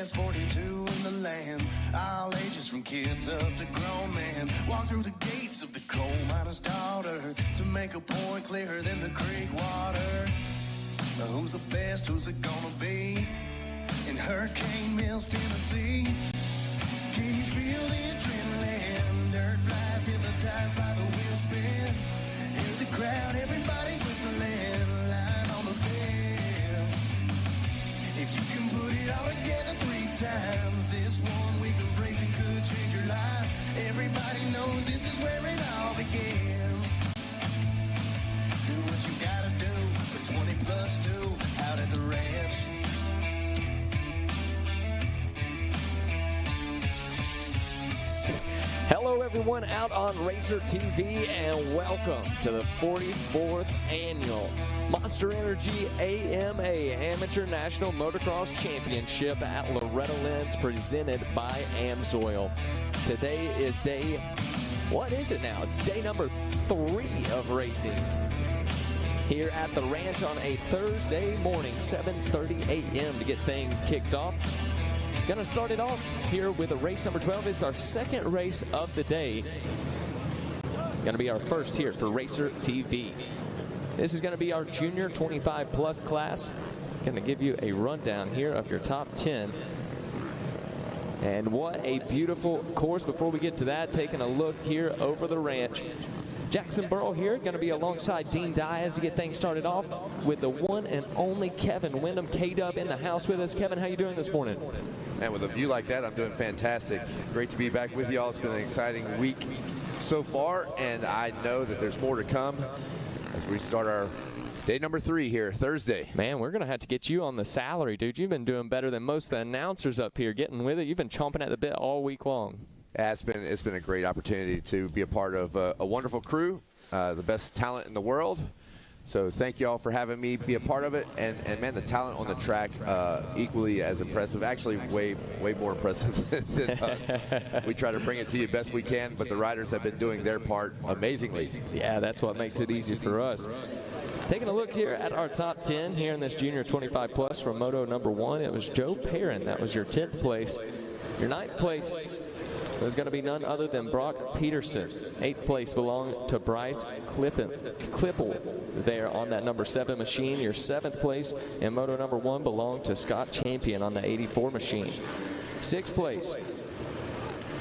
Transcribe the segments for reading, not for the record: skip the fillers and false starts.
best 42 in the land. All ages from kids up to grown men. Walk through the gates of the coal miner's daughter to make a point clearer than the creek water. Now who's the best, who's it gonna be? In Hurricane Mills, Tennessee. Can you feel the adrenaline? Dirt flies hypnotized by the wheel spin. Hear the crowd, everybody's whistling. Line on the fence. If you can put it all together 3 times, this 1 week of racing could change your life. Everybody knows this is where it all begins. Do what you gotta do for 20 plus 2 out at the ranch. Hello everyone out on Racer TV and welcome to the 44th annual Monster Energy AMA Amateur National Motocross Championship at Loretta Lynn's presented by AMSOIL. Today is day, what is it now? Day number 3 of racing here at the ranch on a Thursday morning, 7:30 a.m. to get things kicked off. Going to start it off here with a race number 12. It's our second race of the day. Going to be our first here for Racer TV. This is going to be our junior 25 plus class. Going to give you a rundown here of your top 10. And what a beautiful course. Before we get to that, taking a look here over the ranch. Jackson Burrow here, going to be alongside Dean Diaz to get things started off with the one and only Kevin Windham, K-Dub in the house with us. Kevin, how you doing this morning? Man, with a view like that, I'm doing fantastic. Great to be back with y'all. It's been an exciting week so far, and I know that there's more to come as we start our day number 3 here, Thursday. Man, we're going to have to get you on the salary, dude. You've been doing better than most of the announcers up here, getting with it. You've been chomping at the bit all week long. Yeah, it's been a great opportunity to be a part of a wonderful crew, the best talent in the world. So thank you all for having me be a part of it. And man, the talent on the track, equally as impressive, actually way more impressive than us. We try to bring it to you best we can, but the riders have been doing their part amazingly. Yeah, that's what makes it easy for us. Taking a look here at our top 10 here in this junior 25 plus from Moto number 1, it was Joe Perrin. That was your 10th place. Your 9th place was going to be none other than Brock Peterson. 8th place belonged to Bryce Klippel there on that number 7 machine. Your 7th place in Moto number 1 belonged to Scott Champion on the 84 machine. 6th place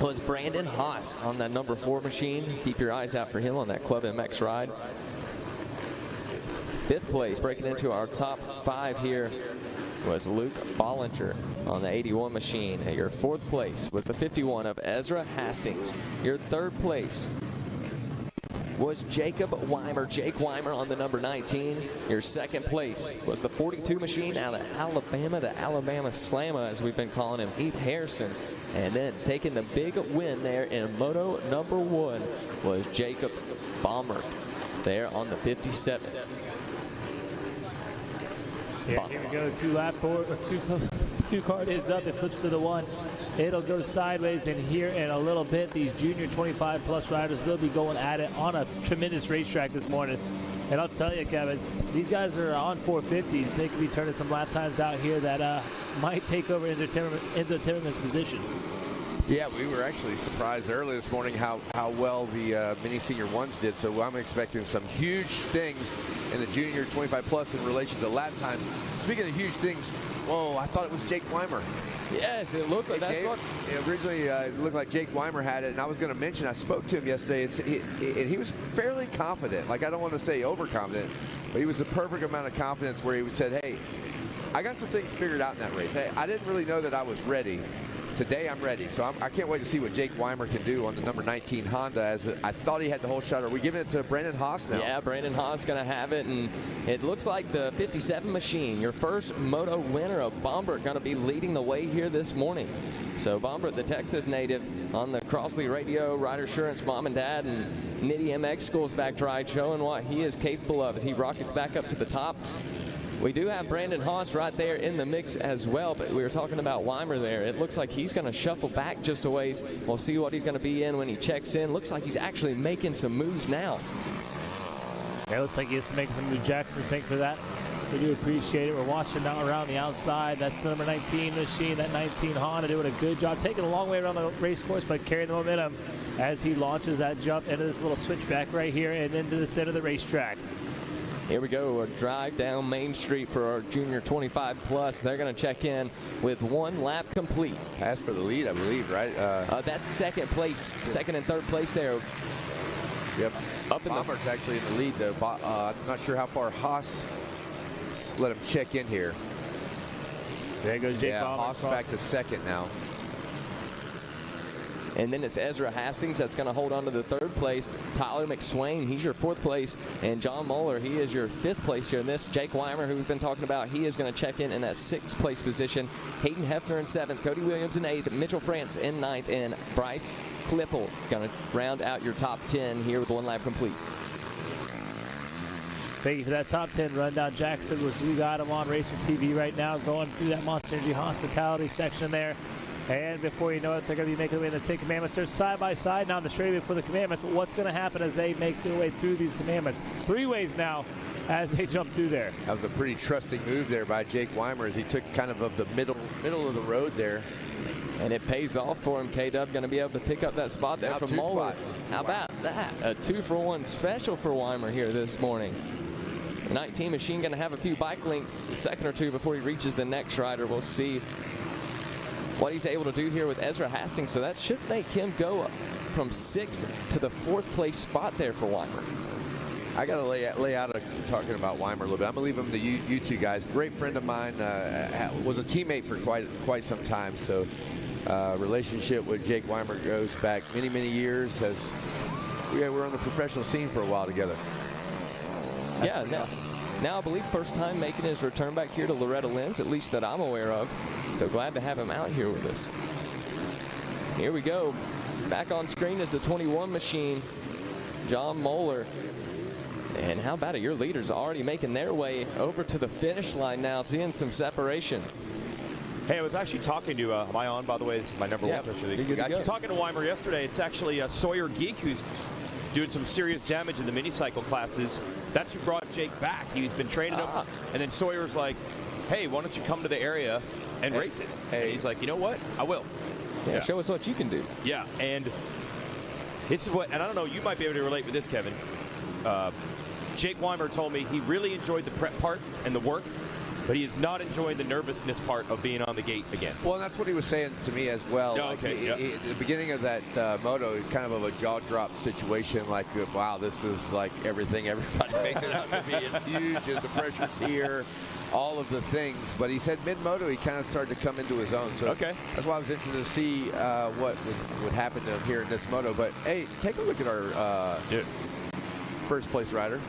was Brandon Haas on that number 4 machine. Keep your eyes out for him on that Club MX ride. 5th place, breaking into our top 5 here, was Luke Bollinger on the 81 machine. And your 4th place was the 51 of Ezra Hastings. Your 3rd place was Jacob Weimer, Jake Weimer on the number 19. Your 2nd place was the 42 machine out of Alabama, the Alabama Slamma, as we've been calling him, Heath Harrison. And then taking the big win there in Moto number 1 was Jacob Baumert there on the 57. Yeah, here we go. 2-lap board, or two card is up. It flips to the 1. It'll go sideways, and here in a little bit, these junior 25 plus riders, they'll be going at it on a tremendous racetrack this morning. And I'll tell you, Kevin, these guys are on 450s. They could be turning some lap times out here that might take over Enzo Timmerman's position. Yeah, we were actually surprised early this morning how well the mini senior ones did. So I'm expecting some huge things in the junior 25 plus in relation to lap time. Speaking of huge things, whoa, I thought it was Jake Weimer. Yes, it looked like that's what. Originally, it looked like Jake Weimer had it, and I was going to mention, I spoke to him yesterday, and he was fairly confident. Like, I don't want to say overconfident, but he was the perfect amount of confidence where he said, hey, I got some things figured out in that race. Hey, I didn't really know that I was ready. Today I'm ready, so I can't wait to see what Jake Weimer can do on the number 19 Honda, as I thought he had the whole shot. Are we giving it to Brandon Haas now? Yeah, Brandon Haas going to have it, and it looks like the 57 machine, your first moto winner of Bombert, going to be leading the way here this morning. So Bombert, the Texas native, on the Crossley Radio, Rider Assurance Mom and Dad, and Nitty MX Schools Back to Ride, showing what he is capable of as he rockets back up to the top. We do have Brandon Haas right there in the mix as well, but we were talking about Weimer there. It looks like he's going to shuffle back just a ways. We'll see what he's going to be in when he checks in. Looks like he's actually making some moves now. Yeah, looks like he is making some moves. Jackson, thank you for that. We do appreciate it. We're watching now around the outside. That's the number 19 machine, that 19 Honda doing a good job, taking a long way around the race course, but carrying the momentum as he launches that jump into this little switchback right here and into the center of the racetrack. Here we go, a drive down Main Street for our Junior 25 Plus. They're going to check in with 1 lap complete. Pass for the lead, I believe, right? That's second place, second and third place there. Yep. Up in Bomber's actually in the lead, though. I'm not sure how far Haas. Let him check in here. There goes Jake Bomber. Haas back to second now. And then it's Ezra Hastings that's going to hold on to the third place. Tyler McSwain, he's your fourth place. And John Moeller, he is your fifth place here in this. Jake Weimer, who we've been talking about, he is going to check in that sixth place position. Hayden Hefner in seventh. Cody Williams in eighth. Mitchell France in ninth. And Bryce Klippel going to round out your top 10 here with 1 lap complete. Thank you for that top 10 rundown. Jackson, we got him on Racer TV right now, going through that Monster Energy hospitality section there. And before you know it, they're going to be making their way in the 10 commandments. They're side by side now on the straightaway for the commandments. What's going to happen as they make their way through these commandments? 3 ways now as they jump through there. That was a pretty trusting move there by Jake Weimer as he took kind of the middle of the road there. And it pays off for him. K-Dub going to be able to pick up that spot there from Moeller. How about that? A 2-for-1 special for Weimer here this morning. The 19 machine going to have a few bike links, a second or two before he reaches the next rider. We'll see what he's able to do here with Ezra Hastings. So that should make him go from 6th to the 4th place spot there for Weimer. I got to lay out talking about Weimer a little bit. I'm going to leave him to you two guys. Great friend of mine, was a teammate for quite some time. So relationship with Jake Weimer goes back many years. As we're on the professional scene for a while together. Yeah, now I believe first time making his return back here to Loretta Lynn's, at least that I'm aware of. So glad to have him out here with us. Here we go. Back on screen is the 21 machine, John Moeller. And how about it? Your leaders already making their way over to the finish line now, seeing some separation. Hey, I was actually talking to, am I on, by the way? This is my number 1 question. I was talking to Weimer yesterday. It's actually Sawyer Geek who's doing some serious damage in the mini-cycle classes. That's who brought Jake back. He's been training him. And then Sawyer's like, hey, why don't you come to the area and race it? And he's like, you know what? I will. Yeah, show us what you can do. Yeah, and this is what, and I don't know, you might be able to relate with this, Kevin. Jake Weimer told me he really enjoyed the prep part and the work, but he is not enjoying the nervousness part of being on the gate again. Well, that's what he was saying to me as well. Oh, okay, at the beginning of that moto, it's kind of a jaw drop situation. Like, wow, this is like everything everybody makes it out to be. It's huge. There's the pressure's here, all of the things. But he said mid-moto, he kind of started to come into his own. So that's why I was interested to see what would happen to him here in this moto. But, hey, take a look at our first place rider.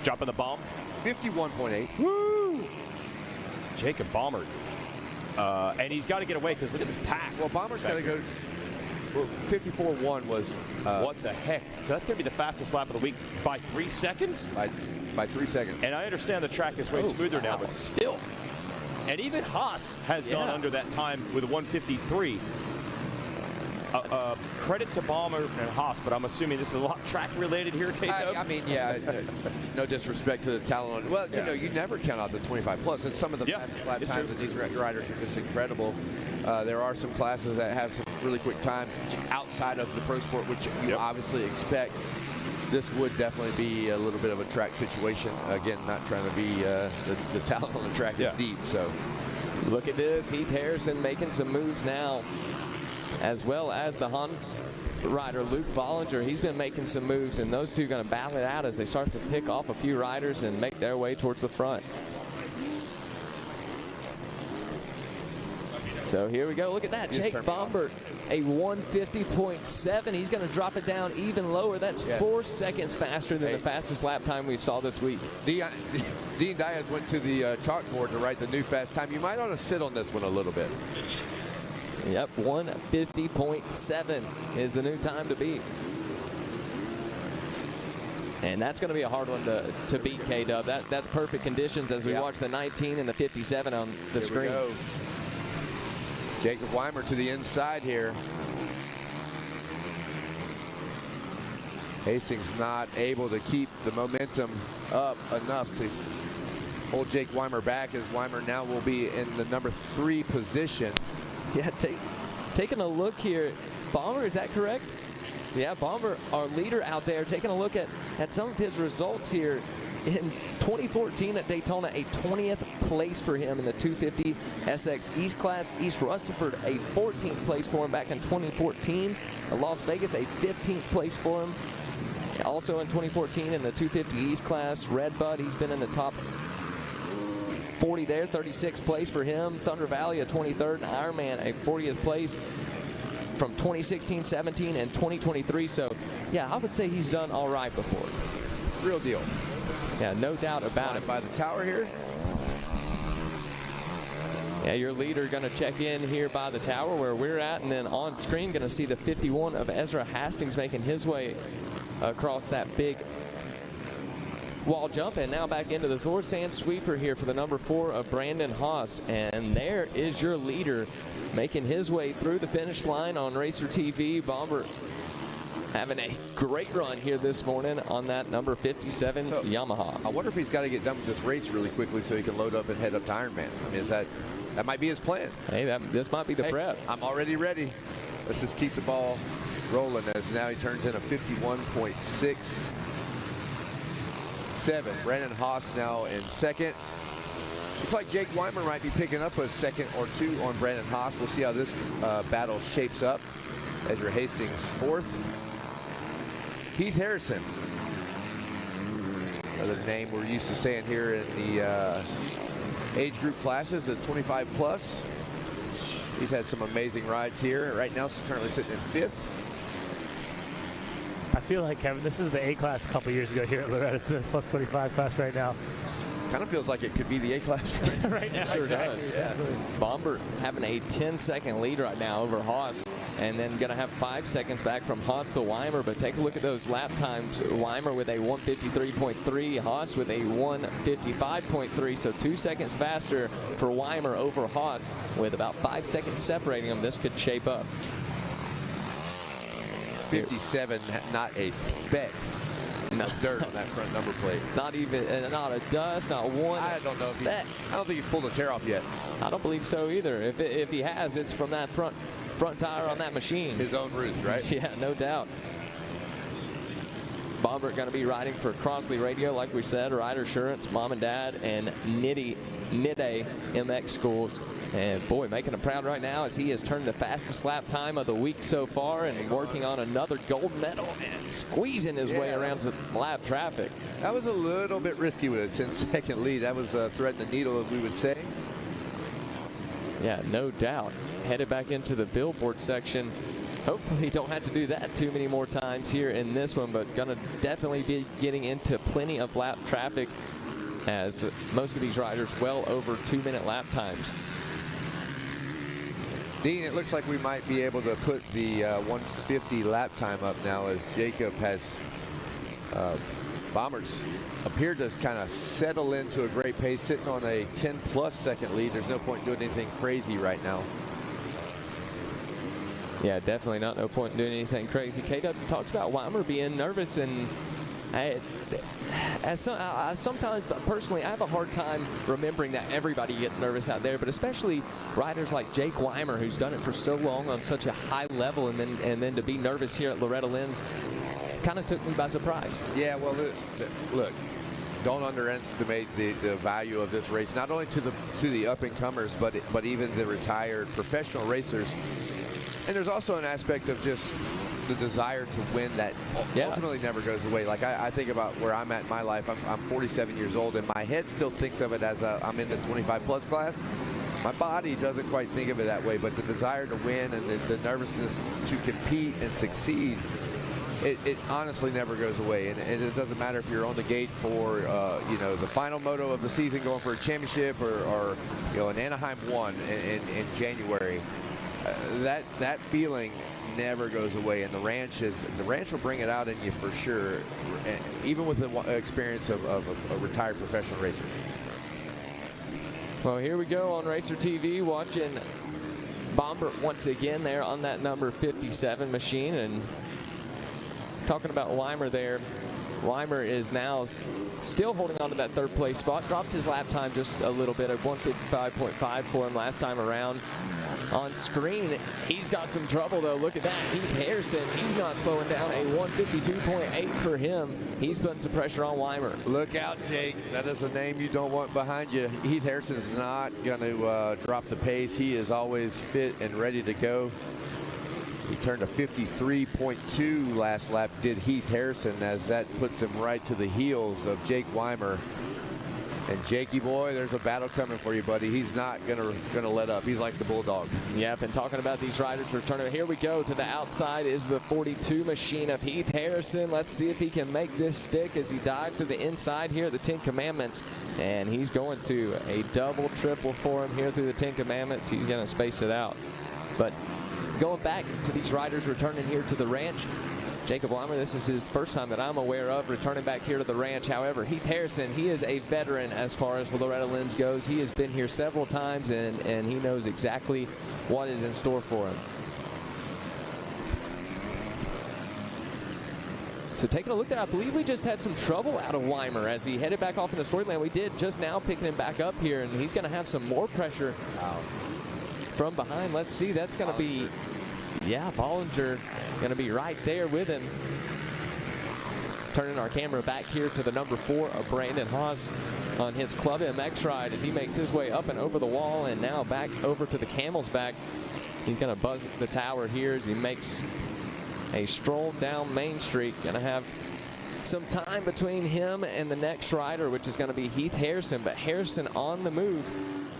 Dropping the bomb. 51.8. Woo! Jacob Bomber. And he's got to get away because look at this pack. Well, Bomber's got to go. Well, 54.1 was. What the heck? So that's going to be the fastest lap of the week by 3 seconds? By 3 seconds. And I understand the track is way smoother now, but still. And even Haas has gone under that time with a 153. Credit to Bomber and Haas, but I'm assuming this is a lot track related here, K-Dub. I mean, no disrespect to the talent. Well, you know, you never count out the 25 plus. And some of the fastest lap times of these riders are just incredible. There are some classes that have some really quick times outside of the pro sport, which you obviously expect. This would definitely be a little bit of a track situation. Again, not trying to be the talent on the track is deep. So look at this. Heath Harrison making some moves now, as well as the Honda rider Luke Vollinger. He's been making some moves, and those two are going to battle it out as they start to pick off a few riders and make their way towards the front. So here we go. Look at that. Jake Bombert, a 150.7. He's going to drop it down even lower. That's 4 seconds faster than the fastest lap time we saw this week. Dean Diaz went to the chalkboard to write the new fast time. You might ought to sit on this one a little bit. Yep, 150.7 is the new time to beat. And that's going to be a hard one to beat, K-Dub. That's perfect conditions as we watch the 19 and the 57 on the screen. Jacob Weimer to the inside here. Hastings not able to keep the momentum up enough to hold Jake Weimer back, as Weimer now will be in the number 3 position. Yeah, taking a look here. Bomber, is that correct? Yeah, Bomber, our leader out there, taking a look at some of his results here. In 2014 at Daytona, a 20th place for him in the 250 SX East class. East Rutherford, a 14th place for him back in 2014. Las Vegas, a 15th place for him. Also in 2014 in the 250 East class. Redbud, he's been in the top 40 there, 36th place for him. Thunder Valley, a 23rd. And Ironman, a 40th place from 2016, 17, and 2023. So, yeah, I would say he's done all right before. Real deal. Yeah, no doubt about it. By the tower here. Yeah, your leader going to check in here by the tower where we're at, and then on screen going to see the 51 of Ezra Hastings making his way across that big wall jump, and now back into the Thor Sand Sweeper here for the number 4 of Brandon Haas. And there is your leader making his way through the finish line on Racer TV. Bomber having a great run here this morning on that number 57 Yamaha. I wonder if he's got to get done with this race really quickly so he can load up and head up to Ironman. I mean, that might be his plan. Hey, this might be the prep. I'm already ready. Let's just keep the ball rolling, as now he turns in a 51.67. Brandon Haas now in second. Looks like Jake Weimer might be picking up a second or two on Brandon Haas. We'll see how this battle shapes up. Ezra Hastings 4th. Keith Harrison, another name we're used to saying here in the age group classes, the 25 plus. He's had some amazing rides here. Right now, he's currently sitting in 5th. I feel like, Kevin, this is the A class a couple years ago here at Loretta Smith plus 25 class right now. Kind of feels like it could be the A class right now. Sure does. Yeah. Bomber having a 10-second lead right now over Haas, and then going to have 5 seconds back from Haas to Weimer. But take a look at those lap times. Weimer with a 1:53.3, Haas with a 1:55.3, so 2 seconds faster for Weimer over Haas, with about 5 seconds separating them. This could shape up. 57, not a speck. No dirt on that front number plate. Not even, not a dust, not one I don't know speck. I don't think he's pulled a tear off yet. I don't believe so either. If he has, it's from that front tire on that machine. His own roost, right? Yeah, no doubt. Bomber going to be riding for Crossley Radio, like we said, Rider Assurance, Mom and Dad, and Nidde MX Schools. And boy, making him proud right now as he has turned the fastest lap time of the week so far, and working on another gold medal and squeezing his way around some lap traffic. That was a little bit risky with a 10-second lead. That was threading the needle, as we would say. Yeah, no doubt. Headed back into the billboard section. Hopefully don't have to do that too many more times here in this one, but going to definitely be getting into plenty of lap traffic, as most of these riders well over 2-minute lap times. Dean, it looks like we might be able to put the 150 lap time up now, as Jacob has Bombers appeared to kind of settle into a great pace, sitting on a 10-plus second lead. There's no point doing anything crazy right now. Yeah, definitely no point in doing anything crazy. K-Dub talked about Weimer being nervous, and sometimes, personally, I have a hard time remembering that everybody gets nervous out there, but especially riders like Jake Weimer, who's done it for so long on such a high level, and then to be nervous here at Loretta Lynn's kind of took me by surprise. Yeah, well, look, don't underestimate the value of this race, not only to the up-and-comers, but even the retired professional racers. And there's also an aspect of just the desire to win that ultimately never goes away. Like I think about where I'm at in my life. I'm 47 years old, and my head still thinks of it as I'm in the 25-plus class. My body doesn't quite think of it that way, but the desire to win and the nervousness to compete and succeed, it honestly never goes away. And it doesn't matter if you're on the gate for the final moto of the season, going for a championship, or an Anaheim 1 in January. That feeling never goes away, and the ranch will bring it out in you for sure, even with the experience of a retired professional racer. Well, here we go on Racer TV, watching Bomber once again there on that number 57 machine, and talking about Weimer there. Weimer is now still holding on to that third place spot. Dropped his lap time just a little bit, at 155.5 for him last time around. On screen, he's got some trouble though. Look at that. Heath Harrison, he's not slowing down. A 152.8 for him. He's putting some pressure on Weimer. Look out, Jake. That is a name you don't want behind you. Heath Harrison is not going to drop the pace. He is always fit and ready to go. He turned a 53.2 last lap, did Heath Harrison, as that puts him right to the heels of Jake Weimer. And Jakey boy, there's a battle coming for you, buddy. He's not gonna let up. He's like the bulldog. Yep, and talking about these riders returning, here we go. To the outside is the 42 machine of Heath Harrison. Let's see if he can make this stick as he dives to the inside here at the 10 Commandments. And he's going to a double, triple for him here through the 10 Commandments. He's gonna space it out. But going back to these riders returning here to the ranch, Jacob Weimer, this is his first time that I'm aware of returning back here to the ranch. However, Heath Harrison, he is a veteran as far as Loretta Lynn's goes. He has been here several times, and he knows exactly what is in store for him. So taking a look at it, I believe we just had some trouble out of Weimer as he headed back off into Storyland. We did just now picking him back up here, and he's going to have some more pressure from behind. Let's see, that's going to be, yeah, Bollinger going to be right there with him. Turning our camera back here to the number 4 of Brandon Haas on his Club MX ride as he makes his way up and over the wall, and now back over to the Camel's back. He's going to buzz the tower here as he makes a stroll down Main Street. Going to have some time between him and the next rider, which is going to be Heath Harrison, but Harrison on the move.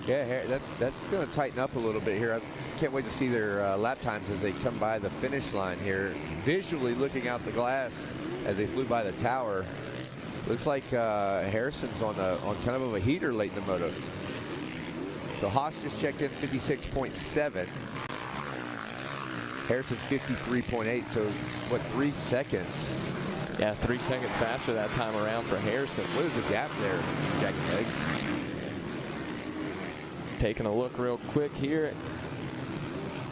Yeah, that's going to tighten up a little bit here. I can't wait to see their lap times as they come by the finish line here. Visually looking out the glass as they flew by the tower, looks like Harrison's on kind of a heater late in the moto. So Haas just checked in 56.7. Harrison 53.8. So what, 3 seconds? Yeah, 3 seconds faster that time around for Harrison. What is the gap there, Jack Legs? Taking a look real quick here.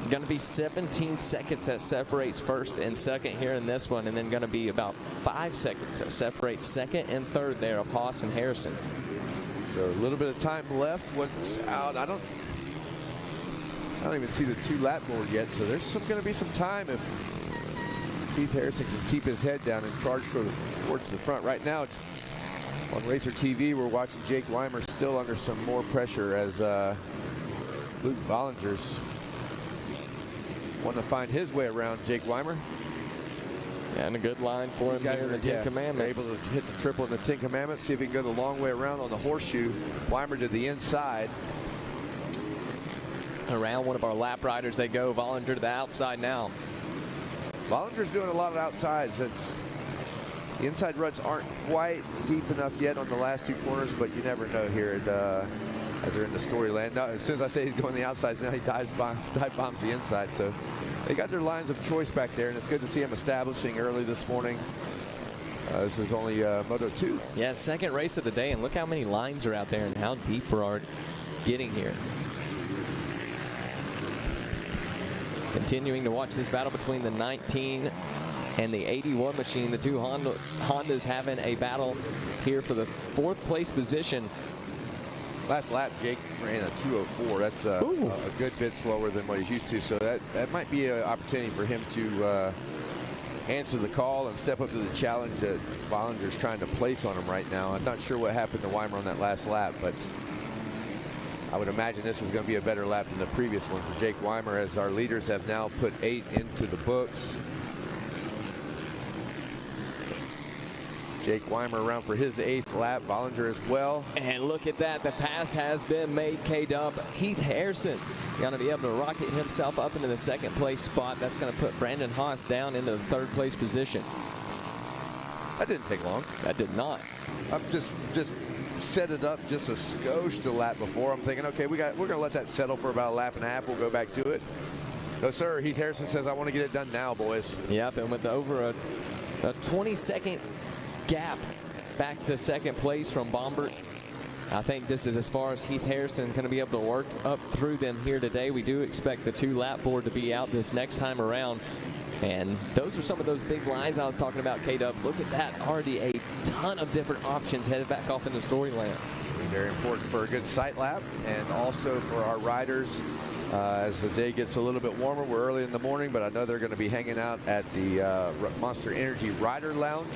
Going to be 17 seconds that separates first and second here in this one, and then going to be about 5 seconds that separates second and third there of Haas and Harrison. So a little bit of time left. What's out? I don't even see the 2-lap board yet, so there's going to be some time if Heath Harrison can keep his head down and charge towards the front. Right now, on Racer TV, we're watching Jake Weimer still under some more pressure as Luke Bollinger's wanting to find his way around Jake Weimer. Yeah, and a good line for him here in the 10 Commandments. Able to hit the triple in the 10 Commandments, see if he can go the long way around on the horseshoe. Weimer to the inside. Around one of our lap riders they go. Bollinger to the outside now. Bollinger's doing a lot of outsides. The inside ruts aren't quite deep enough yet on the last 2 corners, but you never know here as they're in the Storyland. Now, as soon as I say he's going the outsides, now he dive bombs the inside. So they got their lines of choice back there, and it's good to see him establishing early this morning. This is only Moto 2. Yeah, second race of the day, and look how many lines are out there and how deep we're getting here. Continuing to watch this battle between the 19 and the 81 machine. The 2 Hondas having a battle here for the 4th place position. Last lap, Jake ran a 2:04. That's a good bit slower than what he's used to. So that might be an opportunity for him to answer the call and step up to the challenge that Bollinger's trying to place on him right now. I'm not sure what happened to Weimer on that last lap, but I would imagine this is going to be a better lap than the previous one for Jake Weimer, as our leaders have now put 8 into the books. Jake Weimer around for his 8th lap. Bollinger as well. And look at that. The pass has been made. K-Dub. Heath Harrison going to be able to rocket himself up into the 2nd place spot. That's going to put Brandon Haas down into the 3rd place position. That didn't take long. That did not. I'm just set it up just a skosh to lap before. I'm thinking, okay, we're going to let that settle for about a lap and a half. We'll go back to it. No, sir. Heath Harrison says, I want to get it done now, boys. Yep, and with over a 20-second gap back to 2nd place from Bombert. I think this is as far as Heath Harrison going to be able to work up through them here today. We do expect the 2-lap board to be out this next time around. And those are some of those big lines I was talking about, K-Dub. Look at that. Already a ton of different options headed back off into Storyland. Very important for a good sight lap, and also for our riders as the day gets a little bit warmer. We're early in the morning, but I know they're going to be hanging out at the Monster Energy Rider Lounge.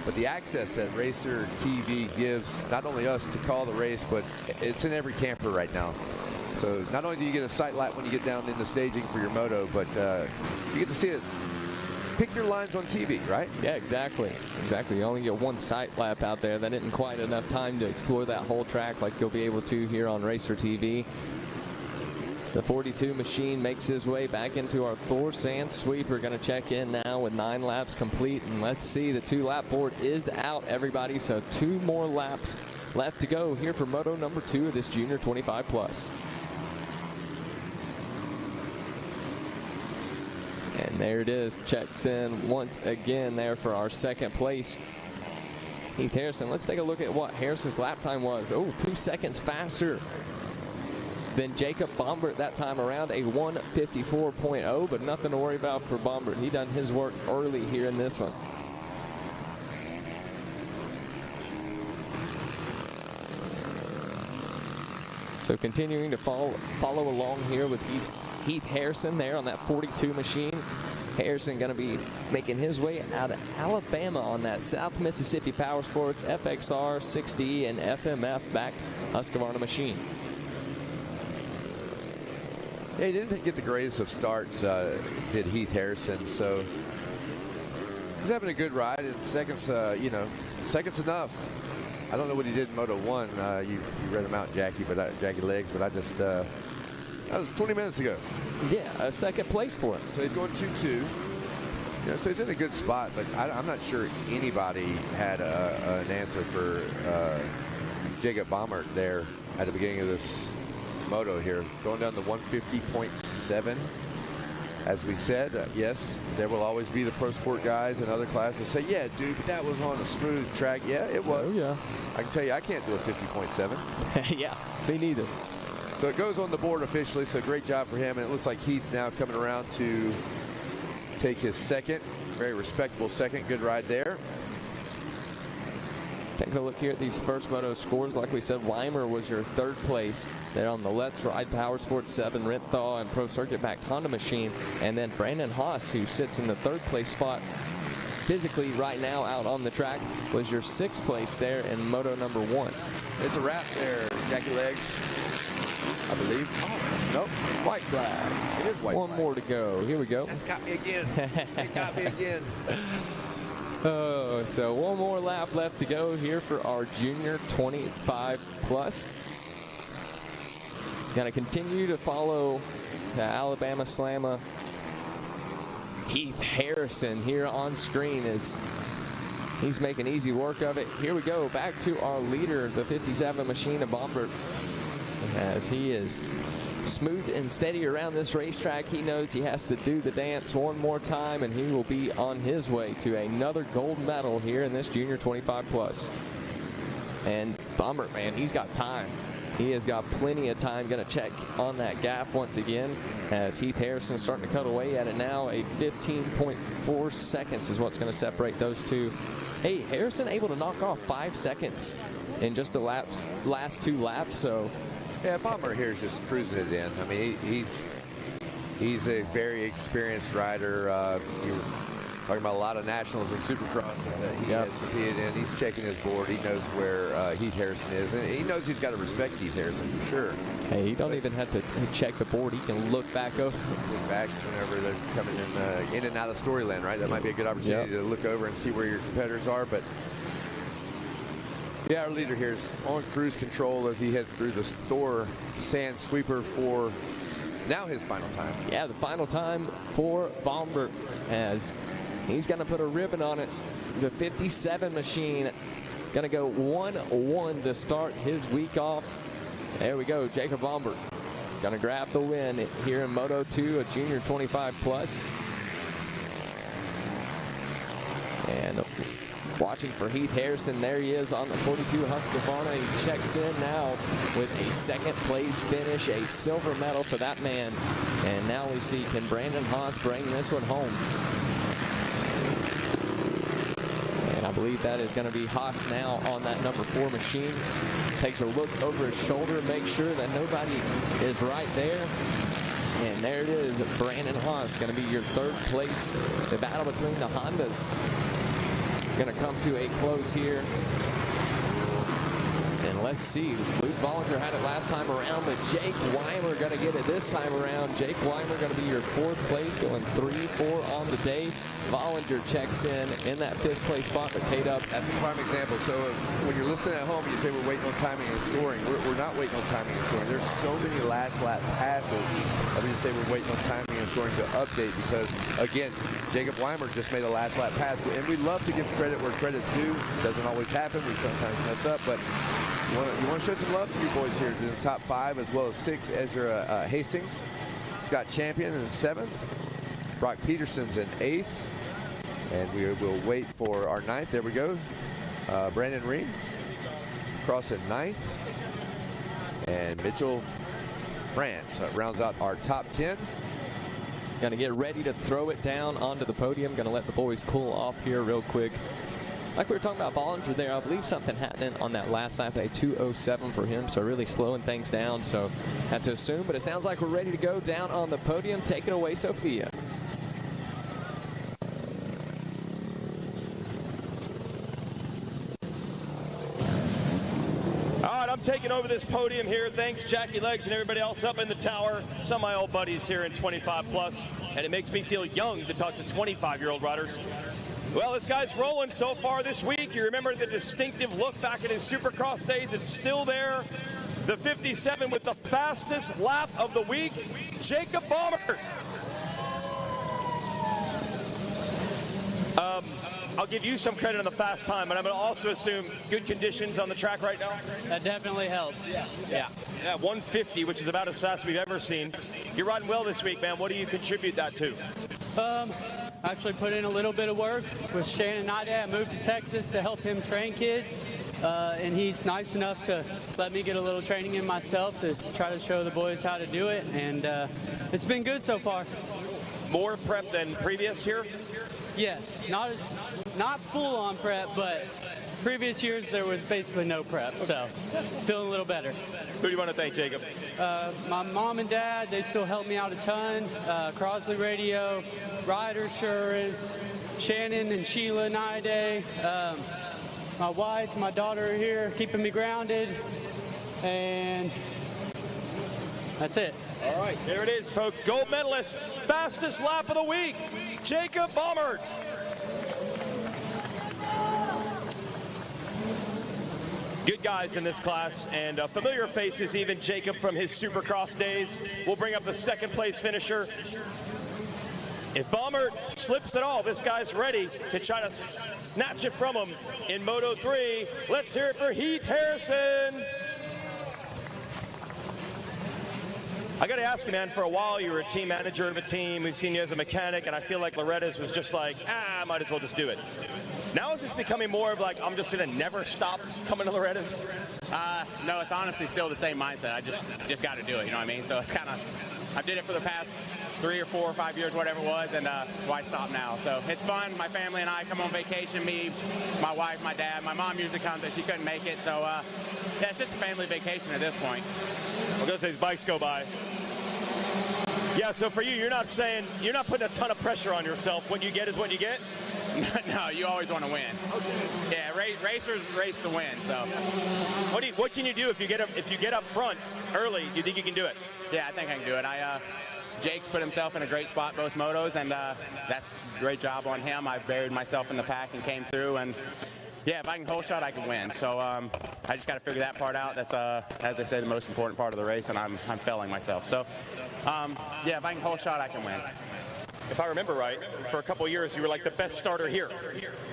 But the access that Racer TV gives not only us to call the race, but it's in every camper right now. So not only do you get a sight lap when you get down in the staging for your moto, but you get to see it. Pick your lines on TV, right? Yeah, exactly. Exactly. You only get one sight lap out there. That isn't quite enough time to explore that whole track like you'll be able to here on Racer TV. The 42 machine makes his way back into our Thor Sand Sweeper. Going to check in now with 9 laps complete. And let's see, the 2-lap board is out, everybody. So 2 more laps left to go here for Moto number 2 of this Junior 25 Plus. And there it is, checks in once again there for our second place. Heath Harrison, let's take a look at what Harrison's lap time was. Oh, 2 seconds faster than Jacob Bombert that time around, a 1:54.0, but nothing to worry about for Bombert. He done his work early here in this one. So continuing to follow along here with Heath Harrison there on that 42 machine. Harrison going to be making his way out of Alabama on that South Mississippi Power Sports FXR 6D and FMF backed Husqvarna machine. Yeah, he didn't get the greatest of starts, did Heath Harrison, so he's having a good ride, and seconds, seconds enough. I don't know what he did in Moto 1. You read him out, Jackie, Jackie Legs, but I just, that was 20 minutes ago. Yeah, a second place for him. So he's going 2-2. So he's in a good spot, but I'm not sure anybody had an answer for Jacob Bombert there at the beginning of this moto here. Going down to 150.7. As we said, yes, there will always be the pro sport guys and other classes say, yeah, dude, but that was on a smooth track. Yeah, it was. Oh, yeah. I can tell you, I can't do a 50.7. Yeah, me neither. So it goes on the board officially, so great job for him. And it looks like Heath now coming around to take his second. Very respectable second. Good ride there. Taking a look here at these first moto scores, like we said, Weimer was your 3rd place there on the Let's Ride Power Sports 7 Rinthal and Pro Circuit backed Honda machine. And then Brandon Haas, who sits in the 3rd place spot physically right now out on the track, was your 6th place there in moto number 1. It's a wrap there, Jackie Legs, I believe. Oh, nope. White flag. It is white One flag. more to go. Here we go. That's got me again. It got me again. Oh, so one more lap left to go here for our Junior 25 Plus. Going to continue to follow the Alabama Slamma. Heath Harrison here on screen as he's making easy work of it. Here we go, back to our leader, the 57 machine of Bombert, as he is smooth and steady around this racetrack. He knows he has to do the dance one more time, and he will be on his way to another gold medal here in this Junior 25 Plus. And Bombert, man, he's got time. He has got plenty of time. Going to check on that gap once again as Heath Harrison starting to cut away at it now. A 15.4 seconds is what's going to separate those two. Hey, Harrison able to knock off 5 seconds in just the last 2 laps. So yeah, Bombert here is just cruising it in. I mean, he's a very experienced rider. You were talking about a lot of nationals and Supercross that he has competed in. He's checking his board. He knows where Heath Harrison is, and he knows he's got to respect Heath Harrison for sure. Hey, he don't even have to check the board. He can look back over. Look back whenever they're coming in and out of Storyland, right? That might be a good opportunity to look over and see where your competitors are. But yeah, our leader here is on cruise control as he heads through the Thor Sand Sweeper for now his final time. Yeah, the final time for Bombert as he's going to put a ribbon on it. The 57 machine going to go 1-1 to start his week off. There we go, Jacob Bombert going to grab the win here in Moto 2, a Junior 25 Plus. And Watching for Heath Harrison. There he is on the 42 Husqvarna. He checks in now with a second place finish, a silver medal for that man. And now we see, can Brandon Haas bring this one home? And I believe that is going to be Haas now on that number 4 machine. Takes a look over his shoulder, makes sure that nobody is right there. And there it is, Brandon Haas, going to be your third place. The battle between the Hondas going to come to a close here. And let's see, Luke Vollinger had it last time around, but Jake Weimer going to get it this time around. Jake Weimer going to be your 4th place, going 3-4 on the day. Vollinger checks in that 5th place spot, but K-Dub. That's a prime example. So when you're listening at home, you say we're waiting on timing and scoring. We're not waiting on timing and scoring. There's so many last lap passes that we just say we're waiting on timing and scoring to update because, again, Jacob Weimer just made a last lap pass. And we love to give credit where credit's due. Doesn't always happen. We sometimes mess up, but you want to show some love to you boys here in the top 5, as well as 6, Ezra Hastings. Scott Champion in 7th. Brock Peterson's in 8th. And we will wait for our 9th. There we go. Brandon Ream across in 9th. And Mitchell France rounds out our top 10. Going to get ready to throw it down onto the podium. Going to let the boys cool off here real quick. Like we were talking about Vollinger there, I believe something happened on that last lap, a 2:07 for him, so really slowing things down. So had to assume, but it sounds like we're ready to go down on the podium. Take it away, Sophia. I'm taking over this podium here. Thanks, Jackie Legs and everybody else up in the tower. Some of my old buddies here in 25 plus, and it makes me feel young to talk to 25-year-old riders. Well, this guy's rolling so far this week. You remember the distinctive look back at his Supercross days. It's still there. The 57 with the fastest lap of the week, Jacob Baumert. I'll give you some credit on the fast time, but I'm going to also assume good conditions on the track right now. That definitely helps. Yeah, 150, which is about as fast as we've ever seen. You're riding well this week, man. What do you contribute that to? Actually put in a little bit of work with Shannon Nide. I moved to Texas to help him train kids, and he's nice enough to let me get a little training in myself to try to show the boys how to do it, and it's been good so far. More prep than previous here? Yes, not full-on prep, but previous years there was basically no prep, so feeling a little better. Who do you want to thank, Jacob? My mom and dad, they still help me out a ton. Crosley Radio, Ride Assurance, Shannon and Sheila Nide, my wife, my daughter are here keeping me grounded, and that's it. All right, there it is, folks. Gold medalist, fastest lap of the week, Jacob Baumert. Good guys in this class, and familiar faces, even Jacob from his Supercross days. We'll bring up the 2nd place finisher. If Baumert slips at all, this guy's ready to try to snatch it from him in Moto 3. Let's hear it for Heath Harrison. I got to ask you, man, for a while you were a team manager of a team. We've seen you as a mechanic, and I feel like Loretta's was just like, I might as well just do it. Now it's just becoming more of like, I'm just going to never stop coming to Loretta's? No, it's honestly still the same mindset. I just got to do it, you know what I mean? So it's kind of, I did it for the past 3 or 4 or 5 years, whatever it was, and why stop now? So it's fun. My family and I come on vacation, me, my wife, my dad. My mom usually comes, but she couldn't make it. So, yeah, it's just a family vacation at this point. I was going to say, bikes go by. Yeah, so for you, you're not putting a ton of pressure on yourself. What you get is what you get? No, you always want to win. Okay. Yeah, racers race to win. So, what can you do if you get up front early? You think you can do it? Yeah, I think I can do it. Jake's put himself in a great spot both motos, and that's a great job on him. I buried myself in the pack and came through, and yeah, if I can hole shot, I can win. So I just got to figure that part out. That's as they say, the most important part of the race, and I'm failing myself. So yeah, if I can hole shot, I can win. if I remember right, for a couple of years you were like the best starter here.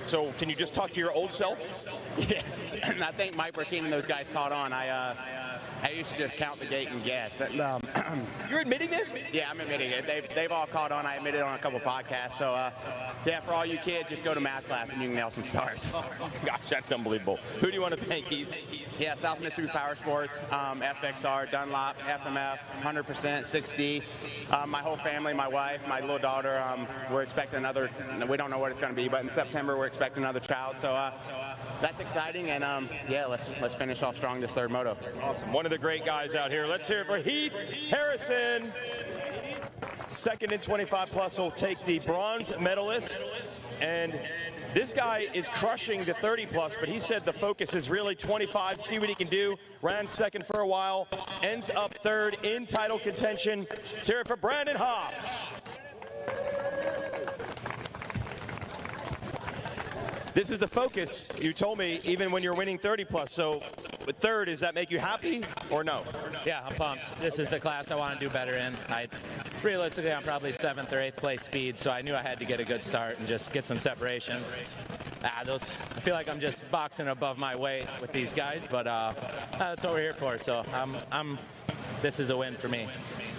So can you just talk to your old self? Yeah, and I think Mike Burkeen and those guys caught on. I used to just count the gate and guess. You're admitting this? Yeah, I'm admitting it. They've all caught on. I admitted it on a couple podcasts. So, yeah, for all you kids, just go to math class and you can nail some starts. Gosh, that's unbelievable. Who do you want to thank, Keith? Yeah, South Mississippi Power Sports, FXR, Dunlop, FMF, 100%, 6D. My whole family, my wife, my little daughter, we're expecting another, we don't know what it's going to be, but in September we're expecting another child. So that's exciting, and yeah, let's finish off strong this third moto. Awesome. One of the great guys out here. Let's hear it for Heath Harrison. Second in 25 plus will take the bronze medalist, and this guy is crushing the 30 plus, but he said the focus is really 25, see what he can do. Ran second for a while, ends up third in title contention. Let's hear it for Brandon Haas. This is the focus, you told me, even when you're winning 30 plus. So with third, does that make you happy or no? Yeah, I'm pumped. This is the class I want to do better in. Realistically, I'm probably 7th or 8th place speed, so I knew I had to get a good start and just get some separation. I feel like I'm just boxing above my weight with these guys, but that's what we're here for. So this is a win for me.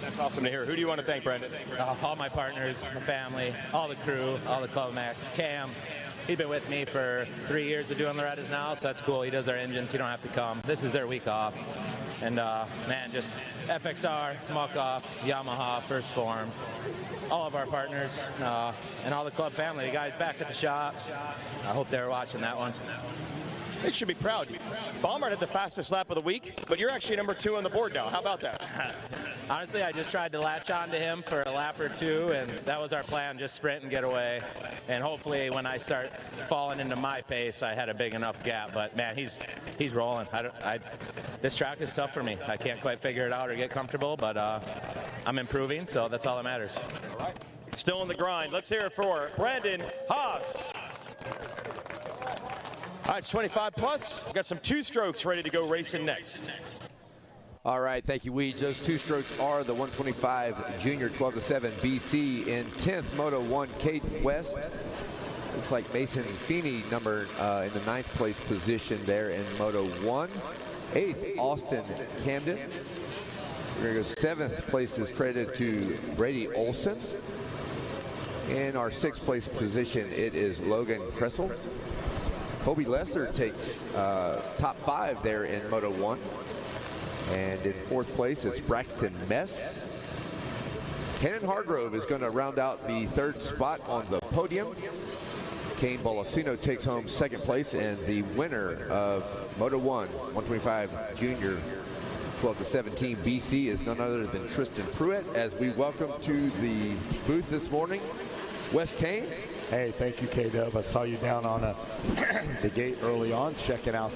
That's awesome to hear. Who do you want to thank, Brandon? All my partners, my family, all the crew, all the Club Max, Cam. He's been with me for 3 years of doing Loretta's now, so that's cool. He does our engines. He don't have to come. This is their week off. And, man, just FXR, Smuck-Off, Yamaha, First Form, all of our partners, and all the club family. The guys back at the shop. I hope they're watching that one. They should be proud. Baumert had the fastest lap of the week, but you're actually number 2 on the board now. How about that? Honestly, I just tried to latch on to him for a lap or two, and that was our plan, just sprint and get away. And hopefully when I start falling into my pace, I had a big enough gap. But, man, he's rolling. This track is tough for me. I can't quite figure it out or get comfortable, but I'm improving, so that's all that matters. All right. Still in the grind. Let's hear it for Brandon Haas. All right, it's 25 plus. We've got some 2-strokes ready to go racing next. All right, thank you, Weege. Those 2-strokes are the 125 Junior 12-7 BC in 10th Moto 1, Kate West. Looks like Mason Feeney in the 9th place position there in Moto 1. 8th, Austin Camden. We're going to go 7th place is credited to Brady Olson. In our 6th place position, it is Logan Kressel. Kobe Lesser takes top 5 there in Moto 1. And in 4th place, it's Braxton Mess. Cannon Hargrove is going to round out the 3rd spot on the podium. Kane Bolasino takes home 2nd place, and the winner of Moto 1, 125 Junior 12-17 BC is none other than Tristan Pruitt, as we welcome to the booth this morning, Wes Kane. Hey, thank you, K-Dub. I saw you down on the gate early on, checking out,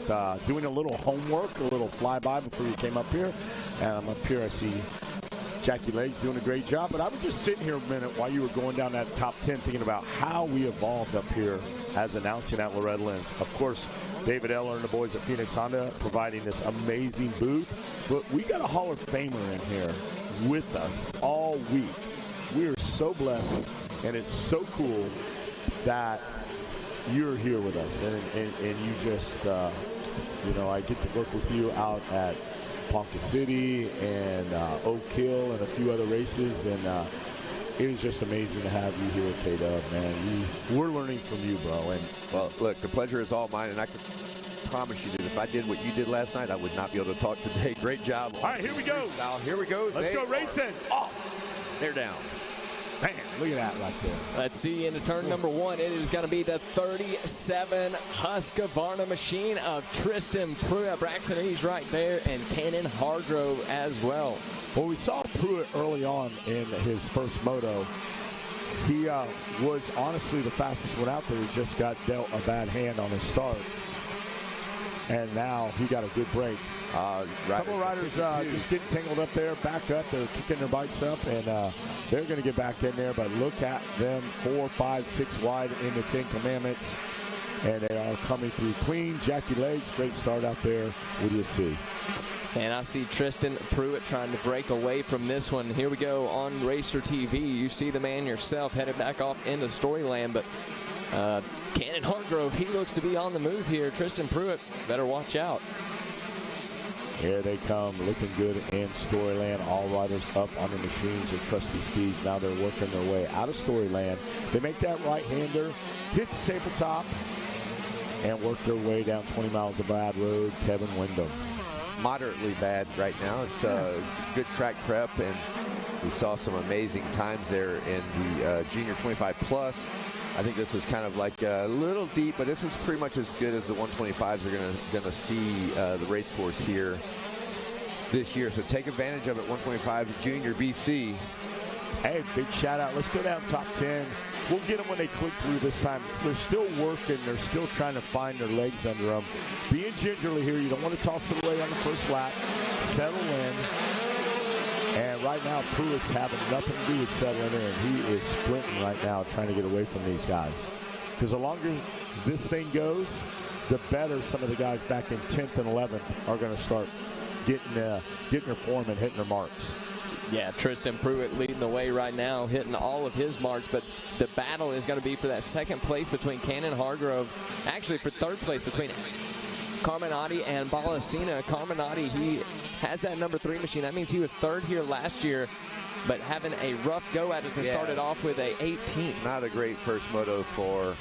doing a little homework, a little flyby before you came up here. And I'm up here, I see Jackie Legs doing a great job. But I was just sitting here a minute while you were going down that top 10, thinking about how we evolved up here as announcing at Loretta Lynn's. Of course, David Eller and the boys at Phoenix Honda providing this amazing booth. But we got a Hall of Famer in here with us all week. We are so blessed, and it's so cool that you're here with us, and you just, I get to work with you out at Ponca City and Oak Hill and a few other races, and it was just amazing to have you here, K-Dub, man. We're learning from you, bro. And well, look, the pleasure is all mine, and I can promise you that if I did what you did last night, I would not be able to talk today. Great job. All right, here we go. Now, here we go. Let's go racing. Off. They're down. Man, look at that right there. Let's see, into turn number 1, it is going to be the 37 Husqvarna machine of Tristan Pruitt. Braxton, he's right there, and Cannon Hargrove as well. Well, we saw Pruitt early on in his first moto. He was honestly the fastest one out there. He just got dealt a bad hand on his start. And now he got a good break. A couple of riders just getting tangled up there, back up. They're kicking their bikes up, and they're going to get back in there. But look at them, 4, 5, 6 wide in the 10 Commandments. And they are coming through clean. Jackie Legs, great start out there. What do you see? And I see Tristan Pruitt trying to break away from this one. Here we go on Racer TV. You see the man yourself headed back off into Storyland, but Cannon Hargrove, he looks to be on the move here. Tristan Pruitt, better watch out. Here they come, looking good in Storyland. All riders up on the machines and trusty steeds. Now they're working their way out of Storyland. They make that right-hander, hit the tabletop, and work their way down 20 miles of bad road. Kevin Wyndham. Moderately bad right now. It's good track prep, and we saw some amazing times there in the Junior 25 Plus. I think this is kind of like a little deep, but this is pretty much as good as the 125s are gonna see the race course here this year. So take advantage of it. 125 Junior BC. Hey, big shout out. Let's go down top 10. We'll get them when they click through this time. They're still working. They're still trying to find their legs under them. Being gingerly here, you don't want to toss it away on the first lap. Settle in. And right now, Pruitt's having nothing to do with settling in. He is sprinting right now, trying to get away from these guys. Because the longer this thing goes, the better some of the guys back in 10th and 11th are going to start getting their form and hitting their marks. Yeah, Tristan Pruitt leading the way right now, hitting all of his marks, but the battle is going to be for that second place between Cannon Hargrove, actually for third place between Carminati and Balacina. Carminati, he has that number 3 machine. That means he was third here last year, but having a rough go at it to start it off with a 18th. Not a great first moto for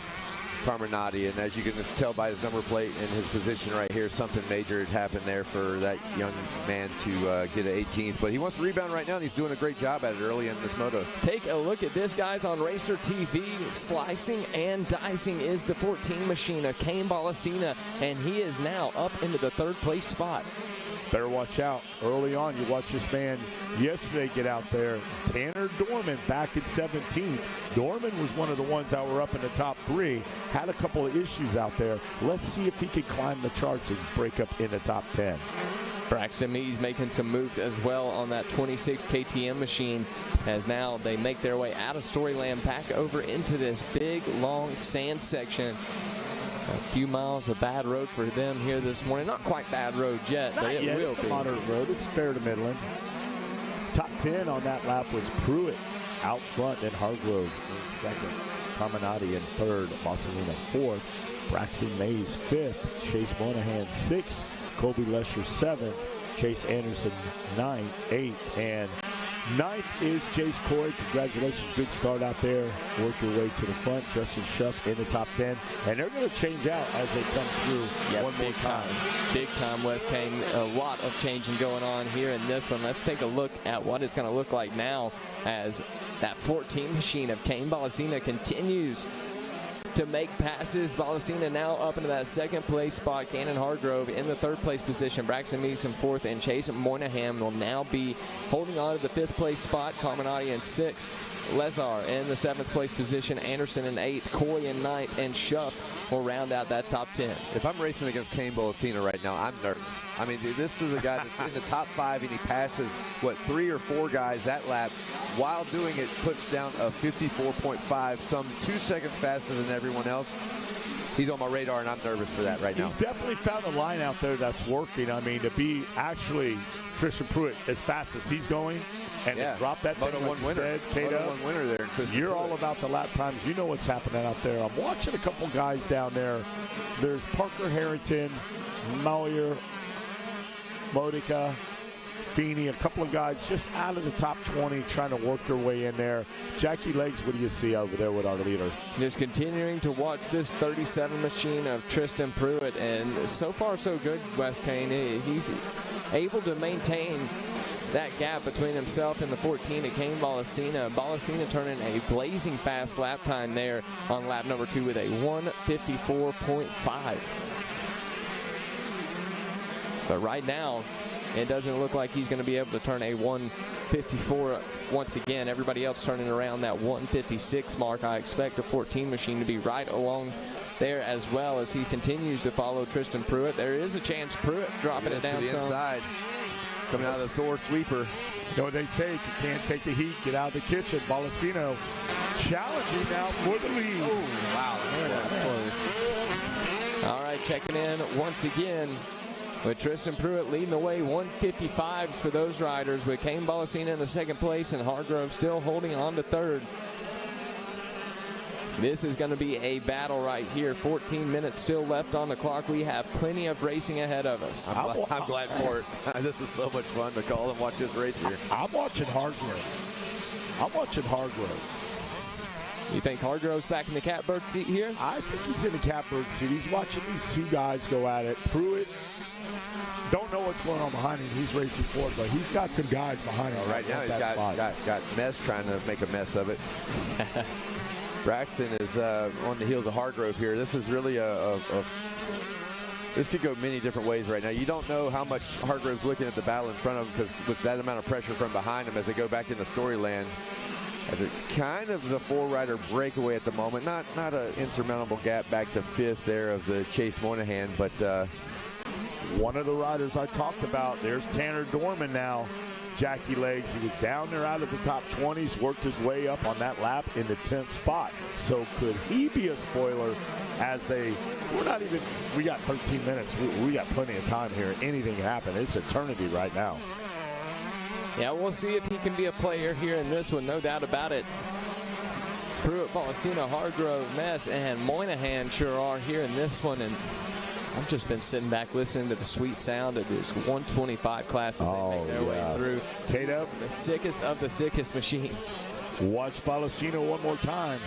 Carminati, and as you can tell by his number plate and his position right here, something major had happened there for that young man to get an 18th. But he wants to rebound right now, and he's doing a great job at it early in this moto. Take a look at this, guys, on Racer TV. Slicing and dicing is the 14 machine of Kane Balacina, and he is now up into the third place spot. Better watch out. Early on, you watch this man yesterday get out there. Tanner Dorman back in 17th. Dorman was one of the ones that were up in the top 3. Had a couple of issues out there. Let's see if he can climb the charts and break up in the top 10. Braxton Mees making some moves as well on that 26 KTM machine, as now they make their way out of Storyland back over into this big, long sand section. A few miles of bad road for them here this morning. Not quite bad road yet, but it will be. It's a moderate road. It's fair to Midland. Top 10 on that lap was Pruitt out front, then Hargrove in second. Carminati in third. Marcelina fourth. Braxton Mays fifth. Chase Monahan sixth. Colby Lesher seventh. Chase Anderson ninth, eighth, and ninth is Jace Corey. Congratulations. Good start out there. Work your way to the front. Justin Schuff in the top 10. And they're going to change out as they come through one more time. Big time, Wes Kane. A lot of changing going on here in this one. Let's take a look at what it's going to look like now as that 14 machine of Kane Balacina continues to make passes. Balacina now up into that second place spot. Cannon Hargrove in the third place position. Braxton Mees in fourth, and Chase Moynihan will now be holding on to the fifth place spot. Carminati in sixth. Lazar in the seventh place position. Anderson in eighth. Coy in ninth, and Schuff will round out that top 10. If I'm racing against Kane Balacina right now, I'm nervous. I mean, this is a guy that's in the top 5, and he passes, 3 or 4 guys that lap. While doing it, puts down a 54.5, some 2 seconds faster than everyone else. He's on my radar, and I'm nervous for that right now. He's definitely found a line out there that's working. I mean, to be actually Tristan Pruitt as fast as he's going and to drop that Moto 1 winner. Moto 1 winner there. You're all about the lap times. You know what's happening out there. I'm watching a couple guys down there. There's Parker Harrington, Mauer, Modica, Feeney, a couple of guys just out of the top 20 trying to work their way in there. Jackie Legs, what do you see over there with our leader? Just continuing to watch this 37 machine of Tristan Pruitt, and so far so good, Wes Kane. He's able to maintain that gap between himself and the 14 of Kane Balacina. Balacina turning a blazing fast lap time there on lap number 2 with a 1:54.5. But right now, it doesn't look like he's going to be able to turn a 1:54 once again. Everybody else turning around that 1:56 mark. I expect the 14 machine to be right along there as well as he continues to follow Tristan Pruitt. There is a chance Pruitt dropping it down to the inside. Coming out of the Thor sweeper. You know what they say, if you can't take the heat, get out of the kitchen. Balacino challenging now for the lead. Oh, wow. Close. All right, checking in once again with Tristan Pruitt leading the way. 155s for those riders, with Kane Bolasina in the second place and Hargrove still holding on to third. This is going to be a battle right here. 14 minutes still left on the clock. We have plenty of racing ahead of us. I'm glad for it. This is so much fun to call and watch this race here. I'm watching Hargrove. You think Hargrove's back in the catbird seat here? I think he's in the catbird seat. He's watching these two guys go at it. Pruitt, don't know what's going on behind him. He's racing forward, but he's got some guys behind him. Right now he's got Mess trying to make a mess of it. Braxton is on the heels of Hargrove here. This is really this could go many different ways right now. You don't know how much Hargrove's looking at the battle in front of him, because with that amount of pressure from behind him as they go back into Storyland, as it kind of the four-rider breakaway at the moment. Not an insurmountable gap back to fifth there of the Chase Moynihan, but one of the riders I talked about, there's Tanner Dorman now. Jackie Legs, he was down there out of the top 20s, worked his way up on that lap in the 10th spot. So could he be a spoiler as we got 13 minutes. We got plenty of time here. Anything can happen. It's eternity right now. Yeah, we'll see if he can be a player here in this one, no doubt about it. Pruitt, Bolasina, Hargrove, Mess, and Moynihan sure are here in this one. And I've just been sitting back listening to the sweet sound of these 125 classes they make their way through. Kate-up. The sickest of the sickest machines. Watch Bolasina one more time.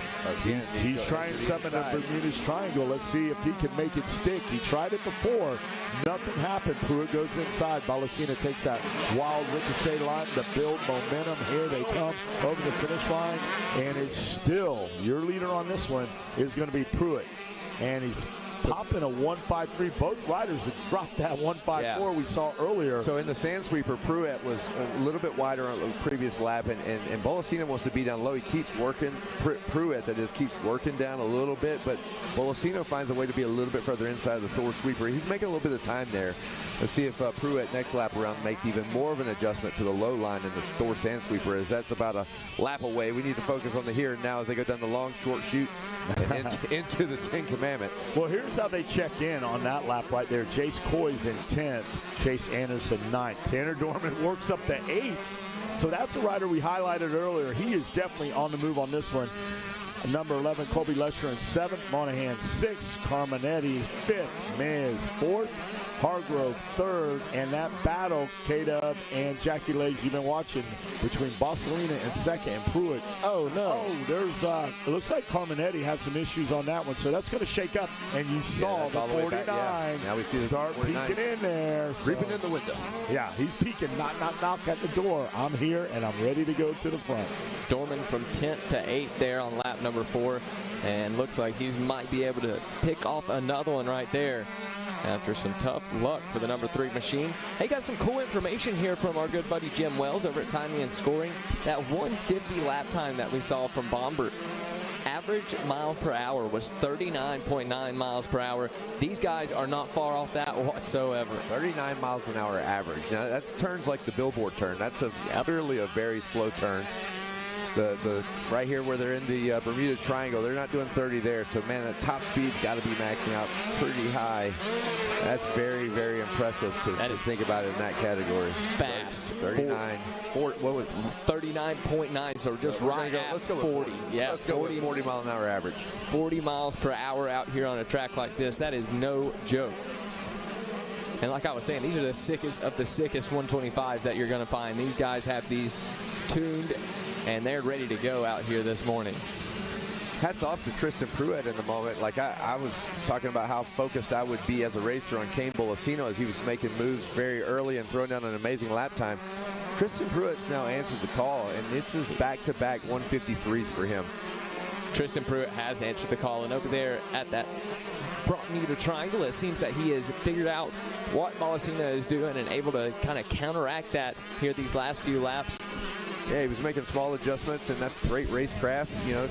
Again, he's trying something at Bermuda's Triangle. Let's see if he can make it stick. He tried it before. Nothing happened. Pruitt goes inside. Bolasina takes that wild ricochet line to build momentum. Here they come over the finish line. And it's still, your leader on this one is going to be Pruitt. And he's popping a 153. Both riders have dropped that 154 we saw earlier. So in the sand sweeper, Pruitt was a little bit wider on the previous lap, and Bolasina wants to be down low. He keeps working. Pruitt, that is, keeps working down a little bit, but Bolasina finds a way to be a little bit further inside the Thor sweeper. He's making a little bit of time there. Let's see if Pruitt next lap around makes even more of an adjustment to the low line in the Thor sand sweeper, as that's about a lap away. We need to focus on the here and now as they go down the long, short chute and into the Ten Commandments. Well, here's how they check in on that lap right there. Jace Coy's in 10th, Chase Anderson 9th. Tanner Dorman works up to 8th. So that's a rider we highlighted earlier. He is definitely on the move on this one. Number 11, Colby Lesher in 7th, Monahan 6th, Carminetti 5th, Miz 4th, Hargrove 3rd, and that battle, K-Dub and Jackie Legs, you've been watching between Bosalina in 2nd and Pruitt. Oh, no. Oh, there's, it looks like Carminetti had some issues on that one, so that's going to shake up. And you saw the 49. Now we see the start 49. Peeking in there. Creeping in the window. Yeah, he's peeking. Knock, knock, knock at the door. I'm here, and I'm ready to go to the front. Dorman from 10th to 8th there on lap number 4. And looks like he might be able to pick off another one right there after some tough luck for the number 3 machine. Hey, got some cool information here from our good buddy Jim Wells over at Timing and Scoring. That 150 lap time that we saw from Bomber, average mile per hour was 39.9 miles per hour. These guys are not far off that whatsoever. 39 miles an hour average. Now, that's turns like the billboard turn. That's clearly a very slow turn. The right here where they're in the Bermuda Triangle, they're not doing 30 there. So, man, the top speed's got to be maxing out pretty high. That's very, very impressive to think about it in that category. Fast. 39. What was 39.9, so just right at 40. Yeah, let's go with 40 mile an hour average. 40 miles per hour out here on a track like this. That is no joke. And like I was saying, these are the sickest of the sickest 125s that you're going to find. These guys have these tuned, and they're ready to go out here this morning. Hats off to Tristan Pruitt in the moment. Like I was talking about how focused I would be as a racer on Kane Bolasino as he was making moves very early and throwing down an amazing lap time. Tristan Pruitt's now answered the call, and this is back-to-back 153s for him. Tristan Pruitt has answered the call, and over there at that Bermuda Triangle, it seems that he has figured out what Bolasina is doing and able to kind of counteract that here these last few laps. Yeah, he was making small adjustments, and that's great racecraft, you know,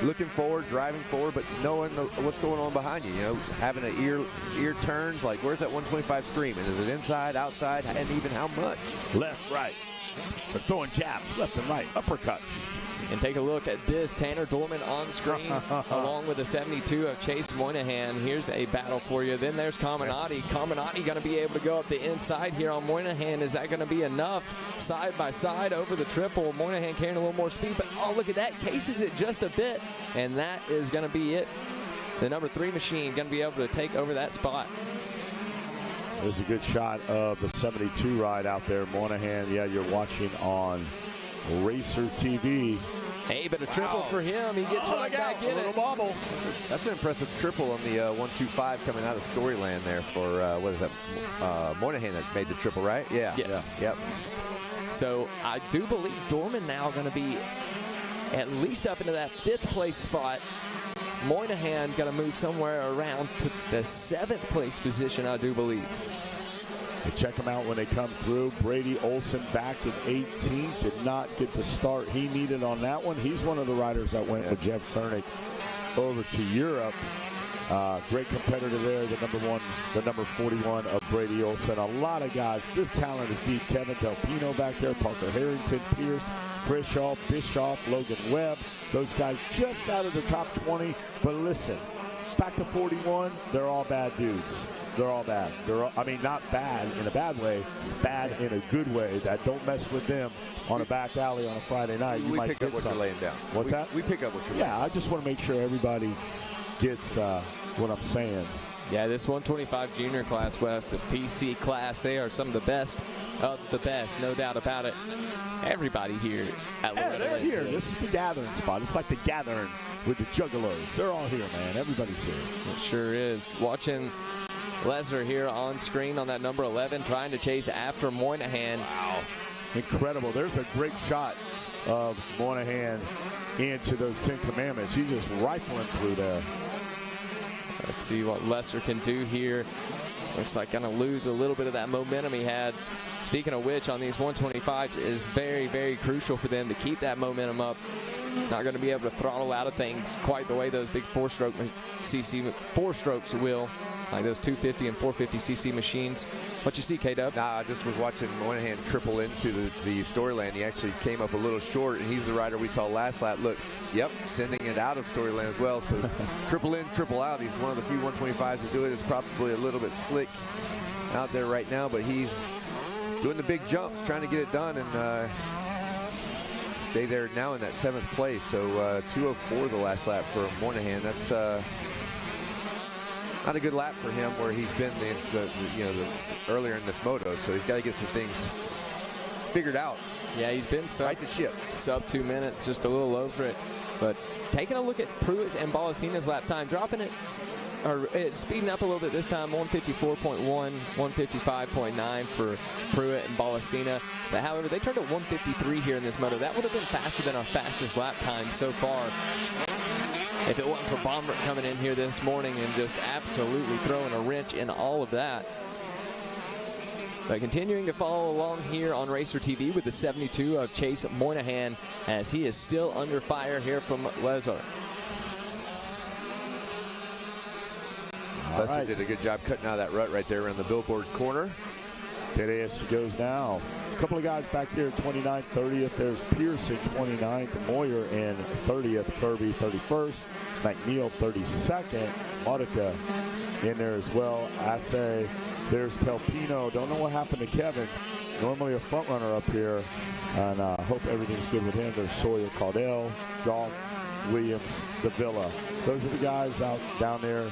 looking forward, driving forward, but knowing what's going on behind you, you know, having an ear turns, like where's that 125 screaming? Is it inside, outside, and even how much? Left, right. They're throwing jabs, left and right, uppercuts. And take a look at this. Tanner Dorman on screen along with the 72 of Chase Moynihan. Here's a battle for you. Then there's Caminati. Caminati going to be able to go up the inside here on Moynihan. Is that going to be enough? Side by side over the triple. Moynihan carrying a little more speed, but oh, look at that. Cases it just a bit, and that is going to be it. The number 3 machine going to be able to take over that spot. There's a good shot of the 72 ride out there. Moynihan, yeah, you're watching on Racer TV. Hey, but a triple for him. He gets right back in it. Bobble. That's an impressive triple on the 125 coming out of Storyland there for, what is that, Moynihan that made the triple, right? Yeah. Yes. Yeah. Yep. So I do believe Dorman now going to be at least up into that 5th place spot. Moynihan going to move somewhere around to the 7th place position, I do believe. Check them out when they come through. Brady Olson back in 18th. Did not get the start he needed on that one. He's one of the riders that went with Jeff Cernick over to Europe. Great competitor there, the number 41 of Brady Olson. A lot of guys. This talent is deep. Kevin Delpino back there, Parker Harrington, Pierce, Krishoff, Bischoff, Logan Webb. Those guys just out of the top 20. But listen, back to 41, they're all bad dudes. They're all bad. I mean, not bad in a bad way, bad in a good way. That don't mess with them on a back alley on a Friday night. You might pick up what you're laying down. What's that? We pick up what you're laying down. Yeah, I just want to make sure everybody gets what I'm saying. Yeah, this 125 junior class, Wes, the PC class, they are some of the best of the best, no doubt about it. Everybody here at Loretta. They're here. This is the gathering spot. It's like the gathering with the juggalos. They're all here, man. Everybody's here. It sure is. Watching Lesnar here on screen on that number 11, trying to chase after Moynihan. Wow. Incredible. There's a great shot of Moynihan into those 10 Commandments. He's just rifling through there. Let's see what Lesnar can do here. Looks like going to lose a little bit of that momentum he had. Speaking of which, on these 125s, it is very, very crucial for them to keep that momentum up. Not going to be able to throttle out of things quite the way those big four-strokes will, like those 250 and 450 cc machines. What you see, K-Dub? Nah, I just was watching Moynihan triple into the Storyland. He actually came up a little short, and he's the rider we saw last lap. Look, yep, sending it out of Storyland as well. So triple in, triple out. He's one of the few 125s to do it. It's probably a little bit slick out there right now, but he's doing the big jumps, trying to get it done, and stay there now in that 7th place. So 2:04 the last lap for Moynihan. That's not a good lap for him where he's been earlier in this moto. So he's got to get some things figured out. Yeah, he's been right the ship. Sub 2 minutes, just a little over it. But taking a look at Pruitt and Balacina's lap time, dropping it, or speeding up a little bit this time, 154.1, 155.9 for Pruitt and Balacina. But however, they turned at 153 here in this moto. That would have been faster than our fastest lap time so far. If it wasn't for Baumert coming in here this morning and just absolutely throwing a wrench in all of that. But continuing to follow along here on Racer TV with the 72 of Chase Moynihan, as he is still under fire here from Lesnar. Lester did a good job cutting out of that rut right there around the billboard corner. Steady as she goes now. A couple of guys back here, 29th, 30th. There's Pearson, 29th. Moyer in 30th. Kirby, 31st. McNeil, 32nd. Modica in there as well. I say there's Telpino. Don't know what happened to Kevin. Normally a front runner up here. And hope everything's good with him. There's Sawyer, Caudell, Goff, Williams, Davila. Those are the guys out down there.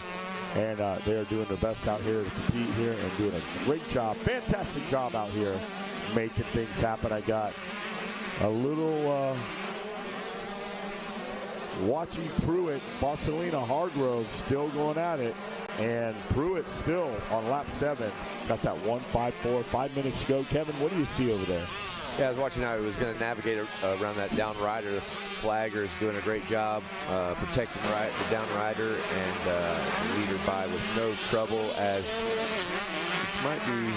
And they are doing their best out here to compete here and doing a great job, fantastic job out here making things happen. I got a little watching Pruitt, Bosselina Hargrove still going at it. And Pruitt still on lap 7. Got that 1:54, 5 minutes to go. Kevin, what do you see over there? Yeah, I was watching how he was going to navigate around that down rider. The flagger is doing a great job protecting the down rider and leader by with no trouble, as it might be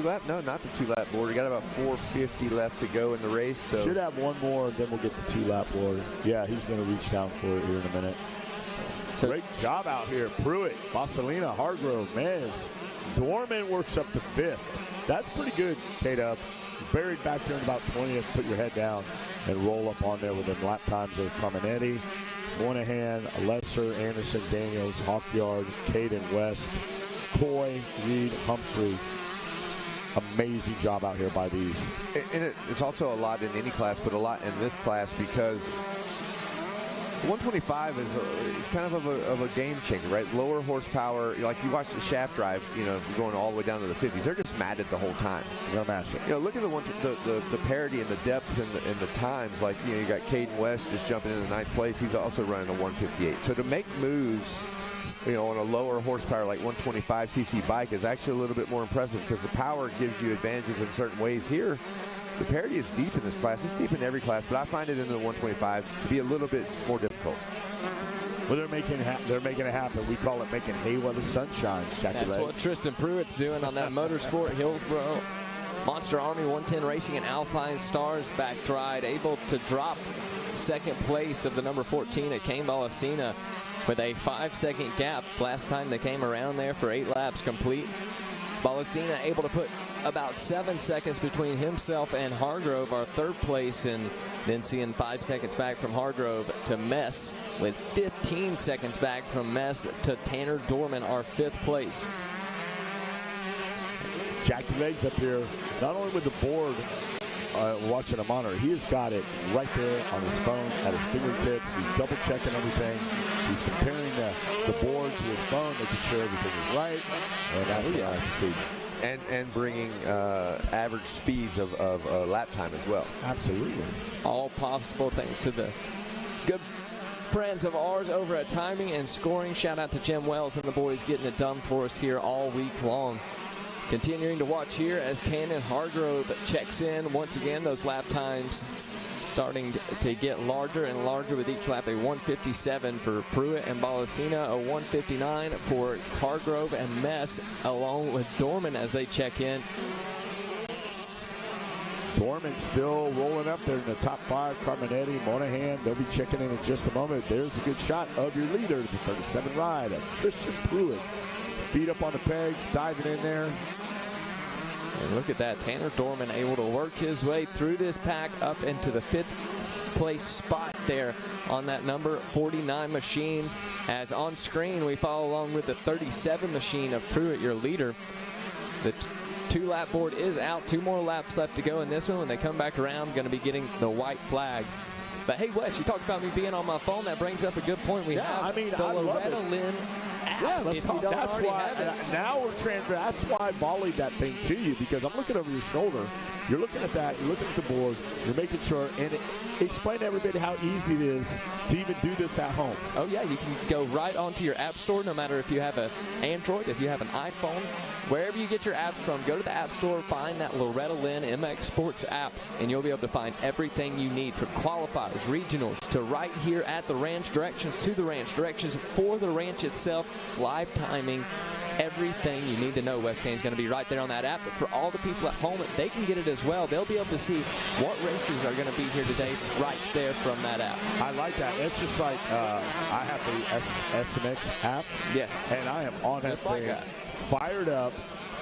2 lap. No, not the 2 lap board. We got about 450 left to go in the race. So should have one more, then we'll get the 2 lap board. Yeah, he's going to reach down for it here in a minute. So great job out here, Pruitt, Bosselina, Hargrove, man. Dorman works up to 5th. That's pretty good, K-Dub. Buried back there in about 20th. Put your head down. and roll up on there with them lap times of Carminetti, Moynihan, Lesser, Anderson, Daniels, Hawkyard, Caden, West, Coy, Reed, Humphrey. Amazing job out here by these. And it's also a lot in any class, but a lot in this class because 125 is kind of a game changer, right? Lower horsepower, like you watch the shaft drive, you know, going all the way down to the 50s. They're just matted the whole time. They're massive. You know, look at the parity and the depth and the times. Like, you know, you got Caden West just jumping into ninth place. He's also running a 158. So to make moves, you know, on a lower horsepower like 125cc bike is actually a little bit more impressive because the power gives you advantages in certain ways. Here, the parity is deep in this class. It's deep in every class, but I find it in the 125s to be a little bit more difficult. Well, they're making it happen. We call it making hay while the sun shines. That's what Tristan Pruitt's doing on that Motorsport Hillsboro. Monster Army 110 Racing and Alpine Stars backed ride, able to drop second place of the number 14 at Kane Ballasina with a 5-second gap. Last time they came around there for 8 laps complete. Ballasina able to put about 7 seconds between himself and Hargrove, our third place, and then seeing 5 seconds back from Hargrove to Mess, with 15 seconds back from Mess to Tanner Dorman, our 5th place. Jackie Legs up here, not only with the board watching a monitor, he has got it right there on his phone at his fingertips. He's double checking everything. He's comparing the board to his phone, making sure everything is right. And that's what I can see. And bringing average speeds of lap time as well. Absolutely. All possible thanks to the good friends of ours over at Timing and Scoring. Shout out to Jim Wells and the boys getting it done for us here all week long. Continuing to watch here as Cannon Hargrove checks in. Once again, those lap times starting to get larger and larger with each lap. A 157 for Pruitt and Ballasina, a 159 for Hargrove and Mess, along with Dorman as they check in. Dorman still rolling up there in the top 5. Carminetti, Moynihan, they'll be checking in just a moment. There's a good shot of your leader, the 37 ride of Tristan Pruitt. Feet up on the pegs, diving in there. And look at that, Tanner Dorman able to work his way through this pack up into the 5th place spot there on that number 49 machine. As on screen, we follow along with the 37 machine of Pruitt, your leader. The 2-lap board is out. 2 more laps left to go in this one. When they come back around, going to be getting the white flag. But hey, Wes, you talked about me being on my phone. That brings up a good point. We have the Loretta Lynn app. Yeah, let's talk. That's why now we're that's why I volleyed that thing to you, because I'm looking over your shoulder. You're looking at that. You're looking at the board. You're making sure. And explain to everybody how easy it is to even do this at home. Oh yeah, you can go right onto your app store. No matter if you have an Android, if you have an iPhone, wherever you get your apps from, go to the app store, find that Loretta Lynn MX Sports app, and you'll be able to find everything you need, from qualifiers, regionals, to right here at the ranch, directions to the ranch, directions for the ranch itself, live timing. Everything you need to know, Wes Kane's going to be right there on that app. But for all the people at home, they can get it as well. They'll be able to see what races are going to be here today right there from that app. I like that. It's just like I have the SMX app. Yes. And I am on that thing, fired up.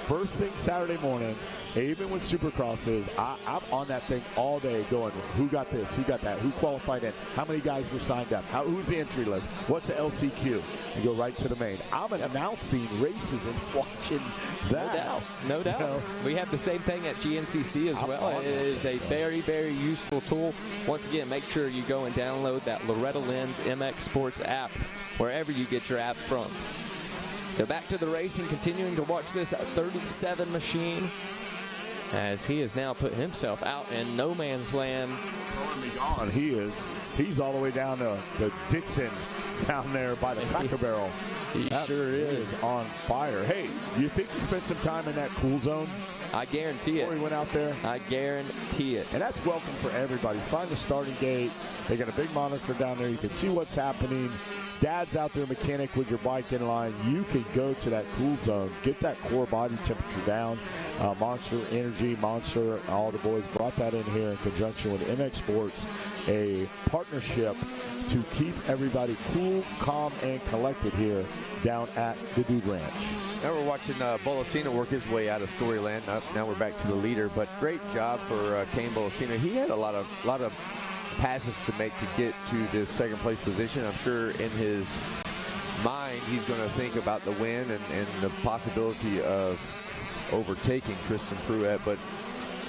First thing Saturday morning, even when Supercross is, I'm on that thing all day going, who got this, who got that, who qualified in, how many guys were signed up, who's the entry list, what's the LCQ, and go right to the main. I'm announcing races and watching that. No doubt. You know, we have the same thing at GNCC as well. It is a very, very useful tool. Once again, make sure you go and download that Loretta Lynn's MX Sports app, wherever you get your app from. So back to the racing, continuing to watch this 37 machine, as he has now put himself out in no man's land. He's all the way down to Dixon, down there by the Cracker Barrel. He sure is on fire. Hey, you think he spent some time in that cool zone? I guarantee it. Before he went out there? I guarantee it. And that's welcome for everybody. Find the starting gate. They got a big monitor down there. You can see what's happening. Dad's out there, mechanic, with your bike in line. You can go to that cool zone, get that core body temperature down. Monster Energy, Monster, all the boys brought that in here in conjunction with MX Sports, a partnership to keep everybody cool, calm, and collected here down at the Dude Ranch. Now we're watching Ballasina work his way out of Storyland. Now we're back to the leader, but great job for Kane Ballasina. He had a lot of passes to make to get to this second place position. I'm sure in his mind he's going to think about the win and the possibility of overtaking Tristan Pruitt. But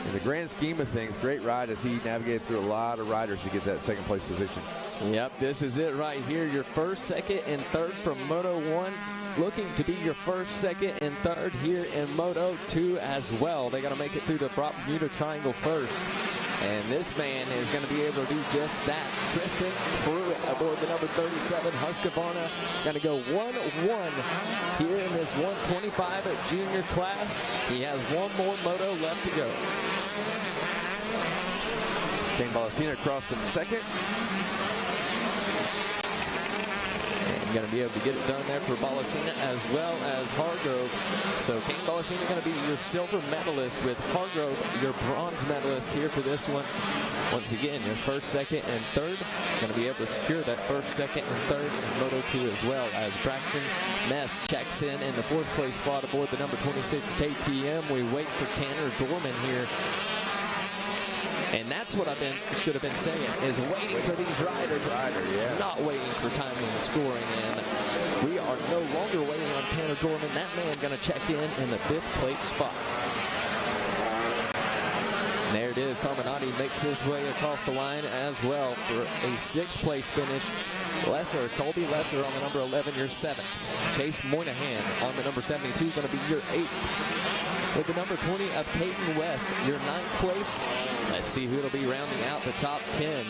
in the grand scheme of things, great ride as he navigated through a lot of riders to get that second place position. Yep, this is it right here. Your first, second, and third from Moto 1. Looking to be your first, second, and third here in Moto 2 as well. They got to make it through the Bermuda Triangle first. And this man is going to be able to do just that. Tristan Pruitt aboard the number 37 Husqvarna. Going to go 1-1 here in this 125 junior class. He has one more moto left to go. Kane Balacina across in second. Going to be able to get it done there for Balacina as well as Hargrove. So Kane Balacina going to be your silver medalist with Hargrove your bronze medalist here for this one. Once again, your first, second, and third. Going to be able to secure that first, second, and third in Moto 2 as well as Braxton Ness checks in the fourth place spot aboard the number 26 KTM. We wait for Tanner Dorman here. And that's what should have been saying, is waiting for these riders, not waiting for timing and scoring. And we are no longer waiting on Tanner Dorman. That man going to check in the fifth place spot. And there it is. Carminati makes his way across the line as well for a sixth place finish. Colby Lesser on the number 11, your seventh. Chase Moynihan on the number 72, going to be your eighth. With the number 20 of Caden West, your ninth place. Let's see who it'll be rounding out the top 10.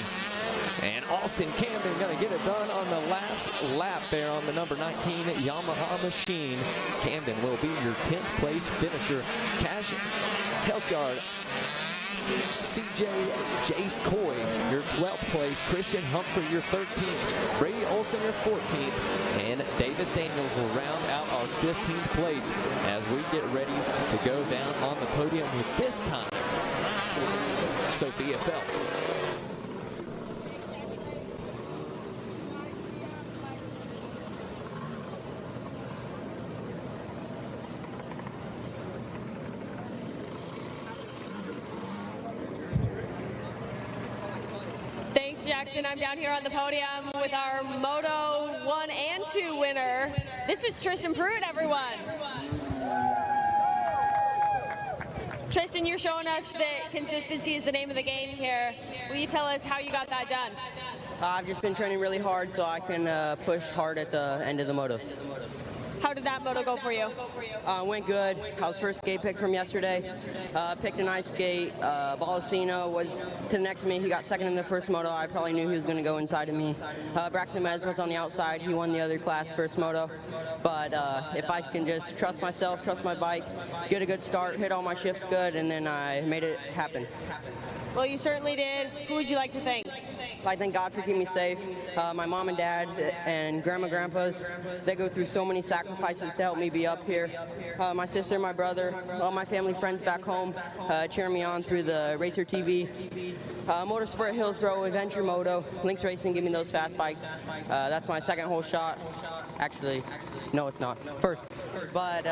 And Austin Camden going to get it done on the last lap there on the number 19 Yamaha machine. Camden will be your 10th place finisher. Cash Helkyard, CJ Jace Coy, your 12th place. Christian Humphrey, your 13th. Brady Olson, your 14th. And Davis Daniels will round out our 15th place as we get ready to go down on the podium with this time Sophia Phelps. Thanks, Jackson. I'm down here on the podium with our Moto 1 and 2 winner. This is Tristan Pruitt, everyone. Tristan, you're showing us that consistency is the name of the game here. Will you tell us how you got that done? I've just been training really hard so I can push hard at the end of the motos. How did that moto go for you? Went good. I was first gate pick from yesterday. Picked a nice gate. Balacino was to the next to me. He got second in the first moto. I probably knew he was going to go inside of me. Braxton Mez was on the outside. He won the other class first moto. But if I can just trust myself, trust my bike, get a good start, hit all my shifts good, and then I made it happen. Well, you certainly did. Who would you like to thank? I thank God for keeping me safe. My mom and dad and grandpas, they go through so many sacrifices to help me be up here. My sister, my brother, all my family friends back home cheer me on through the Racer TV. Motorsport Hills Row, Adventure Moto, Lynx Racing give me those fast bikes. That's my second hole shot. Actually, no, it's not. First. But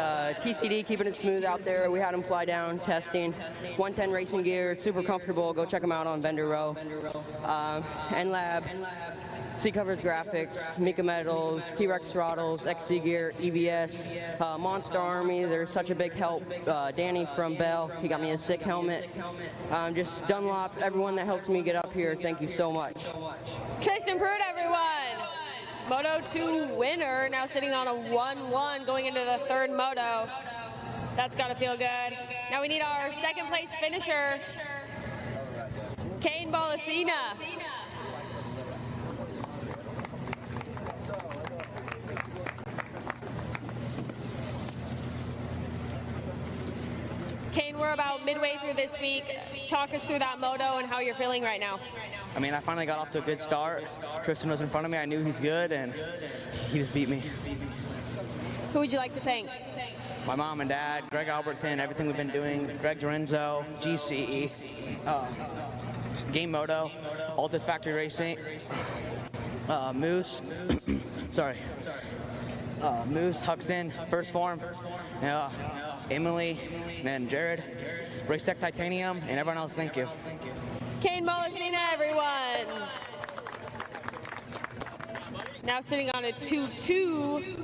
TCD keeping it smooth out there. We had them fly down, testing. 110 racing gear, super comfortable. Go check them out on Vendor Row. NLab, C-Covers Graphics, Mika Metals, T-Rex Throttles, XC Gear, EVS, Monster Army. They're such a big help. Danny from Bell, he got me a sick helmet. Just Dunlop, everyone that helps me get up here, thank you so much. Tristan Pruitt, everyone. Moto 2 winner, now sitting on a 1-1 going into the third moto. That's got to feel good. Now we need our second place finisher, Kane Balacina. Kane, we're about midway through this week. Talk us through that moto and how you're feeling right now. I mean, I finally got off to a good start. Tristan was in front of me. I knew he's good, and he just beat me. Who would you like to thank? My mom and dad, Greg Albertson, everything we've been doing, Greg Dorenzo, GCE, Game Moto, Altus Factory Racing, Moose, sorry, Moose, Huxton, First Form, Emily, and Jared, Race Tech Titanium, and everyone else, thank you. Kane Molesina, everyone. Now sitting on a 2-2.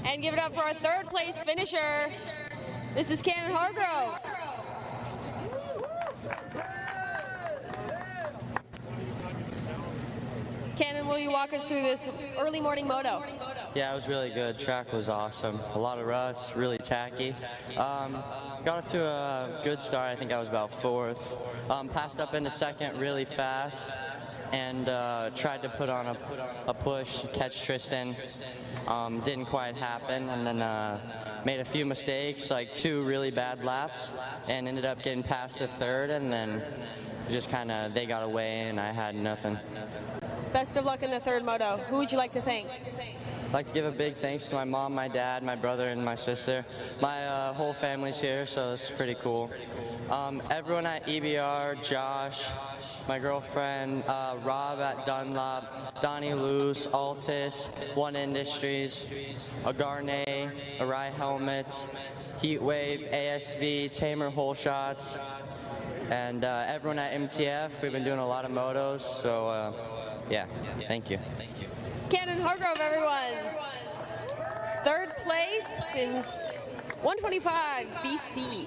And give it up for our third place finisher. This is Cannon Hargrove. Cannon, will you walk us through this early morning moto? Yeah, it was really good. Track was awesome. A lot of ruts, really tacky. Got off to a good start. I think I was about fourth. Passed up into second really fast and tried to put on a push, catch Tristan. Didn't quite happen, and then made a few mistakes, like 2 really bad laps, and ended up getting past to third, and then just kind of they got away and I had nothing. Best of luck in the third moto. Who would you like to thank? I'd like to give a big thanks to my mom, my dad, my brother, and my sister. My whole family's here, so it's pretty cool. Everyone at EBR, Josh, my girlfriend, Rob at Dunlop, Donnie Luce, Altus, One Industries, Agarne, Arai Helmets, Heatwave, ASV, Tamer Hole Shots, and everyone at MTF. We've been doing a lot of motos, so yeah, thank you. Cannon Hargrove, everyone. Third place is 125 BC.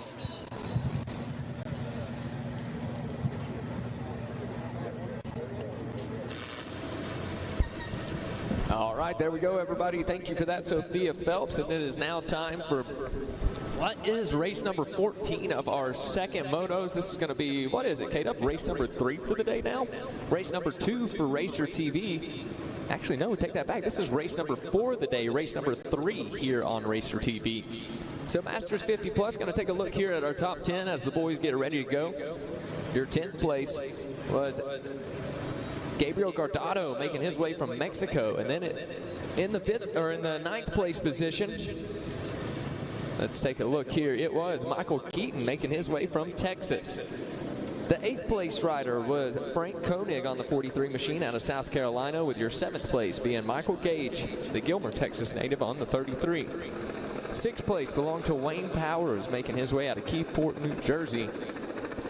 All right, there we go, everybody. Thank you for that, Sophia Phelps. And it is now time for what is race number 14 of our second motos. This is going to be, what is it, Kate? Race number 3 for the day now? Race number 2 for Racer TV. Actually, no, take that back. This is race number 4 of the day, race number 3 here on Racer TV. So Masters 50 Plus, going to take a look here at our top 10 as the boys get ready to go. Your 10th place was Gabriel Guardado making his way from Mexico, and then in the 9th place position, let's take a look here. It was Michael Keaton making his way from Texas. The 8th place rider was Frank Koenig on the 43 machine out of South Carolina, with your 7th place being Michael Gage, the Gilmer, Texas native, on the 33. 6th place belonged to Wayne Powers making his way out of Keyport, New Jersey,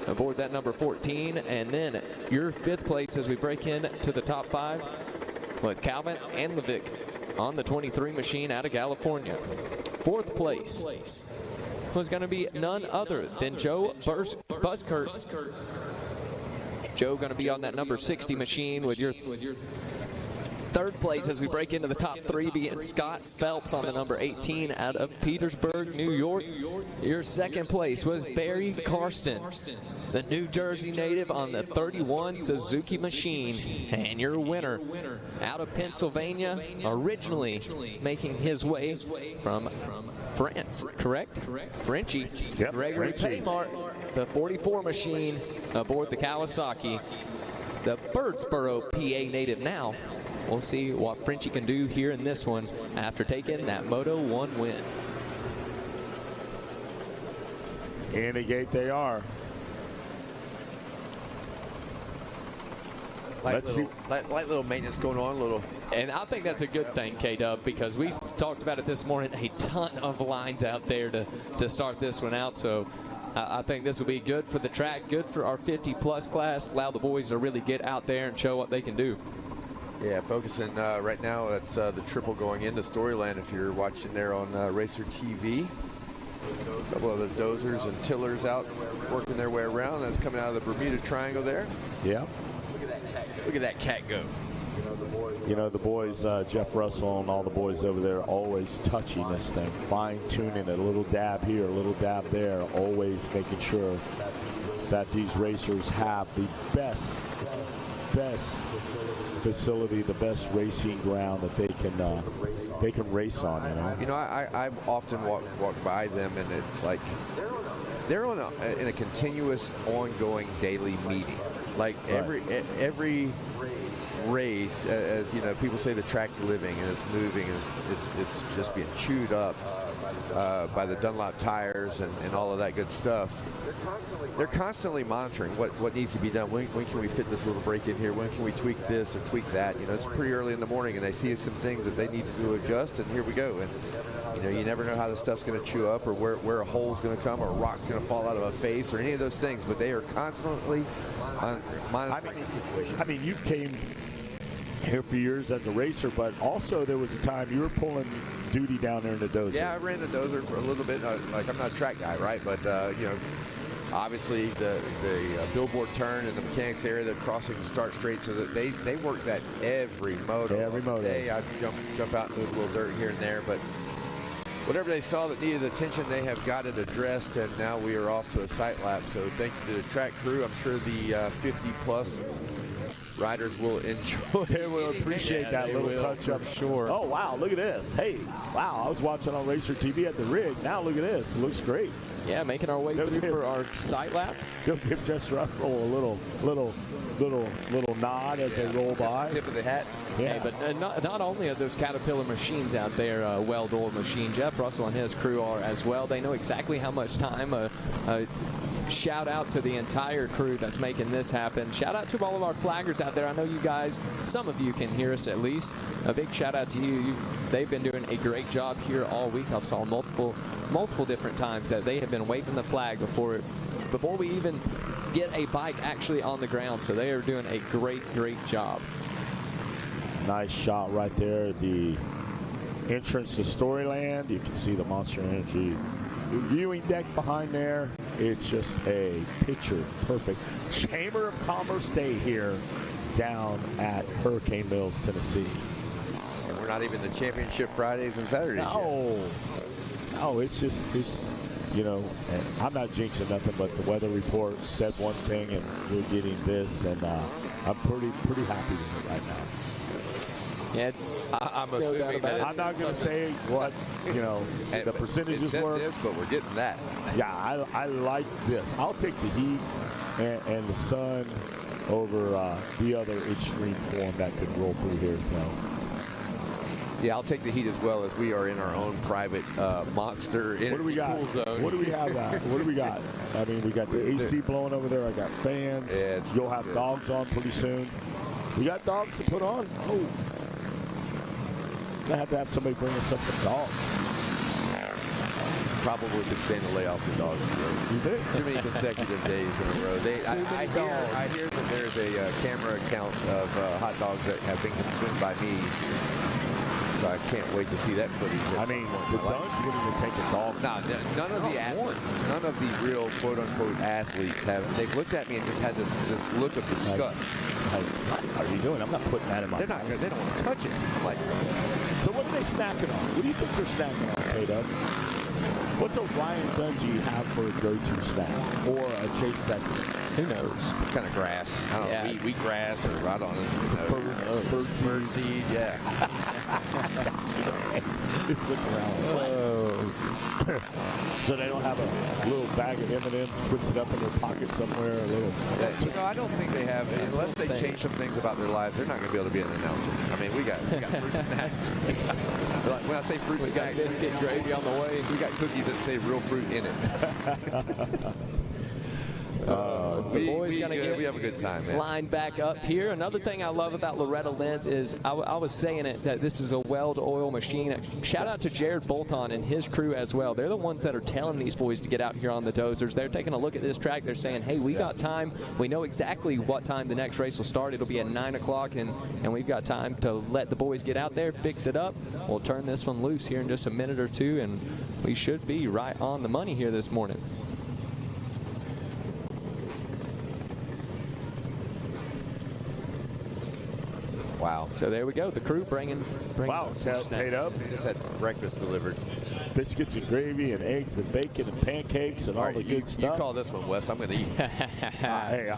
aboard that number 14. And then your 5th place as we break into the top 5 was Calvin Andlevick on the 23 machine out of California. 4th place was going to be none other than Joe Buskert. Joe going to be on that number 60 machine, with your 3rd place as we break into the top 3 being Scott Phelps on the number 18 out of Petersburg, New York. Your 2nd place was Barry Karsten, the New Jersey native, on the 31 Suzuki machine. And your winner out of Pennsylvania, originally making his way from France, correct? Frenchie. Yep, Gregory Paymart, the 44 machine aboard the Kawasaki. The Birdsboro, PA native now. We'll see what Frenchie can do here in this one after taking that Moto 1 win. In the gate they are. Light little maintenance going on, little. And I think that's a good thing, K-Dub, because we talked about it this morning. A ton of lines out there to start this one out. So I think this will be good for the track, good for our 50-plus class, allow the boys to really get out there and show what they can do. Yeah, focusing right now, that's the triple going into Storyland if you're watching there on Racer TV. A couple other dozers and tillers out working their way around. That's coming out of the Bermuda Triangle there. Yeah. Look at that cat go. You know, the boys, Jeff Russell and all the boys over there, always touching this thing, fine-tuning it, a little dab here, a little dab there, always making sure that these racers have the best facility, the best racing ground that they can race on. You know, I often walk by them, and it's like they're in a continuous, ongoing daily meeting. Like every race, as you know, people say the track's living and it's moving and it's just being chewed up. by the Dunlop tires and all of that good stuff. They're constantly monitoring what needs to be done. When can we fit this little brake in here? When can we tweak this or tweak that? You know, it's pretty early in the morning, and they see some things that they need to do adjust, and here we go. And you know, you never know how the stuff's going to chew up, or where a hole's going to come, or a rock's going to fall out of a face, or any of those things. But they are constantly monitoring the situation. I mean, you came here for years as a racer, but also there was a time you were pulling duty down there in the dozer. Yeah, I ran the dozer for a little bit. Like, I'm not a track guy, right? But you know, obviously the billboard turn in the mechanics area, the crossing the start straight, so that they work that every moto. Every moto. Day I jump out and move a little dirt here and there, but whatever they saw that needed attention, they have got it addressed, and now we are off to a sight lap. So thank you to the track crew. I'm sure the 50-plus riders will enjoy. They will appreciate that little touch-up. Sure. Oh, wow, look at this. Hey, wow, I was watching on Racer TV at the rig. Now look at this. It looks great. Yeah, making our way through for our sight lap. They'll give Jess Ruffalo a little nod as they roll by. Tip of the hat. Yeah, hey, but not only are those Caterpillar machines out there, well-oiled machine, Jeff Russell and his crew are as well. They know exactly how much time shout out to the entire crew that's making this happen. Shout out to all of our flaggers out there. I know you guys, some of you can hear us at least. A big shout out to you. They've been doing a great job here all week. I've saw multiple different times that they have been waving the flag before we even get a bike actually on the ground. So they are doing a great job. Nice shot right there. The entrance to Storyland. You can see the Monster Energy viewing deck behind there. It's just a picture perfect Chamber of Commerce day here down at Hurricane Mills, Tennessee. And we're not even the championship Fridays and Saturdays yet. No, it's you know, and I'm not jinxing nothing, but the weather report said one thing and we're getting this, and I'm pretty happy with it right now. Yeah, I'm assuming that I'm not going to say what, you know, the percentages were. This, but we're getting that. Yeah, I like this. I'll take the heat and the sun over the other extreme form that could roll through here. So. Yeah, I'll take the heat as well, as we are in our own private monster What do we got? pool zone. What do we have? What do we got? I mean, we got the AC blowing over there. I got fans. Yeah, you'll have dogs on pretty soon. We got dogs to put on. Oh. I have to have somebody bring us up some dogs. Probably could stand to lay off the dogs. You think? Too many consecutive days in a row. I hear that there's a camera account of hot dogs that have been consumed by me. So I can't wait to see that footage. I mean, the dogs wouldn't even take a dog. No, none of the athletes, none of the real quote-unquote athletes have. They've looked at me and just had this look of disgust. What are you doing? I'm not putting that in my. They don't want to touch it. I'm like, so what are they snacking on? What do you think they're snacking on, K-Dub? What's a Ryan Dungey have for a go-to snack? Or a Chase Sexton? Who knows? What kind of grass? I don't know, wheat grass, or I don't know. Bird seed, yeah. Just look around. So they don't have a little bag of M&Ms twisted up in their pocket somewhere? No, I don't think they have. Unless they change some things about their lives, they're not going to be able to be an announcer. I mean, we got fruit snacks. When I say fruit snacks, got biscuit gravy on the way. We got cookies that say real fruit in it. We have a good time, man. Line back up here. Another thing I love about Loretta Lynn's is I was saying it that this is a weld-oil machine. Shout out to Jared Bolton and his crew as well. They're the ones that are telling these boys to get out here on the dozers. They're taking a look at this track. They're saying, hey, we got time. We know exactly what time the next race will start. It'll be at 9 o'clock, and we've got time to let the boys get out there, fix it up. We'll turn this one loose here in just a minute or two, and we should be right on the money here this morning. Wow. So there we go. The crew bringing wow, some snacks. Paid up. Just had breakfast delivered. Biscuits and gravy and eggs and bacon and pancakes and all the good stuff. You call this one, Wes. I'm going to eat. Hey,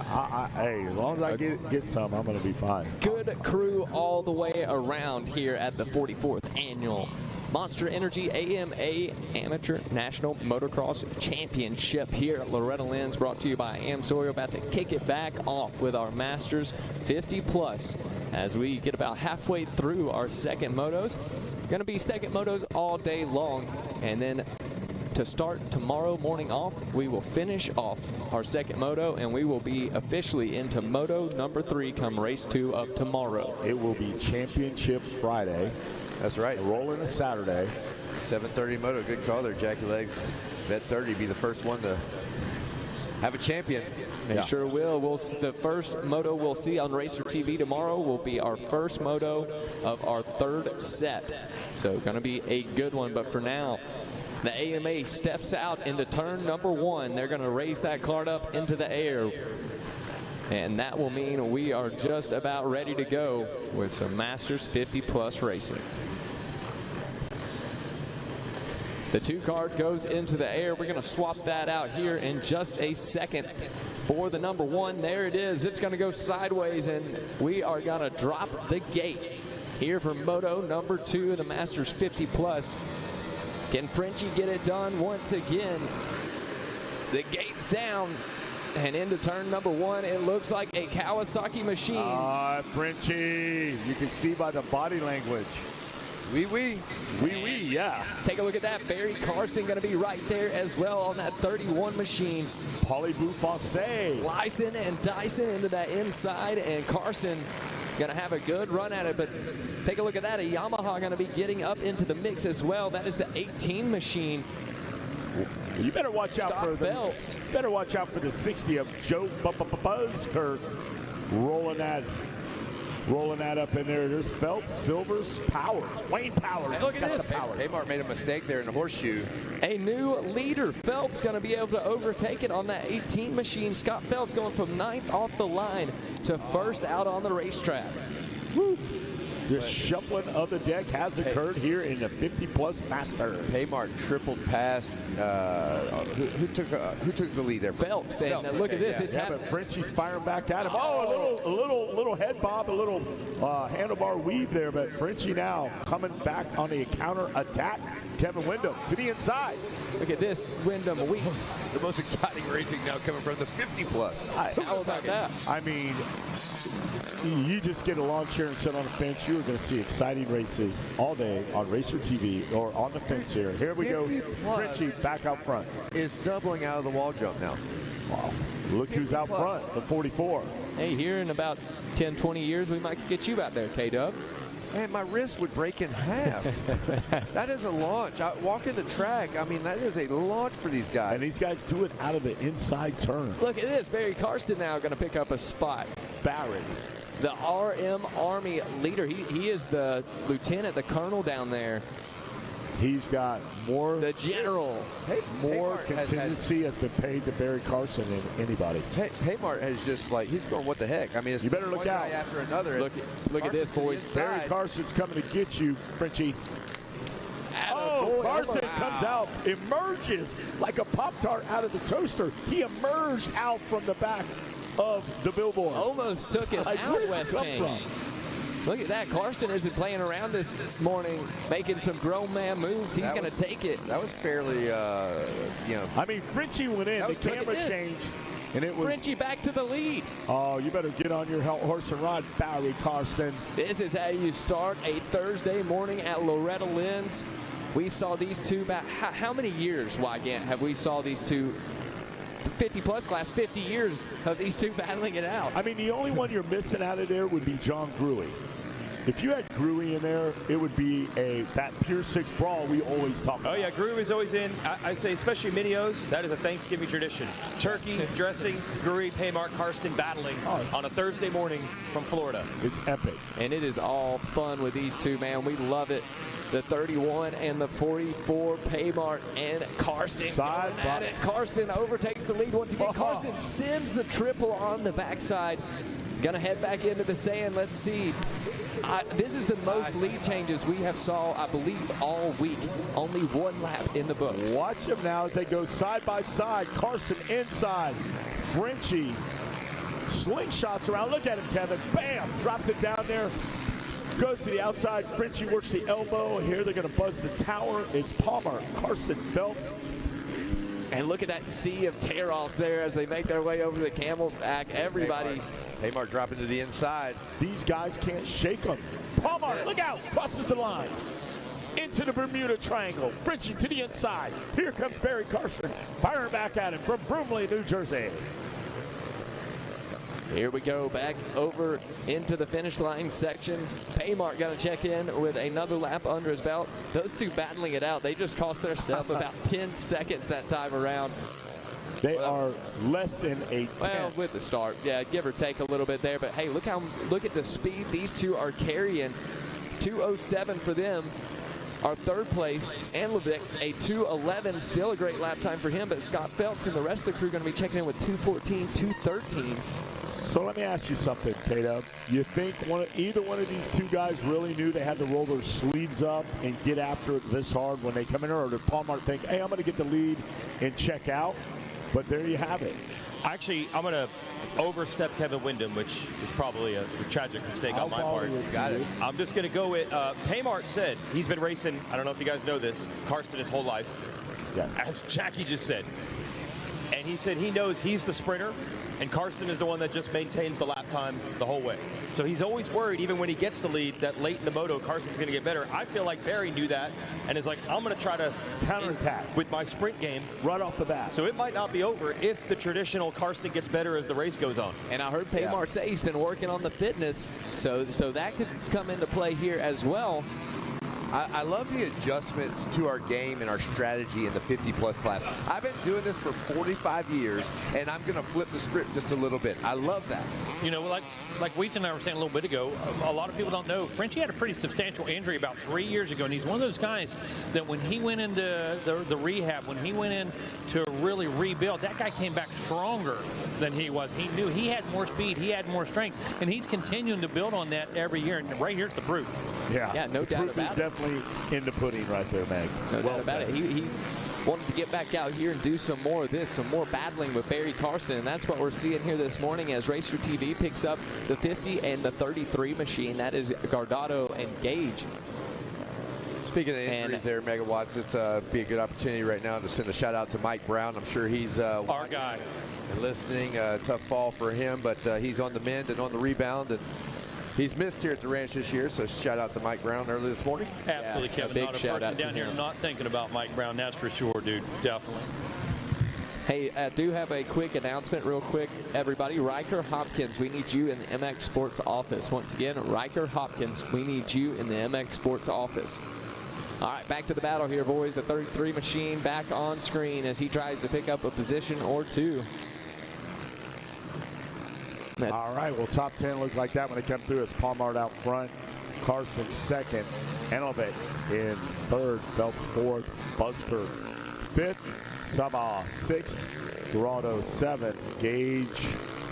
as long as I get some, I'm going to be fine. Good crew all the way around here at the 44th Annual Monster Energy AMA Amateur National Motocross Championship here at Loretta Lynn's, brought to you by AMSOIL. About to kick it back off with our Masters 50 Plus as we get about halfway through our second motos. Going to be second motos all day long. And then to start tomorrow morning off, we will finish off our second moto, and we will be officially into moto number 3 come race 2 of tomorrow. It will be Championship Friday. That's right. Rolling a Saturday. 7:30 moto. Good call there, Jackie Legs. Bet 30 be the first one to have a champion. They sure will. The first moto we'll see on Racer TV tomorrow will be our first moto of our 3rd set. So going to be a good one. But for now, the AMA steps out into turn number 1. They're going to raise that cart up into the air. And that will mean we are just about ready to go with some Masters 50 Plus racing. The 2 card goes into the air. We're going to swap that out here in just a second for the number 1. There it is. It's going to go sideways, and we are going to drop the gate here for moto number 2 of the Masters 50 Plus. Can Frenchie get it done once again? The gate's down. And into turn number 1, it looks like a Kawasaki machine. Frenchie, you can see by the body language. Oui, yeah. Take a look at that. Barry Karsten going to be right there as well on that 31 machine. Parlez-vous français. Lyson and Dyson into that inside, and Karsten going to have a good run at it. But take a look at that. A Yamaha going to be getting up into the mix as well. That is the 18 machine. You better watch out for Phelps. Better watch out for the 60 of Joe Buzzkirk rolling that up in there. There's Phelps, Silvers, Powers, Wayne Powers. Hey, look at this. Kmart made a mistake there in the horseshoe. A new leader. Phelps going to be able to overtake it on that 18 machine. Scott Phelps going from 9th off the line to 1st out on the racetrack. Woo. The shuffling of the deck has occurred here in the 50-plus Masters. Kmart tripled past. Who took the lead there? Phelps. And look at this. It's but Frenchie's firing back at him. A little head bob, a little handlebar weave there. But Frenchie now coming back on the counter attack. Kevin Windham to the inside. Look at this, Windham. The most exciting racing now coming from the 50-plus. How about that? I mean, you just get a lawn chair and sit on a fence. You are going to see exciting races all day on Racer TV or on the fence here. Here we go. Frenchie back out front. Is doubling out of the wall jump now. Wow. Look who's out front, the 44. Hey, here in about 10, 20 years, we might get you out there, K-Dub. Man, my wrist would break in half. That is a launch. Walking the track, I mean, that is a launch for these guys. And these guys do it out of the inside turn. Look at this. Barry Karsten now going to pick up a spot. Barry. The RM Army leader. He is the lieutenant, the colonel down there. He's got more. The general. More contingency has been paid to Barry Karsten than anybody. Kmart has just he's going, what the heck? I mean, it's you better look out after another. Look at this, boys. Barry Carson's coming to get you, Frenchie. Carson comes out, emerges like a Pop-Tart out of the toaster. He emerged out from the back of the billboard. Almost took it out, West King. Look at that. Karsten isn't playing around this morning, making some grown man moves. He's going to take it. That was fairly, I mean, Frenchie went in. The camera changed. And it was Frenchie back to the lead. Oh, you better get on your horse and ride, Barry Karsten. This is how you start a Thursday morning at Loretta Lynn's. We saw these two about how many years, Wygant, have we saw these two 50-plus class, 50 years of these two battling it out? I mean, the only one you're missing out of there would be John Gruey. If you had Gruey in there, it would be that Pure 6 brawl we always talk about. Oh, yeah, Gruey is always in. I'd say especially Mini-O's, that is a Thanksgiving tradition. Turkey, dressing, Gruey, Kmart, Karsten battling on a Thursday morning from Florida. It's epic. And it is all fun with these two, man. We love it. The 31 and the 44, Kmart and Karsten side at it. Karsten overtakes the lead once again. Karsten sends the triple on the backside. Gonna head back into the sand. Let's see. This is the most lead changes we have saw, I believe, all week. Only one lap in the books. Watch them now as they go side by side. Karsten inside. Frenchie slingshots around. Look at him, Kevin. Bam! Drops it down there. Goes to the outside. Frenchie works the elbow. Here they're going to buzz the tower. It's Palmer, Karsten, Phelps. And look at that sea of tear-offs there as they make their way over the Camelback. Everybody. Kmart dropping to the inside. These guys can't shake them. Palmer, look out, crosses the line. into the Bermuda Triangle. Frenchie to the inside. Here comes Barry Carson, firing back at him from Bromley, New Jersey. Here we go, back over into the finish line section. Paymart going to check in with another lap under his belt. Those two battling it out. They just cost themselves about 10 seconds that time around. They are less than a 10. Well, with the start, yeah, give or take a little bit there. But hey, look at the speed these two are carrying. 2:07 for them. Our third place, Anlevic, a 2:11, still a great lap time for him. But Scott Phelps and the rest of the crew going to be checking in with 2:14, 2:13s. So let me ask you something, K-Dub. You think either one of these two guys really knew they had to roll their sleeves up and get after it this hard when they come in, or did Palmart think, hey, I'm going to get the lead and check out? But there you have it. Actually, I'm going to overstep Kevin Windham, which is probably a tragic mistake on my part. Got it. I'm just going to go with Paymart said he's been racing, I don't know if you guys know this, Karsten his whole life, as Jackie just said. And he said he knows he's the sprinter, and Karsten is the one that just maintains the lap time the whole way. So he's always worried, even when he gets the lead, that late in the moto, Karsten's going to get better. I feel like Barry knew that and is like, I'm going to try to counterattack with my sprint game right off the bat. So it might not be over if the traditional Karsten gets better as the race goes on. And I heard Paymart say he's been working on the fitness, so that could come into play here as well. I love the adjustments to our game and our strategy in the 50-plus class. I've been doing this for 45 years, and I'm going to flip the script just a little bit. I love that. You know, like Weeds and I were saying a little bit ago, a lot of people don't know, Frenchie had a pretty substantial injury about 3 years ago, and he's one of those guys that when he went into the rehab, when he went in to really rebuild, that guy came back stronger than he was. He knew he had more speed, he had more strength, and he's continuing to build on that every year, and right here's the proof. Yeah, no doubt about it. Definitely in the pudding right there, Meg. No doubt about it. He wanted to get back out here and do some more of this, some more battling with Barry Carson, and that's what we're seeing here this morning as Racer TV picks up the 50 and the 33 machine. That is Gardado and Gage. Speaking of injuries there, Megawatts, it's be a good opportunity right now to send a shout out to Mike Brown. I'm sure he's our guy and listening. Tough fall for him, but he's on the mend and on the rebound, and he's missed here at the ranch this year, so shout out to Mike Brown early this morning. Absolutely, Kevin. Big not a shout person out to down here him. not thinking about Mike Brown, that's for sure, dude. Definitely. Hey, I do have a quick announcement real quick, everybody. Riker Hopkins, we need you in the MX Sports office. Once again, Riker Hopkins, we need you in the MX Sports office. All right, back to the battle here, boys. The 33 machine back on screen as he tries to pick up a position or two. All right, well, top 10 looks like that when they come through. It's Palmart out front, Carson second, Enelbeck in third, Phelps fourth, Busker fifth, Sabah sixth, Dorado seventh,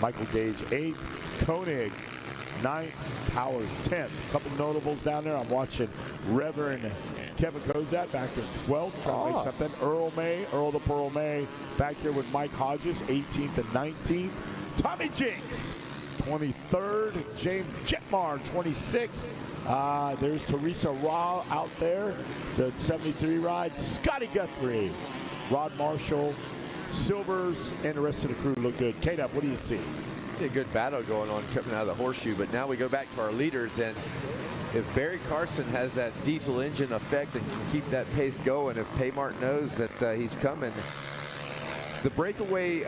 Michael Gage eighth, Koenig ninth, Powers 10th. A couple notables down there. I'm watching Reverend Kevin Kozak back in 12th, trying to make something. Earl the Pearl May back here with Mike Hodges, 18th and 19th. Tommy Jinks, 23rd. James Jetmar, 26th. There's Teresa Raw out there, the 73 ride. Scotty Guthrie, Rod Marshall, Silvers, and the rest of the crew look good. K-Dub, what do you see? See a good battle going on coming out of the horseshoe, but now we go back to our leaders, and if Barry Carson has that diesel engine effect and can keep that pace going, if Paymart knows that he's coming, the breakaway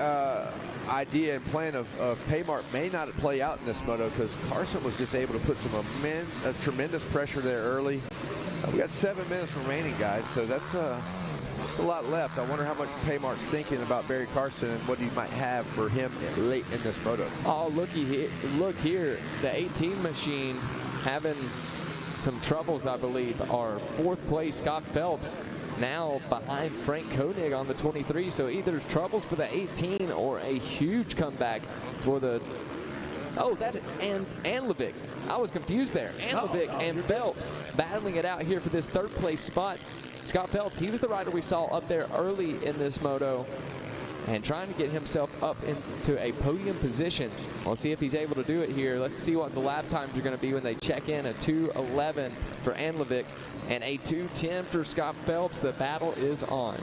idea and plan of Paymart may not play out in this moto because Carson was just able to put some tremendous pressure there early. We got 7 minutes remaining, guys, so that's a lot left. I wonder how much Paymart's thinking about Barry Carson and what he might have for him late in this moto. Oh, look here. The 18 machine having some troubles, I believe. Our fourth place, Scott Phelps, now behind Frank Koenig on the 23. So either troubles for the 18 or a huge comeback for the... Oh, and Levick. I was confused there. Levick and Phelps battling it out here for this third place spot. Scott Phelps, he was the rider we saw up there early in this moto and trying to get himself up into a podium position. We'll see if he's able to do it here. Let's see what the lap times are going to be when they check in. A 2:11 for Anlevick and a 2:10 for Scott Phelps. The battle is on.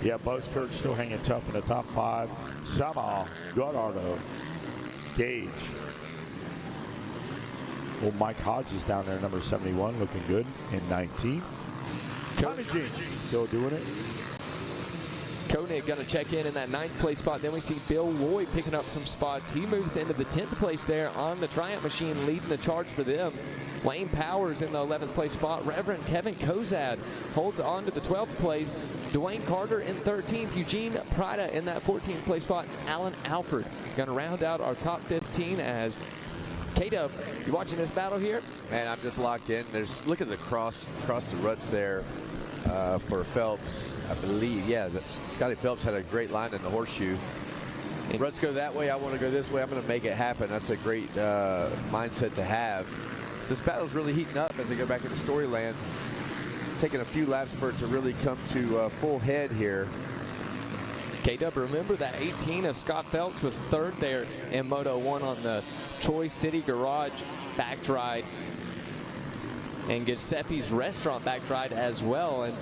Yeah, Buskirk still hanging tough in the top 5. Sama, Godardo, Gage. Well, Mike Hodges down there, number 71, looking good in 19. Tommy G still doing it. Koenig going to check in that 9th place spot. Then we see Bill Lloyd picking up some spots. He moves into the 10th place there on the Triumph machine, leading the charge for them. Wayne Powers in the 11th place spot. Reverend Kevin Kozad holds on to the 12th place. Dwayne Carter in 13th. Eugene Prada in that 14th place spot. Alan Alford going to round out our top 15 as K-Dub, you watching this battle here? Man, I'm just locked in. Look at the across the ruts there for Phelps. I believe, yeah, Scotty Phelps had a great line in the horseshoe. Ruts go that way, I want to go this way. I'm going to make it happen. That's a great mindset to have. This battle's really heating up as they go back into Storyland. Taking a few laps for it to really come to full head here. K-Dub, remember that 18 of Scott Phelps was 3rd there in Moto 1 on the Troy City Garage backed ride. And Giuseppe's Restaurant backed ride as well. And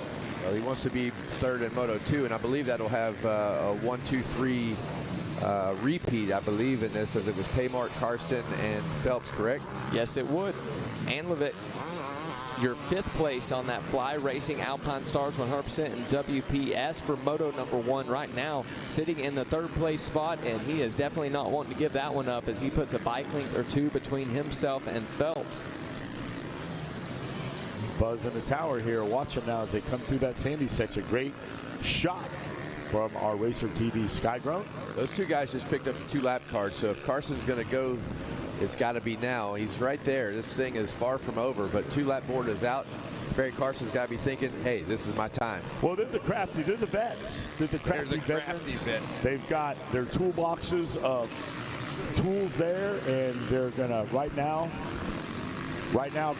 well, he wants to be 3rd in Moto 2, and I believe that'll have a 1, 2, 3 repeat, I believe, in this, as it was Paymart, Karsten, and Phelps, correct? Yes, it would. And Levitt, your 5th place on that Fly Racing Alpine Stars 100% and WPS for Moto number 1 right now, sitting in the 3rd place spot, and he is definitely not wanting to give that one up as he puts a bike length or 2 between himself and Phelps. Buzz in the tower here. Watch them now as they come through that sandy section. Great shot from our Racer TV Skygrown. Those two guys just picked up 2 lap cards, so if Carson's going to go, it's got to be now. He's right there. This thing is far from over, but 2 lap board is out. Barry Carson's got to be thinking, hey, this is my time. Well, they're the crafty. They're the vets. They're the crafty vets. They've got their toolboxes of tools there, and they're going to, right now,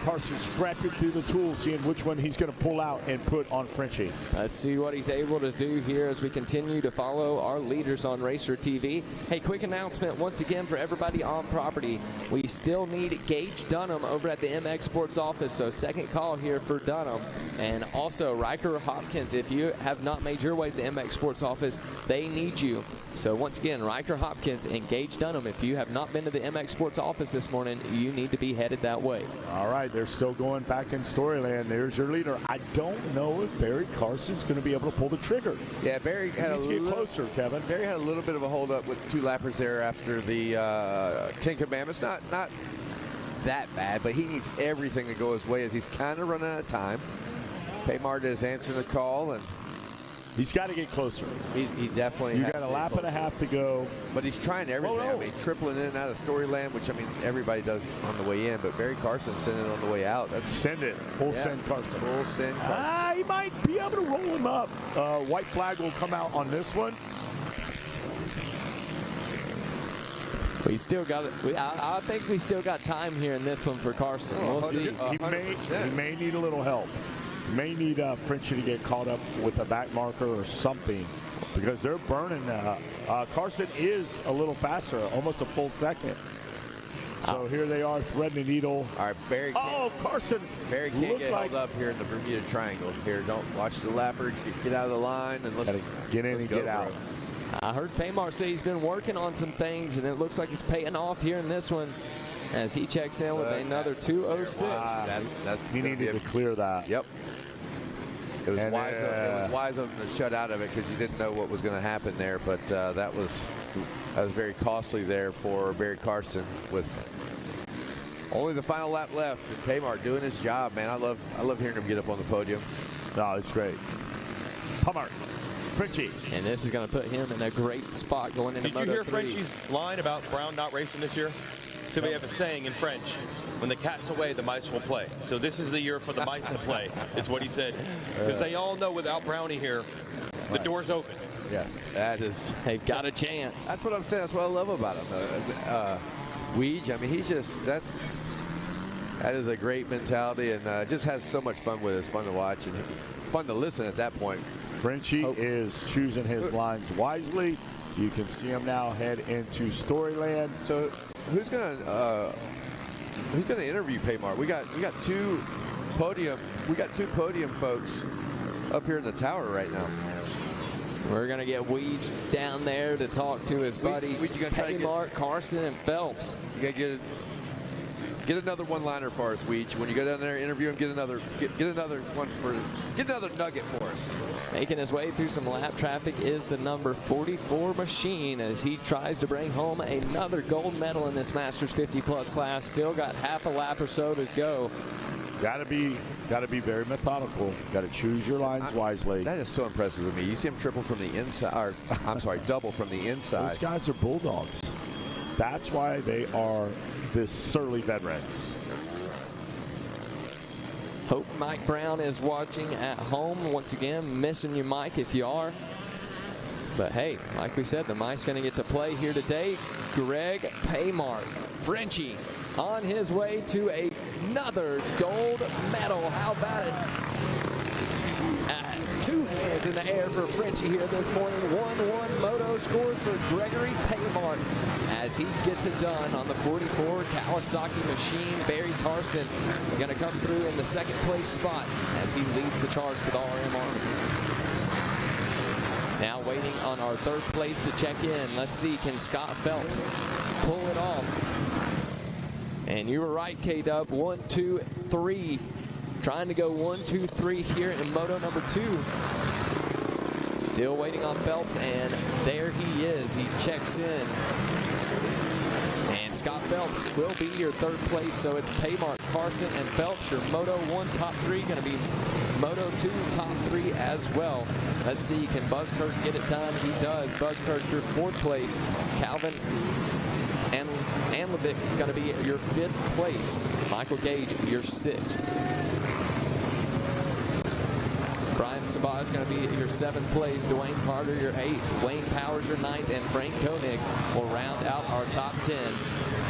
Carson's scrapping through the tools, seeing which one he's going to pull out and put on Frenchie. Let's see what he's able to do here as we continue to follow our leaders on Racer TV. Hey, quick announcement once again for everybody on property. We still need Gage Dunham over at the MX Sports office, so second call here for Dunham. And also Riker Hopkins, if you have not made your way to the MX Sports office, they need you. So once again, Riker Hopkins and Gage Dunham, if you have not been to the MX Sports office this morning, you need to be headed that way. All right, they're still going back in Storyland. There's your leader. I don't know if Barry Carson's going to be able to pull the trigger. Yeah, Barry had a little closer, Kevin. Barry had a little bit of a hold up with 2 lappers there after the 10 Commandments. Not that bad, but he needs everything to go his way as he's kind of running out of time. Paymart is answering the call, and he's got to get closer. He definitely. You got a lap and a half to go. But he's trying everything. Oh, no. I mean, tripling in and out of Storyland, which I mean everybody does on the way in. But Barry Carson sending it on the way out. That's send it. Full send Carson. Full send Carson. He might be able to roll him up. White flag will come out on this one. We still got it. I think we still got time here in this one for Carson. We'll see. He may need a little help. He may need Frenchie to get caught up with a back marker or something, because they're burning. Carson is a little faster, almost a full second. So here they are, threading the needle. All right, Barry. Carson. Barry can't get held up here in the Bermuda Triangle. Here, don't watch the lapper. Get out of the line and let's get in and get out. I heard Paymart say he's been working on some things, and it looks like he's paying off here in this one as he checks in with another 2:06. He needed to clear that. Yep. It was wise of him to shut out of it because you didn't know what was going to happen there, but that was very costly there for Barry Carson with only the final lap left. And Paymart doing his job, man. I love hearing him get up on the podium. No, it's great. Paymart. Frenchie. And this is going to put him in a great spot going into Moto3. Did you hear Frenchie's line about Brown not racing this year? So we have a saying in French, when the cat's away, the mice will play. So this is the year for the mice to play, is what he said. Because they all know without Brownie here, the door's open. Yes, that is. They've got a chance. That's what I'm saying. That's what I love about him. Weege, I mean, he's just, that is a great mentality, and just has so much fun with it. It's fun to watch and fun to listen at that point. Frenchie is choosing his lines wisely. You can see him now head into Storyland. So who's gonna interview Paymart? We got two podium folks up here in the tower right now. We're gonna get Weege down there to talk to his buddy Paymart, Carson, and Phelps. You gotta get Get another one-liner for us, Weech. When you go down there, interview him. Get another nugget for us. Making his way through some lap traffic is the number 44 machine as he tries to bring home another gold medal in this Masters 50+ class. Still got half a lap or so to go. Got to be very methodical. Got to choose your lines wisely. That is so impressive with me. You see him triple from the inside, or I'm sorry, double from the inside. Those guys are bulldogs. That's why they are this surly veterans. Hope Mike Brown is watching at home. Once again, missing you, Mike, if you are. But hey, like we said, the Mike's going to get to play here today. Greg Paymart, Frenchie, on his way to another gold medal. How about it? Two hands in the air for Frenchie here this morning. 1-1 moto scores for Gregory Paymart as he gets it done on the 44 Kawasaki machine. Barry Karsten going to come through in the second place spot as he leads the charge for the RM Army. Now waiting on our third place to check in. Let's see, can Scott Phelps pull it off? And you were right, K-Dub. 1, 2, 3. Trying to go 1, 2, 3 here in moto number 2. Still waiting on Phelps, and there he is. He checks in. And Scott Phelps will be your third place, so it's Paymart, Carson, and Phelps. Your Moto 1 top 3 going to be Moto 2 top 3 as well. Let's see, can Buskirk get it done? He does. Buskirk, your fourth place. Calvin and Anlevic going to be your fifth place. Michael Gage, your sixth. Brian Sabah is going to be your seventh place. Dwayne Carter, your eighth. Wayne Powers, your ninth. And Frank Koenig will round out our top 10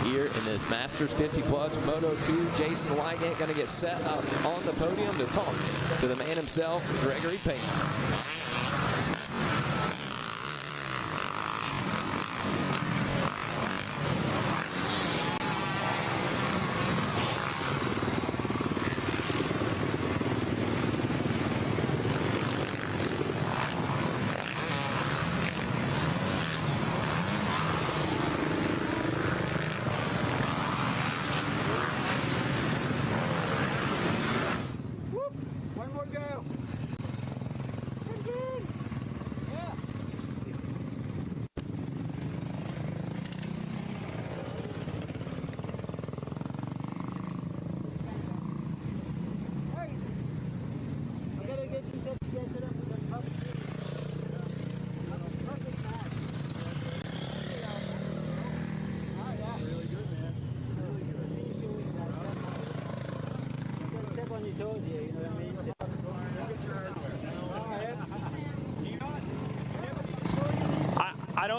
here in this Masters 50+ Moto 2. Jason Wygant going to get set up on the podium to talk to the man himself, Gregory Paymart.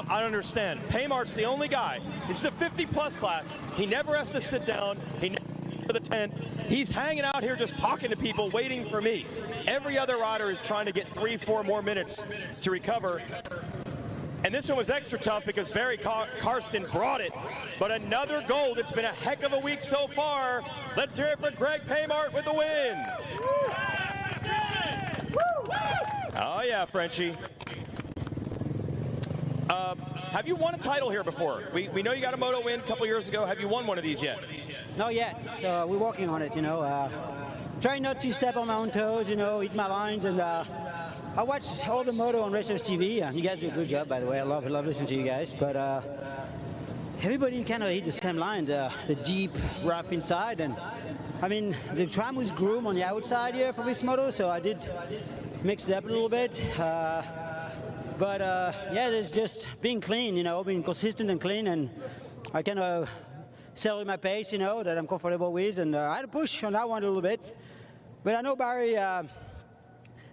I don't understand. Paymart's the only guy. It's the 50+ class. He never has to sit down. He never to the tent. He's hanging out here just talking to people, waiting for me. Every other rider is trying to get 3-4 more minutes to recover. And this one was extra tough because Barry Karsten brought it. But another gold. It's been a heck of a week so far. Let's hear it for Greg Paymart with the win. Oh, yeah, Frenchie. Have you won a title here before? We know you got a moto win a couple years ago. Have you won one of these yet? Not yet. So we're working on it, you know. Trying not to step on my own toes, you know, eat my lines. And I watch all the moto on Racers TV. You guys do a good job, by the way. I love listening to you guys. But everybody kind of hit the same lines. The deep, rough inside. And I mean, the tram was groomed on the outside here for this moto, so I did mix it up a little bit. But yeah, there's just being clean, you know, being consistent and clean, and I kind of settle my pace, you know, that I'm comfortable with, and I had to push on that one a little bit. But I know Barry,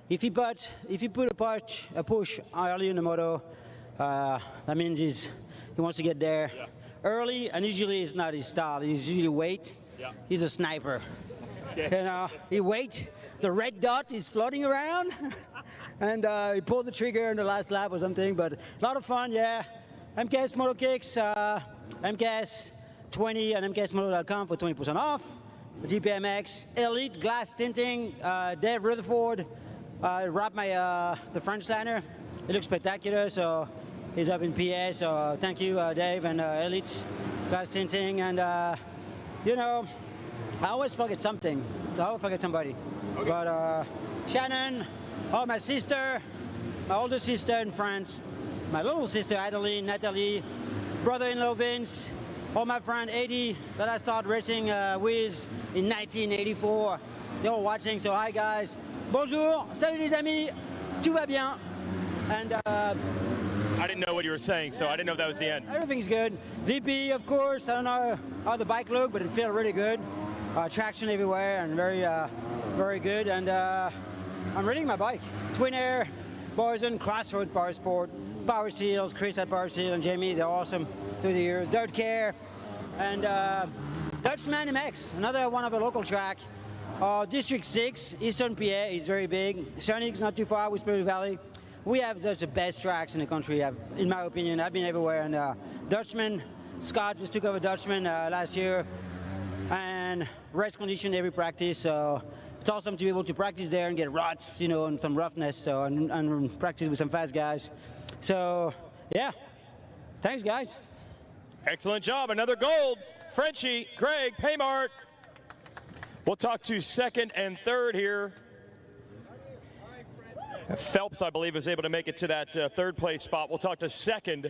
if he put a push early in the moto, that means he wants to get there early, and usually it's not his style. He's usually wait. He's a sniper. You know, he wait. The red dot is floating around. And he pulled the trigger in the last lap or something, but a lot of fun, yeah. MKS Moto Kicks, MKS 20 and MKSmoto.com for 20% off. GPMX, Elite Glass Tinting, Dave Rutherford wrapped the French liner. It looks spectacular, so he's up in PA, so thank you, Dave, and Elite Glass Tinting. And you know, I always forget something. So I always forget somebody. Okay. But Shannon, my sister, my older sister in France, my little sister Adeline, Natalie, brother-in-law Vince, all my friend Eddie that I started racing with in 1984. They're all watching, so hi guys. Bonjour, salut les amis, tout va bien. And I didn't know what you were saying, so I didn't know if that was the end. Everything's good. VP, of course. I don't know how the bike look, but it feels really good. Traction everywhere and very good. And I'm riding my bike. Twin Air, Boysen, Crossroads Power Sport, Power Seals, Chris at Power Seal, and Jamie. They're awesome through the years. Dirt Care, and Dutchman MX, another one of a local track. District 6, Eastern PA is very big. Sonic's not too far, Whisper Valley. We have just the best tracks in the country, in my opinion. I've been everywhere. And Dutchman, Scott just took over Dutchman last year. And race condition every practice. So it's awesome to be able to practice there and get ruts, you know, and some roughness. So and practice with some fast guys. So yeah, thanks guys. Excellent job. Another gold. Frenchie, Greg, Paymart. We'll talk to second and third here. Phelps, I believe, was able to make it to that third place spot. We'll talk to second.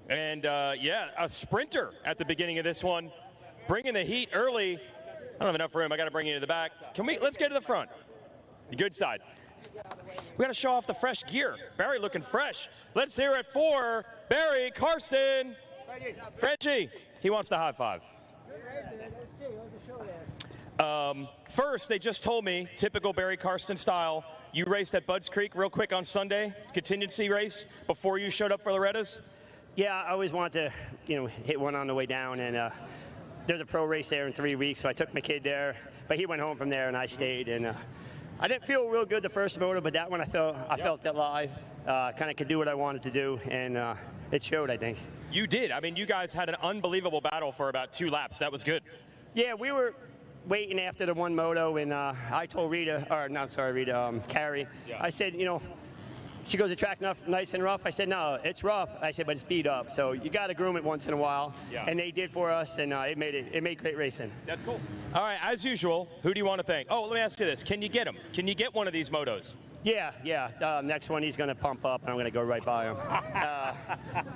And, yeah, a sprinter at the beginning of this one. Bringing the heat early. I don't have enough room. I got to bring you to the back. Let's get to the front. The good side. We got to show off the fresh gear. Barry looking fresh. Let's hear it for Barry Karsten. Frenchie, he wants the high five. First, they just told me, typical Barry Karsten style, you raced at Budds Creek real quick on Sunday, contingency race, before you showed up for Loretta's? Yeah, I always want to, hit one on the way down, and there's a pro race there in 3 weeks, so I took my kid there, but he went home from there, and I stayed, and I didn't feel real good the first moto, but that one I felt it live, kind of could do what I wanted to do, and it showed, I think. You did. I mean, you guys had an unbelievable battle for about 2 laps. That was good. Yeah, we were waiting after the one moto, and I told Carrie, yeah. I said, she goes, the track nice and rough? I said, no, it's rough. I said, but it's beat up. So you got to groom it once in a while. Yeah. And they did for us, and it made great racing. That's cool. All right, as usual, who do you want to thank? Oh, let me ask you this. Can you get him? Can you get one of these motos? Yeah. Next one, he's going to pump up, and I'm going to go right by him.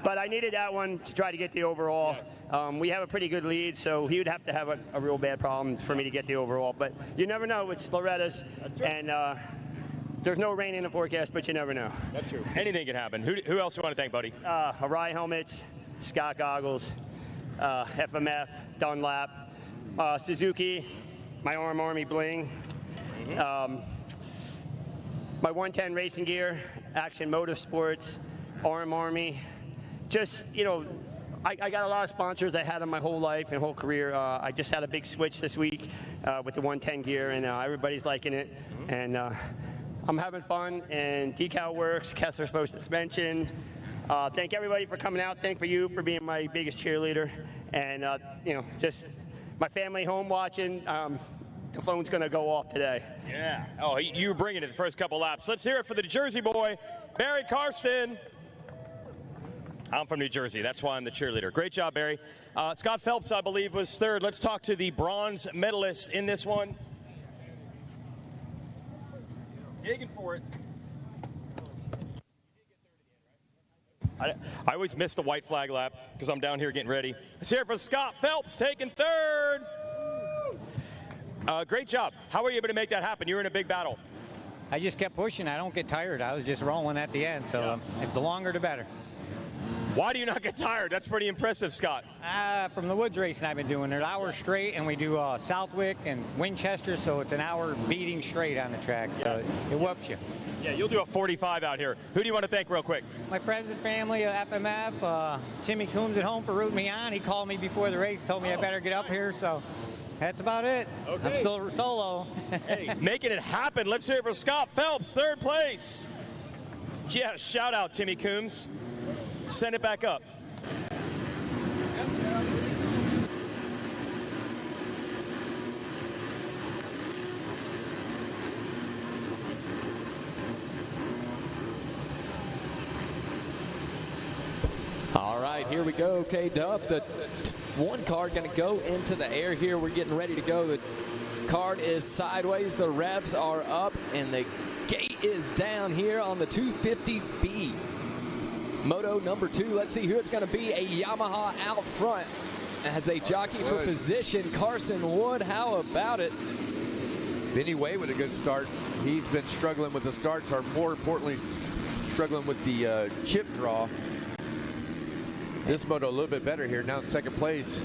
But I needed that one to try to get the overall. Yes. We have a pretty good lead, so he would have to have a real bad problem for me to get the overall. But you never know. It's Loretta's. That's true. And there's no rain in the forecast, but you never know. That's true. Anything can happen. Who else do you want to thank, buddy? Harai helmets, Scott goggles, FMF, Dunlap, Suzuki, my Arm Army bling, my 110 racing gear, Action Motorsports, Arm Army. Just, I got a lot of sponsors I had in my whole life and whole career. I just had a big switch this week with the 110 gear, and everybody's liking it. And I'm having fun, and Decal works, Kessler suspension. Thank everybody for coming out. Thank you for being my biggest cheerleader. And, just my family home watching. The phone's going to go off today. Yeah. Oh, you were bringing it the first couple laps. Let's hear it for the Jersey boy, Barry Karsten. I'm from New Jersey. That's why I'm the cheerleader. Great job, Barry. Scott Phelps, I believe, was third. Let's talk to the bronze medalist in this one. Digging for it. I always miss the white flag lap because I'm down here getting ready. Let's hear it for Scott Phelps taking third. Great job. How were you able to make that happen? You were in a big battle. I just kept pushing. I don't get tired. I was just rolling at the end. So the longer, the better. Why do you not get tired? That's pretty impressive, Scott. From the woods racing I've been doing. An hour straight, and we do Southwick and Winchester, so it's an hour beating straight on the track. So it whoops you. Yeah, you'll do a 45 out here. Who do you want to thank real quick? My friends and family at FMF. Timmy Coombs at home for rooting me on. He called me before the race, told me I better get up here. So that's about it. Okay. I'm still solo. Hey, making it happen. Let's hear it for Scott Phelps, third place. Yeah, shout out, Timmy Coombs. Send it back up. All right, here we go, K-Dub. The One card going to go into the air here. We're getting ready to go. The card is sideways. The revs are up, and the gate is down here on the 250B. Moto number 2. Let's see who it's going to be. A Yamaha out front as they jockey for position. Carson Wood, how about it? Vinny Way with a good start. He's been struggling with the starts, or more importantly, struggling with the chip draw. This moto a little bit better here, now in second place,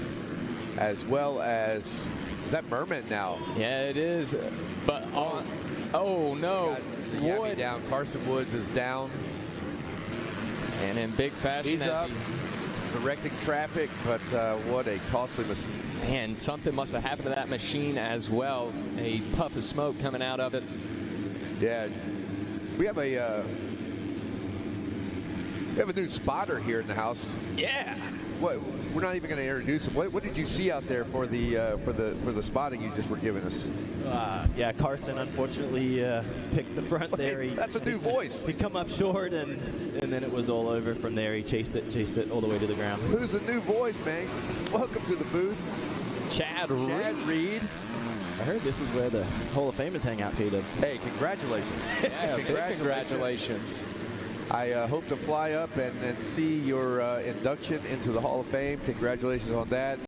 as well as, is that Merman now? Yeah, it is. But oh no, Wood down. Carson Woods is down, and in big fashion. He's up, directing traffic, but what a costly mistake. Man, something must have happened to that machine as well. A puff of smoke coming out of it. Yeah, we have a new spotter here in the house. Yeah. What? We're not even going to introduce him. What did you see out there for the spotting you just were giving us? Yeah, Carson unfortunately picked the front there. That's a new voice. He come up short, and then it was all over from there. He chased it all the way to the ground. Who's the new voice, man? Welcome to the booth, Chad Reed. I heard this is where the Hall of Famers hang out, Peter. Hey, congratulations. Yeah, congratulations. I hope to fly up and see your induction into the Hall of Fame. Congratulations on that.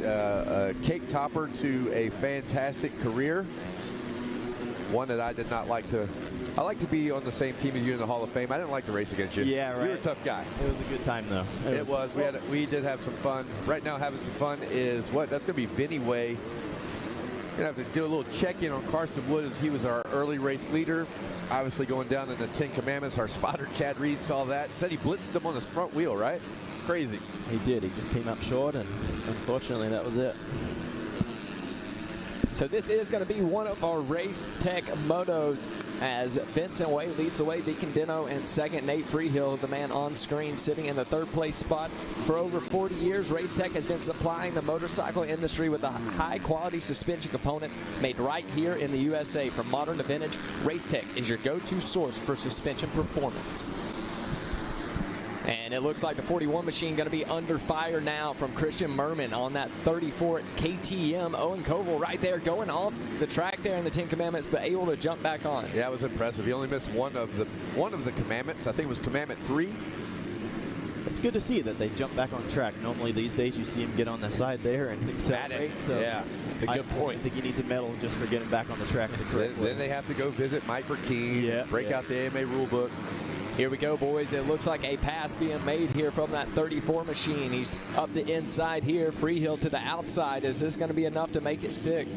Cake topper to a fantastic career. One that I did not like to. I like to be on the same team as you in the Hall of Fame. I didn't like to race against you. Yeah, right. You were a tough guy. It was a good time, though. It was. We did have some fun. Right now, having some fun is what? That's going to be Vinny Way. Going to have to do a little check-in on Carson Wood, as he was our early race leader. Obviously going down in the 10 Commandments. Our spotter, Chad Reed, saw that. Said he blitzed him on his front wheel, right? Crazy. He did. He just came up short, and unfortunately, that was it. So this is going to be one of our Race Tech motos, as Vincent Way leads the way, Deacon Dino in second, Nate Freehill, the man on screen, sitting in the third place spot. For over 40 years, Race Tech has been supplying the motorcycle industry with the high-quality suspension components made right here in the USA. From modern to vintage, Race Tech is your go-to source for suspension performance. And it looks like the 41 machine going to be under fire now from Christian Merman on that 34 KTM. Owen Koval right there going off the track there in the 10 Commandments, but able to jump back on. Yeah, it was impressive. He only missed one of the commandments. I think it was Commandment 3. It's good to see that they jump back on track. Normally these days you see him get on the side there and accelerate. So yeah, it's a good point. I think he needs a medal just for getting back on the track the correct way. Then they have to go visit Mike Burkeen, break out the AMA rule book. Here we go, boys. It looks like a pass being made here from that 34 machine. He's up the inside here. Freehill to the outside. Is this going to be enough to make it stick?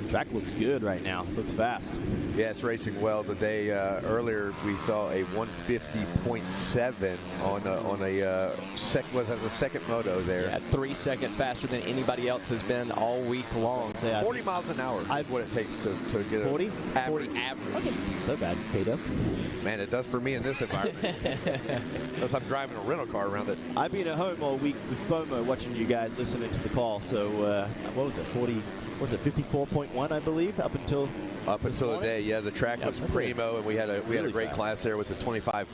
Track looks good right now. Looks fast. Yeah, it's racing well today. Earlier we saw a 150.7 on a the second moto there. Yeah, 3 seconds faster than anybody else has been all week long. Yeah, 40 miles an hour is what it takes to get 40? an average. 40 average. Okay, it seems so bad, Cato. Man, it does for me in this environment. Unless I'm driving a rental car around it. I've been at home all week with FOMO watching you guys listening to the call. So what was it, 40? Was it 54.1, I believe, up until today? Yeah, the track was primo, and we had a great fast class there with the 25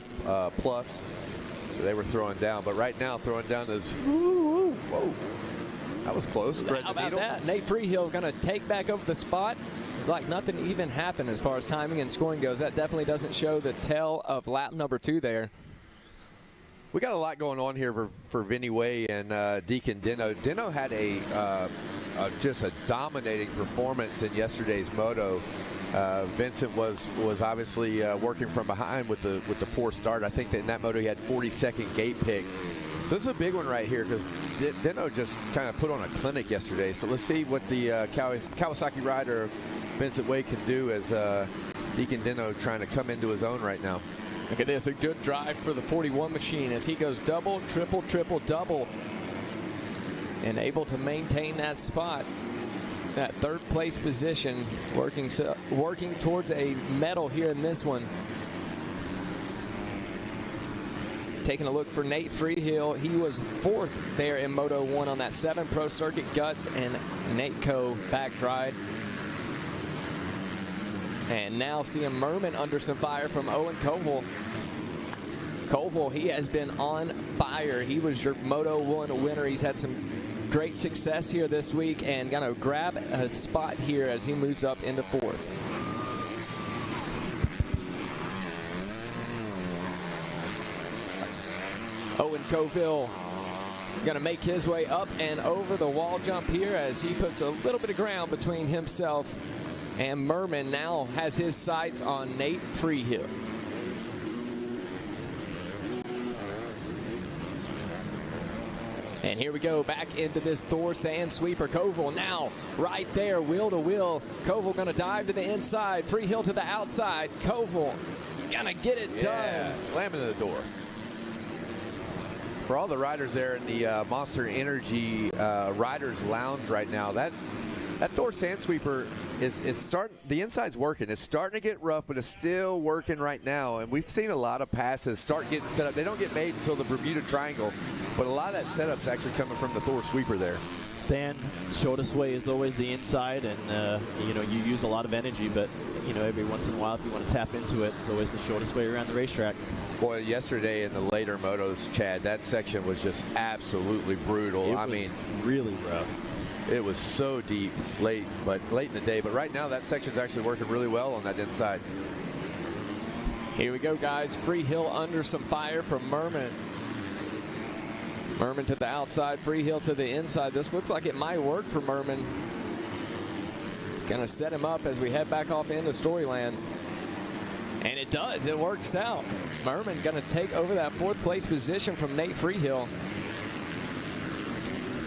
plus. So they were throwing down, but right now throwing down is whoa. That was close. How about that? Nate Freehill going to take back over the spot. It's like nothing even happened as far as timing and scoring goes. That definitely doesn't show the tell of lap number 2 there. We got a lot going on here for Vinny Way and Deacon Dino. Dino had just a dominating performance in yesterday's moto. Vincent was obviously working from behind with the poor start. I think that in that moto he had 42nd gate pick. So this is a big one right here because Dino just kind of put on a clinic yesterday. So let's see what the Kawasaki rider Vincent Way can do as Deacon Dino trying to come into his own right now. Look at this, a good drive for the 41 machine as he goes double, triple, triple, double, and able to maintain that spot, that third place position, working towards a medal here in this one. Taking a look for Nate Freehill, he was 4th there in Moto 1 on that 7 Pro Circuit Guts and Nateco back ride. And now seeing Merman under some fire from Owen Koval. Koval, he has been on fire. He was your Moto 1 winner. He's had some great success here this week and going to grab a spot here as he moves up into 4th. Owen Coville going to make his way up and over the wall jump here as he puts a little bit of ground between himself and Merman. Now has his sights on Nate Freehill. And here we go back into this Thor Sand Sweeper. Koval now right there, wheel to wheel. Koval going to dive to the inside, Freehill to the outside. Koval going to get it done. Slamming the door. For all the riders there in the Monster Energy Riders Lounge right now, that Thor Sand Sweeper is starting. The inside's working. It's starting to get rough, but it's still working right now. And we've seen a lot of passes start getting set up. They don't get made until the Bermuda Triangle, but a lot of that setup's actually coming from the Thor Sweeper there. Sand, shortest way is always the inside, and you know, you use a lot of energy, but you know, every once in a while, if you want to tap into it, it's always the shortest way around the racetrack. Boy, yesterday in the later motos, Chad, that section was just absolutely brutal. I mean, really rough. It was so deep late in the day. But right now, that section's actually working really well on that inside. Here we go, guys. Freehill under some fire from Merman. Merman to the outside, Freehill to the inside. This looks like it might work for Merman. It's going to set him up as we head back off into Storyland. And it does. It works out. Merman going to take over that 4th place position from Nate Freehill.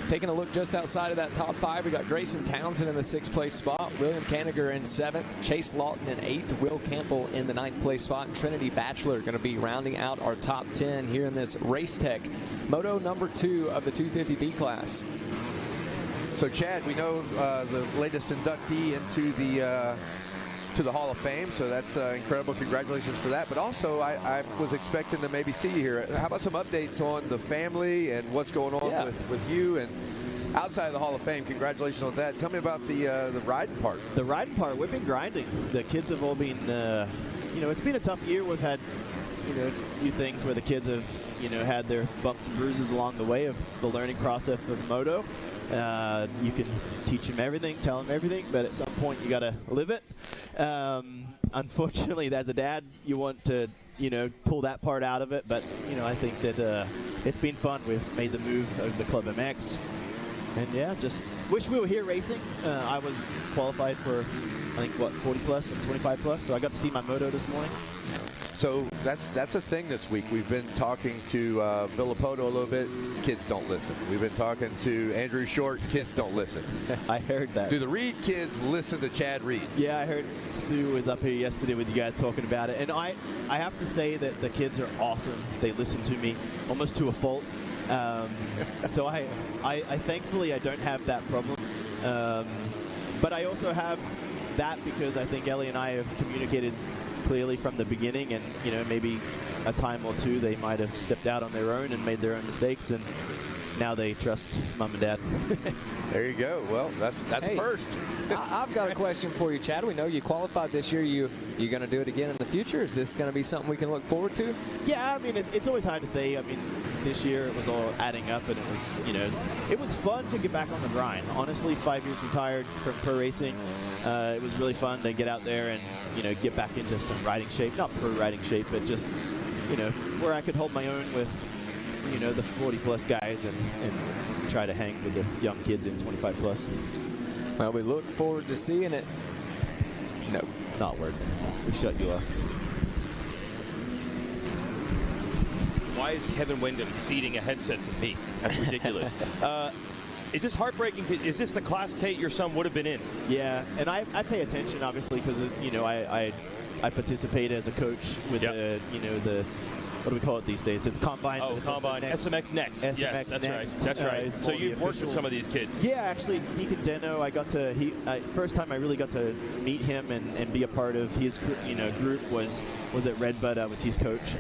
Taking a look just outside of that top 5, we got Grayson Townsend in the 6th place spot, William Kanigher in 7th, Chase Lawton in 8th, Will Campbell in the 9th place spot, and Trinity Batchelor going to be rounding out our top 10 here in this Race Tech Moto number 2 of the 250B class. So, Chad, we know the latest inductee into the Hall of Fame, so that's incredible. Congratulations for that. But also, I was expecting to maybe see you here. How about some updates on the family and what's going on with you and outside of the Hall of Fame? Congratulations on that. Tell me about the riding part. The riding part, we've been grinding. The kids have all been, you know, it's been a tough year. We've had, you know, a few things where the kids have, you know, had their bumps and bruises along the way of the learning process of moto. You can teach them everything, tell them everything, but at some point you got to live it. Unfortunately, as a dad, you want to, you know, pull that part out of it. But, you know, I think that it's been fun. We've made the move over the Club MX. And, yeah, just wish we were here racing. I was qualified for, I think, what, 40 plus and 25 plus. So I got to see my moto this morning. So that's a thing this week. We've been talking to Bill Lapoto a little bit. Kids don't listen. We've been talking to Andrew Short. Kids don't listen. I heard that. Do the Reed kids listen to Chad Reed? Yeah, I heard Stu was up here yesterday with you guys talking about it. And I have to say that the kids are awesome. They listen to me almost to a fault. So I thankfully I don't have that problem. But I also have that because I think Ellie and I have communicated clearly from the beginning, and you know, maybe a time or two they might have stepped out on their own and made their own mistakes, and now they trust mom and dad. There you go. Well, that's hey, first. I've got a question for you, Chad. We know you qualified this year. You going to do it again in the future? Is this going to be something we can look forward to? Yeah, I mean, it's always hard to say. I mean, this year it was all adding up, and it was, you know, it was fun to get back on the grind. Honestly, 5 years retired from pro racing. It was really fun to get out there and, you know, get back into some riding shape. Not pro riding shape, but just, you know, where I could hold my own with, you know, the 40-plus guys and try to hang with the young kids in 25-plus. Well, we look forward to seeing it. No, not working. We shut you off. Why is Kevin Wyndham ceding a headset to me? That's ridiculous. Is this heartbreaking? Is this the class Tate your son would have been in? Yeah, and I pay attention, obviously, because, you know, I participate as a coach with the, you know, the, what do we call it these days? It's Combine. Oh, Combine. SMX Next. SMX yes, that's Next. right. That's right. So you've worked with some of these kids. Yeah, actually, Deacon Deno, I got to, first time I really got to meet him and be a part of his, you know, group was at Redbud. I was his coach.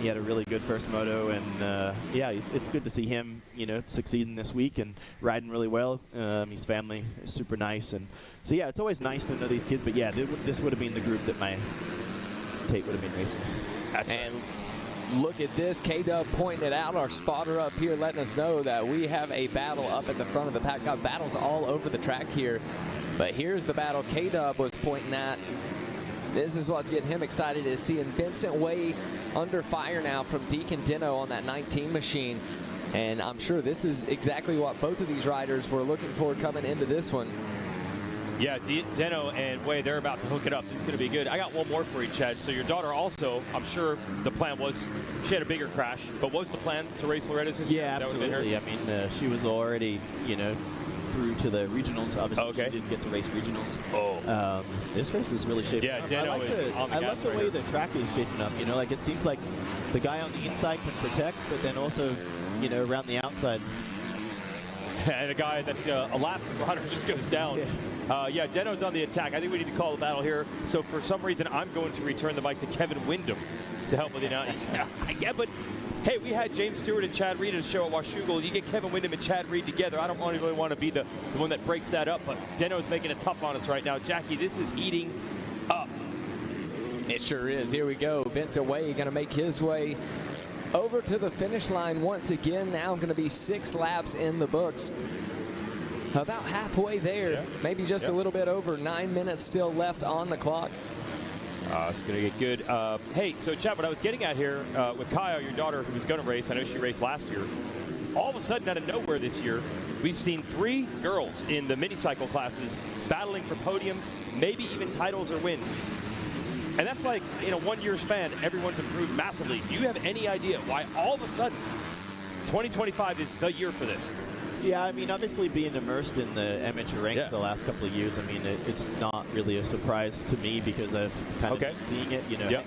He had a really good first moto, and yeah, it's good to see him, you know, succeeding this week and riding really well. His family is super nice, and so yeah, it's always nice to know these kids. But yeah, this would have been the group that my Tate would have been racing. And look at this. K-Dub pointing it out, our spotter up here, letting us know that we have a battle up at the front of the pack. Got battles all over the track here. But here's the battle K-Dub was pointing at. This is what's getting him excited, is seeing Vincent Way under fire now from Deacon Dino on that 19 machine. And I'm sure this is exactly what both of these riders were looking for coming into this one. Yeah, Deno and Way, they're about to hook it up. This is going to be good. I got one more for you, Chad. So your daughter also, I'm sure the plan was, she had a bigger crash, but was the plan to race Loretta's this year? Yeah, absolutely. I mean, she was already, you know, through to the regionals. Obviously, she didn't get to race regionals. This race is really shaping up. Deno is on the I love the way the track is shaping up. You know, like it seems like the guy on the inside can protect, but then also, you know, around the outside. And a guy that's a lap rider just goes down. Yeah, Deno's on the attack. I think we need to call a battle here. So for some reason, I'm going to return the mic to Kevin Windham to help with the announcement. Yeah, but hey, we had James Stewart and Chad Reed at a show at Washougal. You get Kevin Windham and Chad Reed together. I don't really want to be the one that breaks that up, but Deno's making it tough on us right now. Jackie, this is eating up. It sure is. Here we go. Vincent Way going to make his way over to the finish line once again. Now going to be 6 laps in the books. About halfway there, maybe just a little bit over. 9 minutes still left on the clock. It's going to get good. Hey, so Chad, what I was getting at here with Kaya, your daughter, who was going to race, I know she raced last year. All of a sudden, out of nowhere this year, we've seen 3 girls in the mini cycle classes battling for podiums, maybe even titles or wins. And that's like, in a 1-year span, everyone's improved massively. Do you have any idea why all of a sudden 2025 is the year for this? Yeah, I mean, obviously being immersed in the amateur ranks the last couple of years, I mean, it's not really a surprise to me because I've kind of been seeing it. You know,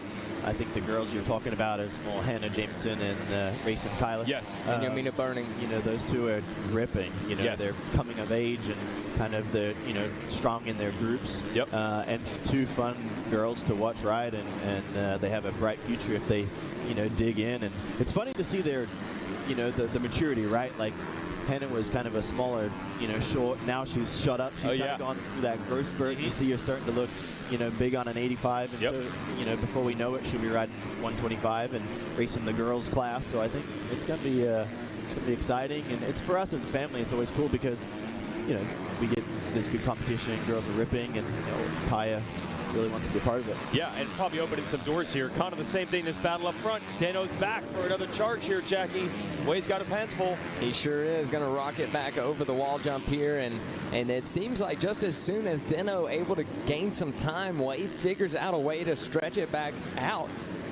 I think the girls you're talking about is more Hannah Jameson and Racing Kyla. Yes, and Yamina Burning. You know, those two are ripping. You know, they're coming of age and kind of the, you know, strong in their groups. And 2 fun girls to watch ride, and they have a bright future if they, you know, dig in. And it's funny to see their, you know, the maturity, right? Like, Hannah was kind of a smaller, you know, short. Now she's shot up. She's kind of gone through that growth spurt. You see her starting to look, you know, big on an 85. And so, you know, before we know it, she'll be riding 125 and racing the girls class. So I think it's going to be exciting. And it's for us as a family, it's always cool because, you know, we get this good competition and girls are ripping, and, you know, Kaya really wants to be a part of it. Yeah, and it's probably opening some doors here. Kind of the same thing, this battle up front. Dano's back for another charge here, Jackie. Way's got his hands full. He sure is. Going to rocket back over the wall jump here, and it seems like just as soon as Deno able to gain some time, Way figures out a way to stretch it back out.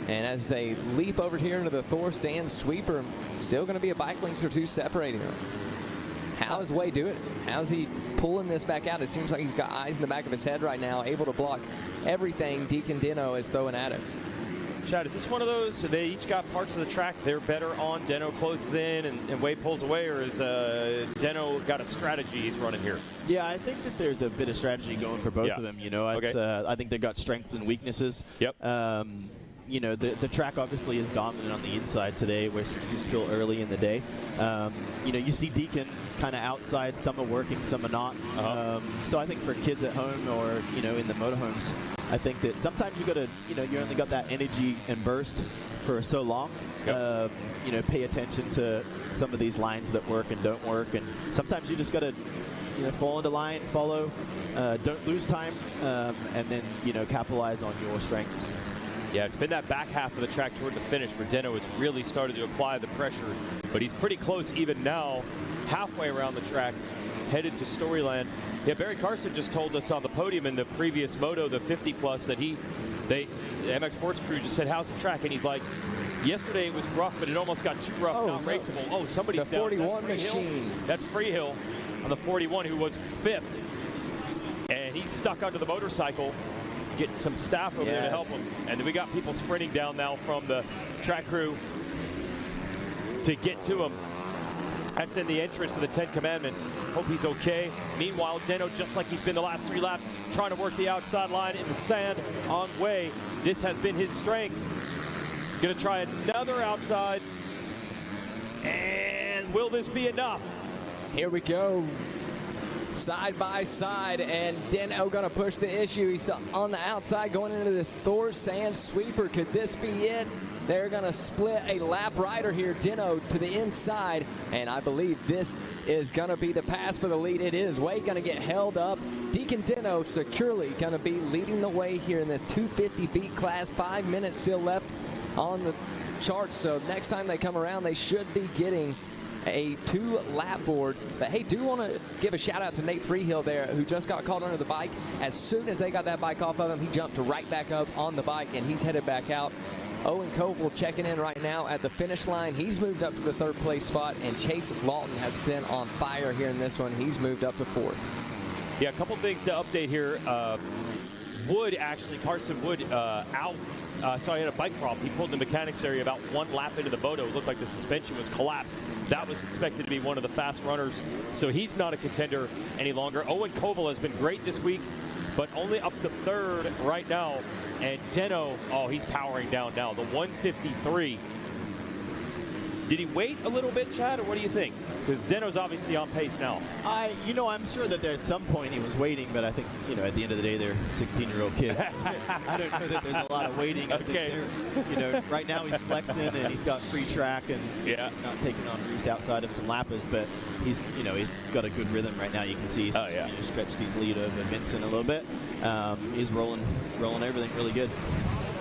And as they leap over here into the Thor Sand Sweeper, still going to be a bike length or 2 separating them. How is Way doing it? How's he pulling this back out? It seems like he's got eyes in the back of his head right now, able to block everything Deacon Deno is throwing at him. Chad, is this one of those, they each got parts of the track they're better on, Deno closes in and Way pulls away, or is Deno got a strategy he's running here? Yeah, I think that there's a bit of strategy going for both of them. You know, it's, I think they've got strengths and weaknesses. You know, the track obviously is dominant on the inside today. We're still early in the day. You know, you see Deacon kind of outside. Some are working, some are not. So I think for kids at home or, you know, in the motorhomes, I think that sometimes you got to, you know, you only got that energy and burst for so long. You know, pay attention to some of these lines that work and don't work. And sometimes you just got to, you know, fall into line, follow, don't lose time, and then, you know, capitalize on your strengths. Yeah, it's been that back half of the track toward the finish where Deno has really started to apply the pressure, but he's pretty close even now, halfway around the track, headed to Storyland. Yeah, Barry Carson just told us on the podium in the previous moto, the 50 plus, that the MX Sports crew just said, "How's the track?" And he's like, "Yesterday it was rough, but it almost got too rough, not raceable." Oh, somebody's the down. 41 machine. That's Freehill on the 41, who was 5th, and he's stuck under the motorcycle. Getting some staff over there to help him. And then we got people sprinting down now from the track crew to get to him. That's in the entrance of the 10 Commandments. Hope he's okay. Meanwhile, Deno, just like he's been the last 3 laps, trying to work the outside line in the sand on Way. This has been his strength. Going to try another outside. And will this be enough? Here we go. side by side, and Deno going to push the issue. He's on the outside going into this Thor sand sweeper. Could this be it? They're going to split a lap rider here. Deno to the inside, and I believe this is going to be the pass for the lead. It is. Way going to get held up. Deacon Deno securely going to be leading the way here in this 250B class. 5 minutes still left on the charts, so next time they come around, they should be getting a 2-lap board. But hey, do want to give a shout out to Nate Freehill there, who just got caught under the bike. As soon as they got that bike off of him, he jumped right back up on the bike, and he's headed back out. Owen Koval checking in right now at the finish line. He's moved up to the 3rd place spot, and Chase Lawton has been on fire here in this one. He's moved up to 4th. Yeah, a couple things to update here. Carson Wood out. So he had a bike problem. He pulled the mechanics area about 1 lap into the moto. It looked like the suspension was collapsed. That was expected to be one of the fast runners, so he's not a contender any longer. Owen Koval has been great this week, but only up to 3rd right now. And Deno, he's powering down now. The 153. Did he wait a little bit, Chad, or what do you think? Because Deno's obviously on pace now. I'm sure that at some point he was waiting, but I think, at the end of the day, they're 16-year-old kids. I don't know that there's a lot of waiting. Okay. Right now he's flexing and he's got free track and he's not taking on Reese outside of some lappers, but he's got a good rhythm right now. You can see he's stretched his lead over Vincent a little bit. He's rolling everything really good.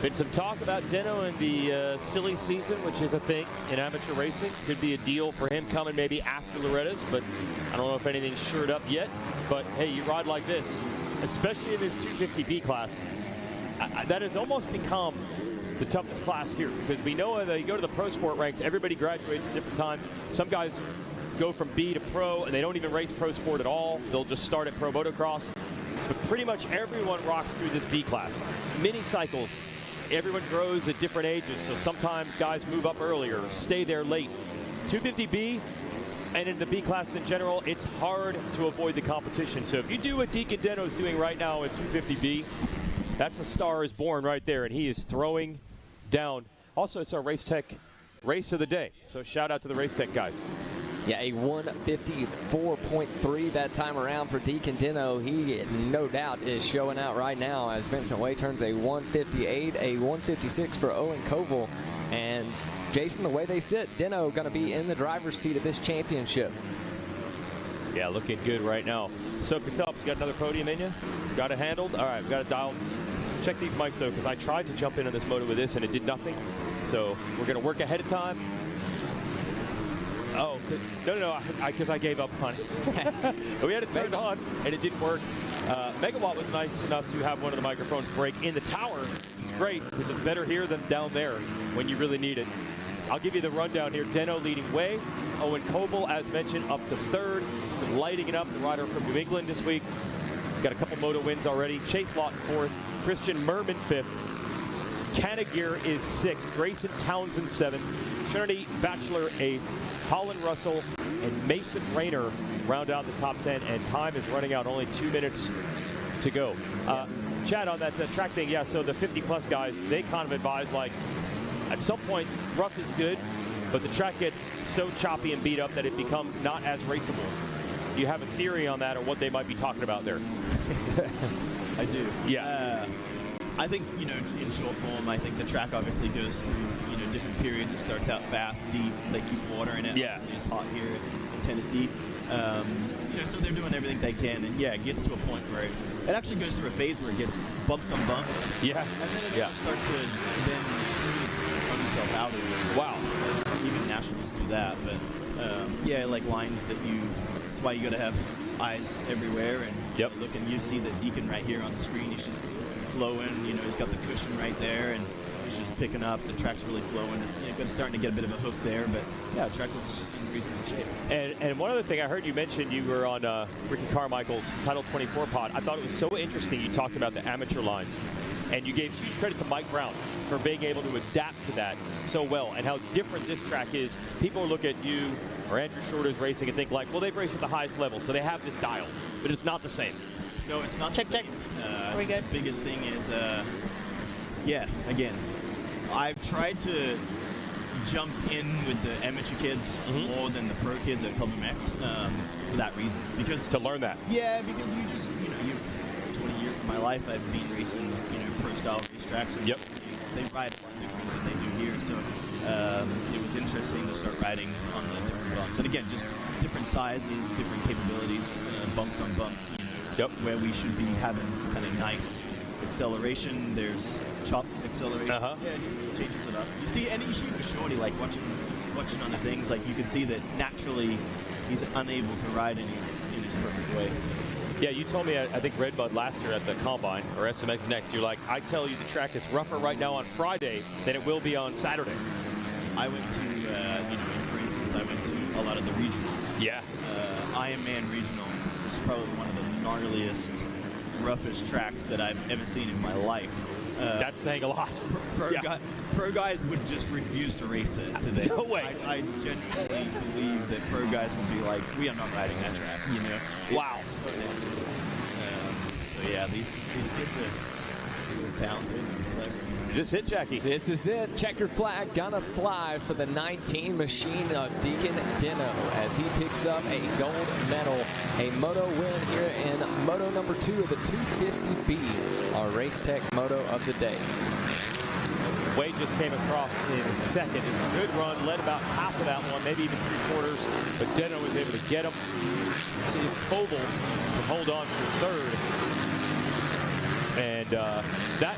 Been some talk about Deno in the silly season, which is a thing in amateur racing. Could be a deal for him coming maybe after Loretta's, but I don't know if anything's shored up yet. But hey, you ride like this, especially in this 250B class. That has almost become the toughest class here, because we know that you go to the pro sport ranks, everybody graduates at different times. Some guys go from B to pro, and they don't even race pro sport at all. They'll just start at pro motocross. But pretty much everyone rocks through this B class. Mini cycles. Everyone grows at different ages, so sometimes guys move up earlier, stay there late. 250B and in the B class in general, it's hard to avoid the competition. So if you do what Deacon Deno's doing right now at 250B, that's a star is born right there, and he is throwing down. Also, it's our Race Tech race of the day, so shout out to the Race Tech guys. Yeah, a 154.3 that time around for Deacon Deno. He, no doubt, is showing out right now as Vincent Way turns a 158, a 156 for Owen Koval. And, Jason, the way they sit, Deno going to be in the driver's seat of this championship. Yeah, looking good right now. Sophie Phelps, you got another podium in you? Got it handled? All right, we've got it dialed. Check these mics, though, because I tried to jump in on this moto with this, and it did nothing. So we're going to work ahead of time. Oh, no, because I gave up on it. We had it turned on, and it didn't work. Megawatt was nice enough to have one of the microphones break in the tower. It's great, because it's better here than down there when you really need it. I'll give you the rundown here. Deno leading way. Owen Koval, as mentioned, up to 3rd. Lighting it up, the rider from New England this week. Got a couple moto wins already. Chase Lawton 4th. Christian Merman 5th. Canagir is 6th. Grayson Townsend 7th. Trinity Batchelor 8th. Colin Russell and Mason Rayner round out the top 10, and time is running out. Only 2 minutes to go. Chad, on that track thing, yeah, so the 50-plus guys, they kind of advise, like, at some point, rough is good, but the track gets so choppy and beat up that it becomes not as raceable. Do you have a theory on that or what they might be talking about there? I do. Yeah. I think, in short form, I think the track obviously goes through, different periods. It starts out fast, deep. They keep water in it. Yeah. Obviously, it's hot here in Tennessee. So they're doing everything they can. And, yeah, it gets to a point where it actually goes through a phase where it gets bumps on bumps. Yeah. And then it starts to then run itself out of it. Wow. Even nationals do that. But, like lines that that's why you got to have eyes everywhere. And look, and you see the Deacon right here on the screen. He's just flowing. He's got the cushion right there, and he's just picking up. The track's really flowing. It's starting to get a bit of a hook there, but yeah, the track looks in reasonable shape. And one other thing, I heard you mention you were on Ricky Carmichael's Title 24 pod. I thought it was so interesting you talked about the amateur lines, and you gave huge credit to Mike Brown for being able to adapt to that so well, and how different this track is. People look at you or Andrew Shorter's racing and think like, well, they've raced at the highest level, so they have this dial, but it's not the same. No, it's not the same. Are we good? The biggest thing is, again, I've tried to jump in with the amateur kids more than the pro kids at Club MX for that reason. Because to learn that. Yeah, because you just, you've 20 years of my life I've been racing, pro-style racetracks. And they ride a lot different than they do here. So it was interesting to start riding on the different bumps. And again, just different sizes, different capabilities, bumps on bumps, where we should be having kind of nice acceleration. There's chop acceleration. Yeah, it just changes it up. You see, and you see with Shorty, like watching on the things, like you can see that naturally he's unable to ride in his perfect way. Yeah, you told me, I think Redbud last year at the Combine, or SMX Next, you're like, I tell you the track is rougher right now on Friday than it will be on Saturday. I went to, for instance, I went to a lot of the regionals. Yeah. Ironman Regional was probably one of the gnarliest, roughest tracks that I've ever seen in my life. That's saying a lot. Pro guys would just refuse to race it today. No way. I genuinely believe that pro guys would be like, we are not riding that track. Wow. So nasty. So yeah, these kids are talented and clever. Is this it, Jackie? This is it. Checkered flag gonna fly for the 19 machine of Deacon Dino as he picks up a gold medal. A moto win here in moto number 2 of the 250B, our Race Tech moto of the day. Wade just came across in second. Good run, led about half of that one, maybe even 3/4, but Dino was able to get him. See if Koval can hold on for third. And that,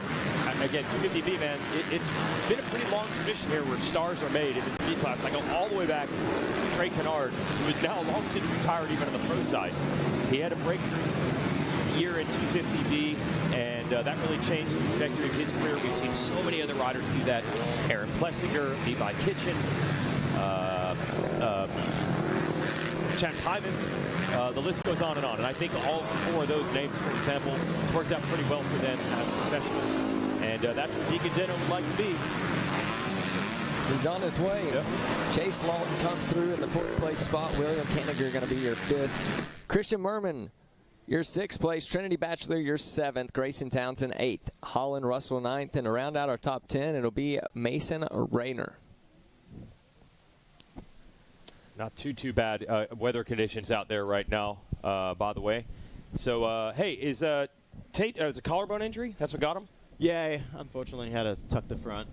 again, 250B, man, it's been a pretty long tradition here where stars are made in this B class. I go all the way back to Trey Kennard, who is now long since retired even on the pro side. He had a breakthrough year in 250B, and that really changed the trajectory of his career. We've seen so many other riders do that. Aaron Plessinger, Levi Kitchen, Chance Hymas, the list goes on. And I think all 4 of those names, for example, it's worked out pretty well for them as professionals. And that's what Deacon Dino would like to be. He's on his way. Yep. Chase Lawton comes through in the 4th place spot. William Kanigher going to be your 5th. Christian Merman, your 6th place. Trinity Batchelor, your 7th. Grayson Townsend, 8th. Holland Russell, 9th. And to round out our top 10, it'll be Mason Rayner. Not too bad weather conditions out there right now, by the way. So, hey, is Tate, is a collarbone injury? That's what got him? Yeah, unfortunately, had to tuck the front.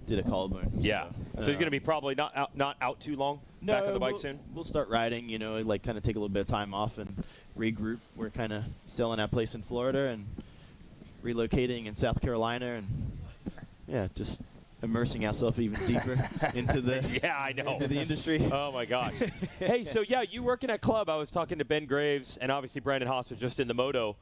Did a collarbone. Yeah. So he's going to be probably not out too long. No, back on the bike soon. We'll start riding. Like kind of take a little bit of time off and regroup. We're kind of selling our place in Florida and relocating in South Carolina, and just immersing ourselves even deeper into the into the industry. Oh my gosh. Hey, so yeah, you working at Club. I was talking to Ben Graves and obviously Brandon Haas was just in the moto.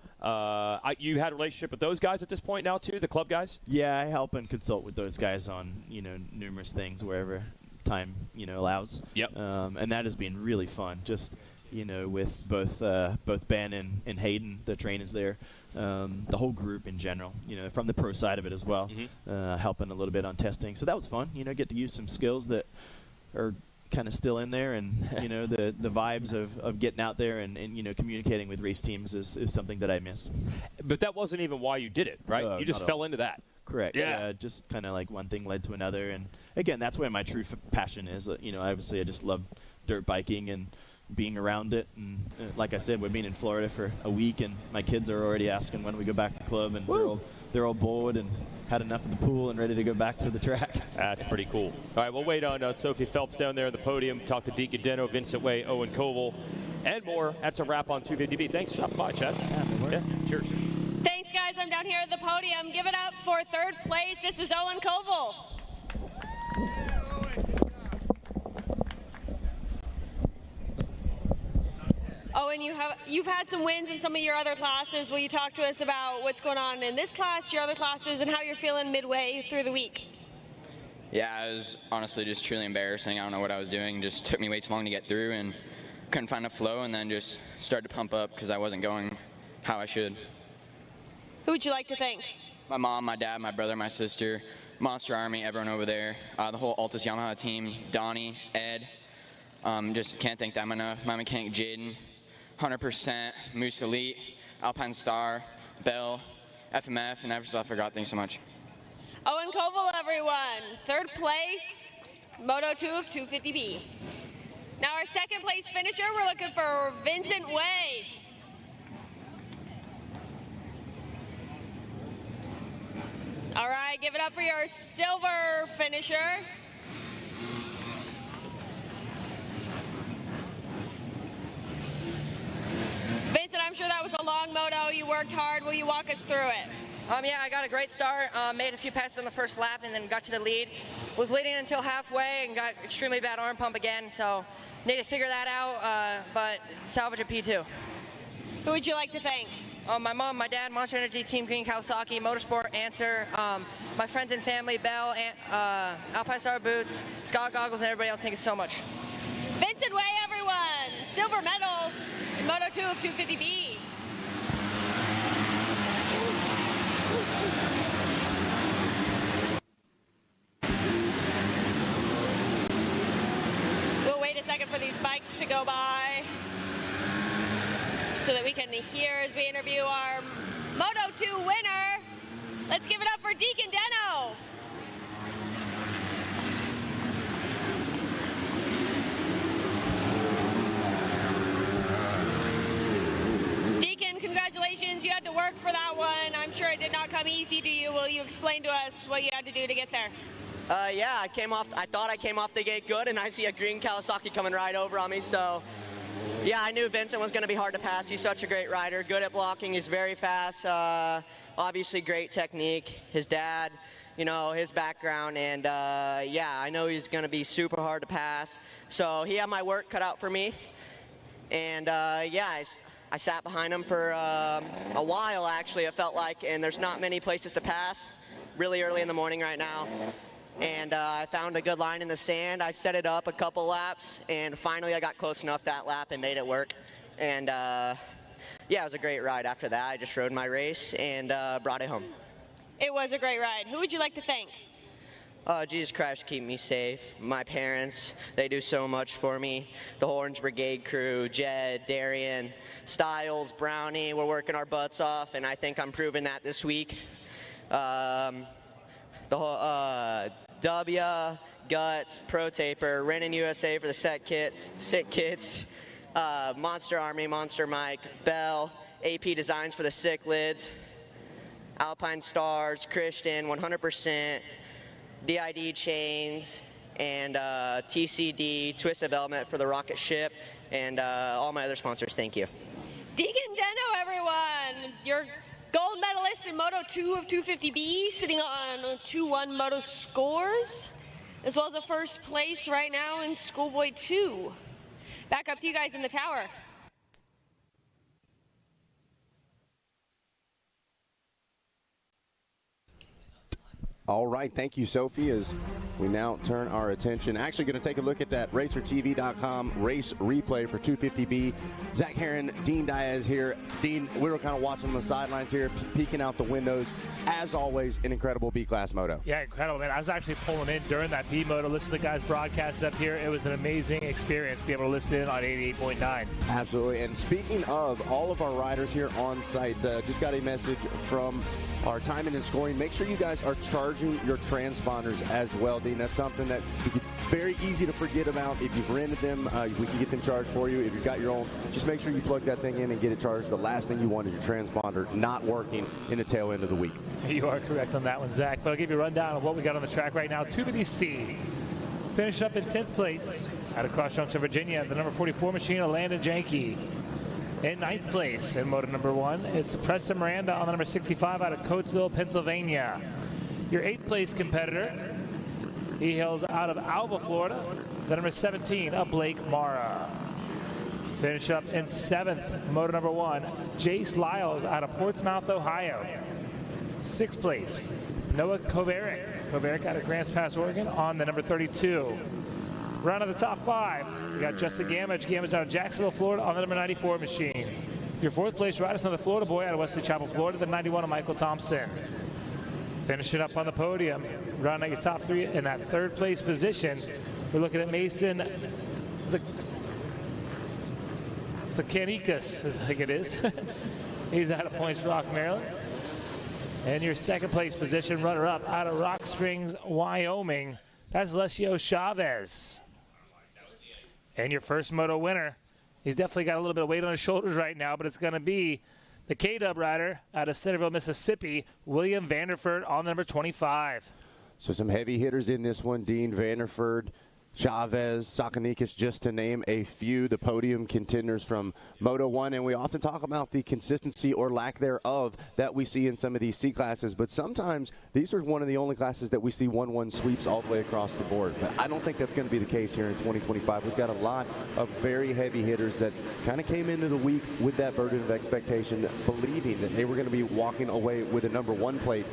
You had a relationship with those guys at this point now too, the Club guys? Yeah, I help and consult with those guys on numerous things wherever time allows. Yep. And that has been really fun. Just with both Ben and Hayden, the trainers there, the whole group in general, from the pro side of it as well, helping a little bit on testing. So that was fun, get to use some skills that are kind of still in there, and the vibes of getting out there and communicating with race teams is something that I miss. But that wasn't even why you did it, right? You just fell into that. Correct. Yeah. Just kind of like one thing led to another, and again, that's where my true passion is. Obviously, I just love dirt biking and being around it, and like I said, we've been in Florida for a week, and my kids are already asking when we go back to Club, and they're all bored and had enough of the pool and ready to go back to the track. That's pretty cool. All right, we'll wait on Sophie Phelps down there on the podium, talk to Deacon Dino, Vincent Way, Owen Koval, and more. That's a wrap on 250B. Thanks for stopping by, Chad. Yeah, cheers. Thanks, guys. I'm down here at the podium. Give it up for 3rd place. This is Owen Koval. Owen, you've had some wins in some of your other classes. Will you talk to us about what's going on in this class, your other classes, and how you're feeling midway through the week? Yeah, it was honestly just truly embarrassing. I don't know what I was doing. It just took me way too long to get through and couldn't find a flow, and then just started to pump up because I wasn't going how I should. Who would you like to thank? My mom, my dad, my brother, my sister, Monster Army, everyone over there, the whole Altus Yamaha team, Donnie, Ed. Just can't thank them enough. My mechanic, Jaden. 100%, Moose Elite, Alpine Star, Bell, FMF, and every stuff I forgot. Thanks so much. Owen Koval, everyone. 3rd place. Moto 2 of 250B. Now our second place finisher, we're looking for Vincent Way. All right, give it up for your silver finisher. Vincent, I'm sure that was a long moto. You worked hard. Will you walk us through it? Yeah, I got a great start. Made a few passes on the first lap and then got to the lead. Was leading until halfway and got extremely bad arm pump again, so need to figure that out, but salvage a P2. Who would you like to thank? My mom, my dad, Monster Energy, Team Green Kawasaki, Motorsport, Answer, my friends and family, Bell, Alpine Star Boots, Scott Goggles, and everybody else. Thank you so much. Vincent Way, everyone! Silver medal in Moto 2 of 250B. We'll wait a second for these bikes to go by so that we can hear as we interview our Moto 2 winner. Let's give it up for Deacon Deno. Deacon, congratulations. You had to work for that one. I'm sure it did not come easy to you. Will you explain to us what you had to do to get there? Yeah, I thought I came off the gate good, and I see a green Kawasaki coming right over on me, so yeah, I knew Vincent was going to be hard to pass. He's such a great rider, good at blocking, he's very fast, obviously great technique. His dad, you know, his background, and yeah, I know he's going to be super hard to pass. So he had my work cut out for me, and yeah, I sat behind him for a while, actually, it felt like, and there's not many places to pass, really early in the morning right now. And I found a good line in the sand. I set it up a couple laps, and finally I got close enough that lap and made it work. And yeah, it was a great ride after that. I just rode my race and brought it home. It was a great ride. Who would you like to thank? Jesus Christ, keep me safe. My parents, they do so much for me. The whole Orange Brigade crew, Jed, Darian, Styles, Brownie, we're working our butts off, and I think I'm proving that this week. The whole W, Guts, Pro Taper, Renin USA for the sick kits, Monster Army, Monster Mike, Bell, AP Designs for the sick lids, Alpine Stars, Christian, 100%, DID Chains, and TCD, Twist Development for the rocket ship, and all my other sponsors. Thank you. Deacon Deno, everyone! Your gold medalist in Moto 2 of 250B, sitting on 2-1 Moto scores, as well as a first place right now in Schoolboy 2. Back up to you guys in the tower. All right, thank you, Sophie, as we now turn our attention. Actually going to take a look at that RacerTV.com race replay for 250B. Zach Herron, Dean Diaz here. Dean, we were kind of watching on the sidelines here, peeking out the windows. As always, an incredible B-Class moto. Yeah, incredible, man. I was actually pulling in during that B moto, listening to the guys broadcast up here. It was an amazing experience to be able to listen in on 88.9. Absolutely. And speaking of all of our riders here on site, just got a message from our timing and scoring. Make sure you guys are charging your transponders as well, Dean. That's something that very easy to forget about. If you've rented them, we can get them charged for you. If you've got your own, just make sure you plug that thing in and get it charged. The last thing you want is your transponder not working in the tail end of the week. You are correct on that one, Zach. But I'll give you a rundown of what we got on the track right now. 250C finished up in 10th place out of Cross Junction, Virginia. The number 44 machine, Landon Janke. In 9th place in moto number 1, it's Preston Miranda on the number 65 out of Coatesville, Pennsylvania. Your 8th place competitor, he hails out of Alva, Florida, the number 17 of Blake Mara. Finish up in 7th, moto number 1, Jace Lyles out of Portsmouth, Ohio. 6th place, Noah Kovarik. Kovarik out of Grants Pass, Oregon on the number 32. Round of the top 5, we got Justin Gamage. Gamage out of Jacksonville, Florida on the number 94 machine. Your 4th place rider is another Florida boy out of Wesley Chapel, Florida, the 91 of Michael Thompson. Finishing up on the podium, rounding out your top 3 in that 3rd place position, we're looking at Mason Zakanikas, I think it is. He's out of Points Rock, Maryland. And your 2nd place position runner-up out of Rock Springs, Wyoming, That's Alessio Chavez. And your first moto winner. He's definitely got a little bit of weight on his shoulders right now, but it's going to be the K-Dub rider out of Centerville, Mississippi, William Vanderford on number 25. So some heavy hitters in this one. Dean Vanderford, Chavez, Sakanikas, just to name a few, the podium contenders from Moto 1. And we often talk about the consistency or lack thereof that we see in some of these C classes. But sometimes these are one of the only classes that we see 1-1 sweeps all the way across the board. But I don't think that's going to be the case here in 2025. We've got a lot of very heavy hitters that kind of came into the week with that burden of expectation, believing that they were going to be walking away with a number 1 plate.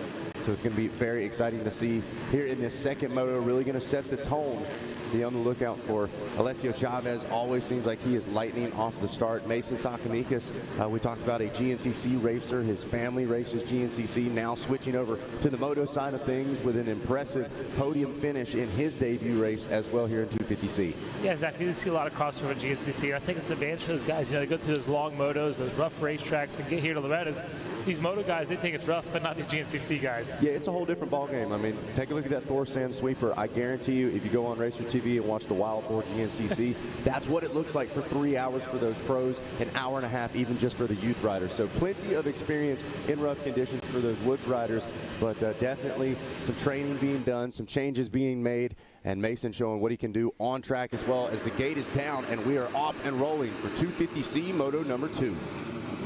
So it's going to be very exciting to see here in this second moto, really going to set the tone. Be on the lookout for Alessio Chavez. Always seems like he is lightning off the start. Mason Sakanikas, we talked about a GNCC racer. His family races GNCC, now switching over to the moto side of things with an impressive podium finish in his debut race as well here in 250C. Yeah, exactly. You see a lot of crossover in GNCC. And I think it's an advantage for those guys. You know, they go through those long motos, those rough racetracks, and get here to Loretta's. These moto guys, they think it's rough, but not these GNCC guys. Yeah, it's a whole different ballgame. I mean, take a look at that Thor Sand sweeper. I guarantee you, if you go on Racer TV and watch the Wild Boar GNCC, that's what it looks like for 3 hours for those pros, an hour and a half even just for the youth riders. So plenty of experience in rough conditions for those woods riders, but definitely some training being done, some changes being made, and Mason showing what he can do on track as well as the gate is down, and we are off and rolling for 250C Moto number 2.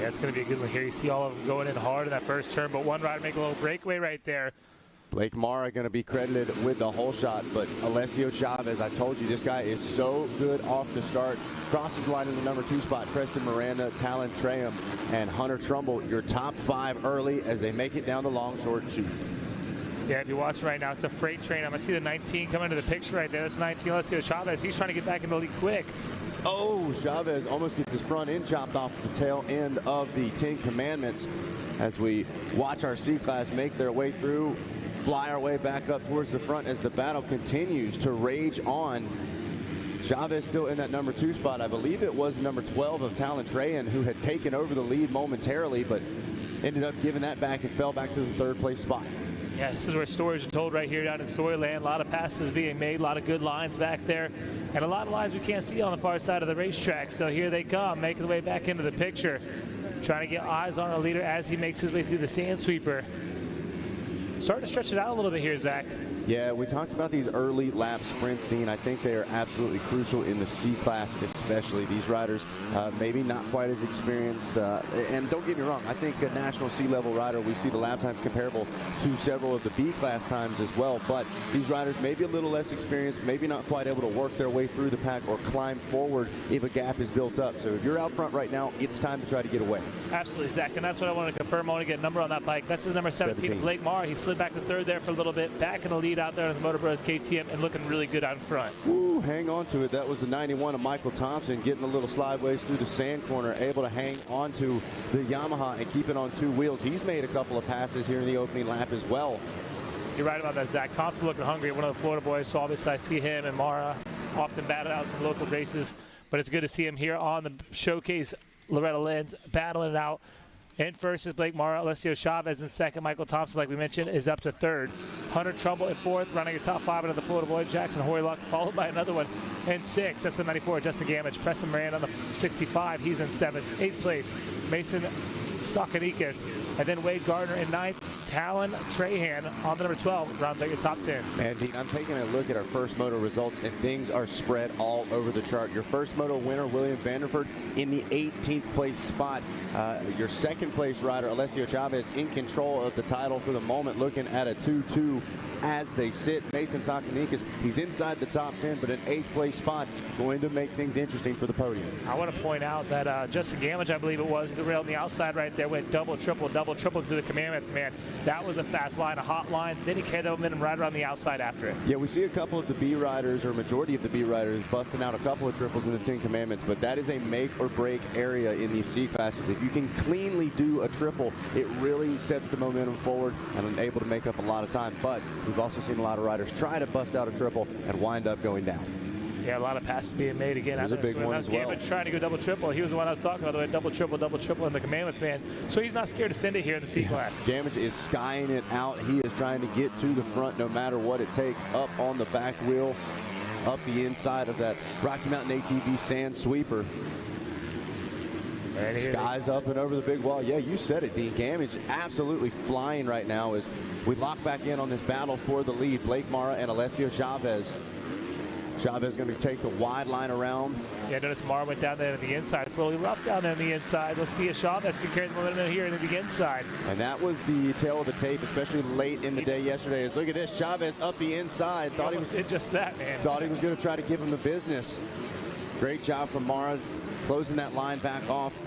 Yeah, it's going to be a good one here. You see all of them going in hard in that first turn, but one rider make a little breakaway right there. Blake Mara going to be credited with the whole shot, but Alessio Chavez, I told you, this guy is so good off the start. Crosses line in the number 2 spot. Preston Miranda, Talon Traham, and Hunter Trumbull, your top 5 early as they make it down the long, short chute. Yeah, if you're watching right now, it's a freight train. I'm going to see the 19 come into the picture right there. That's 19, Alessio Chavez. He's trying to get back in the lead quick. Oh, Chavez almost gets his front end chopped off the tail end of the 10 Commandments as we watch our C-Class make their way through, fly our way back up towards the front as the battle continues to rage on. Chavez still in that number 2 spot. I believe it was number 12 of Talon Trahan who had taken over the lead momentarily, but ended up giving that back and fell back to the 3rd place spot. Yeah, this is where stories are told right here down in Storyland. A lot of passes being made, a lot of good lines back there, and a lot of lines we can't see on the far side of the racetrack. So here they come, making their way back into the picture, trying to get eyes on our leader as he makes his way through the sand sweeper. Starting to stretch it out a little bit here, Zach. Yeah, we talked about these early lap sprints, Dean. I think they are absolutely crucial in the C-Class especially. These riders maybe not quite as experienced. And don't get me wrong, I think a national C-level rider, we see the lap times comparable to several of the B-Class times as well. But these riders may be a little less experienced, maybe not quite able to work their way through the pack or climb forward if a gap is built up. So if you're out front right now, it's time to try to get away. Absolutely, Zach. And that's what I want to confirm. I want to get a number on that bike. That's his number 17, Blake Marr. He slid back to 3rd there for a little bit, back in the lead out there in the Motor Bros KTM and looking really good out in front. Ooh, hang on to it. That was the 91 of Michael Thompson getting a little slideways through the sand corner, able to hang on to the Yamaha and keep it on 2 wheels. He's made a couple of passes here in the opening lap as well. You're right about that, Zach. Thompson looking hungry, one of the Florida boys, so obviously I see him and Mara often battle out some local races, but it's good to see him here on the showcase. Loretta Lynn's battling it out. In first is Blake Mara. Alessio Chavez in second. Michael Thompson, like we mentioned, is up to 3rd. Hunter Trumbull in 4th, running a top 5 into the Florida boy. Jackson Hoyluck followed by another one in 6th. That's the 94, Justin Gamage. Preston Moran on the 65. He's in 7th. 8th place, Mason Sakanikas. And then Wade Gardner in 9th. Talon Trahan on the number 12 rounds out your top 10. And Dean, I'm taking a look at our first moto results, and things are spread all over the chart. Your first moto winner, William Vanderford, in the 18th place spot. Your 2nd place rider, Alessio Chavez, in control of the title for the moment, looking at a 2-2 as they sit. Mason Sakanikas, he's inside the top 10, but an 8th place spot, going to make things interesting for the podium. I want to point out that Justin Gamage, I believe it was, he's around the outside right there, went double, triple through the Commandments, man. That was a fast line, a hot line. Then he carried that momentum right around the outside after it. Yeah, we see a couple of the B riders, or majority of the B riders, busting out a couple of triples in the 10 Commandments, but that is a make or break area in these C classes. If you can cleanly do a triple, it really sets the momentum forward and able to make up a lot of time. But we've also seen a lot of riders try to bust out a triple and wind up going down. Yeah, a lot of passes being made again. There's a big one as well. Gambit trying to go double-triple. He was the one I was talking about, double triple in the Commandments, man. So he's not scared to send it here in the C-Class. Gambit is skying it out. He is trying to get to the front no matter what it takes. Up on the back wheel, up the inside of that Rocky Mountain ATV sand sweeper. Skies up and over the big wall. Yeah, you said it, Dean. Gamage absolutely flying right now as we lock back in on this battle for the lead. Blake Mara and Alessio Chavez. Chavez going to take the wide line around. Yeah, notice Mara went down there on the inside. Slowly rough down there on the inside. Let's see if Chavez can carry the momentum here in the inside. And that was the tail of the tape, especially late in the day yesterday. Is look at this, Chavez up the inside. Thought he was did just that, man. Thought he was going to try to give him the business. Great job from Mara, closing that line back off.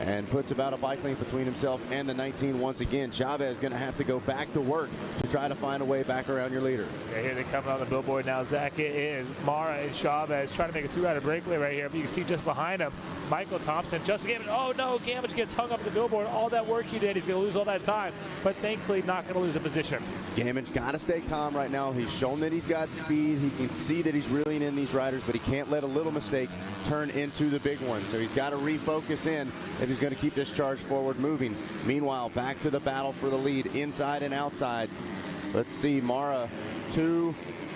And puts about a bike length between himself and the 19 once again. Chavez going to have to go back to work to try to find a way back around your leader. Yeah, here they come on the billboard now, Zach. It is Mara and Chavez trying to make a two-rider breakaway right here. But you can see just behind him, Michael Thompson. Justin Gamage. Oh, no. Gamage gets hung up at the billboard. All that work he did, he's going to lose all that time. But thankfully not going to lose a position. Gamage got to stay calm right now. He's shown that he's got speed. He can see that he's reeling in these riders, but he can't let a little mistake turn into the big one. So he's got to refocus in if he's going to keep this charge forward moving. Meanwhile, back to the battle for the lead, inside and outside. Let's see, Mara, 2.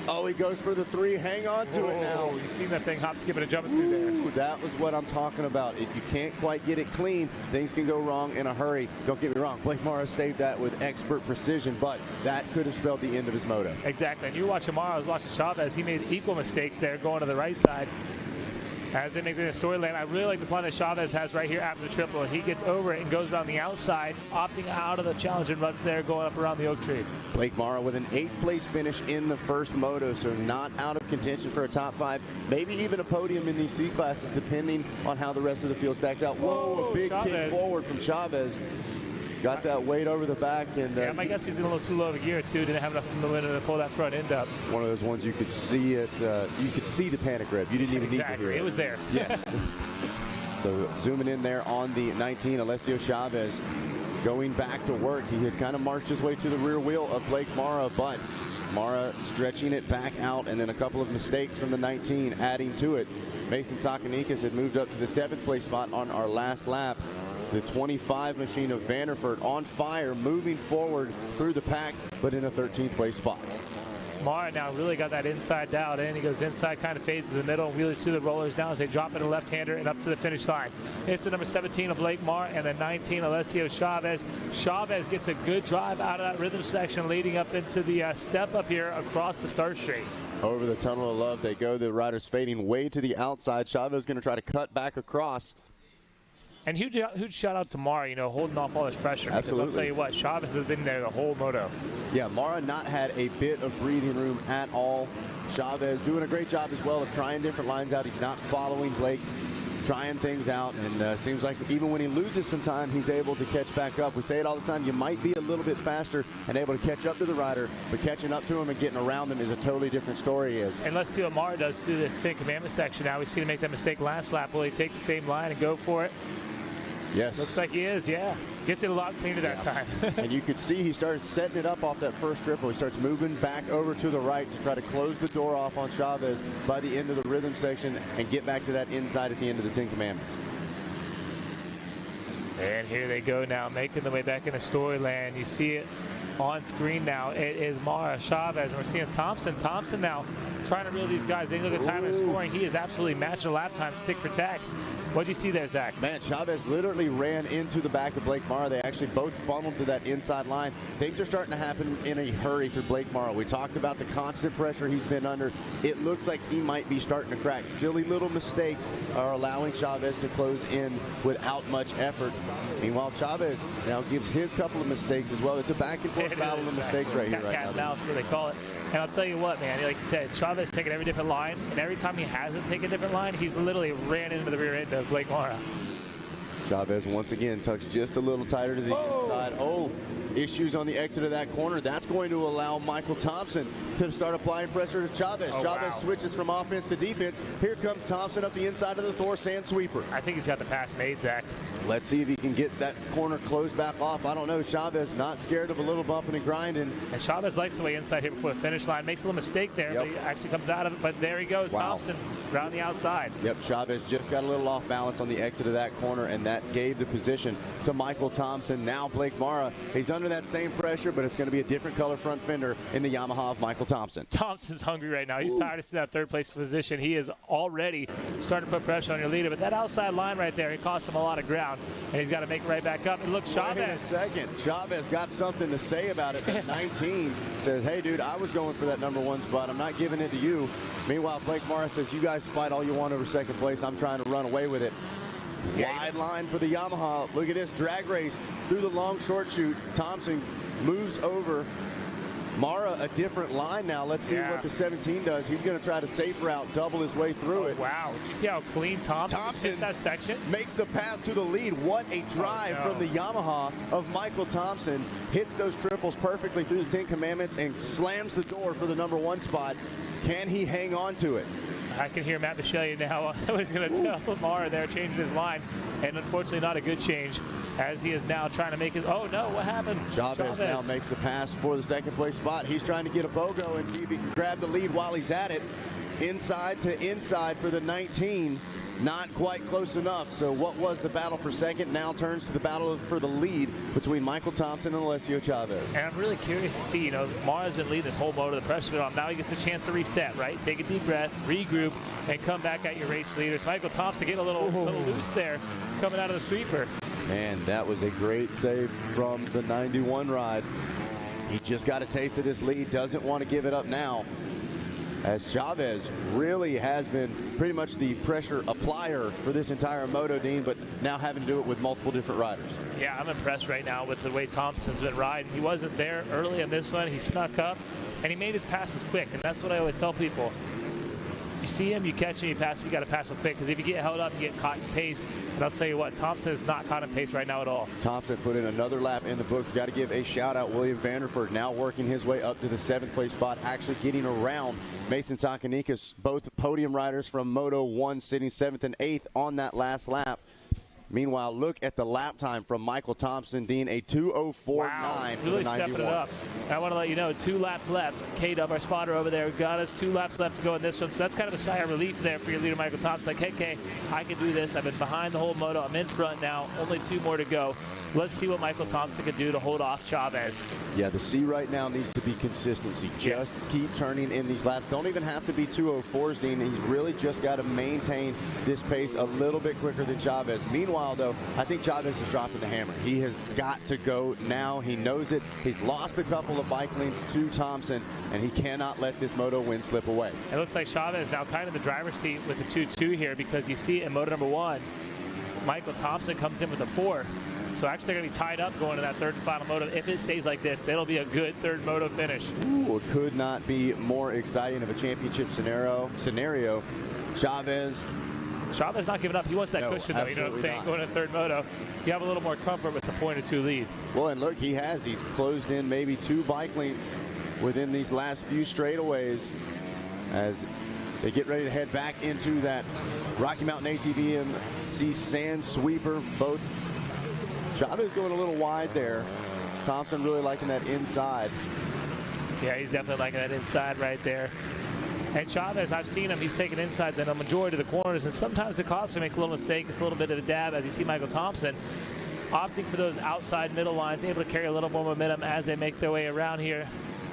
Oh, he goes for the 3. Hang on to it now. You've seen that thing hop, skipping, and jumping through there. That was what I'm talking about. If you can't quite get it clean, things can go wrong in a hurry. Don't get me wrong, Blake Mara saved that with expert precision, but that could have spelled the end of his moto. Exactly. And you watch Mara, I was watching Chavez. He made equal mistakes there going to the right side. As they make the storyline, I really like this line that Chavez has right here after the triple. He gets over it and goes around the outside, opting out of the challenging ruts there, going up around the oak tree. Blake Mara with an 8th place finish in the first moto, so not out of contention for a top 5, maybe even a podium in these C classes, depending on how the rest of the field stacks out. Whoa, a big kick forward from Chavez. Got that weight over the back, and yeah, I guess he's in a little too low of a gear too. Didn't have enough momentum to pull that front end up. One of those ones you could see it. You could see the panic rev. You didn't even need to hear it. It was there. Yes. So zooming in there on the 19, Alessio Chavez going back to work. He had kind of marched his way to the rear wheel of Blake Mara, but Mara stretching it back out, and then a couple of mistakes from the 19 adding to it. Mason Sakanikas had moved up to the 7th place spot on our last lap. The 25 machine of Vanderford on fire, moving forward through the pack, but in a 13th place spot. Mara now really got that inside dialed in. He goes inside, kind of fades to the middle, wheelies through the rollers now as they drop in a left-hander and up to the finish line. It's the number 17 of Blake Mara and the 19 Alessio Chavez. Chavez gets a good drive out of that rhythm section leading up into the step up here across the start straight. Over the tunnel of love they go. The riders fading way to the outside. Chavez going to try to cut back across. And huge shout out to Mara, holding off all this pressure. Because Absolutely. I'll tell you what, Chavez has been there the whole moto. Yeah, Mara not had a bit of breathing room at all. Chavez doing a great job as well of trying different lines out. He's not following Blake, trying things out, and seems like even when he loses some time, he's able to catch back up. We say it all the time, you might be a little bit faster and able to catch up to the rider, but catching up to him and getting around them is a totally different story. And let's see what Mara does through this 10 Commandments section now. We've seen him make that mistake last lap. Will he take the same line and go for it? Yes. Looks like he is, yeah. Gets it a lot cleaner that time. And you could see he started setting it up off that first triple. He starts moving back over to the right to try to close the door off on Chavez by the end of the rhythm section and get back to that inside at the end of the 10 Commandments. And here they go now, making their way back into Storyland. You see it on screen now. It is Mara, Chavez, and we're seeing Thompson. Thompson now trying to reel these guys. They look at time and scoring. He is absolutely matching lap times tick for tack. What do you see there, Zach? Man, Chavez literally ran into the back of Blake Mara. They actually both funneled to that inside line. Things are starting to happen in a hurry for Blake Mara. We talked about the constant pressure he's been under. It looks like he might be starting to crack. Silly little mistakes are allowing Chavez to close in without much effort. Meanwhile, Chavez now gives his couple of mistakes as well. It's a back and forth battle of mistakes right here, right now. Cat and mouse, what they call it. And I'll tell you what, man, like you said, Chavez taking every different line, and every time he hasn't taken a different line, he's literally ran into the rear end of Blake Mara. Chavez once again tucks just a little tighter to the inside. inside. Oh, issues on the exit of that corner. That's going to allow Michael Thompson to start applying pressure to Chavez. Chavez switches from offense to defense. Here comes Thompson up the inside of the Thor sand sweeper. I think he's got the pass made, Zach. Let's see if he can get that corner closed back off. I don't know. Chavez not scared of a little bumping and grinding. And Chavez likes the way inside here before the finish line. Makes a little mistake there. But he actually comes out of it. But there he goes. Thompson around the outside. Yep, Chavez just got a little off balance on the exit of that corner, and that gave the position to Michael Thompson. Now Blake Mara, he's under that same pressure, but it's going to be a different color front fender in the Yamaha of Michael Thompson. Thompson's hungry right now. He's tired of sitting in that third place position. He is already starting to put pressure on your leader, but that outside line right there, it cost him a lot of ground, and he's got to make it right back up. And look, Chavez. Wait a second. Chavez got something to say about it. At 19 says, hey, dude, I was going for that #1 spot. I'm not giving it to you. Meanwhile, Blake Mara says, you guys fight all you want over second place. I'm trying to run away with it. Wide line for the Yamaha. Look at this drag race through the long short shoot. Thompson moves over. Mara, a different line now. Let's see what the 17 does. He's going to try to safe route, double his way through it. Wow. Did you see how clean Thompson hit that section? Makes the pass to the lead. What a drive from the Yamaha of Michael Thompson. Hits those triples perfectly through the 10 Commandments and slams the door for the #1 spot. Can he hang on to it? I can hear Matt Michele now. I was going to tell Mara there, changing his line. And unfortunately, not a good change, as he is now trying to make his. Oh, no, what happened? Chavez now makes the pass for the second place spot. He's trying to get a BOGO and see if he can grab the lead while he's at it. Inside to inside for the 19. Not quite close enough. So what was the battle for second now turns to the battle for the lead between Michael Thompson and Alessio Chavez. And I'm really curious to see, Mara's been leading this whole moto, the pressure's been on. Now he gets a chance to reset, right? Take a deep breath, regroup, and come back at your race leaders. Michael Thompson getting a little loose there, coming out of the sweeper. And that was a great save from the 91 ride. He just got a taste of this lead, doesn't want to give it up now, as Chavez really has been pretty much the pressure applier for this entire moto, Dean, but now having to do it with multiple different riders. Yeah, I'm impressed right now with the way Thompson's been riding. He wasn't there early in this one. He snuck up, and he made his passes quick, and that's what I always tell people. You see him, you catch him, you pass him, you got to pass him quick, because if you get held up, you get caught in pace. And I'll tell you what, Thompson is not caught in pace right now at all. Thompson put in another lap in the books. Got to give a shout out, William Vanderford, now working his way up to the 7th place spot, actually getting around Mason Sakanikas, both podium riders from Moto 1, sitting 7th and 8th on that last lap. Meanwhile, look at the lap time from Michael Thompson, Dean, a 2:04.9 for really the 91. Stepping it up. And I want to let you know, 2 laps left. K-Dub, our spotter over there, got us 2 laps left to go in this one. So that's kind of a sigh of relief there for your leader, Michael Thompson. Like, hey, Kay, I can do this. I've been behind the whole moto. I'm in front now. Only 2 more to go. Let's see what Michael Thompson can do to hold off Chavez. Yeah, the C right now needs to be consistency. Just keep turning in these laps. Don't even have to be 2:04s, Dean. He's really just got to maintain this pace a little bit quicker than Chavez. Meanwhile, though, I think Chavez is dropping the hammer. He has got to go now. He knows it. He's lost a couple of bike lanes to Thompson, and he cannot let this moto win slip away. It looks like Chavez is now kind of in the driver's seat with the 2-2 here, because you see in moto #1, Michael Thompson comes in with a 4. So actually they're going to be tied up going to that 3rd and final moto. If it stays like this, it'll be a good 3rd moto finish. Ooh, it could not be more exciting of a championship scenario. Chavez not giving up. He wants that cushion, though. You know what I'm saying? Not. Going to 3rd moto, you have a little more comfort with the 0.2 lead. Well, and look, he's closed in maybe 2 bike lengths within these last few straightaways as they get ready to head back into that Rocky Mountain ATV sand sweeper. Both Chavez going a little wide there. Thompson really liking that inside. Yeah, he's definitely liking that inside right there. And Chavez, I've seen him, he's taking insides in a majority of the corners, and sometimes it costs him, makes a little mistake, it's a little bit of a dab, as you see Michael Thompson opting for those outside middle lines, able to carry a little more momentum as they make their way around here.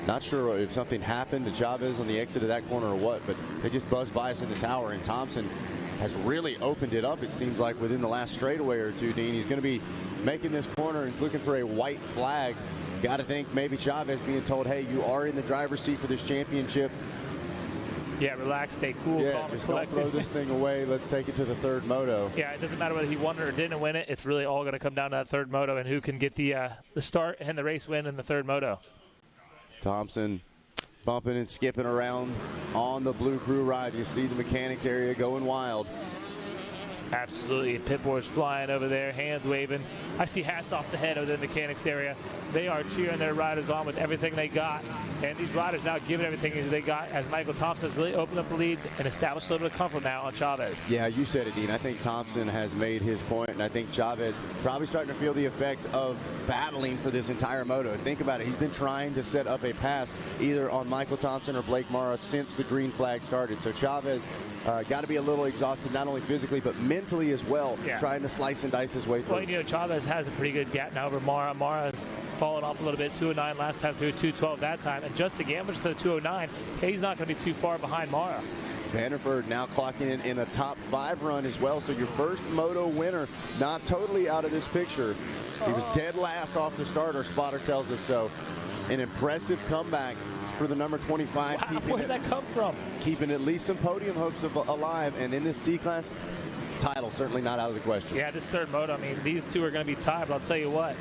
Not sure if something happened to Chavez on the exit of that corner or what, but they just buzzed by us in the tower, and Thompson has really opened it up, it seems like, within the last straightaway or two, Dean. He's going to be making this corner and looking for a white flag. Got to think maybe Chavez being told, hey, you are in the driver's seat for this championship. Yeah, relax, stay cool, calm, just don't throw this thing away. Let's take it to the 3rd moto. Yeah, it doesn't matter whether he won it or didn't win it. It's really all going to come down to that 3rd moto and who can get the start and the race win in the 3rd moto. Thompson bumping and skipping around on the Blue Crew ride. You see the mechanics area going wild. Absolutely. Pit boards flying over there, hands waving. I see hats off the head over the mechanics area. They are cheering their riders on with everything they got. And these riders now giving everything they got as Michael Thompson has really opened up the lead and established a little bit of comfort now on Chavez. Yeah, you said it, Dean. I think Thompson has made his point, and I think Chavez probably starting to feel the effects of battling for this entire moto. Think about it. He's been trying to set up a pass either on Michael Thompson or Blake Mara since the green flag started. So Chavez got to be a little exhausted, not only physically, but mentally as well, trying to slice and dice his way through. Well, you know, Chavez has a pretty good gap now over Mara. Mara's fallen off a little bit, 209 last time through 212 that time. And Justin Gambage to the 209, he's not going to be too far behind Mara. Vanderford now clocking in a top 5 run as well. So your first moto winner, not totally out of this picture. He was dead last off the start, our spotter tells us so. An impressive comeback for the number 25. Wow, where did that come from? Keeping at least some podium hopes alive. And in this C-Class, title certainly not out of the question. Yeah, this third moto, I mean, these two are going to be tied, but I'll tell you what.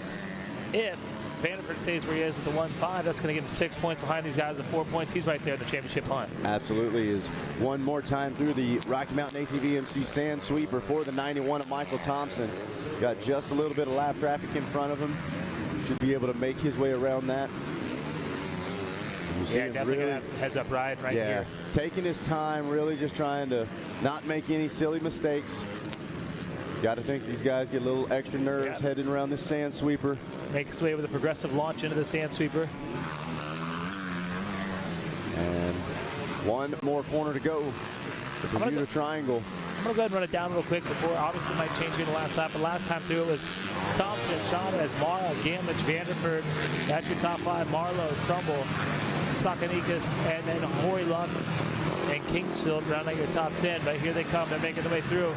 If Vanderford stays where he is with the 1-5, that's going to give him 6 points behind these guys at 4 points. He's right there in the championship hunt. Absolutely is. One more time through the Rocky Mountain ATV MC Sand Sweeper for the 91 of Michael Thompson. Got just a little bit of lap traffic in front of him. Should be able to make his way around that. Yeah, definitely going to have some heads up ride right here. Taking his time, really just trying to not make any silly mistakes. Got to think these guys get a little extra nerves heading around this Sand Sweeper. Makes his way with a progressive launch into the Sand Sweeper. And one more corner to go. The Bermuda Triangle. I'm going to go ahead and run it down real quick before. Obviously, it might change in the last lap, but last time through it was Thompson, Chavez, Mara, Gambage, Vanderford. That's your top 5. Marlowe, Trumbull, Sakanikas, and then Hoary Luck and Kingsfield rounding your top 10. But here they come. They're making their way through.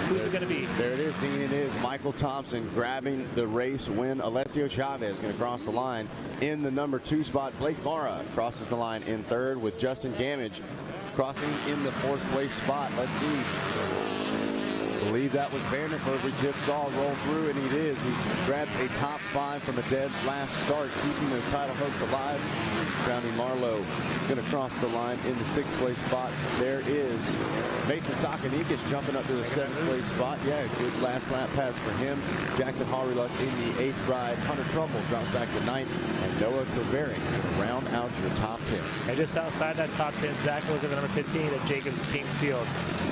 Who's it going to be? There it is, Dean. It is Michael Thompson grabbing the race win. Alessio Chavez going to cross the line in the number 2 spot. Blake Mara crosses the line in 3rd with Justin Gambage crossing in the 4th place spot. Let's see. I believe that was Vanderford we just saw roll through, and he is. He grabs a top 5 from a dead last start, keeping those title hopes alive. Brownie Marlowe going to cross the line in the 6th place spot. There is Mason Sakanikas jumping up to the 7th place spot. Yeah, good last lap pass for him. Jackson Horyluck in the 8th ride. Hunter Trumbull drops back to 9th, and Noah Kavering going to round out your top 10. And just outside that top 10, Zach look at the number 15 of Jacobs Kingsfield.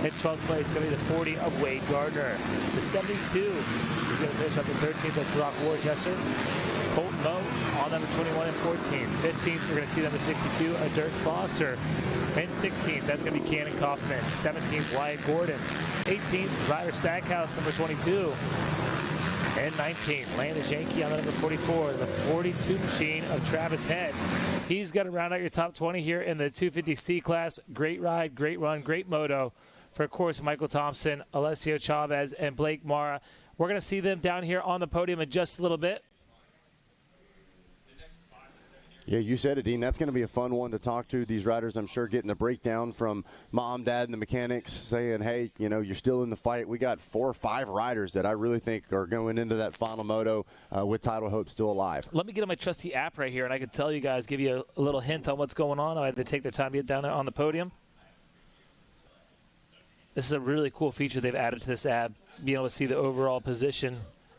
In 12th place, going to be the 40 of Wade Gardner. The 72 is going to finish up in 13th. That's Brock Worcester. Colton Moe on number 21 and 14. 15th, we're going to see number 62, Dirk Foster. And 16th, that's going to be Cannon Kaufman. 17th, Wyatt Gordon. 18th, Ryder Stackhouse, number 22. And 19th, Landon Janke on the number 44, the 42 machine of Travis Head. He's going to round out your top 20 here in the 250C class. Great ride, great run, great moto for, of course, Michael Thompson, Alessio Chavez, and Blake Mara. We're going to see them down here on the podium in just a little bit. Yeah, you said it, Dean. That's going to be a fun one to talk to. These riders, I'm sure, getting a breakdown from mom, dad, and the mechanics saying, hey, you know, you're still in the fight. We got 4 or 5 riders that I really think are going into that final moto with title hopes still alive. Let me get on my trusty app right here, and I can tell you guys, give you a little hint on what's going on. I had to take their time to get down there on the podium. This is a really cool feature they've added to this app, being able to see the overall position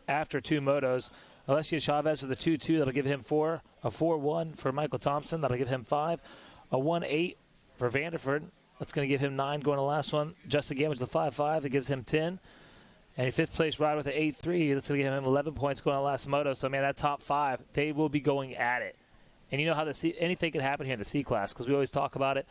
after 2 motos. Alessio Chavez with a 2-2, that'll give him 4. A 4-1 for Michael Thompson, that'll give him 5. A 1-8 for Vanderford, that's going to give him 9 going to the last one. Justin Gambage with a 5-5, that gives him 10. And a 5th place ride with an 8-3, that's going to give him 11 points going to the last moto. So, man, that top 5, they will be going at it. And you know how anything can happen here in the C-Class, because we always talk about it.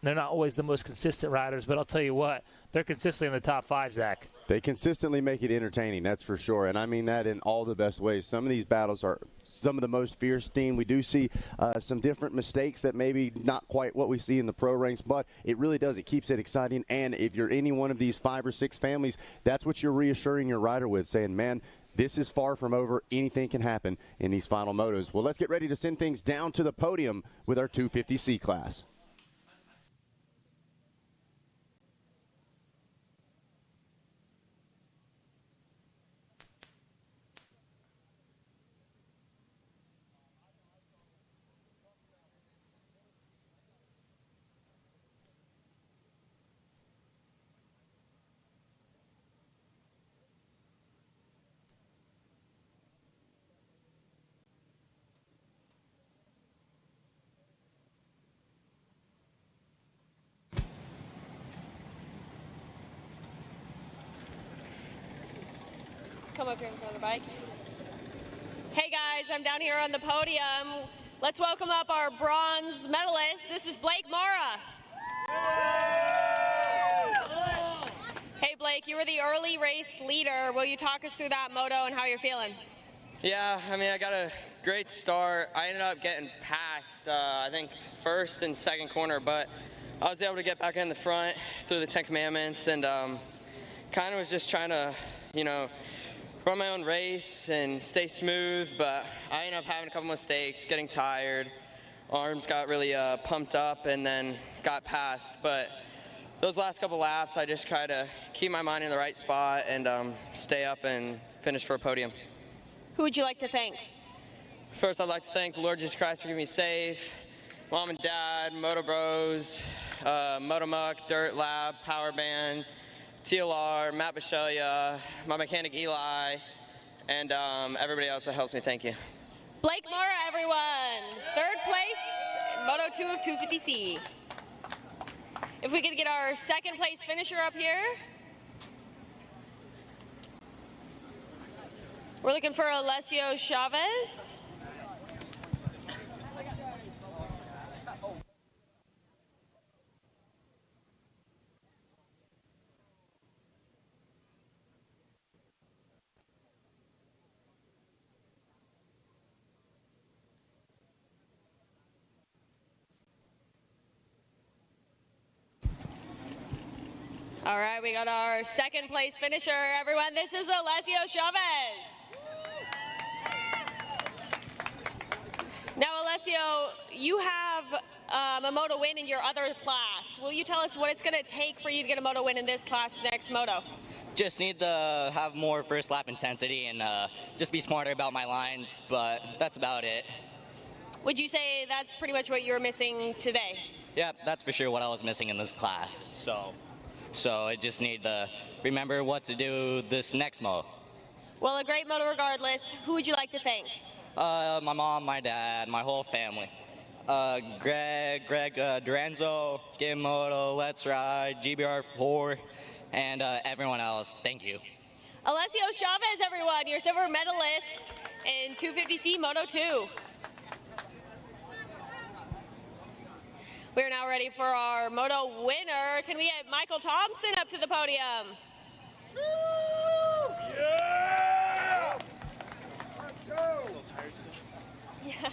They're not always the most consistent riders, but I'll tell you what, they're consistently in the top 5, Zach. They consistently make it entertaining, that's for sure. And I mean that in all the best ways. Some of these battles are some of the most fierce, Dean. We do see some different mistakes that maybe not quite what we see in the pro ranks, but it really does. It keeps it exciting. And if you're any one of these 5 or 6 families, that's what you're reassuring your rider with, saying, man, this is far from over. Anything can happen in these final motos. Well, let's get ready to send things down to the podium with our 250C class. come up here in front of the bike. Hey guys, I'm down here on the podium. Let's welcome up our bronze medalist. This is Blake Mara. Hey Blake, you were the early race leader. Will you talk us through that moto and how you're feeling? Yeah, I mean, I got a great start. I ended up getting past, I think, first and second corner, but I was able to get back in the front through the 10 Commandments and kind of was just trying to, you know, run my own race and stay smooth, but I ended up having a couple mistakes, getting tired. Arms got really pumped up and then got past, but those last couple laps, I just try to keep my mind in the right spot and stay up and finish for a podium. Who would you like to thank? First, I'd like to thank the Lord Jesus Christ for keeping me safe, Mom and Dad, Moto Bros, Moto Muck, Dirt Lab, Power Band, TLR, Matt Bishelia, my mechanic Eli, and everybody else that helps me. Thank you. Blake Mara, everyone. Third place, Moto 2 of 250C. If we could get our second place finisher up here. We're looking for Alessio Chavez. All right, we got our second place finisher, everyone. This is Alessio Chavez. Now, Alessio, you have a moto win in your other class. Will you tell us what it's going to take for you to get a moto win in this class next moto? Just need to have more first lap intensity and just be smarter about my lines, but that's about it. Would you say that's pretty much what you were missing today? Yeah, that's for sure what I was missing in this class. So I just need to remember what to do this next moto. Well, a great moto regardless. Who would you like to thank? My mom, my dad, my whole family. Greg Duranzo, Game Moto, Let's Ride, GBR4, and everyone else. Thank you. Alessio Chavez, everyone, your silver medalist in 250C Moto 2. We're now ready for our moto winner. Can we get Michael Thompson up to the podium? Yeah! Yeah.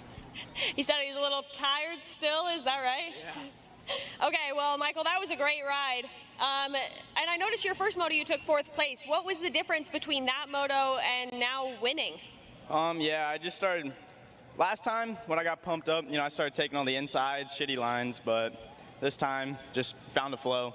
He said he's a little tired still, is that right? Yeah. Okay, well, Michael, that was a great ride. And I noticed your first moto you took 4th place. What was the difference between that moto and now winning? Yeah, I just started, last time when I got pumped up, I started taking all the insides, shitty lines, but this time just found a flow.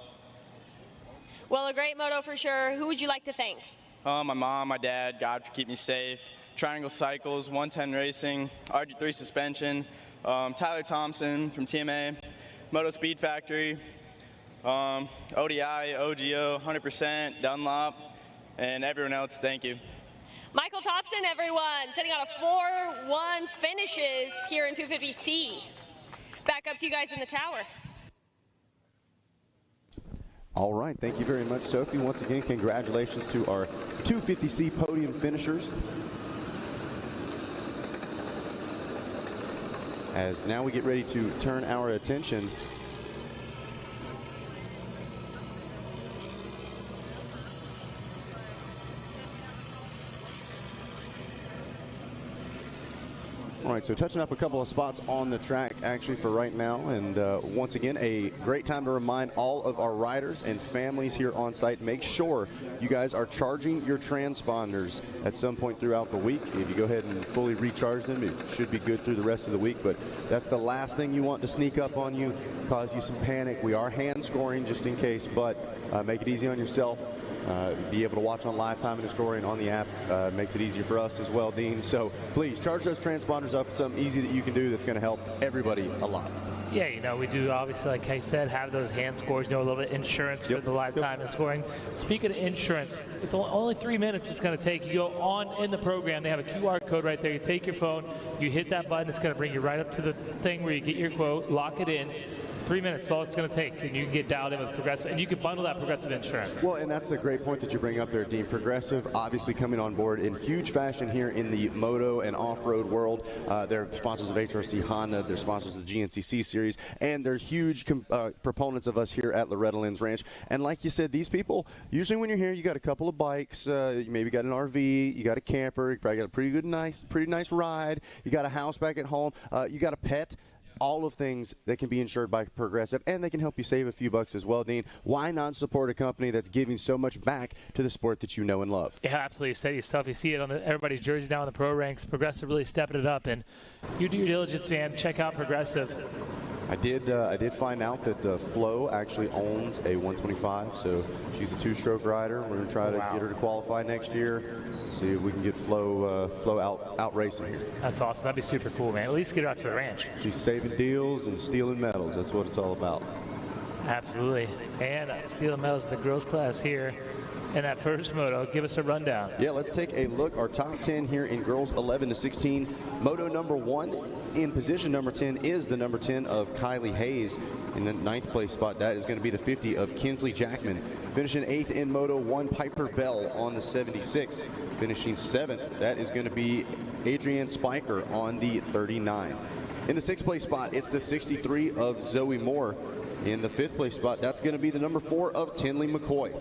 Well, a great moto for sure. Who would you like to thank? My mom, my dad, God for keeping me safe. Triangle Cycles, 110 Racing, RG3 Suspension, Tyler Thompson from TMA, Moto Speed Factory, ODI, OGO, 100%, Dunlop, and everyone else, thank you. Michael Thompson, everyone, sitting on a 4-1 finishes here in 250C. Back up to you guys in the tower. All right, thank you very much, Sophie. Once again, congratulations to our 250C podium finishers. As now we get ready to turn our attention All right, so touching up a couple of spots on the track actually for right now, and once again, a great time to remind all of our riders and families here on site, make sure you guys are charging your transponders at some point throughout the week. If you go ahead and fully recharge them, it should be good through the rest of the week, but that's the last thing you want to sneak up on you, cause you some panic. We are hand scoring just in case, but make it easy on yourself. Be able to watch on live time and scoring on the app makes it easier for us as well, Dean. So please charge those transponders up. Something easy that you can do that's going to help everybody a lot. Yeah, we do obviously, like I said, have those hand scores, a little bit of insurance for the live time and scoring. Speaking of insurance, it's only 3 minutes it's going to take. You go on in the program, they have a QR code right there. You take your phone, you hit that button, it's going to bring you right up to the thing where you get your quote, lock it in. 3 minutes, all it's going to take, and you can get dialed in with Progressive, and you can bundle that Progressive insurance. Well, and that's a great point that you bring up there, Dean. Progressive obviously coming on board in huge fashion here in the moto and off-road world. They're sponsors of HRC Honda, they're sponsors of the GNCC series, and they're huge proponents of us here at Loretta Lynn's Ranch. And like you said, these people, usually when you're here, you got a couple of bikes, you maybe got an RV, you got a camper, you probably got a pretty nice ride, you got a house back at home, you got a pet. All of things that can be insured by Progressive, and they can help you save a few bucks as well, Dean. Why not support a company that's giving so much back to the sport that you know and love? Yeah, absolutely. You said yourself. You see it on everybody's jerseys now in the pro ranks. Progressive really stepping it up, and you do your diligence, man. Check out Progressive. I did find out that Flo actually owns a 125, so she's a two-stroke rider. We're going to try to get her to qualify next year. See if we can get Flo out racing here. That's awesome. That'd be super cool, man. At least get her out to the ranch. She's saving deals and stealing medals. That's what it's all about. Absolutely. And stealing medals in the girls class here in that first moto. Give us a rundown. Yeah, let's take a look. Our top 10 here in girls 11 to 16. Moto number 1 in position number 10 is the number 10 of Kylie Hayes. In the 9th place spot, that is going to be the 50 of Kinsley Jackman. Finishing 8th in Moto 1, Piper Bell on the 76. Finishing 7th, that is going to be Adrienne Spiker on the 39. In the 6th place spot, it's the 63 of Zoe Moore. In the 5th place spot, that's going to be the number 4 of Tinley McCoy.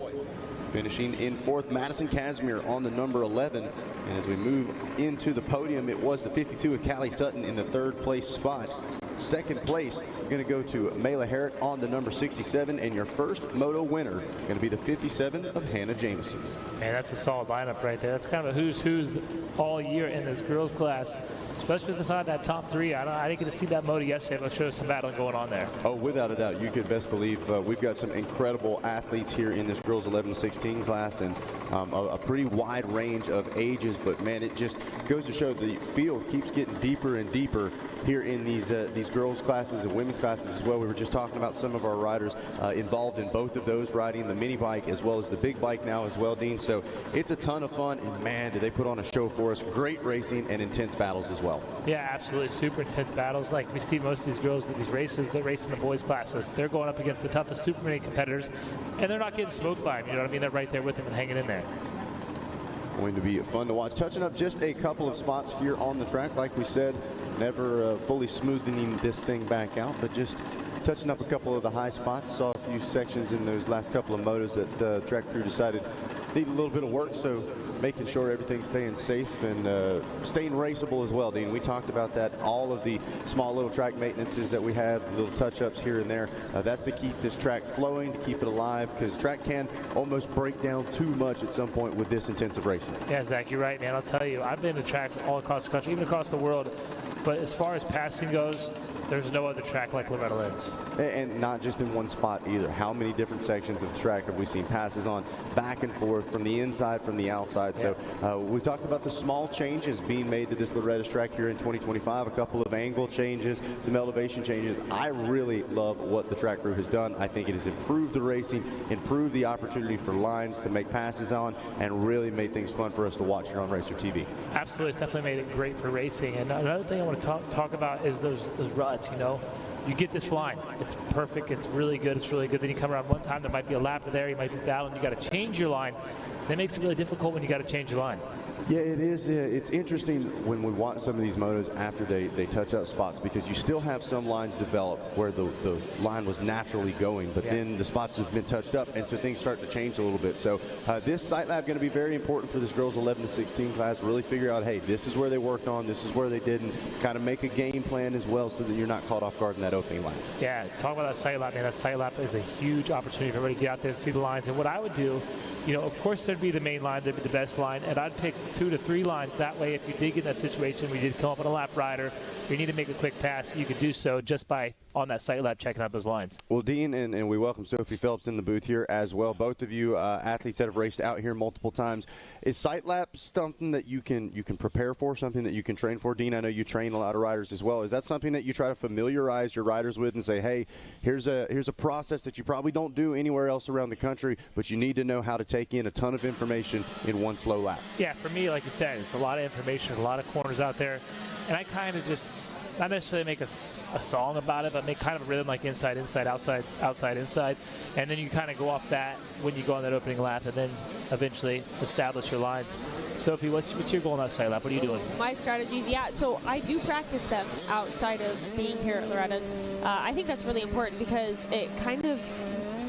Finishing in 4th, Madison Casimir on the number 11. And as we move into the podium, it was the 52 of Callie Sutton in the 3rd place spot. 2nd place, going to go to Mayla Herrick on the number 67, and your first moto winner going to be the 57 of Hannah Jameson. Man, that's a solid lineup right there. That's kind of a who's all year in this girls class, especially inside that top 3. I didn't get to see that moto yesterday, but show some battle going on there. Oh, without a doubt. You could best believe we've got some incredible athletes here in this girls 11 to 16 class, and a pretty wide range of ages, but man, it just goes to show the field keeps getting deeper and deeper here in these girls classes and women's classes as well. We were just talking about some of our riders involved in both of those, riding the mini bike as well as the big bike now as well, Dean. So it's a ton of fun, and man, did they put on a show for us. Great racing and intense battles as well. Yeah, absolutely. Super intense battles. Like we see most of these girls at these races that race in the boys classes. They're going up against the toughest Supermini competitors, and they're not getting smoked by them. You know what I mean? They're right there with them and hanging in there. Going to be fun to watch. Touching up just a couple of spots here on the track, like we said, never fully smoothing this thing back out, but just touching up a couple of the high spots. Saw a few sections in those last couple of motos that the track crew decided need a little bit of work, so making sure everything's staying safe and staying raceable as well, Dean. We talked about that, all of the small little track maintenances that we have, little touch-ups here and there. That's to keep this track flowing, to keep it alive, because track can almost break down too much at some point with this intensive racing. Yeah, Zach, you're right, man. I'll tell you, I've been to tracks all across the country, even across the world, but as far as passing goes, there's no other track like Loretta Lynn's. And not just in one spot either. How many different sections of the track have we seen passes on back and forth from the inside, from the outside? Yeah. So we talked about the small changes being made to this Loretta's track here in 2025, a couple of angle changes, some elevation changes. I really love what the track crew has done. I think it has improved the racing, improved the opportunity for lines to make passes on, and really made things fun for us to watch here on Racer TV. Absolutely. It's definitely made it great for racing. And another thing I want to talk about is those ruts. You know, you get this line, it's perfect, it's really good, then you come around one time, there might be a lap there, you might be battling, you got to change your line. That makes it really difficult when you got to change your line. Yeah, it is. It's interesting when we watch some of these motos after they touch up spots, because you still have some lines develop where the line was naturally going, but then the spots have been touched up, and so things start to change a little bit. So this site lab going to be very important for this girls 11 to 16 class. Really figure out, hey, this is where they worked on, this is where they didn't. Kind of make a game plan as well, so that you're not caught off guard in that opening lap. Yeah, talk about that site lap, man. That site lap is a huge opportunity for everybody to get out there and see the lines. And what I would do, you know, of course there'd be the main line, there'd be the best line, and I'd pick 2 to 3 lines. That way, if you did get in that situation where you did come up on a lap rider, you need to make a quick pass, you could do so just by on that site lab checking out those lines. Well, Dean, and we welcome Sophie Phelps in the booth here as well. Both of you athletes that have raced out here multiple times. Is site lab something that you can prepare for, something that you can train for? Dean, I know you train a lot of riders as well. Is that something that you try to familiarize your riders with and say, hey, here's a process that you probably don't do anywhere else around the country, but you need to know how to take in a ton of information in one slow lap? Yeah, for me, like you said, it's a lot of information, a lot of corners out there, and I kind of just not necessarily make a song about it, but make kind of a rhythm like inside, inside, outside, outside, inside. And then you kind of go off that when you go on that opening lap and then eventually establish your lines. Sophie, what's your goal on that side lap? What are you doing? My strategies, yeah. So I do practice them outside of being here at Loretta's. I think that's really important because it kind of,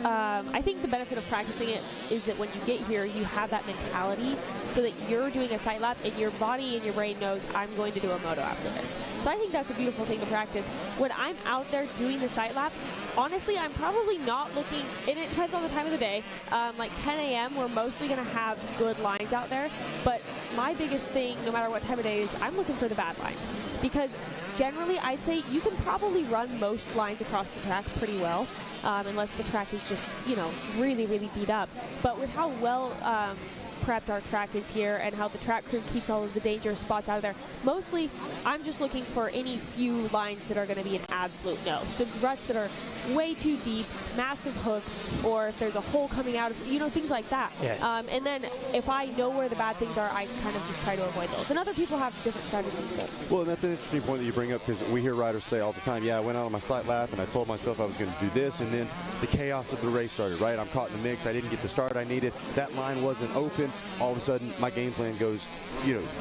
I think the benefit of practicing it is that when you get here, you have that mentality so that you're doing a sight lap and your body and your brain knows I'm going to do a moto after this. So I think that's a beautiful thing to practice. When I'm out there doing the sight lap, honestly, I'm probably not looking, and it depends on the time of the day. Like 10 a.m., we're mostly going to have good lines out there. But my biggest thing, no matter what time of day is, I'm looking for the bad lines. Because generally, I'd say you can probably run most lines across the track pretty well. Unless the track is just, really, really beat up. But with how well prepped our track is here and how the track crew keeps all of the dangerous spots out of there, mostly I'm just looking for any few lines that are going to be an absolute no. So ruts that are way too deep, massive hooks, or if there's a hole coming out of, things like that. Yeah. And then if I know where the bad things are, I kind of just try to avoid those. And other people have different strategies. But. Well, and that's an interesting point that you bring up because we hear riders say all the time, yeah, I went out on my sight lap and I told myself I was going to do this, and then the chaos of the race started, right? I'm caught in the mix. I didn't get the start I needed. That line wasn't open. All of a sudden, my game plan goes,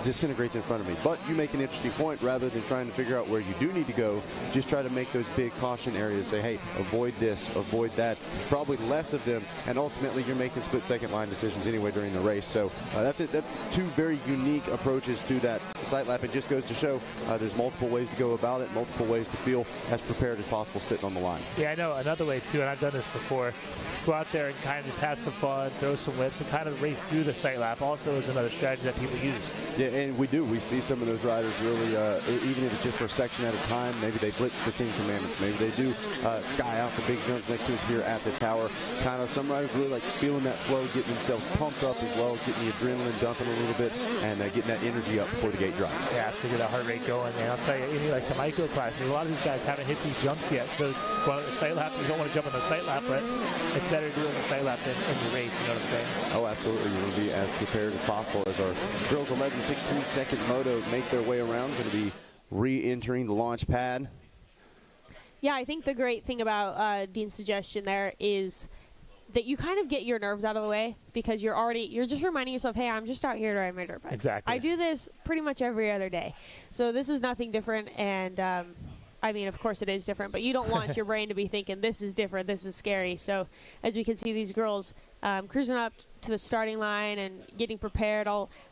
disintegrates in front of me. But you make an interesting point. Rather than trying to figure out where you do need to go, just try to make those big caution areas. Say, hey, avoid this, avoid that. There's probably less of them, and ultimately you're making split-second line decisions anyway during the race. So that's it. That's two very unique approaches to that sight lap. It just goes to show there's multiple ways to go about it, multiple ways to feel as prepared as possible sitting on the line. Yeah, I know another way too, and I've done this before. Go out there and kind of just have some fun, throw some whips, and kind of race through the sight lap also is another strategy that people use. Yeah, and we do. We see some of those riders really, even if it's just for a section at a time, maybe they blitz the King Commandments. Maybe they do sky out the big jumps next to us here at the tower. Kind of some riders really like feeling that flow, getting themselves pumped up as well, getting the adrenaline dumping a little bit, and getting that energy up before the gate drops. Yeah, so get that heart rate going, man. I'll tell you, like the micro classes, a lot of these guys haven't hit these jumps yet. So going on the sight lap, you don't want to jump on the sight lap, but it's better to do it on the sight lap than in the race, you know what I'm saying? Oh, absolutely. You want to be as prepared as possible as our girls 11-16 second moto make their way around. Going to be re-entering the launch pad. Yeah, I think the great thing about Dean's suggestion there is that you kind of get your nerves out of the way because you're just reminding yourself, hey, I'm just out here to ride my dirt bike. Exactly. I do this pretty much every other day. So this is nothing different, and I mean, of course it is different, but you don't want your brain to be thinking, this is different, this is scary. So as we can see these girls cruising up to the starting line and getting prepared,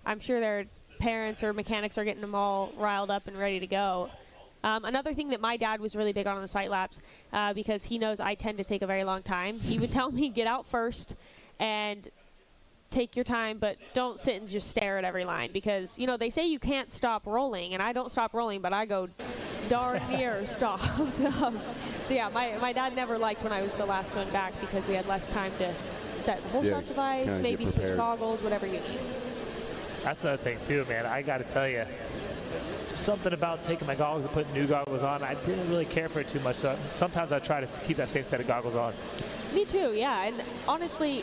I'm sure their parents or mechanics are getting them all riled up and ready to go. Another thing that my dad was really big on the sight laps, because he knows I tend to take a very long time, he would tell me, get out first and take your time, but don't sit and just stare at every line, because, they say you can't stop rolling, and I don't stop rolling, but I go darn near stopped. So yeah, my dad never liked when I was the last one back because we had less time to set the whole shot device, maybe switch goggles, whatever you need. That's another thing too, man. I got to tell you, something about taking my goggles and putting new goggles on, I didn't really care for it too much. So sometimes I try to keep that same set of goggles on. Me too, yeah. And honestly,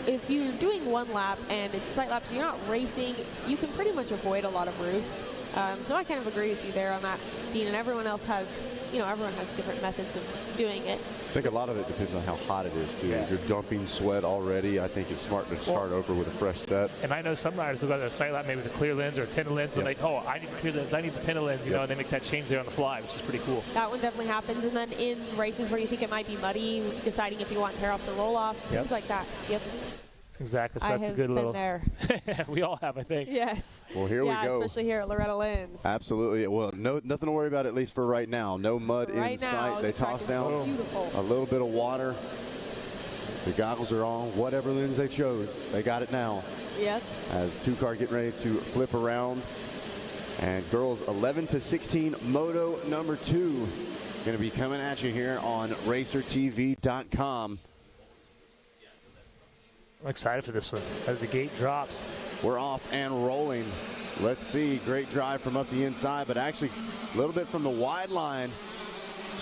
if you're doing one lap and it's a sight lap, so you're not racing, you can pretty much avoid a lot of roofs. So I kind of agree with you there on that, Dean. And everyone else has, everyone has different methods of doing it. I think a lot of it depends on how hot it is, too. Yeah. If you're dumping sweat already, I think it's smart to start over with a fresh set. And I know some riders will go to their sight lap maybe with a clear lens or a tinted lens, and I need the clear lens, I need the tinted lens, and they make that change there on the fly, which is pretty cool. That one definitely happens. And then in races where you think it might be muddy, deciding if you want to tear off the roll-offs, things like that. Yep. Exactly, so I that's a have good been little. there. We all have, I think. Yes. Well, here we go. Especially here at Loretta Lynn's. Absolutely. Well, nothing to worry about, at least for right now. No mud in sight. They toss down a little bit of water. The goggles are on. Whatever lens they chose, they got it now. Yep. As two-car getting ready to flip around. And girls 11-16 moto number 2 going to be coming at you here on RacerTV.com. I'm excited for this one as the gate drops. We're off and rolling. Let's see. Great drive from up the inside, but actually a little bit from the wide line.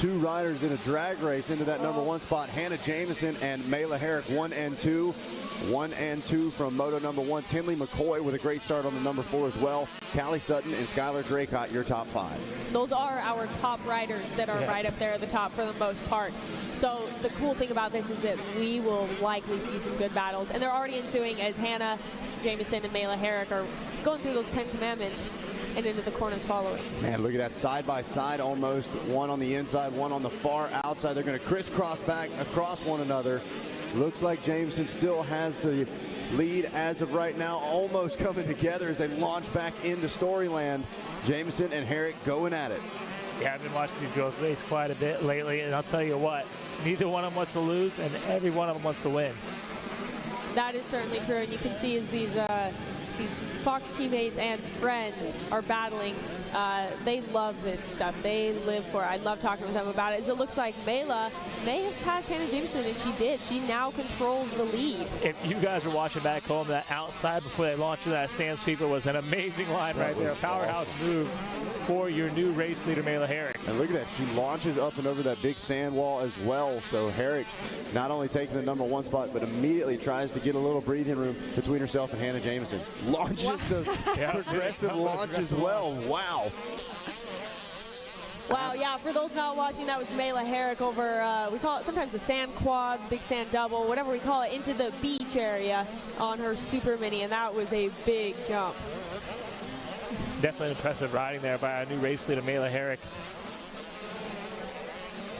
two riders in a drag race into that number 1 spot. Hannah Jamison and Mayla Herrick, 1 and 2. 1 and 2 from moto number 1. Tinley McCoy with a great start on the number 4 as well. Callie Sutton and Skylar Draycott, your top 5. Those are our top riders that are right up there at the top for the most part. So the cool thing about this is that we will likely see some good battles. And they're already ensuing as Hannah Jamison and Mayla Herrick are going through those 10 commandments and into the corners following. Man, look at that side by side almost. One on the inside, one on the far outside. They're going to crisscross back across one another. Looks like Jameson still has the lead as of right now, almost coming together as they launch back into Storyland. Jameson and Herrick going at it. Yeah, I've been watching these girls race quite a bit lately, and I'll tell you what, neither one of them wants to lose, and every one of them wants to win. That is certainly true, and you can see as these Fox teammates and friends are battling, they love this stuff. They live for it. I love talking with them about it. As it looks like Mayla may have passed Hannah Jameson, and she did. She now controls the lead. If you guys are watching back home, that outside before they launched into that sand sweeper was an amazing line right there. A powerhouse move for your new race leader, Mayla Herrick. And look at that. She launches up and over that big sand wall as well. So Herrick not only taking the number 1 spot, but immediately tries to get a little breathing room between herself and Hannah Jameson. Launches the progressive launch as well. Wow. Wow, yeah, for those not watching, that was Mayla Herrick over, we call it sometimes the sand quad, big sand double, whatever we call it, into the beach area on her Supermini, and that was a big jump. Definitely impressive riding there by our new race leader, Mayla Herrick.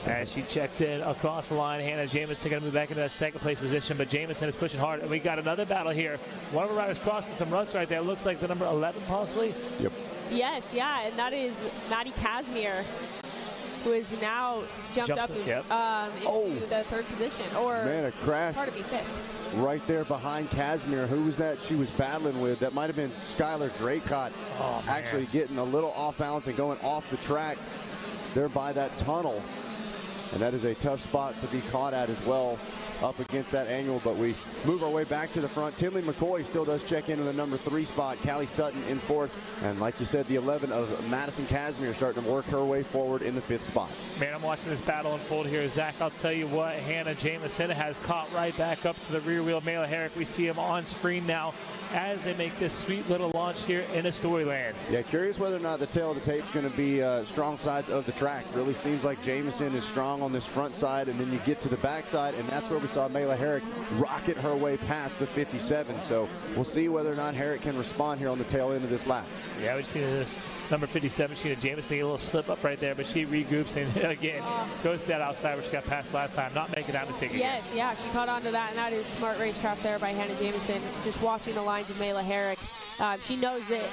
As she checks in across the line, Hannah Jamison going to move back into that second place position, but Jamison is pushing hard. And we got another battle here. One of our riders crossing some ruts right there. Looks like the number 11 possibly. Yep. Yes, yeah, and that is Maddie Casimir, who is now jumped up into the 3rd position. Or, man, a crash. Hard to be 5th. Right there behind Casimir. Who was that she was battling with? That might have been Skylar Draycott. Oh, actually getting a little off balance and going off the track there by that tunnel. And that is a tough spot to be caught at as well up against that annual, but we move our way back to the front. Tinley McCoy still does check into the number 3 spot. Callie Sutton in 4th. And like you said, the 11 of Madison Casimir starting to work her way forward in the 5th spot. Man, I'm watching this battle unfold here. Zach, I'll tell you what, Hannah Jamison has caught right back up to the rear wheel. Mayla Herrick, we see him on screen now as they make this sweet little launch here in a Storyland. Yeah, curious whether or not the tail of the tape is going to be strong sides of the track. Really seems like Jamison is strong on this front side, and then you get to the back side, and that's where we saw Mayla Herrick rocket her way past the 57. So we'll see whether or not Herrick can respond here on the tail end of this lap. Yeah, we've seen this number 57, Sheena Jamison, a little slip up right there, but she regroups and again goes to that outside where she got passed last time, not making that mistake again. Yes, yeah, she caught on to that, and that is smart racecraft there by Hannah Jamison. Just watching the lines of Mayla Herrick, she knows that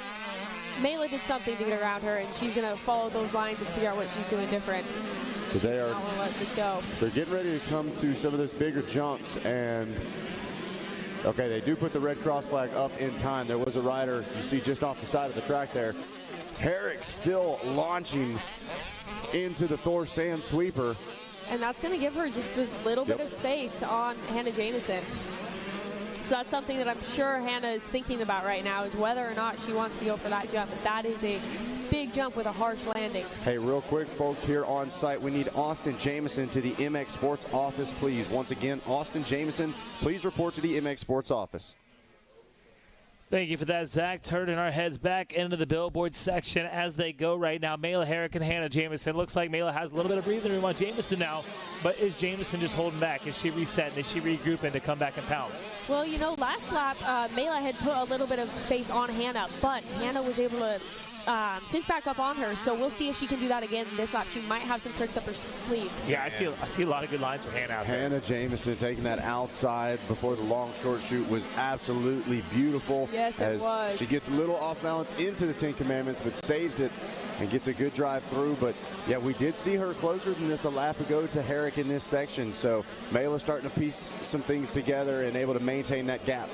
Mayla did something to get around her, and she's going to follow those lines and figure out what she's doing different. So they are. Not want to let this go. They're getting ready to come to some of those bigger jumps, and okay, they do put the red cross flag up in time. There was a rider you see just off the side of the track there. Herrick still launching into the Thor sand sweeper. And that's going to give her just a little bit of space on Hannah Jamison. So that's something that I'm sure Hannah is thinking about right now, is whether or not she wants to go for that jump. That is a big jump with a harsh landing. Hey, real quick, folks, here on site, we need Austin Jamison to the MX Sports office, please. Once again, Austin Jamison, please report to the MX Sports office. Thank you for that, Zach. Turning our heads back into the billboard section as they go right now. Mayla Herrick and Hannah Jamison. Looks like Mayla has a little bit of breathing room on Jamison now, but is Jamison just holding back? Is she resetting? Is she regrouping to come back and pounce? Well, you know, last lap, Mayla had put a little bit of space on Hannah, but Hannah was able to cinch back up on her, so we'll see if she can do that again this lap. She might have some tricks up her sleeve. Yeah, I see a lot of good lines from Hannah out there. Hannah Jamison taking that outside before the long short shoot was absolutely beautiful. Yes, it was. She gets a little off balance into the 10 Commandments, but saves it and gets a good drive through. But yeah, we did see her closer than this a lap ago to Herrick in this section. So Mayla starting to piece some things together and able to maintain that gap.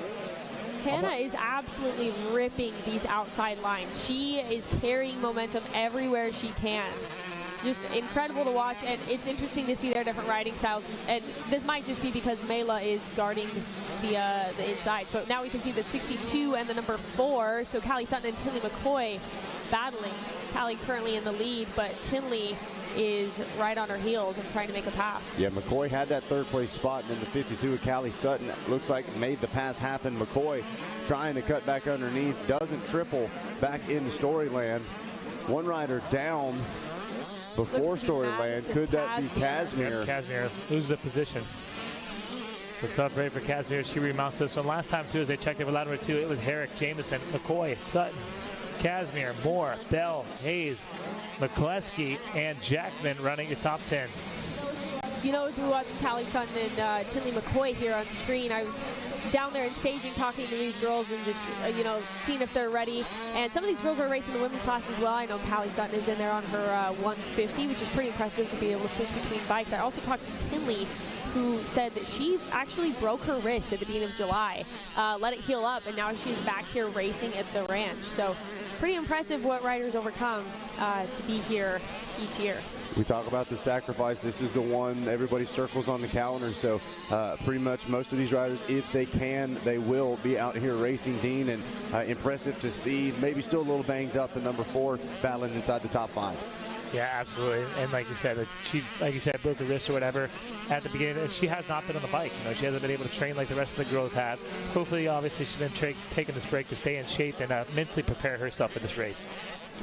Hannah is absolutely ripping these outside lines. She is carrying momentum everywhere she can. Just incredible to watch, and it's interesting to see their different riding styles. And this might just be because Mayla is guarding the inside. So now we can see the 62 and the number 4. So Callie Sutton and Tinley McCoy battling. Callie currently in the lead, but Tinley is right on her heels and trying to make a pass. Yeah, McCoy had that third place spot, and then the 52 of Callie Sutton looks like made the pass happen. McCoy trying to cut back underneath, doesn't triple back into Storyland. One rider down before Storyland. Could that be Casimir? Yep, Casimir loses a position. So tough break for Casimir. She remounts this one. Last time, too, as they checked it for lap number 2, it was Herrick, Jamison, McCoy, Sutton, Casimir, Moore, Bell, Hayes, McCleskey, and Jackman running the top 10. You know, as we watch Callie Sutton and Tinley McCoy here on screen, I was down there in staging talking to these girls and just, you know, seeing if they're ready. And some of these girls are racing the women's class as well. I know Callie Sutton is in there on her 150, which is pretty impressive to be able to switch between bikes. I also talked to Tinley, who said that she actually broke her wrist at the beginning of July, let it heal up, and now she's back here racing at the ranch. So pretty impressive what riders overcome to be here each year. We talk about the sacrifice. This is the one everybody circles on the calendar. So pretty much most of these riders, if they can, they will be out here racing, Dean. And impressive to see. Maybe still a little banged up, the number 4 battling inside the top 5. Yeah, absolutely. And like you said, she, like you said, broke her wrist or whatever at the beginning. And she has not been on the bike. You know, she hasn't been able to train like the rest of the girls have. Hopefully, obviously, she's been taking this break to stay in shape and mentally prepare herself for this race.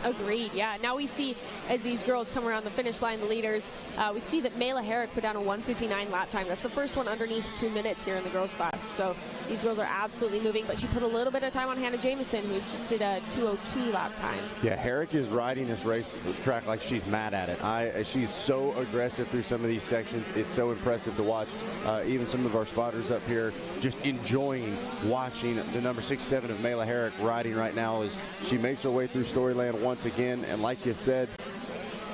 Agreed, yeah. Now we see, as these girls come around the finish line, the leaders, we see that Mela Herrick put down a 1:59 lap time. That's the first one underneath 2 minutes here in the girls' class. So these girls are absolutely moving, but she put a little bit of time on Hannah Jamison, who just did a 2:02 lap time. Yeah, Herrick is riding this race track like she's mad at it. She's so aggressive through some of these sections. It's so impressive to watch. Even some of our spotters up here just enjoying watching the number 67 of Mela Herrick riding right now as she makes her way through Storyland once again, and like you said,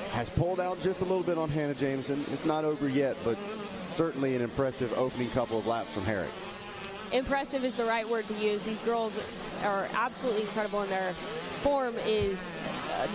has pulled out just a little bit on Hannah Jamison. It's not over yet, but certainly an impressive opening couple of laps from Herrick. Impressive is the right word to use. These girls are absolutely incredible, and their form is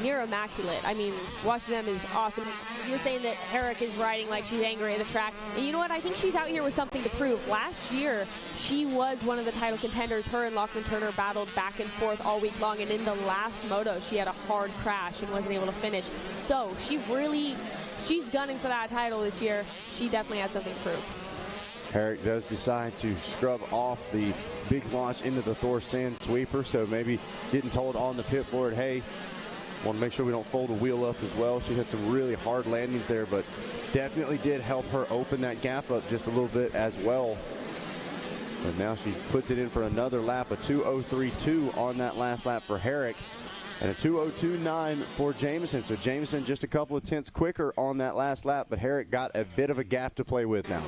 near immaculate. I mean, watching them is awesome. You're saying that Herrick is riding like she's angry at the track. And you know what? I think she's out here with something to prove. Last year, she was one of the title contenders. Her and Lachlan Turner battled back and forth all week long. And in the last moto, she had a hard crash and wasn't able to finish. So she's gunning for that title this year. She definitely has something to prove. Herrick does decide to scrub off the big launch into the Thor Sand Sweeper, so maybe getting told on the pit board, hey, want to make sure we don't fold a wheel up as well. She had some really hard landings there, but definitely did help her open that gap up just a little bit as well. But now she puts it in for another lap, a 2:03.2 on that last lap for Herrick, and a 2:02.9 for Jamison. So Jamison just a couple of tenths quicker on that last lap, but Herrick got a bit of a gap to play with now.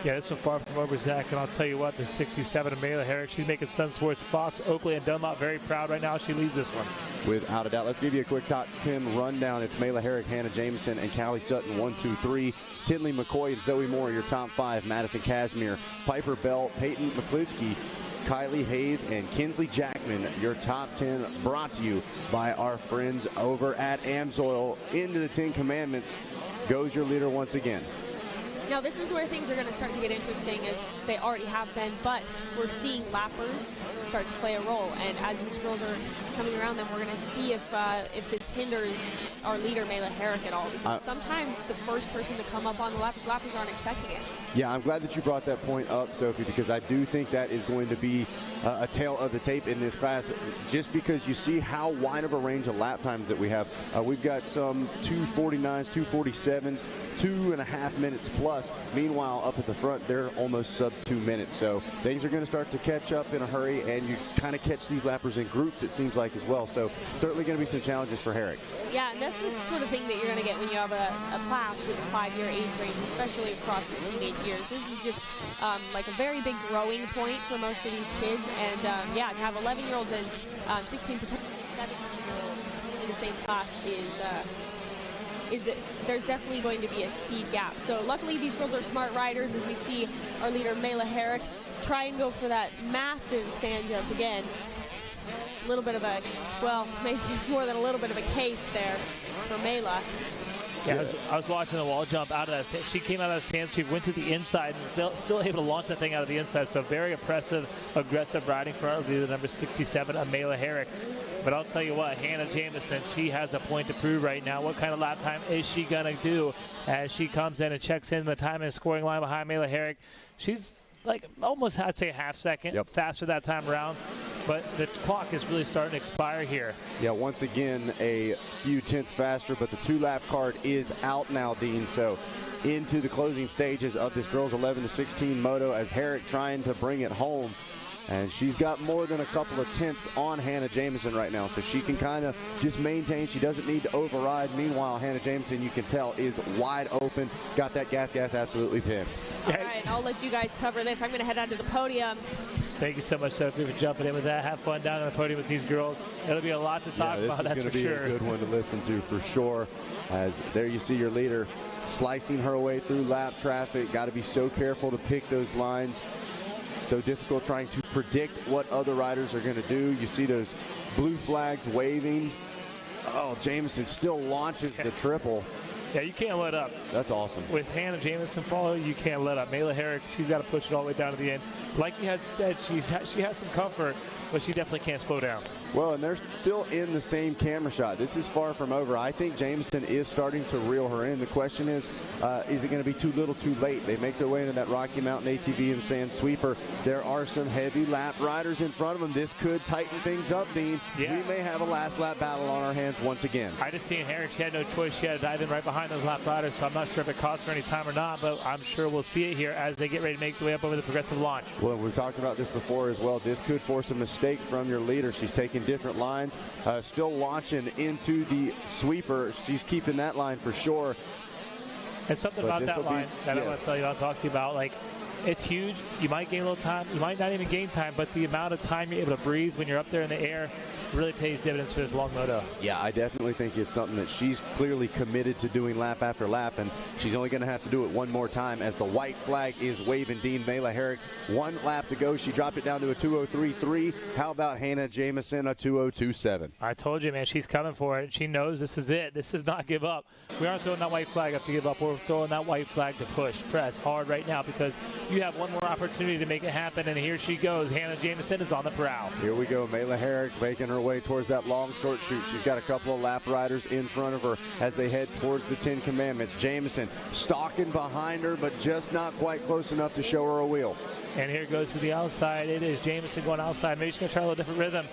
Yeah, this one far from over, Zach, and I'll tell you what, the 67 of Mela Herrick, she's making Sun Sports, Fox, Oakley, and Dunlop very proud right now. She leads this one. Without a doubt. Let's give you a quick top 10 rundown. It's Mela Herrick, Hannah Jamison, and Callie Sutton, 1, 2, 3. Tinley McCoy and Zoe Moore, your top 5. Madison Casimir, Piper Bell, Peyton McCliskey, Kylie Hayes, and Kinsley Jackman, your top 10, brought to you by our friends over at AMSOIL. Into the 10 Commandments goes your leader once again. Now this is where things are going to start to get interesting, as they already have been, but we're seeing lappers start to play a role, and as these girls are coming around them, we're going to see if this hinders our leader, Mela Herrick, at all, because sometimes the first person to come up on the lappers aren't expecting it. Yeah, I'm glad that you brought that point up, Sophie, because I do think that is going to be a tale of the tape in this class, just because you see how wide of a range of lap times that we have. We've got some 2:49s, 2:47s, 2.5 minutes plus. Meanwhile, up at the front, they're almost sub 2 minutes. So things are going to start to catch up in a hurry, and you kind of catch these lappers in groups, it seems like, as well. So certainly going to be some challenges for Herrick. Yeah, and that's the sort of thing that you're going to get when you have a class with a 5-year age range, especially across the teenage years. This is just like a very big growing point for most of these kids. And yeah, to have 11-year-olds and 16 to 17-year-olds in the same class there's definitely going to be a speed gap. So luckily these girls are smart riders, as we see our leader Mela Herrick try and go for that massive sand jump again. A little bit of a, well, maybe more than a little bit of a case there for Mela. Yeah, I was watching the wall jump out of that. She came out of that sand sweep, went to the inside, and still able to launch that thing out of the inside. So very impressive, aggressive riding for our leader, number 67, Mela Herrick. But I'll tell you what, Hannah Jamison, she has a point to prove right now. What kind of lap time is she going to do as she comes in and checks in the time and scoring line behind Mela Herrick? She's like almost, I'd say, a half second faster that time around. But the clock is really starting to expire here. Yeah, once again, a few tenths faster, but the 2-lap card is out now, Dean. So into the closing stages of this girls 11 to 16 moto as Herrick trying to bring it home. And she's got more than a couple of tenths on Hannah Jamison right now, so she can kind of just maintain. She doesn't need to override. Meanwhile, Hannah Jamison, you can tell, is wide open. Got that gas absolutely pinned. All right, I'll let you guys cover this. I'm going to head out to the podium. Thank you so much, Sophie, for jumping in with that. Have fun down on the podium with these girls. It'll be a lot to talk about, that's for sure. This is going to be a good one to listen to for sure. As there you see your leader slicing her way through lap traffic. Got to be so careful to pick those lines. So difficult trying to predict what other riders are going to do. You see those blue flags waving. Oh, Jamison still launches the triple. Yeah, you can't let up. That's awesome. With Hannah Jamison following, you can't let up. Mela Herrick, she's got to push it all the way down to the end. Like you had said, she has some comfort, but she definitely can't slow down. Well, and they're still in the same camera shot. This is far from over. I think Jamison is starting to reel her in. The question is it going to be too little too late? They make their way into that Rocky Mountain ATV and Sand Sweeper. There are some heavy lap riders in front of them. This could tighten things up, Dean. Yeah. We may have a last lap battle on our hands once again. I just seen Herrick. She had no choice. She had to dive in right behind those lap riders, so I'm not sure if it cost her any time or not, but I'm sure we'll see it here as they get ready to make their way up over the progressive launch. Well, we've talked about this before as well. This could force a mistake from your leader. She's taking different lines, still launching into the sweeper. She's keeping that line for sure. And something about that line that I want to tell you, I'll talk to you about, like, it's huge. You might gain a little time. You might not even gain time, but the amount of time you're able to breathe when you're up there in the air really pays dividends for this long moto. Yeah, I definitely think it's something that she's clearly committed to doing lap after lap, and she's only going to have to do it one more time as the white flag is waving. Dean, Mela Herrick, 1 lap to go. She dropped it down to a 2:03.3. How about Hannah Jamison, a 2:02.7? I told you, man, she's coming for it. She knows this is it. This is not give up. We aren't throwing that white flag up to give up. We're throwing that white flag to push, press hard right now because you have one more opportunity to make it happen, and here she goes. Hannah Jamison is on the prowl. Here we go. Mela Herrick making her way towards that long short shoot. She's got a couple of lap riders in front of her as they head towards the 10 Commandments. Jamison stalking behind her, but just not quite close enough to show her a wheel. And here goes to the outside. It is Jamison going outside. Maybe she's going to try a little different rhythm.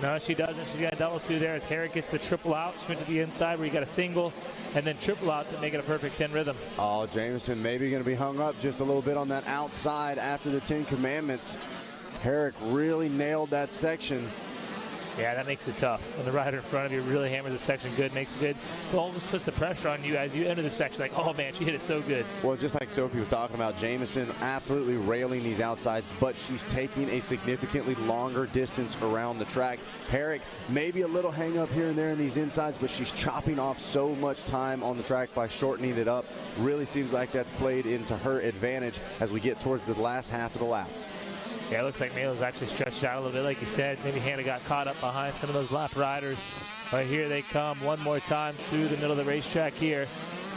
No, she doesn't. She's got to double through there as Herrick gets the triple out. She went to the inside where you got a single and then triple out to make it a perfect 10 rhythm. Oh, Jamison maybe going to be hung up just a little bit on that outside after the 10 Commandments. Herrick really nailed that section. Yeah, that makes it tough. When the rider in front of you really hammers the section good, makes it good. It almost puts the pressure on you as you enter the section. Like, oh, man, she hit it so good. Well, just like Sophie was talking about, Jamison absolutely railing these outsides, but she's taking a significantly longer distance around the track. Herrick, maybe a little hang up here and there in these insides, but she's chopping off so much time on the track by shortening it up. Really seems like that's played into her advantage as we get towards the last half of the lap. Yeah, it looks like Mela's actually stretched out a little bit, like you said. Maybe Hannah got caught up behind some of those lap riders. But here they come one more time through the middle of the racetrack here.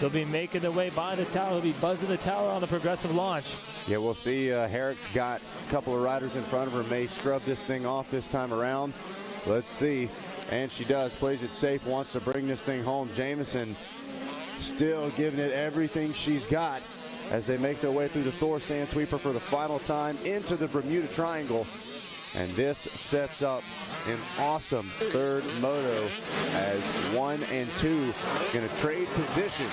They'll be making their way by the tower. They'll be buzzing the tower on the progressive launch. Yeah, we'll see. Herrick's got a couple of riders in front of her. May scrub this thing off this time around. Let's see. And she does. Plays it safe. Wants to bring this thing home. Jamison still giving it everything she's got as they make their way through the Thor Sand Sweeper for the final time into the Bermuda Triangle. And this sets up an awesome third moto as 1 and 2 going to trade positions.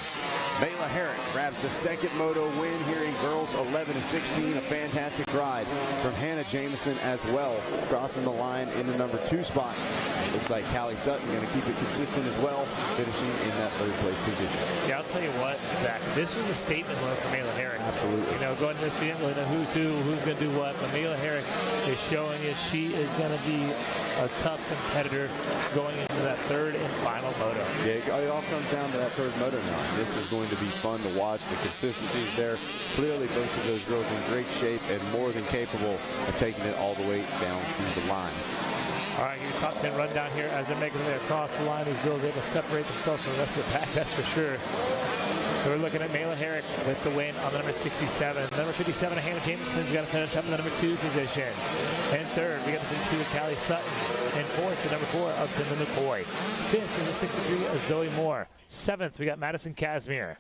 Mela Herrick grabs the second moto win here in girls 11 and 16. A fantastic ride from Hannah Jamison as well, crossing the line in the number 2 spot. Looks like Callie Sutton going to keep it consistent as well, finishing in that third place position. Yeah, I'll tell you what, Zach, this was a statement mode for Mela Herrick. Absolutely. You know, going to this, we didn't really know who's who, who's going to do what, but Mela Herrick is showing you she is going to be a tough competitor going into that third and final moto. Yeah, it all comes down to that third moto now. This is going to be fun to watch. The consistency is there. Clearly, both of those girls in great shape and more than capable of taking it all the way down through the line. All right, your top 10 rundown here as they're making their way across the line. These girls able to separate themselves from the rest of the pack, that's for sure. So we're looking at Mayla Herrick with the win on the number 67. Number 57, Hannah Jameson's got to finish up in the number 2 position. And third, we got the 52 of Callie Sutton. And fourth, the number 4 of Timna McCoy. Fifth is the 63 of Zoe Moore. Seventh, we got Madison Casimir.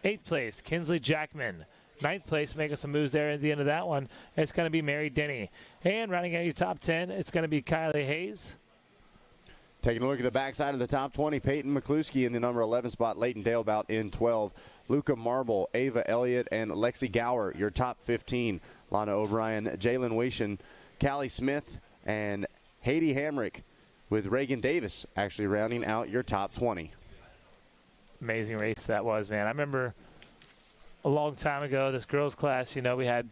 Eighth place, Kinsley Jackman. Ninth place, making some moves there at the end of that one. It's going to be Mary Denny. And rounding out your top 10, it's going to be Kylie Hayes. Taking a look at the backside of the top 20, Peyton McCluskey in the number 11 spot, Leighton Dalebout in 12. Luca Marble, Ava Elliott, and Lexi Gower, your top 15. Lana O'Brien, Jalen Weishan, Callie Smith, and Haiti Hamrick with Reagan Davis actually rounding out your top 20. Amazing race that was, man. I remember a long time ago, this girls class, we had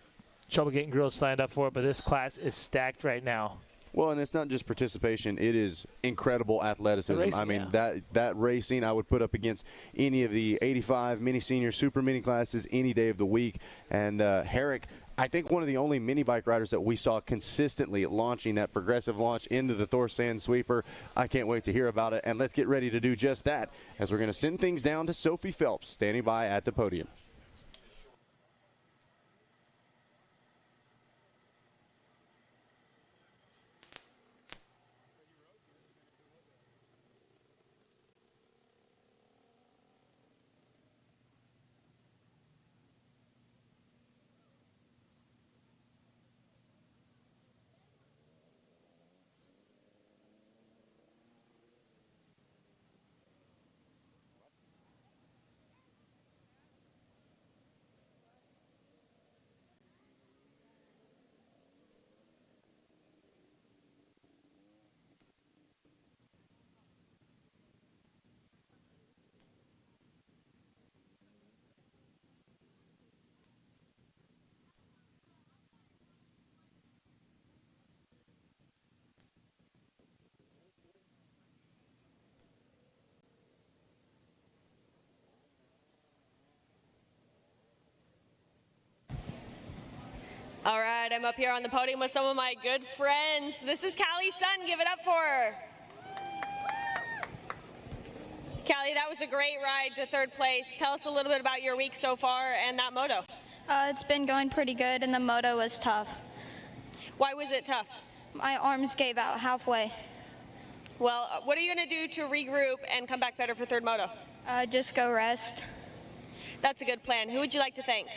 trouble getting girls signed up for it, but this class is stacked right now. Well, and it's not just participation. It is incredible athleticism. Racing, I mean, that racing I would put up against any of the 85 mini-senior super mini classes any day of the week. And Herrick, I think one of the only mini bike riders that we saw consistently launching that progressive launch into the Thor Sand Sweeper. I can't wait to hear about it. And let's get ready to do just that as we're going to send things down to Sophie Phelps standing by at the podium. All right, I'm up here on the podium with some of my good friends. This is Callie Sutton. Give it up for her. Callie, that was a great ride to third place. Tell us a little bit about your week so far and that moto. It's been going pretty good, and the moto was tough. Why was it tough? My arms gave out halfway. Well, what are you going to do to regroup and come back better for third moto? Just go rest. That's a good plan. Who would you like to thank?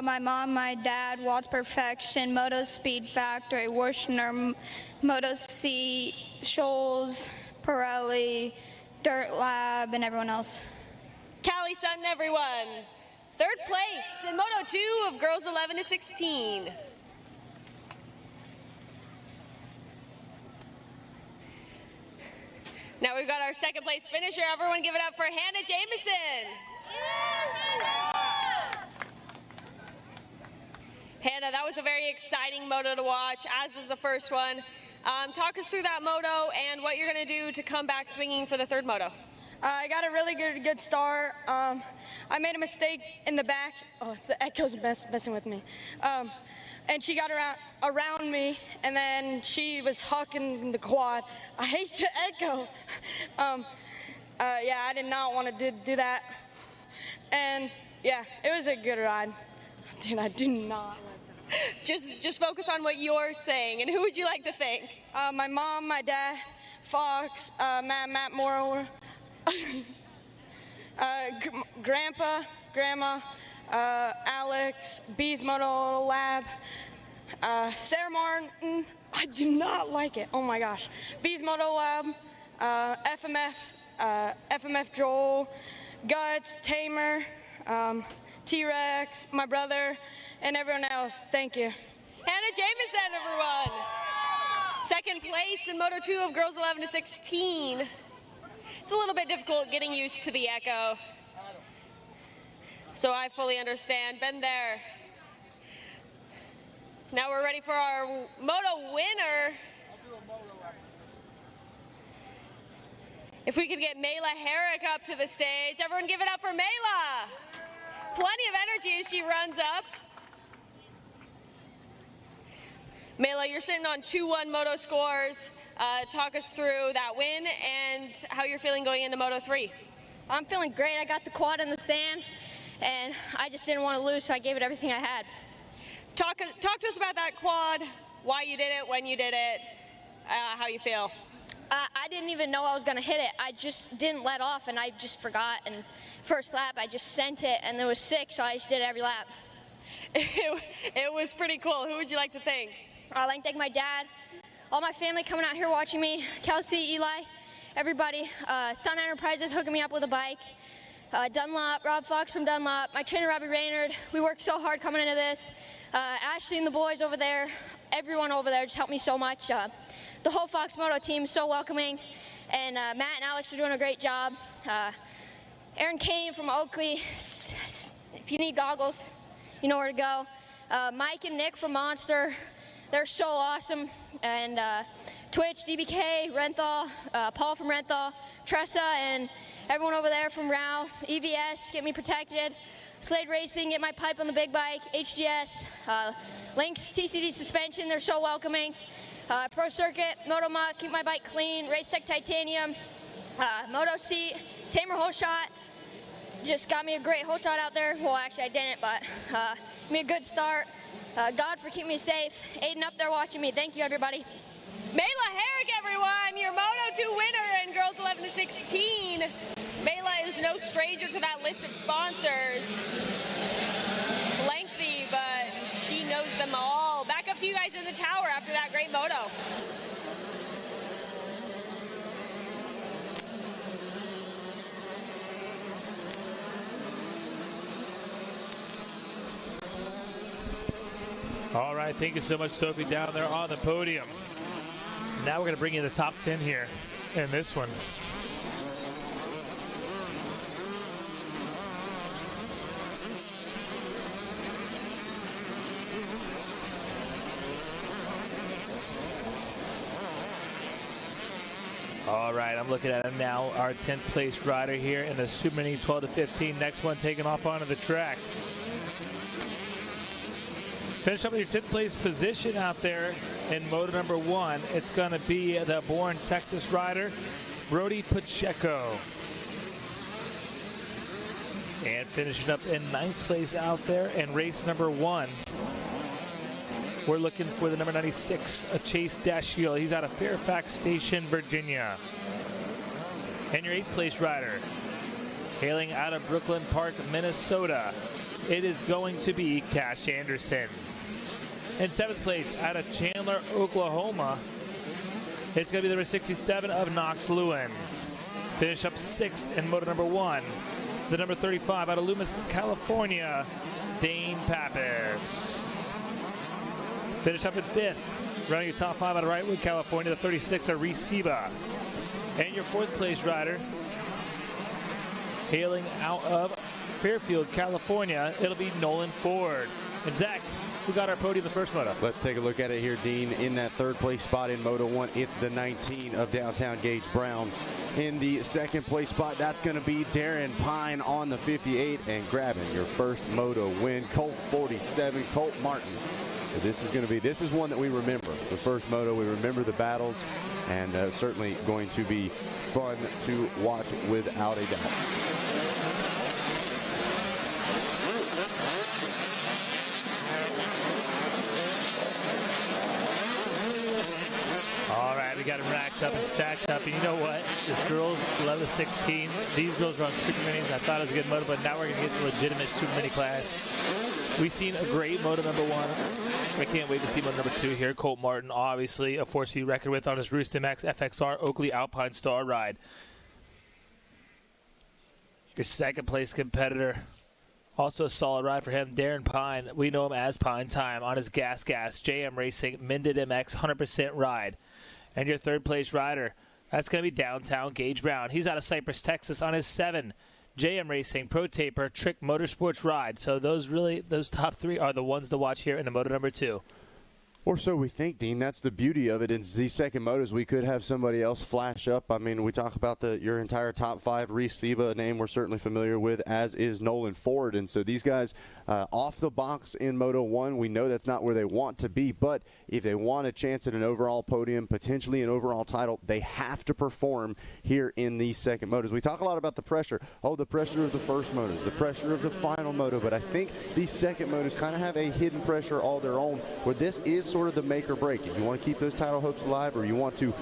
My mom, my dad, Watts Perfection, Moto Speed Factory, Worshner, Moto C, Scholes, Pirelli, Dirt Lab, and everyone else. Callie Sutton, everyone. Third place in Moto 2 of girls 11 to 16. Now we've got our second place finisher. Everyone give it up for Hannah Jamieson. Hannah, that was a very exciting moto to watch, as was the first one. Talk us through that moto and what you're going to do to come back swinging for the third moto. I got a really good start. I made a mistake in the back. Oh, the echo's messing with me. And she got around me, and then she was hucking the quad. I hate the echo. Yeah, I did not want to do that. And yeah, it was a good ride. Dude, I do not. Just focus on what you're saying. And who would you like to thank? My mom, my dad, Fox, Matt Moore, Grandpa, Grandma, Alex, Bees Moto Lab, Sarah Martin. I do not like it. Oh my gosh. Bees Moto Lab, FMF Joel, Guts, Tamer, T-Rex, my brother, and everyone else. Thank you. Hannah Jamieson, everyone. Second place in Moto 2 of girls 11 to 16. It's a little bit difficult getting used to the echo. So I fully understand. Been there. Now we're ready for our moto winner. If we could get Mayla Herrick up to the stage. Everyone give it up for Mayla. Plenty of energy as she runs up. Mayla, you're sitting on 2-1 moto scores. Talk us through that win and how you're feeling going into Moto 3. I'm feeling great. I got the quad in the sand, and I just didn't want to lose, so I gave it everything I had. Talk to us about that quad, why you did it, when you did it, how you feel. I didn't even know I was going to hit it. I just didn't let off, and I just forgot. And first lap, I just sent it, and there was 6, so I just did it every lap. It was pretty cool. Who would you like to thank? I'd like to thank my dad, all my family coming out here watching me, Kelsey, Eli, everybody, Sun Enterprises hooking me up with a bike, Dunlop, Rob Fox from Dunlop, my trainer Robbie Raynard. We worked so hard coming into this. Ashley and the boys over there, everyone over there just helped me so much. The whole Fox Moto team is so welcoming, and Matt and Alex are doing a great job. Aaron Kane from Oakley, if you need goggles, you know where to go. Mike and Nick from Monster, they're so awesome. And Twitch, DBK, Renthal, Paul from Renthal, Tressa, and everyone over there from Rao, EVS, get me protected. Slade Racing, get my pipe on the big bike, HGS, Lynx TCD suspension, they're so welcoming. Pro Circuit, Motomach, keep my bike clean, Race Tech Titanium, Moto Seat, Tamer Whole Shot, just got me a great whole shot out there. Well, actually I didn't, but gave me a good start. God for keeping me safe. Aiden up there watching me. Thank you, everybody. Mayla Herrick, everyone, your Moto2 winner in girls 11 to 16. Mayla is no stranger to that list of sponsors. Lengthy, but she knows them all. Back up to you guys in the tower after that great moto. All right, thank you so much, Sophie, down there on the podium. Now we're going to bring you the top 10 here in this one. All right, I'm looking at him now, our 10th place rider here in the Supermini 12 to 15. Next one taking off onto the track. Finish up with your 10th place position out there in moto number 1. It's going to be the Born Texas rider, Brody Pacheco. And finishing up in 9th place out there in race number 1. We're looking for the number 96, Chase Dashiell. He's out of Fairfax Station, Virginia. And your 8th place rider, hailing out of Brooklyn Park, Minnesota, it is going to be Cash Anderson. In 7th place, out of Chandler, Oklahoma, it's going to be the number 67 of Knox Lewin. Finish up 6th in moto number 1, the number 35 out of Loomis, California, Dane Pappas. Finish up in 5th, running your top 5 out of Wrightwood, California, the 36 of Reciba. And your 4th place rider, hailing out of Fairfield, California, it'll be Nolan Ford. And Zach, who got our podium the first moto? Let's take a look at it here, Dean. In that 3rd place spot in Moto 1, it's the 19 of Downtown Gage Brown. In the 2nd place spot, that's going to be Darren Pine on the 58, and grabbing your first Moto win, Colt 47, Colt Martin. So this is one that we remember. The first moto, we remember the battles, and certainly going to be fun to watch without a doubt. All right, we got them racked up and stacked up. And you know what? This girls 11 to 16. These girls are on Super Minis. I thought it was a good moto, but now we're going to get the legitimate Super Mini class. We've seen a great moto number 1. I can't wait to see moto number 2 here. Colt Martin, obviously, a force to be reckoned with on his Roostem X FXR Oakley Alpine Star ride. Your 2nd place competitor, also a solid ride for him, Darren Pine. We know him as Pine Time on his Gas JM Racing Mended MX 100% ride. And your 3rd place rider, that's going to be Downtown Gage Brown. He's out of Cypress, Texas on his 7 JM Racing Pro Taper Trick Motorsports ride. So those top 3 are the ones to watch here in the moto number 2. Or so we think, Dean. That's the beauty of it. In these second motos, we could have somebody else flash up. I mean, we talk about your entire top 5. Reese Seba, a name we're certainly familiar with, as is Nolan Ford. And so these guys off the box in Moto 1, we know that's not where they want to be. But if they want a chance at an overall podium, potentially an overall title, they have to perform here in these second motos. We talk a lot about the pressure. Oh, the pressure of the first motos, the pressure of the final moto. But I think these second motos kind of have a hidden pressure all their own, where this is sort of the make or break. If you want to keep those title hopes alive, or you want to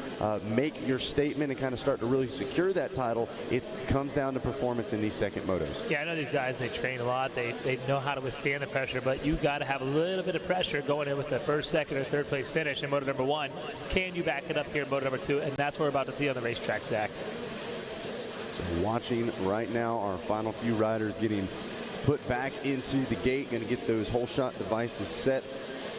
make your statement and kind of start to really secure that title, it comes down to performance in these second motos. Yeah, I know these guys, they train a lot. They know how to withstand the pressure, but you got to have a little bit of pressure going in with the first, second, or third place finish in Moto number 1. Can you back it up here in Moto number 2? And that's what we're about to see on the racetrack, Zach. So watching right now our final few riders getting put back into the gate, going to get those whole shot devices set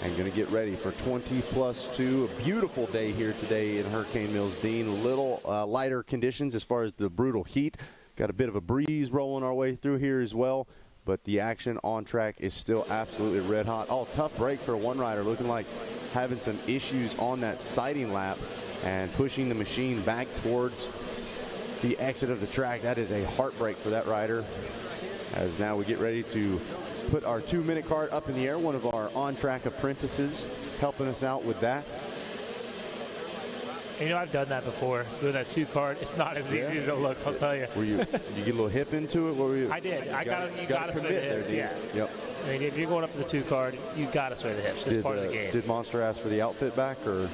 and going to get ready for 20+2. A beautiful day here today in Hurricane Mills, Dean. A little lighter conditions as far as the brutal heat. Got a bit of a breeze rolling our way through here as well, but the action on track is still absolutely red hot. Oh, tough break for one rider, looking like having some issues on that sighting lap and pushing the machine back towards the exit of the track. That is a heartbreak for that rider, as now we get ready to put our 2-minute card up in the air. One of our on-track apprentices helping us out with that. You know, I've done that before, doing that 2 card. It's not as easy as it looks, I'll tell you. Were you get a little hip into it? What were you? I did. You got to sway the hips, yeah. Yep. I mean, if you're going up to the 2 card, you got to sway the hips. It's part of the game. Did Monster ask for the outfit back, or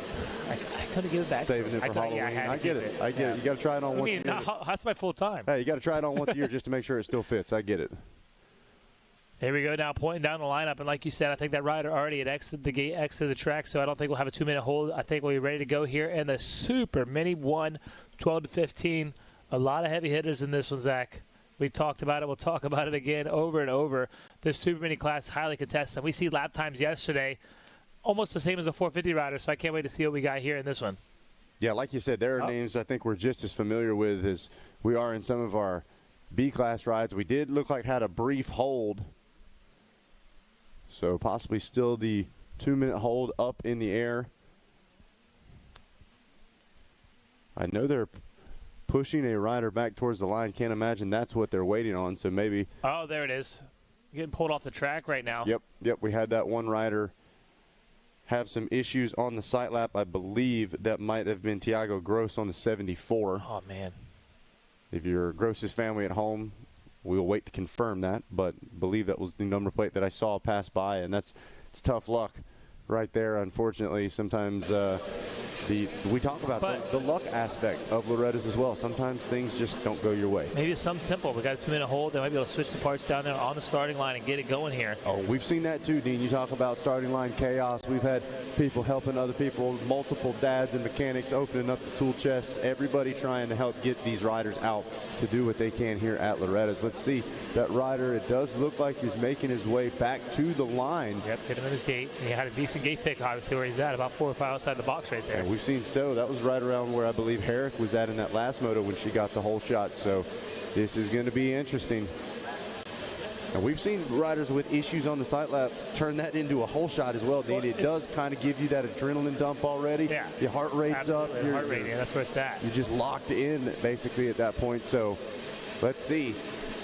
I couldn't give it back. Saving it for Halloween? Yeah, I get it. I get it. You got to try it on once a year. That's my full time. Hey, you got to try it on once a year just to make sure it still fits. I get it. Here we go now, pointing down the lineup. And like you said, I think that rider already had exited the gate, exited the track, so I don't think we'll have a 2-minute hold. I think we'll be ready to go here. And the Super Mini 1, 12-15. A lot of heavy hitters in this one, Zach. We talked about it. We'll talk about it again over and over. This Super Mini class is highly contested. We see lap times yesterday almost the same as the 450 rider, so I can't wait to see what we got here in this one. Yeah, like you said, there are names I think we're just as familiar with as we are in some of our B-class rides. We did look like had a brief hold, so possibly still the 2-minute hold up in the air. I know they're pushing a rider back towards the line. Can't imagine that's what they're waiting on, so maybe. Oh, there it is. Getting pulled off the track right now. Yep. We had that one rider have some issues on the sight lap. I believe that might have been Tiago Gross on the 74. Oh, man. If you're Gross's family at home, we'll wait to confirm that, but believe that was the number plate that I saw pass by, and it's tough luck right there. Unfortunately, sometimes we talk about the luck aspect of Loretta's as well. Sometimes things just don't go your way. Maybe it's something simple. We got a 2-minute hold. They might be able to switch the parts down there on the starting line and get it going here. Oh, we've seen that too, Dean. You talk about starting line chaos. We've had people helping other people, multiple dads and mechanics opening up the tool chests, everybody trying to help get these riders out to do what they can here at Loretta's. Let's see that rider. It does look like he's making his way back to the line. Yep, hit him in his gate. He had a decent gate pick, obviously, where he's at, about 4 or 5 outside the box right there. And we've seen that was right around where I believe Herrick was at in that last moto when she got the whole shot. So this is going to be interesting. And we've seen riders with issues on the sight lap turn that into a whole shot as well, Dean. It does kind of give you that adrenaline dump already. Yeah. Your heart rate's up. Your heart rate, yeah, that's where it's at. You're just locked in basically at that point. So let's see.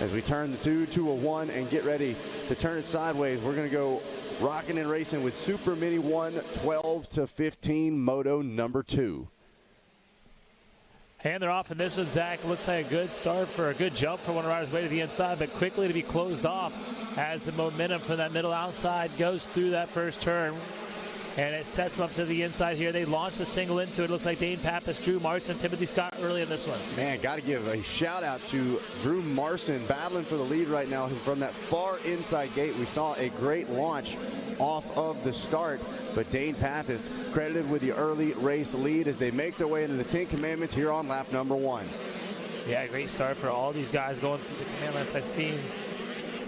As we turn the 2 to a 1 and get ready to turn it sideways, we're going to go rocking and racing with Super Mini 1, 12-15, Moto number 2. And they're off in this one, Zach. Looks like a good start for a good jump for one of the riders way to the inside, but quickly to be closed off as the momentum from that middle outside goes through that first turn. And it sets them up to the inside here. They launched a single into it. Looks like Dane Pappas, Drew Marson, Timothy Scott early in this one. Man, got to give a shout out to Drew Marson battling for the lead right now from that far inside gate. We saw a great launch off of the start, but Dane Pappas credited with the early race lead as they make their way into the 10 Commandments here on lap number 1. Yeah, great start for all these guys going through the commandments. I've seen.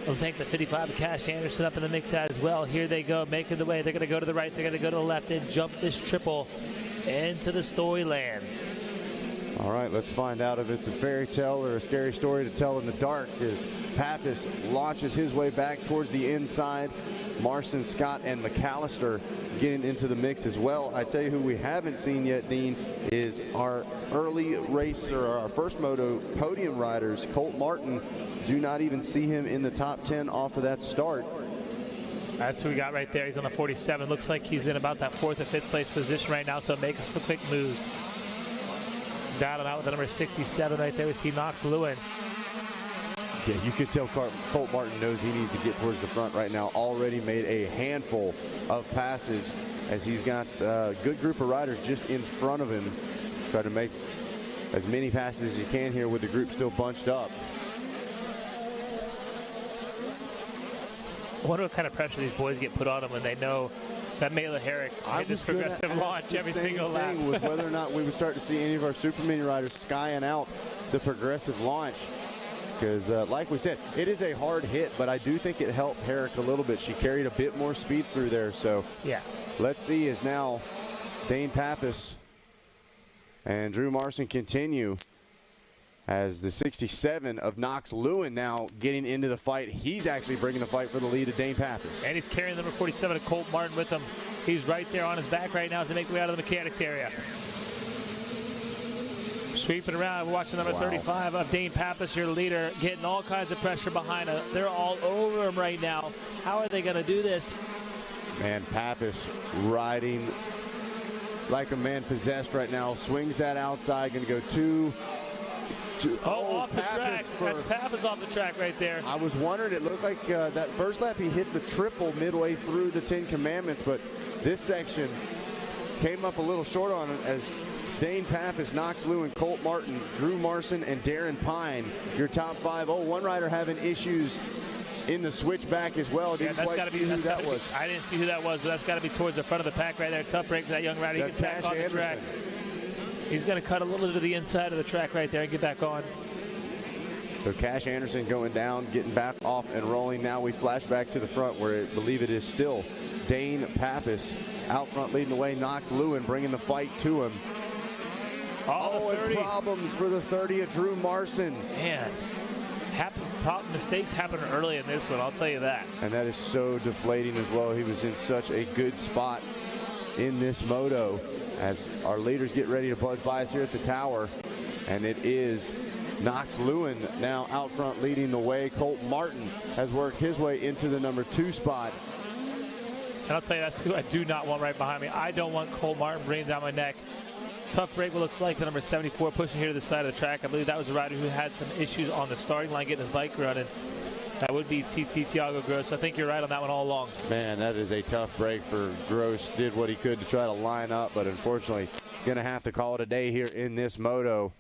I'll thank the 55 of Cash Anderson up in the mix as well. Here they go, making the way. They're going to go to the right. They're going to go to the left and jump this triple into the storyland. All right, let's find out if it's a fairy tale or a scary story to tell in the dark as Pappas launches his way back towards the inside. Marson, Scott, and McAllister getting into the mix as well. I tell you who we haven't seen yet, Dean, is our early racer, our first moto podium riders, Colt Martin. Do not even see him in the top 10 off of that start. That's who we got right there. He's on the 47. Looks like he's in about that 4th or 5th place position right now, so make some quick moves. Battling out with the number 67 right there. We see Knox Lewin. Yeah, you can tell Colt Martin knows he needs to get towards the front right now. Already made a handful of passes as he's got a good group of riders just in front of him. Try to make as many passes as you can here with the group still bunched up. I wonder what kind of pressure these boys get put on them when they know that Mela Herrick hit this progressive launch every single lap. With whether or not we would start to see any of our Super Mini riders skying out the progressive launch. Because like we said, it is a hard hit, but I do think it helped Herrick a little bit. She carried a bit more speed through there. So yeah, let's see as now Dane Pappas and Drew Marson continue as the 67 of Knox Lewin now getting into the fight. He's actually bringing the fight for the lead of Dane Pappas. And he's carrying number 47 of Colt Martin with him. He's right there on his back right now as they make their way out of the mechanics area. Sweeping around, we're watching number 35 of Dane Pappas, your leader, getting all kinds of pressure behind him. They're all over him right now. How are they going to do this? Man, Pappas riding like a man possessed right now. Swings that outside, going to go two. Off the track. That's Pappas off the track right there. I was wondering, it looked like that first lap he hit the triple midway through the 10 Commandments, but this section came up a little short on it as Dane Pappas, Knox Lewin, Colt Martin, Drew Marson, and Darren Pine, your top 5. Oh, one rider having issues in the switchback as well. Yeah, that's got to be who that was. I didn't see who that was, but that's got to be towards the front of the pack right there. Tough break for that young rider. He gets back on the track. He's going to cut a little bit to the inside of the track right there and get back on. So Cash Anderson going down, getting back off and rolling. Now we flash back to the front where I believe it is still Dane Pappas out front leading the way. Knox Lewin bringing the fight to him. And problems for the 30 of Drew Marson. Man, mistakes happen early in this one, I'll tell you that. And that is so deflating as well. He was in such a good spot in this moto as our leaders get ready to buzz by us here at the tower. And it is Knox Lewin now out front leading the way. Colt Martin has worked his way into the number 2 spot. And I'll tell you, that's who I do not want right behind me. I don't want Colt Martin breathing down my neck. Tough break, what looks like the number 74 pushing here to the side of the track. I believe that was a rider who had some issues on the starting line getting his bike running. That would be TT Tiago Gross. I think you're right on that one all along. Man, that is a tough break for Gross. Did what he could to try to line up, but unfortunately going to have to call it a day here in this moto.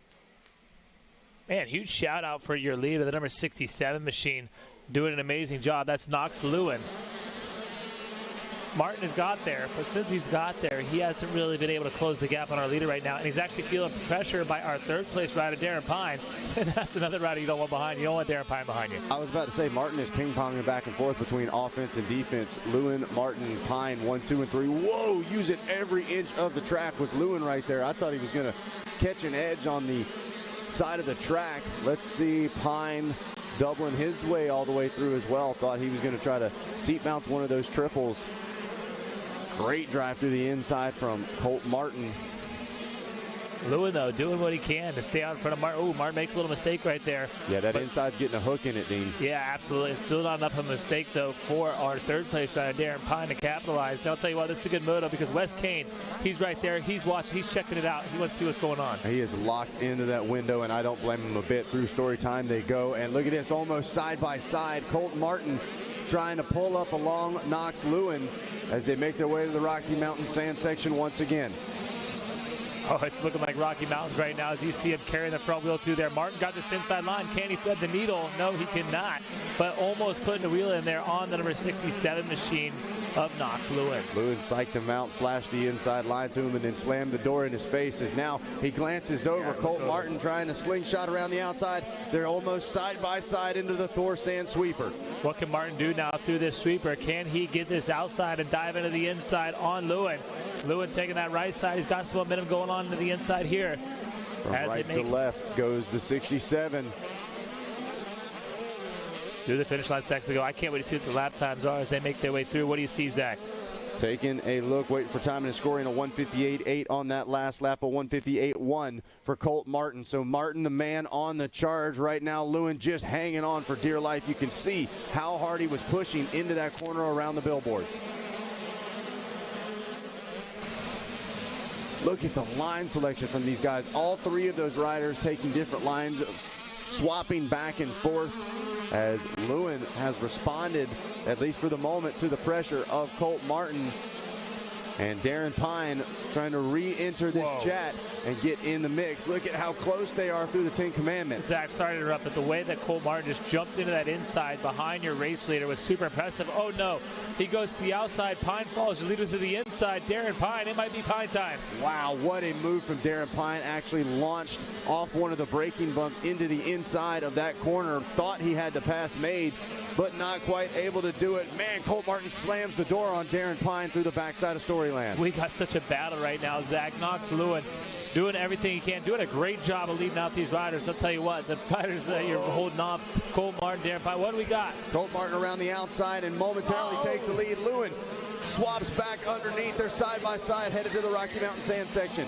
Man, huge shout out for your leader, the number 67 machine, doing an amazing job. That's Knox Lewin. Martin has got there, but since he's got there, he hasn't really been able to close the gap on our leader right now, and he's actually feeling pressure by our 3rd place rider, Darren Pine, and that's another rider you don't want behind you. You don't want Darren Pine behind you. I was about to say, Martin is ping-ponging back and forth between offense and defense. Lewin, Martin, Pine, 1, 2, and 3. Whoa, using every inch of the track was Lewin right there. I thought he was going to catch an edge on the side of the track. Let's see Pine doubling his way all the way through as well. Thought he was going to try to seat mount one of those triples. Great drive through the inside from Colt Martin. Lewin, though, doing what he can to stay out in front of Martin. Oh, Martin makes a little mistake right there. Yeah, that inside's getting a hook in it, Dean. Yeah, absolutely. It's still not enough of a mistake, though, for our 3rd place rider, Darren Pine, to capitalize. And I'll tell you what, this is a good moto because Wes Kane, he's right there. He's watching. He's checking it out. He wants to see what's going on. He is locked into that window, and I don't blame him a bit. Through story time they go. And look at this, almost side by side. Colt Martin trying to pull up along Knox Lewin as they make their way to the Rocky Mountain sand section once again. Oh, it's looking like Rocky Mountains right now as you see him carrying the front wheel through there. Martin got this inside line. Can he thread the needle? No, he cannot. But almost putting the wheel in there on the number 67 machine of Knox Lewin. Lewin psyched him out, flashed the inside line to him, and then slammed the door in his face as now he glances over. Colt Martin trying to slingshot around the outside. They're almost side by side into the Thor Sand sweeper. What can Martin do now through this sweeper? Can he get this outside and dive into the inside on Lewin? Lewin taking that right side. He's got some momentum going on to the inside here. From right to left goes the 67. through the finish line section to go. I can't wait to see what the lap times are as they make their way through. What do you see, Zach? Taking a look, waiting for time and scoring a 158.8 on that last lap, a 158.1 for Colt Martin. So Martin, the man on the charge right now. Lewin just hanging on for dear life. You can see how hard he was pushing into that corner around the billboards. Look at the line selection from these guys. All three of those riders taking different lines, swapping back and forth, as Lewin has responded, at least for the moment, to the pressure of Colt Martin. And Darren Pine trying to re-enter this jet and get in the mix. Look at how close they are through the 10 Commandments. Zach, sorry to interrupt, but the way that Colt Martin just jumped into that inside behind your race leader was super impressive. Oh no, he goes to the outside. Pine follows your leader to the inside. Darren Pine, it might be Pine time. Wow, what a move from Darren Pine. Actually launched off one of the braking bumps into the inside of that corner. Thought he had the pass made, but not quite able to do it. Man, Colt Martin slams the door on Darren Pine through the backside of Storyland. We got such a battle right now. Zach Knox Lewin doing everything he can, doing a great job of leading out these riders. I'll tell you what, the riders that you're holding off, Colt Martin, Darren Pine, what do we got? Colt Martin around the outside and momentarily takes the lead. Lewin swaps back underneath. They're side by side, headed to the Rocky Mountain sand section.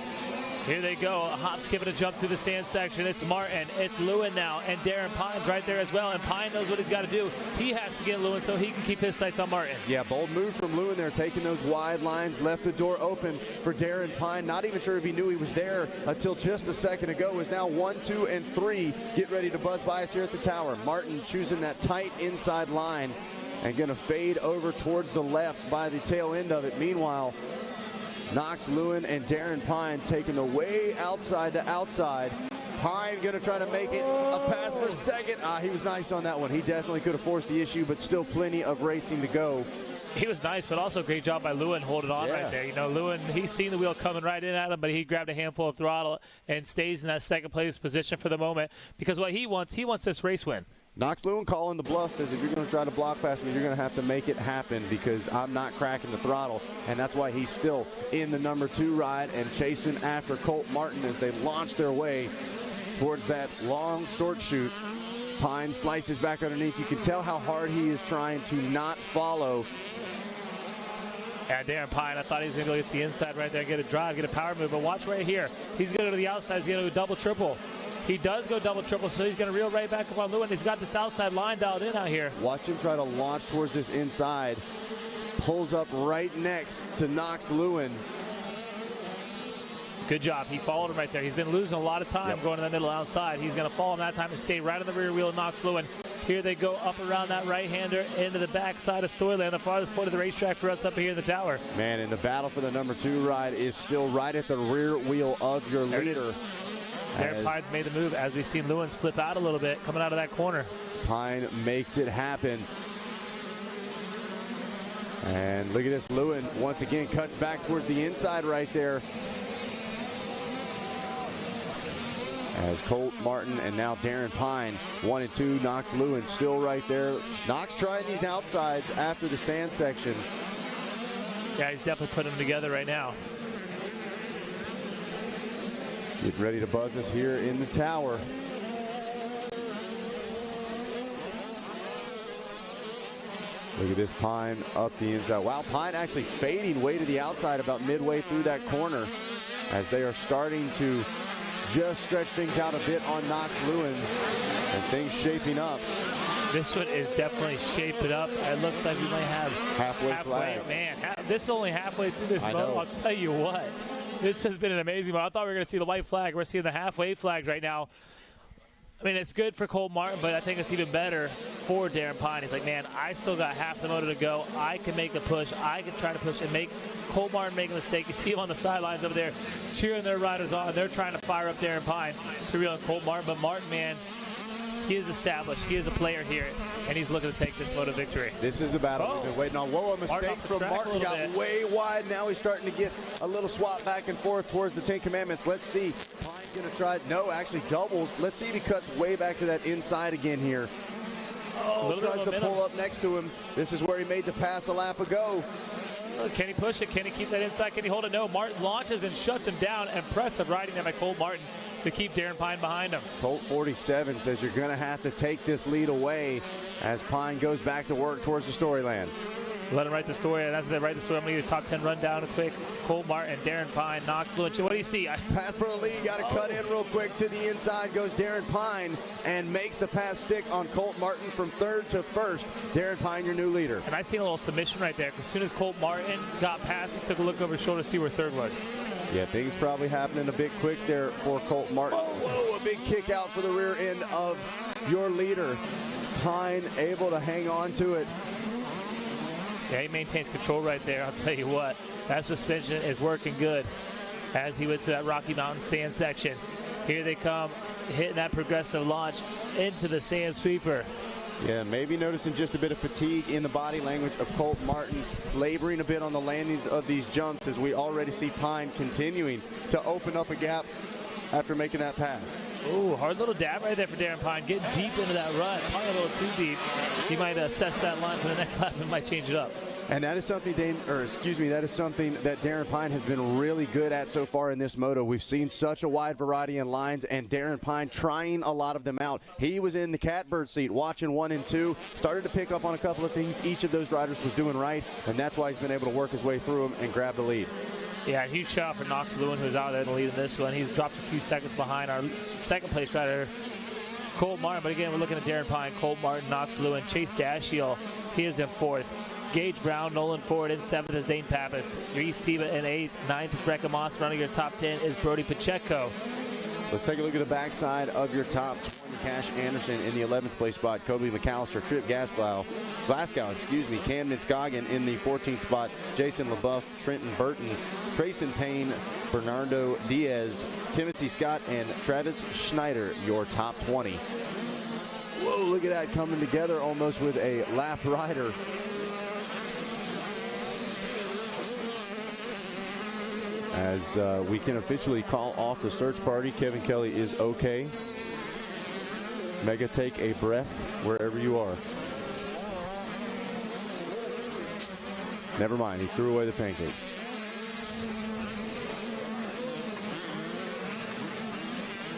Here they go, a hop, skip, and a jump through the sand section. It's Martin, it's Lewin now, and Darren Pine's right there as well, and Pine knows what he's got to do. He has to get Lewin so he can keep his sights on Martin. Yeah, bold move from Lewin there, taking those wide lines, left the door open for Darren Pine. Not even sure if he knew he was there until just a second ago. Is now 1, 2, and 3. Get ready to buzz by us here at the tower. Martin choosing that tight inside line and going to fade over towards the left by the tail end of it. Meanwhile, Knox, Lewin, and Darren Pine taking the way outside to outside. Pine going to try to make it a pass for second. He was nice on that one. He definitely could have forced the issue, but still plenty of racing to go. He was nice, but also great job by Lewin holding on right there. You know, Lewin, he's seen the wheel coming right in at him, but he grabbed a handful of throttle and stays in that second place position for the moment, because what he wants this race win. Knox Lewin calling the bluff, says if you're going to try to block past me, you're going to have to make it happen, because I'm not cracking the throttle. And that's why he's still in the number 2 ride and chasing after Colt Martin as they launch their way towards that long short chute. Pine slices back underneath. You can tell how hard he is trying to not follow. And Darren Pine, I thought he was going to go get the inside right there, get a drive, get a power move, but watch right here. He's going to go to the outside. He's going to go double triple. He does go double triple, so he's going to reel right back up on Lewin. He's got this outside line dialed in out here. Watch him try to launch towards this inside. Pulls up right next to Knox Lewin. Good job. He followed him right there. He's been losing a lot of time going to the middle outside. He's going to follow him that time and stay right on the rear wheel of Knox Lewin. Here they go up around that right-hander into the backside of Storyland, the farthest point of the racetrack for us up here in the tower. Man, and the battle for the number 2 ride is still right at the rear wheel of your leader. Darren Pine's made the move as we've seen Lewin slip out a little bit coming out of that corner. Pine makes it happen. And look at this, Lewin once again cuts back towards the inside right there. As Colt Martin and now Darren Pine, 1 and 2, Knox Lewin still right there. Knox trying these outsides after the sand section. Yeah, he's definitely putting them together right now. Getting ready to buzz us here in the tower. Look at this, Pine up the inside. Wow, Pine actually fading way to the outside about midway through that corner as they are starting to just stretch things out a bit on Knox Lewin and things shaping up. This one is definitely shaping up. It looks like we might have halfway flag. Man, this is only halfway through this mode. I'll tell you what. This has been an amazing one. I thought we were going to see the white flag. We're seeing the halfway flags right now. I mean, it's good for Colt Martin, but I think it's even better for Darren Pine. He's like, man, I still got half the motor to go. I can make a push. I can try to push and make Colt Martin make a mistake. You see him on the sidelines over there cheering their riders on. They're trying to fire up Darren Pine to reel in Colt Martin. But Martin, man, he is established. He is a player here, and he's looking to take this moto victory. This is the battle we've been waiting on. Whoa, a mistake from Martin. Got way wide. Now he's starting to get a little swap back and forth towards the 10 Commandments. Let's see. Pine's going to try. No, actually doubles. Let's see if he cuts way back to that inside again here. Oh, tries to pull up next to him. This is where he made the pass a lap ago. Can he push it? Can he keep that inside? Can he hold it? No. Martin launches and shuts him down. Impressive riding there by Colt Martin to keep Darren Pine behind him. Colt 47 says you're going to have to take this lead away. as Pine goes back to work towards the storyland. Let him write the story, and as they write the story, I'm going to do a top 10 rundown quick. Colt Martin, Darren Pine, Knox Lewin. What do you see? Pass for the lead, got to cut in real quick. To the inside goes Darren Pine and makes the pass stick on Colt Martin from third to first. Darren Pine, your new leader. And I see a little submission right there. As soon as Colt Martin got past, he took a look over his shoulder to see where third was. Yeah, things probably happening a bit quick there for Colt Martin. Whoa, a big kick out for the rear end of your leader. Pine able to hang on to it. Yeah, he maintains control right there. I'll tell you what, that suspension is working good as he went through that Rocky Mountain sand section. Here they come, hitting that progressive launch into the sand sweeper. Yeah, maybe noticing just a bit of fatigue in the body language of Colt Martin, laboring a bit on the landings of these jumps as we already see Pine continuing to open up a gap after making that pass. Ooh, hard little dab right there for Darren Pine, getting deep into that run, probably a little too deep. He might assess that line for the next lap and might change it up. And that is something, that is something that Darren Pine has been really good at so far in this moto. We've seen such a wide variety in lines, and Darren Pine trying a lot of them out. He was in the catbird seat watching 1 and 2, started to pick up on a couple of things each of those riders was doing right, and that's why he's been able to work his way through them and grab the lead. Yeah, huge shot for Knox Lewin, who's out there in the lead in this one. He's dropped a few seconds behind our second place rider, Colt Martin. But again, we're looking at Darren Pine, Colt Martin, Knox Lewin, Chase Dashiell. He is in 4th. Gage Brown, Nolan Ford in 7th is Dane Pappas. Reese Siva in 8th. 9th is Brecca Moss. Running your top 10 is Brody Pacheco. Let's take a look at the backside of your top 20. Cash Anderson in the 11th place spot. Kobe McAllister, Trip Glasgow, Camden Scoggin in the 14th spot. Jason LaBeouf, Trenton Burton, Trayson Payne, Bernardo Diaz, Timothy Scott, and Travis Schneider, your top 20. Whoa, look at that coming together almost with a lap rider. As we can officially call off the search party, Kevin Kelly is okay. Mega, take a breath wherever you are. Never mind, he threw away the pancakes.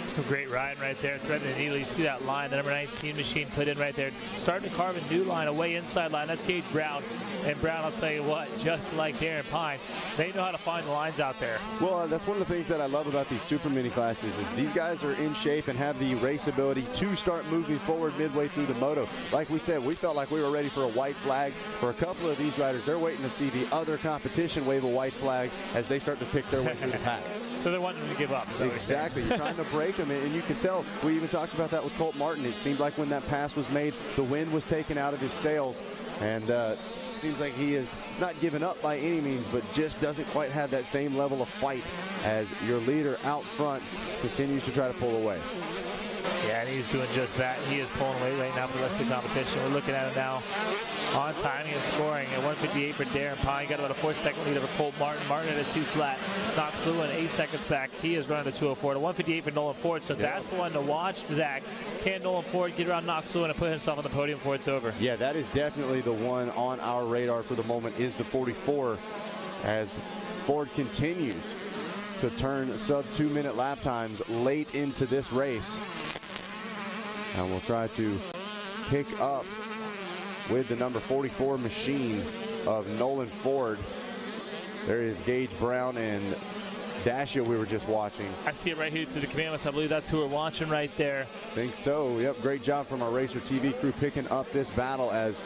Some great riding right there, threading the needle. You see that line, the number 19 machine put in right there. Starting to carve a new line, a way inside line. That's Gage Brown. And Brown, I'll tell you what, just like Darren Pine, they know how to find the lines out there. Well, that's one of the things that I love about these super mini classes is these guys are in shape and have the race ability to start moving forward midway through the moto. Like we said, we felt like we were ready for a white flag. For a couple of these riders, they're waiting to see the other competition wave a white flag as they start to pick their way through the pack. So they're wanting them to give up. Exactly. You're trying to break them, and you can tell. We even talked about that with Colt Martin. It seemed like when that pass was made, the wind was taken out of his sails, and seems like he is not given up by any means, but just doesn't quite have that same level of fight as your leader out front continues to try to pull away. Yeah, and he's doing just that. He is pulling away right now for the rest of the competition. We're looking at it now on timing and scoring at 1:58 for Darren Pine. Got about a 4-second lead over Colt Martin. Martin at a 2 flat. Knox Lewin 8 seconds back. He is running to 2:04 to 1:58 for Nolan Ford. So that's the one to watch, Zach. Can Nolan Ford get around Knox Lewin and put himself on the podium before it's over? Yeah, that is definitely the one on our radar for the moment is the 44 as Ford continues to turn sub 2-minute lap times late into this race. And we'll try to pick up with the number 44 machine of Nolan Ford. There is Gage Brown and Dashiell we were just watching. I see it right here through the commandments. I believe that's who we're watching right there. Think so. Yep, great job from our Racer TV crew picking up this battle as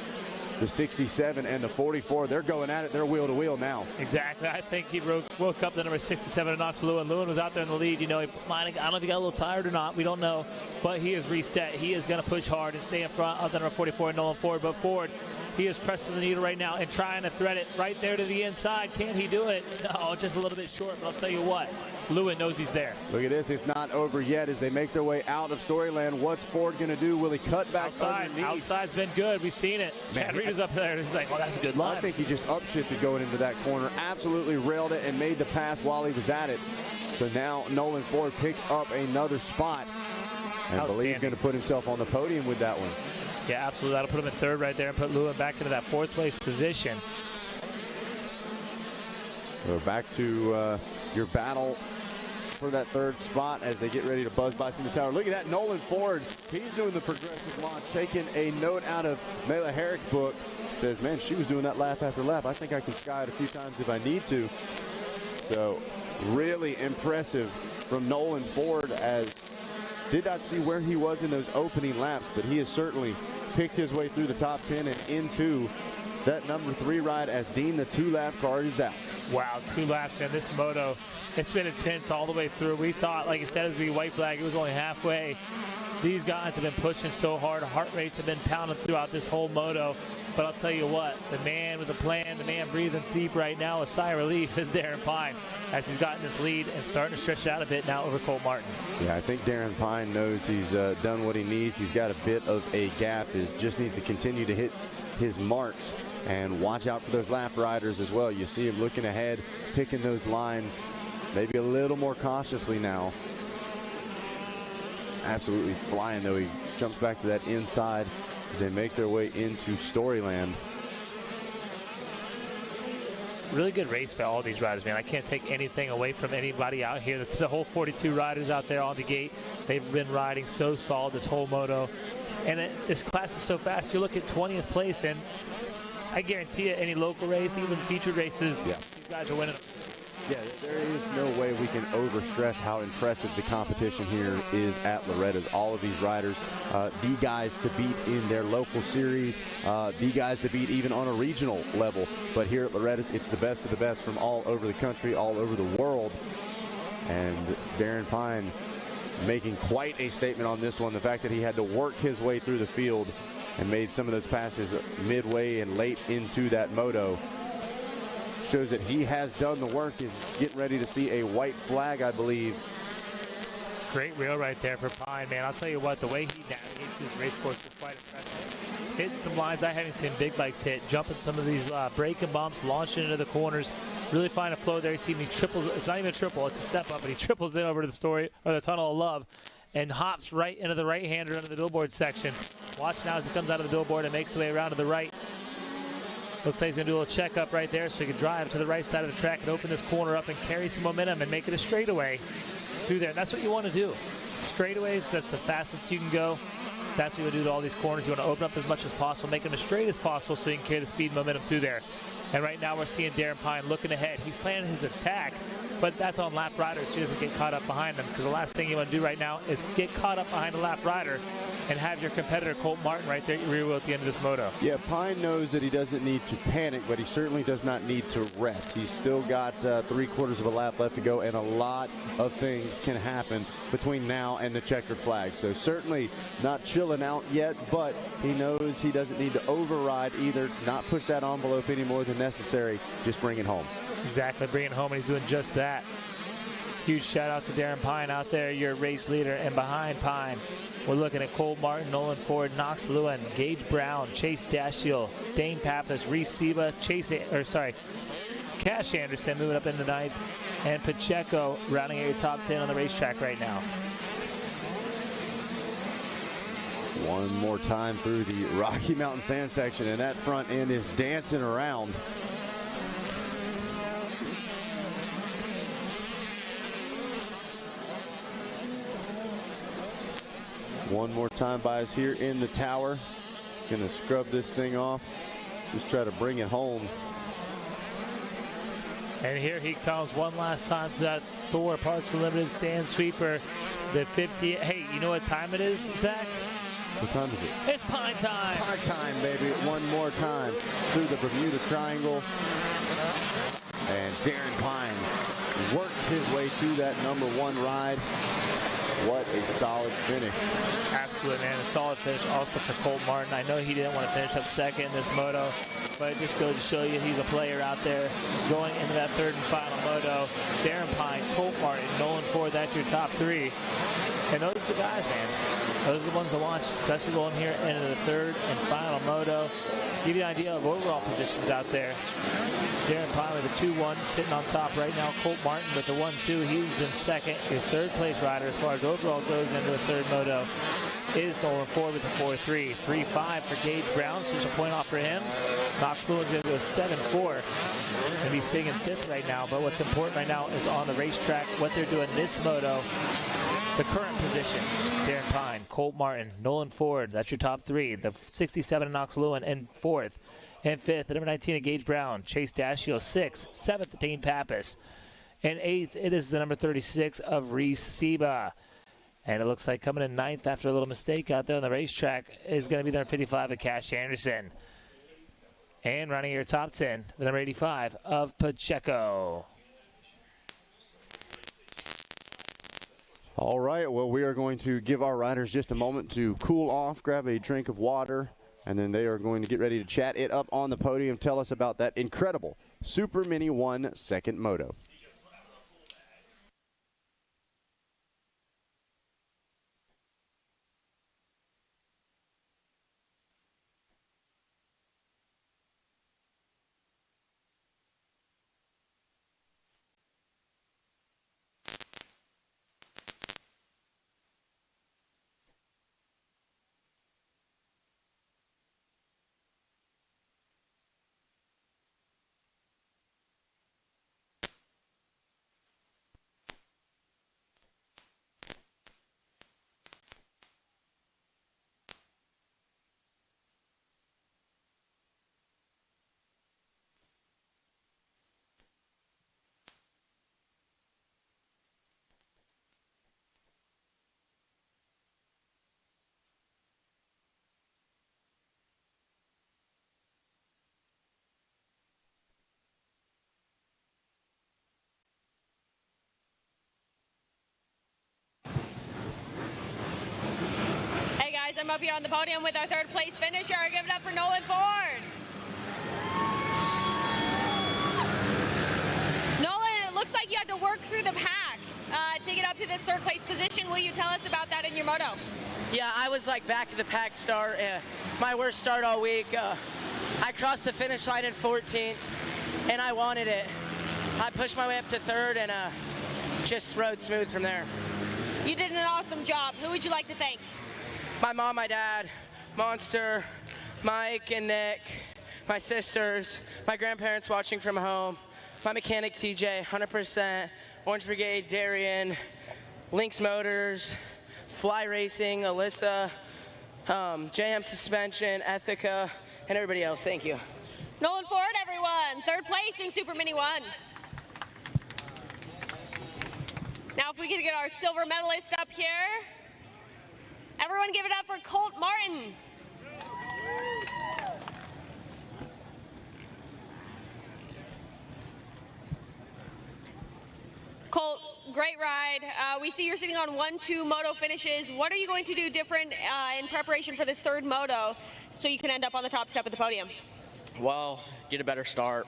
the 67 and the 44, they're going at it. They're wheel to wheel now. Exactly. I think he woke up the number 67 and Knox Lewin. Lewin was out there in the lead. You know, I don't know if he got a little tired or not. We don't know. But he is reset. He is going to push hard and stay in front of the number 44, Nolan Ford. But Ford, he is pressing the needle right now and trying to thread it right there to the inside. Can he do it? No, just a little bit short. But I'll tell you what, Lewin knows he's there. Look at this. It's not over yet as they make their way out of Storyland. What's Ford going to do? Will he cut back underneath? Outside's been good. We've seen it. Chad Reed is up there. He's like, well, that's a good line. I think he just upshifted going into that corner. Absolutely railed it and made the pass while he was at it. So now Nolan Ford picks up another spot. And I believe he's going to put himself on the podium with that one. Yeah, absolutely. That'll put him in third right there and put Lewin back into that 4th place position. So back to your battle for that third spot as they get ready to buzz by Cindy Tower. Look at that, Nolan Ford. He's doing the progressive launch, taking a note out of Mela Herrick's book. Says, man, she was doing that lap after lap. I think I can sky it a few times if I need to. So really impressive from Nolan Ford, as did not see where he was in those opening laps, but he has certainly picked his way through the top 10 and into that number 3 ride as Dean, the 2-lap card, is out. Wow, 2 laps, and this moto, it's been intense all the way through. We thought, like I said, as we white flag, it was only halfway. These guys have been pushing so hard. Heart rates have been pounding throughout this whole moto. But I'll tell you what, the man with a plan, the man breathing deep right now, a sigh of relief, is Darren Pine, as he's gotten this lead and starting to stretch it out a bit now over Colt Martin. Yeah, I think Darren Pine knows he's done what he needs. He's got a bit of a gap. He just needs to continue to hit his marks and watch out for those lap riders as well. You see him looking ahead, picking those lines, maybe a little more cautiously now. Absolutely flying, though. He jumps back to that inside as they make their way into Storyland. Really good race by all these riders, man. I can't take anything away from anybody out here. The whole 42 riders out there on the gate, they've been riding so solid this whole moto. And this class is so fast. You look at 20th place, and I guarantee you any local race, even featured races, these guys are winning them. Yeah, there is no way we can overstress how impressive the competition here is at Loretta's. All of these riders, the guys to beat in their local series, the guys to beat even on a regional level. But here at Loretta's, it's the best of the best from all over the country, all over the world. And Darren Pine making quite a statement on this one. The fact that he had to work his way through the field and made some of those passes midway and late into that moto shows that he has done the work. He's getting ready to see a white flag, I believe. Great reel right there for Pine, man. I'll tell you what, the way he navigates his race course is quite impressive. Hitting some lines I haven't seen big bikes hit, jumping some of these braking bumps, launching into the corners, really find a flow there. You see him, he triples, it's not even a triple, it's a step up, but he triples in over to the Tunnel of Love and hops right into the right-hander under the billboard section. Watch now as he comes out of the billboard and makes his way around to the right. Looks like he's going to do a little checkup right there so he can drive to the right side of the track and open this corner up and carry some momentum and make it a straightaway through there. And that's what you want to do. Straightaways, that's the fastest you can go. That's what you do to all these corners. You want to open up as much as possible, make them as straight as possible so you can carry the speed and momentum through there. And right now we're seeing Darren Pine looking ahead. He's planning his attack, but that's on lap riders so he doesn't get caught up behind them, because the last thing you want to do right now is get caught up behind a lap rider and have your competitor Colt Martin right there at your rear wheel at the end of this moto. Yeah, Pine knows that he doesn't need to panic, but he certainly does not need to rest. He's still got 3/4 of a lap left to go, and a lot of things can happen between now and the checkered flag. So certainly not chilling out yet, but he knows he doesn't need to override either, not push that envelope any more than necessary, just bring it home. Exactly, bring it home, and he's doing just that. Huge shout out to Darren Pine out there, your race leader. And behind Pine, we're looking at Colt Martin, Nolan Ford, Knox Lewin, Gage Brown, Chase Dashiell, Dane Pappas, Reese Siba, Cash Anderson moving up in the ninth, and Pacheco rounding out your top 10 on the racetrack right now. One more time through the Rocky Mountain Sand section, and that front end is dancing around. One more time by us here in the tower. Gonna scrub this thing off. Just try to bring it home. And here he comes one last time to that Thor Parks Unlimited Sand Sweeper. The 50. Hey, you know what time it is, Zach? What time is it? It's Pine time. Pine time, baby. One more time through the Bermuda Triangle. And Darren Pine works his way to that #1 ride. What a solid finish. Absolutely, man. A solid finish also for Colt Martin. I know he didn't want to finish up second in this moto, but it just goes to show you he's a player out there going into that third and final moto. Darren Pine, Colt Martin, Nolan Ford, that's your top 3. And those are the guys, man. Those are the ones to watch, especially going here into the third and final moto. Give you an idea of overall positions out there. Darren Pine with a 2-1 sitting on top right now. Colt Martin with a 1-2. He's in second. His third place rider as far as overall goes into the third moto. is Nolan Ford with the 4-3. 3-5 for Gage Brown, so just a point off for him. Knox Lewin's going to go 7-4. Going to be sitting in 5th right now, but what's important right now is on the racetrack, what they're doing this moto, the current position. Darren Pine, Colt Martin, Nolan Ford, that's your top 3. The 67 Knox Lewin in 4th. And 5th, the number 19 of Gage Brown, Chase Dashiell 6th. 7th, Dane Pappas. And 8th, it is the number 36 of Reese Seba. And it looks like coming in 9th after a little mistake out there on the racetrack is going to be the number 55 of Cash Anderson. And running your top 10, the number 85 of Pacheco. All right, well, we are going to give our riders just a moment to cool off, grab a drink of water, and then they are going to get ready to chat it up on the podium. Tell us about that incredible Super Mini 1 second moto. I'm up here on the podium with our 3rd place finisher. Give it up for Nolan Ford. Nolan, it looks like you had to work through the pack to get up to this 3rd place position. Will you tell us about that in your moto? Yeah, I was like back of the pack start. My worst start all week. I crossed the finish line in 14th, and I wanted it. I pushed my way up to 3rd and just rode smooth from there. You did an awesome job. Who would you like to thank? My mom, my dad, Monster, Mike and Nick, my sisters, my grandparents watching from home, my mechanic TJ, 100%, Orange Brigade, Darian, Lynx Motors, Fly Racing, Alyssa, JM Suspension, Ethica, and everybody else. Thank you. Nolan Ford, everyone. 3rd place in Super Mini 1. Now if we could get our silver medalist up here. Everyone give it up for Colt Martin. Colt, great ride. We see you're sitting on 1-2 moto finishes. What are you going to do different in preparation for this 3rd moto so you can end up on the top step of the podium? Well, get a better start.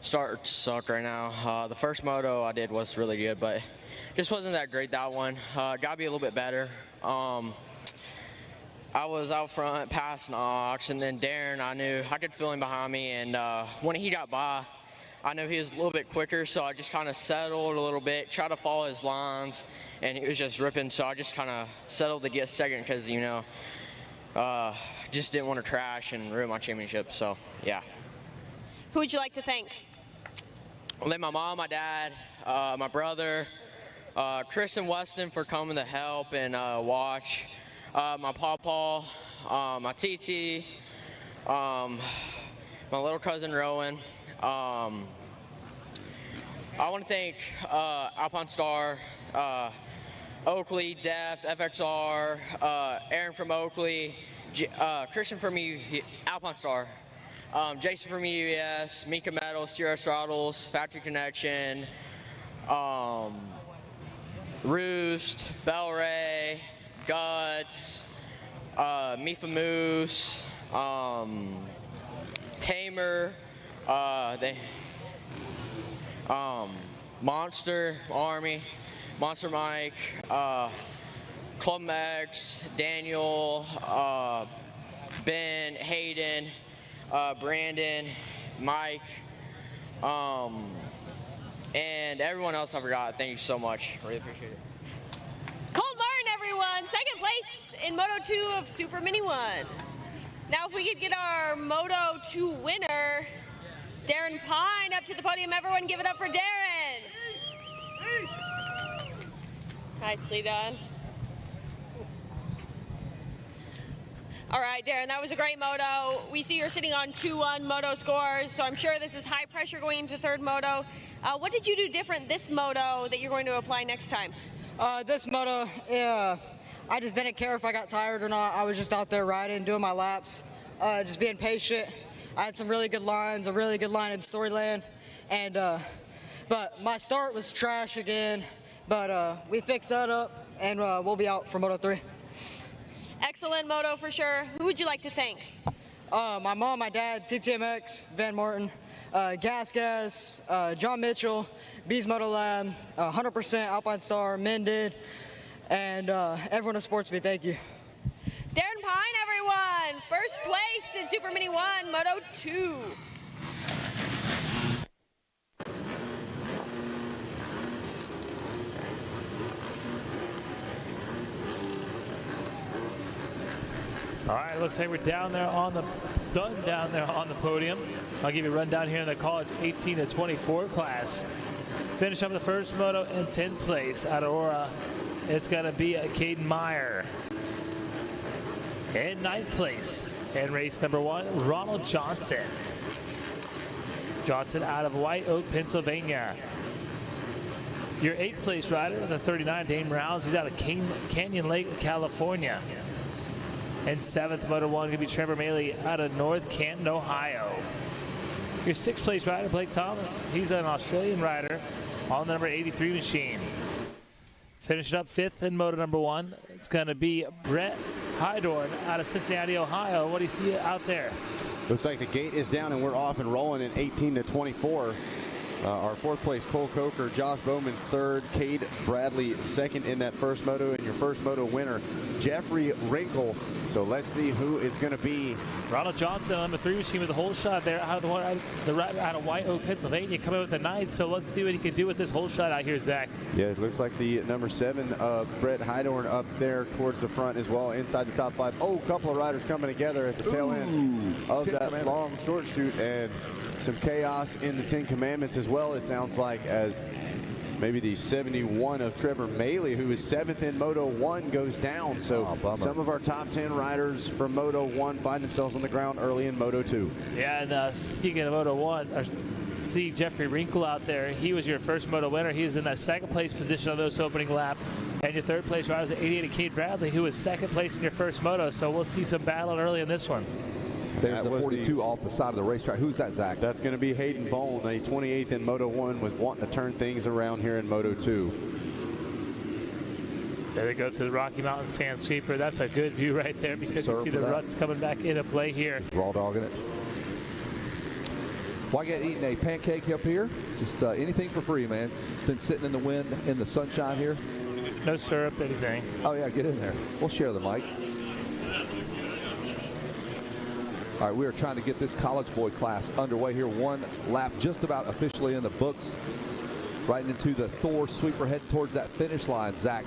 Starts suck right now. The first moto I did was really good, but just wasn't that great, that one. Gotta be a little bit better. I was out front past Knox, and then Darren, I knew I could feel him behind me, and when he got by, I knew he was a little bit quicker, so I just kind of settled a little bit, tried to follow his lines, and he was just ripping, so I just kind of settled to get 2nd because, you know, just didn't want to crash and ruin my championship, so yeah. Who would you like to thank? I'll thank my mom, my dad, my brother, Chris and Weston for coming to help and watch. My pawpaw, my TT, my little cousin Rowan. I want to thank Alpine Star, Oakley, Deft, FXR, Aaron from Oakley, Christian from Alpine Star, Jason from UES, Mika Metal, Steer Throttles, Factory Connection, Roost, Bellray, Guts, Mifa Moose, Tamer, Monster Army, Monster Mike, Club Max, Daniel, Ben, Hayden, Brandon, Mike, and everyone else I forgot. Thank you so much. Really appreciate it. Colt Martin, everyone. second place in Moto 2 of Supermini 1. Now if we could get our Moto 2 winner, Darren Pine, up to the podium. Everyone give it up for Darren. Nicely done. All right, Darren, that was a great moto. We see you're sitting on 2-1 moto scores, so I'm sure this is high pressure going into third moto. What did you do different this moto that you're going to apply next time? This moto, I just didn't care if I got tired or not. I was just out there riding, doing my laps, just being patient. I had some really good lines, a really good line in Storyland, and but my start was trash again. But we fixed that up, and we'll be out for Moto 3. Excellent moto for sure. Who would you like to thank? My mom, my dad, TTMX, Van Martin, Gas, John Mitchell, Bees Moto Lab, 100% Alpine Star, Mended, and everyone at Sportsby. Thank you. Darren Pine, everyone. First place in Supermini 1, Moto 2. All right, looks like we're done down there on the podium. I'll give you a rundown here in the college 18 to 24 class. Finish up the first moto in 10th place out of Aurora. It's going to be Caden Meyer. In 9th place in race number 1, Ronald Johnson. Johnson out of White Oak, Pennsylvania. Your 8th place rider, the 39, Dane Rouse. He's out of Canyon Lake, California. And 7th Moto 1 going to be Trevor Maley out of North Canton, Ohio. Your 6th place rider, Blake Thomas. He's an Australian rider on the number 83 machine. Finishing up 5th in Moto number 1, it's going to be Brett Hydorn out of Cincinnati, Ohio. What do you see out there? Looks like the gate is down and we're off and rolling in 18 to 24. Our 4th place, Cole Coker, Josh Bowman 3rd, Cade Bradley 2nd in that first moto, and your first moto winner, Jeffrey Wrinkle. So let's see who is going to be. Ronald Johnson, number 3 machine with a whole shot there out of White Oak, Pennsylvania, coming with a 9th. So let's see what he can do with this whole shot out here, Zach. Yeah, it looks like the number 7, Brett Hydorn, up there towards the front as well, inside the top 5. Oh, a couple of riders coming together at the tail end of that long short shoot, and some chaos in the 10 Commandments as well, it sounds like, as maybe the 71 of Trevor Maley, who is 7th in Moto 1, goes down. So some of our top 10 riders from Moto 1 find themselves on the ground early in Moto 2. Yeah, and speaking of Moto 1, see Jeffrey Wrinkle out there. He was your first Moto winner. He was in that 2nd place position on those opening lap. And your 3rd place rider is at 88 of Cade Bradley, who was 2nd place in your first Moto. So we'll see some battle early in this one. There's the 42 off the side of the racetrack. Who's that, Zach? That's going to be Hayden Bone, a 28th in Moto 1, was wanting to turn things around here in Moto 2. There they go to the Rocky Mountain Sand Sweeper. That's a good view right there because you see the ruts coming back into play here. Raw dogging it. Why get eating a pancake up here? Just anything for free, man. Been sitting in the wind, in the sunshine here. No syrup, anything. Oh, yeah, get in there. We'll share the mic. All right, we are trying to get this college boy class underway here. One lap just about officially in the books. Right into the Thor sweeper, heading towards that finish line, Zach.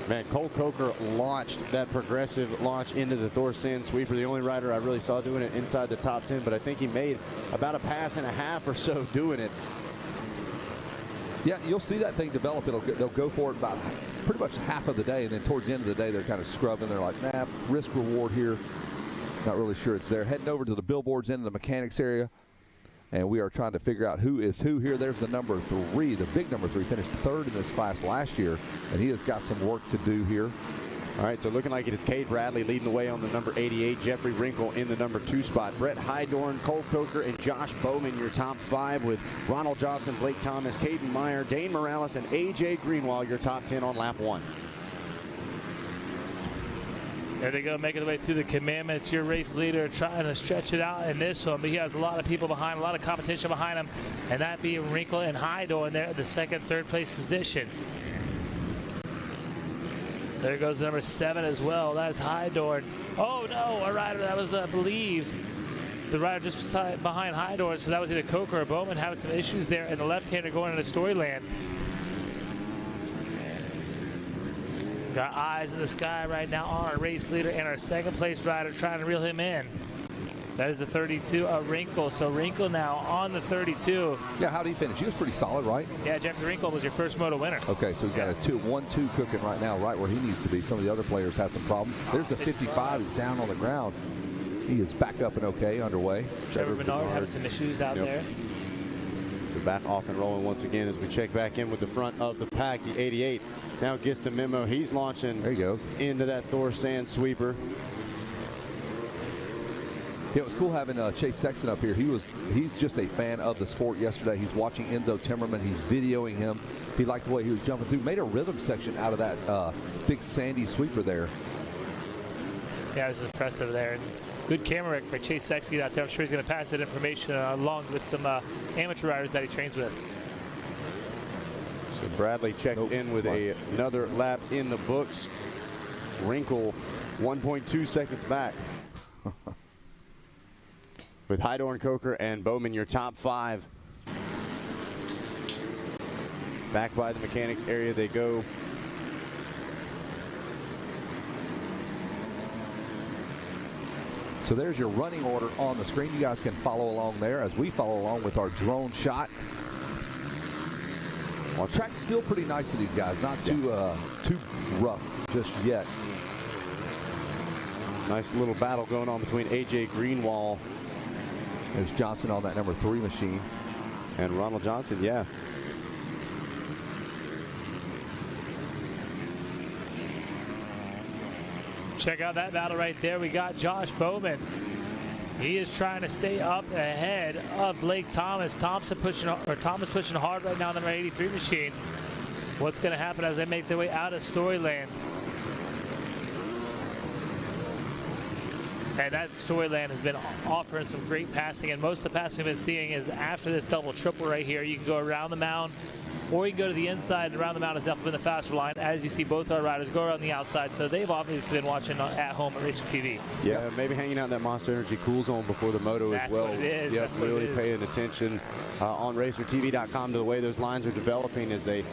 Man, Cole Coker launched that progressive launch into the Thor Sand Sweeper. The only rider I really saw doing it inside the top 10, but I think he made about a pass and a half or so doing it. Yeah, you'll see that thing develop. They'll go for it about pretty much half of the day, and then towards the end of the day, they're kind of scrubbing. They're like, nah, risk reward here. Not really sure it's there. Heading over to the billboards in the mechanics area, and we are trying to figure out who is who here. There's the number 3, the big number 3, finished 3rd in this class last year, and he has got some work to do here. All right, so looking like it's Cade Bradley leading the way on the number 88, Jeffrey Wrinkle in the number 2 spot. Brett Hydorn, Cole Coker, and Josh Bowman, your top 5, with Ronald Johnson, Blake Thomas, Caden Meyer, Dane Morales, and A.J. Greenwald, your top 10 on lap 1. There they go, making their way through the Commandments. Your race leader trying to stretch it out in this one, but he has a lot of people behind him, a lot of competition behind him, and that being Wrinkle and Hydorn there at the 2nd, 3rd place position. There goes the number 7 as well. That's Hydorn. Oh no, a rider that was, I believe, the rider just behind Hydorn, so that was either Coker or Bowman having some issues there, and the left-hander going into Storyland. Got eyes in the sky right now on our race leader and our second place rider trying to reel him in. That is the 32 of Wrinkle. So Wrinkle now on the 32. Yeah, how did he finish? He was pretty solid, right? Yeah, Jeffrey Wrinkle was your first moto winner. Okay, so he's got a 1-2 cooking right now, right where he needs to be. Some of the other players had some problems. There's the 55. He's down on the ground. He is back up and okay, underway. Trevor Bernard having some issues out there. They're back off and rolling once again as we check back in with the front of the pack. The 88 now gets the memo. He's launching there you go. Into that Thor Sand sweeper. Yeah, it was cool having Chase Sexton up here. He's just a fan of the sport yesterday. He's watching Enzo Timmerman. He's videoing him. He liked the way he was jumping through. Made a rhythm section out of that big sandy sweeper there. Yeah, it was impressive there. And good camera work by Chase Sexton out there. I'm sure he's going to pass that information along with some amateur riders that he trains with. So Bradley checks in with another lap in the books. Wrinkle 1.2 seconds back. With Heidorn, Coker, and Bowman, your top 5. Back by the mechanics area they go. So there's your running order on the screen. You guys can follow along there as we follow along with our drone shot. Well, track's still pretty nice to these guys. Not too rough just yet. Nice little battle going on between AJ Greenwald. There's Johnson on that number 3 machine. And Ronald Johnson, yeah. Check out that battle right there. We got Josh Bowman. He is trying to stay up ahead of Blake Thomas. Thomas pushing hard right now on the number 83 machine. What's going to happen as they make their way out of Storyland? And that Storyland has been offering some great passing, and most of the passing we've been seeing is after this double triple right here. You can go around the mound, or you can go to the inside, and around the mound has definitely been the faster line, as you see both our riders go around the outside. So they've obviously been watching at home at Racer TV. Yeah, maybe hanging out in that Monster Energy cool zone before the moto as well. That's what it is. Yep, really paying attention on RacerTV.com to the way those lines are developing as they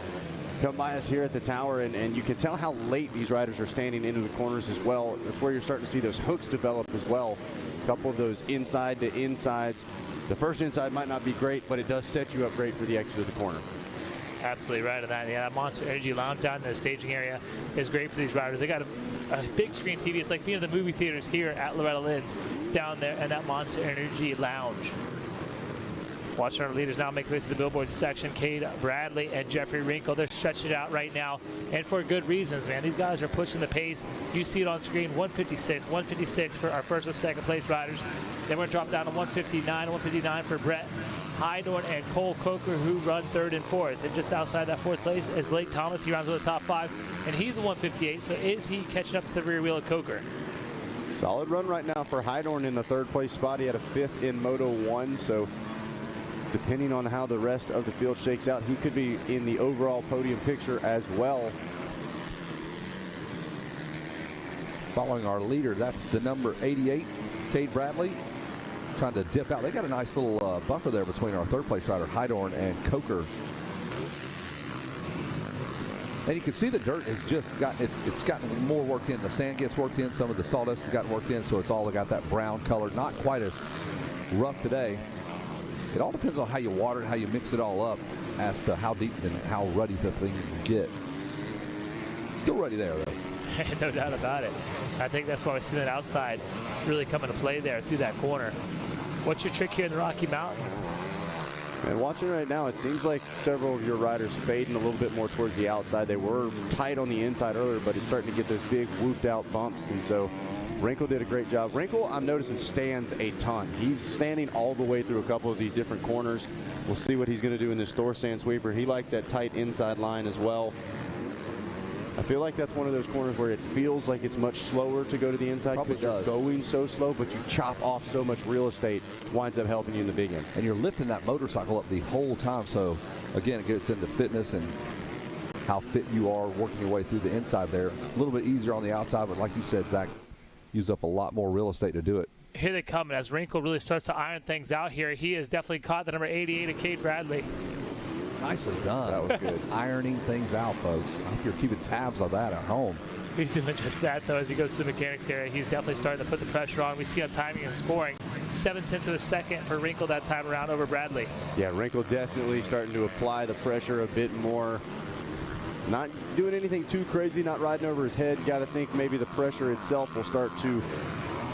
come by us here at the tower, and you can tell how late these riders are standing into the corners as well. That's where you're starting to see those hooks develop as well. A couple of those inside to insides. The first inside might not be great, but it does set you up great for the exit of the corner. Absolutely right on that. Yeah, that Monster Energy Lounge down in the staging area is great for these riders. They got a big screen TV. It's like being in the movie theaters here at Loretta Lynn's down there in that Monster Energy Lounge. Watching our leaders now make their way to the billboard section. Cade Bradley and Jeffrey Wrinkle. They're stretching it out right now, and for good reasons, man. These guys are pushing the pace. You see it on screen, 156 for our first and second place riders. Then we're going to drop down to 159 for Brett Heidorn and Cole Coker, who run 3rd and 4th. And just outside that 4th place is Blake Thomas. He runs in the top 5, and he's a 158. So is he catching up to the rear wheel of Coker? Solid run right now for Heidorn in the 3rd place spot. He had a 5th in Moto 1, so depending on how the rest of the field shakes out, he could be in the overall podium picture as well. Following our leader, that's the number 88, Cade Bradley, trying to dip out. They got a nice little buffer there between our 3rd place rider, Heidorn, and Coker. And you can see the dirt has just it's gotten more worked in. The sand gets worked in. Some of the sawdust has gotten worked in, so it's all got that brown color. Not quite as rough today. It all depends on how you water it, how you mix it all up, as to how deep and how ruddy the thing can get. Still ruddy there, though. No doubt about it. I think that's why we see that outside really come into play there through that corner. What's your trick here in the Rocky Mountain? And watching right now, it seems like several of your riders fading a little bit more towards the outside. They were tight on the inside earlier, but it's starting to get those big woofed out bumps, and so Wrinkle did a great job. Wrinkle, I'm noticing, stands a ton. He's standing all the way through a couple of these different corners. We'll see what he's going to do in this Thor Sand sweeper. He likes that tight inside line as well. I feel like that's one of those corners where it feels like it's much slower to go to the inside because you're going so slow, but you chop off so much real estate, winds up helping you in the big end. And you're lifting that motorcycle up the whole time. So, again, it gets into fitness and how fit you are working your way through the inside there. A little bit easier on the outside, but like you said, Zach, use up a lot more real estate to do it. Here they come, and as Wrinkle really starts to iron things out here, he has definitely caught the number 88 of Cade Bradley. Nicely done. That was good. Ironing things out, folks. I hope you're keeping tabs on that at home. He's doing just that, though, as he goes to the mechanics area. He's definitely starting to put the pressure on. We see on timing and scoring, 0.7 of a second for Wrinkle that time around over Bradley. Yeah, Wrinkle definitely starting to apply the pressure a bit more. Not doing anything too crazy, not riding over his head. Got to think maybe the pressure itself will start to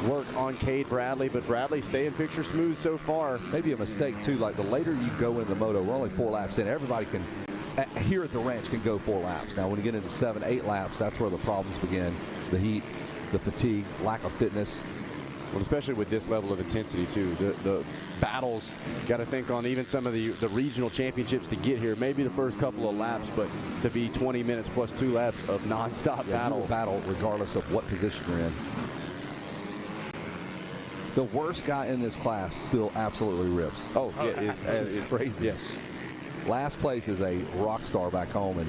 work on Cade Bradley, but Bradley staying picture smooth so far. Maybe a mistake, too. Like, the later you go in the moto, we're only 4 laps in. Everybody can, here at the ranch, can go 4 laps. Now, when you get into 7, 8 laps, that's where the problems begin. The heat, the fatigue, lack of fitness. Well, especially with this level of intensity, too. The battles, got to think on even some of the regional championships to get here. Maybe the first couple of laps, but to be 20 minutes plus 2 laps of nonstop battle regardless of what position you're in. The worst guy in this class still absolutely rips. Oh, yeah, it's crazy. Yes. Last place is a rock star back home in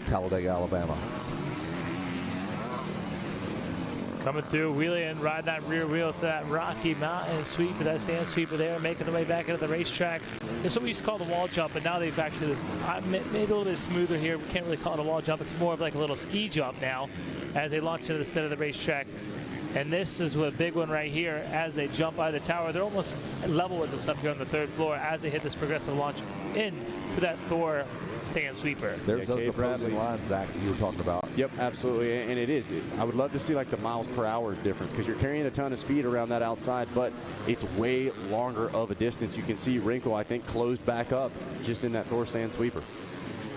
Talladega, Alabama. Coming through, wheeling and riding that rear wheel to that Rocky Mountain sweeper, that sand sweeper there, making their way back into the racetrack. This is what we used to call the wall jump, but now they've actually made it a little bit smoother here. We can't really call it a wall jump. It's more of like a little ski jump now as they launch into the center of the racetrack. And this is a big one right here as they jump by the tower. They're almost level with us up here on the 3rd floor as they hit this progressive launch into that Thor sand sweeper. There's those opposing lines, Zach, you were talking about. Yep, absolutely, and it is. I would love to see like the miles per hour difference because you're carrying a ton of speed around that outside, but it's way longer of a distance. You can see Wrinkle, I think, closed back up just in that Thor sand sweeper.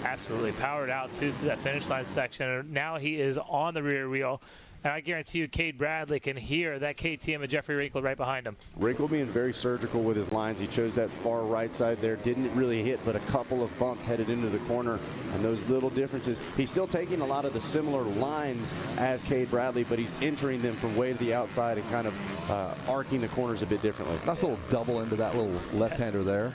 Absolutely powered out too through that finish line section. And now he is on the rear wheel. And I guarantee you Cade Bradley can hear that KTM of Jeffrey Wrinkle right behind him. Wrinkle being very surgical with his lines. He chose that far right side there. Didn't really hit, but a couple of bumps headed into the corner. And those little differences. He's still taking a lot of the similar lines as Cade Bradley, but he's entering them from way to the outside and kind of arcing the corners a bit differently. Nice little double into that little left-hander there.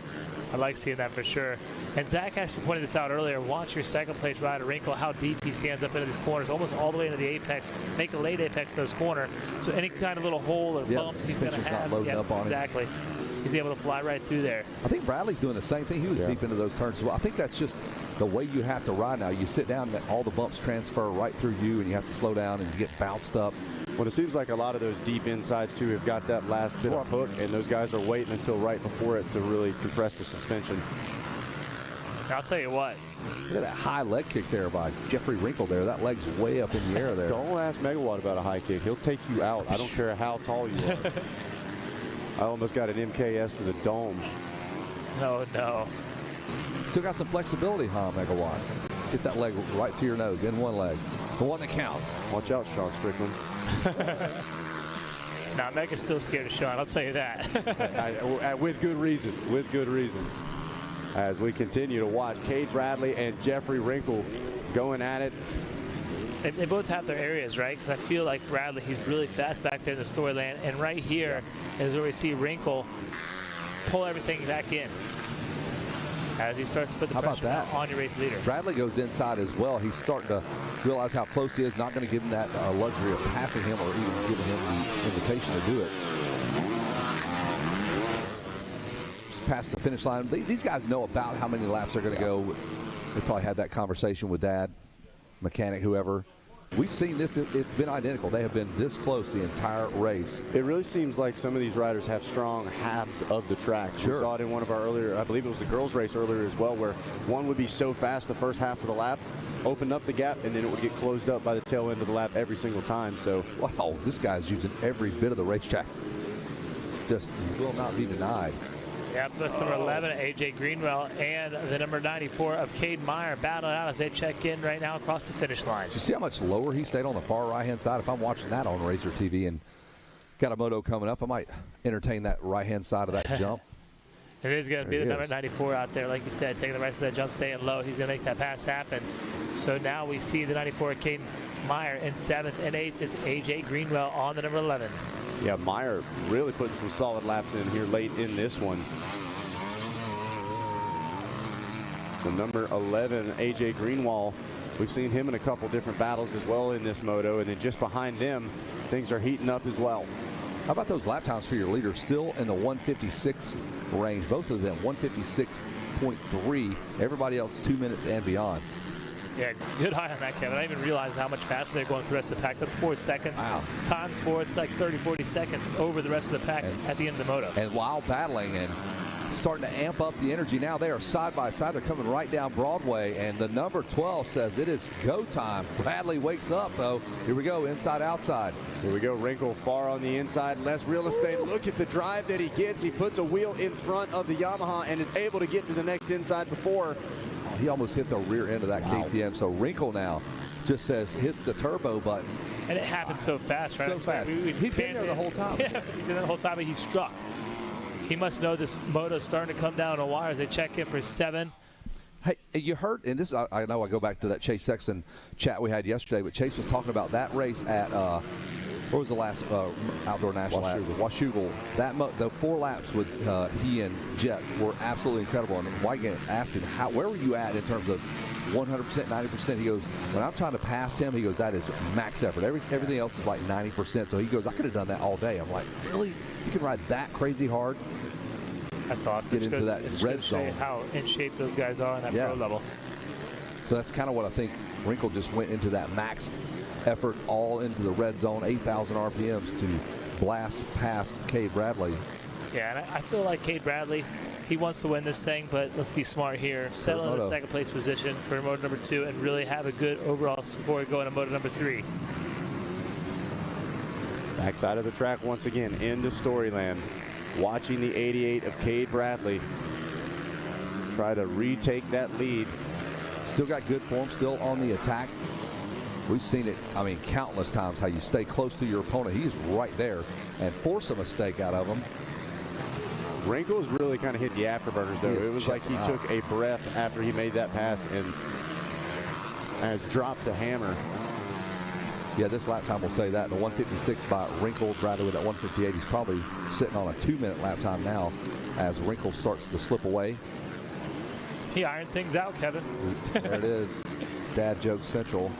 I like seeing that for sure. And Zach actually pointed this out earlier. Watch your second place rider, Wrinkle, how deep he stands up into these corners, almost all the way into the apex. Make a late apex in those corners. So any kind of little hole or bump he's going to have. Up on exactly. He's able to fly right through there. I think Bradley's doing the same thing. He was deep into those turns as well. I think that's just the way you have to ride now. You sit down and all the bumps transfer right through you, and you have to slow down and get bounced up. Well, it seems like a lot of those deep insides, too, have got that last bit of hook, and those guys are waiting until right before it to really compress the suspension. I'll tell you what. Look at that high leg kick there by Jeffrey Wrinkle there. That leg's way up in the air there. Don't ask Megawatt about a high kick. He'll take you out. I don't care how tall you are. I almost got an MKS to the dome. Oh, no. Still got some flexibility, huh, Megawatt? Get that leg right to your nose, in one leg. The one that counts. Watch out, Sean Strickland. Nah, Mega's still scared of Sean, I'll tell you that. With good reason. With good reason. As we continue to watch Cade Bradley and Jeffrey Wrinkle going at it. They both have their areas, right? Because I feel like Bradley, he's really fast back there in the storyland. And right here is where we see Wrinkle pull everything back in as he starts to put the pressure on your race leader. Bradley goes inside as well. He's starting to realize how close he is. Not going to give him that luxury of passing him or even giving him the invitation to do it. Past the finish line. These guys know about how many laps they're going to go. They probably had that conversation with Dad, mechanic, whoever. We've seen this. It's been identical. They have been this close the entire race. It really seems like some of these riders have strong halves of the track. Sure. We saw it in one of our earlier, I believe it was the girls' race earlier as well, where one would be so fast the first half of the lap, open up the gap, and then it would get closed up by the tail end of the lap every single time. So, wow, this guy's using every bit of the racetrack. Just will not be denied. Yep, that's number 11, A.J. Greenwell, and the number 94 of Cade Meyer battling out as they check in right now across the finish line. Did you see how much lower he stayed on the far right-hand side? If I'm watching that on Razor TV and got a moto coming up, I might entertain that right-hand side of that jump. It is going to be the number 94 out there, like you said, taking the rest of that jump, staying low. He's going to make that pass happen. So now we see the 94 Cade Meyer in 7th and 8th. It's A.J. Greenwell on the number 11. Yeah, Meyer really putting some solid laps in here late in this one. The number 11, A.J. Greenwell, we've seen him in a couple different battles as well in this moto, and then just behind them, things are heating up as well. How about those lap times for your leader? Still in the 156 range, both of them, 156 1:15.3. Everybody else 2 minutes and beyond. Yeah, good eye on that, Kevin. I didn't even realize how much faster they're going through the rest of the pack. That's 4 seconds. Wow. Times 4, it's like 30, 40 seconds over the rest of the pack at the end of the moto. And while battling and starting to amp up the energy now, they are side by side. They're coming right down Broadway, and the number 12 says it is go time. Bradley wakes up, though. Here we go, inside, outside. Here we go, Wrinkle far on the inside, less real estate. Look at the drive that he gets. He puts a wheel in front of the Yamaha and is able to get to the next inside before. He almost hit the rear end of that KTM. So Wrinkle now just says hits the turbo button. And it happened so fast, right? So fast. He'd been there the whole time. Yeah, he'd been there the whole time, but he struck. He must know this moto's starting to come down on wires. They check in for 7. Hey, you heard, and this I know I go back to that Chase Sexton chat we had yesterday, but Chase was talking about that race at what was the last outdoor national at Washougal. The 4 laps with he and Jet were absolutely incredible. And Whitegate asked him, where were you at in terms of 100%, 90%? He goes, when I'm trying to pass him, he goes, that is max effort. Everything else is like 90%. So he goes, I could have done that all day. I'm like, really? You can ride that crazy hard? That's awesome. Get into that red zone. How in shape those guys are on that pro level. So that's kind of what I think. Wrinkle just went into that max effort, all into the red zone, 8,000 RPMs to blast past Cade Bradley. Yeah, and I feel like Cade Bradley, he wants to win this thing, but let's be smart here. Settle in the second place position for moto number 2 and really have a good overall score going to moto number 3. Backside of the track once again into Storyland. Watching the 88 of Cade Bradley try to retake that lead. Still got good form, still on the attack. We've seen it, I mean, countless times how you stay close to your opponent. He's right there and force a mistake out of him. Wrinkle's really kind of hit the afterburners, though. It was like he took a breath after he made that pass and has dropped the hammer. Yeah, this lap time will say that. The 156 by Wrinkle, Bradley with that 158. He's probably sitting on a 2-minute lap time now as Wrinkle starts to slip away. He ironed things out, Kevin. There it is. Dad joke central.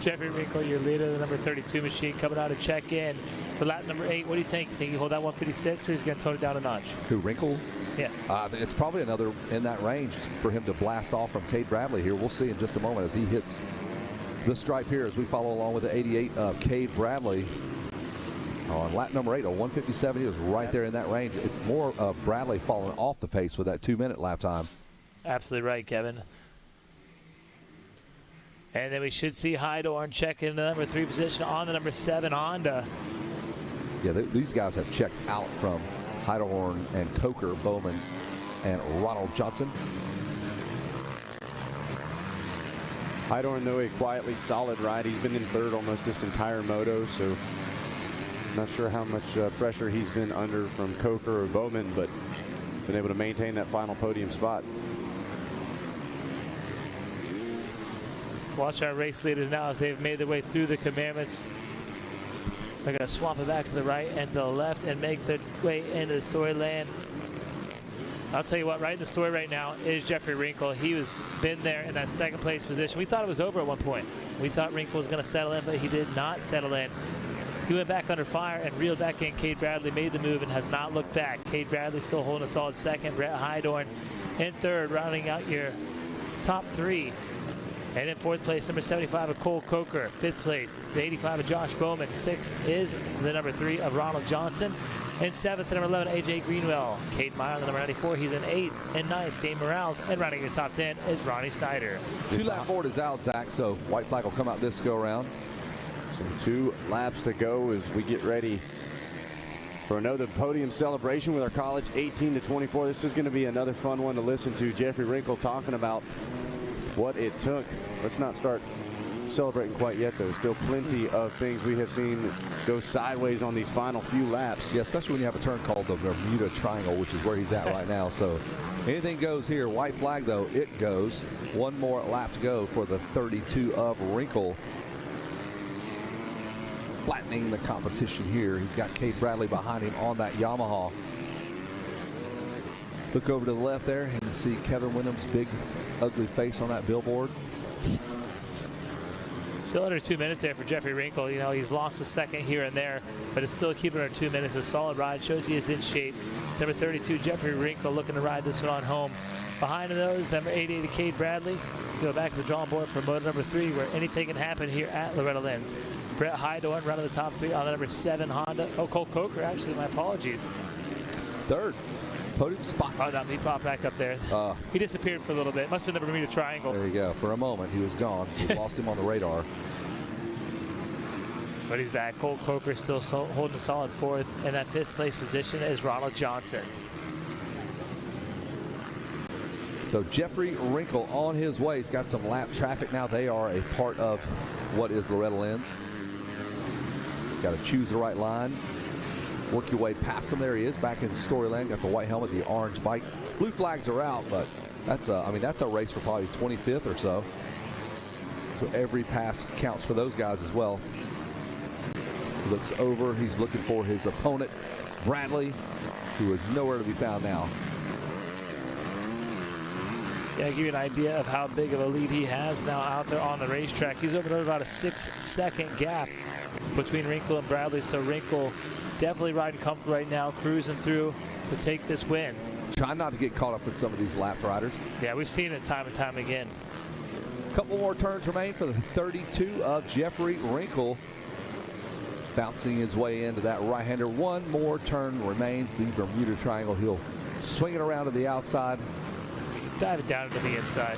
Jeffrey Wrinkle, your leader, the number 32 machine, coming out to check in for lap number 8. What do you think? Think he hold that 156 or he's going to tone it down a notch? Who, Wrinkle? Yeah. It's probably another in that range for him to blast off from Cade Bradley here. We'll see in just a moment as he hits the stripe here as we follow along with the 88 of Cade Bradley. On lap number 8, a 157, he was right there in that range. It's more of Bradley falling off the pace with that 2-minute lap time. Absolutely right, Kevin. And then we should see Hydorn check in the number 3 position on the number 7 Honda. Yeah, these guys have checked out from Hydorn and Coker, Bowman, and Ronald Johnson. Hydorn, though, a quietly solid ride. He's been in 3rd almost this entire moto, so not sure how much pressure he's been under from Coker or Bowman, but been able to maintain that final podium spot. Watch our race leaders now as they've made their way through the commandments. They're going to swamp it back to the right and to the left and make their way into the Storyland. I'll tell you what, right in the story right now is Jeffrey Wrinkle. He was been there in that 2nd place position. We thought it was over at one point. We thought Wrinkle was going to settle in, but he did not settle in. He went back under fire and reeled back in. Cade Bradley made the move and has not looked back. Cade Bradley still holding a solid 2nd. Brett Hydorn in 3rd, rounding out your top 3. And in 4th place, number 75 of Cole Coker. 5th place, the 85 of Josh Bowman. 6th is the number 3 of Ronald Johnson. And 7th, the number 11, AJ Greenwell. Kate Meyer, the number 94. He's in 8th and 9th. Dave Morales. And rounding the top 10 is Ronnie Snyder. 2-lap board is out, Zach, so white flag will come out this go around. So 2 laps to go as we get ready for another podium celebration with our college 18 to 24. This is going to be another fun one to listen to. Jeffrey Wrinkle talking about what it took. Let's not start celebrating quite yet, though. Still plenty of things we have seen go sideways on these final few laps. Yeah, especially when you have a turn called the Bermuda Triangle, which is where he's at right now. So anything goes here. White flag, though, it goes. One more lap to go for the 32 of Wrinkle. Flattening the competition here. He's got Cade Bradley behind him on that Yamaha. Look over to the left there and you see Kevin Wyndham's big, ugly face on that billboard. Still under 2 minutes there for Jeffrey Wrinkle. You know, he's lost a second here and there, but it's still keeping under 2 minutes. A solid ride. Shows he is in shape. Number 32, Jeffrey Wrinkle, looking to ride this one on home. Behind those, number 88, Cade Bradley. Go back to the drawing board for moto number 3, where anything can happen here at Loretta Lynn's. Brett Heidorn running the top 3 on the number 7 Honda. Oh, Cole Coker, actually, my apologies. Third. Podium spot. Oh, no, he popped back up there. He disappeared for a little bit. Must have been the Bermuda Triangle. There you go. For a moment, he was gone. We lost him on the radar. But he's back. Cole Coker still holding a solid 4th. And that 5th place position is Ronald Johnson. So Jeffrey Wrinkle on his way. He's got some lap traffic now. They are a part of what is Loretta Lynn's. Got to choose the right line. Work your way past him. There he is, back in Storyland. Got the white helmet, the orange bike. Blue flags are out, but that's a race for probably 25th or so. So every pass counts for those guys as well. He looks over. He's looking for his opponent, Bradley, who is nowhere to be found now. Yeah, give you an idea of how big of a lead he has now out there on the racetrack. He's over about a 6-second gap between Wrinkle and Bradley. So Wrinkle definitely riding comfortable right now, cruising through to take this win. Trying not to get caught up with some of these lap riders. Yeah, we've seen it time and time again. A couple more turns remain for the 32 of Jeffrey Wrinkle. Bouncing his way into that right-hander. One more turn remains. The Bermuda Triangle. He'll swing it around to the outside. Dive it down to the inside.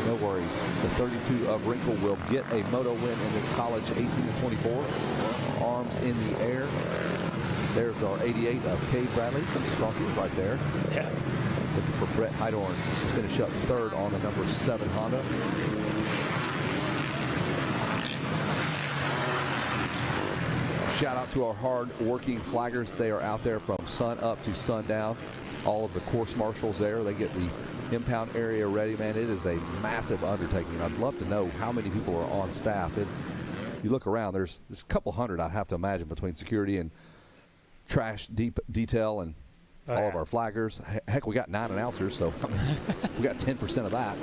No worries. The 32 of Wrinkle will get a moto win in this college 18 to 24. Arms in the air. There's our 88 of Cade Bradley. Comes across here right there. Yeah. Looking for Brett Heidorn to finish up 3rd on the number 7 Honda. Shout out to our hard-working flaggers. They are out there from sun up to sundown. All of the course marshals there. They get the impound area ready. Man, it is a massive undertaking. I'd love to know how many people are on staff. You look around, there's a couple hundred, I'd have to imagine, between security and trash detail and all of our flaggers. Heck, we got 9 announcers, so we got 10% of that.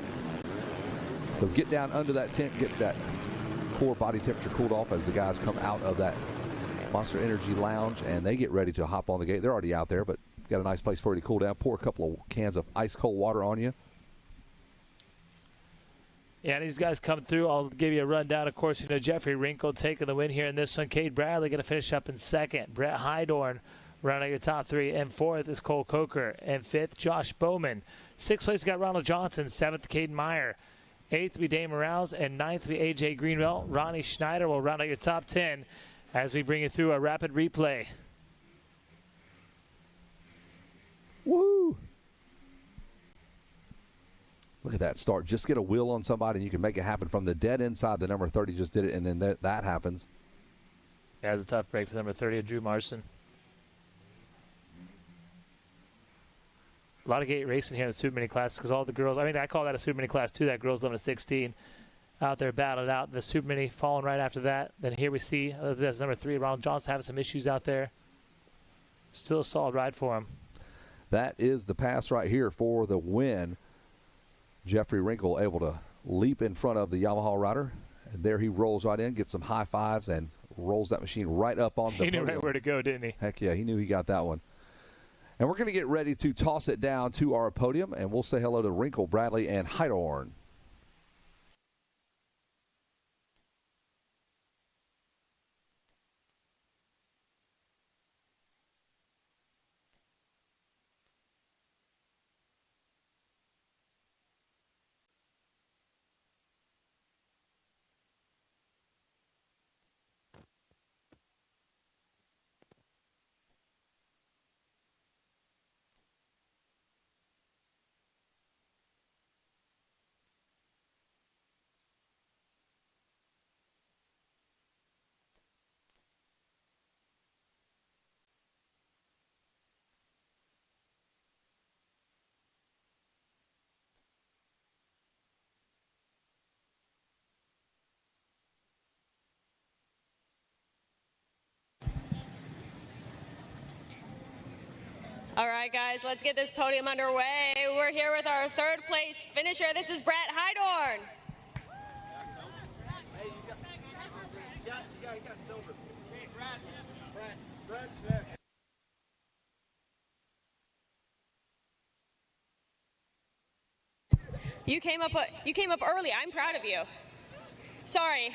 So get down under that tent, get that core body temperature cooled off as the guys come out of that Monster Energy Lounge, and they get ready to hop on the gate. They're already out there, but got a nice place for you to cool down. Pour a couple of cans of ice cold water on you. Yeah, these guys come through. I'll give you a rundown. Of course, you know, Jeffrey Wrinkle taking the win here in this one. Cade Bradley going to finish up in 2nd. Brett Heidorn rounding out your top 3. And 4th is Cole Coker. And 5th, Josh Bowman. 6th place, we got Ronald Johnson. 7th, Caden Meyer. 8th will be Dane Morales. And 9th will be A.J. Greenwell. Ronnie Schneider will round out your top 10 as we bring you through a rapid replay. Woo! Look at that start. Just get a wheel on somebody and you can make it happen from the dead inside. The number 30 just did it, and then that happens. Yeah, it's a tough break for number 30, Drew Marson. A lot of gate racing here in the Supermini class because all the girls, I call that a Supermini class too, that girls 11 to 16 out there battling out. The Supermini falling right after that. Then here we see that's number 3, Ronald Johnson, having some issues out there. Still a solid ride for him. That is the pass right here for the win. Jeffrey Wrinkle able to leap in front of the Yamaha rider. And there he rolls right in, gets some high fives, and rolls that machine right up on the He knew right where to go, didn't he? Heck yeah, he knew he got that one. And we're going to get ready to toss it down to our podium, and we'll say hello to Wrinkle, Bradley, and Heidorn. All right, guys, let's get this podium underway. We're here with our 3rd place finisher. This is Brett Heidorn. You came up early. I'm proud of you. Sorry.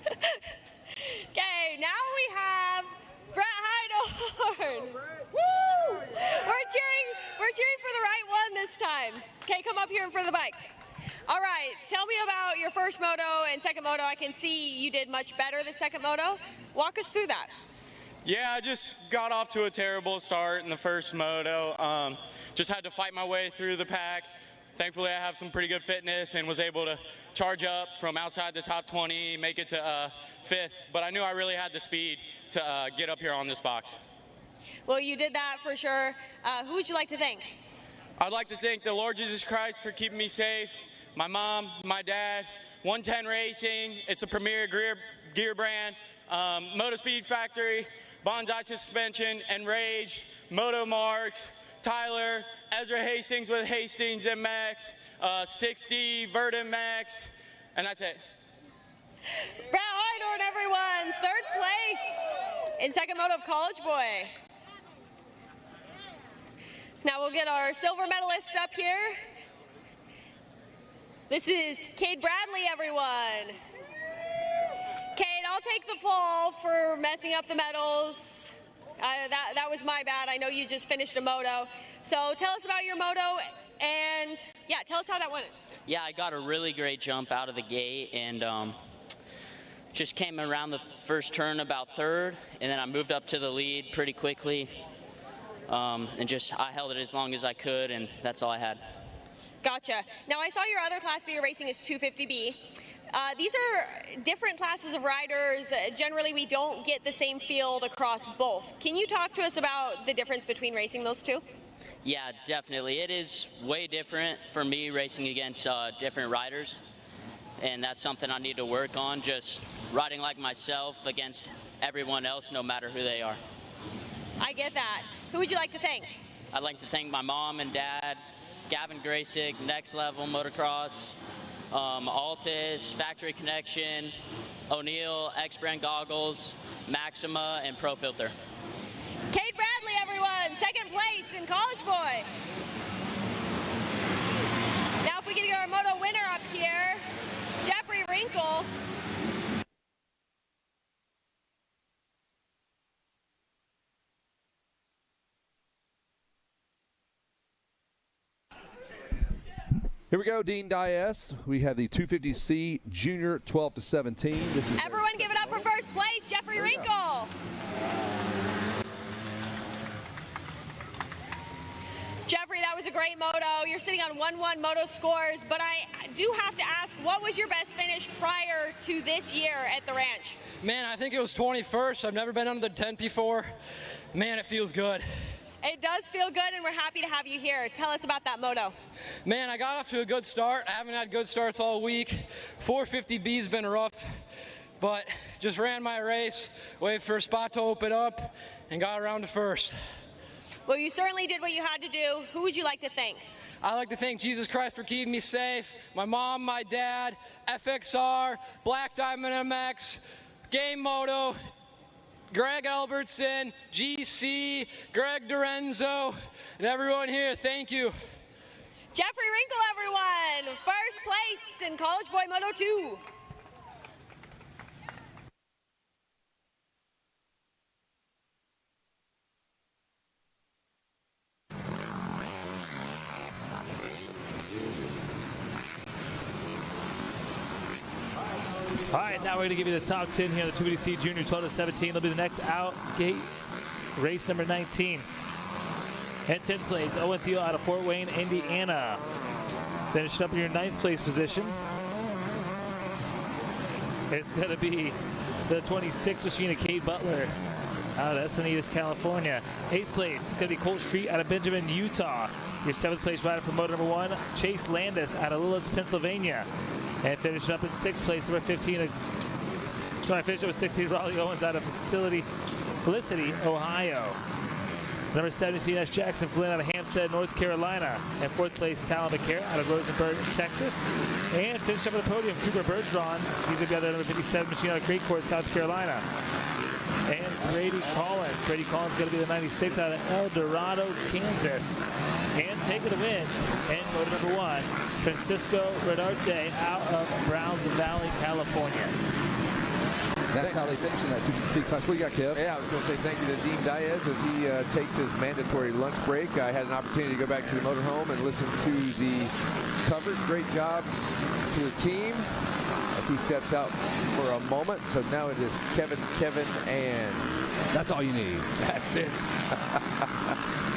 Okay, now we have Brett Heidorn. Woo! We're cheering for the right one this time. Okay, come up here in front of the bike. All right, tell me about your first moto and second moto. I can see you did much better the second moto. Walk us through that. Yeah, I just got off to a terrible start in the first moto. Just had to fight my way through the pack. Thankfully, I have some pretty good fitness and was able to charge up from outside the top 20, make it to 5th. But I knew I really had the speed to get up here on this box. Well, you did that for sure. Who would you like to thank? I'd like to thank the Lord Jesus Christ for keeping me safe, my mom, my dad, 110 Racing, it's a premier gear brand, Moto Speed Factory, Bonsai Suspension, Enraged, Moto Marks, Tyler, Ezra Hastings with Hastings and Max, 60, Verdant Max, and that's it. Brett Heidorn, everyone, 3rd place in second moto of College Boy. Now we'll get our silver medalist up here. This is Cade Bradley, everyone. Cade, I'll take the fall for messing up the medals. That was my bad. I know you just finished a moto. So tell us about your moto and, yeah, tell us how that went. Yeah, I got a really great jump out of the gate and just came around the first turn about 3rd, and then I moved up to the lead pretty quickly. And just I held it as long as I could, and that's all I had. Gotcha. Now I saw your other class that you're racing is 250B. These are different classes of riders. Generally, we don't get the same field across both. Can you talk to us about the difference between racing those two? Yeah, definitely. It is way different for me racing against different riders, and that's something I need to work on, just riding like myself against everyone else, no matter who they are. I get that. Who would you like to thank? I'd like to thank my mom and dad, Gavin Graysick, Next Level Motocross, Altus, Factory Connection, O'Neill, X-Brand Goggles, Maxima, and Pro Filter. Cade Bradley, everyone, 2nd place in College Boy. Now if we can get our moto winner up here, Jeffrey Wrinkle. Here we go, Dean Dias. We have the 250C Junior 12 to 17. This is everyone give it up for first place, Jeffrey Wrinkle. Jeffrey, that was a great moto. You're sitting on 1-1 moto scores, but I do have to ask, what was your best finish prior to this year at the ranch? Man, I think it was 21st. I've never been under the 10th before. Man, it feels good. It does feel good, and we're happy to have you here. Tell us about that moto. Man, I got off to a good start. I haven't had good starts all week. 450B's been rough, but just ran my race, waited for a spot to open up, and got around to first. Well, you certainly did what you had to do. Who would you like to thank? I'd like to thank Jesus Christ for keeping me safe, my mom, my dad, FXR, Black Diamond MX, Game Moto, Greg Albertson, GC, Greg Dorenzo, and everyone here, thank you. Jeffrey Wrinkle, everyone, 1st place in College Boy Moto 2. All right, now we're going to give you the top 10 here in the 250C Junior 12 to 17. It'll be the next out gate, race number 19. At 10th place, Owen Thiel out of Fort Wayne, Indiana. Finishing up in your 9th place position. It's going to be the 26th machine of Cade Butler out of Encinitas, California. 8th place, it's going to be Colt Street out of Benjamin, Utah. Your 7th place rider for moto number 1, Chase Landis out of Lilith, Pennsylvania. And finishing up in 6th place, number 15. Finishing up with 16, Raleigh Owens out of Felicity, Ohio. Number 17, that's Jackson Flynn out of Hampstead, North Carolina. And 4th place, Talon McCare out of Rosenberg, Texas. And finishing up on the podium, Cooper Bergeron. He's going to be out of number 57 machine out of Great Court, South Carolina. And Brady Collins. Brady Collins going to be the 96 out of El Dorado, Kansas. And taking the win in moto number 1, Francisco Rodarte out of Browns Valley, California. That's how they finish in that 250 class. What do you got, Kev? Yeah, I was going to say thank you to Dean Diaz as he takes his mandatory lunch break. I had an opportunity to go back to the motorhome and listen to the coverage. Great job to the team as he steps out for a moment. So now it is Kevin, and... That's all you need. That's it.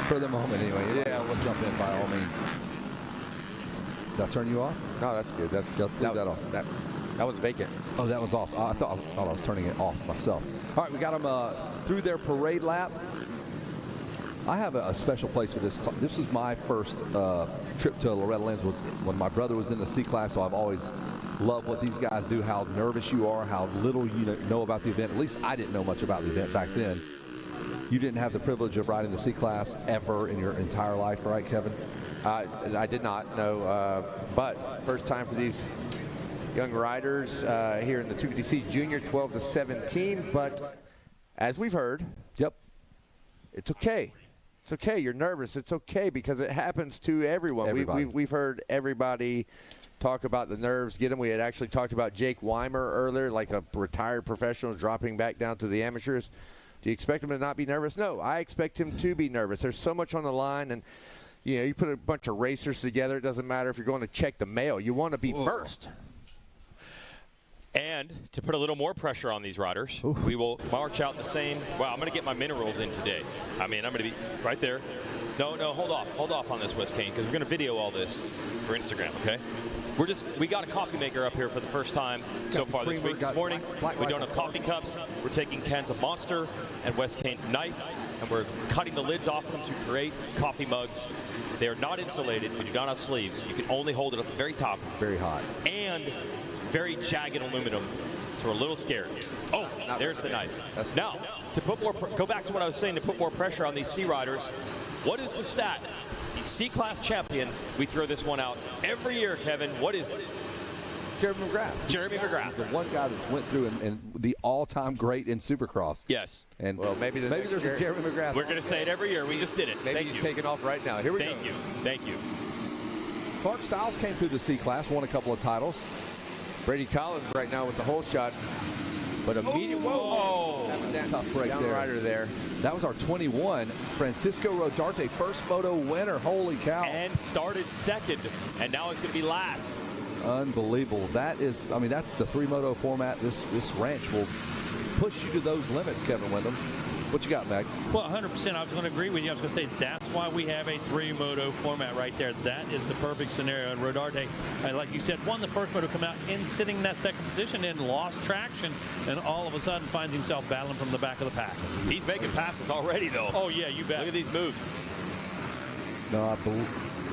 For the moment, anyway. Yeah, we'll jump in by all means. Did I turn you off? No, that's good. Let's leave that off. That was vacant. Oh, that was off. I thought I was turning it off myself. All right, we got them through their parade lap. I have a special place for this. This was my first trip to Loretta Lynn's was when my brother was in the C class, so I've always loved what these guys do, how nervous you are, how little you know about the event. At least I didn't know much about the event back then. You didn't have the privilege of riding the C class ever in your entire life, right, Kevin? I did not, no. But first time for these young riders here in the 250C Junior, 12 to 17. But as we've heard, it's okay. It's okay. You're nervous. It's okay because it happens to everyone. We've heard everybody talk about the nerves, get them. We had actually talked about Jake Weimer earlier, like a retired professional dropping back down to the amateurs. Do you expect him to not be nervous? No, I expect him to be nervous. There's so much on the line, and you put a bunch of racers together. It doesn't matter if you're going to check the mail. You want to be first. And to put a little more pressure on these riders, we will march out the same. Wow, I'm going to get my minerals in today. I mean, I'm going to be right there. No, hold off on this, Wes Kane, because we're going to video all this for Instagram, okay? We got a coffee maker up here for the first time so far this week. This morning, we don't have coffee cups. We're taking cans of Monster and Wes Kane's knife, and we're cutting the lids off them to create coffee mugs. They are not insulated. We do not have sleeves. You can only hold it at the very top. Very hot. And very jagged aluminum, so we're a little scared. Oh, there's the knife. Now, to put more, go back to what I was saying, to put more pressure on these C riders, what is the stat? The C-Class champion, we throw this one out every year, Kevin. What is it? Jeremy McGrath. Jeremy McGrath. He's the one guy that's went through and the all-time great in Supercross. Yes. And well, maybe there's a Jeremy McGrath. We're going to say it every year. We just did it. Maybe he's taking off right now. Here we go. Thank you. Clark Stiles came through the C-Class, won a couple of titles. Brady Collins right now with the whole shot. But immediate tough break down there. Rider there. That was our 21. Francisco Rodarte, first moto winner. Holy cow. And started second, and now it's going to be last. Unbelievable. That is, I mean, that's the 3-moto format. This ranch will push you to those limits, Kevin Windham. What you got, Meg? Well, 100%. I was going to agree with you. I was going to say that's why we have a 3-moto format right there. That is the perfect scenario. And Rodarte, like you said, won the first moto, come out in sitting in that second position and lost traction, and all of a sudden finds himself battling from the back of the pack. He's making passes already, though. Oh, yeah, you bet. Look at these moves. No, I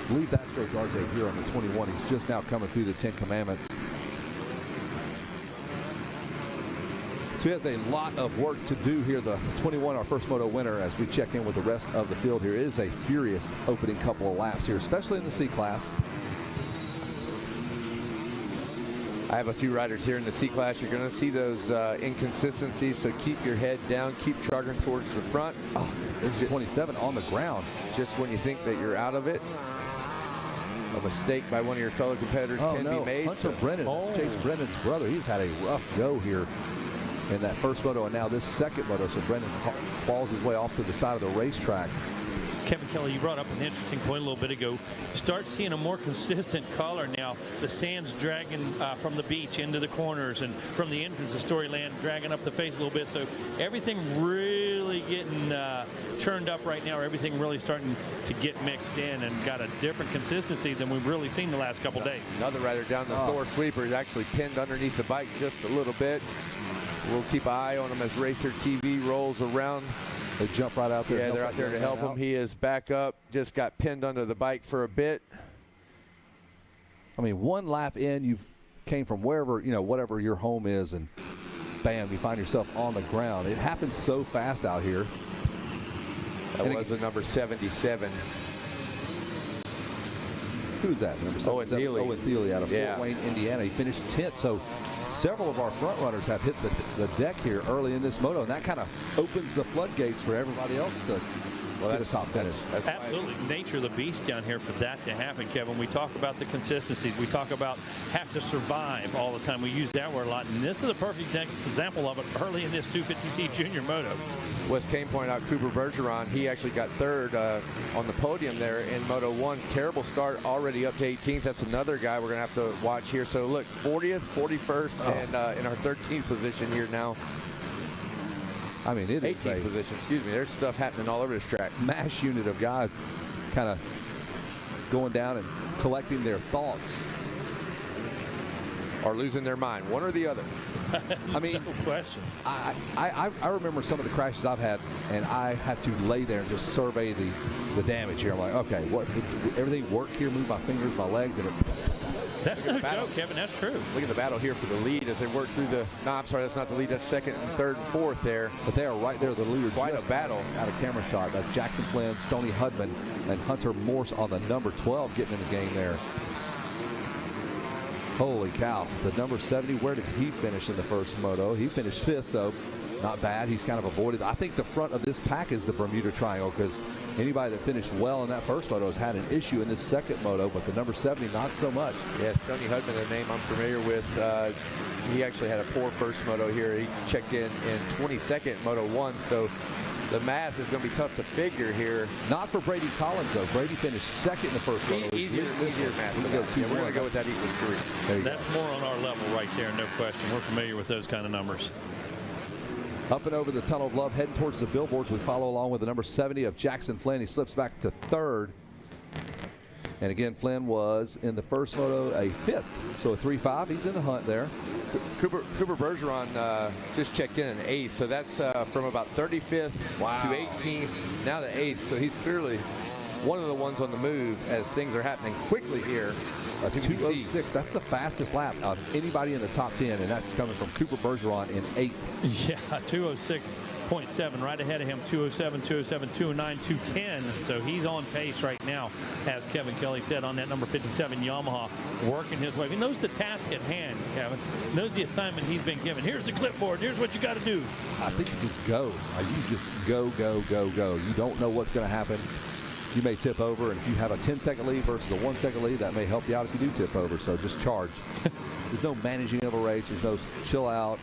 believe that's Rodarte here on the 21. He's just now coming through the 10 Commandments. So he has a lot of work to do here. The 21, our first moto winner, as we check in with the rest of the field here. It is a furious opening couple of laps here, especially in the C-Class. I have a few riders here in the C-Class. You're going to see those inconsistencies, so keep your head down, keep chugging towards the front. Oh, there's 27 on the ground. Just when you think that you're out of it, a mistake by one of your fellow competitors can be made. Hunter Brennan, Chase Brennan's brother, he's had a rough go here in that first moto and now this second moto. So Brennan falls his way off to the side of the racetrack. Kevin Kelly, you brought up an interesting point a little bit ago. Start seeing a more consistent color now. The sand's dragging from the beach into the corners, and from the entrance of Storyland dragging up the face a little bit. So everything really getting churned up right now. Everything really starting to get mixed in and got a different consistency than we've really seen the last couple days. Another rider down the Thor sweeper is actually pinned underneath the bike just a little bit. We'll keep an eye on him as Racer TV rolls around. They jump right out there. Yeah, they're out there to help him. He is back up, just got pinned under the bike for a bit. I mean, one lap in, you came from wherever, whatever your home is, and bam, you find yourself on the ground. It happens so fast out here. That was the number 77. Who's that? Number 77? Owen Thiele. Owen Thiele out of Fort Wayne, Indiana. He finished 10th. So several of our front runners have hit the deck here early in this moto, and that kind of opens the floodgates for everybody else to to the top finish. That's absolutely nature of the beast down here for that to happen, Kevin. We talk about the consistency. We talk about have to survive all the time. We use that word a lot, and this is a perfect example of it early in this 250C junior moto. Wes Kane pointed out Cooper Bergeron. He actually got third on the podium there in Moto 1. Terrible start, already up to 18th. That's another guy we're going to have to watch here. So look, 40th, 41st, and in our 13th position here now. I mean, it is 18th position, excuse me. There's stuff happening all over this track. Mass unit of guys kind of going down and collecting their thoughts. Or losing their mind, one or the other. I mean, no question. I remember some of the crashes I've had, and I had to lay there and just survey the damage here. I'm like, okay, what? Everything work here? Move my fingers, my legs, and it. That's no joke, Kevin. That's true. Look at the battle here for the lead as they work through the. No, I'm sorry, that's not the lead. That's second and third and fourth there. But they are right there, the leader. Quite a battle. Out of camera shot. That's Jackson Flynn, Stoney Hudman, and Hunter Morse on the number 12 getting in the game there. Holy cow. The number 70, where did he finish in the first moto? He finished 5th, so not bad. He's kind of avoided. I think the front of this pack is the Bermuda Triangle, because anybody that finished well in that first moto has had an issue in this second moto, but the number 70, not so much. Yes, Stoney Hudman, a name I'm familiar with. He actually had a poor first moto here. He checked in 22nd Moto 1, so the math is going to be tough to figure here. Not for Brady Collins, though. Brady finished second in the first moto. Easier math. We're going to go with that equals 3. That's more on our level right there, no question. We're familiar with those kind of numbers. Up and over the Tunnel of Love, heading towards the billboards. We follow along with the number 70 of Jackson Flynn. He slips back to 3rd. And again, Flynn was in the first moto a 5th. So a 3.5. He's in the hunt there. Cooper Bergeron just checked in 8th. So that's from about 35th to 18th, now to 8th. So he's clearly one of the ones on the move as things are happening quickly here. 206. That's the fastest lap of anybody in the top 10, and that's coming from Cooper Bergeron in 8th. Yeah, 206.7 right ahead of him. 207, 207, 209, 210. So he's on pace right now, as Kevin Kelly said, on that number 57 Yamaha, working his way. He knows the task at hand, Kevin. Knows the assignment he's been given. Here's the clipboard. Here's what you got to do. I think you just go. You just go, go, go, go. You don't know what's going to happen. You may tip over, and if you have a 10-second lead versus a 1-second lead, that may help you out if you do tip over. So just charge. There's no managing of a race. There's no chill out.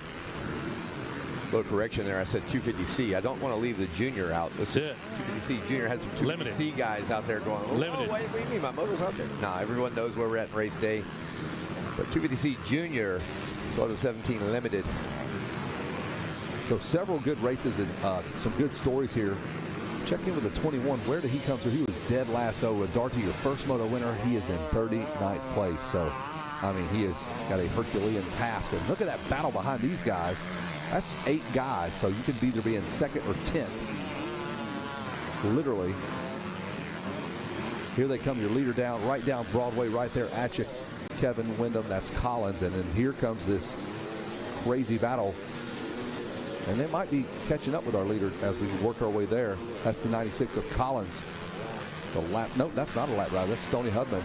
Little correction there. I said 250C. I don't want to leave the junior out. That's it. 250C junior had some 250C guys out there going, oh, limited. Wait, what do you mean? My motor's out there. No, everyone knows where we're at in race day. But 250C junior, Moto 17 limited. So several good races and some good stories here. Check in with the 21. Where did he come through? He was dead last. So Darty, your first moto winner, he is in 39th place. So, I mean, he has got a Herculean task. And look at that battle behind these guys. That's 8 guys. So you can either be in 2nd or 10th. Literally. Here they come. Your leader down, right down Broadway, right there at you. Kevin Windham. That's Collins. And then here comes this crazy battle. And they might be catching up with our leader as we work our way there. That's the 96 of Collins. The lap, no, that's not a lap ride. That's Stoney Hudman.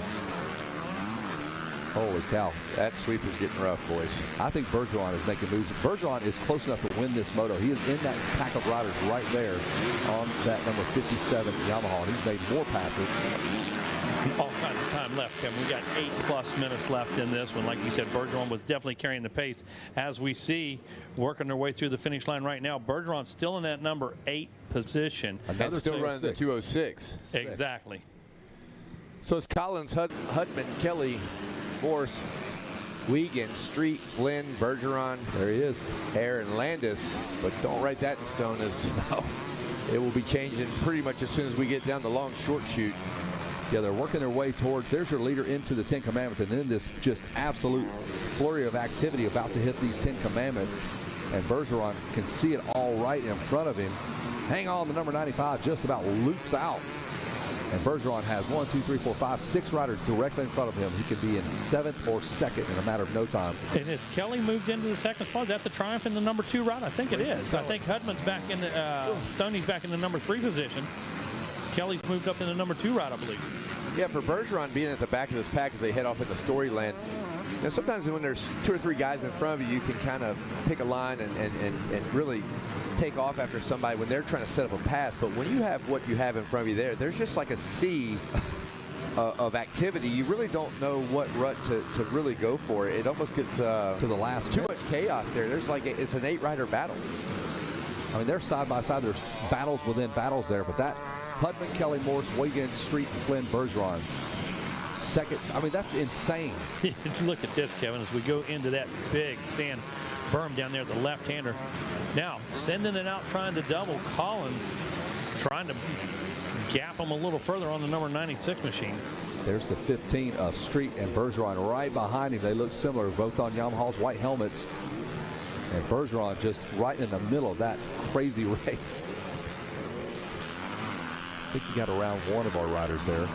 Holy cow. That sweeper's getting rough, boys. I think Bergeron is making moves. Bergeron is close enough to win this moto. He is in that pack of riders right there on that number 57 Yamaha. He's made more passes. All kinds of time left, Kevin. We got 8+ minutes left in this one. Like you said, Bergeron was definitely carrying the pace. As we see, working their way through the finish line right now, Bergeron's still in that number 8 position. Another still running the 206. Exactly. So it's Collins, Hudman, Kelly, Morse, Wiegand, Street, Flynn, Bergeron. There he is. Aaron Landis. But don't write that in stone, as it will be changing pretty much as soon as we get down the long short shoot. Yeah, they're working their way towards, there's your leader into the 10 Commandments, and then this just absolute flurry of activity about to hit these 10 Commandments. And Bergeron can see it all right in front of him. Hang on, the number 95 just about loops out. And Bergeron has 1, 2, 3, 4, 5, 6 riders directly in front of him. He could be in 7th or 2nd in a matter of no time. And has Kelly moved into the 2nd spot? Is that the Triumph in the number 2 ride? I think it is. I think Hudman's back in the, Stoney's back in the number 3 position. Kelly's moved up in the number 2 ride, I believe. Yeah, for Bergeron being at the back of this pack as they head off into Storyland, Now, sometimes when there's 2 or 3 guys in front of you, you can kind of pick a line and really take off after somebody when they're trying to set up a pass. But when you have what you have in front of you there's just like a sea of activity. You really don't know what rut to really go for. It almost gets to the last too much chaos there. There's like it's an 8-rider battle. I mean, they're side by side. There's battles within battles there. But that Hudman, Kelly, Morse, Wiggins, Street, and Flynn Bergeron. Second, I mean, that's insane. Look at this, Kevin, as we go into that big sand berm down there, the left-hander. Now, sending it out, trying to double. Collins trying to gap him a little further on the number 96 machine. There's the 15 of Street and Bergeron right behind him. They look similar, both on Yamaha's white helmets. And Bergeron just right in the middle of that crazy race. I think he got around one of our riders there.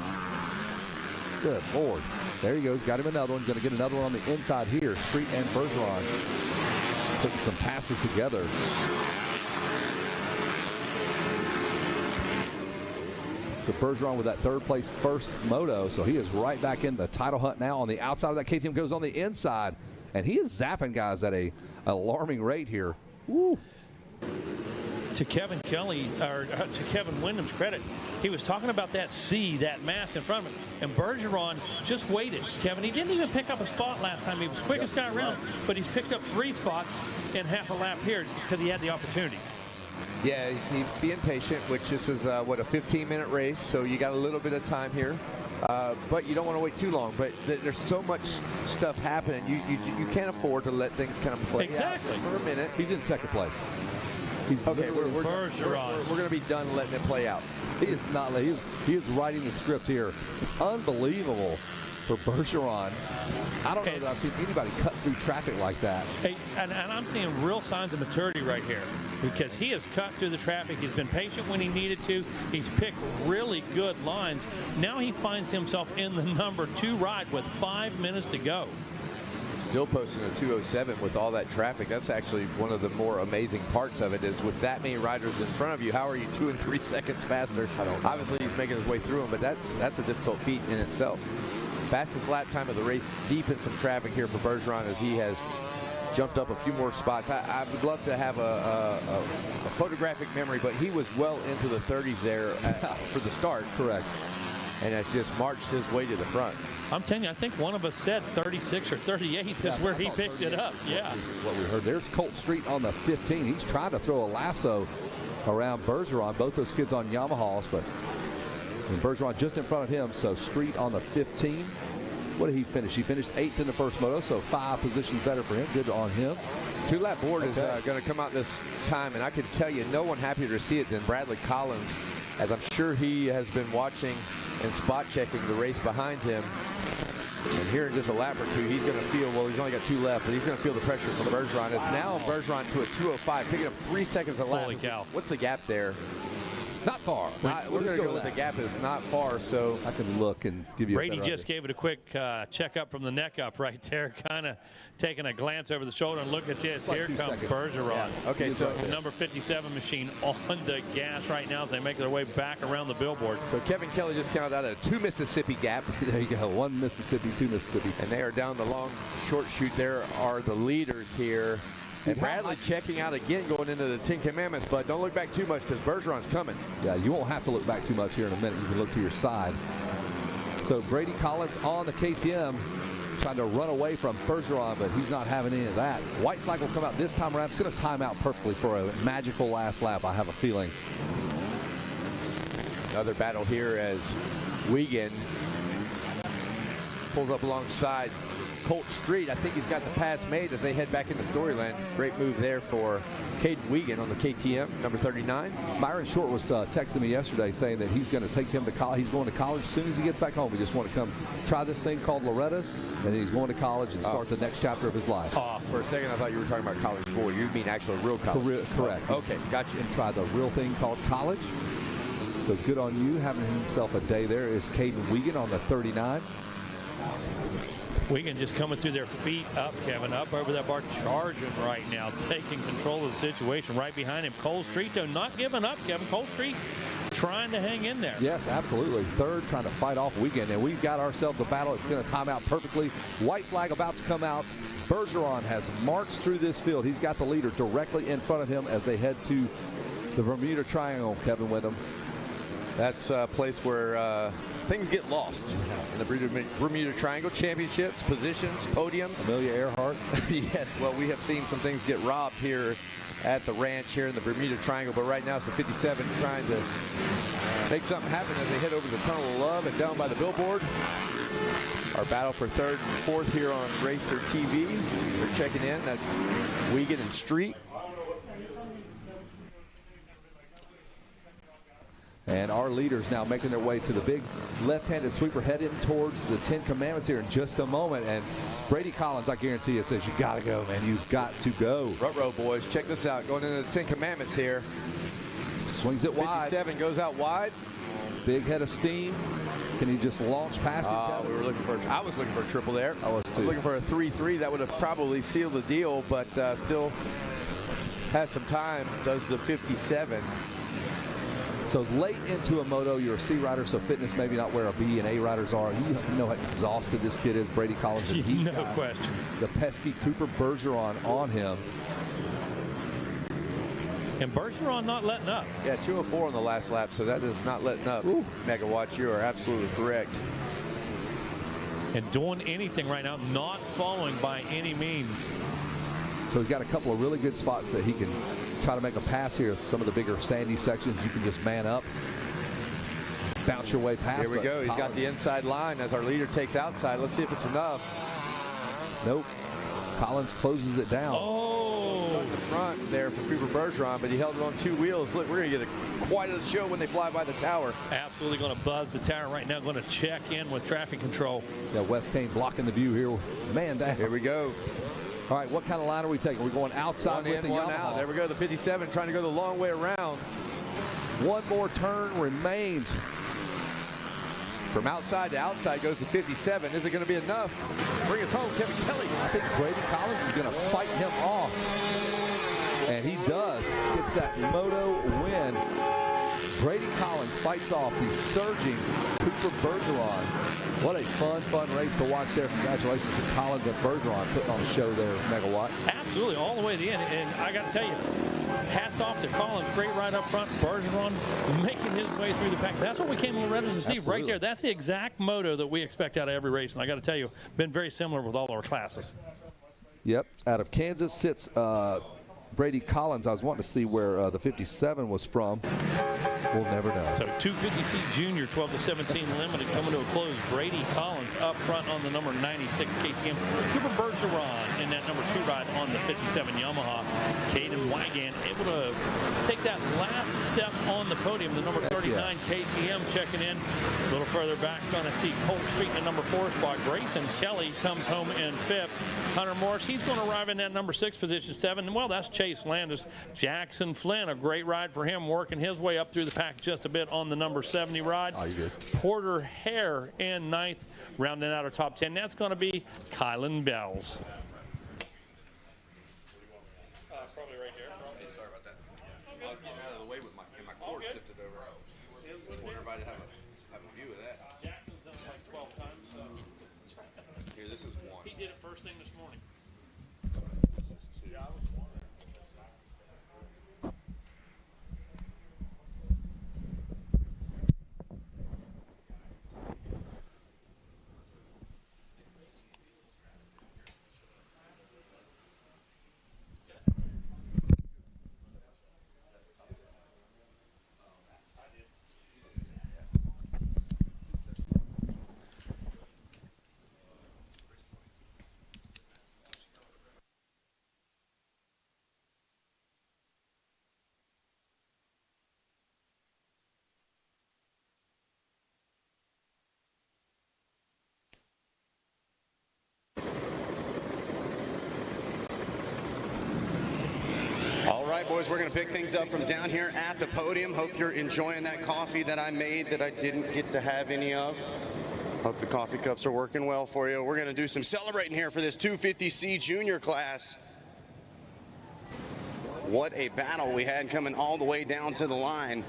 Good Lord. There he goes. Got him another one. Going to get another one on the inside here. Street and Bergeron putting some passes together. So Bergeron with that third place first moto. So he is right back in the title hunt now on the outside of that. KTM goes on the inside. And he is zapping guys at an alarming rate here. Woo. To Kevin Kelly, or to Kevin Wyndham's credit, he was talking about that sea, that mass in front of him, and Bergeron just waited. Kevin, he didn't even pick up a spot last time. He was quickest guy around, but he's picked up 3 spots in half a lap here because he had the opportunity. Yeah, he's being patient, which this is, what, a 15-minute race, so you got a little bit of time here. But you don't want to wait too long. But there's so much stuff happening. You can't afford to let things kind of play out for a minute. He's in second place. He's okay. We're going to be done letting it play out. He is not. He is writing the script here. Unbelievable for Bergeron. I don't know that I've seen anybody cut through traffic like that. Hey, and I'm seeing real signs of maturity right here because he has cut through the traffic. He's been patient when he needed to. He's picked really good lines. Now he finds himself in the number 2 ride with 5 minutes to go. Still posting a 2:07 with all that traffic. That's actually one of the more amazing parts of it is with that many riders in front of you, how are you 2 and 3 seconds faster? Obviously he's making his way through them, but that's a difficult feat in itself. Fastest lap time of the race, deep in some traffic here for Bergeron as he has jumped up a few more spots. I would love to have a photographic memory, but he was well into the 30s there for the start. Correct. And has just marched his way to the front. I'm telling you, I think one of us said 36 or 38 is where he picked it up. Yeah. What we heard. There's Colt Street on the 15. He's trying to throw a lasso around Bergeron. Both those kids on Yamahas, but Bergeron just in front of him. So Street on the 15. What did he finish? He finished 8th in the first moto, so 5 positions better for him. Good on him. 2-lap board is going to come out this time, and I can tell you no one happier to see it than Bradley Collins, as I'm sure he has been watching and spot checking the race behind him. And here in just a lap or two, he's going to feel, well, he's only got 2 left, but he's going to feel the pressure from Bergeron. It's now Bergeron to a 2:05, picking up 3 seconds a lap. Holy cow. What's the gap there? Not far. We're going to go with the gap is not far, so I can look and give you Brady a better just idea. gave it a quick checkup from the neck up right there, kind of taking a glance over the shoulder and look at this. Like Here 2 comes seconds. Bergeron. Yeah. Okay, so the number 57 machine on the gas right now as they make their way back around the billboard. So Kevin Kelly just counted out a 2 Mississippi gap. There you go. 1 Mississippi, 2 Mississippi. And they are down the long short chute. There are the leaders here. And Bradley checking out again going into the 10 Commandments, but don't look back too much because Bergeron's coming. Yeah, you won't have to look back too much here in a minute. You can look to your side. So Brady Collins on the KTM trying to run away from Bergeron, but he's not having any of that. White flag will come out this time around. It's going to time out perfectly for a magical last lap, I have a feeling. Another battle here as Wiegand pulls up alongside Colt Street. I think he's got the pass made as they head back into Storyland. Great move there for Caden Wiegand on the KTM, number 39. Myron Short was texting me yesterday saying that he's going to take him to college. He's going to college as soon as he gets back home. We just want to come try this thing called Loretta's, and then he's going to college and start the next chapter of his life. Awesome. For a second, I thought you were talking about college boy. You mean actual real college? Correct. Okay, gotcha. And try the real thing called college. So good on you, having himself a day there is Caden Wiegand on the 39. Wiegand just coming through their feet up, Kevin, up over that bar, charging right now, taking control of the situation right behind him. Cole Street, though, not giving up, Kevin. Cole Street trying to hang in there. Yes, absolutely. Third, trying to fight off Wiegand, and we've got ourselves a battle. It's going to time out perfectly. White flag about to come out. Bergeron has marched through this field. He's got the leader directly in front of him as they head to the Bermuda Triangle, Kevin, with him. That's a place where things get lost in the Bermuda Triangle. Championships, positions, podiums. Amelia Earhart. Yes, well, we have seen some things get robbed here at the ranch here in the Bermuda Triangle, but right now it's the 57 trying to make something happen as they head over the Tunnel of Love and down by the billboard. Our battle for third and fourth here on Racer TV. They're checking in. That's Wiegand and Street. And our leaders now making their way to the big left-handed sweeper heading towards the 10 Commandments here in just a moment. And Brady Collins, I guarantee you, says you got to go, man. You've got to go. Ruh-roh, boys. Check this out. Going into the 10 Commandments here. Swings it wide. 57 goes out wide. Big head of steam. Can he just launch past it? We were looking for. I was looking for a triple there. I was too. Looking for a 3-3. That would have probably sealed the deal, but still has some time. Does the 57. So late into a moto, you're a C rider, so fitness maybe not where a B and A riders are. You know how exhausted this kid is, Brady Collins. And he's no got question. The pesky Cooper Bergeron on him. And Bergeron not letting up. Yeah, 204 on the last lap, so that is not letting up. Ooh. Megawatts, you are absolutely correct. And doing anything right now, not following by any means. So he's got a couple of really good spots that he can try to make a pass here. Some of the bigger sandy sections, you can just man up, bounce your way past. Here we go. He's got the inside line as our leader takes outside. Let's see if it's enough. Nope. Collins closes it down. Oh! In the front there for Cooper Bergeron, but he held it on two wheels. Look, we're going to get quite a show when they fly by the tower. Absolutely going to buzz the tower right now. Going to check in with traffic control. Yeah, Wes Kane blocking the view here. Man down. Here we go. All right, what kind of line are we taking? We're going outside with the one Yamaha. out. There we go, the 57 trying to go the long way around. One more turn remains. From outside to outside goes the 57. Is it going to be enough? Bring us home, Kevin Kelly. I think Brady Collins is going to fight him off. And he does. Gets that moto win. Brady Collins fights off the surging Cooper Bergeron. What a fun race to watch there. Congratulations to Collins and Bergeron putting on a show there, Megawatt. Absolutely, all the way to the end. And I got to tell you, hats off to Collins. Great ride up front. Bergeron making his way through the pack. That's what we came to Loretta's to see right there. That's the exact moto that we expect out of every race. And I got to tell you, been very similar with all our classes. Yep, out of Kansas sits Brady Collins. I was wanting to see where the 57 was from. We'll never know. So 250C Junior 12 to 17 limited coming to a close. Brady Collins up front on the number 96 KTM. Cooper Bergeron in that number 2 ride on the 57 Yamaha. Caden Wiegand able to take that last step on the podium. The number 39 KTM checking in. A little further back, going to see Cole Street in the number 4 spot. Grayson Kelly comes home in 5th. Hunter Morris, he's going to arrive in that number 6 position. 7. Well, that's Chase Landis. Jackson Flynn, a great ride for him, working his way up through the pack just a bit on the number 70 ride. Oh, you good. Porter Hare in 9th, rounding out our top 10. That's going to be Kylan Bells. Probably right here. Sorry about that. I was getting out of the way with my cord tipped it over. I want everybody to have a view of that. Jackson's done it like 12 times. So. Here, this is one. He did it first thing this morning. This is 2. Yeah, I was one. All right, boys, we're going to pick things up from down here at the podium. Hope you're enjoying that coffee that I made that I didn't get to have any of. Hope the coffee cups are working well for you. We're going to do some celebrating here for this 250C junior class. What a battle we had coming all the way down to the line.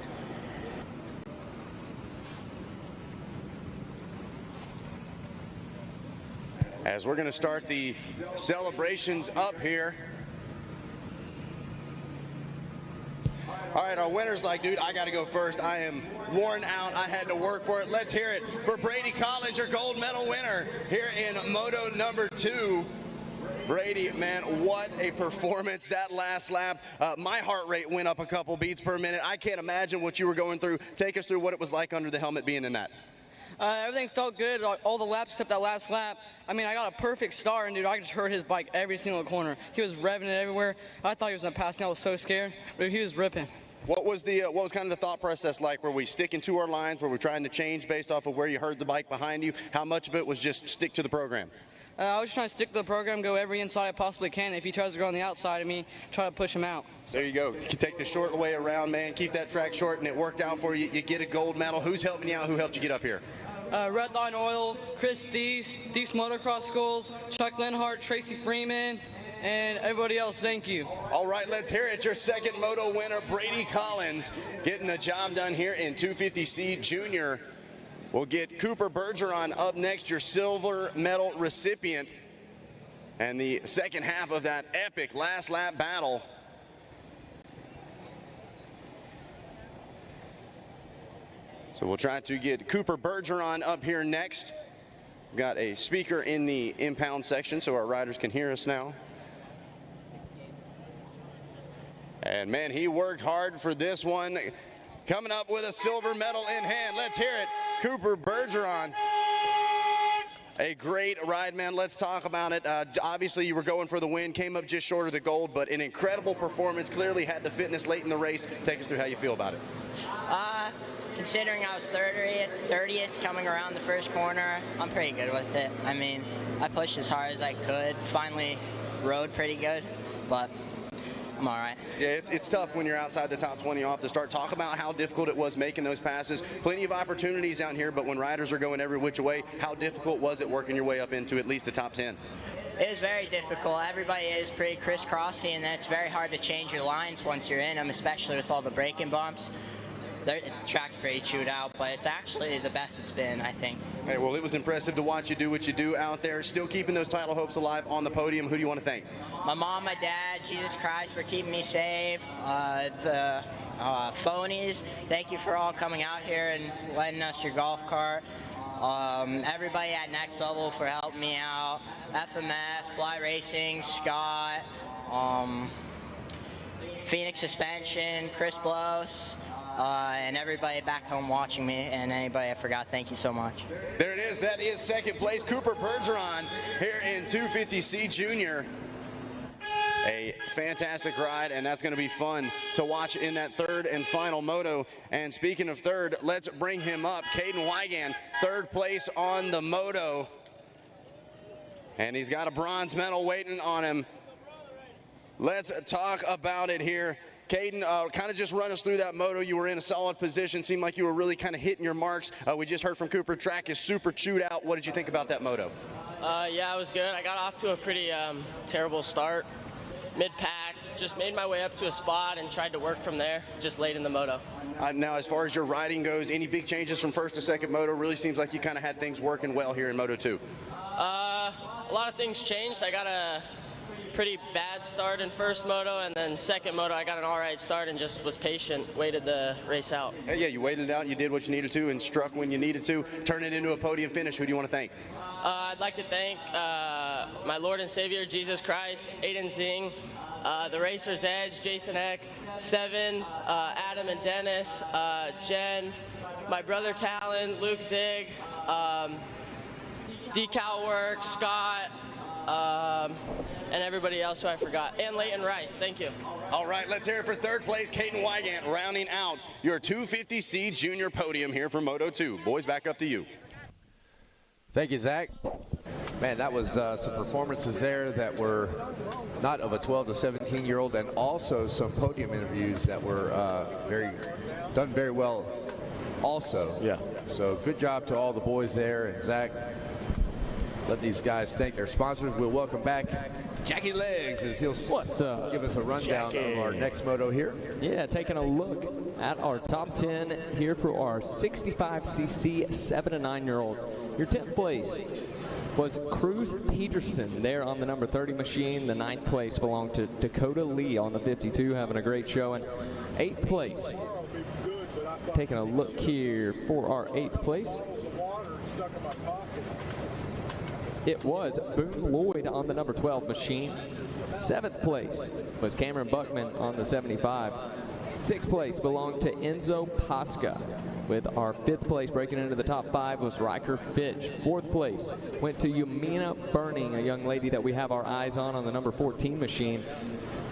as we're going to start the celebrations up here. All right, our winner's like, dude, I got to go first. I am worn out. I had to work for it. Let's hear it for Brady Collins, your gold medal winner here in Moto number 2. Brady, man, what a performance that last lap. My heart rate went up a couple beats per minute. I can't imagine what you were going through. Take us through what it was like under the helmet being in that. Everything felt good, all the laps except that last lap. I mean, I got a perfect start, and dude, I just heard his bike every single corner. He was revving it everywhere. I thought he was gonna pass me. I was so scared, but he was ripping. What was kind of the thought process like? Were we sticking to our lines? Were we trying to change based off of where you heard the bike behind you? How much of it was just stick to the program? I was trying to stick to the program, go every inside I possibly can. If he tries to go on the outside of me, try to push him out. There you go. You can take the short way around, man. Keep that track short, and it worked out for you. You get a gold medal. Who's helping you out? Who helped you get up here? Red Line Oil, Chris Deese Motocross Schools, Chuck Linhart, Tracy Freeman, and everybody else, thank you. All right, let's hear it. Your second moto winner, Brady Collins, getting the job done here in 250C Junior. We'll get Cooper Bergeron up next, your silver medal recipient. And the second half of that epic last lap battle. So we'll try to get Cooper Bergeron up here next. We've got a speaker in the impound section so our riders can hear us now. And man, he worked hard for this one. Coming up with a silver medal in hand. Let's hear it. Cooper Bergeron. A great ride, man. Let's talk about it. Obviously, you were going for the win, came up just short of the gold, but an incredible performance. Clearly had the fitness late in the race. Take us through how you feel about it. Considering I was 30th coming around the first corner, I'm pretty good with it. I mean, I pushed as hard as I could. Finally rode pretty good, but I'm all right. Yeah, it's tough when you're outside the top 20 off the start. Talk about how difficult it was making those passes. Plenty of opportunities out here, but when riders are going every which way, how difficult was it working your way up into at least the top 10? It was very difficult. Everybody is pretty crisscrossy, and it's very hard to change your lines once you're in them, especially with all the braking bumps. The track's pretty chewed out, but it's actually the best it's been, I think. Hey, well, it was impressive to watch you do what you do out there, still keeping those title hopes alive on the podium. Who do you want to thank? My mom, my dad, Jesus Christ for keeping me safe, the phonies, thank you for all coming out here and lending us your golf cart. Everybody at Next Level for helping me out, FMF, Fly Racing, Scott, Phoenix Suspension, Chris Blows, and everybody back home watching me, and anybody I forgot, thank you so much. There it is. That is second place. Cooper Bergeron here in 250C Junior. A fantastic ride, and that's going to be fun to watch in that third and final moto. And speaking of third, let's bring him up. Caden Wigan, third place on the moto. And he's got a bronze medal waiting on him. Let's talk about it here. Caden, kind of just run us through that moto. You were in a solid position. Seemed like you were really kind of hitting your marks. We just heard from Cooper, track is super chewed out. What did you think about that moto? Yeah, it was good. I got off to a pretty terrible start. Mid-pack, just made my way up to a spot and tried to work from there, just late in the moto. Now, as far as your riding goes, any big changes from first to second moto? Really seems like you kind of had things working well here in Moto 2. A lot of things changed. I got a pretty bad start in first moto, and then second moto I got an all right start and just was patient, waited the race out. Hey, yeah, you waited it out, you did what you needed to, and struck when you needed to. Turn it into a podium finish. Who do you want to thank? I'd like to thank my Lord and Savior, Jesus Christ, Aiden Zing, the Racer's Edge, Jason Eck, Seven, Adam and Dennis, Jen, my brother Talon, Luke Zig, Decal Work, Scott, and everybody else who I forgot, and Leighton Rice. Thank you. All right, let's hear it for third place, Caden Wygant, rounding out your 250C Junior podium here for Moto 2. Boys, back up to you. Thank you, Zach. Man, that was some performances there that were not of a 12 to 17-year-old, and also some podium interviews that were done very well also. Yeah. So good job to all the boys there, and Zach, let these guys thank their sponsors. We'll welcome back Jackie Legs as he'll give us a rundown of our next moto here. Yeah, taking a look at our top 10 here for our 65cc 7 to 9-year-olds. Your 10th place, was Cruz Peterson there on the number 30 machine. The 9th place belonged to Dakota Lee on the 52, having a great showing. 8th place, taking a look here for our 8th place. It was Boone Lloyd on the number 12 machine. 7th place was Cameron Buckman on the 75. 6th place belonged to Enzo Pasca. With our 5th place breaking into the top 5 was Riker Fitch. 4th place went to Yumina Burning, a young lady that we have our eyes on the number 14 machine.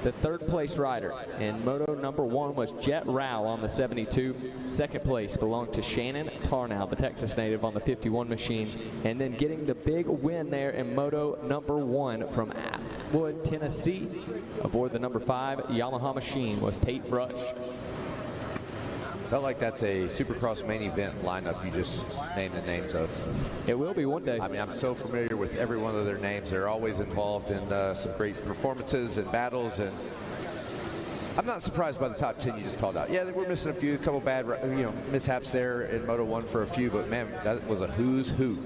The 3rd place rider in Moto number 1 was Jet Rao on the 72. 2nd place belonged to Shannon Tarnow, the Texas native, on the 51 machine. And then getting the big win there in Moto number 1 from Atwood, Tennessee, aboard the number 5 Yamaha machine was Tate Brush. Felt like that's a Supercross main event lineup you just named the names of. It will be one day. I mean, I'm so familiar with every one of their names. They're always involved in some great performances and battles, and I'm not surprised by the top 10 you just called out. Yeah, we're missing a couple bad, mishaps there in Moto 1 for a few, but man, that was a who's who.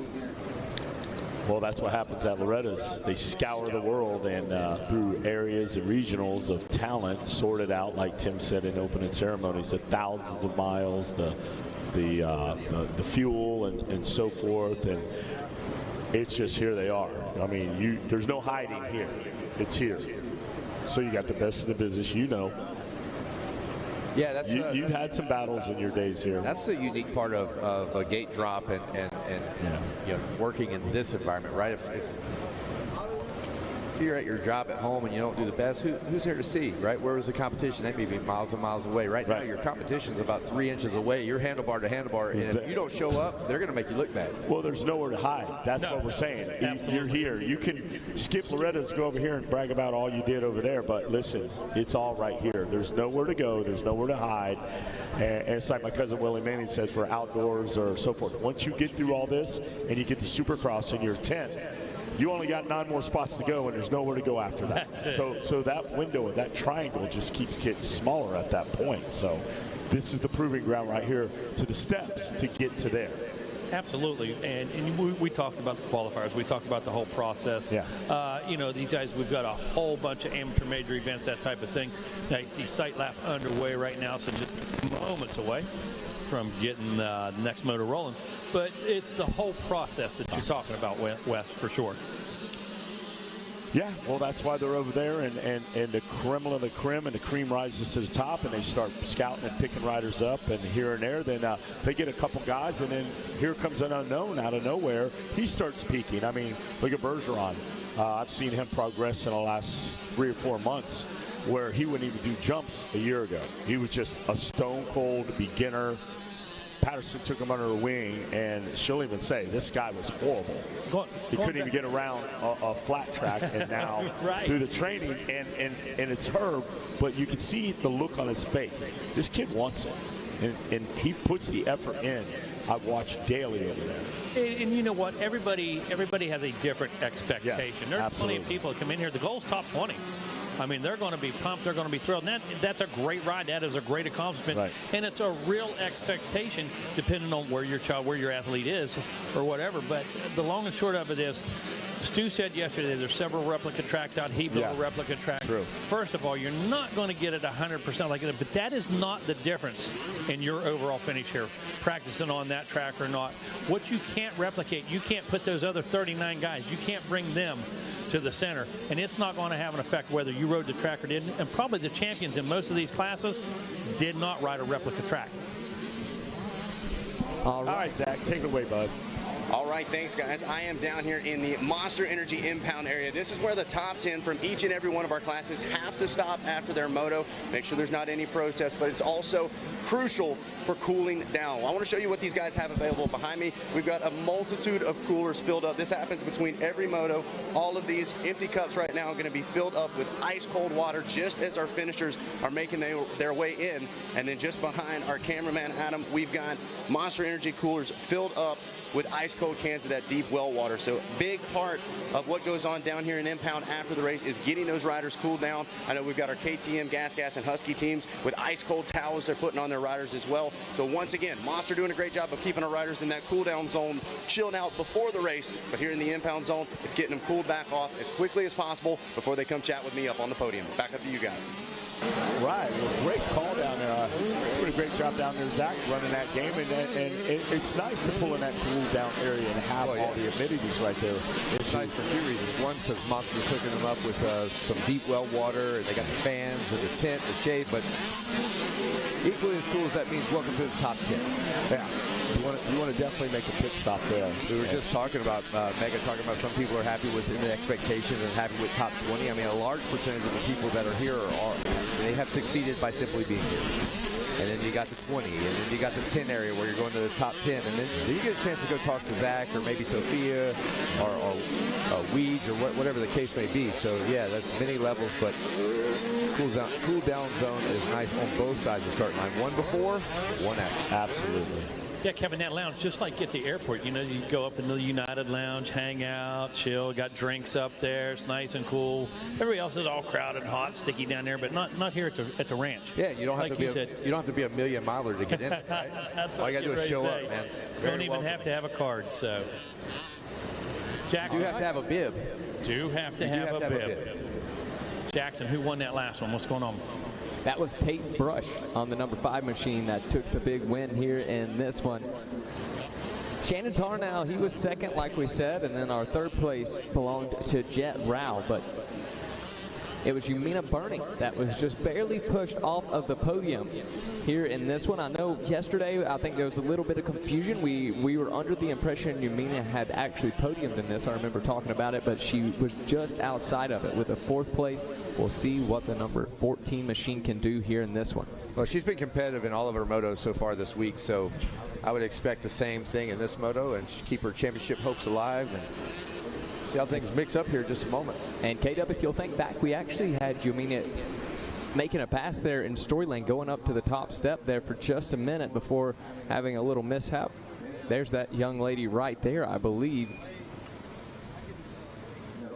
Well, that's what happens at Loretta's. They scour the world and through areas and regionals of talent, sorted out, like Tim said in opening ceremonies, the thousands of miles, the fuel and so forth, and it's just here they are. I mean, there's no hiding here. It's here. So you got the best of the business, Yeah, that's you've had some battles in your days here. That's the unique part of a gate drop and working in this environment, right? If you're at your job at home and you don't do the best, who's there to see, right? Where was the competition? They may be miles and miles away. Right now, your competition's about 3 inches away. You're handlebar to handlebar, and if you don't show up, they're going to make you look bad. Well, there's nowhere to hide. That's what we're saying. You're here. You can skip Loretta's, go over here and brag about all you did over there, but listen, it's all right here. There's nowhere to go. There's nowhere to hide. And it's like my cousin Willie Manning says for outdoors or so forth. Once you get through all this and you get to Supercross and you're 10, you only got 9 more spots to go, and there's nowhere to go after that. So that window, that triangle just keeps getting smaller at that point. So this is the proving ground right here to the steps to get to there. Absolutely, and we talked about the qualifiers. We talked about the whole process. Yeah. These guys, we've got a whole bunch of amateur major events, that type of thing. Now you see sight lap underway right now, so just moments away from getting the next motor rolling. But it's the whole process that you're talking about, Wes, for sure. Yeah, well, that's why they're over there, and the creme of the creme, and the cream rises to the top, and they start scouting and picking riders up, and here and there. Then they get a couple guys, and then here comes an unknown out of nowhere. He starts peaking. I mean, look at Bergeron. I've seen him progress in the last 3 or 4 months, where he wouldn't even do jumps a year ago. He was just a stone-cold beginner. Patterson took him under her wing, and she'll even say this guy was horrible. He couldn't even get around a flat track, and now through the training, and it's her, but you can see the look on his face. This kid wants it, and he puts the effort in. I watch daily over there. And you know what? Everybody has a different expectation. Yes, There's absolutely. plenty of people that come in here. The goal's top 20. I mean, they're going to be pumped. They're going to be thrilled. And that's a great ride. That is a great accomplishment. Right. And it's a real expectation, depending on where your athlete is or whatever. But the long and short of it is, Stu said yesterday there's several replica tracks out. He built a replica track. True. First of all, you're not going to get it 100% like it, but that is not the difference in your overall finish here, practicing on that track or not. What you can't replicate, you can't put those other 39 guys, you can't bring them to the center, and it's not going to have an effect whether you rode the track or didn't. And probably the champions in most of these classes did not ride a replica track. All right, Zach, take it away, bud. All right, thanks, guys. I am down here in the Monster Energy impound area. This is where the top 10 from each and every one of our classes have to stop after their moto. Make sure there's not any protest, but it's also crucial for cooling down. I want to show you what these guys have available behind me. We've got a multitude of coolers filled up. This happens between every moto. All of these empty cups right now are going to be filled up with ice cold water just as our finishers are making their way in. And then just behind our cameraman, Adam, we've got Monster Energy coolers filled up with ice cold cans of that deep well water. So big part of what goes on down here in Impound after the race is getting those riders cooled down. I know we've got our KTM, Gas, and Husky teams with ice cold towels they're putting on their riders as well. So once again, Monster doing a great job of keeping our riders in that cool down zone, chilling out before the race. But here in the Impound zone, it's getting them cooled back off as quickly as possible before they come chat with me up on the podium. Back up to you guys. Right, well, great call down there. Doing a great job down there, Zach, running that game, and it's nice to pull in that cool down area and have all the amenities right there. It's nice for two reasons. One, because Monster's hooking them up with some deep well water, and they got the fans and the tent, the shade, but equally as cool as that means welcome to the top 10. Yeah, you want to definitely make a pit stop there. We were just talking about, Mega talking about some people are happy with the expectations and happy with top 20. I mean, a large percentage of the people that are here they have succeeded by simply being here. And then you got the 20, and then you got the 10 area where you're going to the top 10, and then you get a chance to go talk to Zach or maybe Sophia or Weeds or whatever the case may be. So yeah, that's many levels, but cool down zone is nice on both sides of the starting line. One before, one after. Absolutely. Yeah, Kevin, that lounge, just like at the airport, you know, you go up in the United Lounge, hang out, chill, got drinks up there, it's nice and cool. Everybody else is all crowded, hot, sticky down there, but not here at the ranch. Yeah, you don't have like to be you don't have to be a million miler to get in, right? All you got to do is show up, man. Don't even have to have a card, so. Jackson. You have to have a bib. Do have to have a bib. Jackson, who won that last one? What's going on? That was Tate Brush on the number 5 machine that took the big win here in this one. Shannon Tarnow, he was second, like we said, and then our third place belonged to Jet Rao, but it was Yumina Burning that was just barely pushed off of the podium here in this one. I know yesterday, I think there was a little bit of confusion. We were under the impression Yumina had actually podiumed in this. I remember talking about it, but she was just outside of it with a 4th place. We'll see what the number 14 machine can do here in this one. Well, she's been competitive in all of her motos so far this week, so I would expect the same thing in this moto and keep her championship hopes alive and see how things mix up here in just a moment. And K-Dub, if you'll think back, we actually had Yumina making a pass there in story lane, going up to the top step there for just a minute before having a little mishap. There's that young lady right there, I believe.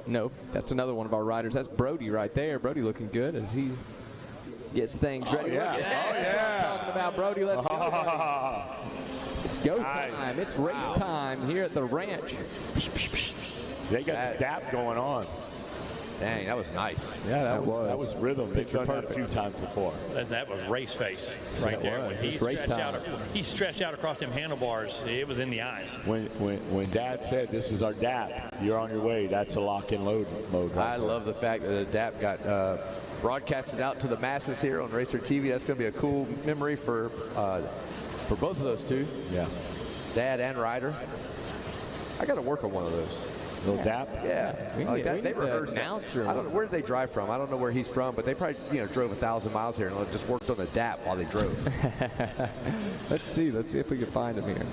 No, that's another one of our riders. That's Brody right there. Brody looking good as he gets things ready. Yeah. That's what I'm talking about, Brody. Let's go. It's go time. It's race time here at the ranch. They got the dap going on. Dang, that was nice. Yeah, that was rhythm. They've done that a few times before. That was race face right there. When he stretched out across them handlebars, it was in the eyes. When Dad said this is our DAP, you're on your way, that's a lock and load mode. Right I love the fact that the DAP got broadcasted out to the masses here on Racer TV. That's going to be a cool memory for both of those two. Yeah. Dad and rider. I got to work on one of those. Little DAP? Yeah. They rehearsed that. I don't know where did they drive from. I don't know where he's from, but they probably drove 1,000 miles here and just worked on the DAP while they drove. Let's see if we can find him here.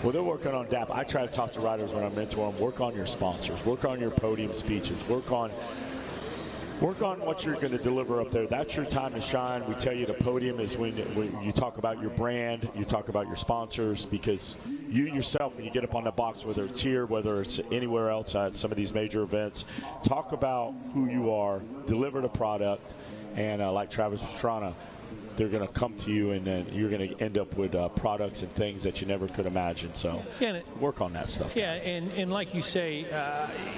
Well, they're working on DAP. I try to talk to riders when I mentor them. Work on your sponsors. Work on your podium speeches. Work on what you're going to deliver up there. That's your time to shine. We tell you the podium is when you talk about your brand, you talk about your sponsors, because you yourself, when you get up on the box, whether it's here, whether it's anywhere else at some of these major events, talk about who you are, deliver the product, and like Travis Pastrana, they're going to come to you, and then you're going to end up with products and things that you never could imagine. So work on that stuff. Yeah, and like you say,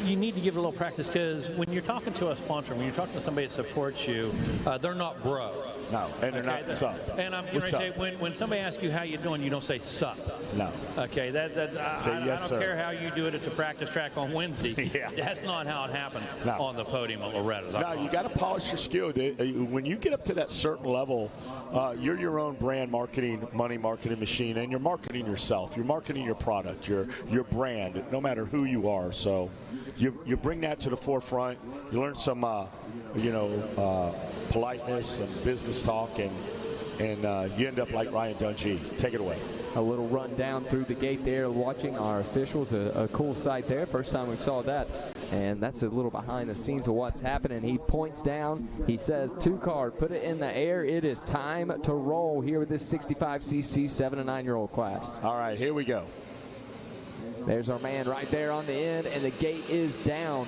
you need to give it a little practice, because when you're talking to a sponsor, when you're talking to somebody that supports you, they're not bro. No, and they're not sup. And I'm going to say, when somebody asks you how you doing, you don't say sup. No. Okay, I don't care how you do it at the practice track on Wednesday. Yeah. That's not how it happens on the podium at Loretta. No, you got to polish your skill. When you get up to that certain level, you're your own brand marketing machine, and you're marketing yourself. You're marketing your product, your brand, no matter who you are. So you bring that to the forefront. You learn some politeness and business talk, and you end up like Ryan Dungey. Take it away. A little run down through the gate there, watching our officials. A cool sight there. First time we saw that. And that's a little behind the scenes of what's happening. He points down. He says, 2 card, put it in the air. It is time to roll here with this 65cc 7 to 9-year-old class. All right, here we go. There's our man right there on the end, and the gate is down.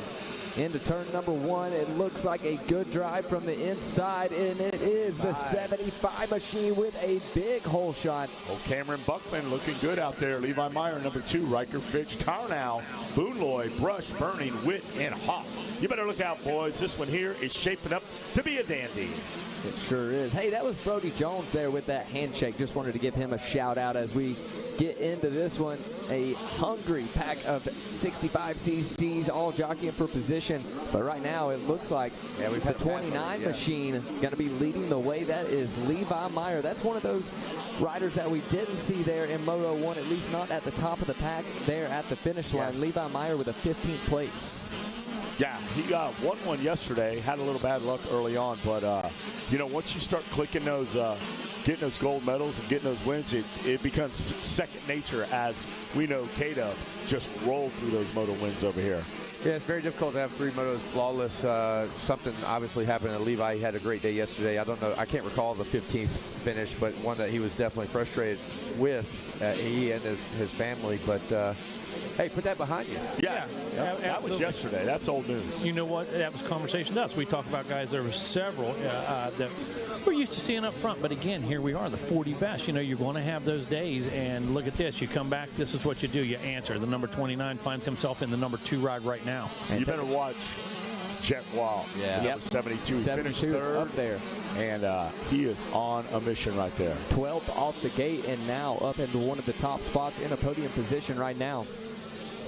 Into turn number 1, it looks like a good drive from the inside, and it is the 75 machine with a big hole shot. Oh, Cameron Buckman looking good out there. Levi Meyer, number 2. Riker Fitch, Tarnow, Boonloy, Brush, Burning, Witt, and Hawk. You better look out, boys. This one here is shaping up to be a dandy. It sure is. Hey, that was Brody Jones there with that handshake. Just wanted to give him a shout out as we get into this one. A hungry pack of 65 cc's all jockeying for position. But right now it looks like we've the 29 machine going to be leading the way. That is Levi Meyer. That's one of those riders that we didn't see there in Moto 1, at least not at the top of the pack there at the finish line. Levi Meyer with a 15th place. Yeah, he won one yesterday. Had a little bad luck early on, but once you start clicking those, getting those gold medals and getting those wins, it becomes second nature. As we know, K-Dub just rolled through those moto wins over here. Yeah, it's very difficult to have 3 motos flawless. Something obviously happened to Levi. He had a great day yesterday. I don't know. I can't recall the 15th finish, but one that he was definitely frustrated with, he and his family. But hey, put that behind you. Yeah. That was yesterday. That's old news. You know what? That was conversation to us. We talked about guys. There were several that we're used to seeing up front. But again, here we are, the 40 best. You're going to have those days. And look at this. You come back. This is what you do. You answer. The number 29 finds himself in the number 2 ride right now. And you better watch Jet Wild. Yeah. Number 72. He finished 3rd up there. And he is on a mission right there. 12th off the gate and now up into one of the top spots in a podium position right now.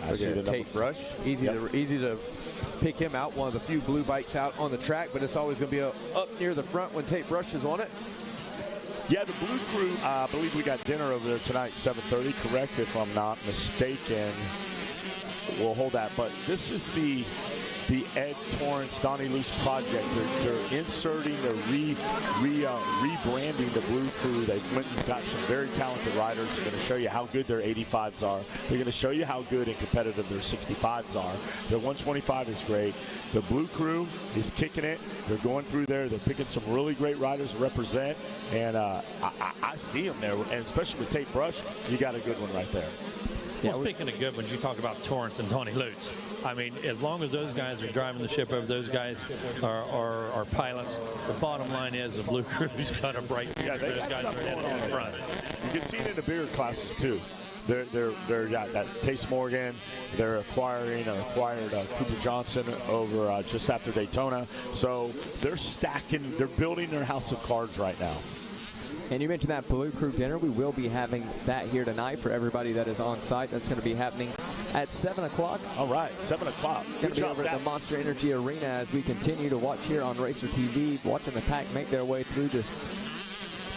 I see the Tate Brush. Easy to pick him out. One of the few blue bikes out on the track, but it's always going to be up near the front when Tate Brush is on it. Yeah, the Blue Crew, I believe we got dinner over there tonight, 7:30, correct, if I'm not mistaken. We'll hold that. But this is the Ed Torrance, Donnie Luce project. They're inserting, they're rebranding the Blue Crew. They've went and got some very talented riders. They're going to show you how good their 85s are. They're going to show you how good and competitive their 65s are. Their 125 is great. The Blue Crew is kicking it. They're going through there. They're picking some really great riders to represent. And I see them there. And especially with Tate Brush, you got a good one right there. Well, speaking of good ones, you talk about Torrance and Donnie Lutz. I mean, as long as those guys are driving the ship over, those guys are pilots. The bottom line is the Blue Crew's got a bright future. Those guys are headed in front. You can see it in the bigger classes too. They're got Case Morgan. They're acquired Cooper Johnson over just after Daytona. So they're stacking. They're building their house of cards right now. And you mentioned that Blue Crew dinner. We will be having that here tonight for everybody that is on site. That's going to be happening at 7 o'clock. All right, 7 o'clock. Going to be over at the Monster Energy Arena as we continue to watch here on Racer TV, watching the pack make their way through this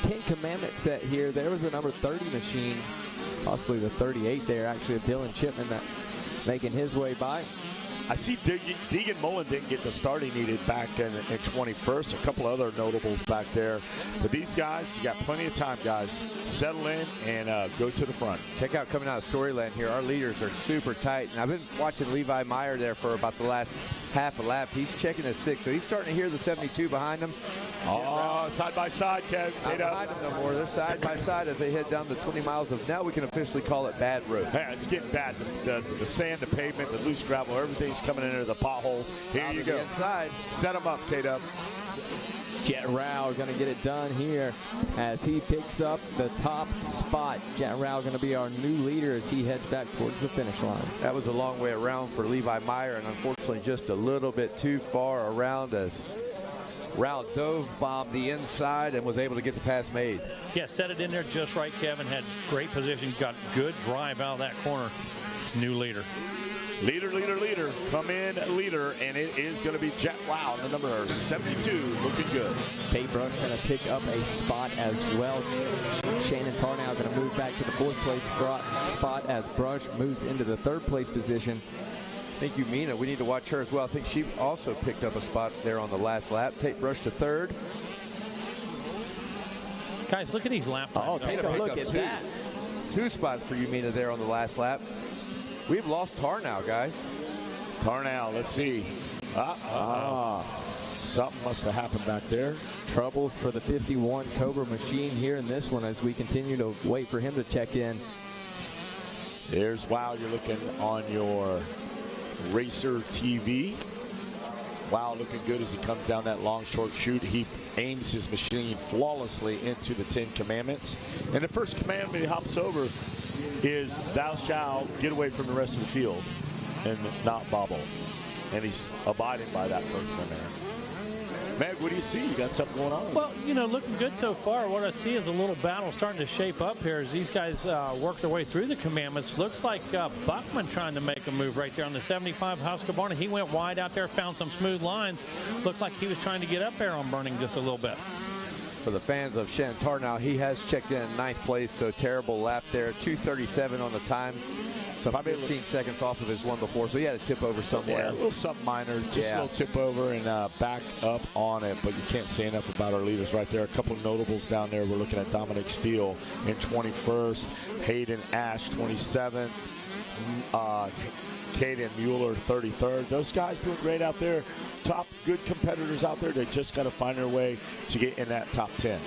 10 Commandment set here. There was the number 30 machine, possibly the 38 there, actually, of Dylan Chipman that making his way by. I see Deegan Mullen didn't get the start he needed back in 21st. A couple other notables back there. But these guys, you got plenty of time, guys. Settle in and go to the front. Check out coming out of Storyland here. Our leaders are super tight. And I've been watching Levi Meyer there for about the last half a lap. He's checking his 6. So he's starting to hear the 72 behind him. Oh, side by side, Kev. Not behind them no more. They're side by side as they head down the 20 miles of, now we can officially call it bad road. Yeah, it's getting bad. The sand, the pavement, the loose gravel, everything's coming into the potholes. Here you go. Inside. Set them up, K-Dub. Jet Rao going to get it done here as he picks up the top spot. Jet Rao going to be our new leader as he heads back towards the finish line. That was a long way around for Levi Meyer, and unfortunately just a little bit too far around as Rao dove bombed the inside and was able to get the pass made. Yeah, set it in there just right, Kevin. Had great position, got good drive out of that corner. New leader. Leader. Come in, leader, and it is going to be Jet Wow, the number 72, looking good. Tate Brush going to pick up a spot as well. Shannon Tarnow going to move back to the 4th place spot as Brush moves into the 3rd place position. I think Umina, we need to watch her as well. I think she also picked up a spot there on the last lap. Tate Brush to 3rd. Guys, look at these lap times. Oh, take a look at that. 2 spots for Umina there on the last lap. We've lost Tarnow, guys. Tarnow, let's see. Something must have happened back there. Troubles for the 51 Cobra machine here in this one as we continue to wait for him to check in. There's Wow. You're looking on your Racer TV. Wow, looking good as he comes down that long, short chute. He aims his machine flawlessly into the 10 commandments. And the first commandment he hops over is, thou shalt get away from the rest of the field and not bobble. And he's abiding by that first one there. Meg, what do you see? You got something going on? Well, you know, looking good so far. What I see is a little battle starting to shape up here as these guys work their way through the commandments. Looks like Buckman trying to make a move right there on the 75 Husqvarna. He went wide out there, found some smooth lines. Looked like he was trying to get up there on Burning just a little bit. For the fans of Shannon Tarnow, he has checked in 9th place, so terrible lap there. 2:37 on the time. So probably 15 seconds off of his one before, so he had to tip over somewhere. Yeah, a little something minor, just a little tip over and back up on it, but you can't say enough about our leaders right there. A couple of notables down there. We're looking at Dominic Steele in 21st, Hayden Ash 27th, Caden Mueller 33rd. Those guys doing great out there. Top good competitors out there. They just got to find their way to get in that top 10.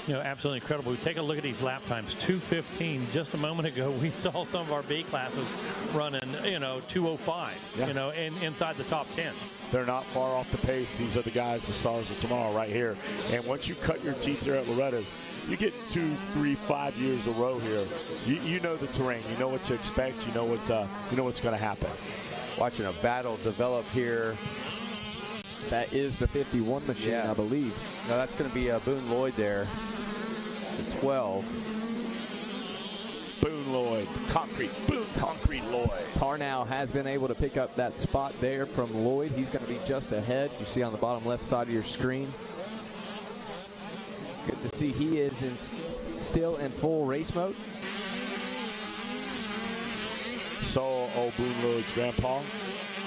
You know, absolutely incredible. We take a look at these lap times. 2:15. Just a moment ago, we saw some of our B classes running, you know, 2:05. Yeah. You know, inside the top 10. They're not far off the pace. These are the guys, the stars of tomorrow, right here. And once you cut your teeth there at Loretta's, you get 2, 3, 5 years a row here. You know the terrain. You know what to expect. You know what's going to happen. Watching a battle develop here. That is the 51 machine, I believe. No, that's going to be Boone Lloyd there. The 12. Boone Lloyd, Boone Concrete Lloyd. Tarnow has been able to pick up that spot there from Lloyd. He's going to be just ahead. You see on the bottom left side of your screen. Good to see he is still in full race mode. So, old Boone Lloyd's grandpa.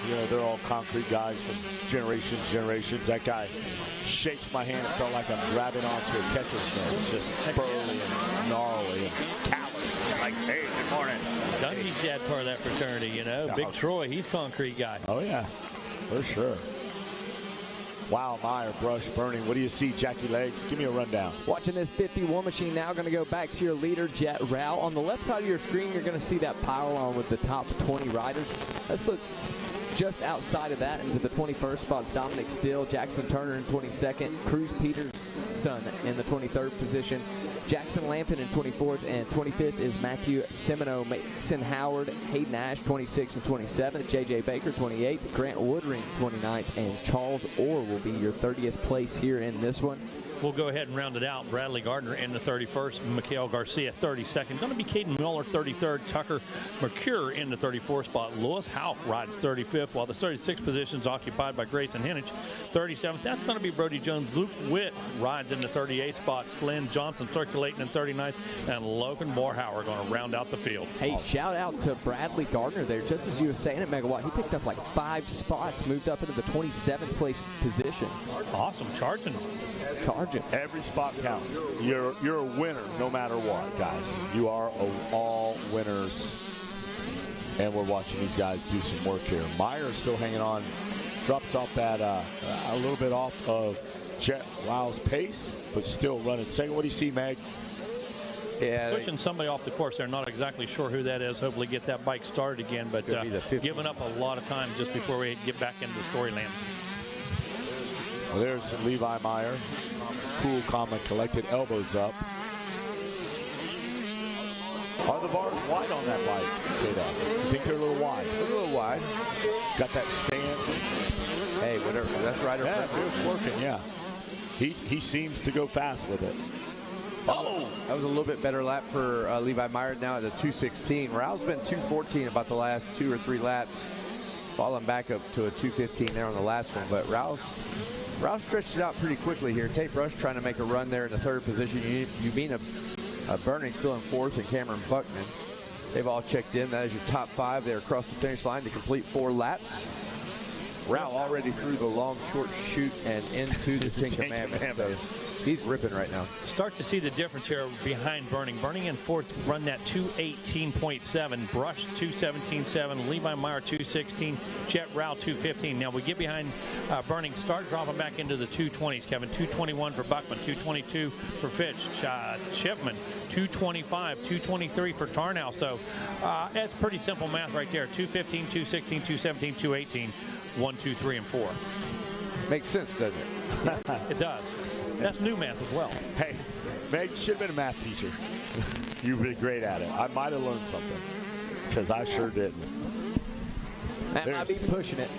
You know, they're all concrete guys from generations. That guy shakes my hand. It felt like I'm grabbing onto a catcher's mitt. It's just burly and gnarly and callous. Like, hey, good morning. Dungy's dad part of that fraternity, you know. Big Troy, he's concrete guy. Oh, yeah, for sure. Wow, Meyer, Brush, Burning. What do you see, Jackie Legs? Give me a rundown. Watching this 51 machine now, going to go back to your leader, Jet Rao. On the left side of your screen, you're going to see that pile-on with the top 20 riders. Let's look just outside of that into the 21st spots. Dominic Steele, Jackson Turner in 22nd, Cruz Peterson in the 23rd position, Jackson Lampton in 24th, and 25th is Matthew Semino, Mason Howard, Hayden Ash 26th and 27th, J.J. Baker 28th, Grant Woodring 29th, and Charles Orr will be your 30th place here in this one. We'll go ahead and round it out. Bradley Gardner in the 31st, Mikhail Garcia 32nd. Going to be Caden Miller 33rd, Tucker McCure in the 34th spot. Lewis Houck rides 35th, while the 36th position is occupied by Grayson Henich. 37th, that's going to be Brody Jones. Luke Witt rides in the 38th spot. Flynn Johnson circulating in 39th, and Logan Borhauer going to round out the field. Hey, shout out to Bradley Gardner there. Just as you were saying at Megawatt, he picked up like 5 spots, moved up into the 27th place position. Awesome, charging. Every spot counts. You're a winner no matter what, guys. You are all winners. And we're watching these guys do some work here. Meyer's still hanging on. Drops off that a little bit off of Jet Rao's pace, but still running second. What do you see, Meg? Yeah, pushing somebody off the course. They're not exactly sure who that is. Hopefully get that bike started again, but giving up a lot of time just before we get back into the storyland. Well, there's Levi Meyer. Cool, calm, and collected, elbows up. Are the bars wide on that bike, J-Dog? You think they're a little wide? They're a little wide. Got that stance. Hey, whatever. That's right. Yeah, it's working, yeah. He seems to go fast with it. Oh! That was a little bit better lap for Levi Meyer now at the 2:16. Rao's been 2:14 about the last 2 or 3 laps. Falling back up to a 2:15 there on the last one, but Rao's stretched it out pretty quickly here. Tate Brush trying to make a run there in the 3rd position. You mean a Burning still in 4th, and Cameron Buckman. They've all checked in. That is your top 5 there across the finish line to complete 4 laps. Rao already threw the long, short shoot and into the Ten Commandments. So he's ripping right now. Start to see the difference here behind Burning. Burning in fourth, run that 218.7. Brush 217.7. Levi Meyer 216. Jet Rao 215. Now we get behind Burning. Start dropping back into the 220s, Kevin. 221 for Buckman. 222 for Fitch. Shipman 225. 223 for Tarnow. So that's pretty simple math right there. 215, 216, 217, 218. 1, 2, 3, and 4. Makes sense, doesn't it? It does. That's new math as well. Hey, Meg should have been a math teacher. You've been great at it. I might have learned something, because I sure didn't. That might be pushing it.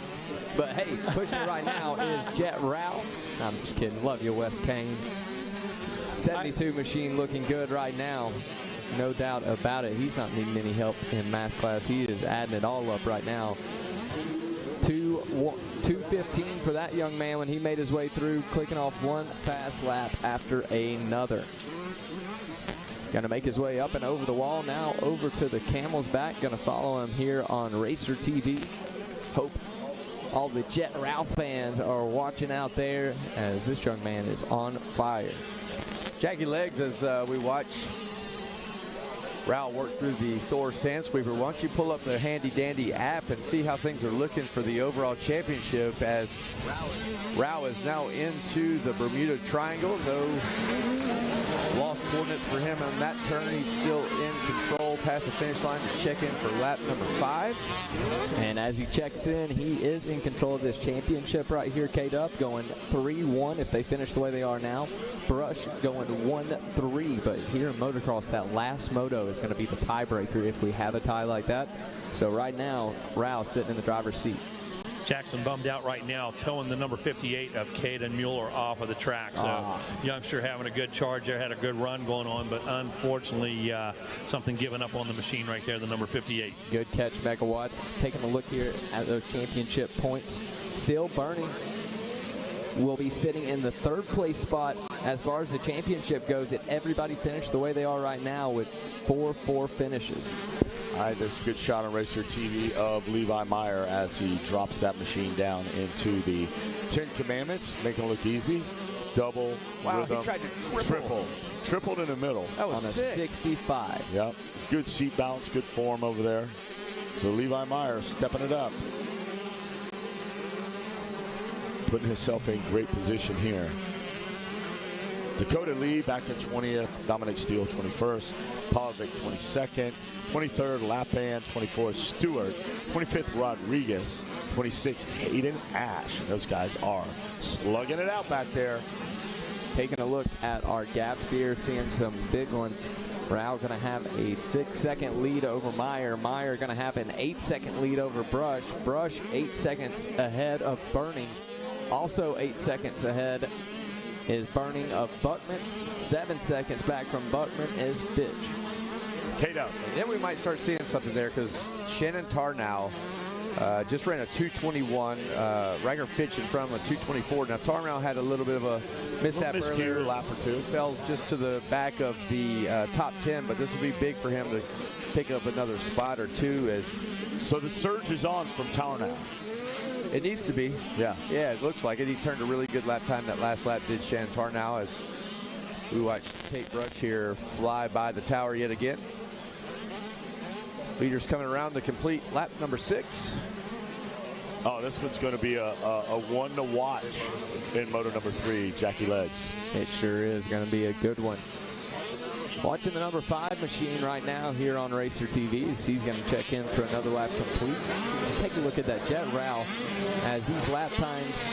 But hey, pushing it right now is Jet Rao. I'm just kidding. Love you, Wes Kane. 72 machine looking good right now. No doubt about it. He's not needing any help in math class. He is adding it all up right now. 2:15 for that young man when he made his way through, clicking off one fast lap after another. Going to make his way up and over the wall now, over to the Camel's back. Going to follow him here on Racer TV. Hope all the Jet Rao fans are watching out there, as this young man is on fire. Jackie Legs, as we watch Rao work through the Thor Sand Sweeper, why don't you pull up the handy-dandy app and see how things are looking for the overall championship, as Rao is now into the Bermuda Triangle. No lost coordinates for him on that turn. He's still in control past the finish line to check in for lap number 5. And as he checks in, he is in control of this championship right here, K-Dub, going 3-1 if they finish the way they are now. Brush going 1-3, but here in motocross, that last moto is going to be the tiebreaker if we have a tie like that. So right now, Rao sitting in the driver's seat. Jackson bummed out right now, towing the number 58 of Caden Mueller off of the track. So youngster having a good charge there, had a good run going on, but unfortunately something giving up on the machine right there, the number 58. Good catch, Megawatt. Taking a look here at those championship points. Still Burning will be sitting in the 3rd place spot as far as the championship goes. If everybody finished the way they are right now with 4-4 finishes. All right, there's a good shot on Racer TV of Levi Meyer as he drops that machine down into the 10 Commandments, making it look easy. Double, rhythm, he tried to tripled in the middle. That was on a sick. 65. Yep, good seat balance, good form over there. So Levi Meyer stepping it up, putting himself in great position here. Dakota Lee back in 20th, Dominic Steele 21st, Pavlovic 22nd, 23rd Lapan, 24th Stewart, 25th Rodriguez, 26th Hayden Ash. Those guys are slugging it out back there. Taking a look at our gaps here, seeing some big ones. Rao going to have a 6-second lead over Meyer. Meyer going to have an 8-second lead over Brush. Brush 8 seconds ahead of Burning. Also 8 seconds ahead is Burning of Buckman. 7 seconds back from Buckman is Fitch. K-Dub. And then we might start seeing something there, because Shannon Tarnow just ran a 221. Rager Fitch in front of a 224. Now Tarnow had a little bit of a mishap earlier. Lap or two. Fell just to the back of the top 10, but this will be big for him to pick up another spot or two. So the surge is on from Tarnow. It needs to be. Yeah. Yeah, it looks like it. He turned a really good lap time. That last lap did Shannon Tarnow, as we watched Kate Brush here fly by the tower yet again. Leaders coming around to complete lap number 6. Oh, this one's going to be a one to watch in moto number 3, Jackie Legs. It sure is going to be a good one. Watching the number 5 machine right now here on Racer TV, as he's going to check in for another lap complete. Take a look at that Jet Rao as these lap times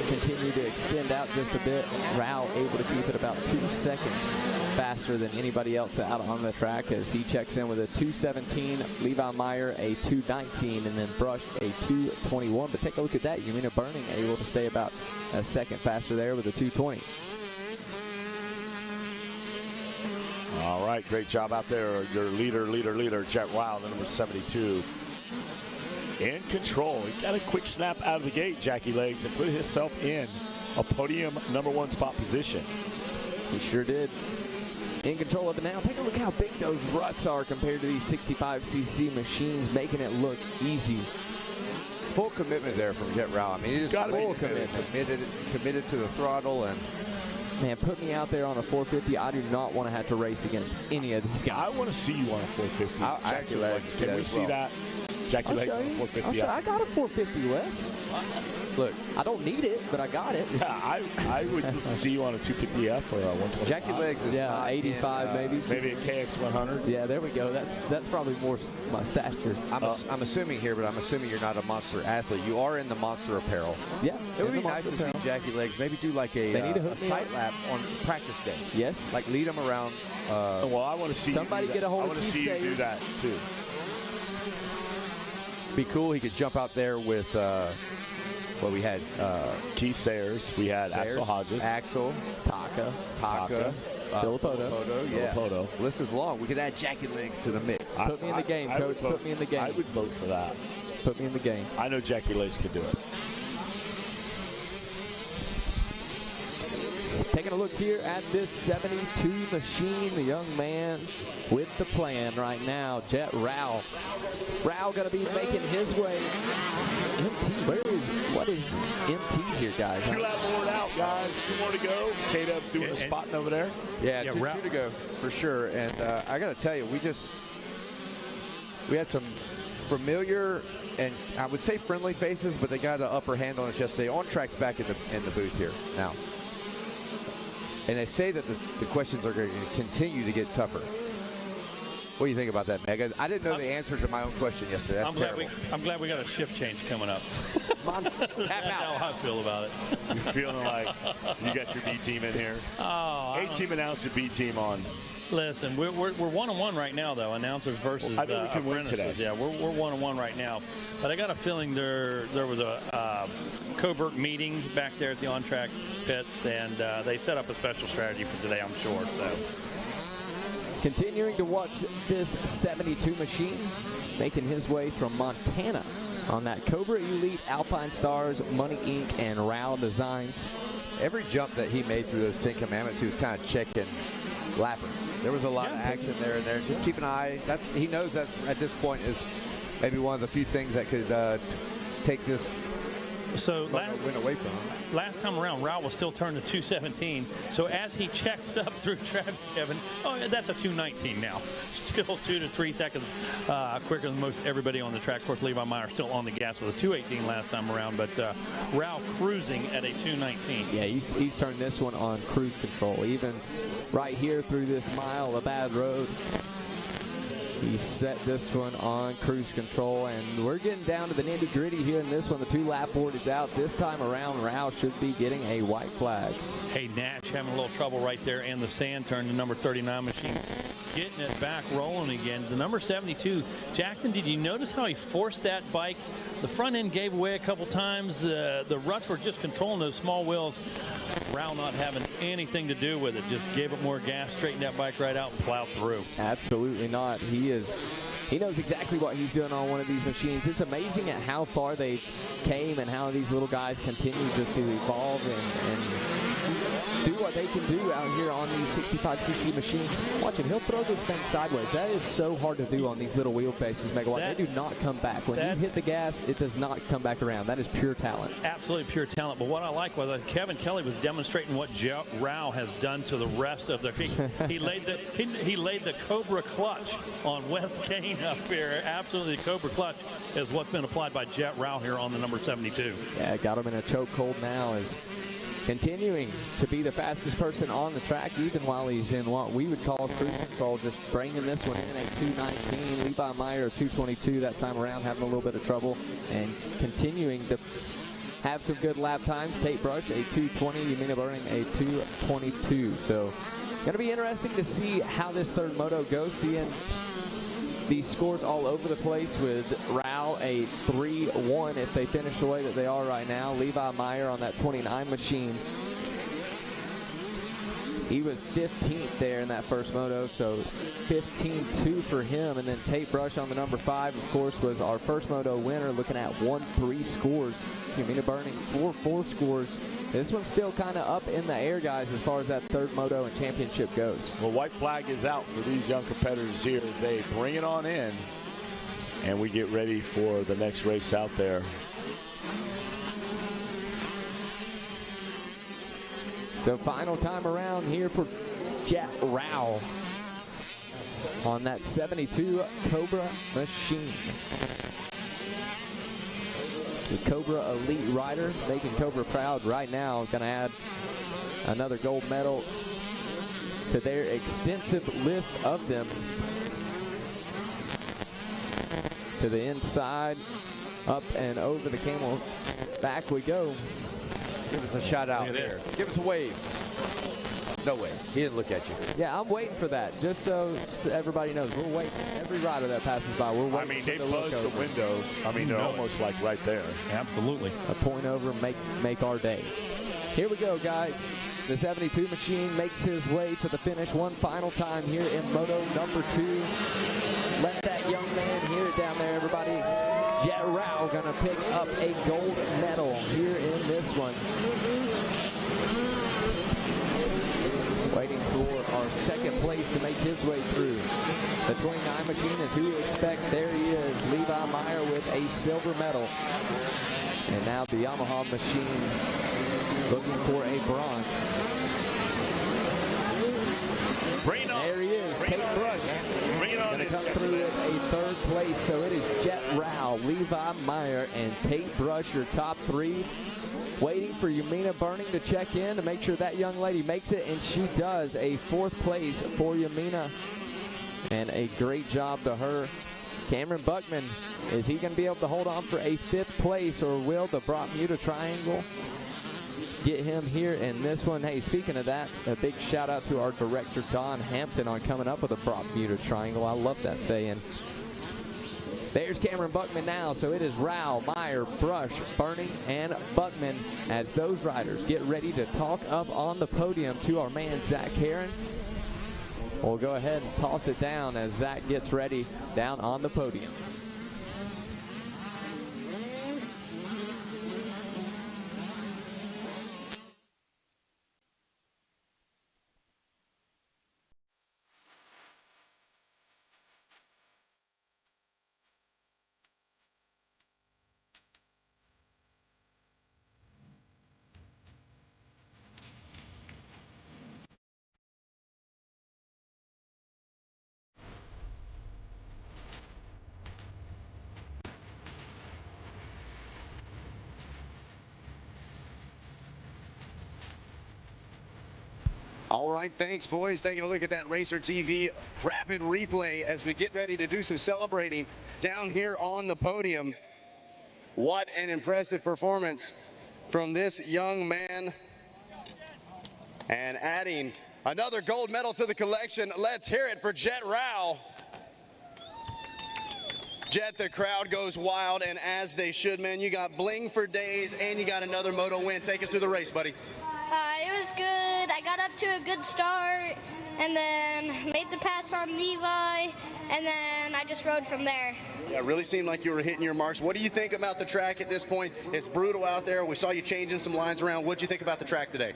continue to extend out just a bit. Rao able to keep it about 2 seconds faster than anybody else out on the track, as he checks in with a 2:17, Levi Meyer a 2:19, and then Brush a 2:21. But take a look at that. Yamina Burning able to stay about a second faster there with a 2:20. All right, great job out there. Your leader, Jet Rao, the number 72. In control. He got a quick snap out of the gate, Jackie Legs, and put himself in a podium number 1 spot position. He sure did. In control of it now. Take a look how big those ruts are compared to these 65cc machines, making it look easy. Full commitment there from Jet Rao. I mean, he just full committed to the throttle. And man, put me out there on a 450. I do not want to have to race against any of these guys. I want to see you on a 450. Jackie Legs. Can we see that? Jackie Legs on a 450. I got a 450, Wes. Look, I don't need it, but I got it. Yeah, I would see you on a 250F or a 125. Jackie Legs is 85 maybe. Maybe a KX100. Yeah, there we go. That's probably more my stature. I'm assuming here, but I'm assuming you're not a monster athlete. You are in the monster apparel. Yeah. It would be nice to see Jackie Legs maybe do like a sight lap on practice day. Yes. Like lead them around. Well, I want to see somebody get a hold of I want to see you do that too. Be cool. He could jump out there with. Well, we had Keith Sayers. We had Axel Hodges. Axel. Taka. Filipoto. Yeah. List is long. We could add Jackie Legs to the mix. Put me in the game, Coach. Put me in the game. I would vote for that. Put me in the game. I know Jackie Legs could do it. Taking a look here at this 72 machine, the young man with the plan right now, Jet Rao. Rao going to be making his way. MT, what is MT here, guys? 2 lap board out, guys. 2 more to go. K-Dub doing a spotting over there. Yeah, two to go for sure. And I got to tell you, we had some familiar and I would say friendly faces, but they got the upper hand on us yesterday. On track's back in the booth here now. And they say that the questions are going to continue to get tougher. What do you think about that, Meg? I didn't know the answer to my own question yesterday. That's I'm glad we got a shift change coming up. That's how I feel about it. You're feeling like you got your B team in here. A-team announced a B team on. Listen, we're 1-1 right now, though. Announcers versus I think we can win today. Yeah, we're 1-1 right now. But I got a feeling there was a covert meeting back there at the on-track pits, and they set up a special strategy for today, I'm sure. So. Continuing to watch this 72 machine, making his way from Montana on that Cobra Elite, Alpine Stars, Money Inc., and Rao Designs. Every jump that he made through those 10 Commandments, he was kind of checking lapping. There was a lot of action there and there. Just keep an eye. He knows that at this point is maybe one of the few things that could take this win away from him. Last time around, Rao was still turned to 217. So as he checks up through traffic, Kevin, that's a 219 now. Still 2 to 3 seconds quicker than most everybody on the track. Of course, Levi Meyer still on the gas with a 218 last time around, but Rao cruising at a 219. Yeah, he's turned this one on cruise control. Even right here through this mile of bad road, he set this one on cruise control, and we're getting down to the nitty-gritty here in this one. The 2-lap board is out. This time around, Rao should be getting a white flag. Hey, Nash having a little trouble right there in the sand turn. The number 39 machine getting it back rolling again. The number 72, Jackson, did you notice how he forced that bike? The front end gave away a couple times. The ruts were just controlling those small wheels. Rao not having anything to do with it. Just gave it more gas, straightened that bike right out, and plowed through. Absolutely not. He knows exactly what he's doing on one of these machines. It's amazing at how far they came and how these little guys continue just to evolve and do what they can do out here on these 65cc machines. Watch him. He'll throw this thing sideways. That is so hard to do on these little wheelbases, Megawatt. They do not come back. When you hit the gas, it does not come back around. That is pure talent. Absolutely pure talent. But what I like was Kevin Kelly was demonstrating what Rao has done to the rest of the he laid the Cobra clutch on Wes Kane up here. Absolutely, the Cobra clutch is what's been applied by Jet Rao here on the number 72. Yeah, got him in a chokehold now. Is continuing to be the fastest person on the track, even while he's in what we would call cruise control, just bringing this one in at 219. Levi Meyer, 222 that time around, having a little bit of trouble, and continuing to have some good lap times. Tate Brush, a 220, Yamina Burning, a 222. So, going to be interesting to see how this third moto goes, seeing these scores all over the place with Rao a 3-1 if they finish the way that they are right now. Levi Meyer on that 29 machine. He was 15th there in that first moto, so 15-2 for him. And then Tate Brush on the number 5, of course, was our first moto winner, looking at 1-3 scores. Yamina Burning 4-4 scores. This one's still kind of up in the air, guys, as far as that third moto and championship goes. Well, white flag is out for these young competitors here as they bring it on in, and we get ready for the next race out there. So final time around here for Jet Rao on that 72 Cobra machine. The Cobra Elite Rider, making Cobra proud right now, going to add another gold medal to their extensive list of them. To the inside, up and over the camel. Back we go. Give us a shout out there. Give us a wave. No way. He didn't look at you. Yeah, I'm waiting for that. Just so everybody knows, we're waiting. Every rider that passes by, we're waiting. I mean, they buzzed the window. I mean, they're almost like right there. Absolutely. A point over, make our day. Here we go, guys. The 72 machine makes his way to the finish one final time here in Moto number 2. Let that young man hear it down there, everybody. Jet Rao gonna pick up a gold medal here in this one. Waiting for our second place to make his way through. The 29 machine is who we expect. There he is, Levi Meyer with a silver medal. And now the Yamaha machine looking for a bronze. There he is, Tate Brush. Gonna come through with a third place. So it is Jet Rao, Levi Meyer, and Tate Brush, your top 3. Waiting for Yamina Burning to check in to make sure that young lady makes it, and she does. A 4th place for Yamina, and a great job to her. Cameron Buckman, is he going to be able to hold on for a 5th place, or will the Bermuda Triangle get him here in this one? Hey, speaking of that, a big shout out to our director, Don Hampton, on coming up with a Bermuda Triangle. I love that saying. There's Cameron Buckman now, so it is Rao, Meyer, Brush, Burning, and Buckman as those riders get ready to talk up on the podium to our man, Zach Herron. We'll go ahead and toss it down as Zach gets ready down on the podium. All right, thanks, boys. Taking a look at that Racer TV rapid replay as we get ready to do some celebrating down here on the podium. What an impressive performance from this young man. And adding another gold medal to the collection. Let's hear it for Jet Rao. Jet, the crowd goes wild, and as they should, man. You got bling for days, and you got another moto win. Take us through the race, buddy. It was good. I got up to a good start and then made the pass on Levi, and then I just rode from there. Yeah, it really seemed like you were hitting your marks. What do you think about the track at this point? It's brutal out there. We saw you changing some lines around. What do you think about the track today?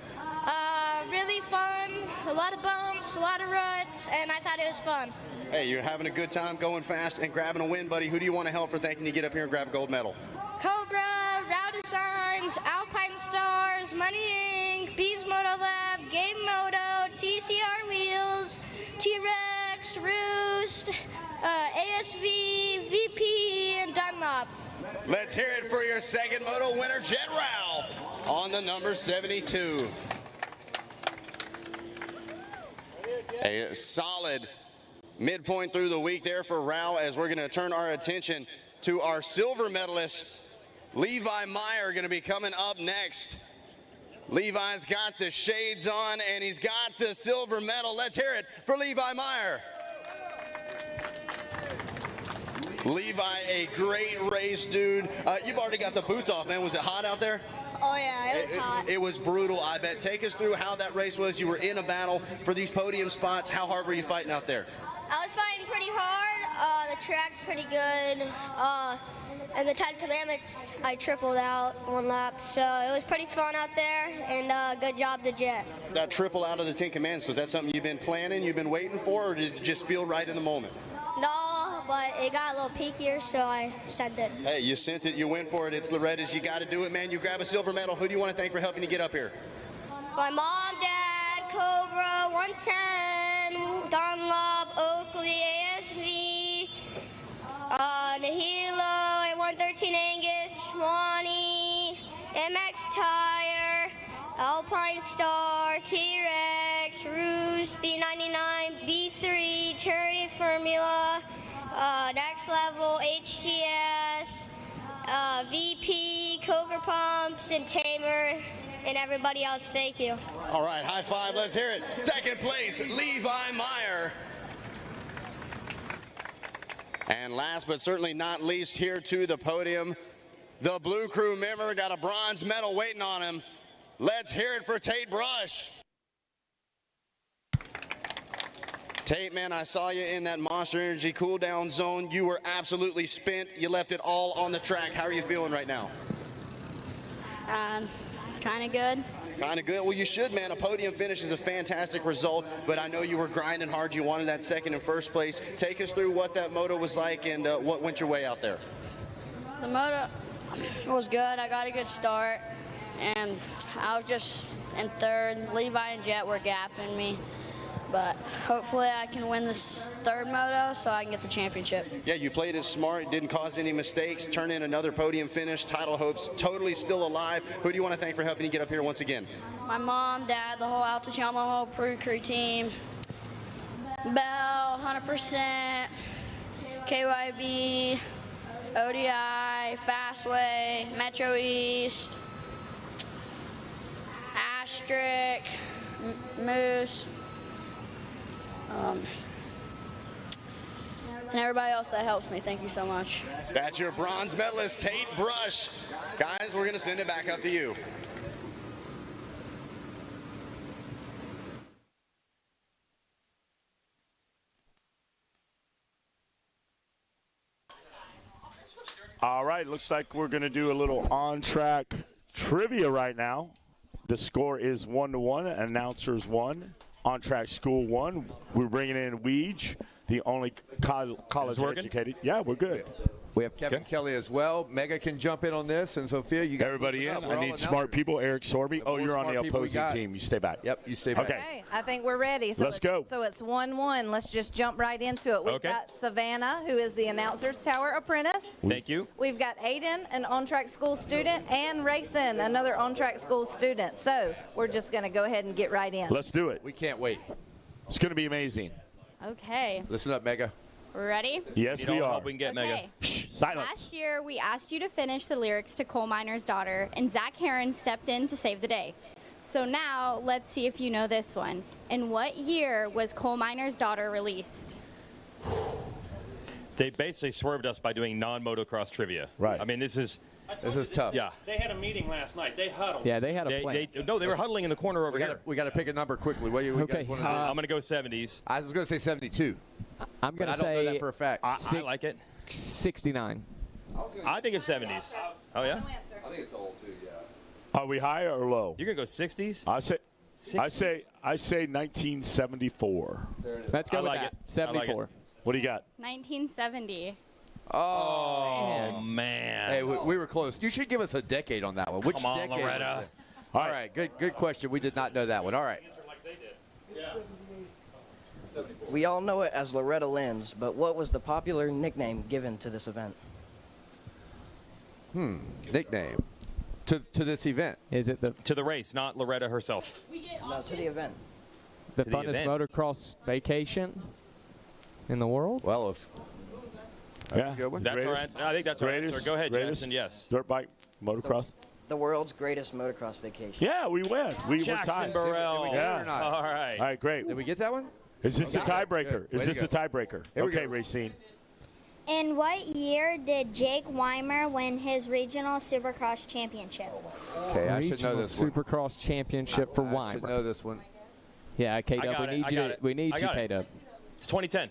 Really fun, a lot of bumps, a lot of ruts, and I thought it was fun. Hey, you're having a good time going fast and grabbing a win, buddy. Who do you want to help for thanking you get up here and grab a gold medal? Cobra, Rao Designs, Alpine Stars, Money Inc., Bees Moto Lab, Game Moto, TCR Wheels, T-Rex, Roost, ASV, VP, and Dunlop. Let's hear it for your second moto winner, Jet Rao, on the number 72. A solid midpoint through the week there for Rao, as we're going to turn our attention to our silver medalist, Levi Meyer, going to be coming up next. Levi's got the shades on, and he's got the silver medal. Let's hear it for Levi Meyer. Levi, a great race, dude. You've already got the boots off, man. Was it hot out there? Oh yeah, it was hot. It was brutal, I bet. Take us through how that race was. You were in a battle for these podium spots. How hard were you fighting out there? I was fighting pretty hard. The track's pretty good. And the 10 Commandments, I tripled out one lap. So it was pretty fun out there, and good job to Jet. That triple out of the 10 Commandments, was that something you've been planning, you've been waiting for, or did it just feel right in the moment? No, but it got a little peakier, so I sent it. Hey, you sent it, you went for it. It's Loretta's, you got to do it, man. You grab a silver medal. Who do you want to thank for helping you get up here? My mom, dad, Cobra, 110, Dunlop, Oakley, ASV, Nahilo, 113 Angus, Swanee, MX Tire, Alpine Star, T-Rex, Ruse, B99, B3, Terry Formula, Next Level, HGS, VP, Coker Pumps, and Tamer, and everybody else. Thank you. All right, high five. Let's hear it. Second place, Levi Meyer. And last but certainly not least, here to the podium, the Blue Crew member got a bronze medal waiting on him. Let's hear it for Tate Brush. Tate, man, I saw you in that Monster Energy cool down zone. You were absolutely spent. You left it all on the track. How are you feeling right now? Kind of good. Kind of good. Well, you should, man. A podium finish is a fantastic result, but I know you were grinding hard. You wanted that second and first place. Take us through what that moto was like and what went your way out there. The moto was good. I got a good start, and I was just in third. Levi and Jet were gapping me, but hopefully I can win this third moto so I can get the championship. Yeah, you played it smart, didn't cause any mistakes, turn in another podium finish, title hopes totally still alive. Who do you want to thank for helping you get up here once again? My mom, dad, the whole Altus Yamaha pre-crew team, Bell, 100%, KYB, ODI, Fastway, Metro East, Asterisk, Moose, and everybody else that helps me. Thank you so much. That's your bronze medalist, Tate Brush. Guys, we're going to send it back up to you. All right, looks like we're going to do a little on-track trivia right now. The score is 1-1. Announcers 1. On-track school 1. We're bringing in Weege, the only college educated. Yeah, we're good. We have Kevin Kelly as well. Mega can jump in on this, and Sophia, you guys. Everybody in. I need smart people. Eric Sorby. Oh, you're on the opposing team. You stay back. Yep, you stay back. Okay, I think we're ready. So let's go. So it's 1-1. Let's just jump right into it. We've got Savannah, who is the Announcers Tower apprentice. Thank you. We've got Aiden, an on-track school student, and Rayson, another on-track school student. So we're just going to go ahead and get right in. Let's do it. We can't wait. It's going to be amazing. Okay. Listen up, Mega. Ready? Yes, we are. We can get Okay. Mega. Shh, silence. Last year, we asked you to finish the lyrics to Coal Miner's Daughter, and Zach Heron stepped in to save the day. So now, let's see if you know this one. In what year was Coal Miner's Daughter released? They basically swerved us by doing non-motocross trivia. Right. I mean, this is tough. Yeah. They had a meeting last night. They huddled. Yeah, they had a plan. They were huddling in the corner over here. We got to pick a number quickly. What do you guys want to do? I'm going to go 70s. I was going to say 72. I'm going to I don't know say that for a fact. I like it. 69. I think it's 70s. Oh, yeah? I think it's old, too, yeah. Are we higher or low? You're going to go 60s? I say 1974. Let's go I with like that. it. 74. What do you got? 1970. Oh, man. Hey, we were close. You should give us a decade on that one. Which Come on, decade? Loretta. Was it? All right, good question. We did not know that one. All right. We all know it as Loretta Lynn's, but what was the popular nickname given to this event? Nickname to this event. Is it to the race, not Loretta herself? No, to the event. the To the funnest event. motocross vacation in the world? Well, if Yeah. a good one. That's our answer. I think that's our answer. Go ahead, greatest Jensen. Yes. Dirt bike motocross. The world's greatest motocross vacation. Yeah, we win. We were Jackson tied. Burrell. Did we get it or not? All right. All right, great. Did we get that one? Is this the tiebreaker? Good. Is Way this to the go. tiebreaker? Here we Okay, go. Racine. In what year did Jake Weimer win his regional Supercross championship? Okay, I should know Regional this one. Supercross championship for I should Weimer. know this one. Yeah, I K-Dub, got we it. need I you. got it. We need I you, got it. K-Dub. It's 2010.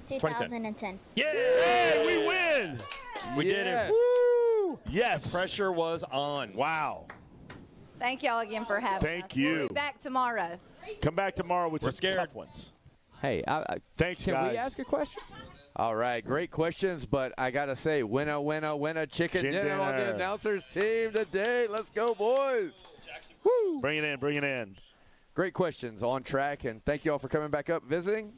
2010. Hey, we win! We did Yes. it. Woo! Yes. Pressure was on. Wow. Thank y'all again for having us. Thank you. We'll be back tomorrow. Come back tomorrow with We're some scared. tough ones. Hey, Thanks, can guys. we ask a question? All right, great questions, but I got to say, winner, chicken Chicken dinner on the dinner. announcers team today. Let's go, boys. Woo! Bring it in, bring it in. Great questions on track, and thank you all for coming back up, visiting.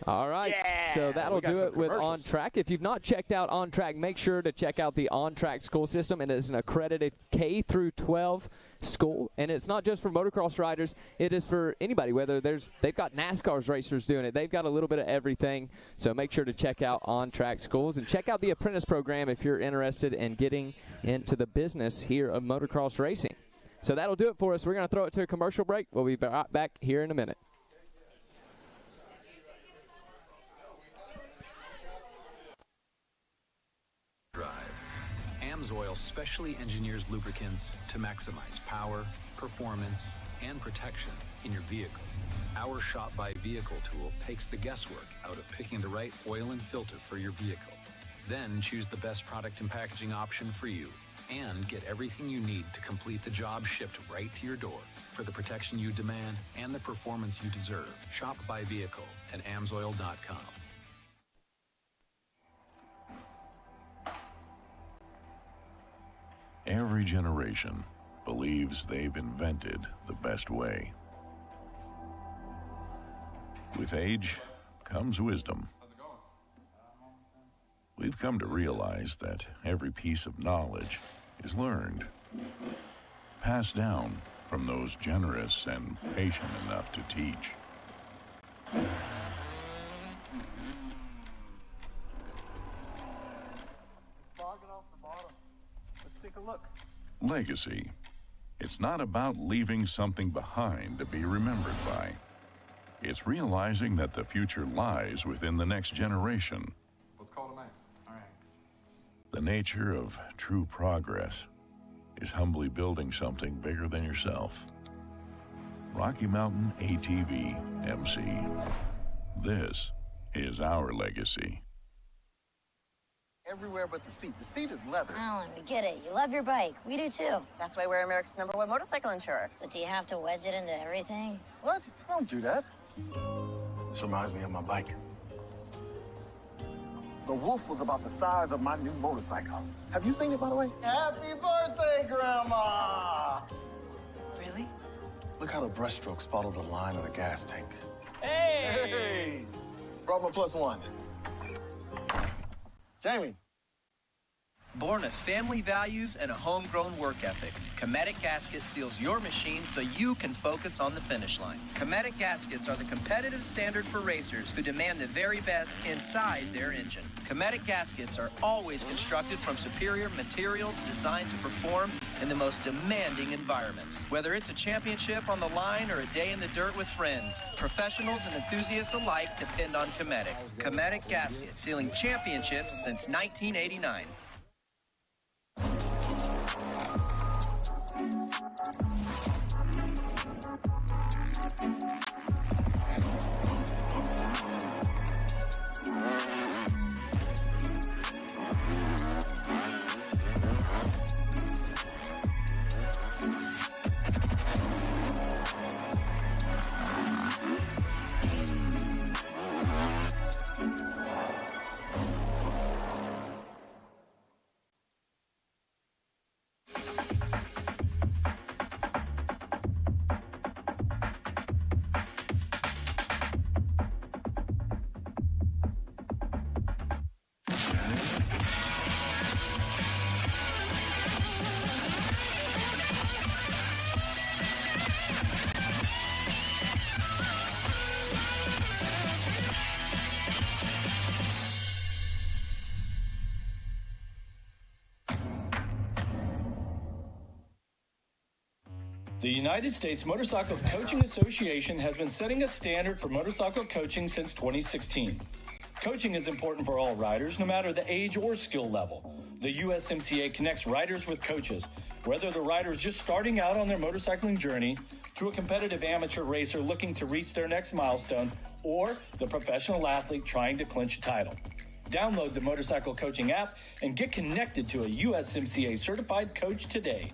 All right, so that'll do it with On Track. If you've not checked out On Track, make sure to check out the On Track school system. It is an accredited K through 12 school, and it's not just for motocross riders. It is for anybody, whether they've got NASCAR's racers doing it. They've got a little bit of everything, so make sure to check out On Track schools and check out the apprentice program if you're interested in getting into the business here of motocross racing. So that'll do it for us. We're going to throw it to a commercial break. We'll be right back here in a minute. AMSOIL specially engineers lubricants to maximize power, performance, and protection in your vehicle. Our Shop by Vehicle tool takes the guesswork out of picking the right oil and filter for your vehicle. Then choose the best product and packaging option for you and get everything you need to complete the job shipped right to your door for the protection you demand and the performance you deserve. Shop by Vehicle at AMSOIL.com. Every generation believes they've invented the best way. With age comes wisdom. We've come to realize that every piece of knowledge is learned, passed down from those generous and patient enough to teach. Legacy. It's not about leaving something behind to be remembered by. It's realizing that the future lies within the next generation. Let's call it a man. All right. The nature of true progress is humbly building something bigger than yourself. Rocky Mountain ATV MC. This is our legacy. Everywhere but the seat. The seat is leather. Alan, we get it. You love your bike. We do too. That's why we're America's #1 motorcycle insurer. But do you have to wedge it into everything? What? I don't do that. This reminds me of my bike. The Wolf was about the size of my new motorcycle. Have you seen it, by the way? Happy birthday, Grandma! Really? Look how the brushstrokes follow the line of the gas tank. Hey! Hey! Brought my +1. Jamie. Born of family values and a homegrown work ethic, Cometic Gasket seals your machine so you can focus on the finish line. Cometic Gaskets are the competitive standard for racers who demand the very best inside their engine. Cometic Gaskets are always constructed from superior materials designed to perform in the most demanding environments. Whether it's a championship on the line or a day in the dirt with friends, professionals and enthusiasts alike depend on Cometic. Cometic Gasket, sealing championships since 1989. The United States Motorcycle Coaching Association has been setting a standard for motorcycle coaching since 2016. Coaching is important for all riders, no matter the age or skill level. The USMCA connects riders with coaches, whether the rider is just starting out on their motorcycling journey, to a competitive amateur racer looking to reach their next milestone, or the professional athlete trying to clinch a title. Download the Motorcycle Coaching app and get connected to a USMCA certified coach today.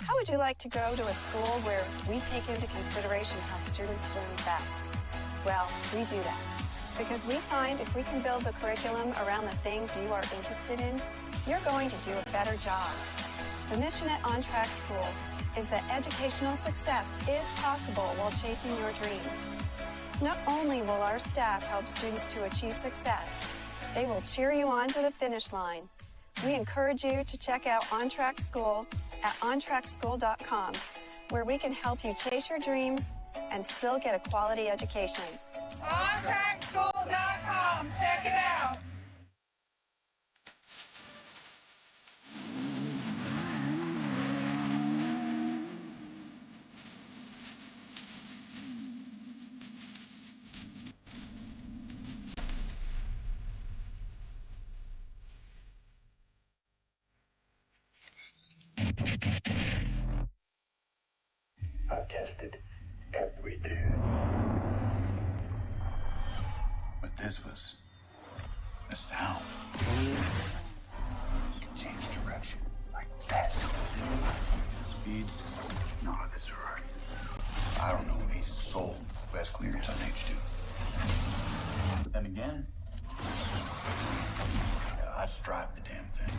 How would you like to go to a school where we take into consideration how students learn best? Well, we do that because we find if we can build the curriculum around the things you are interested in, you're going to do a better job. The mission at On Track School is that educational success is possible while chasing your dreams. Not only will our staff help students to achieve success, they will cheer you on to the finish line. We encourage you to check out On Track School at ontrackschool.com, where we can help you chase your dreams and still get a quality education. OnTrackSchool.com. Check it out. I've tested everything. But this was a sound. You can change direction like that. Speeds not of this earth. I don't know if he's sold best clearance on H2. But then again, I'd just drive the damn thing.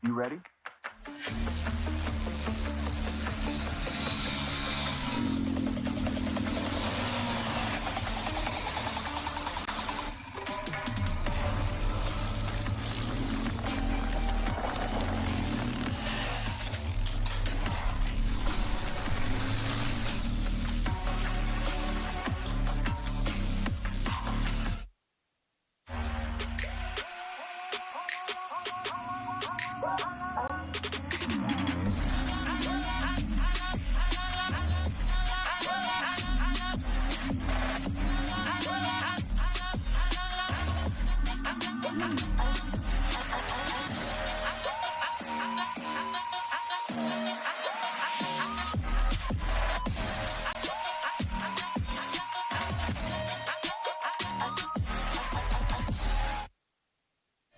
You ready?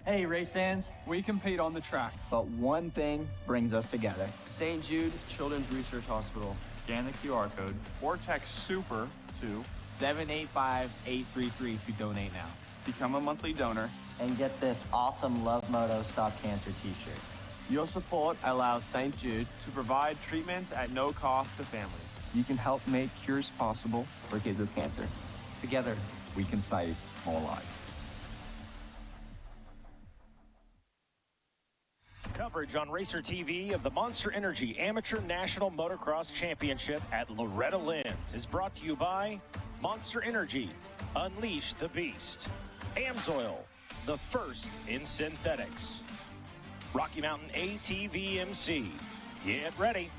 Hey, race fans, we compete on the track, but one thing brings us together. St. Jude Children's Research Hospital. Scan the QR code or text SUPER to 785-833 to donate now. become a monthly donor. And get this awesome Love Moto Stop Cancer t-shirt. Your support allows St. Jude to provide treatments at no cost to families. You can help make cures possible for kids with cancer. Together, we can save more lives. Coverage on Racer TV of the Monster Energy Amateur National Motocross Championship at Loretta Lynn's is brought to you by Monster Energy. Unleash the Beast. AMSOIL, the first in synthetics. Rocky Mountain ATV-MC. Get ready.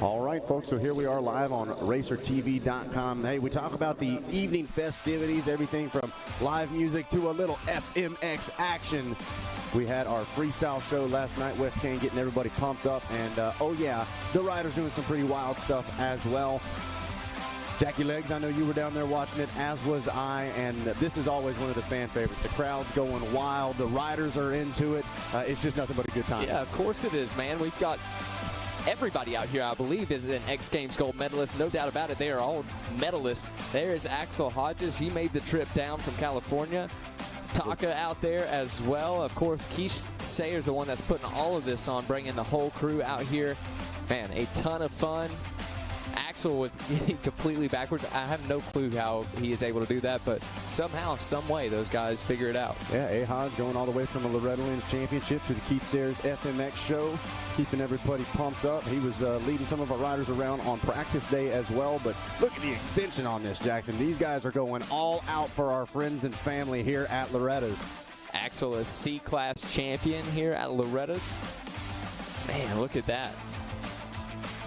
All right, folks, so here we are live on RacerTV.com. Hey, we talk about the evening festivities, everything from live music to a little FMX action. We had our freestyle show last night, West Kane getting everybody pumped up, and oh yeah, the riders doing some pretty wild stuff as well. Jackie Legs, I know you were down there watching it, as was I, and this is always one of the fan favorites. The crowd's going wild. The riders are into it. It's just nothing but a good time. Yeah, of course it is, man. We've got everybody out here, I believe, is an X Games gold medalist. No doubt about it. They are all medalists. There is AMSOIL Hodges. He made the trip down from California. Taka out there as well. Of course, Keith Sayers, the one that's putting all of this on, bringing the whole crew out here. Man, a ton of fun. AMSOIL was completely backwards. I have no clue how he is able to do that, but somehow, some way, those guys figure it out. Yeah, Ahaz going all the way from the Loretta Lynn's Championship to the Keith Sayers FMX show, keeping everybody pumped up. He was leading some of our riders around on practice day as well, but look at the extension on this, Jackson. These guys are going all out for our friends and family here at Loretta's. AMSOIL is C-Class champion here at Loretta's. Man, look at that.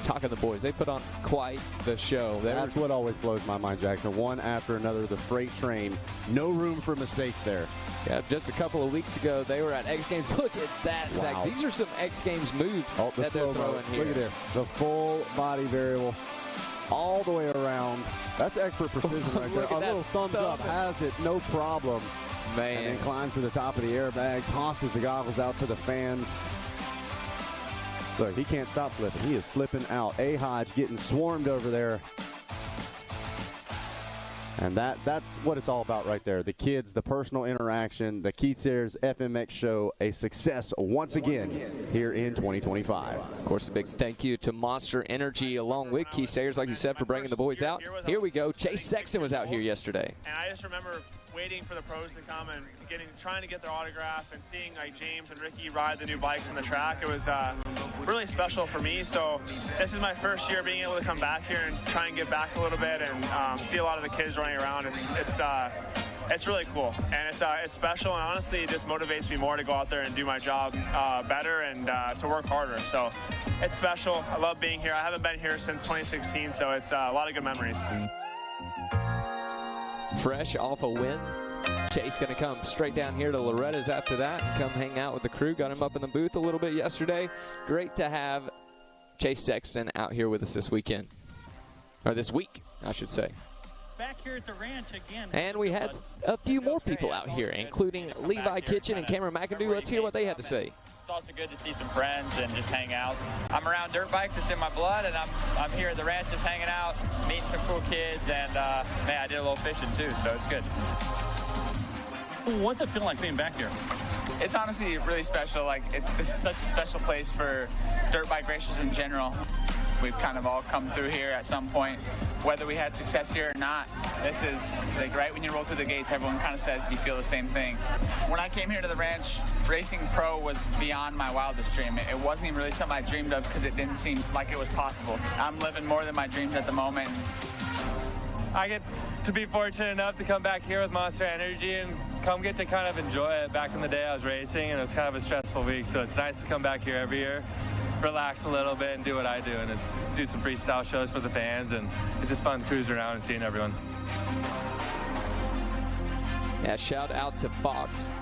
Talking the boys, they put on quite the show. That's what always blows my mind, Jackson. One after another, the freight train. No room for mistakes there. Yeah, just a couple of weeks ago, they were at X Games. Look at that, wow. Zach. These are some X Games moves that they're throwing here. Look at this. The full body variable all the way around. That's expert precision right there. A little thumbs up has it, no problem. Man. And then climbs to the top of the airbag, tosses the goggles out to the fans. Look, he can't stop flipping. He is flipping out. Hodge getting swarmed over there. And that's what it's all about right there. The kids, the personal interaction, the Keith Sayers FMX show, a success once again here in 2025. Of course, a big thank you to Monster Energy along with Keith Sayers, like you said, for bringing the boys out. Here we go. Chase Sexton was out here yesterday. And I just remember waiting for the pros to come and trying to get their autograph and seeing like James and Ricky ride the new bikes on the track. It was really special for me. So this is my first year being able to come back here and try and get back a little bit and see a lot of the kids running around. It's really cool, and it's special, and honestly it just motivates me more to go out there and do my job better and to work harder. So it's special. I love being here. I haven't been here since 2016, so it's a lot of good memories. Fresh off a win. Chase going to come straight down here to Loretta's after that and come hang out with the crew. Got him up in the booth a little bit yesterday. Great to have Chase Sexton out here with us this weekend. Or this week, I should say. Back here at the ranch again. And we had a few more people out here, including Levi Kitchen and Cameron McAdoo. Let's hear what they had to say. It's also good to see some friends and just hang out. I'm around dirt bikes, it's in my blood, and I'm here at the ranch just hanging out, meeting some cool kids, and man, I did a little fishing too, so it's good. What's it feel like being back here? It's honestly really special. This is such a special place for dirt bike racers in general. We've kind of all come through here at some point, whether we had success here or not. This is right when you roll through the gates, everyone kind of says you feel the same thing. When I came here to the ranch, racing pro was beyond my wildest dream. It wasn't even really something I dreamed of because it didn't seem like it was possible. I'm living more than my dreams at the moment. I get to be fortunate enough to come back here with Monster Energy and get to kind of enjoy it. Back in the day I was racing and it was kind of a stressful week, so it's nice to come back here every year, relax a little bit and do what I do, and do some freestyle shows for the fans, and it's just fun cruising around and seeing everyone. Yeah, shout out to Fox.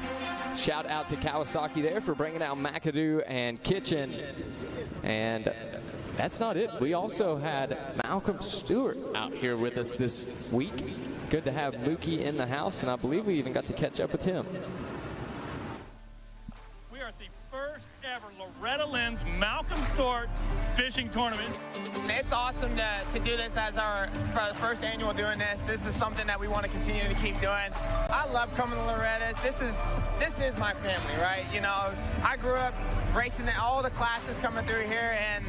Shout out to Kawasaki there for bringing out McAdoo and Kitchen. And that's not it. We also had Malcolm Stewart out here with us this week. Good to have Mookie in the house, and I believe we even got to catch up with him. We are at the first ever Loretta Lynn's Malcolm Stewart fishing tournament. It's awesome to do this as our first annual doing this. This is something that we want to continue to keep doing. I love coming to Loretta's. This is my family, right? You know, I grew up racing in all the classes coming through here, and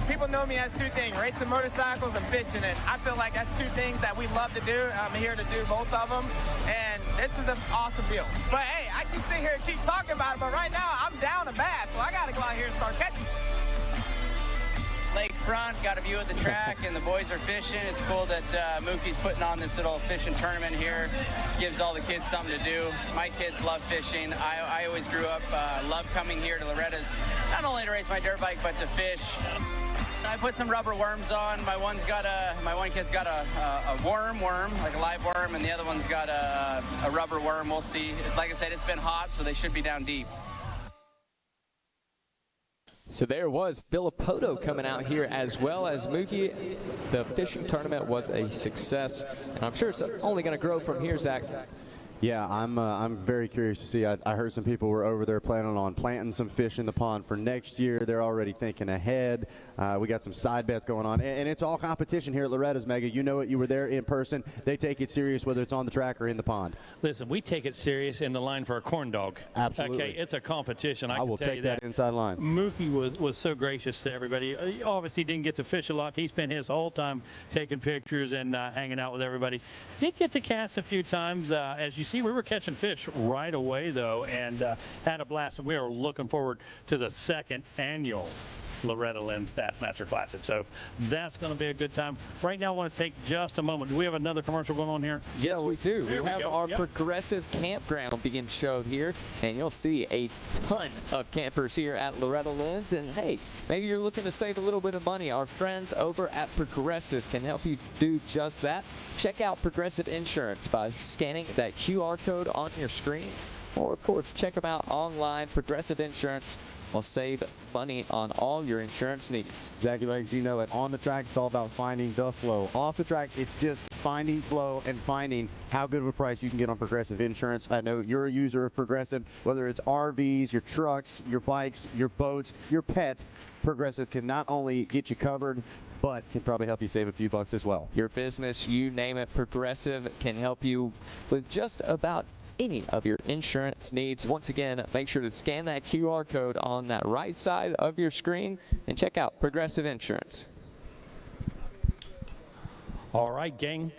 people know me as two things, racing motorcycles and fishing, and I feel like that's two things that we love to do. I'm here to do both of them, and this is an awesome deal. But hey, I can sit here and keep talking about it, but right now I'm down a bass, so I got to go out here and start catching. Lakefront, got a view of the track, and the boys are fishing. It's cool that Mookie's putting on this little fishing tournament here. Gives all the kids something to do. My kids love fishing. I always grew up, love coming here to Loretta's, not only to race my dirt bike, but to fish. I put some rubber worms on. My one kid's got a worm, like a live worm, and the other one's got a rubber worm. We'll see. Like I said, it's been hot, so they should be down deep. So there was Filippoto coming out here as well as Mookie. The fishing tournament was a success, and I'm sure it's only going to grow from here, Zach. Yeah, I'm very curious to see. I heard some people were over there planning on planting some fish in the pond for next year. They're already thinking ahead. We got some side bets going on, and it's all competition here at Loretta's, Mega. You know it. You were there in person. They take it serious whether it's on the track or in the pond. Listen, we take it serious in the line for a corn dog. Absolutely. Okay, it's a competition. I will can tell take you that inside line. Mookie was so gracious to everybody. He obviously didn't get to fish a lot. He spent his whole time taking pictures and hanging out with everybody. Did get to cast a few times. As you see, we were catching fish right away, though, and had a blast. We are looking forward to the second annual Loretta Lynn's Bassmaster Classic. So that's going to be a good time. Right now, I want to take just a moment. Do we have another commercial going on here? Yes, we do. Here We have our Progressive Campground being shown here, and you'll see a ton of campers here at Loretta Lynn's. And hey, maybe you're looking to save a little bit of money. Our friends over at Progressive can help you do just that. Check out Progressive Insurance by scanning that QR code on your screen, or of course, check them out online. Progressive Insurance will save money on all your insurance needs. Jackie Legs, you know it. On the track, it's all about finding the flow. Off the track, it's just finding flow and finding how good of a price you can get on Progressive Insurance. I know you're a user of Progressive, whether it's RVs, your trucks, your bikes, your boats, your pets. Progressive can not only get you covered, but can probably help you save a few bucks as well. Your business, you name it, Progressive can help you with just about any of your insurance needs. Once again, make sure to scan that QR code on that right side of your screen and check out Progressive Insurance. All right, gang.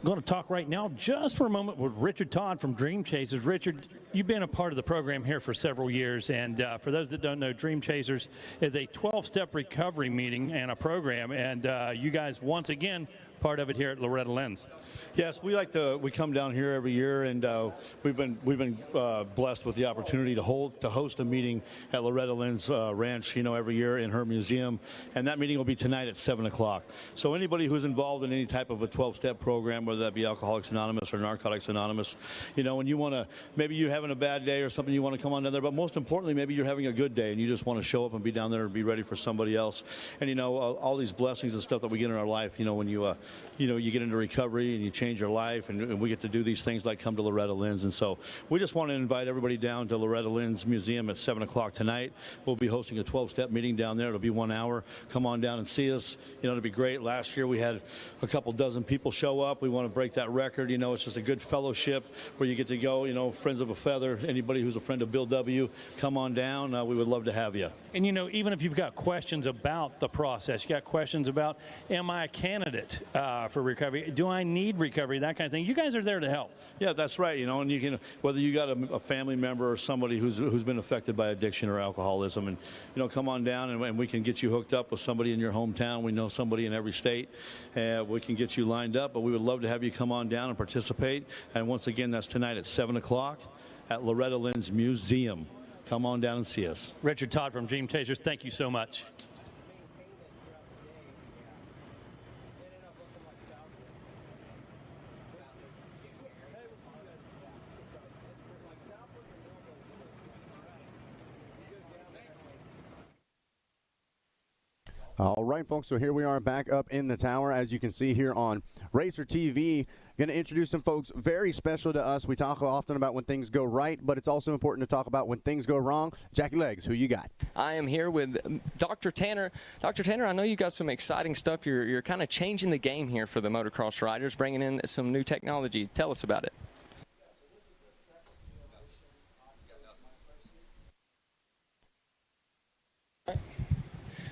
I'm going to talk right now just for a moment with Richard Todd from Dream Chasers. Richard, you've been a part of the program here for several years, and for those that don't know, Dream Chasers is a 12-step recovery meeting and a program, and you guys, once again, part of it here at Loretta Lynn's. Yes, we come down here every year, and we've been blessed with the opportunity to host a meeting at Loretta Lynn's ranch, every year in her museum, and that meeting will be tonight at 7 o'clock. So anybody who's involved in any type of a 12-step program, whether that be Alcoholics Anonymous or Narcotics Anonymous, and you want to, maybe you're having a bad day or something, you want to come on down there, but most importantly, maybe you're having a good day and you just want to show up and be down there and be ready for somebody else. And all these blessings and stuff that we get in our life, when you get into recovery and you change your life, and we get to do these things like come to Loretta Lynn's. And so we just want to invite everybody down to Loretta Lynn's Museum at 7 o'clock tonight. We'll be hosting a 12-step meeting down there. It'll be 1 hour. Come on down and see us. It'll be great. Last year we had a couple dozen people show up. We want to break that record. It's just a good fellowship where you get to go, friends of a feather. Anybody who's a friend of Bill W., come on down. We would love to have you. And, even if you've got questions about the process, you got questions about, am I a candidate for recovery? Do I need recovery? That kind of thing. You guys are there to help. Yeah, that's right. And you can, whether you got a family member or somebody who's been affected by addiction or alcoholism, and come on down and we can get you hooked up with somebody in your hometown. We know somebody in every state. We can get you lined up, but we would love to have you come on down and participate. And once again, that's tonight at 7 o'clock at Loretta Lynn's Museum. Come on down and see us. Richard Todd from Dream Chasers, thank you so much. All right, folks, so here we are back up in the tower, as you can see here on Racer TV. Going to introduce some folks very special to us. We talk often about when things go right, but it's also important to talk about when things go wrong. Jackie Legs, who you got? I am here with Dr. Tanner. Dr. Tanner, I know you got some exciting stuff. You're kind of changing the game here for the motocross riders, bringing in some new technology. Tell us about it.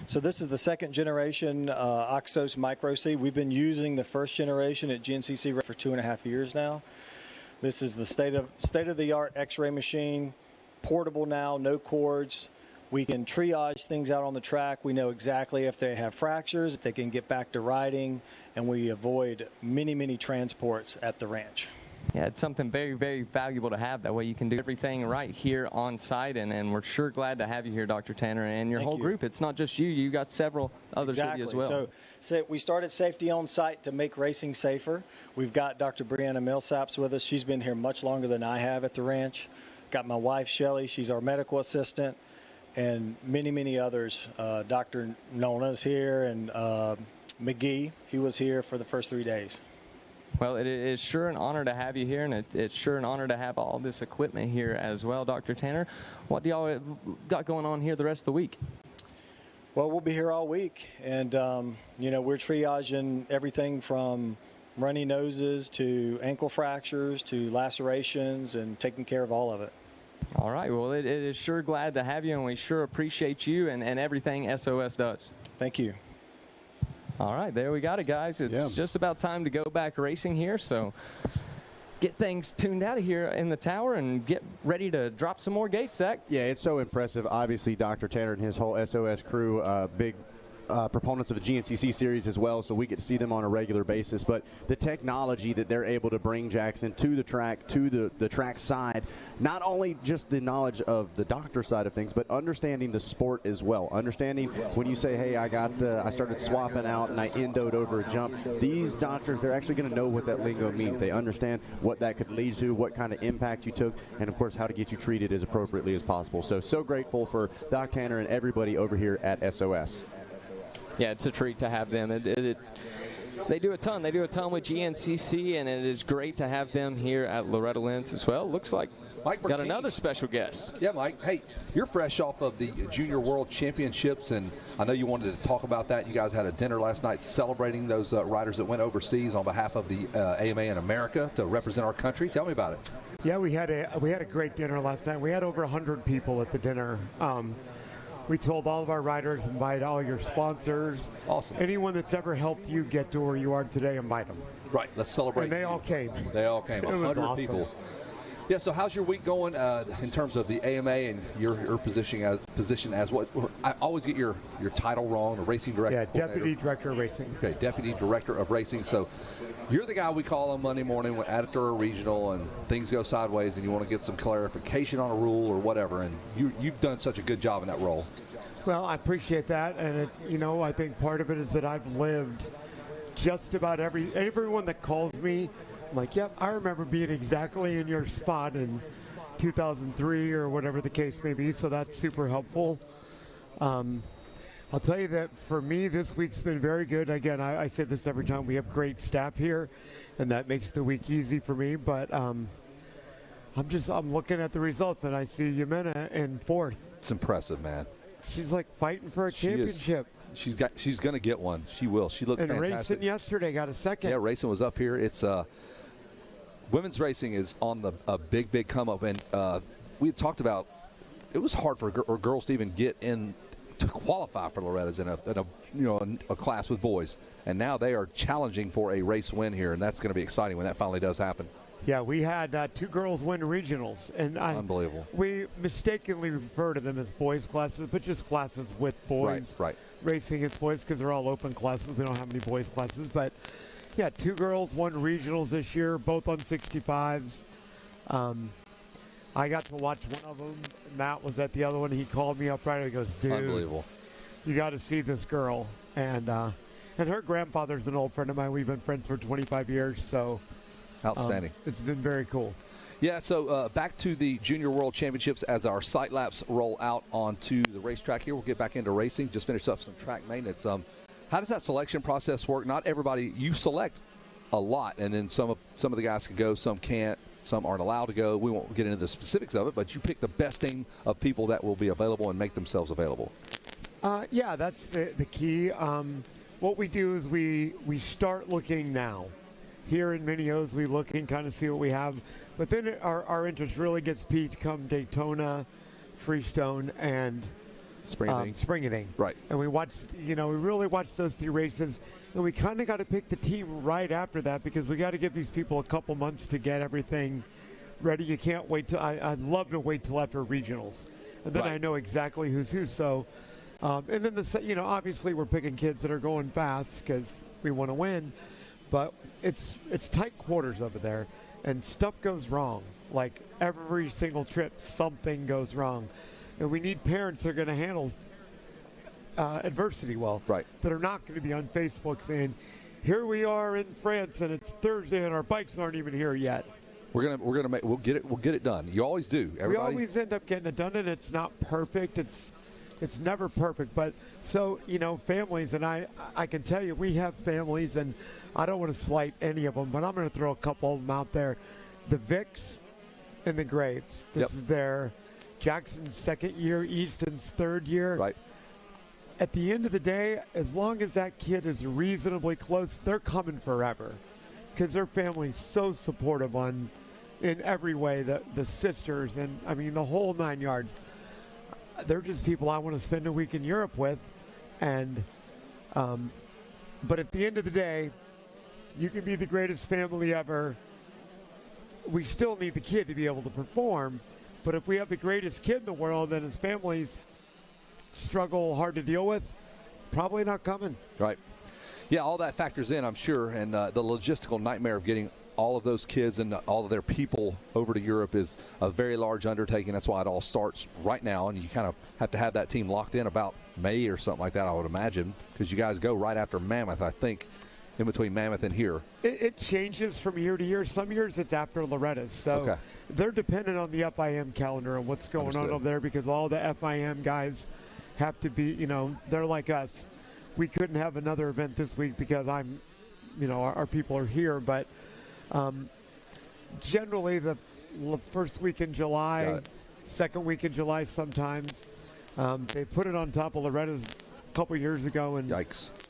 So this is the second generation Oxos Micro C. We've been using the first generation at GNCC for 2.5 years now. This is the state-of-the-art X-ray machine, portable now, no cords. We can triage things out on the track. We know exactly if they have fractures, if they can get back to riding, and we avoid many, many transports at the ranch. Yeah, it's something very, very valuable to have. That way you can do everything right here on site, and we're sure glad to have you here, Dr. Tanner, and your whole group. It's not just you. You got several others with you as well. So we started safety on site to make racing safer. We've got Dr. Brianna Millsaps with us. She's been here much longer than I have at the ranch. Got my wife, Shelly. She's our medical assistant. and many, many others. Dr. Nona's here, and McGee, he was here for the first 3 days. Well, it is sure an honor to have you here, and it's sure an honor to have all this equipment here as well. Dr. Tanner, what do y'all got going on here the rest of the week? Well, we'll be here all week, and, we're triaging everything from runny noses to ankle fractures to lacerations and taking care of all of it. All right. Well, it is sure glad to have you, and we sure appreciate you and everything SOS does. Thank you. All right. There we got it, guys. It's just about time to go back racing here, so get things tuned out of here in the tower and get ready to drop some more gates, Zach. Yeah, it's so impressive. Obviously, Dr. Tanner and his whole SOS crew, big proponents of the GNCC series as well, so we get to see them on a regular basis. But the technology that they're able to bring, Jackson, to the track, to the track side, not only just the knowledge of the doctor side of things, but understanding the sport as well. Understanding when you say, hey, I started swapping out and I endoed over a jump. These doctors, they're actually going to know what that lingo means. They understand what that could lead to, what kind of impact you took, and of course how to get you treated as appropriately as possible. So grateful for Doc Tanner and everybody over here at SOS. Yeah, it's a treat to have them. They do a ton. They do a ton with GNCC, and it is great to have them here at Loretta Lynn's as well. Looks like Mike got another special guest. Yeah, Mike. Hey, you're fresh off of the Junior World Championships, and I know you wanted to talk about that. You guys had a dinner last night celebrating those riders that went overseas on behalf of the AMA in America to represent our country. Tell me about it. Yeah, we had a great dinner last night. We had over 100 people at the dinner. We told all of our riders, invite all your sponsors. Awesome. Anyone that's ever helped you get to where you are today, invite them. Right, let's celebrate. And they all came. They all came, 100 awesome. people. Yeah, so how's your week going in terms of the AMA and your position as what? I always get your title wrong, the racing director. Yeah, Deputy Director of Racing. Okay, Deputy Director of Racing. So you're the guy we call on Monday morning after a regional and things go sideways and you want to get some clarification on a rule or whatever, and you've done such a good job in that role. Well, I appreciate that, and it's, I think part of it is that I've lived just about everyone that calls me. I'm like, yep, I remember being exactly in your spot in 2003 or whatever the case may be, so that's super helpful. I'll tell you that for me, this week's been very good. Again, I say this every time. We have great staff here, and that makes the week easy for me, but I'm looking at the results, and I see Yamina in fourth. It's impressive, man. She's like fighting for a championship. She's going to get one. She will. She looked fantastic. And racing yesterday got a second. Yeah, racing was up here. It's women's racing is on a big come up, and we had talked about it was hard for girls to even get in to qualify for Loretta's in a class with boys, and now they are challenging for a race win here, and that's going to be exciting when that finally does happen. Yeah, we had 2 girls win regionals, and unbelievable. We mistakenly refer to them as boys classes, but just classes with boys. Right. Racing against boys because they're all open classes. We don't have any boys classes, but yeah, 2 girls won regionals this year, both on 65s. I got to watch one of them. Matt was at the other one. He called me up right. He goes, "Dude, unbelievable! You got to see this girl." And her grandfather's an old friend of mine. We've been friends for 25 years, so. Outstanding. It's been very cool. Yeah, so back to the Junior World Championships as our sight laps roll out onto the racetrack here. We'll get back into racing, just finish up some track maintenance. How does that selection process work? Not everybody, you select a lot, and then some of the guys can go, some can't, some aren't allowed to go. We won't get into the specifics of it, but you pick the best team of people that will be available and make themselves available. Yeah, that's the key. What we do is we start looking now. Here in Mini-O's, we look and kind of see what we have. But then our interest really gets piqued come Daytona, Freestone, and Springeting. Right. And we really watch those 3 races. And we kind of got to pick the team right after that because we got to give these people a couple months to get everything ready. You can't wait till I'd love to wait till after regionals. And then I know exactly who's who. So, and then obviously we're picking kids that are going fast because we want to win. But it's tight quarters over there, and stuff goes wrong. Like every single trip, something goes wrong. And we need parents that are going to handle adversity well. Right. That are not going to be on Facebook saying, "Here we are in France, and it's Thursday, and our bikes aren't even here yet." We'll get it done. You always do. We always end up getting it done, and it's not perfect. it's never perfect. But so, you know, families, and I can tell you we have families, and I don't want to slight any of them, but I'm going to throw a couple of them out there. The Vicks and the Graves. This is their Jackson's second year, Easton's third year. Right. At the end of the day, as long as that kid is reasonably close, they're coming forever because their family's so supportive in every way. The sisters and, I mean, the whole 9 yards. They're just people I want to spend a week in Europe with. And, but at the end of the day, you can be the greatest family ever. We still need the kid to be able to perform. But if we have the greatest kid in the world and his family's struggle hard to deal with, probably not coming. Right. Yeah, all that factors in, I'm sure. And the logistical nightmare of getting all of those kids and all of their people over to Europe is a very large undertaking. That's why it all starts right now. And you kind of have to have that team locked in about May or something like that, I would imagine, because you guys go right after Mammoth, I think, in between Mammoth and here. It changes from year to year. Some years it's after Loretta's. So they're dependent on the FIM calendar and what's going on over there, because all the FIM guys have to be, you know, they're like us. We couldn't have another event this week because our people are here. But generally the first week in July, second week in July sometimes. They put it on top of Loretta's couple years ago, and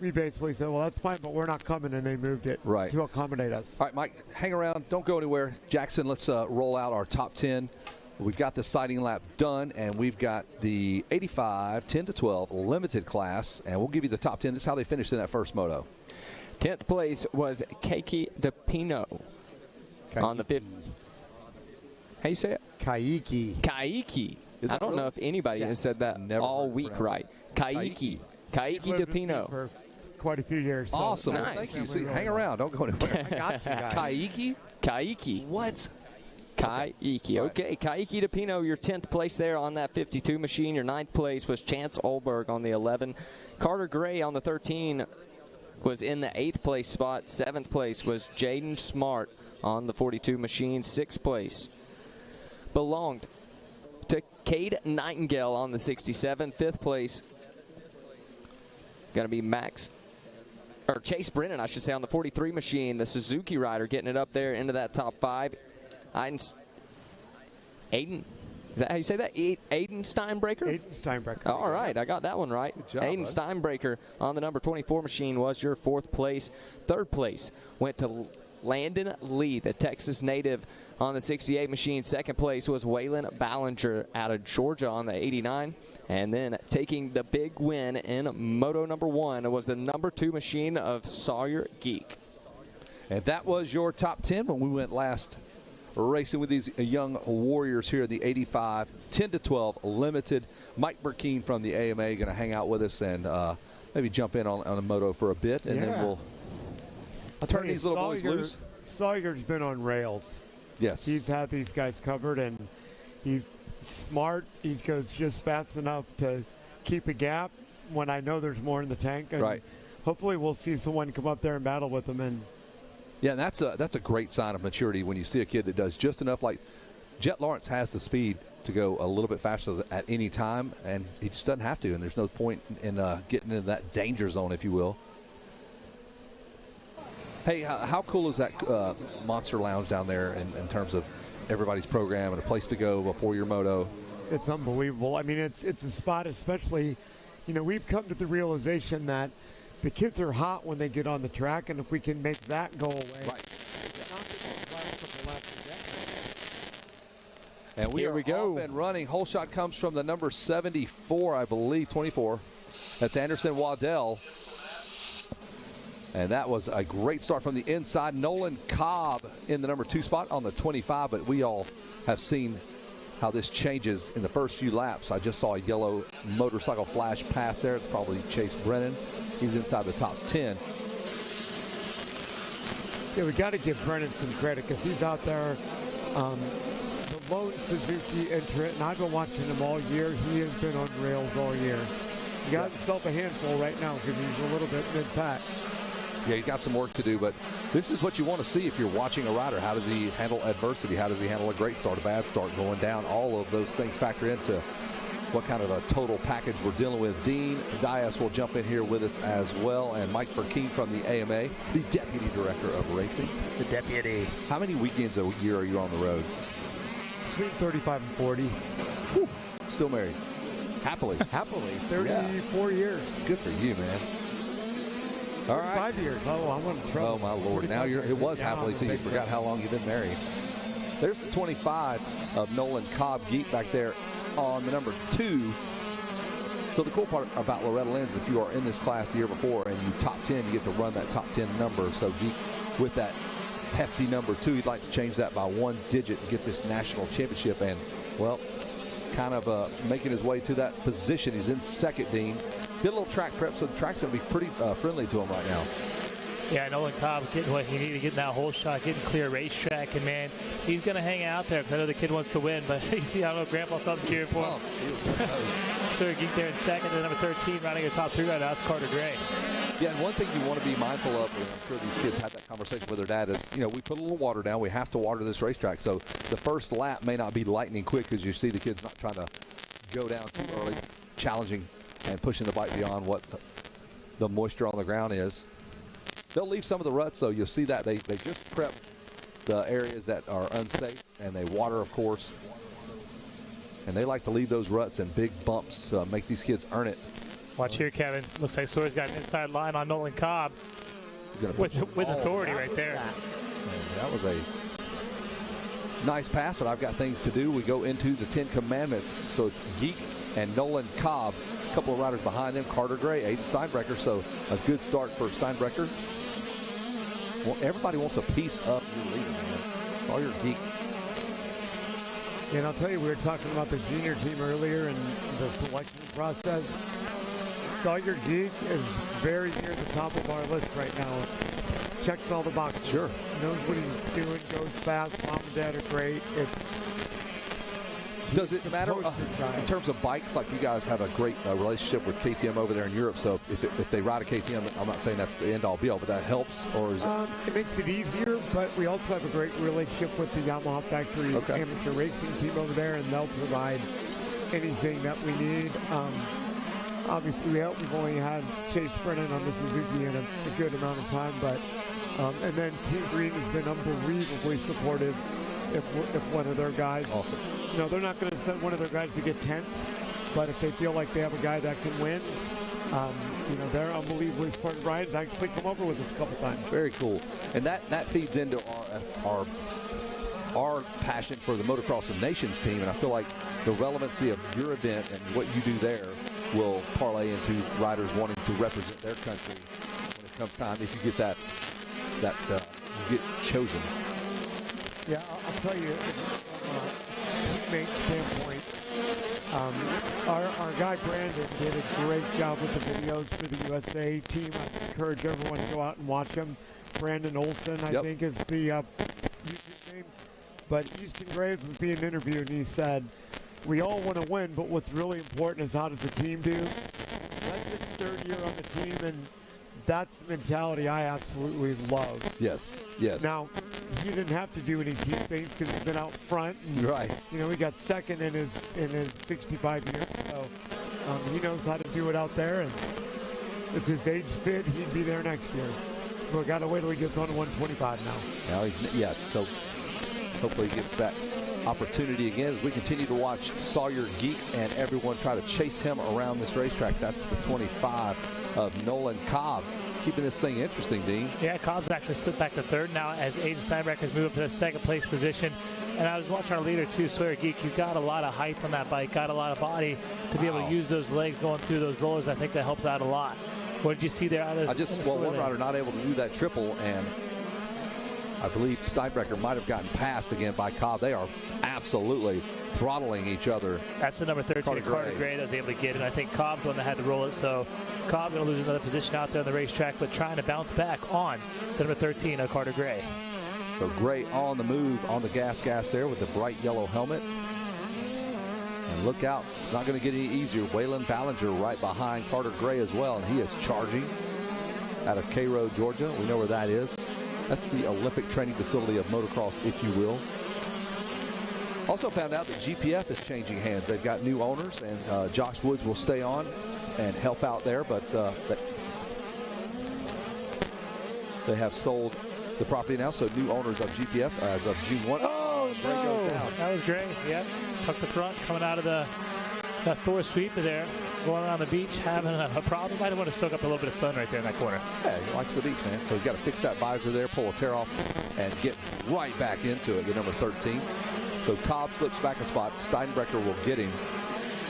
we basically said, well, that's fine, but we're not coming, and they moved it to accommodate us. All right, Mike, hang around. Don't go anywhere. Jackson, let's roll out our top 10. We've got the sighting lap done, and we've got the 85 10-12 limited class, and we'll give you the top 10. This is how they finished in that first moto. 10th place was Keiki DePino on the 5th. How you say it? Kaiki. I don't know if anybody has said that all week right. Kaiki DePino. For quite a few years. Awesome. So Thank you. See, hang around. Don't go anywhere. I got you guys. Kaiki. What? Kaiki. Okay, Kaiki DePino, your 10th place there on that 52 machine. Your 9th place was Chance Olberg on the 11. Carter Gray on the 13 was in the 8th place spot. 7th place was Jaden Smart on the 42 machine. 6th place belonged to Cade Nightingale on the 67. 5th place going to be Chase Brennan, I should say, on the 43 machine. The Suzuki rider getting it up there into that top 5. Aiden, is that how you say that? Aiden Steinbreaker? Aiden Steinbreaker. All right, I got that one right. Good job, Aiden Steinbreaker on the number 24 machine was your 4th place. 3rd place went to Landon Lee, the Texas native, on the 68 machine. 2nd place was Waylon Ballinger out of Georgia on the 89. And then taking the big win in Moto number 1 was the number 2 machine of Sawyer Geek. And that was your top 10 when we went last racing with these young warriors here in the 85 10-12 limited. Mike Burkeen from the AMA going to hang out with us and maybe jump in on a moto for a bit, and then we'll turn these little boys loose. Sawyer's been on rails. Yes. He's had these guys covered, and he's smart. He goes just fast enough to keep a gap when I know there's more in the tank. And hopefully we'll see someone come up there and battle with him. And yeah, and that's a great sign of maturity when you see a kid that does just enough. Like Jet Lawrence has the speed to go a little bit faster at any time, and he just doesn't have to, and there's no point in getting into that danger zone, if you will. Hey, how cool is that Monster Lounge down there in terms of everybody's program and a place to go before your moto? It's unbelievable. I mean, it's a spot, especially, we've come to the realization that the kids are hot when they get on the track, and if we can make that go away. And we go. Off and running. Hole shot comes from the number 74, I believe, 24. That's Anderson Waddell. And that was a great start from the inside. Nolan Cobb in the number 2 spot on the 25, but we all have seen how this changes in the first few laps. I just saw a yellow motorcycle flash pass there. It's probably Chase Brennan. He's inside the top 10. Yeah, we got to give Brennan some credit because he's out there. The lone Suzuki entrant, and I've been watching him all year. He has been on rails all year. He got himself a handful right now because he's a little bit mid-pack. Yeah, he's got some work to do, but this is what you want to see if you're watching a rider. How does he handle adversity? How does he handle a great start, a bad start, going down? All of those things factor into what kind of a total package we're dealing with. Dean Dias will jump in here with us as well, and Mike Burkeen from the AMA, the Deputy Director of Racing. The Deputy. How many weekends a year are you on the road? Between 35 and 40. Whew. Still married. Happily. Happily. 34 years. Good for you, man. All right. 5 years. Oh, I'm in trouble. Oh, my Lord. Now it was happily too. You forgot how long you've been married. There's the 25 of Nolan Cobb Geek back there on the number 2. So the cool part about Loretta Lynn's, if you are in this class the year before and you top 10, you get to run that top 10 number. So Geek, with that hefty number 2, he'd like to change that by 1 digit and get this national championship. And, well, kind of making his way to that position. He's in second, Dean. Did a little track prep, so the track's going to be pretty friendly to him right now. Yeah, Nolan Cobb getting what he needed, getting that whole shot, getting clear racetrack, and man, he's going to hang out there because I know the kid wants to win, but you see, I don't know, Grandpa's something cheering for him. So Geek there in second, and number 13, running a top 3 right now, it's Carter Gray. Yeah, and one thing you want to be mindful of, and I'm sure these kids had that conversation with their dad, is, you know, we put a little water down. We have to water this racetrack. So the first lap may not be lightning quick because you see the kids not trying to go down too early, challenging and pushing the bike beyond what the moisture on the ground is. They'll leave some of the ruts, though. You'll see that they just prep the areas that are unsafe, and they water, of course. And they like to leave those ruts and big bumps to make these kids earn it. Watch here, Kevin. Looks like Sawyer's got an inside line on Nolan Cobb with authority right there. That was a nice pass, but I've got things to do. We go into the 10 Commandments. So it's Geek and Nolan Cobb. A couple of riders behind them, Carter Gray, Aiden Steinbrecher. So a good start for Steinbrecher. Well, everybody wants a piece of your leader, man. All your Geek. And I'll tell you, we were talking about the junior team earlier and the selection process. Sawyer Geek is very near the top of our list right now. Checks all the boxes. Sure. Knows what he's doing, goes fast. Mom and dad are great. Does it matter in terms of bikes? Like, you guys have a great relationship with KTM over there in Europe. So if they ride a KTM, I'm not saying that's the end-all be-all, but that helps, or is it makes it easier. But we also have a great relationship with the Yamaha factory amateur racing team over there, and they'll provide anything that we need. Obviously, we've only had Chase Brennan on the Suzuki in a good amount of time, but and then Team Green has been unbelievably supportive. If one of their guys, awesome. You know, they're not going to send one of their guys to get 10th, but if they feel like they have a guy that can win, you know, they're unbelievably supportive. Ryan's actually come over with us a couple times. Very cool, and that feeds into our passion for the Motocross of Nations team, and I feel like the relevancy of your event and what you do there will parlay into riders wanting to represent their country when it comes time, if you get you get chosen. Yeah, I'll tell you, from a teammate standpoint, our guy Brandon did a great job with the videos for the USA team. I encourage everyone to go out and watch them. Brandon Olson, I think, is the YouTube name. But Easton Graves was being interviewed, and he said, we all want to win, but what's really important is how does the team do? That's his third year on the team, and that's the mentality I absolutely love. Yes, yes. Now, he didn't have to do any team things because he's been out front. And, right. You know, he got second in his 65 years, so he knows how to do it out there. And if his age fit, he'd be there next year. But got to wait till he gets on to 125 now. So hopefully he gets that opportunity again as we continue to watch Sawyer Geek and everyone try to chase him around this racetrack. That's the 25 of Nolan Cobb. Keeping this thing interesting, Dean. Yeah, Cobb's actually slipped back to third now as Aiden Steinbrecher has moved up to the second place position. And I was watching our leader too, Sawyer Geek. He's got a lot of height on that bike, got a lot of body to be able to use those legs going through those rollers. I think that helps out a lot. What did you see there? One rider not able to do that triple, and I believe Steinbrecher might have gotten passed again by Cobb. They are absolutely throttling each other. That's the number 13, Carter Gray, that was able to get it. I think Cobb's the one that had to roll it, so Cobb's going to lose another position out there on the racetrack, but trying to bounce back on the number 13 of Carter Gray. So Gray on the move, on the gas there with the bright yellow helmet. And look out, it's not going to get any easier. Waylon Ballinger right behind Carter Gray as well, and he is charging out of Cairo, Georgia. We know where that is. That's the Olympic training facility of motocross, if you will. Also found out that GPF is changing hands. They've got new owners, and Josh Woods will stay on and help out there, but they have sold the property now, so new owners of GPF as of June 1. Oh, Brake no. goes down. That was great. Yep. Tuck the front, coming out of the Thor sweeper there, going around the beach, having a problem. Might want to soak up a little bit of sun right there in that corner. Yeah, he likes the beach, man. So he's got to fix that visor there, pull a tear off, and get right back into it, the number 13. So Cobb slips back a spot. Steinbrecher will get him.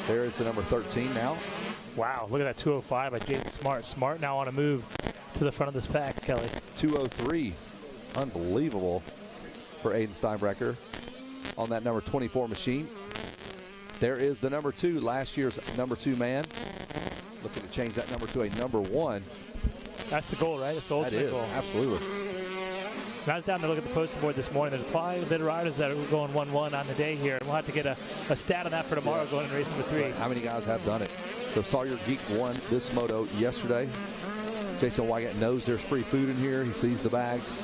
There is the number 13 now. Wow, look at that 205 by Jaden Smart. Smart now on a move to the front of this pack, Kelly. 203. Unbelievable for Aiden Steinbrecher on that number 24 machine. There is the number 2, last year's number 2 man. Looking to change that number to a number 1. That's the goal, right? That's the ultimate goal. Absolutely. When I was down to look at the poster board this morning, there's probably a bit of riders that are going 1-1 on the day here. And we'll have to get a stat on that for tomorrow going in race number 3. Right. How many guys have done it? So Sawyer Geek won this moto yesterday. Jason Wygant knows there's free food in here. He sees the bags.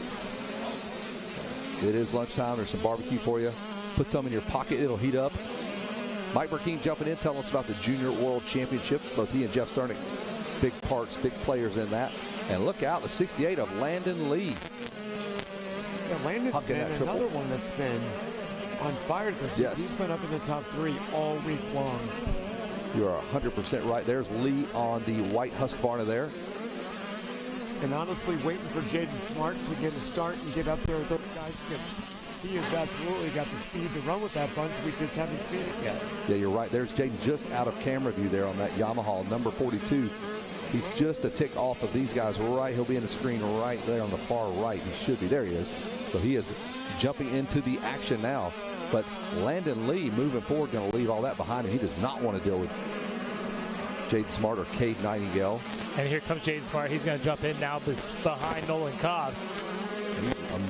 It is lunchtime. There's some barbecue for you. Put some in your pocket. It'll heat up. Mike Burkeen jumping in, telling us about the Junior World Championships. Both he and Jeff Cernick, big parts, big players in that. And look out, the 68 of Landon Lee. Yeah, Landon's been another one that's been on fire this year. Yes. He's been up in the top 3 all week long. You are 100% right. There's Lee on the white Husqvarna there. And honestly, waiting for Jaden Smart to get a start and get up there with those guys. He has absolutely got the speed to run with that bunch. We just haven't seen it yet. Yeah, you're right. There's Jaden just out of camera view there on that Yamaha number 42. He's just a tick off of these guys right. He'll be in the screen right there on the far right. He should be. There he is. So he is jumping into the action now. But Landon Lee moving forward, going to leave all that behind him. He does not want to deal with Jaden Smart or Cade Nightingale. And here comes Jaden Smart. He's going to jump in now behind Nolan Cobb.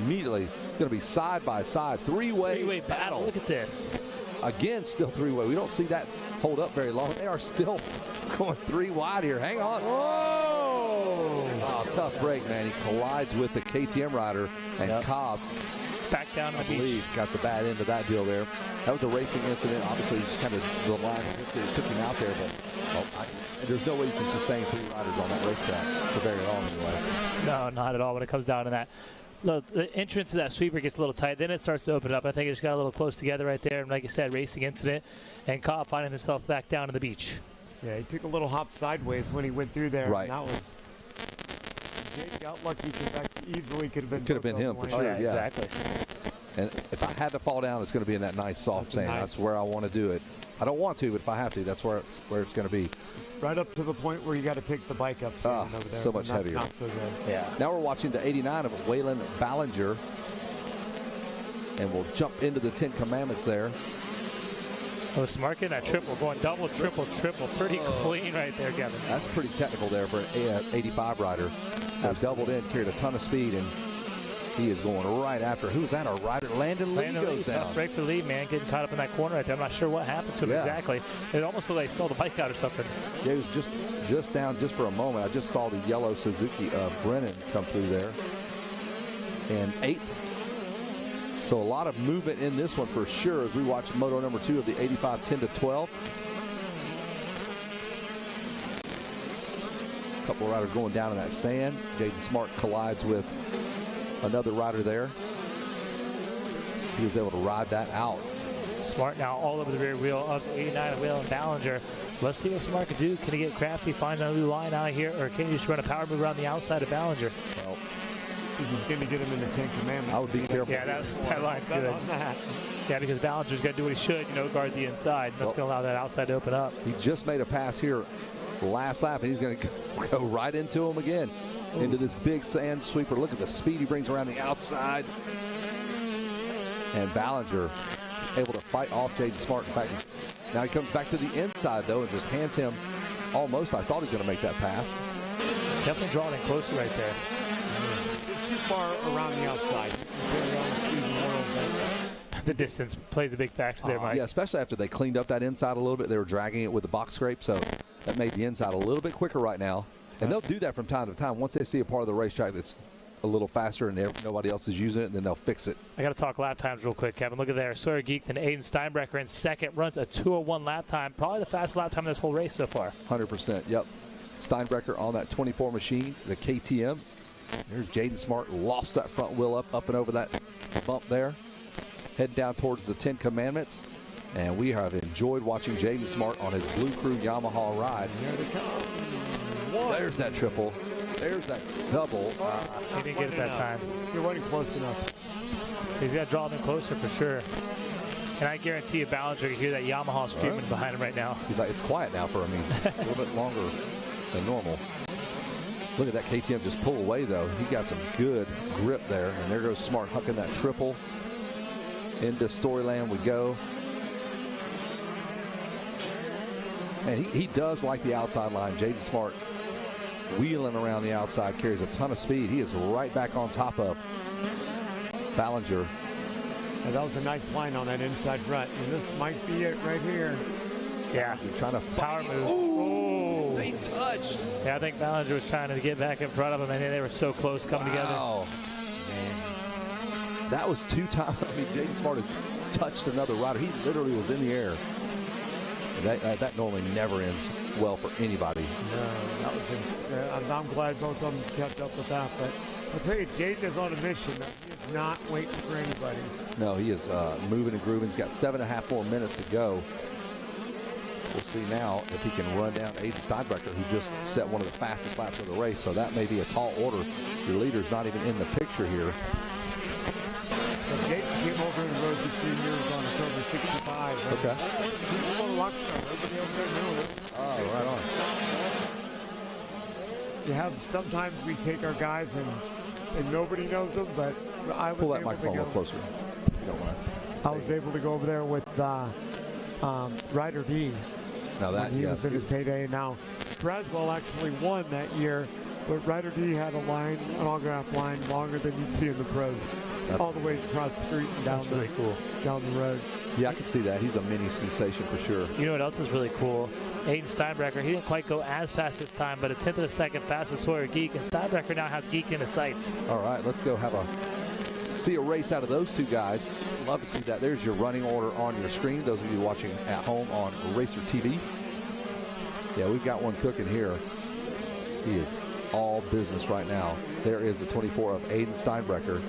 Immediately going to be side by side. Three-way battle. Look at this. Again, still 3-way. We don't see that hold up very long. They are still going 3 wide here. Hang on. Whoa! Oh, tough break, man. He collides with the KTM rider, and Cobb back down to the beach. I believe got the bad end of that deal there. That was a racing incident. Obviously, just kind of the line took him out there, but there's no way you can sustain 3 riders on that racetrack for very long anyway. No, not at all when it comes down to that. Look, the entrance to that sweeper gets a little tight. Then it starts to open up. I think it just got a little close together right there. And like you said, racing incident. And Cobb finding himself back down to the beach. Yeah, he took a little hop sideways when he went through there. Right. And that was... Jake got lucky because that easily could have been... Could have been him for sure, yeah. Exactly. And if I had to fall down, it's going to be in that nice soft sand. That's where I want to do it. I don't want to, but if I have to, that's where it's going to be. Right up to the point where you got to pick the bike up. Over there, so much heavier. Not so good. Yeah. Now we're watching the 89 of Waylon Ballinger. And we'll jump into the 10 Commandments there. Oh, Smart getting that triple, going double, triple. Pretty clean right there, Kevin. That's pretty technical there for an 85 rider. Doubled in, carried a ton of speed, and he is going right after. Who's that? Our rider, Landon Lee goes down. Tough break for Lee, man, getting caught up in that corner right there. I'm not sure what happened to him exactly. It almost looked like he stole the bike out or something. Yeah, he was just down just for a moment. I just saw the yellow Suzuki Brennan come through there. And 8th. So a lot of movement in this one for sure as we watch moto number 2 of the 85 10-12. A couple of riders going down in that sand. Jaden Smart collides with another rider there. He was able to ride that out. Smart now all over the rear wheel of the 89 of Waylon Ballinger. Let's see what Smart can do. Can he get crafty, find a new line out here, or can he just run a power move around the outside of Ballinger? Well, he's going to get him in the 10 Commandments. I would be careful. Yeah, that line's good. Yeah, because Ballinger's got to do what he should, guard the inside. That's going to allow that outside to open up. He just made a pass here last lap, and he's going to go right into him again. Into this big sand sweeper. Look at the speed he brings around the outside. And Ballinger able to fight off Jaden Smart. In fact, now he comes back to the inside, though, and just hands him almost. I thought he was going to make that pass. Definitely drawing in closer right there. It's too far around the outside. The distance plays a big factor there, Mike. Yeah, especially after they cleaned up that inside a little bit. They were dragging it with the box scrape, so that made the inside a little bit quicker right now. And they'll do that from time to time once they see a part of the racetrack that's a little faster and nobody else is using it, and then they'll fix it. I got to talk lap times real quick, Kevin. Look at there. Sawyer Geek and Aiden Steinbrecher in second, runs a 2:01 lap time. Probably the fastest lap time in this whole race so far. 100%, yep. Steinbrecher on that 24 machine, the KTM. There's Jaden Smart, lofts that front wheel up and over that bump there. Head down towards the 10 Commandments. And we have enjoyed watching Jaden Smart on his Blue Crew Yamaha ride. There's that triple. There's that double. He didn't get it that time. You're running close enough. He's got to draw them closer for sure. And I guarantee you, Ballinger can hear that Yamaha screaming behind him right now. He's like, it's quiet now for him. He's a little bit longer than normal. Look at that KTM just pull away, though. He got some good grip there. And there goes Smart hucking that triple. Into Storyland we go. And he does like the outside line. Jaden Smart wheeling around the outside, carries a ton of speed. He is right back on top of Ballinger. And that was a nice line on that inside front. And this might be it right here. Yeah. You're trying to power move. Ooh, they touched. Yeah, I think Ballinger was trying to get back in front of him, and they were so close coming together. Man. That was 2 times. I mean, Jaden Smart has touched another rider. He literally was in the air. That normally never ends well for anybody. No, that was I'm glad both of them kept up with that. But I'll tell you, Jaden is on a mission. He is not waiting for anybody. No, he is moving and grooving. He's got 7.5 more minutes to go. We'll see now if he can run down Aiden Steinbrecher, who just set one of the fastest laps of the race. So that may be a tall order. Your leader's not even in the picture here. Jaden came over and rode the 3 years on October 65. Okay. He's a little rock star. Everybody over there knew it. Oh, right on. You have, sometimes we take our guys and nobody knows them, but I was Pull that able microphone to a go. little closer, if you don't mind. I was able to go over there with Ryder D. Now that, he was in his heyday. Now, Braswell actually won that year, but Ryder D had an autograph line longer than you'd see in the pros. All the way across the street and down really cool. Down the road. Yeah, I can see that. He's a mini sensation for sure. You know what else is really cool? Aiden Steinbrecher, he didn't quite go as fast this time, but a 10th of a second fastest Sawyer Geek, and Steinbrecher now has Geek in his sights. All right, let's go see a race out of those two guys. Love to see that. There's your running order on your screen, those of you watching at home on Racer TV. Yeah, we've got one cooking here. He is all business right now. There is the 24 of Aiden Steinbrecher.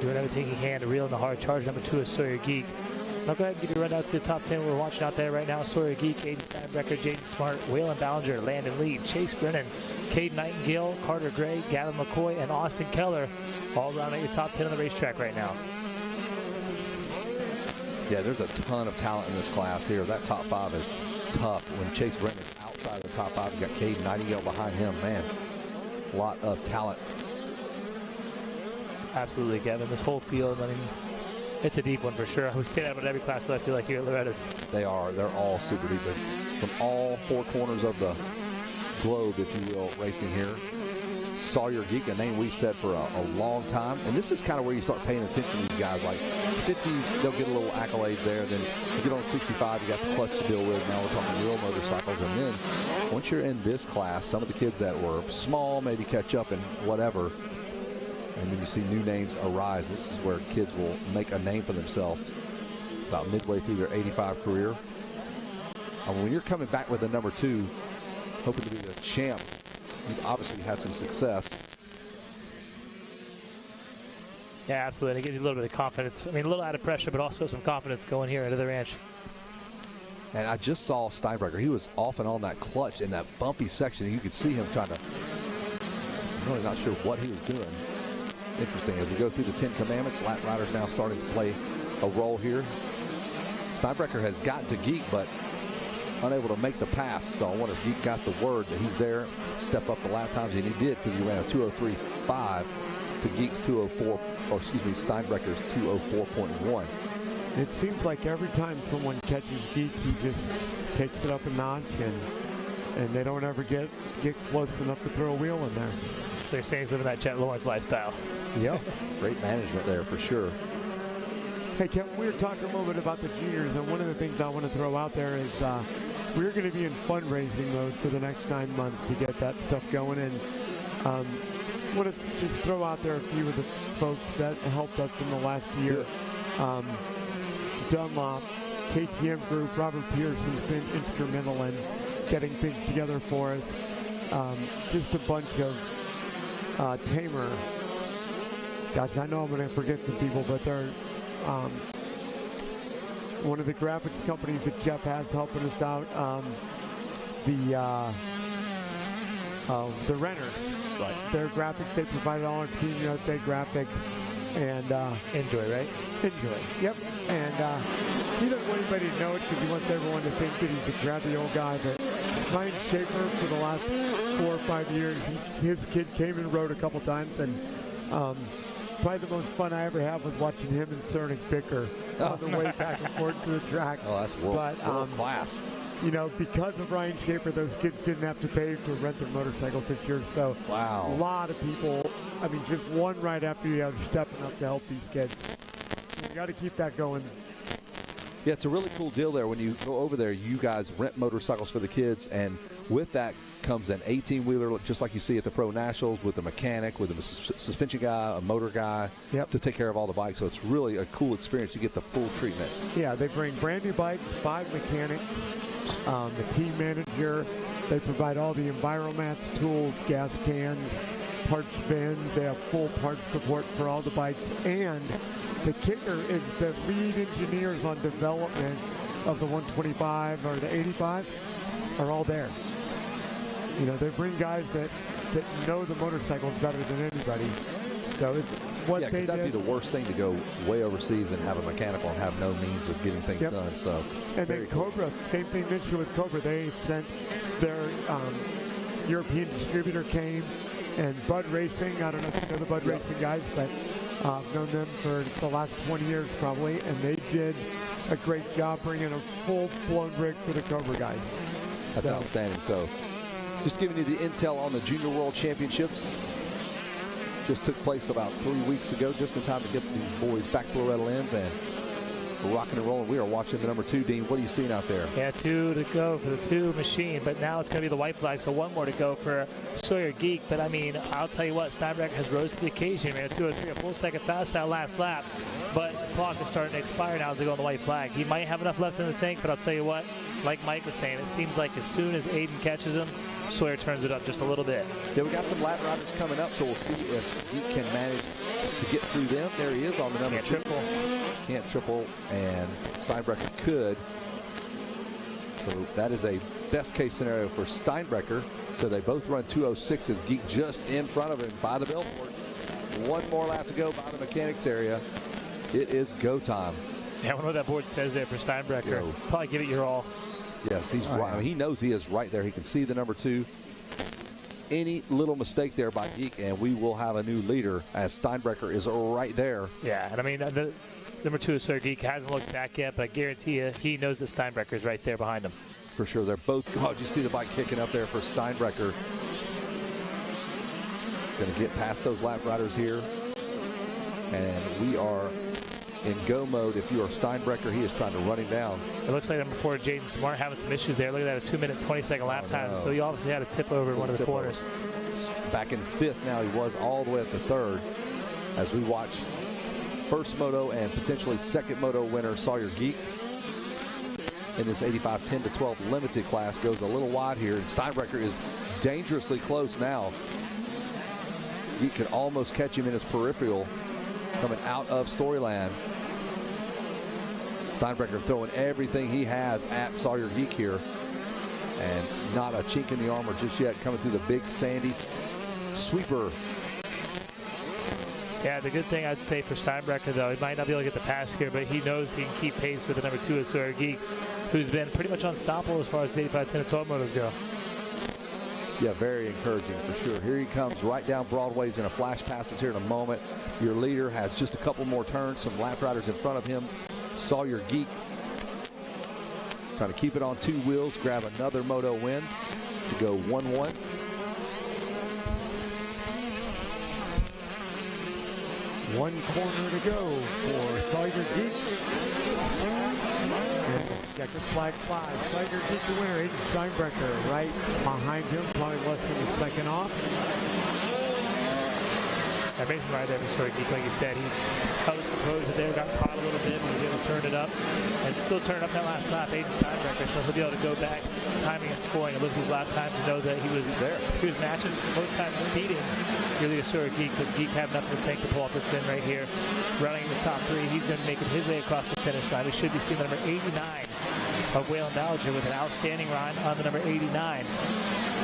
Doing everything he can to reel in the hard charge. Number 2 is Sawyer Geek. I'll go ahead and give you a rundown to the top 10 we're watching out there right now. Sawyer Geek, Aiden Steinbrecher, Jaden Smart, Waylon Ballinger, Landon Lee, Chase Brennan, Cade Nightingale, Carter Gray, Gavin McCoy, and Austin Keller all around at your top 10 on the racetrack right now. Yeah, there's a ton of talent in this class here. That top 5 is tough. When Chase Brennan is outside of the top 5, you've got Cade Nightingale behind him. Man, a lot of talent. Absolutely, Kevin. This whole field, I mean, it's a deep one for sure. We say that about every class that I feel like here at Loretta's. They are. They're all super deep. From all 4 corners of the globe, if you will, racing here. Sawyer Geek, a name we've said for a long time. And this is kind of where you start paying attention to these guys. Like 50s, they'll get a little accolades there. Then you get on 65, you got the clutch to deal with. Now we're talking real motorcycles. And then once you're in this class, some of the kids that were small maybe catch up and whatever. And then you see new names arise. This is where kids will make a name for themselves about midway through their 85 career. And when you're coming back with a number 2, hoping to be the champ, you've obviously had some success. Yeah, absolutely. It gives you a little bit of confidence. I mean, a little out of pressure, but also some confidence going here into the ranch. And I just saw Steinbrecher. He was off and on that clutch in that bumpy section. You could see him trying to, I'm really not sure what he was doing. Interesting. As we go through the 10 Commandments, lap riders now starting to play a role here. Steinbrecher has gotten to Geek, but unable to make the pass. So I wonder if Geek got the word that he's there, step up the lap times, and he did because he ran a 2:03.5 to Geek's 2:04, or excuse me, Steinbrecher's 2:04.1. It seems like every time someone catches Geek, he just takes it up a notch, and they don't ever get close enough to throw a wheel in there. So you're saying something of that Chet Lawrence lifestyle. Yep. Great management there for sure. Hey, Kevin, we were talking a little bit about the juniors, and one of the things I want to throw out there is we're going to be in fundraising mode for the next 9 months to get that stuff going. And want to just throw out there a few of the folks that helped us in the last year. Dunlop, KTM Group, Robert Pearson's been instrumental in getting things together for us. Just a bunch of Tamer. Gosh, I know I'm going to forget some people, but they're one of the graphics companies that Jeff has helping us out. The Renters. Right. Their graphics, they provided all our Team USA graphics. And Enjoy, right? Enjoy. Yep. And he doesn't want anybody to know it because he wants everyone to think that he's a grabby old guy. But Ryan Schaefer, for the last 4 or 5 years, his kid came and rode a couple times, and probably the most fun I ever had was watching him and Cernick bicker on the way back and forth to the track. Oh, that's world class. You know, because of Ryan Schaefer, those kids didn't have to pay to rent their motorcycles this year. So wow, a lot of people, I mean, just one right after the other stepping up to help these kids. You got to keep that going. Yeah, it's a really cool deal there. When you go over there, you guys rent motorcycles for the kids, and with that comes an 18-wheeler, just like you see at the Pro Nationals, with a mechanic, with a suspension guy, a motor guy, to take care of all the bikes. So it's really a cool experience. You get the full treatment. Yeah, they bring brand new bikes, 5 mechanics, the team manager. They provide all the enviromats, tools, gas cans, parts bins. They have full parts support for all the bikes. And the kicker is the lead engineers on development of the 125 or the 85 are all there. You know, they bring guys that know the motorcycles better than anybody. So it's what they did. That'd be the worst thing, to go way overseas and have a mechanical and have no means of getting things done. So, and then Cobra, same thing this year with Cobra. They sent their European distributor came, and Bud Racing. I don't know if you know the Bud Racing guys, but I've known them for the last 20 years probably, and they did a great job bringing a full-blown rig for the Cobra guys. That's outstanding. So, just giving you the intel on the Junior World Championships. Just took place about 3 weeks ago, just in time to get these boys back to Loretta Lynn's and rocking and rolling. We are watching the number 2, Dean. What are you seeing out there? Yeah, 2 to go for the 2 machine, but now it's going to be the white flag, so 1 more to go for Sawyer Geek. But I mean, I'll tell you what, Steinbrecher has rose to the occasion, man. 2 or 3, a full second fast that last lap, but the clock is starting to expire now as they go on the white flag. He might have enough left in the tank, but I'll tell you what, like Mike was saying, it seems like as soon as Aiden catches him, Sawyer turns it up just a little bit. Yeah, we got some lap riders coming up, so we'll see if he can manage to get through them. There he is on the number 2. Can't triple, and Steinbrecher could. So that is a best case scenario for Steinbrecher. So they both run 2:06s. Geek just in front of him by the billboard. 1 more lap to go by the mechanics area. It is go time. Yeah, I wonder what that board says there for Steinbrecher. Probably give it your all. Yes, he's right. I mean, he knows he is right there. He can see the number 2. Any little mistake there by Geek, and we will have a new leader, as Steinbrecher is right there. Yeah, and I mean, the number 2 is Sawyer Geek. Hasn't looked back yet, but I guarantee you he knows that Steinbrecher is right there behind him. For sure. They're both. Oh, did you see the bike kicking up there for Steinbrecher? Going to get past those lap riders here. And we are in go mode. If you are Steinbrecher, he is trying to run him down. It looks like number 4, Jaden Smart, having some issues there. Look at that, a 2-minute, 20-second lap time. So he obviously had a tip over in one of the corners. Back in 5th now. He was all the way up to 3rd. As we watch first moto and potentially second moto winner Sawyer Geek in this 85 10-12 limited class goes a little wide here, and Steinbrecher is dangerously close now. Geek could almost catch him in his peripheral coming out of Storyland. Steinbrecher throwing everything he has at Sawyer Geek here, and not a chink in the armor just yet, coming through the big sandy sweeper. Yeah, the good thing I'd say for Steinbrecher, though, he might not be able to get the pass here, but he knows he can keep pace with the number 2 of Sawyer Geek, who's been pretty much unstoppable as far as the 85 10-12 motos go. Yeah, very encouraging for sure. Here he comes right down Broadway. He's going to flash passes here in a moment. Your leader has just a couple more turns, some lap riders in front of him. Sawyer Geek trying to keep it on 2 wheels, grab another moto win to go 1-1. One corner to go for Sawyer Geek. Checker flag 5. Sawyer Geek the winner. Aiden Steinbrecher right behind him, probably less than a second off. amazing ride there for Sawyer Geek. Like you said, he was composed there, got caught a little bit, but was able to turn it up, and still turn up that last lap. Aiden Steinbrecher, so he'll be able to go back, timing and scoring, and look at his lap time to know that he was there. He was matching most times beating your leader Sawyer Geek, but Geek had enough in the tank to pull off this win right here. Running in the top 3, he's going to make it his way across the finish line. We should be seeing the number 89 of Waylon Ballinger with an outstanding ride on the number 89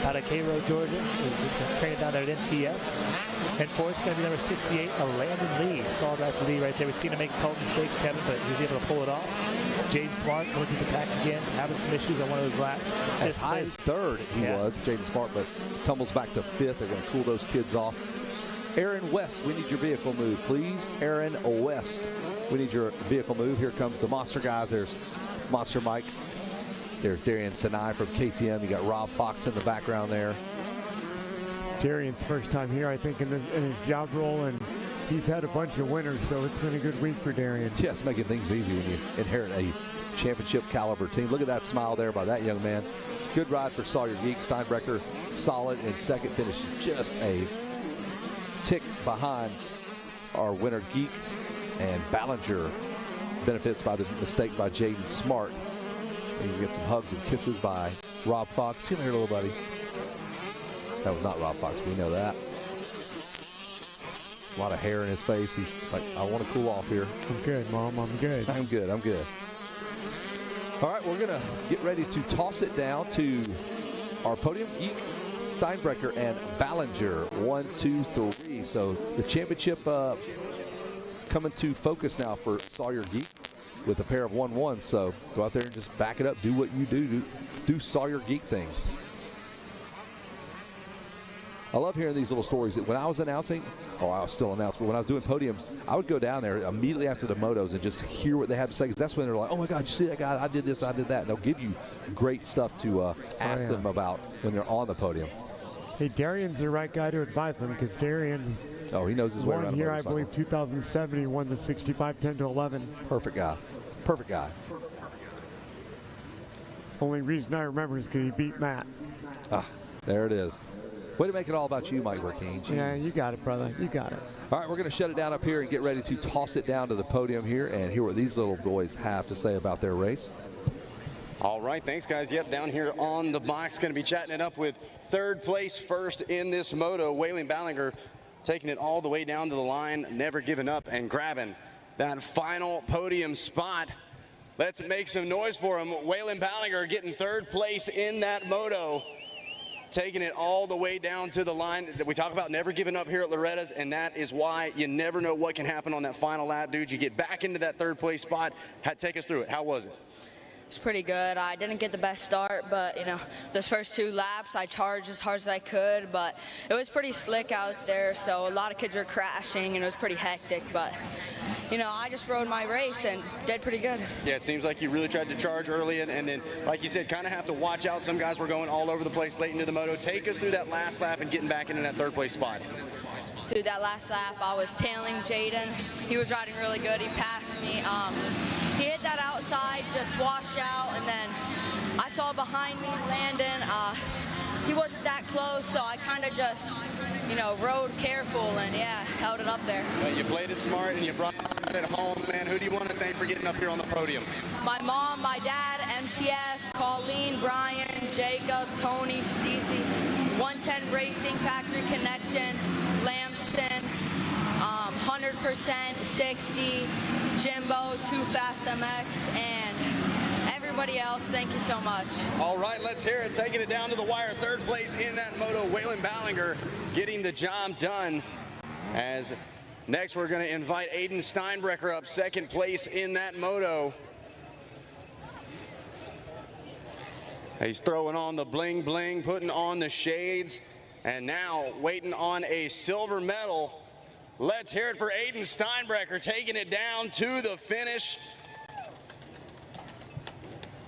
out of Cairo, Georgia. He's training down there at MTF. And fourth is going to be number 68, Landon Lee. Solid ride for Lee right there. We've seen him make a couple mistakes, Kevin, but he was able to pull it off. Jaden Smart going through the pack again, having some issues on one of those laps. As high as third he was, Jaden Smart, but tumbles back to fifth. They're going to cool those kids off. Aaron West, we need your vehicle move, please. Aaron West, we need your vehicle move. Here comes the Monster guys. There's Monster Mike. There's Darian Sinai from KTM. You got Rob Fox in the background there. Darian's first time here, I think, in his job role, and he's had a bunch of winners, so it's been a good week for Darian. Yeah, it's making things easy when you inherit a championship caliber team. Look at that smile there by that young man. Good ride for Sawyer Geek. Steinbrecher solid in second, finish just a tick behind our winner Geek, and Ballinger benefits by the mistake by Jaden Smart. And you get some hugs and kisses by Rob Fox. Come here, little buddy. That was not Rob Fox. We know that. A lot of hair in his face. He's like, I want to cool off here. I'm good, Mom. I'm good. I'm good. I'm good. All right, we're going to get ready to toss it down to our podium. Geek, Steinbrecher, and Ballinger. 1, 2, 3. So the championship coming to focus now for Sawyer Geek with a pair of 1-1. So go out there and just back it up. Do what you do. Do Sawyer Geek things. I love hearing these little stories. When I was announcing, I was still announcing, but when I was doing podiums, I would go down there immediately after the motos and just hear what they have to say. Because that's when they're like, oh my God, you see that guy? I did this, I did that. And they'll give you great stuff to ask them about when they're on the podium. Hey, Darian's the right guy to advise them, because Darian, he knows his way around. One here, I believe, 2007, he won the 65 10-11. Perfect guy. Perfect guy. Only reason I remember is because he beat Matt. There it is. Way to make it all about you, Mike Burkeen. Yeah, you got it, brother. You got it. All right, we're going to shut it down up here and get ready to toss it down to the podium here and hear what these little boys have to say about their race. All right, thanks, guys. Yep, down here on the box, going to be chatting it up with third place first in this moto, Waylon Ballinger, taking it all the way down to the line, never giving up and grabbing that final podium spot. Let's make some noise for him. Waylon Ballinger getting third place in that moto, taking it all the way down to the line. We talk about never giving up here at Loretta's, and that is why you never know what can happen on that final lap, dude. You get back into that third place spot. Take us through it. How was it? It's pretty good. I didn't get the best start, but, those first 2 laps, I charged as hard as I could, but it was pretty slick out there, so a lot of kids were crashing, and it was pretty hectic, but, I just rode my race and did pretty good. Yeah, it seems like you really tried to charge early, and then, like you said, kind of have to watch out. Some guys were going all over the place late into the moto. Take us through that last lap and getting back into that third place spot. Dude, that last lap, I was tailing Jaden. He was riding really good. He passed me. He hit that outside, just washed out, and then I saw behind me Landon. He wasn't that close, so I kind of just, rode careful and, held it up there. Well, you played it smart and you brought it at home, man. Who do you want to thank for getting up here on the podium? My mom, my dad, MTF, Colleen, Brian, Jacob, Tony, Steezy, 110 Racing, Factory Connection, Lamston, 100%, 60, Jimbo, Too Fast MX, and everybody else. Thank you so much. All right, let's hear it. Taking it down to the wire. Third place in that moto, Waylon Ballinger getting the job done. As next we're going to invite Aiden Steinbrecher up, second place in that moto. He's throwing on the bling bling, putting on the shades, and now waiting on a silver medal. Let's hear it for Aiden Steinbrecher, taking it down to the finish.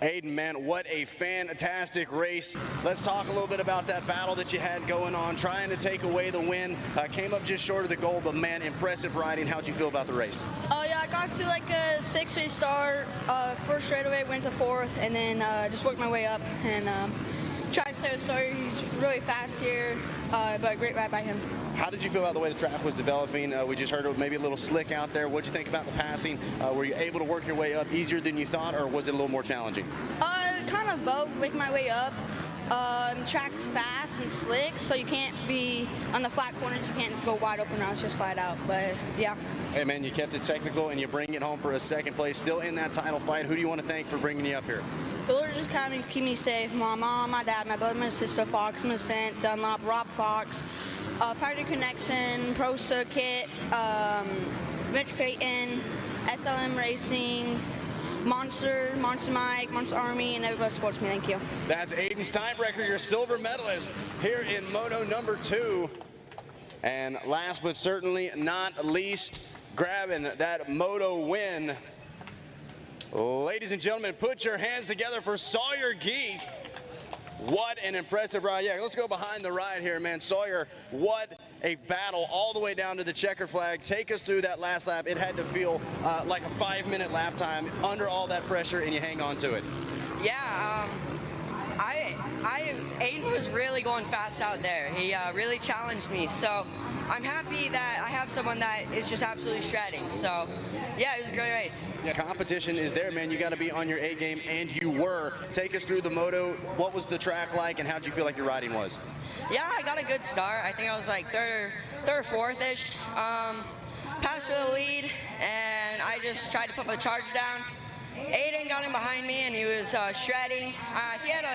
Aiden, man, what a fantastic race. Let's talk a little bit about that battle that you had going on, trying to take away the win. Came up just short of the goal, but man, impressive riding. How'd you feel about the race? Oh yeah, I got to like a 6-3 start. First straightaway went to 4th, and then just worked my way up and tried to stay with Sawyer. He's really fast here, but great ride by him. How did you feel about the way the track was developing? We just heard it was maybe a little slick out there. What did you think about the passing? Were you able to work your way up easier than you thought, or was it a little more challenging? Kind of both, making my way up. Track's fast and slick, so you can't be on the flat corners. You can't just go wide open routes, just slide out. But yeah. Hey man, you kept it technical and you bring it home for a second place, still in that title fight. Who do you want to thank for bringing you up here? The Lord just kind of keep me safe. My mom, my dad, my brother, my sister, Fox, Cent, Dunlop, Rob Fox, Factory Connection, Pro Circuit, Mitch Creighton, SLM Racing, Monster Mike, Monster Army, and everybody supports me. Thank you. That's Aiden Steinbrecher, your silver medalist here in Moto number 2. And last but certainly not least, grabbing that Moto win. Ladies and gentlemen, put your hands together for Sawyer Geek. What an impressive ride. Yeah, let's go behind the ride here, man. Sawyer, what a battle all the way down to the checker flag. Take us through that last lap. It had to feel like a 5-minute lap time under all that pressure, and you hang on to it. Yeah, Aiden was really going fast out there. He really challenged me. So I'm happy that I have someone that is just absolutely shredding. So yeah, it was a great race. Yeah, competition is there, man. You got to be on your A game, and you were. Take us through the moto. What was the track like, and how did you feel like your riding was? Yeah, I got a good start. I think I was like third or fourth-ish. Passed for the lead, and I just tried to put my charge down. Aiden got in behind me, and he was shredding. He had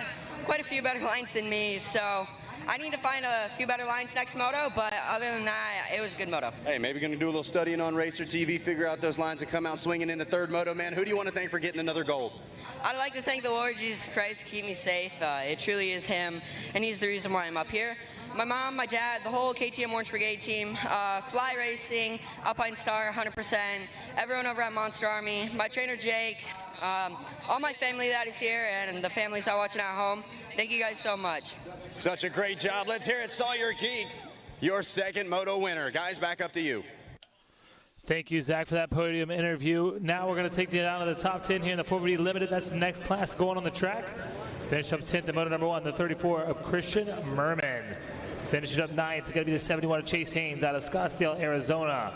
quite a few better lines than me, so I need to find a few better lines next moto, but other than that, it was a good moto. Hey, maybe going to do a little studying on Racer TV, figure out those lines and come out swinging in the third moto, man. Who do you want to thank for getting another gold? I'd like to thank the Lord Jesus Christ to keep me safe. It truly is Him, and He's the reason why I'm up here. My mom, my dad, the whole KTM Orange Brigade team, Fly Racing, Alpine Star, 100%, everyone over at Monster Army, my trainer Jake, all my family that is here, and the families that are watching at home. Thank you guys so much. Such a great job. Let's hear it, Sawyer Geek, your second moto winner. Guys, back up to you. Thank you, Zach, for that podium interview. Now we're going to take you down to the top 10 here in the 450 Limited. That's the next class going on the track. Finish up 10th in moto number 1, the 34 of Christian Merman. Finishing up 9th, going to be the 71 of Chase Haynes out of Scottsdale, Arizona.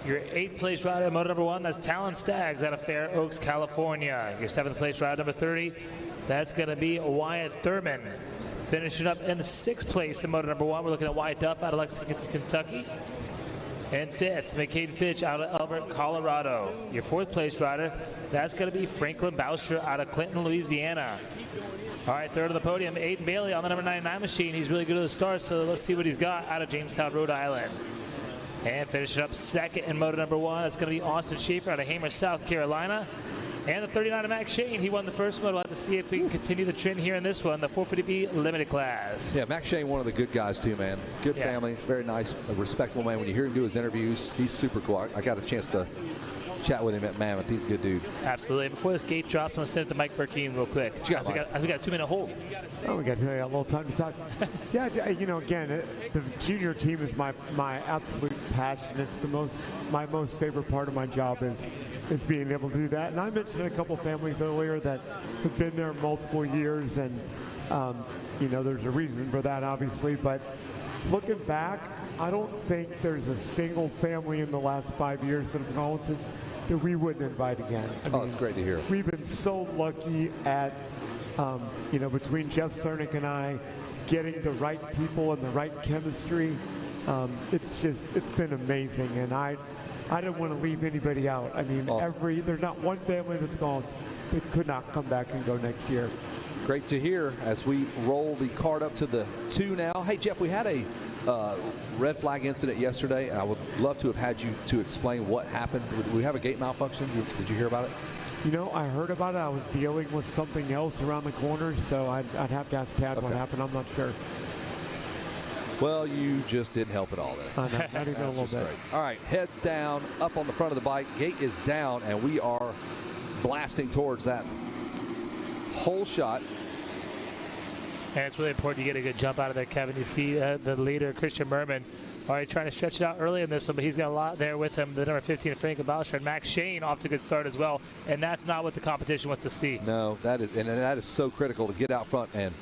Your 8th place rider in moto number 1, that's Talon Staggs out of Fair Oaks, California. Your 7th place rider number 30, that's going to be Wyatt Thurman. Finishing up in the 6th place in moto number 1, we're looking at Wyatt Duff out of Lexington, Kentucky. And 5th, McCain Fitch out of Albert, Colorado. Your 4th place rider, that's going to be Franklin Bousher out of Clinton, Louisiana. All right, third on the podium, Aiden Bailey on the number 99 machine. He's really good at the start, so let's see what he's got out of Jamestown, Rhode Island. And finishing up 2nd in moto number 1, that's going to be Austin Schaefer out of Hamer, South Carolina. And the 39 of Max Shane, he won the first moto. We'll have to see if we can continue the trend here in this one, the 450B limited class. Yeah, Max Shane, one of the good guys too, man. Good family, very nice, a respectable man. When you hear him do his interviews, he's super cool. I got a chance to chat with him at Mammoth. He's a good dude. Absolutely. Before this gate drops, I'm going to send it to Mike Burkeen real quick. As we got a 2-minute hold. Oh, we got a little time to talk. Yeah, you know, again, the junior team is my absolute passion. It's my most favorite part of my job is being able to do that. And I mentioned a couple families earlier that have been there multiple years, and you know, there's a reason for that, obviously. But looking back, I don't think there's a single family in the last 5 years that have gone with us that we wouldn't invite again. I mean, it's great to hear. We've been so lucky at, you know, between Jeff Cernick and I, getting the right people and the right chemistry. It's been amazing, and I don't want to leave anybody out. I mean, awesome. There's not one family that's gone that could not come back and go next year. Great to hear as we roll the card up to the 2 now. Hey, Jeff, we had a red flag incident yesterday, and I would love to have had you to explain what happened. Did we have a gate malfunction? Did you hear about it? You know, I heard about it. I was dealing with something else around the corner, so I'd have to ask Tad what happened. I'm not sure. Well, you just didn't help at all there. Not even a little bit. Great. All right, heads down, up on the front of the bike. Gate is down, and we are blasting towards that hole shot. And it's really important you get a good jump out of there, Kevin. You see the leader, Christian Merman, already trying to stretch it out early in this one, but he's got a lot there with him. The number 15, Franklin Bousher, and Max Shane off to a good start as well. And that's not what the competition wants to see. No, that is so critical to get out front and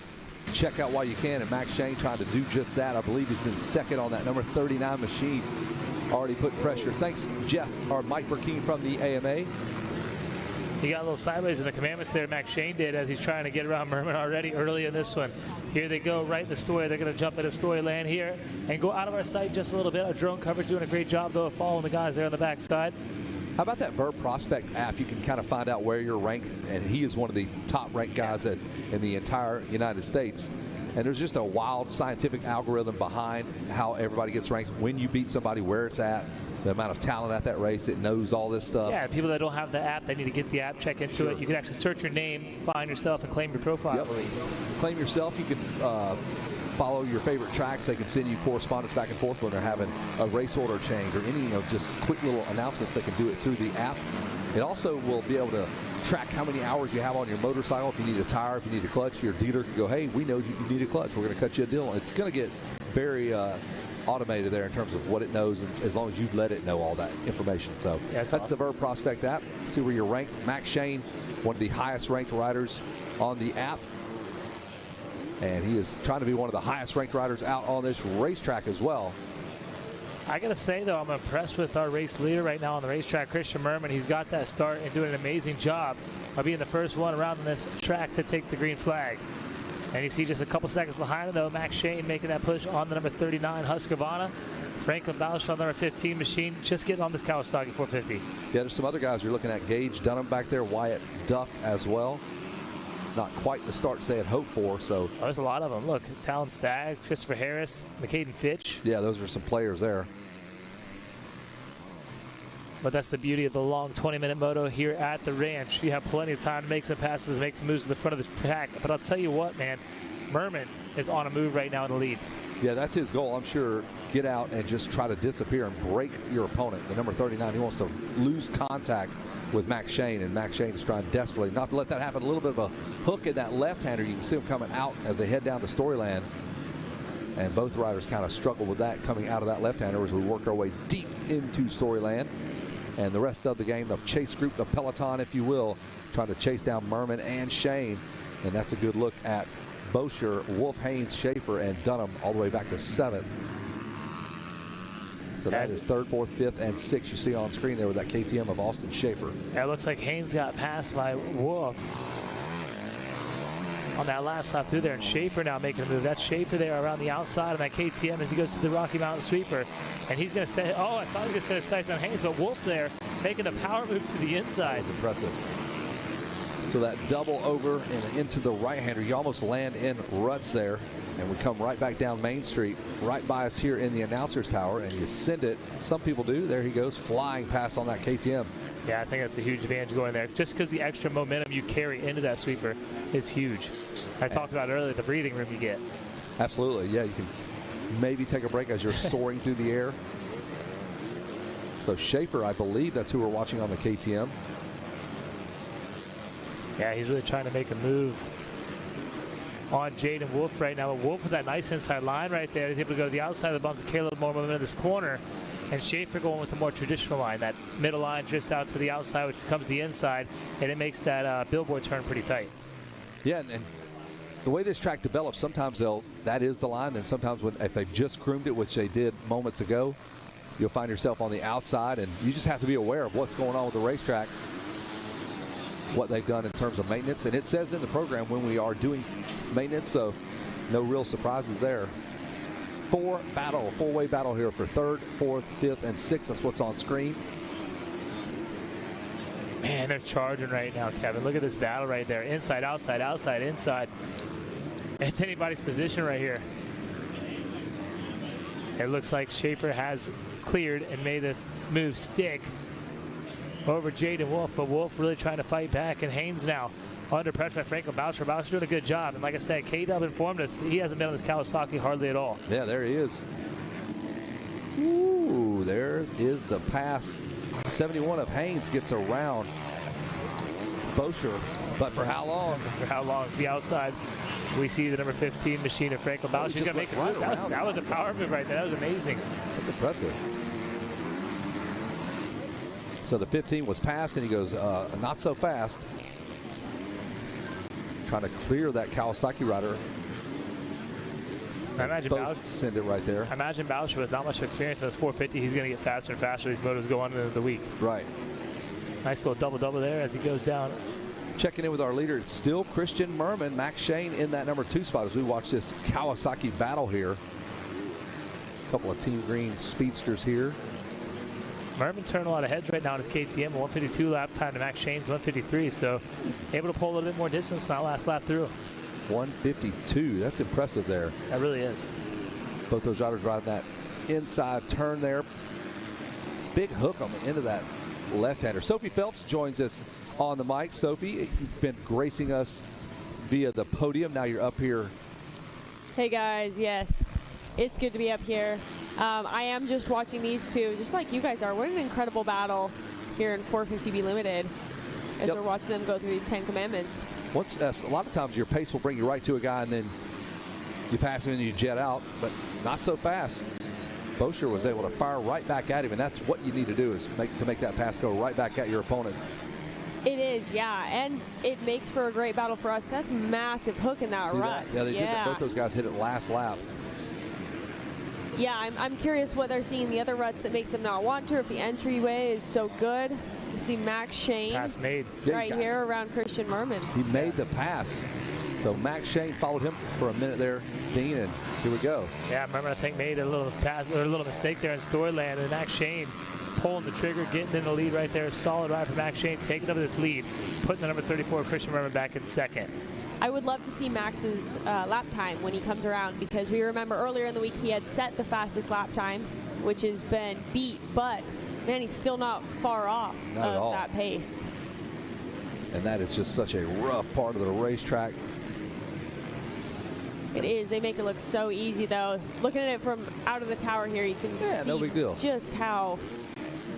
check out while you can. And Max Shane trying to do just that. I believe he's in second on that number 39 machine. Already put pressure. Thanks, Jeff, or Mike Burkeen from the AMA. He got a little sideways in the commandments there, Max Shane did, as he's trying to get around Merman already early in this one. Here they go, right in the story. They're going to jump into story land here and go out of our sight just a little bit. Our drone coverage doing a great job, though, of following the guys there on the backside. How about that Verb Prospect app? You can kind of find out where you're ranked, and he is one of the top-ranked guys in the entire United States. And there's just a wild scientific algorithm behind how everybody gets ranked, when you beat somebody, where it's at, the amount of talent at that race. It knows all this stuff. Yeah, people that don't have the app, they need to get the app, check into it. You can actually search your name, find yourself, and claim your profile. Yep. Claim yourself. You can follow your favorite tracks. They can send you correspondence back and forth when they're having a race order change or any just quick little announcements. They can do it through the app. It also will be able to track how many hours you have on your motorcycle. If you need a tire, if you need a clutch, your dealer can go, hey, we know you need a clutch. We're going to cut you a deal. It's going to get very automated there in terms of what it knows, and as long as you let it know all that information. So that's awesome. The Verb Prospect app. See where you're ranked. Max Shane, one of the highest ranked riders on the app, and he is trying to be one of the highest ranked riders out on this racetrack as well. I got to say, though, I'm impressed with our race leader right now on the racetrack, Christian Merman. He's got that start and doing an amazing job of being the first one around this track to take the green flag. And you see just a couple seconds behind him, though, Max Shane making that push on the number 39 Husqvarna. Franklin Bausch on the number 15 machine, just getting on this Kawasaki 450. Yeah, there's some other guys you're looking at. Gage Dunham back there, Wyatt Duff as well. Not quite the starts they had hoped for. So there's a lot of them. Look, Talon Stagg, Christopher Harris, McCaden Fitch. Yeah, those are some players there. But that's the beauty of the long 20-minute moto here at the ranch. You have plenty of time to make some passes, make some moves to the front of the pack. But I'll tell you what, man, Merman is on a move right now in the lead. Yeah, that's his goal, I'm sure. Get out and just try to disappear and break your opponent. The number 39, he wants to lose contact with Max Shane, and Max Shane is trying desperately not to let that happen. A little bit of a hook in that left-hander. You can see him coming out as they head down to Storyland. And both riders kind of struggle with that coming out of that left-hander as we work our way deep into Storyland. And the rest of the game, the chase group, the peloton, if you will, trying to chase down Merman and Shane. And that's a good look at Bosher, Wolf, Haynes, Schaefer, and Dunham all the way back to 7th. So that is 3rd, 4th, 5th, and 6th you see on screen there with that KTM of Austin Schaefer. Yeah, it looks like Haynes got passed by Wolf on that last lap through there, and Schaefer now making a move. That's Schaefer there around the outside of that KTM as he goes to the Rocky Mountain Sweeper. And he's going to say, oh, I thought he was going to set his sights on Haynes, but Wolf there making a power move to the inside. That's impressive. So that double over and into the right-hander, you almost land in ruts there, and we come right back down Main Street, right by us here in the announcer's tower, and you send it. Some people do. There he goes, flying past on that KTM. Yeah, I think that's a huge advantage going there. Just because the extra momentum you carry into that sweeper is huge. I talked about earlier the breathing room you get. Absolutely, yeah. You can maybe take a break as you're soaring through the air. So Schaefer, I believe that's who we're watching on the KTM. Yeah, he's really trying to make a move on Jaden Wolf right now. But Wolf with that nice inside line right there. He's able to go to the outside of the bumps and carry a little more momentum in this corner. And Schaefer going with the more traditional line. That middle line just out to the outside, which becomes the inside, and it makes that billboard turn pretty tight. Yeah, and the way this track develops, sometimes that is the line, and sometimes if they've just groomed it, which they did moments ago, you'll find yourself on the outside, and you just have to be aware of what's going on with the racetrack, what they've done in terms of maintenance. And it says in the program when we are doing maintenance, so no real surprises there. Four-way battle here for 3rd, 4th, 5th, and 6th. That's what's on screen. Man, they're charging right now, Kevin. Look at this battle right there. Inside, outside, outside, inside. It's anybody's position right here. It looks like Schaefer has cleared and made the move stick over Jaden Wolf, but Wolf really trying to fight back, and Haynes now under pressure by Franklin Boucher. Boucher doing a good job, and like I said, K-Dub informed us he hasn't been on this Kawasaki hardly at all. Yeah, there he is. Ooh, there is the pass. 71 of Haynes gets around Boucher, but for how long? For how long? The outside. We see the number 15 machine of Franklin Boucher. He's going to make a move. That was a power move right there. That was amazing. That's impressive. So the 15 was passed, and he goes, not so fast. Trying to clear that Kawasaki rider. I imagine both send it right there. I imagine Boucher with not much experience in this 450, he's going to get faster and faster as these motors go on into the week. Right. Nice little double-double there as he goes down. Checking in with our leader, it's still Christian Merman, Max Shane in that number 2 spot as we watch this Kawasaki battle here. A couple of Team Green speedsters here. Merman turning a lot of heads right now in his KTM, 152 lap time to Max Shane's 153, so able to pull a little bit more distance in that last lap through. 152, that's impressive there. That really is. Both those riders driving that inside turn there. Big hook on the end of that left-hander. Sophie Phelps joins us on the mic. Sophie, you've been gracing us via the podium. Now you're up here. Hey guys, yes, it's good to be up here. I am just watching these two, just like you guys are. What an incredible battle here in 450B Limited as we're watching them go through these 10 commandments. A lot of times your pace will bring you right to a guy and then you pass him and you jet out, but not so fast. Boucher was able to fire right back at him, and that's what you need to do is make that pass go right back at your opponent. It is, yeah, and it makes for a great battle for us. That's a massive hook in that rut. Yeah, they did that. Both those guys hit it last lap. Yeah, I'm curious what they're seeing in the other ruts that makes them not want to, if the entryway is so good. You see Max Shane pass made right here around Christian Merman. He made the pass. So Max Shane followed him for a minute there, Dean, and here we go. Yeah, Merman I think made a little pass or a little mistake there in Storyland, and Max Shane pulling the trigger, getting in the lead right there. Solid ride for Max Shane, taking over this lead, putting the number 34 Christian Merman back in second. I would love to see Max's lap time when he comes around, because we remember earlier in the week he had set the fastest lap time, which has been beat, but man, he's still not far off of that pace. And that is just such a rough part of the racetrack. It is. They make it look so easy, though. Looking at it from out of the tower here, you can see no big deal. Just how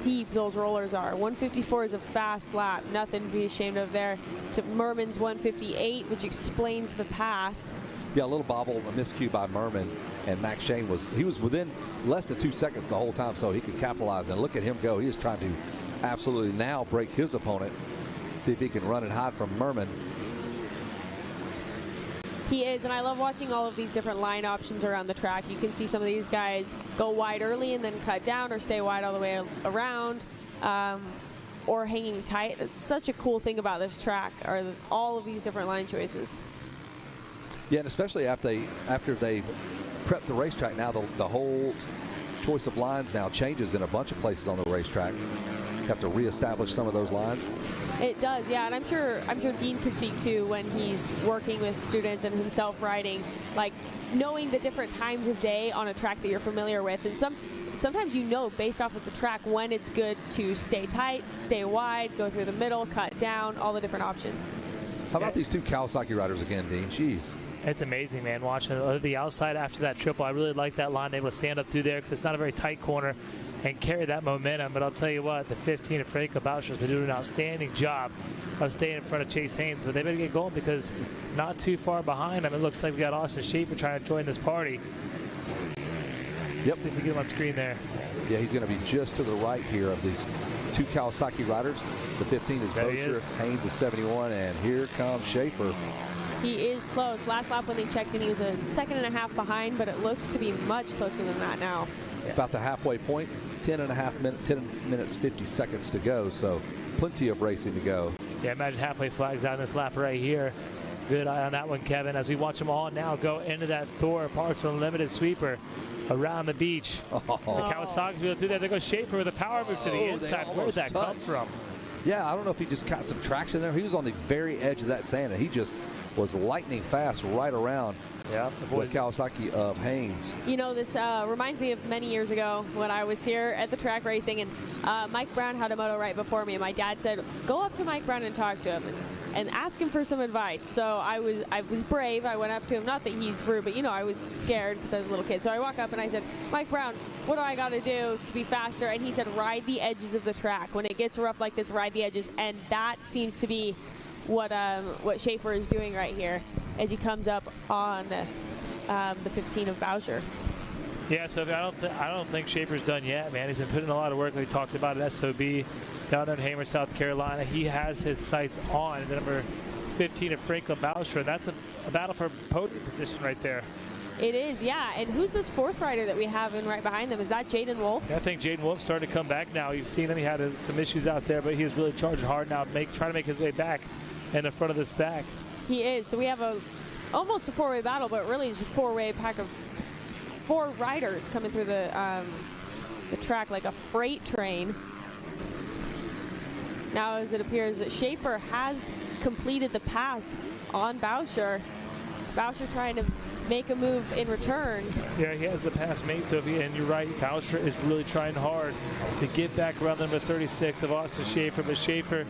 deep those rollers are. 154 is a fast lap. Nothing to be ashamed of there. To Merman's 158, which explains the pass. Yeah, a little bobble, a miscue by Merman, and Max Shane was within less than 2 seconds the whole time, so he could capitalize. And look at him go. He is trying to absolutely now break his opponent. See if he can run and hide from Merman. He is, and I love watching all of these different line options around the track. You can see some of these guys go wide early and then cut down, or stay wide all the way around, or hanging tight. That's such a cool thing about this track, are all of these different line choices. Yeah, and especially after they prep the racetrack, now the whole choice of lines now changes in a bunch of places on the racetrack. You have to reestablish some of those lines. It does, yeah, and I'm sure Dean can speak too when he's working with students and himself riding, like knowing the different times of day on a track that you're familiar with, and sometimes you know based off of the track when it's good to stay tight, stay wide, go through the middle, cut down, all the different options. How about these two Kawasaki riders again, Dean? Jeez. It's amazing, man, watching the outside after that triple. I really like that line, able to stand up through there because it's not a very tight corner and carry that momentum. But I'll tell you what, the 15 of Franco Boucher's been doing an outstanding job of staying in front of Chase Haynes, but they better get going because not too far behind them. It looks like we got Austin Schaefer trying to join this party. Yep. See if we get him on screen there. Yeah, he's going to be just to the right here of these two Kawasaki riders. The 15 is Boucher, Haynes is 71, and here comes Schaefer. He is close. Last lap when they checked in, he was a second and a half behind, but it looks to be much closer than that now. Yeah. About the halfway point, 10 minutes, 50 seconds to go, so plenty of racing to go. Yeah, imagine halfway flags out in this lap right here. Good eye on that one, Kevin, as we watch them all now go into that Thor Parts Unlimited sweeper around the beach. The Kawasaki go through there. There goes Schaefer with a power move to the inside. Where did that come from? Yeah, I don't know if he just got some traction there. He was on the very edge of that sand, and he just was lightning fast right around the Kawasaki of Haynes. You know, this reminds me of many years ago when I was here at the track racing, and Mike Brown had a moto right before me, and my dad said, go up to Mike Brown and talk to him and ask him for some advice. So I was brave. I went up to him, not that he's rude, but, you know, I was scared because I was a little kid. So I walk up and I said, Mike Brown, what do I got to do to be faster? And he said, ride the edges of the track. When it gets rough like this, ride the edges. And that seems to be what Schaefer is doing right here as he comes up on the 15 of Boucher. Yeah, so I don't think Schaefer's done yet, man. He's been putting a lot of work. We talked about at SOB down in Hamer, South Carolina. He has his sights on the number 15 of Franklin Boucher. That's a battle for podium position right there. It is, yeah. And who's this fourth rider that we have in right behind them? Is that Jaden Wolf? Yeah, I think Jaden Wolf's starting to come back now. You've seen him. He had some issues out there, but he's really charging hard now, trying to make his way back in the front of this back. He is. So we have almost a four-way battle, but really it's a four-way pack of 4 riders coming through the track like a freight train. Now, as it appears that Schaefer has completed the pass on Bauscher. Bauscher trying to make a move in return. Yeah, he has the pass made, Sophie, and you're right. Bauscher is really trying hard to get back around number 36 of Austin Schaefer, but Schaefer,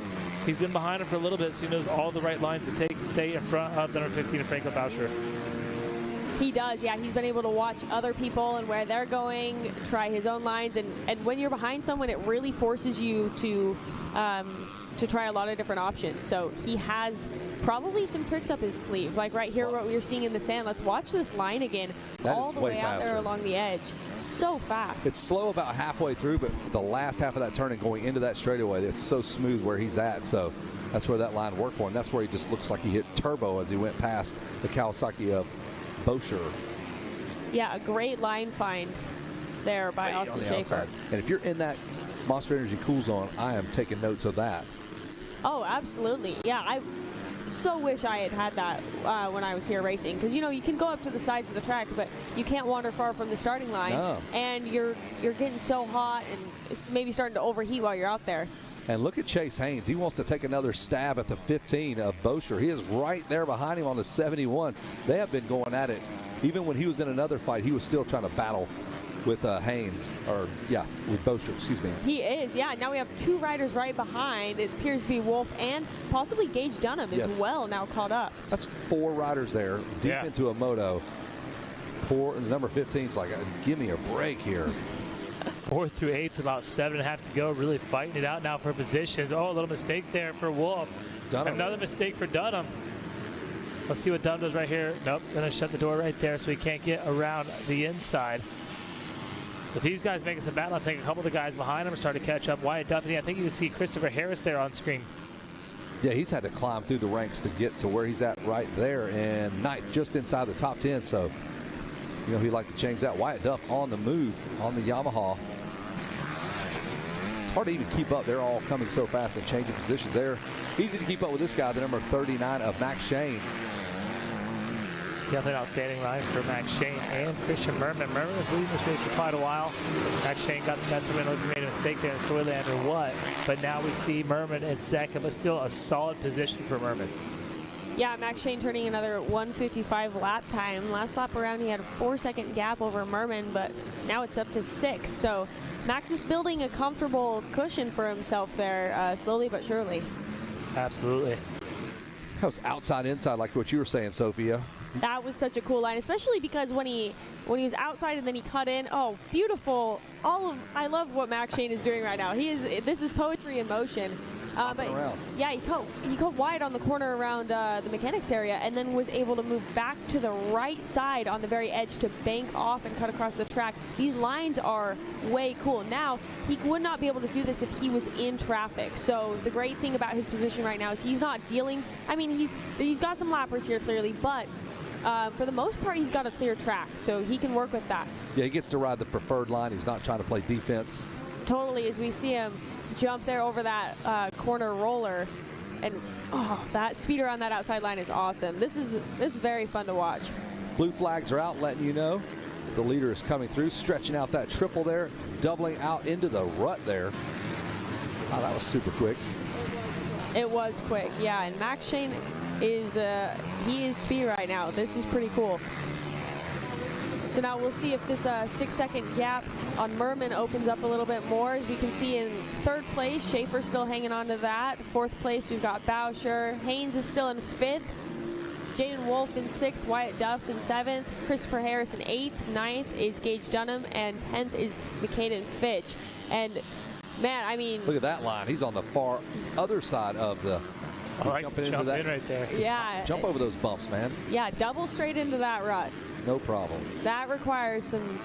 he's been behind him for a little bit, so he knows all the right lines to take to stay in front of number 15 of Franklin Bauscher. He does, yeah. He's been able to watch other people and where they're going, try his own lines, and when you're behind someone, it really forces you to try a lot of different options. So he has probably some tricks up his sleeve, like right here, what we were seeing in the sand. Let's watch this line again, all the way out there along the edge. So fast. It's slow about halfway through, but the last half of that turn and going into that straightaway, it's so smooth where he's at. So that's where that line worked for him. That's where he just looks like he hit turbo as he went past the Kawasaki of Bauscher. Yeah, a great line find there by Austin Schaefer. And if you're in that Monster Energy Cool Zone, I am taking notes of that. Oh, absolutely. Yeah, I so wish I had that when I was here racing, because you know you can go up to the sides of the track, but you can't wander far from the starting line. No. And you're getting so hot and it's maybe starting to overheat while you're out there. And look at Chase Haynes. He wants to take another stab at the 15 of Bauscher. He is right there behind him on the 71. They have been going at it. Even when he was in another fight, he was still trying to battle with Haynes, with Bauscher, excuse me. He is, yeah. Now we have 2 riders right behind. It appears to be Wolf and possibly Gage Dunham as well now caught up. That's 4 riders there, deep into a moto. The number 15's like, give me a break here. 4th through 8th, about 7.5 to go. Really fighting it out now for positions. Oh, a little mistake there for Wolf. Dunham. Another mistake for Dunham. Let's see what Dunham does right here. Nope, gonna shut the door right there so he can't get around the inside. But these guys making some battle. I think a couple of the guys behind him are starting to catch up. Wyatt Duffy, I think you can see Christopher Harris there on screen. Yeah, he's had to climb through the ranks to get to where he's at right there, and 9th, just inside the top 10. So, you know, he'd like to change that. Wyatt Duff on the move on the Yamaha. It's hard to even keep up. They're all coming so fast and changing positions. They're easy to keep up with this guy, the number 39 of Max Shane. Definitely an outstanding line for Max Shane and Christian Merman. Merman was leading this race for quite a while. Max Shane got the best of him. He made a mistake there in Stoyland or what. But now we see Merman in second, but still a solid position for Merman. Yeah, Max Shane turning another 1:55 lap time. Last lap around, he had a 4-second gap over Merman, but now it's up to 6. So Max is building a comfortable cushion for himself there, slowly but surely. Absolutely. That was outside, inside, like what you were saying, Sophia. That was such a cool line, especially because when he was outside and then he cut in. Oh, beautiful! I love what Max Shane is doing right now. This is poetry in motion. Yeah, he cut wide on the corner around the mechanics area, and then was able to move back to the right side on the very edge to bank off and cut across the track. These lines are way cool. Now, he would not be able to do this if he was in traffic. So the great thing about his position right now is he's not dealing. I mean, he's got some lappers here clearly, but for the most part, he's got a clear track, so he can work with that. Yeah, he gets to ride the preferred line. He's not trying to play defense. Totally, as we see him jump there over that corner roller, and that speed around that outside line is awesome. This is very fun to watch. Blue flags are out, letting you know the leader is coming through, stretching out that triple there, doubling out into the rut there. Oh, that was super quick. It was quick, yeah. And Max Shane is speed right now. This is pretty cool. So now we'll see if this 6-second gap on Merman opens up a little bit more. As we can see in 3rd place, Schaefer still hanging on to that. 4th place, we've got Bauscher. Haynes is still in 5th. Jaden Wolf in 6th. Wyatt Duff in 7th. Christopher Harris in 8th. 9th is Gage Dunham. And 10th is McCaden Fitch. And, man, I mean... Look at that line. He's on the far other side of the... All right, jump in right there. Yeah. Jump over those bumps, man. Yeah, double straight into that rut. No problem. That requires some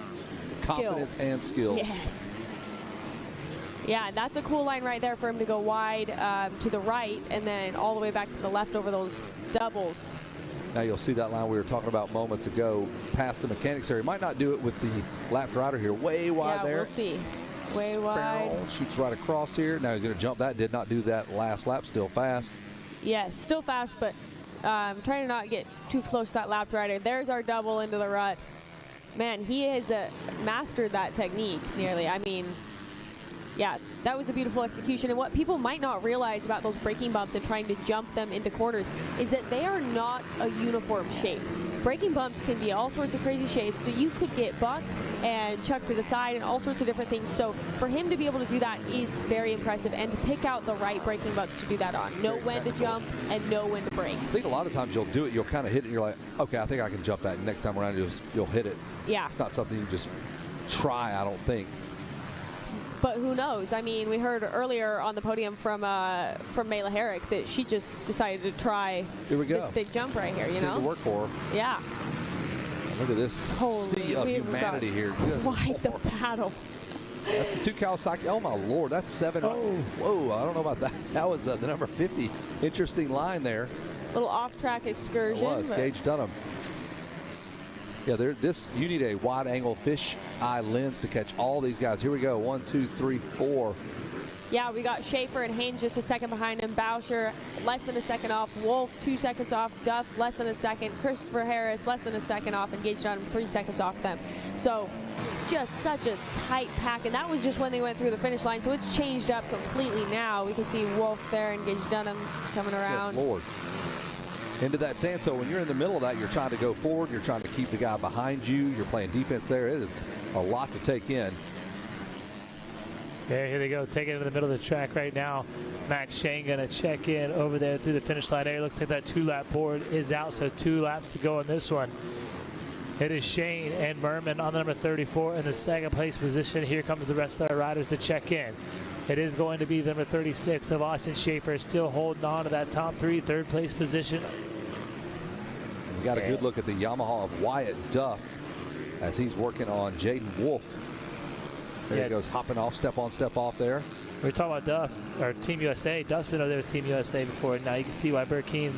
confidence skill. And skill. Yes. Yeah, that's a cool line right there for him to go wide to the right and then all the way back to the left over those doubles. Now you'll see that line we were talking about moments ago past the mechanics area. Might not do it with the lapped rider here. Way wide there. We'll see. Way wide. Shoots right across here. Now he's going to jump that. Did not do that last lap. Still fast. Yes, still fast, but trying to not get too close to that lapped rider. There's our double into the rut. Man, he has mastered that technique nearly. I mean, yeah, that was a beautiful execution. And what people might not realize about those braking bumps and trying to jump them into corners is that they are not a uniform shape. Braking bumps can be all sorts of crazy shapes, so you could get bucked and chucked to the side and all sorts of different things. So for him to be able to do that is very impressive, and to pick out the right braking bumps to do that on. Know when to jump and know when to brake. I think a lot of times you'll do it, you'll kind of hit it, and you're like, okay, I think I can jump that. And next time around, you'll hit it. Yeah. It's not something you just try, I don't think. But who knows? I mean, we heard earlier on the podium from Mayla Herrick that she just decided to try this big jump right here, you know? Seemed to work for her. Yeah. Look at this sea of humanity here. Quite the battle. That's the 2 Kawasaki. Oh, my Lord. That's 7. Oh. Whoa, I don't know about that. That was the number 50. Interesting line there. Little off-track excursion. It was. Gage Dunham. Yeah, you need a wide-angle fish-eye lens to catch all these guys. Here we go. 1, 2, 3, 4. Yeah, we got Schaefer and Haynes just a second behind him. Boucher, less than a second off. Wolf, 2 seconds off. Duff, less than a second. Christopher Harris, less than a second off. And Gage Dunham, 3 seconds off them. So just such a tight pack. And that was just when they went through the finish line. So it's changed up completely now. We can see Wolf there and Gage Dunham coming around. Good Lord. Into that sand. So when you're in the middle of that, you're trying to go forward. You're trying to keep the guy behind you. You're playing defense there. It is a lot to take in. Yeah, here they go. Taking it in the middle of the track right now. Max Shane going to check in over there through the finish line area. Looks like that 2-lap board is out, so 2 laps to go in this one. It is Shane and Merman on the number 34 in the second place position. Here comes the rest of our riders to check in. It is going to be the number 36 of Austin Schaefer, still holding on to that top 3, third place position. We got a good look at the Yamaha of Wyatt Duff as he's working on Jaden Wolf. There he goes, hopping off, step on, step off there. We were talking about Duff, or Team USA. Duff's been over there with Team USA before. Now you can see why Burkeen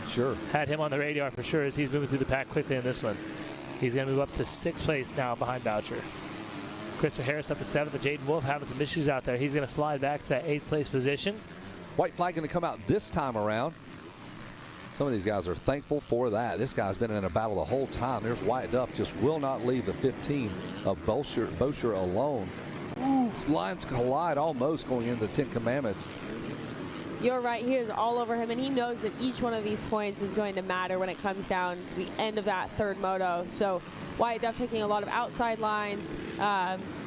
had him on the radar for sure as he's moving through the pack quickly in this one. He's going to move up to 6th place now behind Boucher. Christopher Harris up to 7th, but Jaden Wolf having some issues out there. He's going to slide back to that 8th place position. White flag going to come out this time around. Some of these guys are thankful for that. This guy's been in a battle the whole time. There's Wyatt Duff, just will not leave the 15 of Boucher alone. Ooh, lines collide almost going into the 10 Commandments. You're right. He is all over him, and he knows that each one of these points is going to matter when it comes down to the end of that third moto. So Wyatt Duff taking a lot of outside lines,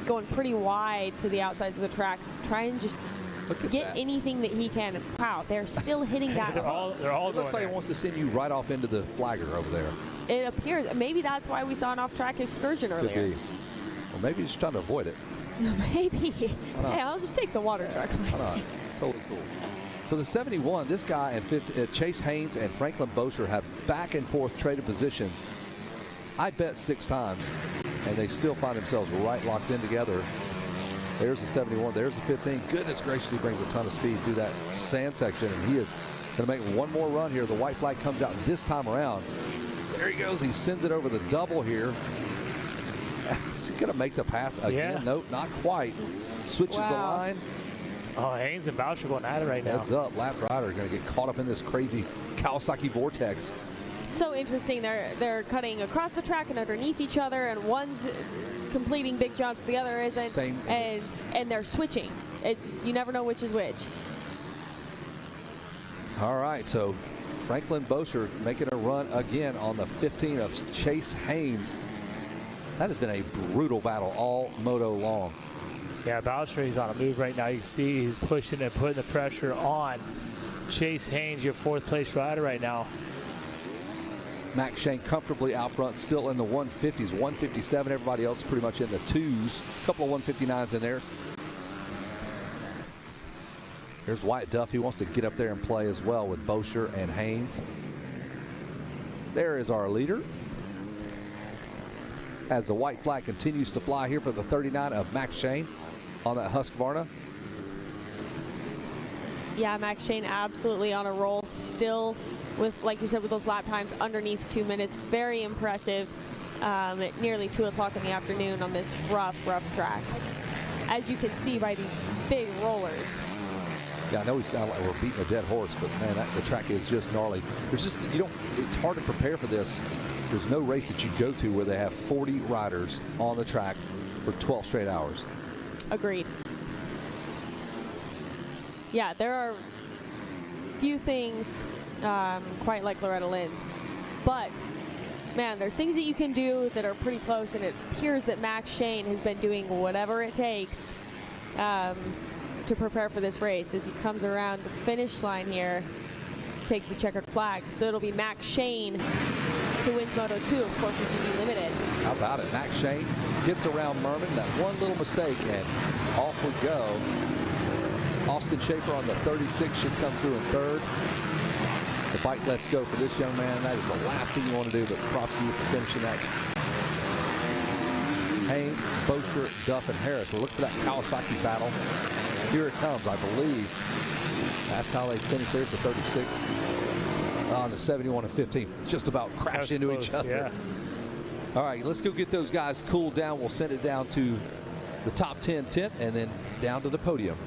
going pretty wide to the outsides of the track, trying to just get anything that he can. Wow, they're still hitting that. They're all it looks like he wants to send you right off into the flagger over there. It appears. Maybe that's why we saw an off-track excursion earlier. Could be. Or maybe he's just trying to avoid it. Maybe. Hey, I'll just take the water truck. Why not? Totally cool. So the 71, this guy and Chase Haynes and Franklin Boucher have back and forth traded positions. I bet 6 times, and they still find themselves right locked in together. There's the 71. There's the 15. Goodness gracious, he brings a ton of speed through that sand section, and he is going to make one more run here. The white flag comes out this time around. There he goes. He sends it over the double here. Is he going to make the pass again? Yeah. Nope, not quite. Switches the line. Oh, Haynes and Boucher going at it right now. Heads up. Lap rider going to get caught up in this crazy Kawasaki vortex. So interesting. They're cutting across the track and underneath each other, and one's completing big jumps, the other isn't. And they're switching. You never know which is which. All right, so Franklin Boucher making a run again on the 15 of Chase Haynes. That has been a brutal battle all moto long. Yeah, Boucher, he's on a move right now. You can see he's pushing and putting the pressure on Chase Haynes, your 4th place rider right now. Max Shane comfortably out front, still in the 150s, 157. Everybody else pretty much in the 2s. A couple of 159s in there. There's Wyatt Duff. He wants to get up there and play as well with Boucher and Haynes. There is our leader. As the white flag continues to fly here for the 39 of Max Shane on that Husqvarna. Yeah, Max Shane absolutely on a roll. Still with, like you said, with those lap times underneath 2 minutes. Very impressive at nearly 2 o'clock in the afternoon on this rough track. As you can see by these big rollers. Yeah, I know we sound like we're beating a dead horse, but man, the track is just gnarly. There's just, it's hard to prepare for this. There's no race that you go to where they have 40 riders on the track for 12 straight hours. Agreed. Yeah, there are few things quite like Loretta Lynn's, but man, there's things that you can do that are pretty close, and it appears that Max Shane has been doing whatever it takes to prepare for this race. As he comes around the finish line here, takes the checkered flag. So it'll be Max Shane who wins Moto 2 of 450 Limited. How about it? Max Shane gets around Merman, that one little mistake, and off we go. Austin Schaefer on the 36 should come through in third. The bike lets go for this young man. That is the last thing you want to do, but props to you for finishing that. Haynes, Bosher, Duff, and Harris. We'll look for that Kawasaki battle. Here it comes, I believe. That's how they finished. There's the 36 on the 71 and 15. Just about crashed into each other. Yeah. All right, let's go get those guys cooled down. We'll send it down to the top 10 tent and then down to the podium.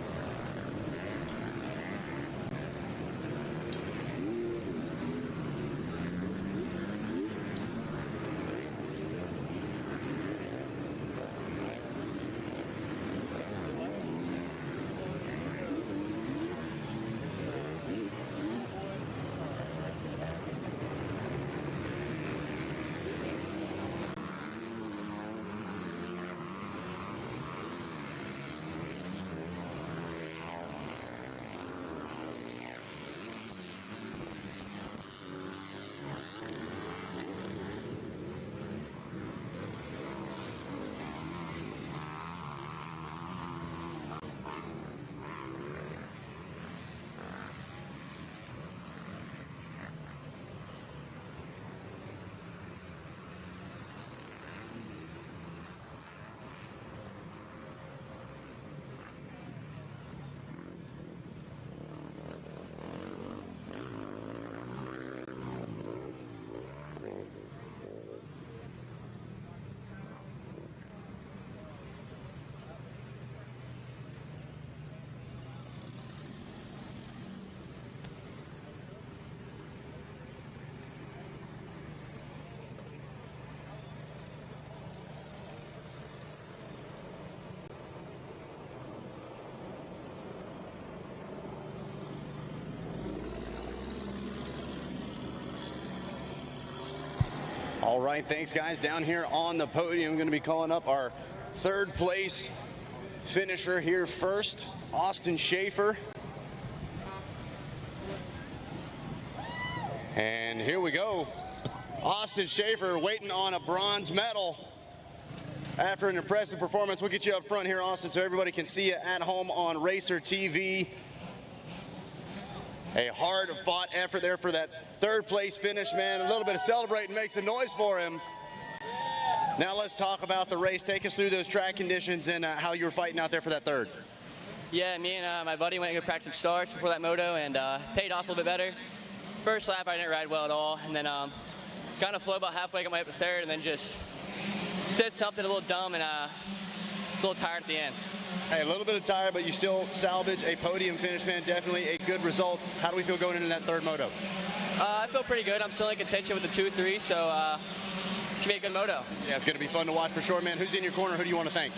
All right, thanks guys. Down here on the podium, I'm going to be calling up our third place finisher here first, Austin Schaefer. And here we go. Austin Schaefer waiting on a bronze medal after an impressive performance. We'll get you up front here, Austin, so everybody can see you at home on Racer TV. A hard-fought effort there for that third-place finish, man. A little bit of celebrating makes a noise for him. Now let's talk about the race. Take us through those track conditions and how you were fighting out there for that third. Yeah, me and my buddy went to go practice starts before that moto and paid off a little bit better. First lap, I didn't ride well at all, and then kind of flew about halfway, got my way up to third, and then just did something a little dumb and a little tired at the end. Hey, a little bit of tire, but you still salvage a podium finish, man. Definitely a good result. How do we feel going into that third moto? I feel pretty good. I'm still in contention with the 2-3, so should be a good moto. Yeah, it's going to be fun to watch for sure, man. Who's in your corner? Who do you want to thank?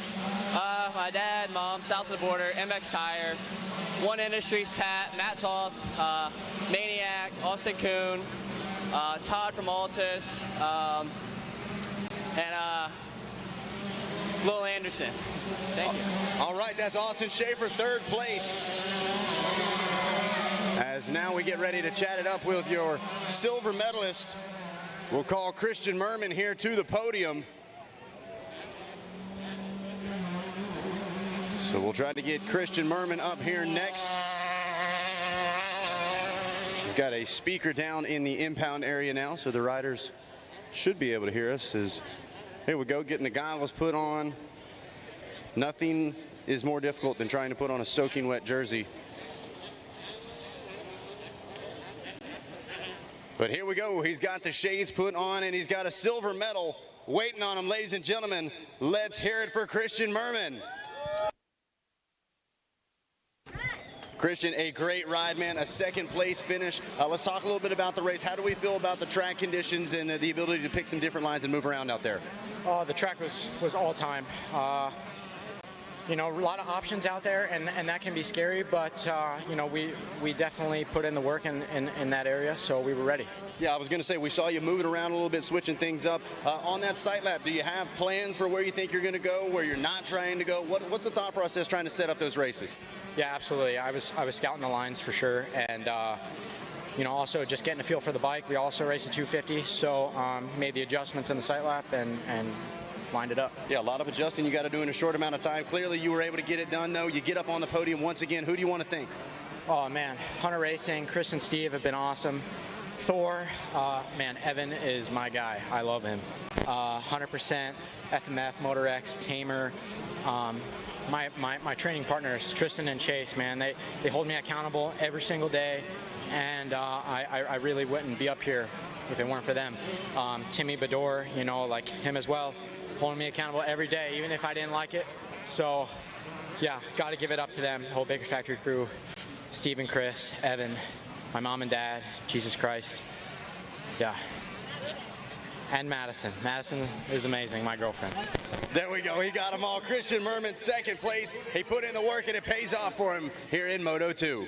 My dad, mom, south of the border, MX Tire, One Industries, Pat, Matt Toth, Maniac, Austin Kuhn, Todd from Altus, and Lil Anderson. Thank you. All right, that's Austin Schaefer, third place. As now we get ready to chat it up with your silver medalist, we'll call Christian Merman here to the podium. So we'll try to get Christian Merman up here next. We've got a speaker down in the impound area now, so the riders should be able to hear us. Here we go, getting the goggles put on. Nothing is more difficult than trying to put on a soaking wet jersey. But here we go. He's got the shades put on, and he's got a silver medal waiting on him, ladies and gentlemen. Let's hear it for Christian Merman. Christian, a great ride, man, a second place finish. Let's talk a little bit about the race. How do we feel about the track conditions and the ability to pick some different lines and move around out there? The track was all time. You know, a lot of options out there, and that can be scary, but, you know, we definitely put in the work in that area, so we were ready. Yeah, I was going to say, we saw you moving around a little bit, switching things up. On that sight lap, do you have plans for where you think you're going to go, where you're not trying to go? What's the thought process trying to set up those races? Yeah, absolutely. I was scouting the lines for sure, and you know, also just getting a feel for the bike. We also raced a 250, so made the adjustments in the sight lap and lined it up. Yeah, a lot of adjusting you got to do in a short amount of time. Clearly, you were able to get it done, though. You get up on the podium once again. Who do you want to thank? Oh, man, Hunter Racing, Chris and Steve have been awesome. Thor, man, Evan is my guy. I love him. 100%, FMF, MotorX, Tamer. My training partners, Tristan and Chase, man, they hold me accountable every single day, and I really wouldn't be up here if it weren't for them. Timmy Bador, you know, like him as well, holding me accountable every day, even if I didn't like it. So, yeah, got to give it up to them, the whole Baker Factory crew, Steve and Chris, Evan, my mom and dad, Jesus Christ, yeah. And Madison. Madison is amazing, my girlfriend. There we go. He got them all. Christian Merman, second place. He put in the work, and it pays off for him here in Moto 2.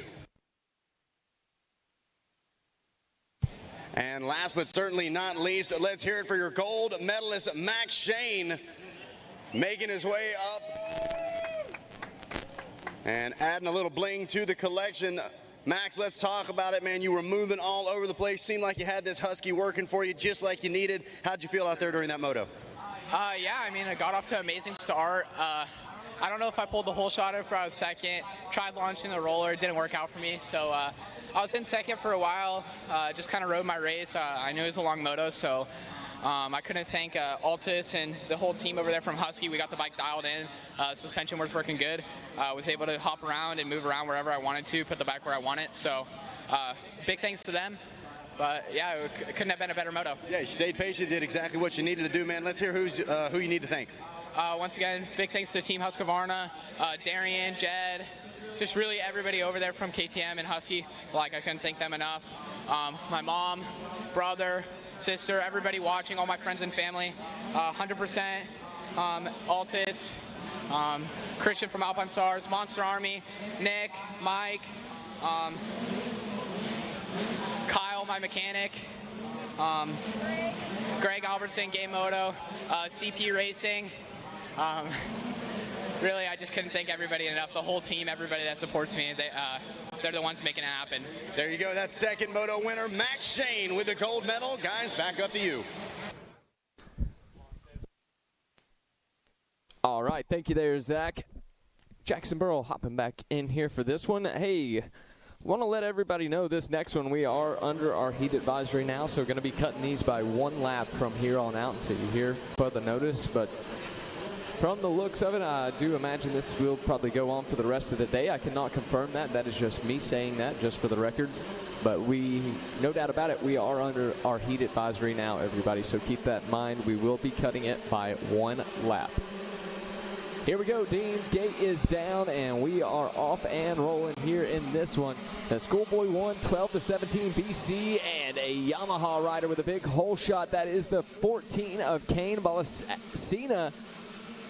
And last but certainly not least, let's hear it for your gold medalist, Max Shane, making his way up and adding a little bling to the collection. Max, let's talk about it, man. You were moving all over the place. Seemed like you had this Husky working for you just like you needed. How'd you feel out there during that moto? Yeah, I mean, I got off to an amazing start. I don't know if I pulled the whole shot if I was second. Tried launching the roller. It didn't work out for me. So I was in second for a while. Just kind of rode my race. I knew it was a long moto, so I couldn't thank Altus and the whole team over there from Husky. We got the bike dialed in. Suspension was working good. Was able to hop around and move around wherever I wanted to, put the bike where I want it. So big thanks to them. But yeah, it couldn't have been a better moto. Yeah, you stayed patient, did exactly what you needed to do, man. Let's hear who you need to thank. Once again, big thanks to Team Husqvarna, Darian, Jed, just really everybody over there from KTM and Husky. Like, I couldn't thank them enough. My mom, brother, sister, everybody watching, all my friends and family, 100%. Altus, Christian from Alpine Stars, Monster Army, Nick, Mike, Kyle, my mechanic, Greg Albertson, Game Moto, CP Racing. Really, I just couldn't thank everybody enough. The whole team, everybody that supports me, they're the ones making it happen. There you go. That second moto winner, Max Shane, with the gold medal. Guys, back up to you. All right. Thank you there, Zach. Jackson Burrow hopping back in here for this one. Hey, want to let everybody know this next one, we are under our heat advisory now, so we're going to be cutting these by one lap from here on out until you hear further notice. But from the looks of it, I do imagine this will probably go on for the rest of the day. I cannot confirm that. That is just me saying that, just for the record. But we, no doubt about it, we are under our heat advisory now, everybody. So keep that in mind. We will be cutting it by one lap. Here we go. Dean's Gate is down, and we are off and rolling here in this one. The Schoolboy won 12-17 BC, and a Yamaha rider with a big hole shot. That is the 14 of Kane Balacina.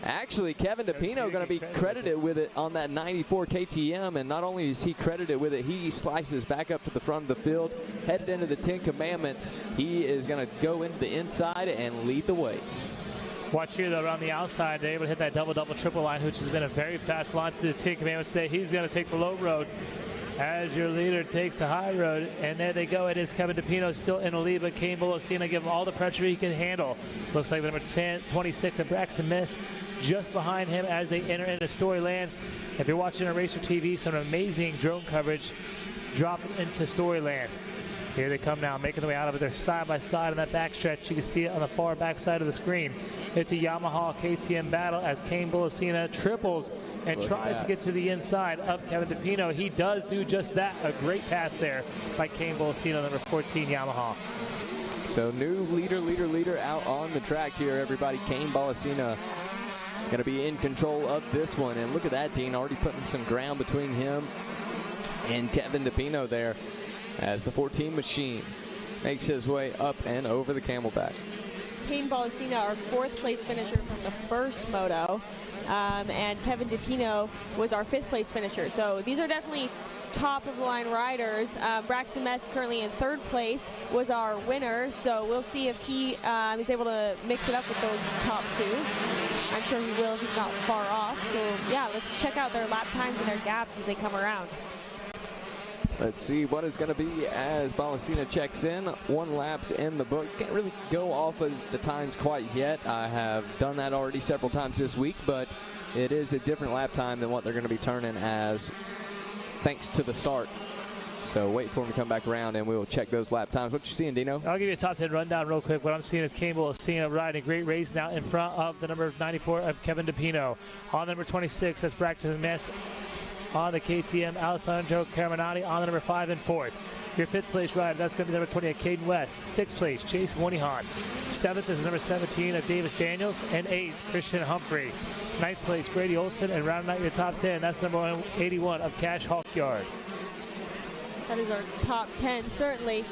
Actually, Kevin DePino going to be credited with it on that 94 KTM, and not only is he credited with it, he slices back up to the front of the field, headed into the 10 Commandments. He is going to go into the inside and lead the way. Watch here, though, around the outside. They're able to hit that double-double triple line, which has been a very fast launch to the 10 Commandments today. He's going to take the low road as your leader takes the high road. And there they go. It is Kevin DePino still in the lead, but Kane Bolosina give him all the pressure he can handle. Looks like the number 26 of Braxton Miss just behind him as they enter into Storyland. If you're watching on Racer TV, some amazing drone coverage drop into Storyland. Here they come now, making their way out of it. They're side by side on that backstretch. You can see it on the far back side of the screen. It's a Yamaha KTM battle as Kane Bolasina triples and tries to get to the inside of Kevin DePino. He does do just that. A great pass there by Kane Bolasina, number 14 Yamaha. So new leader out on the track here, everybody. Kane Bolasina going to be in control of this one. And look at that, Dean, already putting some ground between him and Kevin DePino there as the 14 machine makes his way up and over the Camelback. Kane Bolasina, our 4th place finisher from the first moto, and Kevin DePino was our 5th place finisher. So these are definitely top of the line riders. Braxton Mess, currently in 3rd place, was our winner. So we'll see if he is able to mix it up with those top 2. I'm sure he will if he's not far off. So yeah, let's check out their lap times and their gaps as they come around. Let's see what is going to be as Bolasina checks in. 1 lap's in the books. Can't really go off of the times quite yet. I have done that already several times this week, but it is a different lap time than what they're going to be turning as thanks to the start. So wait for him to come back around and we'll check those lap times. What you seeing, Dino? I'll give you a top 10 rundown real quick. What I'm seeing is Kane Bolasina riding a great race now in front of the number 94 of Kevin DePino. On number 26, that's Braxton Mess. On the KTM, Alessandro Caraminati on the number 5 and 4th. Your 5th place rider, that's going to be number 20 at Caden West. 6th place, Chase Moynihan. 7th is number 17 of Davis Daniels. And 8th, Christian Humphrey. 9th place, Brady Olson. And rounding out your top 10, that's number 181 of Cash Hawkyard. That is our top 10, certainly.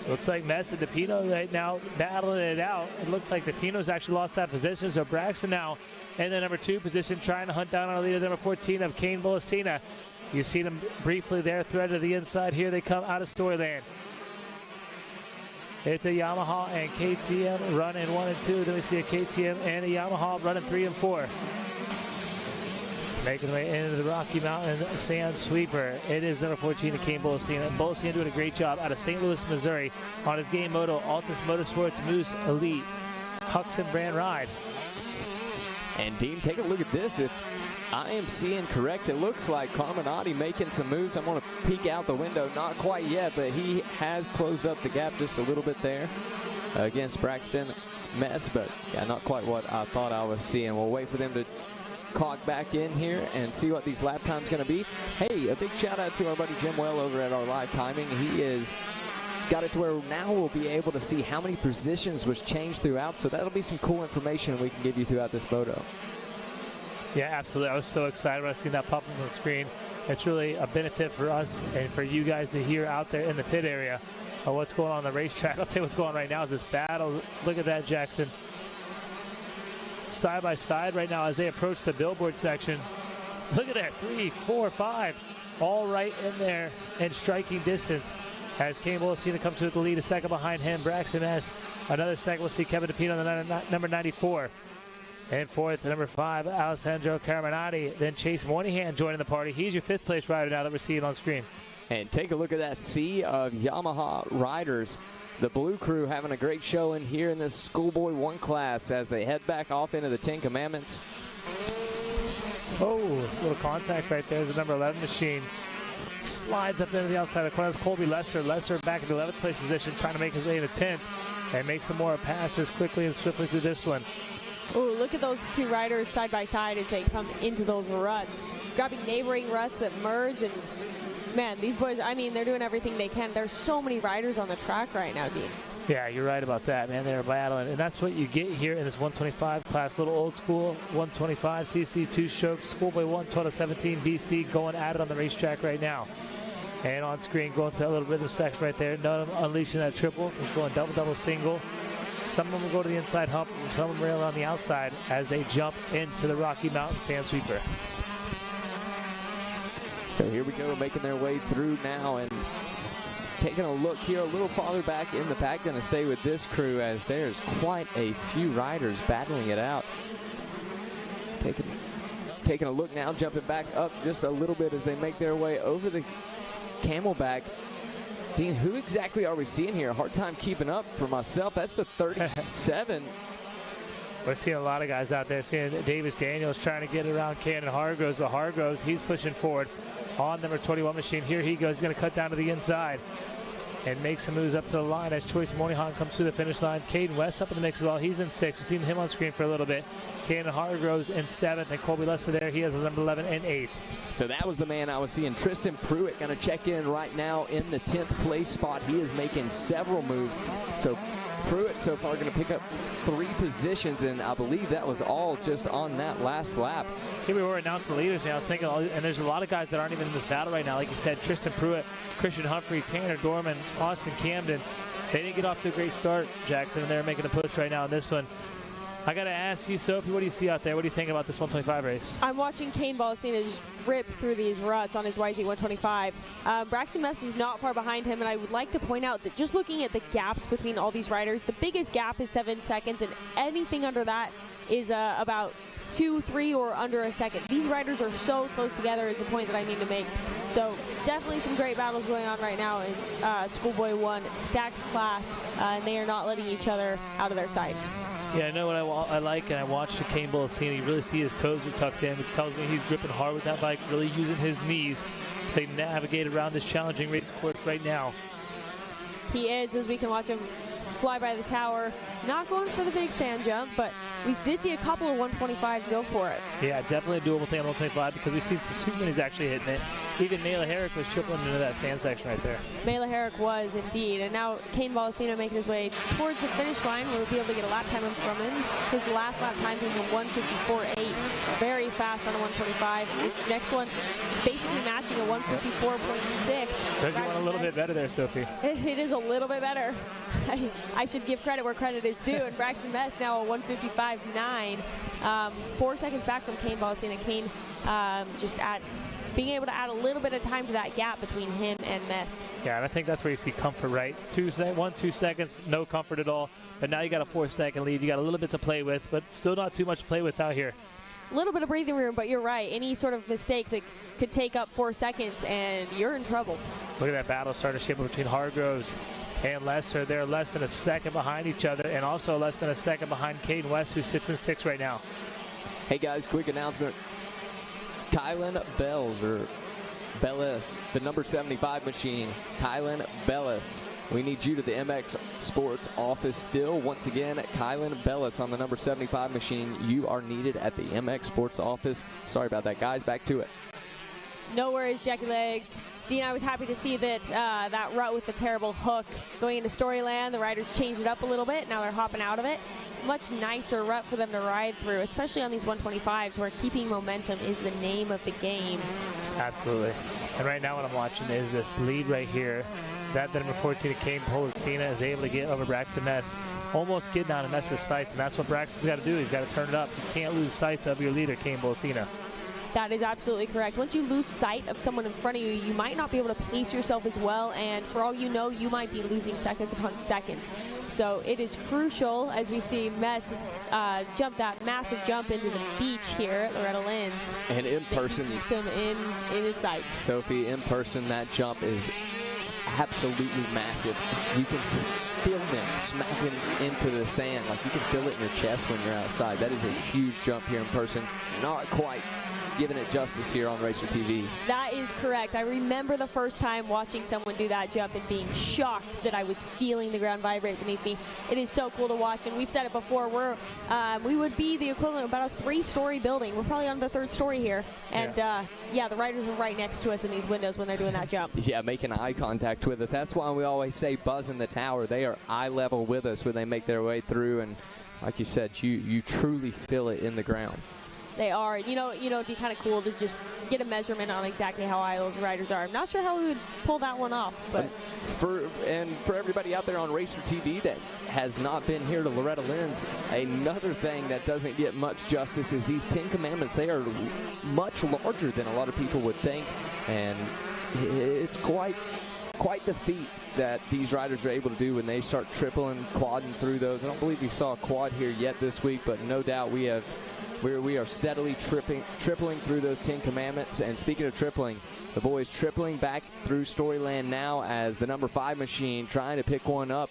Looks like Mess and DePino right now battling it out. It looks like DePino's actually lost that position. So Braxton now in the number 2 position, trying to hunt down our leader, number 14 of Kane Bolasina. You see them briefly there, thread to the inside. Here they come out of Storyland. It's a Yamaha and KTM running 1 and 2. Then we see a KTM and a Yamaha running 3 and 4. Making their way into the Rocky Mountain Sand Sweeper. It is number 14 of Kane Bolasina. Bolasina doing a great job out of St. Louis, Missouri on his game moto, Altus Motorsports Moose Elite Huxon brand ride. And Dean, take a look at this. If I am seeing correct, it looks like Carminati making some moves. I'm going to peek out the window. Not quite yet, but he has closed up the gap just a little bit there against Braxton Mess. But yeah, not quite what I thought I was seeing. We'll wait for them to clock back in here and see what these lap times going to be. Hey, a big shout out to our buddy Jim Well over at our live timing. He is got it to where now we'll be able to see how many positions was changed throughout. So that'll be some cool information we can give you throughout this photo. Yeah, absolutely. I was so excited when I seen that pop up on the screen. It's really a benefit for us and for you guys to hear out there in the pit area what's going on the racetrack. I'll tell you what's going on right now is this battle. Look at that, Jackson. Side by side right now as they approach the billboard section. Look at that, 3, 4, 5, all right in there in striking distance. As Kane Bolasina comes to the lead, a second behind him, Braxton S. Another second, we'll see Kevin DePino on the number 94. And 4th, number 5, Alessandro Caraminati. Then Chase Moynihan joining the party. He's your 5th place rider now that we're seeing on screen. And take a look at that sea of Yamaha riders. The Blue Crew having a great showing here in this Schoolboy 1 class as they head back off into the 10 Commandments. Oh, a little contact right there as the number 11 machine slides up into the outside of the corner. That's Colby Lesser. Lesser back in the 11th place position, trying to make his way to 10th and make some more passes quickly and swiftly through this one. Oh, look at those 2 riders side by side as they come into those ruts, grabbing neighboring ruts that merge. And man, these boys, I mean, they're doing everything they can. There's so many riders on the track right now, Dean. Yeah, you're right about that, man. They're battling, and that's what you get here in this 125 class. Little old school 125 CC 2-stroke Schoolboy 1 Total 17 BC going at it on the racetrack right now. And on screen, going through that little rhythm section right there. None of them unleashing that triple. It's going double, double, single. Some of them will go to the inside hump, some of them rail on the outside as they jump into the Rocky Mountain Sand Sweeper. So here we go, making their way through now and taking a look here a little farther back in the pack. Going to stay with this crew as there's quite a few riders battling it out. Taking a look now, jumping back up just a little bit as they make their way over the Camelback. Dean, who exactly are we seeing here? Hard time keeping up for myself. That's the 37. We're seeing a lot of guys out there. Seeing Davis Daniels trying to get around Cannon Hargroves, but Hargroves, he's pushing forward. on number 21 machine. Here he goes. He's going to cut down to the inside and make some moves up to the line as Choice Moynihan comes through the finish line. Caden West up in the mix as well. He's in 6th. We've seen him on screen for a little bit. Caden Hargroves in 7th, and Colby Lester there. He has number 11 and 8th. So that was the man I was seeing. Tristan Pruitt going to check in right now in the 10th place spot. He is making several moves. So Pruitt so far going to pick up 3 positions, and I believe that was all just on that last lap. Here we were announcing the leaders now. I was thinking, and there's a lot of guys that aren't even in this battle right now. Like you said, Tristan Pruitt, Christian Humphrey, Tanner Dorman, Austin Camden. They didn't get off to a great start, Jackson, and they're making a push right now in this one. I got to ask you, Sophie, what do you see out there? What do you think about this 125 race? I'm watching Kane Balsina just rip through these ruts on his YZ 125. Braxton Mess is not far behind him, and I would like to point out that just looking at the gaps between all these riders, the biggest gap is 7 seconds, and anything under that is about 2, 3, or under a second. These riders are so close together is the point that I need to make. So definitely some great battles going on right now in Schoolboy 1 stacked class, and they are not letting each other out of their sights. Yeah, I know what I like, and I watched the Kane Balsina. You really see his toes are tucked in. It tells me he's gripping hard with that bike, really using his knees to navigate around this challenging race course right now. He is, as we can watch him fly by the tower. Not going for the big sand jump, but we did see a couple of 125s go for it. Yeah, definitely a doable thing on 125 because we've seen some Superminis actually hitting it. Even Mela Herrick was tripling into that sand section right there. Mela Herrick was indeed. And now Kane Balsino making his way towards the finish line. We'll be able to get a lap time from him. His last lap time being a 154.8. Very fast on a 125. This next one basically matching a 154.6. Does he want a little bit better there, Sophie? It is a little bit better. I should give credit where credit is due. And Braxton Mess now a 155.9. 4 seconds back from Kane Balsina. Kane just being able to add a little bit of time to that gap between him and Mess. Yeah, and I think that's where you see comfort, right? 2 seconds, no comfort at all. But now you got a 4-second lead. You got a little bit to play with, but still not too much to play with out here. A little bit of breathing room, but you're right. Any sort of mistake that could take up 4 seconds, and you're in trouble. Look at that battle starting to shape up between Hargroves and Lester. They're less than a second behind each other, and also less than a second behind Caden West, who sits in 6th right now. Hey guys, quick announcement. Kylan Bellis, the number 75 machine. Kylan Bellis. We need you to the MX Sports office still. Once again, Kylan Bellis on the number 75 machine. You are needed at the MX Sports office. Sorry about that, guys. Back to it. No worries, Jackie Legs. Dean, I was happy to see that that rut with the terrible hook going into Storyland. The riders changed it up a little bit. Now they're hopping out of it. Much nicer rut for them to ride through, especially on these 125s where keeping momentum is the name of the game. Absolutely. And right now what I'm watching is this lead right here. That number 14, Kane Balsina, is able to get over Braxton Mess, almost getting out of Mess's sights, and that's what Braxton's got to do. He's got to turn it up. You can't lose sight of your leader, Kane Balsina. That is absolutely correct. Once you lose sight of someone in front of you, you might not be able to pace yourself as well, and for all you know, you might be losing seconds upon seconds. So it is crucial as we see Mess jump that massive jump into the beach here at Loretta Lynn's. And in person, keeps him in his sights. Sophie, in person, that jump is absolutely massive. You can feel them smacking into the sand. Like you can feel it in your chest when you're outside. That is a huge jump here in person. Not quite giving it justice here on Racer TV. That is correct. I remember the first time watching someone do that jump and being shocked that I was feeling the ground vibrate beneath me. It is so cool to watch, and we've said it before. We would be the equivalent of about a 3-story building. We're probably on the 3rd story here, and yeah, the riders are right next to us in these windows when they're doing that jump. Yeah, making eye contact with us. That's why we always say buzz in the tower. They are eye level with us when they make their way through, and like you said, you truly feel it in the ground. They are. You know, it'd be kind of cool to just get a measurement on exactly how high those riders are. I'm not sure how we would pull that one off, but for everybody out there on Racer TV that has not been here to Loretta Lynn's, another thing that doesn't get much justice is these 10 Commandments. They are much larger than a lot of people would think, and it's quite the feat that these riders are able to do when they start tripling, quadding through those. I don't believe we saw a quad here yet this week, but no doubt we are steadily tripling through those 10 Commandments. And speaking of tripling, the boys tripling back through Storyland now as the number 5 machine trying to pick one up.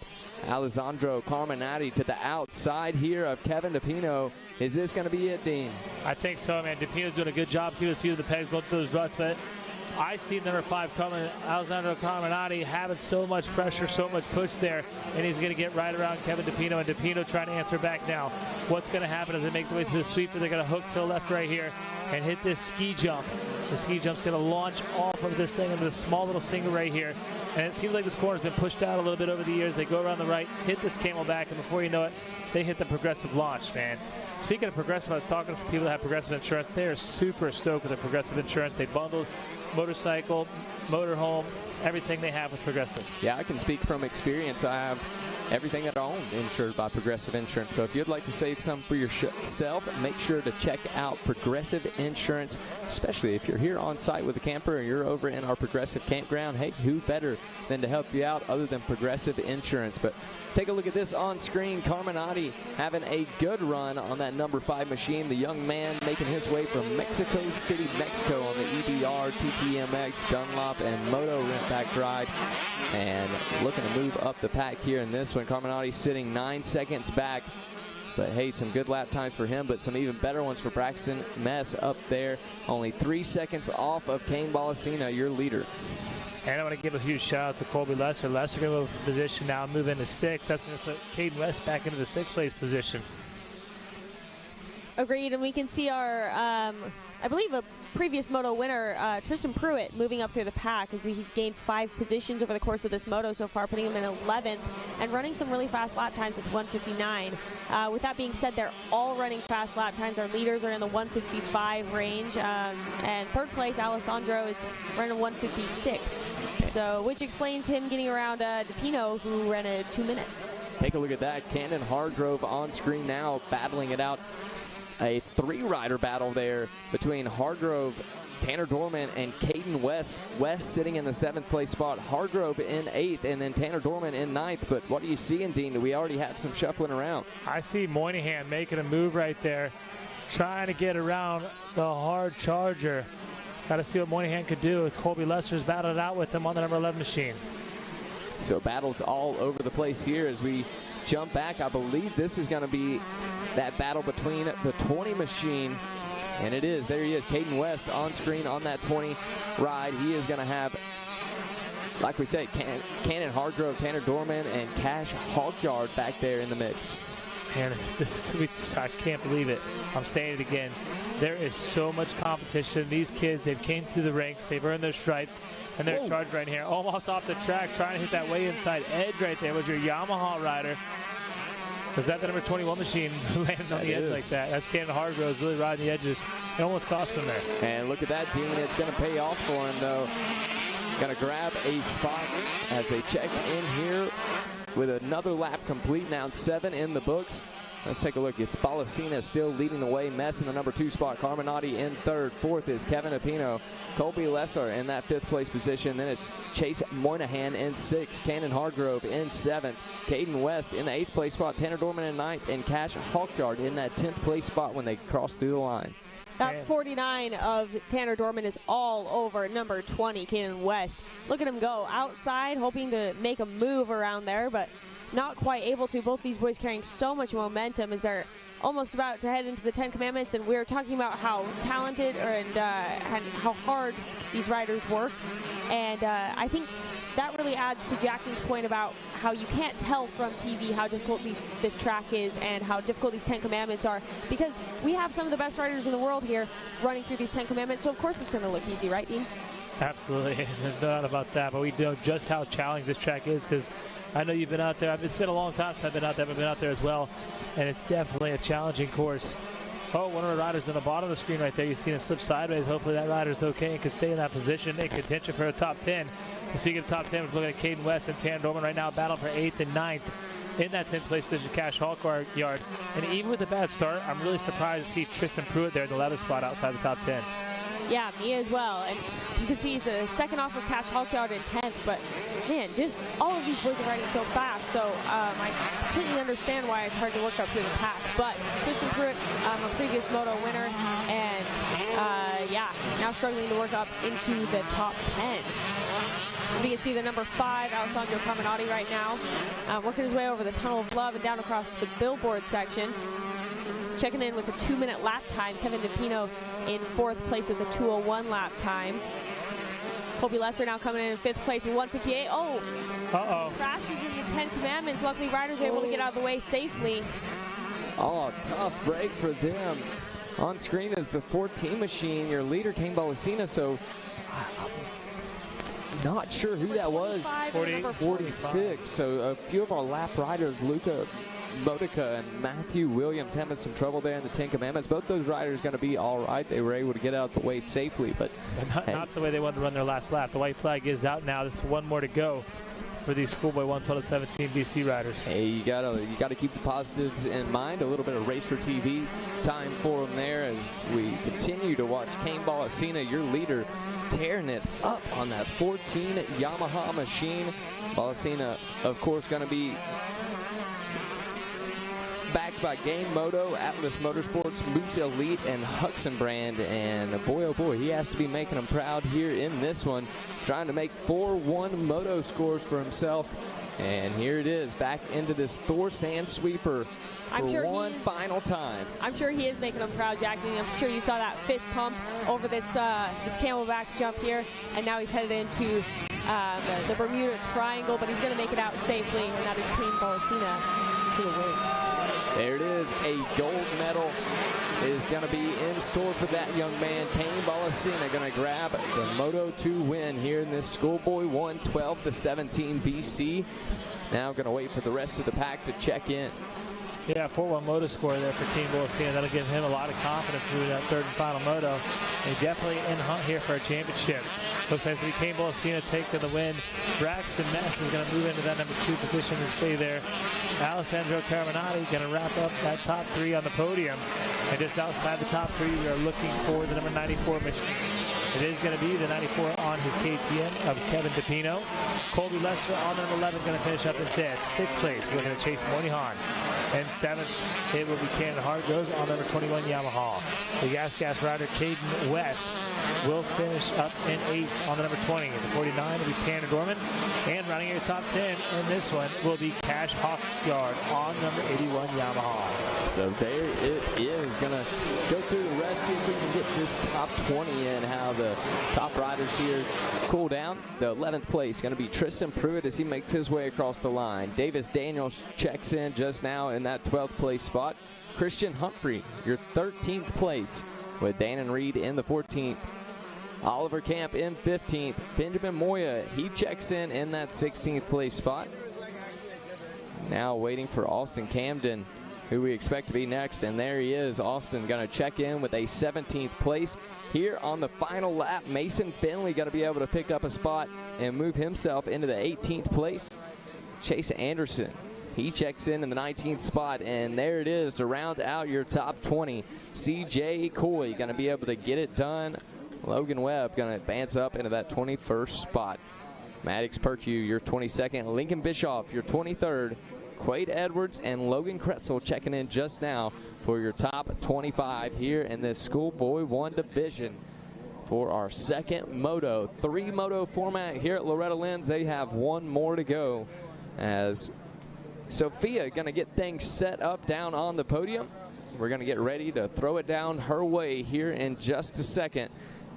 Alessandro Carminati to the outside here of Kevin DePino. Is this going to be it, Dean? I think so, man. DePino's doing a good job here with a few of the pegs going through those ruts, but I see number 5 coming, Alessandro Carminati, having so much pressure, so much push there, and he's going to get right around Kevin DePino, and DePino trying to answer back now. What's going to happen as they make the way to the sweep? They're going to hook to the left right here and hit this ski jump. The ski jump's going to launch off of this thing into this small little single right here. And it seems like this corner's been pushed out a little bit over the years. They go around the right, hit this camelback, and before you know it, they hit the progressive launch, man. Speaking of progressive, I was talking to some people that have progressive insurance. They are super stoked with their progressive insurance. They bundled motorcycle, motorhome, everything they have with progressive. Yeah, I can speak from experience. I have everything that I own insured by Progressive Insurance. So if you'd like to save some for yourself, make sure to check out Progressive Insurance, especially if you're here on site with a camper or you're over in our Progressive campground. Hey, who better than to help you out other than Progressive Insurance? But take a look at this on screen. Carminati having a good run on that number 5 machine. The young man making his way from Mexico City, Mexico on the EBR, TTMX, Dunlop, and Moto Rent Pack Ride. And looking to move up the pack here in this one. Carminati sitting 9 seconds back. But hey, some good lap times for him, but some even better ones for Braxton Mess up there. Only 3 seconds off of Kane Bolasina, your leader. And I want to give a huge shout out to Colby Lesser. Lesser going to move position now and move into 6th. That's going to put Caden West back into the 6th place position. Agreed, and we can see our, I believe, a previous moto winner, Tristan Pruitt, moving up through the pack as he's gained 5 positions over the course of this moto so far, putting him in 11th and running some really fast lap times with 1:59. With that being said, they're all running fast lap times. Our leaders are in the 1:55 range, and 3rd place, Alessandro, is running 1:56. So, which explains him getting around DePino, who ran a 2-minute. Take a look at that. Cannon Hargrove on screen now, battling it out. A 3-rider battle there between Hargrove, Tanner Dorman, and Caden West. West sitting in the 7th place spot, Hargrove in 8th, and then Tanner Dorman in 9th. But what are you seeing, Dean? Do we already have some shuffling around? I see Moynihan making a move right there, trying to get around the hard charger. Got to see what Moynihan could do. Colby Lester's battled it out with him on the number 11 machine. So battles all over the place here as we jump back. I believe this is going to be that battle between the 20 machine, and it is. There he is, Caden West on screen on that 20 ride. He is going to have, like we said, Cannon Hargrove, Tanner Dorman, and Cash Hawkyard back there in the mix. Man, I can't believe it. I'm saying it again. There is so much competition. These kids, they've came through the ranks, they've earned their stripes, and they're charged right here. Almost off the track, trying to hit that way inside edge right there was your Yamaha rider. Was that the number 21 machine landed on the edge like that? That's Cannon Hargrove really riding the edges. It almost cost him there. And look at that, Dean. It's going to pay off for him, though. Going to grab a spot as they check in here with another lap complete. Now 7 in the books. Let's take a look. It's Bolasina still leading the way. Mess in the number 2 spot. Carminati in 3rd. 4th is Kevin Apino. Colby Lesser in that 5th place position. Then it's Chase Moynihan in 6th. Cannon Hargrove in 7th. Caden West in the 8th place spot. Tanner Dorman in 9th. And Cash Hawkyard in that 10th place spot when they cross through the line. That 49 of Tanner Dorman is all over number 20, Caden West. Look at him go outside, hoping to make a move around there, but not quite able to. Both these boys carrying so much momentum as they're almost about to head into the 10 Commandments, and we're talking about how talented and how hard these riders work. And I think that really adds to Jackson's point about how you can't tell from TV how difficult this track is and how difficult these 10 Commandments are, because we have some of the best riders in the world here running through these 10 Commandments, so of course it's going to look easy, right, Dean? Absolutely, no doubt about that, but we know just how challenging this track is, because I know you've been out there. It's been a long time since I've been out there, but I've been out there as well, and it's definitely a challenging course. Oh, one of the riders on the bottom of the screen right there, you've seen it slip sideways. Hopefully that rider's okay and can stay in that position in contention for a top 10. And speaking of top 10, we're looking at Caden West and Tanner Dorman right now battling for 8th and 9th in that 10th place position, Cash Hawkyard. And even with a bad start, I'm really surprised to see Tristan Pruitt there in the 11th spot outside the top 10. Yeah, me as well. And you can see he's a second off of Cash Hawkyard in 10th, but man, just all of these boys are riding so fast, so I completely understand why it's hard to work up through the pack. But Tristan Pruitt, a previous moto winner, and yeah, now struggling to work up into the top 10. We can see the number 5, Alessandro Carminati right now, working his way over the Tunnel of Love and down across the billboard section. Checking in with a 2-minute lap time. Kevin DePino in 4th place with a 2:01 lap time. Colby Lesser now coming in 5th place with 158. Oh, crashes in the 10 Commandments. Luckily, Ryder's able to get out of the way safely. Oh, tough break for them. On screen is the 14 machine, your leader, Kane Bolasina, so not sure who that was. 46. So a few of our lap riders, Luca Modica and Matthew Williams, having some trouble there in the 10 Commandments. Both those riders going to be all right. They were able to get out of the way safely, but not the way they wanted to run their last lap. The white flag is out now. There's one more to go for these Schoolboy 112-17 BC riders. Hey, you gotta keep the positives in mind. A little bit of Racer TV time for them there as we continue to watch Kane Bolasina, your leader, tearing it up on that 14 Yamaha machine. Bolasina, of course, going to be backed by Game Moto, Atlas Motorsports, Moose Elite, and Huxenbrand. And boy, oh boy, he has to be making them proud here in this one, trying to make 4-1 moto scores for himself. And here it is, back into this Thor Sand Sweeper for one final time. I'm sure he is making them proud, Jackie. I'm sure you saw that fist pump over this camelback jump here, and now he's headed into the Bermuda Triangle, but he's going to make it out safely, and that is Kane Bolasina to the win. There it is, a gold medal is going to be in store for that young man. Kane Bolasina going to grab the Moto 2 win here in this Schoolboy 112-17 BC. Now going to wait for the rest of the pack to check in. Yeah, 4-1 moto score there for Kane Bolasina. That'll give him a lot of confidence moving that third and final moto. And definitely in hunt here for a championship. Looks like it's going to be Kane Bolasina taking the win. Braxton Mess is going to move into that number 2 position and stay there. Alessandro Caraminati going to wrap up that top 3 on the podium. And just outside the top 3, we are looking for the number 94 machine. It is going to be the 94 on his KTM of Kevin DePino. Colby Lesser on number 11 going to finish up in 5th. 6th place, we're going to chase Moynihan. And 7th, it will be Cannon Hargroves on number 21 Yamaha. The Gas rider Caden West will finish up in 8th on the number 20. The 49 will be Tanner Dorman. And running your top 10 in this one will be Cash Hawkyard on number 81 Yamaha. So there it is. Going to go through the rest, see if we can get this top 20 in, how the top riders here cool down. The 11th place going to be Tristan Pruitt as he makes his way across the line. Davis Daniels checks in just now in that 12th place spot. Christian Humphrey, your 13th place, with Dan and Reed in the 14th. Oliver Camp in 15th. Benjamin Moya, he checks in that 16th place spot. Now waiting for Austin Camden, who we expect to be next, and there he is. Austin going to check in with a 17th place. Here on the final lap, Mason Finley going to be able to pick up a spot and move himself into the 18th place. Chase Anderson, he checks in the 19th spot, and there it is to round out your top 20. CJ Coy going to be able to get it done. Logan Webb going to advance up into that 21st spot. Maddox Perkue, your 22nd. Lincoln Bischoff, your 23rd. Quade Edwards and Logan Kretzel checking in just now for your top 25 here in this Schoolboy 1 division for our second moto. 3 moto format here at Loretta Lynn's. They have 1 more to go as Sophia going to get things set up down on the podium. We're going to get ready to throw it down her way here in just a second.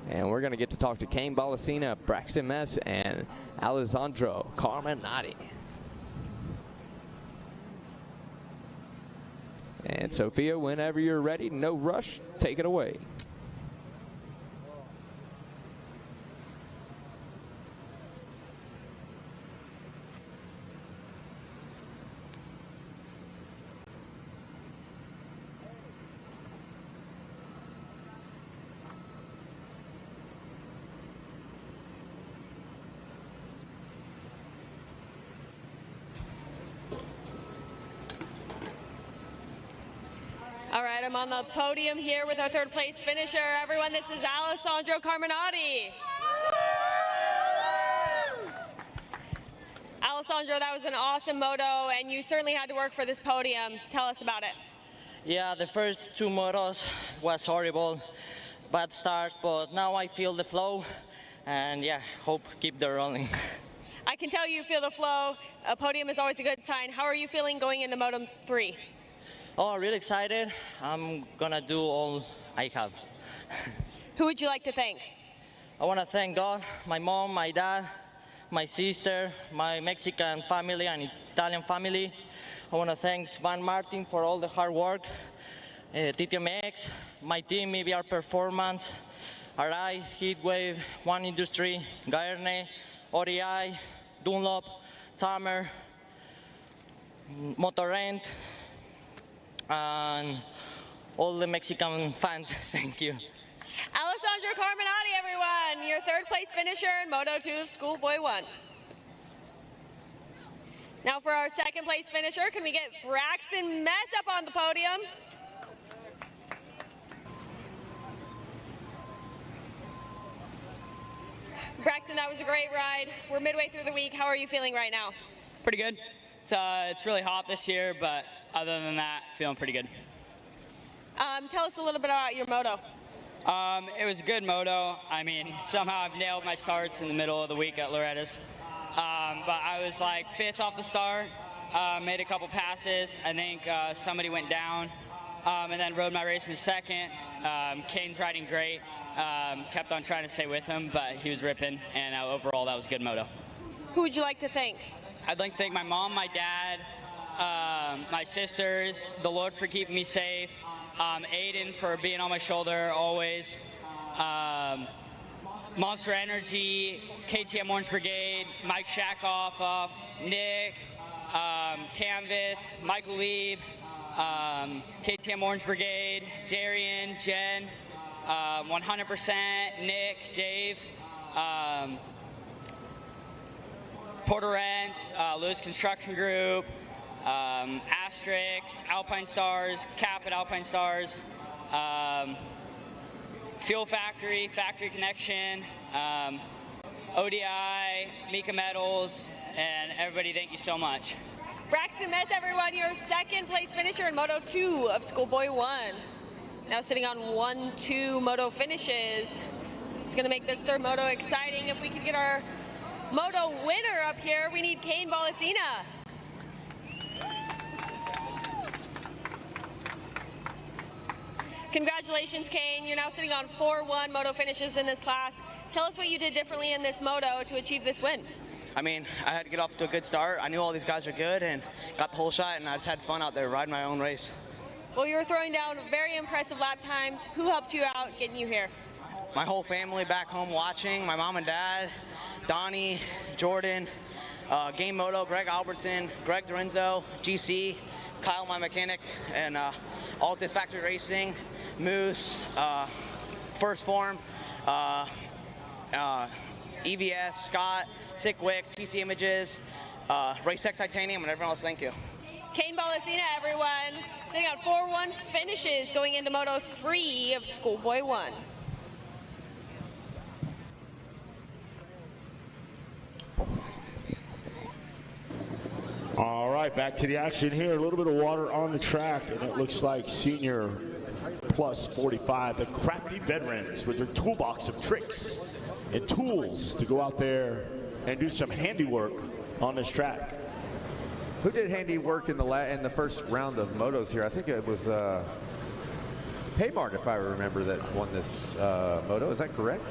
And we're going to get to talk to Kane Bolasina, Braxton Mess, and Alessandro Carminati. And Sophia, whenever you're ready, no rush, take it away. All right, I'm on the podium here with our 3rd place finisher. Everyone, this is Alessandro Carminati. Alessandro, that was an awesome moto, and you certainly had to work for this podium. Tell us about it. Yeah, the first 2 motos was horrible, bad start, but now I feel the flow, and yeah, hope keep the rolling. I can tell you feel the flow. A podium is always a good sign. How are you feeling going into Moto 3? Oh, really excited. I'm gonna do all I have. Who would you like to thank? I want to thank God, my mom, my dad, my sister, my Mexican family and Italian family. I want to thank Van Martin for all the hard work, TTMX, my team, EBR Performance, RI, Heatwave, One Industry, Gaerne, ODI, Dunlop, Tamer, Motorrent, and all the Mexican fans. Thank you. Alessandro Carminati, everyone, your third place finisher in Moto 2 of Schoolboy 1. Now for our second place finisher, can we get Braxton Mess up on the podium? Braxton, that was a great ride. We're midway through the week. How are you feeling right now? Pretty good. It's really hot this year, but other than that, feeling pretty good. Tell us a little bit about your moto. It was a good moto. I mean, somehow I've nailed my starts in the middle of the week at Loretta's. But I was like 5th off the start, made a couple passes. I think somebody went down, and then rode my race in second. Kane's riding great. Kept on trying to stay with him, but he was ripping, and overall that was a good moto. Who would you like to thank? I'd like to thank my mom, my dad, my sisters, the Lord for keeping me safe, Aiden for being on my shoulder always, Monster Energy, KTM Orange Brigade, Mike Shakoff, Nick, Canvas, Michael Lieb, KTM Orange Brigade, Darian, Jen, 100%, Nick, Dave, Porter Rents, Lewis Construction Group, Asterix, Alpine Stars, Cap at Alpine Stars, Fuel Factory, Factory Connection, ODI, Mika Metals, and everybody, thank you so much. Braxton Mess, everyone, your second place finisher in Moto 2 of Schoolboy 1. Now sitting on 1-2 moto finishes. It's going to make this third moto exciting. If we could get our moto winner up here, we need Kane Bolasina. Congratulations, Kane. You're now sitting on 4-1 moto finishes in this class. Tell us what you did differently in this moto to achieve this win. I mean, I had to get off to a good start. I knew all these guys are good and got the whole shot, and I just had fun out there riding my own race. Well, you were throwing down very impressive lap times. Who helped you out getting you here? My whole family back home watching, my mom and dad, Donnie, Jordan, Game Moto, Greg Albertson, Greg Dorenzo, GC, Kyle, my mechanic, and Altus Factory Racing, Moose, First Form, EVS, Scott, Sickwick, TC Images, Racetech Titanium, and everyone else, thank you. Kane Bolasina, everyone, sitting on 4-1 finishes going into Moto 3 of Schoolboy 1. All right, back to the action here. A little bit of water on the track, and it looks like senior plus 45, the crafty veterans with their toolbox of tricks and tools to go out there and do some handiwork on this track. Who did handiwork in the first round of motos here? I think it was Paymart, if I remember, that won this moto. Is that correct?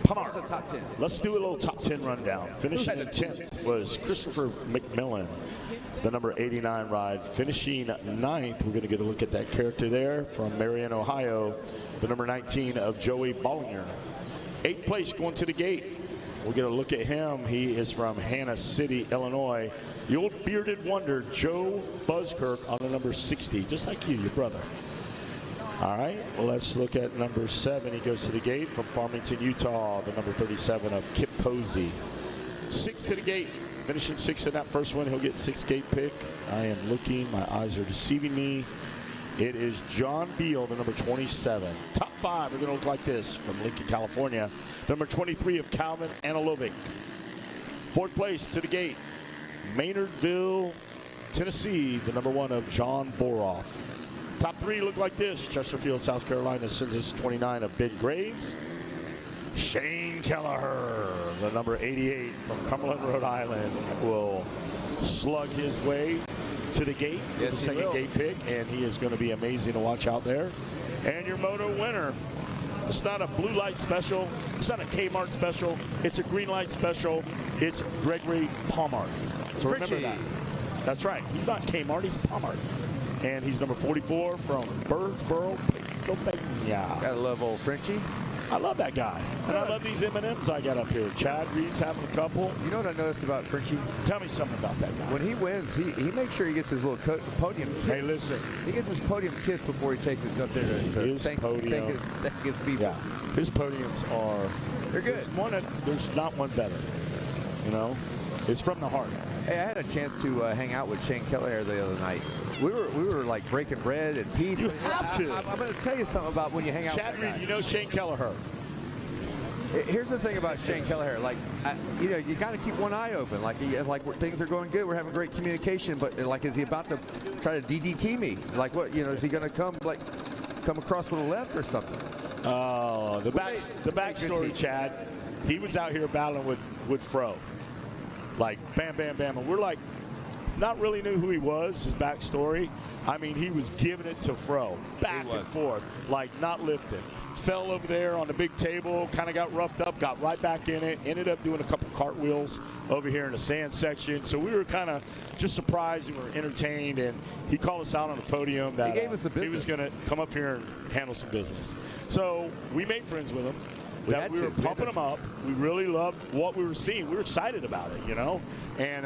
Paymart. What's the top 10? Let's do a little top 10 rundown. Finishing in 10th was Christopher McMillan, the number 89 ride. Finishing 9th, we're going to get a look at that character there from Marion, Ohio, the number 19 of Joey Bollinger. 8th place going to the gate. We'll get a look at him. He is from Hannah City, Illinois. The old bearded wonder, Joe Buzzkirk, on the number 60, just like you, your brother. All right, well, let's look at number 7. He goes to the gate from Farmington, Utah, the number 37 of Kip Posey. 6th to the gate, finishing 6th in that first one. He'll get 6th gate pick. I am looking. My eyes are deceiving me. It is John Beal, the number 27. Top 5 are going to look like this from Lincoln, California. Number 23 of Calvin Analovic. 4th place to the gate, Maynardville, Tennessee, the number 1 of John Boroff. Top 3 look like this. Chesterfield, South Carolina, Census 29 of Ben Graves. Shane Kelleher, the number 88 from Cumberland, Rhode Island, will slug his way to the gate with the second gate pick, and he is going to be amazing to watch out there. And your moto winner, It's not a blue light special. It's not a Kmart special. It's a green light special. It's Gregory Palmart. So remember Richie. that. That's right. He's not Kmart. He's Palmart. And he's number 44 from Birdsboro, Pennsylvania. Gotta love old Frenchie. I love that guy. And I love these M&Ms I got up here. Chad Reed's having a couple. You know what I noticed about Frenchie? Tell me something about that guy. When he wins, he makes sure he gets his little podium kiss. Hey, listen. He gets his podium kiss before he takes it up there to thank his people. Yeah. His podiums are... They're good. There's not one better. You know? It's from the heart. Hey, I had a chance to hang out with Shane Kelleher the other night. We were like breaking bread and peace. You have to. I'm going to tell you something about when you hang out Chad with that Reed, guy. you know Shane Kelleher. Here's the thing about Shane Kelleher. Like, you know, you got to keep one eye open. Like things are going good. We're having great communication. But like, is he about to try to DDT me? Like, what? You know, is he going to come across with a left or something? Oh, the backstory, Chad. He was out here battling with Fro. Like, bam, bam, bam. And we're like, not really knew who he was, his backstory. I mean, he was giving it to Fro, back and forth, like not lifting. Fell over there on the big table, kind of got roughed up, got right back in it, ended up doing a couple cartwheels over here in the sand section. So we were kind of just surprised and we were entertained, and he called us out on the podium that he gave us the business. He was going to come up here and handle some business. So we made friends with him. We were pumping him up. We really loved what we were seeing. We were excited about it, you know, and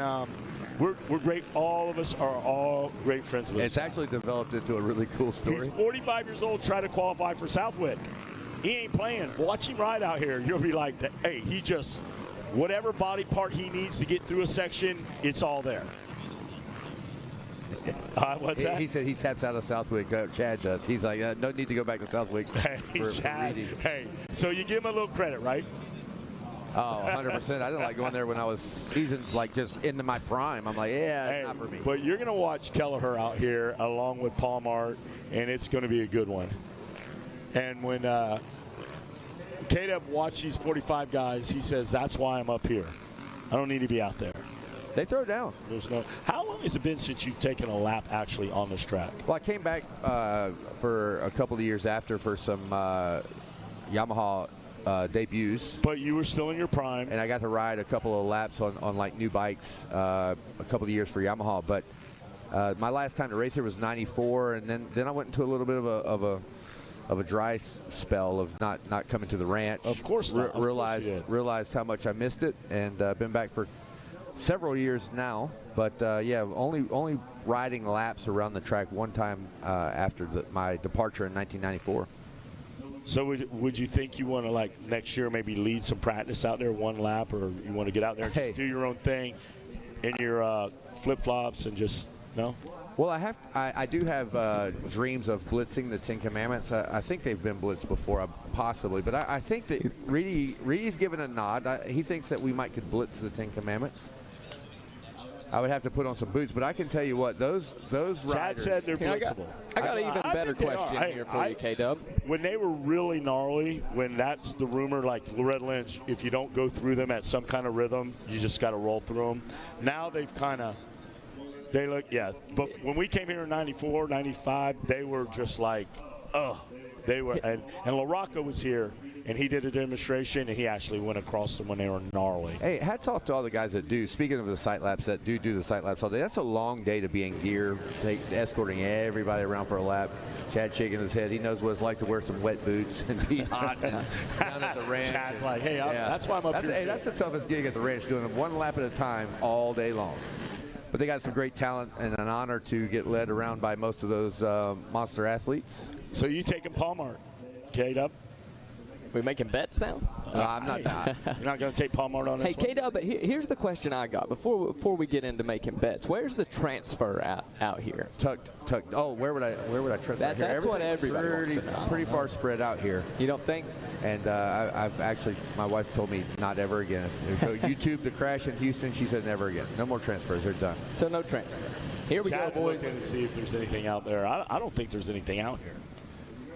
we're great. All of us are all great friends with him. It's actually developed into a really cool story. He's 45 years old, trying to qualify for Southwick. He ain't playing. Watch him ride out here. You'll be like, hey, he just, whatever body part he needs to get through a section, it's all there. What's that? He said he taps out of Southwick. Chad does. He's like, no need to go back to Southwick. Hey, Chad. Hey, so you give him a little credit, right? Oh, 100%. I didn't like going there when I was seasoned, like just into my prime. I'm like, yeah, hey, not for me. But you're going to watch Kelleher out here along with Palmart, and it's going to be a good one. And when K-Dub watched these 45 guys, he says, that's why I'm up here. I don't need to be out there. They throw down. There's no. How long has it been since you've taken a lap actually on this track? Well, I came back for a couple of years after for some Yamaha debuts. But you were still in your prime. And I got to ride a couple of laps on like new bikes a couple of years for Yamaha. But my last time to race here was '94, and then I went into a little bit of a dry spell of not coming to the ranch. Of course not. Realized how much I missed it, and been back for several years now. But yeah, only riding laps around the track one time after my departure in 1994. So would you think you want to, like, next year maybe lead some practice out there one lap, or you want to get out there and just do your own thing in your flip-flops and just, no? Well, I do have dreams of blitzing the Ten Commandments. I think they've been blitzed before, possibly. But I think that Reedy's given a nod. He thinks that we might could blitz the Ten Commandments. I would have to put on some boots, but I can tell you what, those riders. Chad said they're blitzable. I got an even better question here for you, K-Dub. When they were really gnarly, when that's the rumor, like Loretta Lynch, if you don't go through them at some kind of rhythm, you just got to roll through them. Now they've kind of, they look, yeah. But when we came here in 94, 95, they were just like, they were, and LaRocca was here, and he did a demonstration, and he actually went across them when they were gnarly. Hey, hats off to all the guys that do. Speaking of the sight laps, that do the sight laps all day. That's a long day to be in gear, escorting everybody around for a lap. Chad shaking his head. He knows what it's like to wear some wet boots and be hot down at the ranch. Chad's like, hey, that's why I'm up here. Hey, that's the toughest gig at the ranch, doing it one lap at a time all day long. But they got some great talent, and an honor to get led around by most of those monster athletes. So you taking Palmart, K-Dub? We making bets now? I'm not. You're not going to take Palmart on this Hey, K-Dub, here's the question I got before we get into making bets. Where's the transfer out here? Tucked. Oh, where would I transfer? That's what everybody wants to know. Pretty far spread out here. You don't think? And I've actually, my wife told me not ever again. Go YouTube the crash in Houston. She said never again. No more transfers. They're done. So no transfer. Here we go, boys. Looking to see if there's anything out there. I don't think there's anything out here.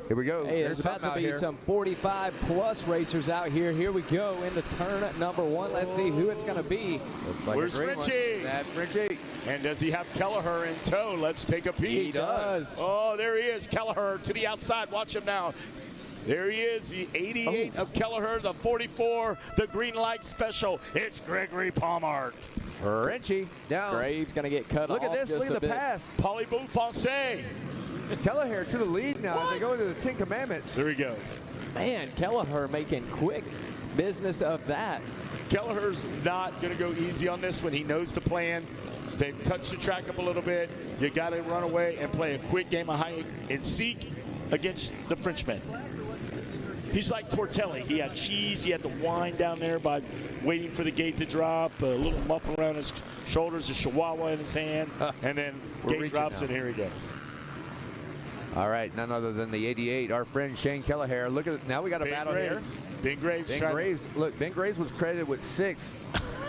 Here we go. Hey, there's about to be some 45-plus racers out here. Here we go into turn number one. Let's see who it's going to be. Where's Frenchie? That's Frenchie. And does he have Kelleher in tow? Let's take a peek. He does. Oh, there he is. Kelleher to the outside. Watch him now. There he is, the 88 of Kelleher, the 44, the green light special. It's Gregory Palmart. Frenchie down. Graves going to get cut off. Look at this, look at the pass. Parlez-vous français. Kelleher to the lead now as they go into the 10 Commandments. There he goes. Man, Kelleher making quick business of that. Kelleher's not going to go easy on this one. He knows the plan. They've touched the track up a little bit. You got to run away and play a quick game of hide and seek against the Frenchman. He's like Tortelli. He had cheese. He had the wine down there by waiting for the gate to drop, a little muff around his shoulders, a chihuahua in his hand, and then gate drops, and here he goes. All right, none other than the 88, our friend Shane Kelleher. Look at now we got a battle here. Ben Graves. Look, Ben Graves was credited with 6.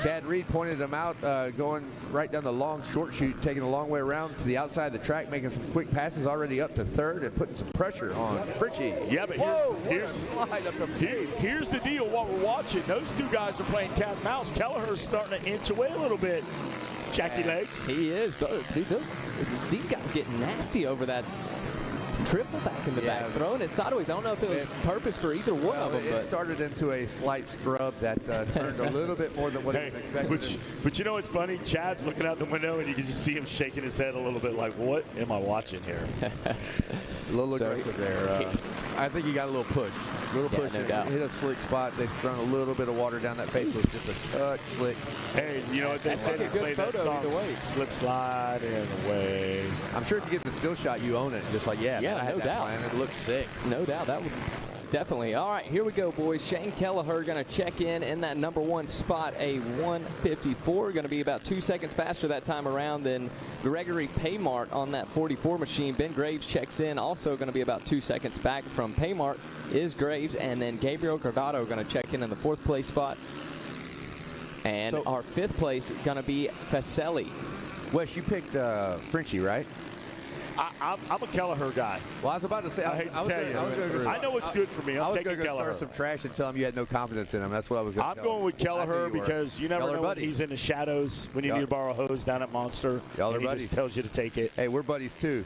Chad Reed pointed him out, going right down the long short chute, taking a long way around to the outside of the track, making some quick passes, already up to 3rd and putting some pressure on Fritchie. Yeah, but here's the deal. What we're watching, those two guys are playing cat and mouse. Kelleher's starting to inch away a little bit. Jackie Legs. He is, but these guys get nasty over that triple back in the back, throwing it sideways. I don't know if it was purpose for either one of them. It started into a slight scrub that turned a little bit more than what he was expecting. But you know what's funny? Chad's looking out the window, and you can just see him shaking his head a little bit like, what am I watching here? A little aggressive there. I think he got a little push. No doubt. Hit a slick spot. They've thrown a little bit of water down that face with just a touch slick. Hey, you know what they say? They play that song, slip, slide, and away. I'm sure if you get the still shot, you own it. Just like, I had no that doubt. plan. It looks sick. No doubt. That would definitely. All right, here we go, boys. Shane Kelleher going to check in that number 1 spot, a 154. Going to be about 2 seconds faster that time around than Gregory Paymart on that 44 machine. Ben Graves checks in, also going to be about 2 seconds back from Paymart is Graves, and then Gabriel Gordado going to check in the 4th place spot. And our 5th place going to be Faselli. Wes, you picked Frenchie, right? I'm a Kelleher guy. Well, I was about to say, I know what's good for me. I'm taking Kelleher. Start some trash and tell him you had no confidence in him. That's what I was going to tell him. I'm going with Kelleher because you never know when he's in the shadows, when you need to borrow a hose down at Monster. Y'all are he buddies. Just tells you to take it. Hey, we're buddies too.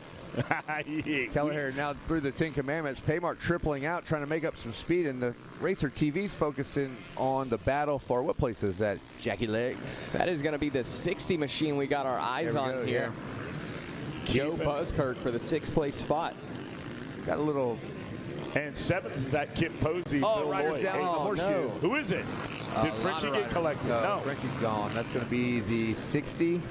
Kelleher now through the 10 Commandments. Paymart tripling out, trying to make up some speed, and the Racer TV's focusing on the battle for what place is that? Jackie Legs. That is going to be the 60 machine we got our eyes on here. Yeah. Joe Buskirk for the 6th place spot. Got a little. And 7th is that Kip Posey. Oh, Bill Riders Lloyd. down on the horseshoe. No. Who is it? Did Frenchie get collected? No, Frenchie's gone. That's going to be the 60.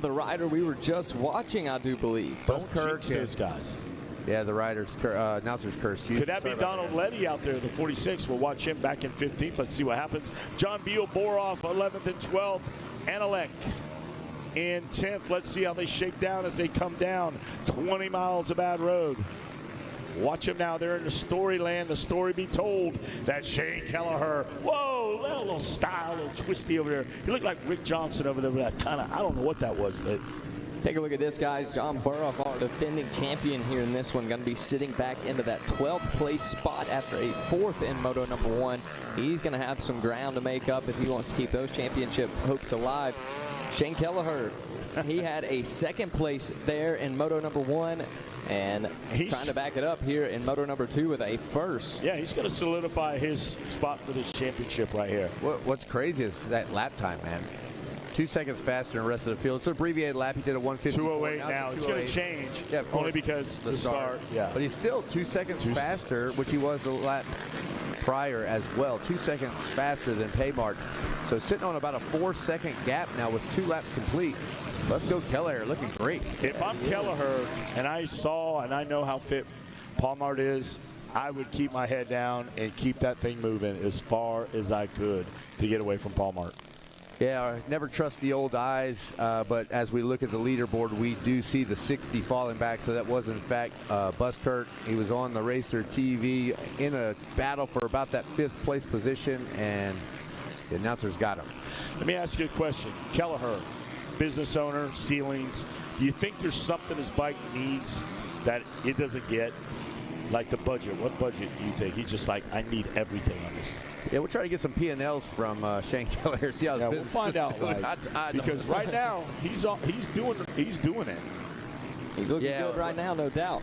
The rider we were just watching, I do believe. Buskirk, those guys. Yeah, the riders, announcer's curse. Could that be Donald Letty out there, the 46? We'll watch him back in 15th. Let's see what happens. John Beal, Boroff, 11th and 12th. Analek in 10th. Let's see how they shake down as they come down 20 miles of bad road. Watch them now. They're in the storyland. The story be told that Shane Kelleher, whoa, a little style, a little twisty over there. He looked like Rick Johnson over there with that kind of, I don't know what that was, but. Take a look at this, guys. John Burrough, our defending champion here in this one, going to be sitting back into that 12th place spot after a 4th in Moto number 1. He's going to have some ground to make up if he wants to keep those championship hopes alive. Shane Kelleher, he had a 2nd place there in Moto number 1, and he's trying to back it up here in Moto number 2 with a 1st. Yeah, he's going to solidify his spot for this championship right here. What's crazy is that lap time, man. 2 seconds faster than the rest of the field. It's an abbreviated lap. He did a 150. 208 now. It's going to change. Yeah, only because the start. Yeah. But he's still 2 seconds faster, which he was the lap prior as well. 2 seconds faster than Paymart. So sitting on about a 4-second gap now with 2 laps complete. Let's go Kelleher, looking great. If I'm Kelleher and I saw and I know how fit Palmart is, I would keep my head down and keep that thing moving as far as I could to get away from Palmart. Yeah, never trust the old eyes, but as we look at the leaderboard, we do see the 60 falling back, so that was, in fact, Buskirk. He was on the Racer TV in a battle for about that 5th place position, and the announcers got him. Let me ask you a question. Kelleher, business owner, ceilings, do you think there's something his bike needs that it doesn't get? Like the budget. What budget do you think? He's just like, I need everything on this. Yeah, we'll try to get some P&Ls from Shane Kelleher. See how we'll find out. Because right now he's doing it. He's looking good right now, no doubt.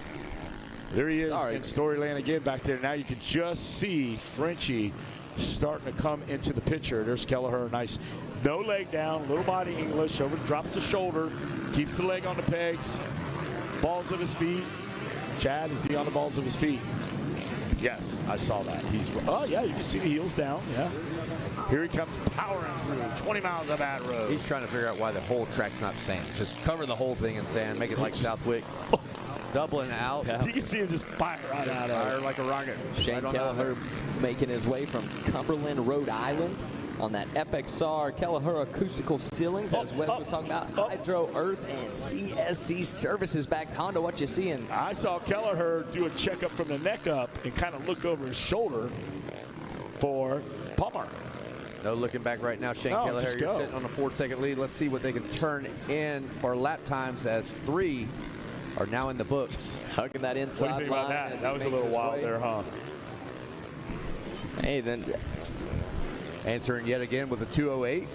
There he is in Storyland again back there. Now you can just see Frenchie starting to come into the picture. There's Kelleher, nice. No leg down, little body English, drops the shoulder, keeps the leg on the pegs, balls of his feet. Chad, is he on the balls of his feet? Yes, I saw that. Oh yeah, you can see the heels down, yeah. Here he comes powering through 20 miles of that road. He's trying to figure out why the whole track's not sand. Just cover the whole thing in sand, make it like Southwick. Doubling out. Yeah. You can see him just fire right out of it. Fire like a rocket. Shane Kelleher making his way from Cumberland, Rhode Island on that FXR Kelleher acoustical ceilings, as Wes was talking about. Hydro, Earth, and CSC services back. Honda, what you seeing? I saw Kelleher do a checkup from the neck up and kind of look over his shoulder for Palmer. No looking back right now. Shane Kelleher, you're sitting on a 4-second lead. Let's see what they can turn in for lap times, as 3 are now in the books. Hugging that inside what do you think line. About that? That was a little wild there, huh? Hey, then. Answering yet again with a 2:08.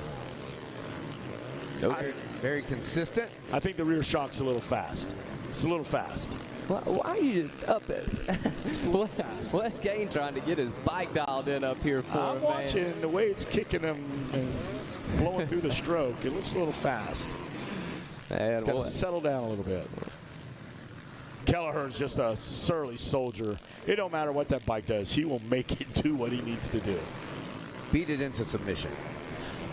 Very consistent. I think the rear shock's a little fast. It's a little fast. Why are you up at Wes Gain trying to get his bike dialed in up here for I'm watching the way it's kicking him and blowing through the stroke. It looks a little fast. It's got to settle down a little bit. Kelleher's just a surly soldier. It don't matter what that bike does. He will make it do what he needs to do. Beat it into submission.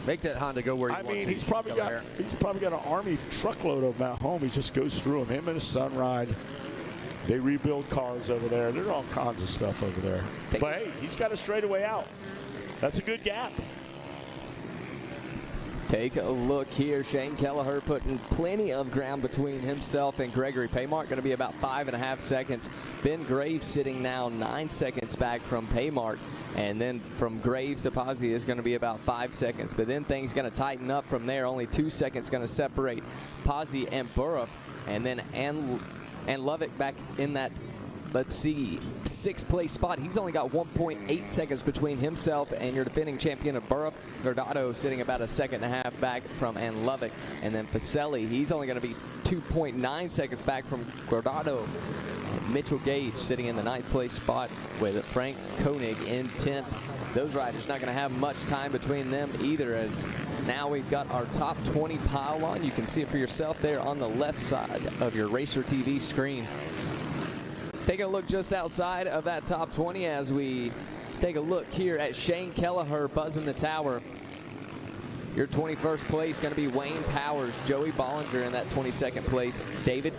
Make that Honda go where he wants to. He's probably got an Army truckload of them at home. He just goes through them. Him and his son ride. They rebuild cars over there. There's all kinds of stuff over there. But hey, he's got a straightaway out. That's a good gap. Take a look here. Shane Kelleher putting plenty of ground between himself and Gregory Paymark. Going to be about 5.5 seconds. Ben Graves sitting now 9 seconds back from Paymark. And then from Graves to Pazzi is going to be about 5 seconds. But then things going to tighten up from there. Only 2 seconds going to separate Pazzi and Burrup. And then and Lovick back in that, let's see, 6th place spot. He's only got 1.8 seconds between himself and your defending champion of Burrup. Gordado sitting about 1.5 seconds back from Ann Lovick. And then Pacelli, he's only going to be 2.9 seconds back from Gordado. And Mitchell Gage sitting in the 9th place spot with Frank Koenig in 10th. Those riders not going to have much time between them either, as now we've got our top 20 pile on. You can see it for yourself there on the left side of your Racer TV screen. Taking a look just outside of that top 20 as we take a look here at Shane Kelleher buzzing the tower. Your 21st place going to be Wayne Powers, Joey Bollinger in that 22nd place, David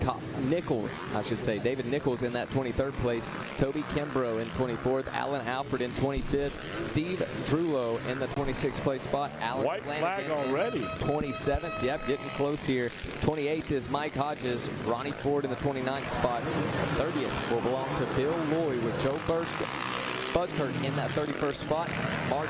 Nichols in that 23rd place, Toby Kimbrough in 24th, Alan Alfred in 25th, Steve Drulo in the 26th place spot, Alan White flag already. 27th, yep, getting close here. 28th is Mike Hodges, Ronnie Ford in the 29th spot. 30th will belong to Bill Lloyd with Joe Buskirk in that 31st spot, Mark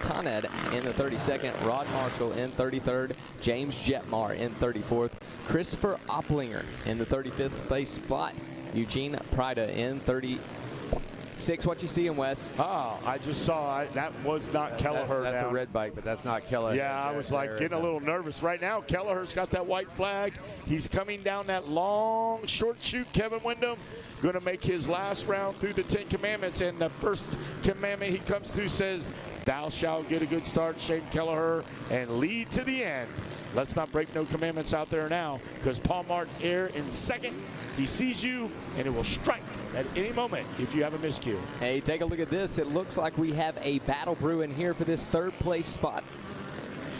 Toned in the 32nd, Rod Marshall in 33rd, James Jetmar in 34th, Christopher Opplinger in the 35th place spot, Eugene Prida in 36. What you seeing, Wes? Oh, I just saw that was not Kelleher. That's a red bike, but that's not Kelleher. Yeah, I was like getting a little nervous. Right now, Kelleher's got that white flag. He's coming down that long short chute, Kevin Windham. Going to make his last round through the 10 Commandments. And the first commandment he comes to says, "Thou shalt get a good start, Shane Kelleher, and lead to the end." Let's not break no commandments out there now, because Paul Martin here in second. He sees you, and it will strike at any moment if you have a miscue. Hey, take a look at this. It looks like we have a battle brewing here for this 3rd place spot.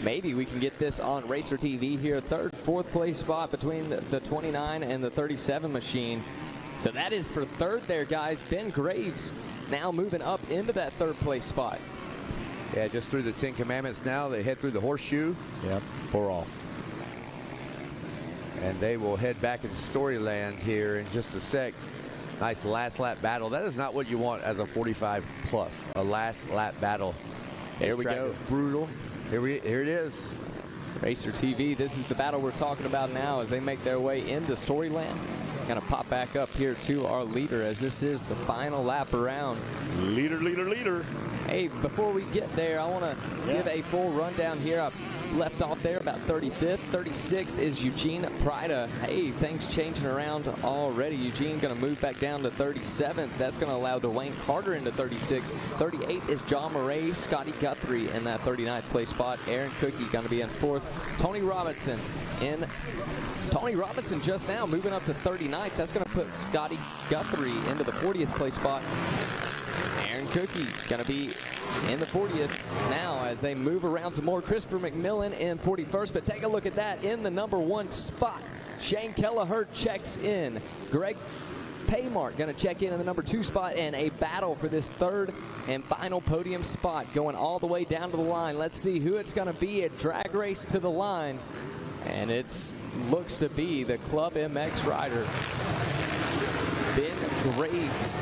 Maybe we can get this on Racer TV here. 3rd, 4th place spot between the 29 and the 37 machine. So that is for 3rd there, guys. Ben Graves now moving up into that 3rd place spot. Yeah, just through the 10 Commandments now. They head through the horseshoe. Yep, 4 off. And they will head back in Storyland here in just a sec. Nice last lap battle. That is not what you want as a 45 plus, a last lap battle. There we go. Brutal. Here it is. Racer TV, this is the battle we're talking about now as they make their way into Storyland. Going to pop back up here to our leader as this is the final lap around. Leader. Hey, before we get there, I want to give a full rundown here. I left off there about 35th. 36th is Eugene Prida. Hey, things changing around already. Eugene going to move back down to 37th. That's going to allow Dwayne Carter into 36th. 38th is John Murray, Scotty Guthrie in that 39th place spot. Aaron Cookie going to be in 4th. Tony Robinson just now moving up to 39th. That's going to put Scotty Guthrie into the 40th place spot. Aaron Cookie going to be in the 40th now as they move around some more. Christopher McMillan in 41st, but take a look at that in the number 1 spot. Shane Kelleher checks in. Greg Paymark going to check in the number 2 spot, and a battle for this 3rd and final podium spot going all the way down to the line. Let's see who it's going to be. A drag race to the line, and it looks to be the Club MX rider, Ben Graves.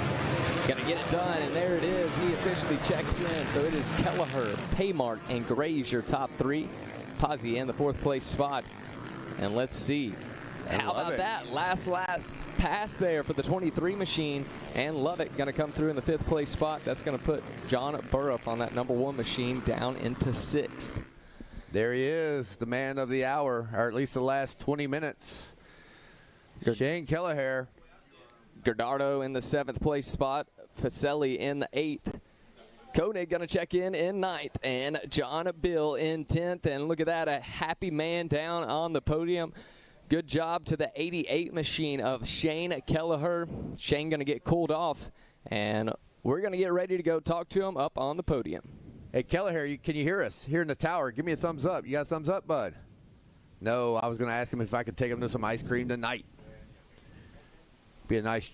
Gonna get it done, and there it is. He officially checks in. So it is Kelleher, Paymark, and Graves, your top 3. Pazzi in the 4th place spot. And let's see. How about that? Last pass there for the 23 machine. And Lovett gonna come through in the 5th place spot. That's gonna put John Burruff on that number 1 machine down into 6th. There he is, the man of the hour, or at least the last 20 minutes. Shane Kelleher. Gordado in the 7th place spot. Faselli in the 8th. Koenig going to check in 9th. And John Bill in 10th. And look at that, a happy man down on the podium. Good job to the 88 machine of Shane Kelleher. Shane going to get cooled off. And we're going to get ready to go talk to him up on the podium. Hey, Kelleher, can you hear us here in the tower? Give me a thumbs up. You got a thumbs up, bud? No, I was going to ask him if I could take him to some ice cream tonight. Be a nice.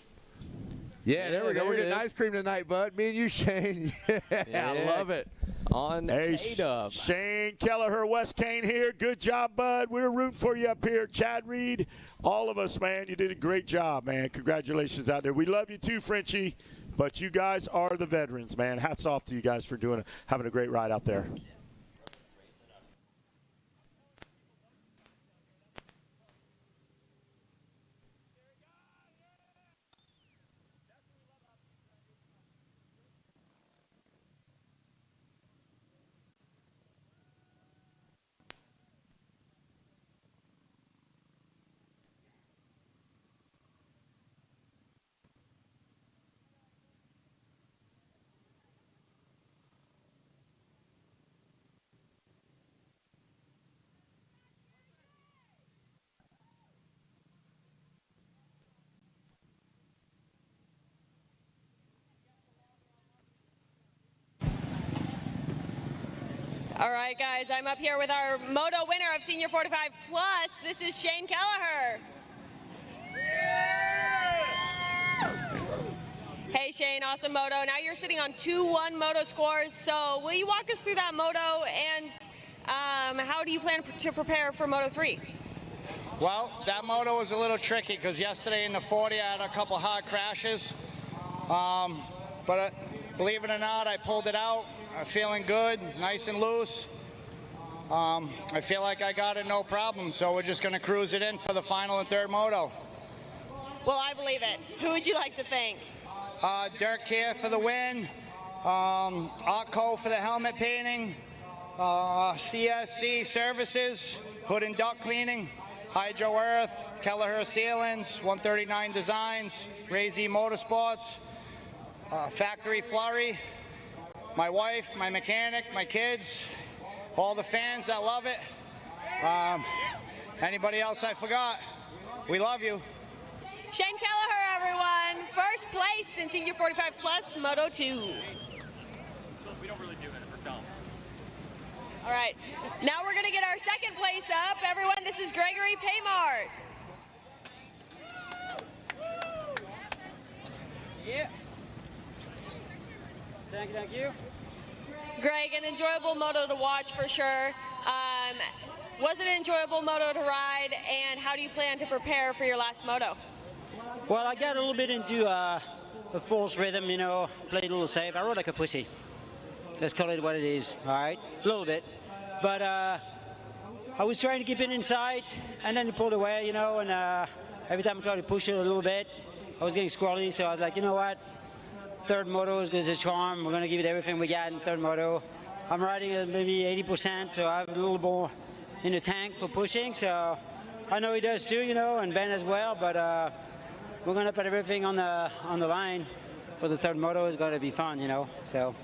Yeah, there we go. We're getting ice cream tonight, bud. Me and you, Shane. Yeah, I love it. On K-Dub. Shane Kelleher, West Kane here. Good job, bud. We're rooting for you up here. Chad Reed, all of us, man. You did a great job, man. Congratulations out there. We love you too, Frenchie. But you guys are the veterans, man. Hats off to you guys for having a great ride out there. All right, guys, I'm up here with our moto winner of Senior 45 Plus. This is Shane Kelleher. Hey, Shane, awesome moto. Now you're sitting on 2-1 moto scores. So will you walk us through that moto, and how do you plan to prepare for Moto 3? Well, that moto was a little tricky because yesterday in the 40 I had a couple hard crashes. But believe it or not, I pulled it out. I'm feeling good, nice and loose. I feel like I got it no problem, so we're just going to cruise it in for the final and 3rd moto. Well, I believe it. Who would you like to thank? Dirk here for the win, Arco for the helmet painting, CSC Services, Hood and Duct Cleaning, Hydro Earth, Kelleher Sealants, 139 Designs, Ray Z Motorsports, Factory Flurry, my wife, my mechanic, my kids, all the fans that love it. Anybody else I forgot, we love you. Shane Kelleher, everyone. First place in Senior 45 Plus Moto 2. We don't really do it. We're dumb. All right. Now we're going to get our 2nd place up. Everyone, this is Gregory Paymart. Yeah. Thank you. Greg, an enjoyable moto to watch for sure. Was it an enjoyable moto to ride, and how do you plan to prepare for your last moto? Well, I got a little bit into the false rhythm, you know, played a little safe. I rode like a pussy. Let's call it what it is, all right? A little bit. But I was trying to keep it inside, and then it pulled away, you know, and every time I tried to push it a little bit, I was getting squirrely, so I was like, you know what? third moto is a charm. We're going to give it everything we got in third moto. I'm riding at maybe 80%, so I have a little more in the tank for pushing. So I know he does too, you know, and Ben as well. But we're going to put everything on the line for the third moto. It's going to be fun, you know. So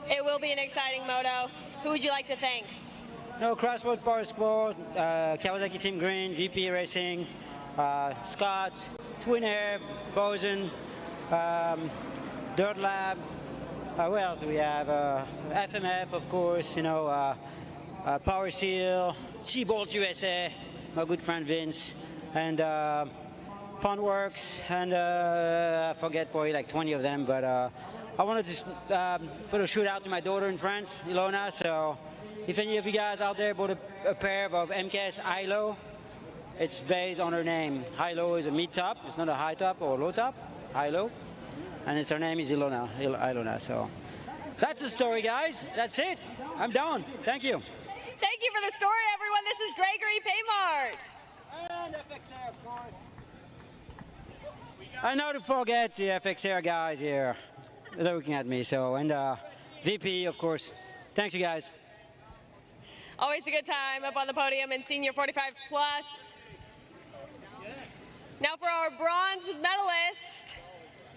it will be an exciting moto. Who would you like to thank? No, Crossroads Power Sport, Kawasaki Team Green, VP Racing, Scott, Twin Air, Boson, Dirt Lab. Where else do we have? FMF, of course, you know, Power Seal, Seabolt USA, my good friend Vince, and Pondworks, and I forget probably like 20 of them, but I wanted to put a shout out to my daughter in France, Ilona, so if any of you guys out there bought a pair of MKS high-low, it's based on her name. High-low is a mid-top, it's not a high top or low top, high-low, and her name is Ilona, so that's the story, guys. That's it. I'm done. Thank you. Thank you for the story, everyone. This is Gregory Paymart. And FXR, of course. I know to forget the FXR guys here. They're looking at me, so, and VP, of course. Thanks, you guys. Always a good time up on the podium in Senior 45 Plus. Now for our bronze medalist,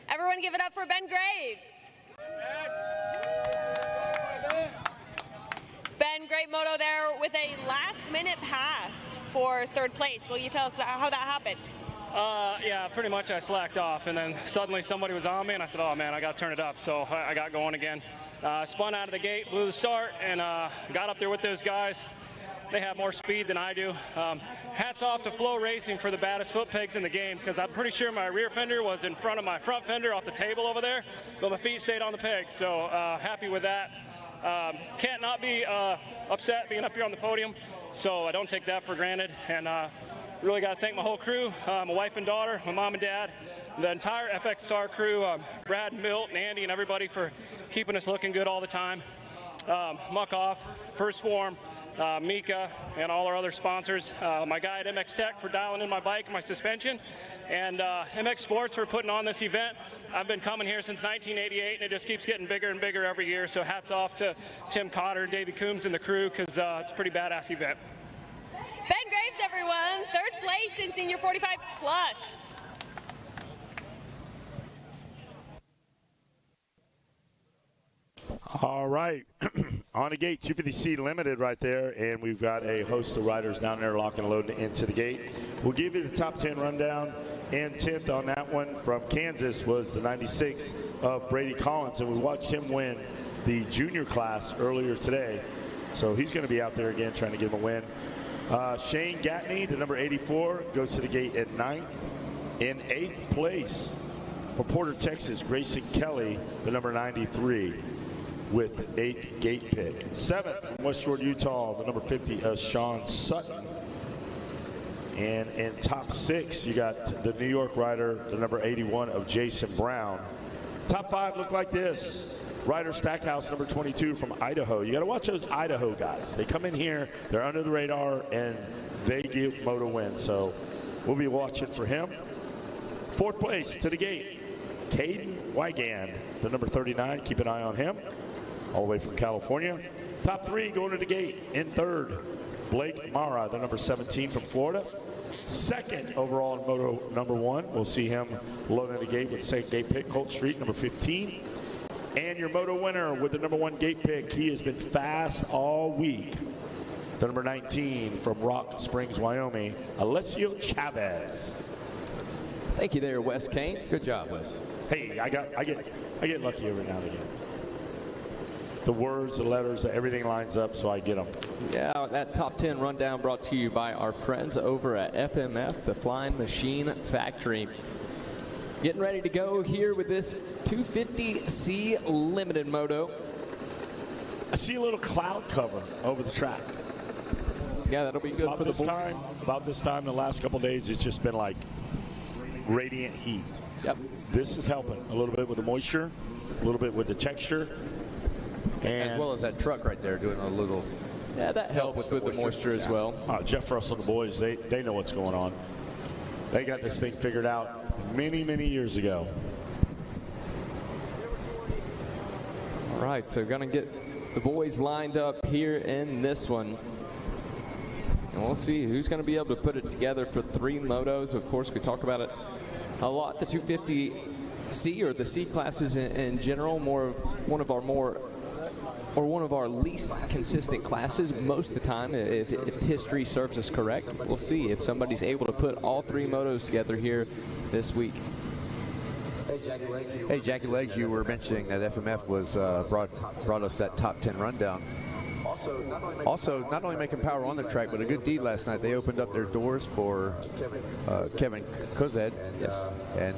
everyone give it up for Ben Graves. Ben, great moto there with a last-minute pass for third place. Will you tell us how that happened? Yeah, pretty much I slacked off, and then suddenly somebody was on me, and I said, oh man, I got to turn it up, so I got going again. Spun out of the gate, blew the start, and got up there with those guys. They have more speed than I do. Hats off to Flow Racing for the baddest foot pegs in the game, because I'm pretty sure my rear fender was in front of my front fender off the table over there, but my feet stayed on the peg, so happy with that. Can't not be upset being up here on the podium, so I don't take that for granted, and really got to thank my whole crew, my wife and daughter, my mom and dad, the entire FXR crew, Brad, Milt, and Andy, and everybody for keeping us looking good all the time. Muck Off, First Swarm, Mika, and all our other sponsors. My guy at MX Tech for dialing in my bike and my suspension, and MX Sports for putting on this event. I've been coming here since 1988, and it just keeps getting bigger and bigger every year, so hats off to Tim Cotter, Davey Coombs, and the crew, because it's a pretty badass event. Ben Graves, everyone, third place in Senior 45 Plus. All right. On the gate, 250C Limited right there, and we've got a host of riders down there locking and loading into the gate. We'll give you the top 10 rundown, and 10th on that one from Kansas was the 96 of Brady Collins, and we watched him win the junior class earlier today. So he's going to be out there again trying to get him a win. Shane Gatney, the number 84, goes to the gate at 9th. In 8th place for Porter, Texas, Grayson Kelly, the number 93, with 8 gate pick. 7th from West Shore, Utah, the number 50, Sean Sutton. And in top 6, you got the New York rider, the number 81 of Jason Brown. Top 5 look like this. Ryder Stackhouse, number 22 from Idaho. You got to watch those Idaho guys. They come in here, they're under the radar, and they give moto wins. So we'll be watching for him. 4th place to the gate, Caden Wygand, the number 39. Keep an eye on him, all the way from California. Top 3 going to the gate. In 3rd, Blake Mara, the number 17 from Florida. 2nd overall in moto number 1. We'll see him loading the gate with the second gate pick, Colt Street, number 15. And your moto winner with the number 1 gate pick, he has been fast all week. The number 19 from Rock Springs, Wyoming, Alessio Chavez. Thank you there, Wes Kane. Good job, Wes. Hey, I get lucky every now and again. The words, the letters, everything lines up, so I get them. Yeah, that top 10 rundown brought to you by our friends over at FMF, the Flying Machine Factory. Getting ready to go here with this 250C Limited Moto. I see a little cloud cover over the track. Yeah, that'll be good for the boys. About this time, the last couple days, it's just been like radiant heat. Yep. This is helping a little bit with the moisture, a little bit with the texture. And as well as that truck right there doing a little. Yeah, that helps with the moisture as well. Jeff Russell and the boys, they know what's going on. They got this thing figured out many, many years ago. right, so going to get the boys lined up here in this one. And we'll see who's going to be able to put it together for 3 motos. Of course, we talk about it a lot, the 250C or the C classes in general, one of our least consistent classes most of the time, if history serves us correct. We'll see if somebody's able to put all 3 motos together here this week. Hey, Jackie Legs, you were mentioning that FMF was brought us that top 10 rundown. Also, not only making power on the track, but a good deed last night. They opened up their doors for Kevin Kozed. Yes. And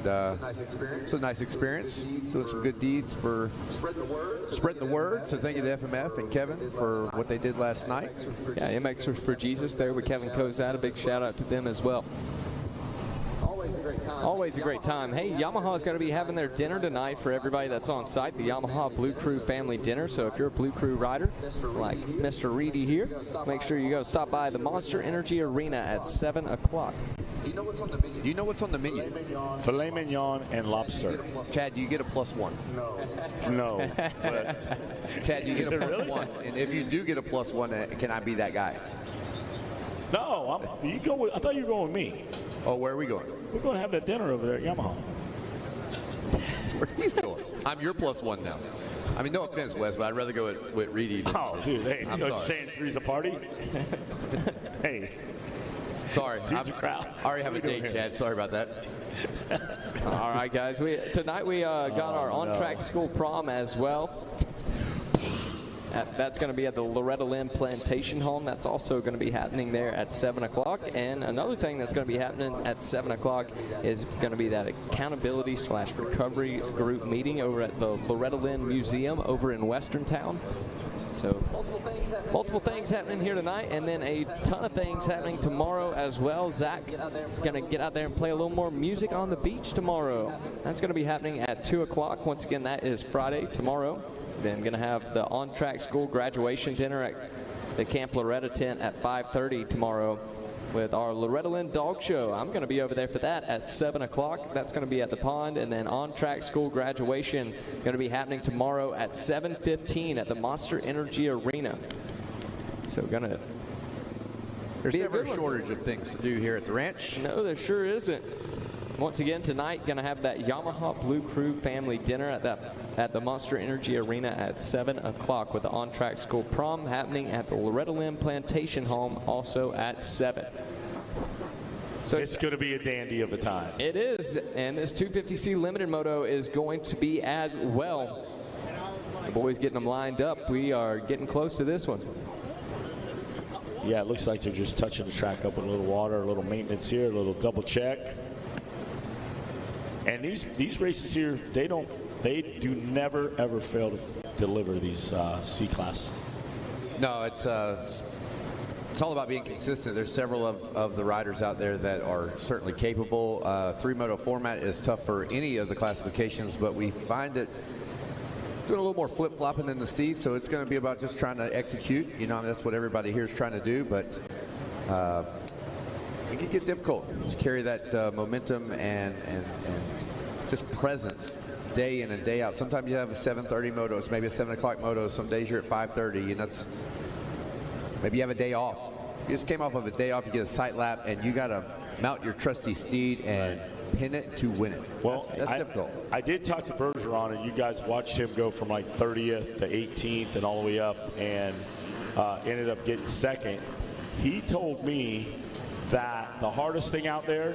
it's a nice experience. Doing some good deeds for spreading the word. So thank you to FMF and Kevin for what they did last night. Yeah, MXers for Jesus there with Kevin Kozad. A big shout out to them as well. Always a great time. Hey, Yamaha's going to be having their dinner tonight for everybody that's on site, the Yamaha Blue Crew family dinner. So if you're a Blue Crew rider, like Mr. Reedy here, make sure you go stop by the Monster Energy Arena at 7 o'clock. Do you know what's on the menu? Do you know what's on the menu? Filet mignon and lobster. Chad, do you get a +1? No. Chad, do you get a +1? Really? And if you do get a +1, can I be that guy? No, I thought you were going with me. Oh, where are we going? We're going to have that dinner over there at Yamaha. That's where he's going. I'm your +1 now. I mean, no offense, Wes, but I'd rather go with Reedy. Oh, dude, hey, I'm you're saying three's a party? Hey. Sorry. Dude's a crowd. I already have a date, Chad. Sorry about that. All right, guys. Tonight we got our on-track school prom as well. That's going to be at the Loretta Lynn Plantation Home. That's also going to be happening there at 7 o'clock. And another thing that's going to be happening at 7 o'clock is going to be that accountability/recovery group meeting over at the Loretta Lynn Museum over in Western Town. So multiple things happening here tonight, and then a ton of things happening tomorrow as well. Zach going to get out there and play a little more music on the beach tomorrow. That's going to be happening at 2 o'clock. Once again, that is Friday, tomorrow. Then going to have the on-track school graduation dinner at the Camp Loretta tent at 5:30 tomorrow with our Loretta Lynn Dog Show. I'm going to be over there for that at 7 o'clock. That's going to be at the pond. And then on-track school graduation going to be happening tomorrow at 7:15 at the Monster Energy Arena. So There's never a shortage of things to do here at the ranch. No, there sure isn't. Once again, tonight, going to have that Yamaha Blue Crew family dinner at the Monster Energy Arena at 7 o'clock with the on-track school prom happening at the Loretta Lynn Plantation Home also at 7. So it's going to be a dandy of a time. It is, and this 250C Limited Moto is going to be as well. The boys getting them lined up. We are getting close to this one. Yeah, it looks like they're just touching the track up with a little water, a little maintenance here, a little double check. And these races here, they do never ever fail to deliver these C class. No, it's all about being consistent. There's several of the riders out there that are certainly capable. 3-moto format is tough for any of the classifications, but we find it doing a little more flip-flopping in the C, so it's going to be about just trying to execute. You know, that's what everybody here is trying to do, but it can get difficult to carry that momentum and just presence day in and day out. Sometimes you have a 7:30 moto, it's maybe a 7 o'clock moto. Some days you're at 5:30. You know, maybe you have a day off. You just came off of a day off. You get a sight lap, and you got to mount your trusty steed and pin it to win it. Well, that's difficult. I did talk to Bergeron, and you guys watched him go from like 30th to 18th and all the way up, and ended up getting second. He told me that the hardest thing out there,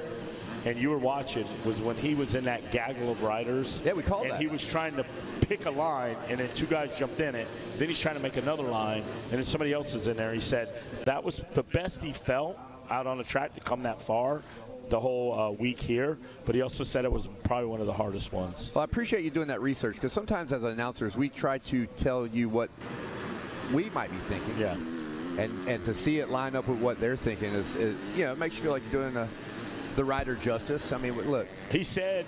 and you were watching, was when he was in that gaggle of riders. Yeah, we called that. And he was trying to pick a line, and then 2 guys jumped in it. Then he's trying to make another line, and then somebody else is in there. He said that was the best he felt out on the track to come that far the whole week here. But he also said it was probably one of the hardest ones. Well, I appreciate you doing that research, because sometimes as announcers, we try to tell you what we might be thinking. Yeah. And to see it line up with what they're thinking is you know, it makes you feel like you're doing the rider justice. I mean, look. He said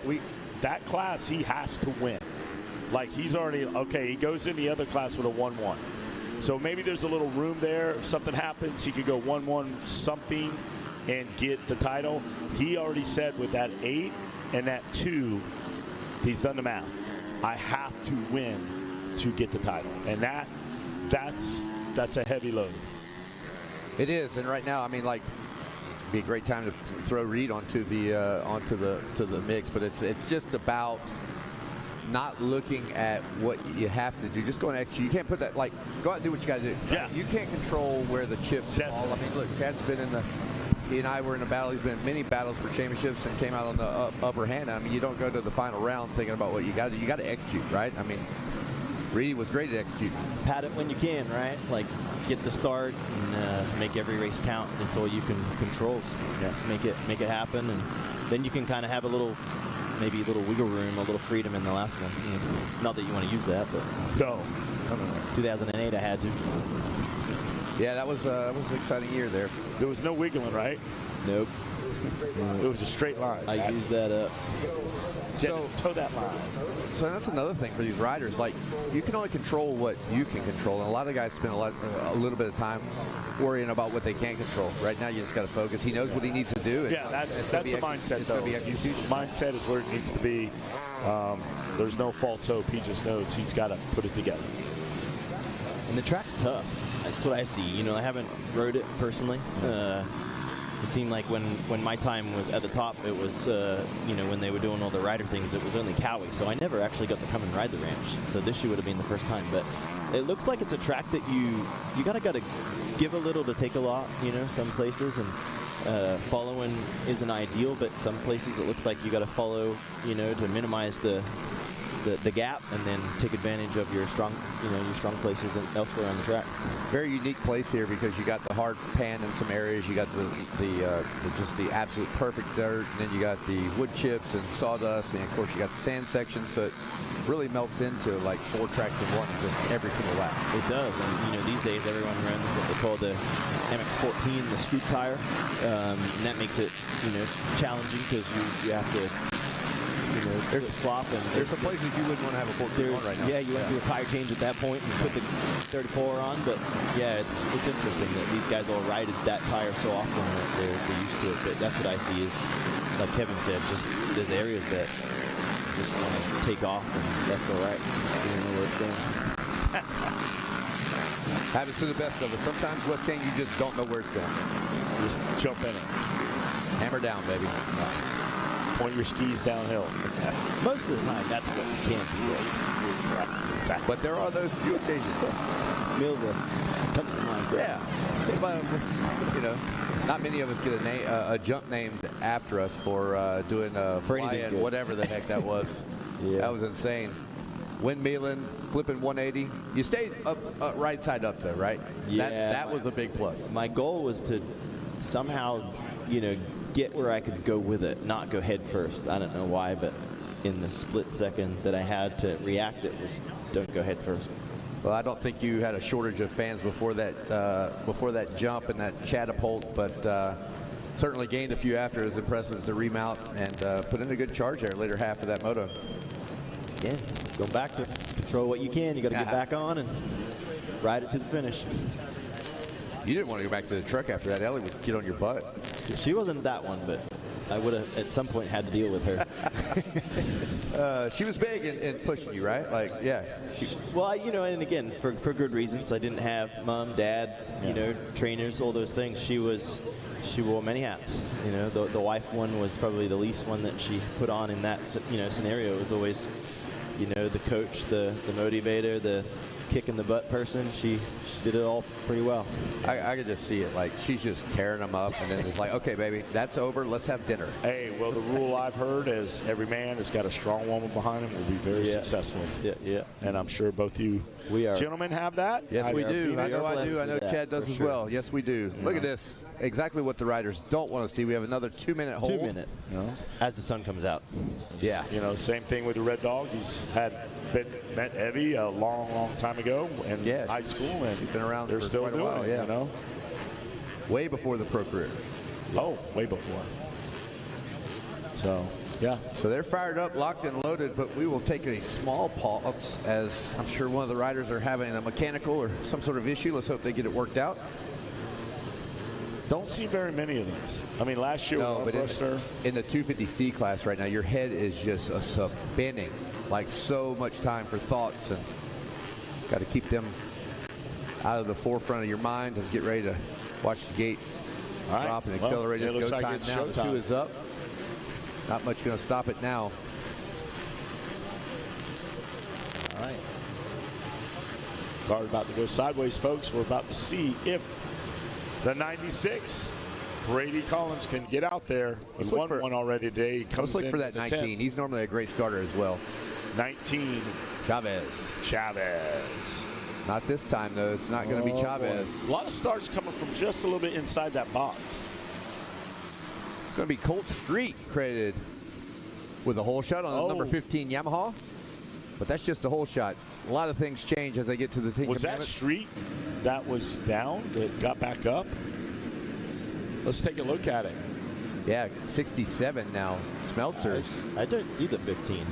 that class he has to win. Like, he's already, okay, he goes in the other class with a 1-1. So maybe there's a little room there. If something happens, he could go 1-1 something and get the title. He already said with that 8 and that 2, he's done the math. I have to win to get the title, and that's a heavy load. It is, and right now, I mean, like, it'd be a great time to throw Reed onto the mix, but it's just about not looking at what you have to do, just go and execute. You can't put that, like, go out and do what you got to do. Yeah. You can't control where the chips fall. I mean, look, Chad's been he and I were in a battle. He's been in many battles for championships and came out on the upper hand. I mean, you don't go to the final round thinking about what you got to do. You got to execute, right? I mean, Reed was great at executing. Pat it when you can, right? Like, get the start and make every race count. It's all you can control. Yeah. Make it happen, and then you can kind of have maybe a little wiggle room, a little freedom in the last one. You know, not that you want to use that, but no. 2008, I had to. Yeah, that was an exciting year there. There was no wiggling, right? Nope. It was a straight line. I used that up. So toe that line. So that's another thing for these riders. Like, you can only control what you can control, and a lot of guys spend a little bit of time worrying about what they can't control. Right now, you just got to focus. He knows what he needs to do. And yeah, that's a mindset, though. Mindset is where it needs to be. There's no false hope. He just knows he's got to put it together. And the track's tough. That's what I see. You know, I haven't rode it personally. It seemed like when my time was at the top, it was, you know, when they were doing all the rider things, it was only Cowie. So I never actually got to come and ride the ranch. So this year would have been the first time. But it looks like it's a track that you gotta give a little to take a lot, you know, some places. And following isn't ideal, but some places it looks like you got to follow, you know, to minimize the gap and then take advantage of your strong places and elsewhere on the track. Very unique place here because you got the hard pan in some areas, you got just the absolute perfect dirt, and then you got the wood chips and sawdust, and of course you got the sand section, so it really melts into like 4 tracks in one, just every single lap. It does, and you know, these days everyone runs what they call the MX-14, the scoop tire, and that makes it, you know, challenging because you have to, you know, there's flop, and there's some places you wouldn't want to have a 14 on right now. Yeah, you want to do a tire change at that point and put the 34 on, but yeah, it's interesting that these guys all ride that tire so often that they're used to it. But that's what I see is, like Kevin said, just there's areas that just want to take off and left or right. You don't know where it's going. Happens to the best of us. Sometimes, West King, you just don't know where it's going. Just jump in it. Hammer down, baby. Point your skis downhill. Most of the time, that's what you can do. But there are those few occasions. Millville comes to mind. Yeah. But, you know, not many of us get a jump named after us for doing a fly-in, whatever the heck that was. Yeah. That was insane. Windmilling, flipping 180. You stayed up right side up there, right? Yeah. That was a big plus. My goal was to somehow, you know, get where I could go with it, not go head first. I don't know why, but in the split second that I had to react, it was don't go head first. Well, I don't think you had a shortage of fans before that jump and that catapult, but certainly gained a few after. It was impressive to remount and put in a good charge there later half of that moto. Yeah, go back to control what you can. You got to get back on and ride it to the finish. You didn't want to go back to the truck after that. Ellie would get on your butt. She wasn't that one, but I would have at some point had to deal with her. She was big in pushing you, right? Like, yeah. Well, you know, and again, for good reasons. I didn't have mom, dad, you know, trainers, all those things. She wore many hats. You know, the wife one was probably the least one that she put on in that, you know, scenario. It was always, you know, the coach, the motivator, the kick in the butt person. She did it all pretty well. I could just see it. Like, she's just tearing them up, and then it's like, okay, baby, that's over. Let's have dinner. Hey, well, the rule I've heard is every man that's got a strong woman behind him will be very successful. Yeah. And I'm sure both you gentlemen have that. Yes, we do. I know I do. I know Chad does as well. Yes, we do. Yeah. Look at this. Exactly what the riders don't want to see. We have another 2-minute hold. 2 minute. No. As the sun comes out. Yeah. You know, same thing with the Red Dog. He's met Evie a long time ago in high school, and he's been around they're for still quite doing a while. it, Yeah. you know. Way before the pro career. Oh, way before. So, yeah. So they're fired up, locked and loaded, but we will take a small pause as I'm sure one of the riders are having a mechanical or some sort of issue. Let's hope they get it worked out. Don't see very many of these. I mean, last year, no, but in the 250C class right now, your head is just spinning, like so much time for thoughts. And Got to keep them out of the forefront of your mind and get ready to watch the gate drop and accelerate. Well, It's it looks go like time it's now. The 2 showtime. is up. Not much going to stop it now. All right. Car about to go sideways, folks. We're about to see if the 96 Brady Collins can get out there. He won one already today. He comes Let's look in for that the 19. 10th. He's normally a great starter as well. 19. Chavez. Not this time, though. It's not going to be Chavez. Boy. A lot of starts coming from just a little bit inside that box. It's going to be Colt Street credited with a hole shot on the number 15 Yamaha. But that's just a hole shot. A lot of things change as they get to the Ten Was that Commandments. Street that was down that got back up? Let's take a look at it. Yeah, 67 now. Smeltzers. I don't see the 15.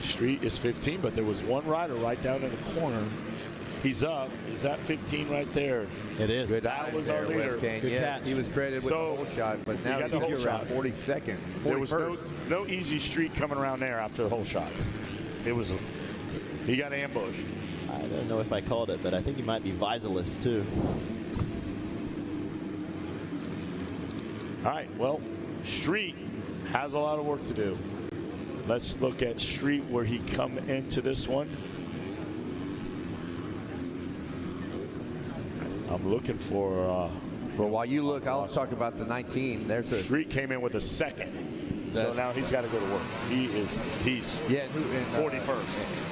Street is 15, but there was one rider right down in the corner. He's up. Is that 15 right there? It is. Good That eye was there, our leader. Wes Kane. Good Yes, catch. he was credited with the hole shot, but now he got the whole shot. 42nd. There was 41st. no easy street coming around there after the whole shot. It was. He got ambushed. I don't know if I called it, but I think he might be Visalis too. All right, well, Street has a lot of work to do. Let's look at Street where he come into this one. I'm looking for. Well, while you look, I'll talk about the 19. There's a Street came in with a second, so now he's got to go to work. He's 41st.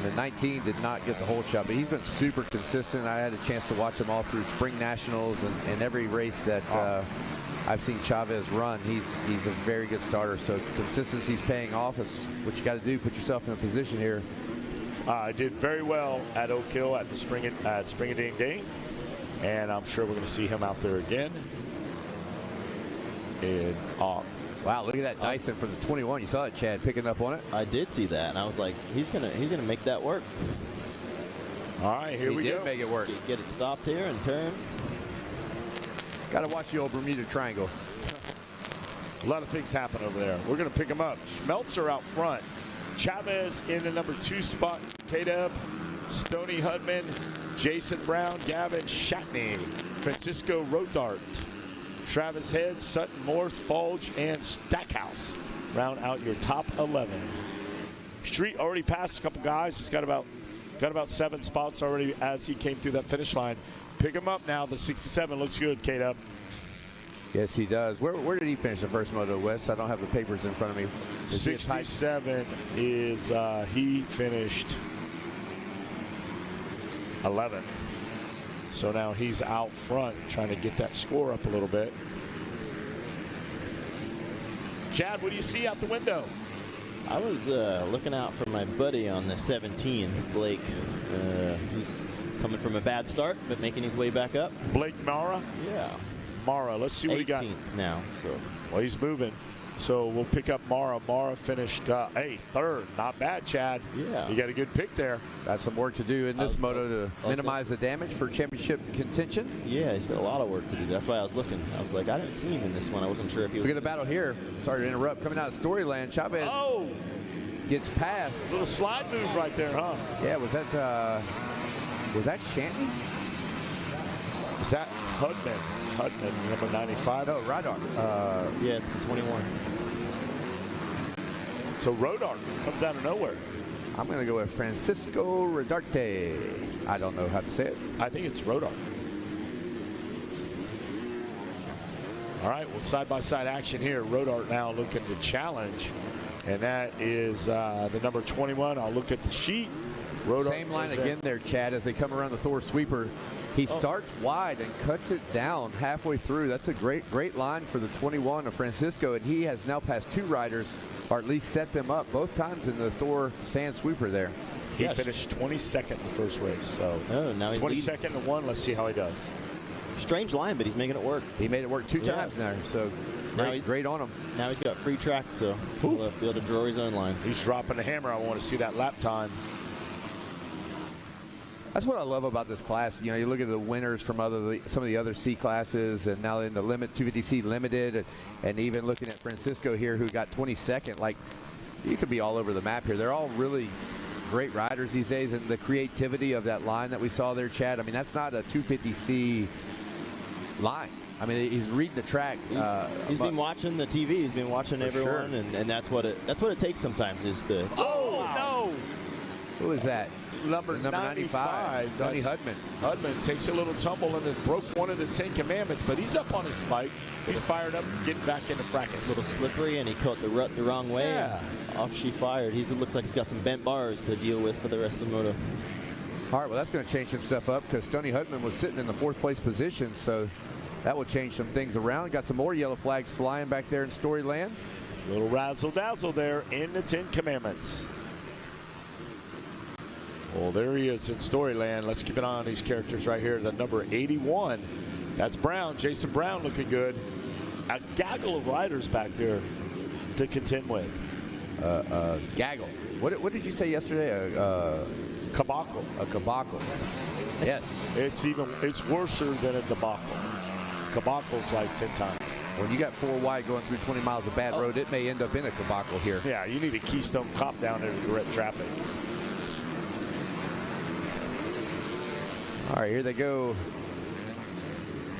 The 19 did not get the hole shot, but he's been super consistent. I had a chance to watch him all through spring nationals and every race that I've seen Chavez run. He's a very good starter. So consistency's paying off. That's what you got to do. Put yourself in a position here. I did very well at Oak Hill at the Spring-a-Ding game, and I'm sure we're going to see him out there again. And wow, look at that Dyson from the 21. You saw that, Chad, picking up on it. I did see that, and I was like, he's gonna make that work. All right, here we go. He did make it work. Get it stopped here and turn. Got to watch the old Bermuda Triangle. A lot of things happen over there. We're going to pick him up. Schmelzer out front. Chavez in the number 2 spot. K-Dub, Stoney Hudman, Jason Brown, Gavin Shatney, Francisco Rodart, Travis Head, Sutton Morse, Folge, and Stackhouse round out your top 11. Street already passed a couple guys. He's got about 7 spots already as he came through that finish line. Pick him up now. The 67 looks good, K-Dub. Yes, he does. Where did he finish the first moto, Wes? I don't have the papers in front of me. 67 is he finished 11. So now he's out front trying to get that score up a little bit. Chad, what do you see out the window? I was looking out for my buddy on the 17, Blake. He's coming from a bad start, but making his way back up. Blake Mara? Yeah. Mara, let's see what he got. 18th now. So. Well, he's moving. So we'll pick up Mara. Mara finished, third. Not bad, Chad. Yeah. You got a good pick there. Got some work to do in this moto to minimize the damage for championship contention. Yeah, he's got a lot of work to do. That's why I was looking. I was like, I didn't see him in this one. I wasn't sure if he was. Look at the battle here. Sorry to interrupt. Coming out of Storyland, Chavez gets past. Little slide move right there, huh? Yeah, was that Shanty? Is that Hudman? Hudman, number 95. No, Radar. Yeah, it's the 21. So Rodar comes out of nowhere. I'm going to go with Francisco Rodarte. I don't know how to say it. I think it's Rodar. All right, well, side-by-side action here. Rodar now looking to challenge, and that is the number 21. I'll look at the sheet. Rodar Same line again there, Chad, as they come around the Thor sweeper. He starts wide and cuts it down halfway through. That's a great line for the 21 of Francisco, and he has now passed 2 riders, or at least set them up both times in the Thor sand sweeper there. He finished 22nd in the first race, so now he's 22nd to 1. Let's see how he does. Strange line, but he's making it work. He made it work 2 times now, so great on him. Now he's got free track, so he'll be able to draw his own line. He's dropping the hammer. I want to see that lap time. That's what I love about this class. You know, you look at the winners from some of the other C classes, and now in the 250C limited, and even looking at Francisco here, who got 22nd. Like, you could be all over the map here. They're all really great riders these days, and the creativity of that line that we saw there, Chad. I mean, that's not a 250C line. I mean, he's reading the track. He's been watching the TV. He's been watching everyone, and that's what it takes sometimes. Is the no. Who is that? Number 95, Tony Hudman. Hudman takes a little tumble and then broke one of the 10 Commandments, but he's up on his bike. He's fired up, getting back into fracas. A little slippery, and he caught the rut the wrong way. Yeah. Off she fired. He looks like he's got some bent bars to deal with for the rest of the moto. All right, well, that's going to change some stuff up because Tony Hudman was sitting in the 4th place position, so that will change some things around. Got some more yellow flags flying back there in Storyland. Little razzle-dazzle there in the 10 Commandments. Well, there he is in Storyland. Let's keep an eye on these characters right here. The number 81, that's Brown. Jason Brown looking good. A gaggle of riders back there to contend with. Gaggle. What did you say yesterday? Caboclo. A caboclo. Yes. It's worse than a debacle. Caboclo's like 10 times. When you got 4 wide going through 20 miles of bad road, it may end up in a caboclo here. Yeah, you need a Keystone Cop down there to direct traffic. All right, here they go.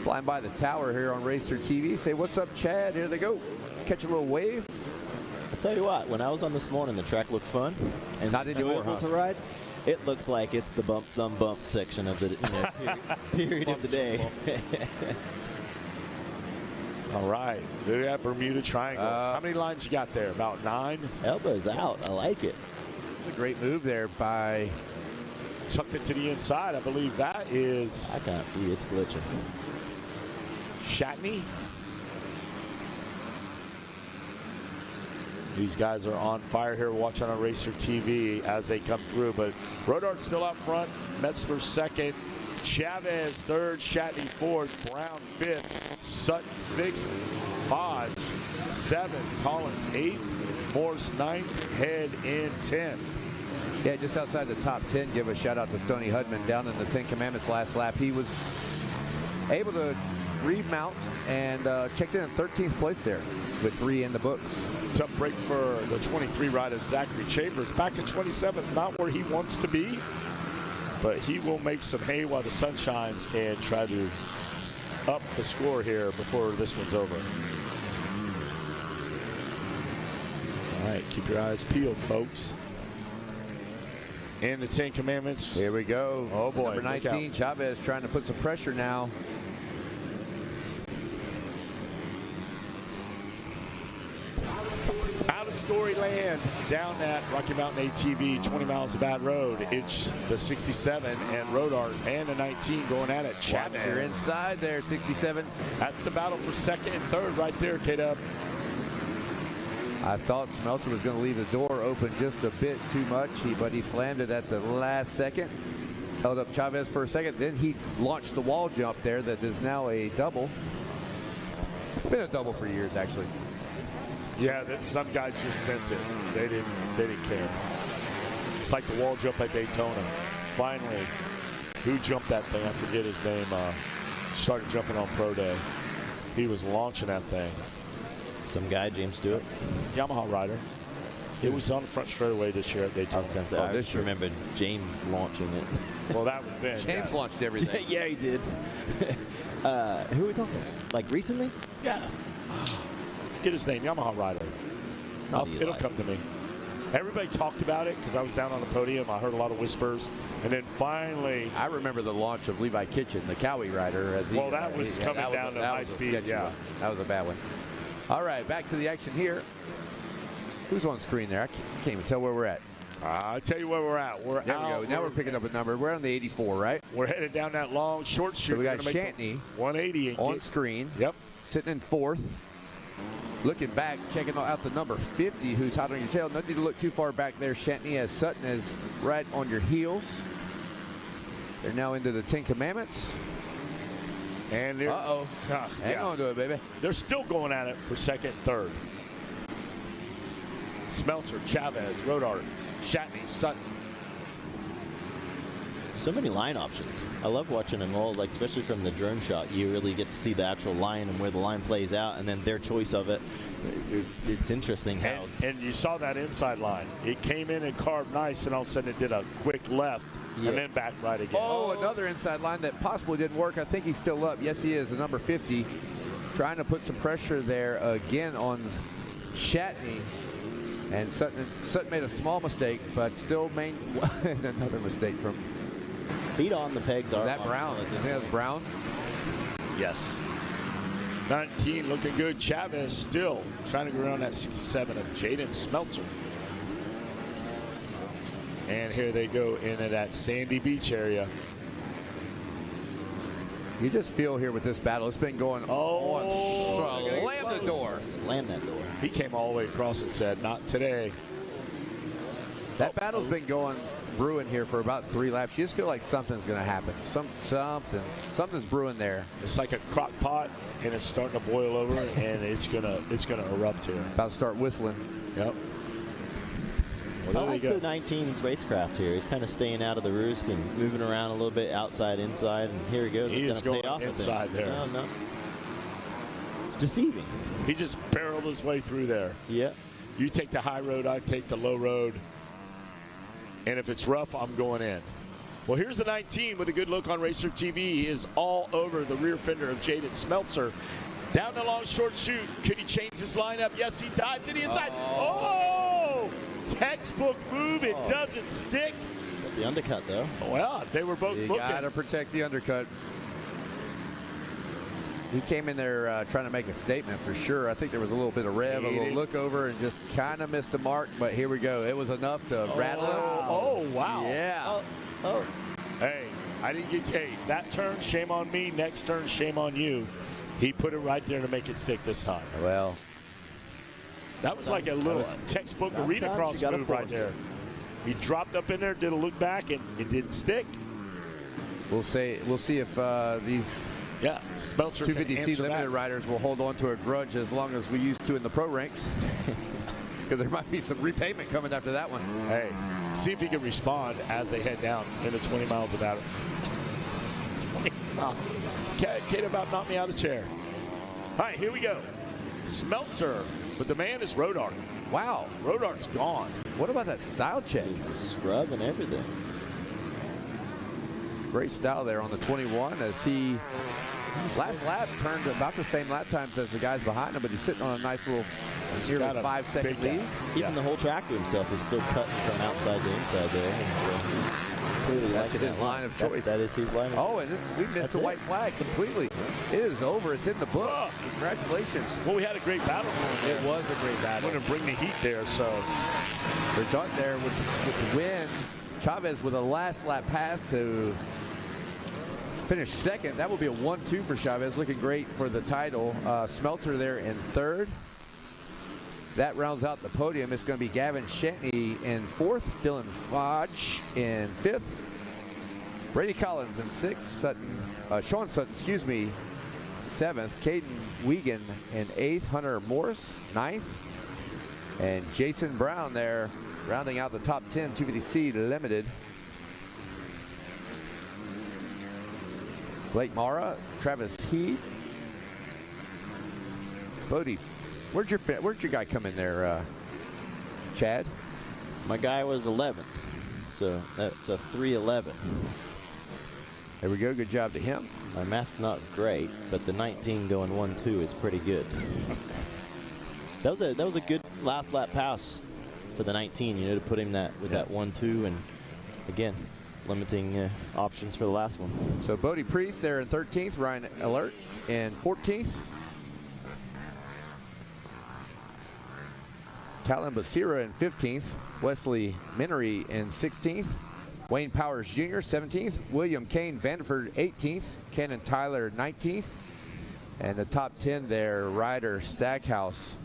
Flying by the tower here on Racer TV. Say, what's up, Chad? Here they go. Catch a little wave. I'll tell you what, when I was on this morning, the track looked fun and not enjoyable to ride. It looks like it's the bumps on bumps section of the period of the day. All right, look at that Bermuda Triangle. How many lines you got there? About 9? Elbows out. I like it. A great move there by... Tucked it to the inside. I believe that is... I can't see. It's glitching. Shatney. These guys are on fire here watching on Racer TV as they come through. But Rodart's still up front. Metzler second. Chavez third. Shatney fourth. Brown fifth. Sutton sixth. Hodge 7th. Collins 8th. Morse 9th. Head in 10th. Yeah, just outside the top 10, give a shout out to Stoney Hudman down in the 10 Commandments last lap. He was able to remount and checked in at 13th place there with 3 in the books. Tough break for the 23 rider, Zachary Chambers. Back to 27th, not where he wants to be, but he will make some hay while the sun shines and try to up the score here before this one's over. All right, keep your eyes peeled, folks. And the 10 Commandments. Here we go. Oh, boy. Number 19, Chavez trying to put some pressure now. Out of Storyland, down at Rocky Mountain ATV, 20 miles of bad road. It's the 67 and Rodart and the 19 going at it. Chavez. You're inside there, 67. That's the battle for second and third right there, K-Dub. I thought Smeltzer was going to leave the door open just a bit too much, but he slammed it at the last second. Held up Chavez for a second. Then he launched the wall jump there that is now a double. Been a double for years, actually. Yeah, some guys just sent it. They didn't care. It's like the wall jump at Daytona. Finally, who jumped that thing? I forget his name. Started jumping on Pro Day. He was launching that thing. Some guy, James Stewart. Yamaha rider. It was on the front straightaway this year at Daytona. I was going to say, I just remember James launching it. Well, that was Ben. James launched everything. Yeah, he did. Who are we talking? Like recently? Yeah. Forget his name. Yamaha rider. It'll come to me. Everybody talked about it because I was down on the podium. I heard a lot of whispers. And then finally... I remember the launch of Levi Kitchen, the Cowie rider. Well, that was coming down to high speed. Yeah. That was a bad one. All right, back to the action here. Who's on screen there? I can't even tell where we're at. I'll tell you where we're at. There we go. Now we're picking up a number. We're on the 84, right? We're headed down that long, short street. So we got Shantney 180 on screen. Yep. Sitting in 4th. Looking back, checking out the number 50, who's hot on your tail. No need to look too far back there, Shantney, as Sutton is right on your heels. They're now into the 10 Commandments. And they're... Uh-oh. Hang on to it, baby. They're still going at it for second, third. Smeltzer, Chavez, Rodart, Shatney, Sutton. So many line options. I love watching them all, like especially from the drone shot. You really get to see the actual line and where the line plays out, and then their choice of it. It's interesting how. And you saw that inside line. It came in and carved nice, and all of a sudden it did a quick left and then back right again. Oh, another inside line that possibly didn't work. I think he's still up. Yes, he is. The number 50, trying to put some pressure there again on Shatney. And Sutton made a small mistake, but still made another mistake from. Feet on the pegs are. That Brown. Is that Brown? Yes. 19 looking good. Chavez still trying to go around that 67 of Jaden Smeltzer. And here they go into that Sandy Beach area. You just feel here with this battle, it's been going on. Slam the door. Slam that door. He came all the way across and said, not today. That battle's been brewing here for about 3 laps. You just feel like something's going to happen. Something's brewing there. It's like a crock pot, and it's starting to boil over, and it's gonna erupt here. About to start whistling. Yep. I like the 19's racecraft here. He's kind of staying out of the roost and moving around a little bit outside, inside, and here he goes. He is going inside there. No. It's deceiving. He just barreled his way through there. Yeah. You take the high road, I take the low road. And if it's rough, I'm going in. Well, here's the 19 with a good look on Racer TV. He is all over the rear fender of Jaden Smeltzer. Down the long short chute. Could he change his lineup? Yes, he dives to the inside. Oh! Textbook move. It doesn't stick. The undercut, though. Well, they were both looking. You got to protect the undercut. He came in there trying to make a statement for sure. I think there was a little bit of rev, a little look over, and just kind of missed the mark. But here we go. It was enough to rattle him. Oh, wow. Yeah. Hey, I didn't get. Hey, that turn, shame on me. Next turn, shame on you. He put it right there to make it stick this time. Well, that was like a little textbook arena cross move right there. He dropped up in there, did a look back, and it didn't stick. We'll see if these Smeltzer 250C limited riders will hold on to a grudge as long as we used to in the pro ranks. Because there might be some repayment coming after that one. Hey, see if he can respond as they head down into 20 miles of battle. Kate about knocked me out of the chair. All right, here we go. Smeltzer, but the man is Rodark. Wow. Rodark's gone. What about that style check? The scrub and everything. Great style there on the 21 as he last lap turned about the same lap times as the guys behind him, but he's sitting on a nice little nearly 5-second lead. Even the whole track to himself is still cutting from outside to inside there. And so he's clearly That's his line of choice. That is his line of choice. Oh, and we missed the white flag completely. It is over. It's in the book. Congratulations. Well, we had a great battle. It was a great battle. Going to bring the heat there, so. They're done there with the win. Chavez with a last lap pass to finish second. That will be a 1-2 for Chavez. Looking great for the title. Smeltzer there in third. That rounds out the podium. It's going to be Gavin Shetney in fourth, Dylan Fodge in fifth, Brady Collins in sixth, Sean Sutton, seventh, Caden Wiegand in eighth, Hunter Morris ninth, and Jason Brown there rounding out the top 10 250C Limited. Blake Mara, Travis Heath, Bodie. Where'd your guy come in there, Chad? My guy was 11th, so that's a 3:11. There we go. Good job to him. My math's not great, but the 19 going 1-2 is pretty good. That was a good last lap pass for the 19. To put him that 1-2, and again, limiting options for the last one. So Bodie Priest there in 13th, Ryan Alert in 14th. Talon Basira in 15th, Wesley Minery in 16th, Wayne Powers Jr. 17th, William Kane Vanderford 18th, Cannon Tyler 19th, and the top 10 there, Ryder Stackhouse.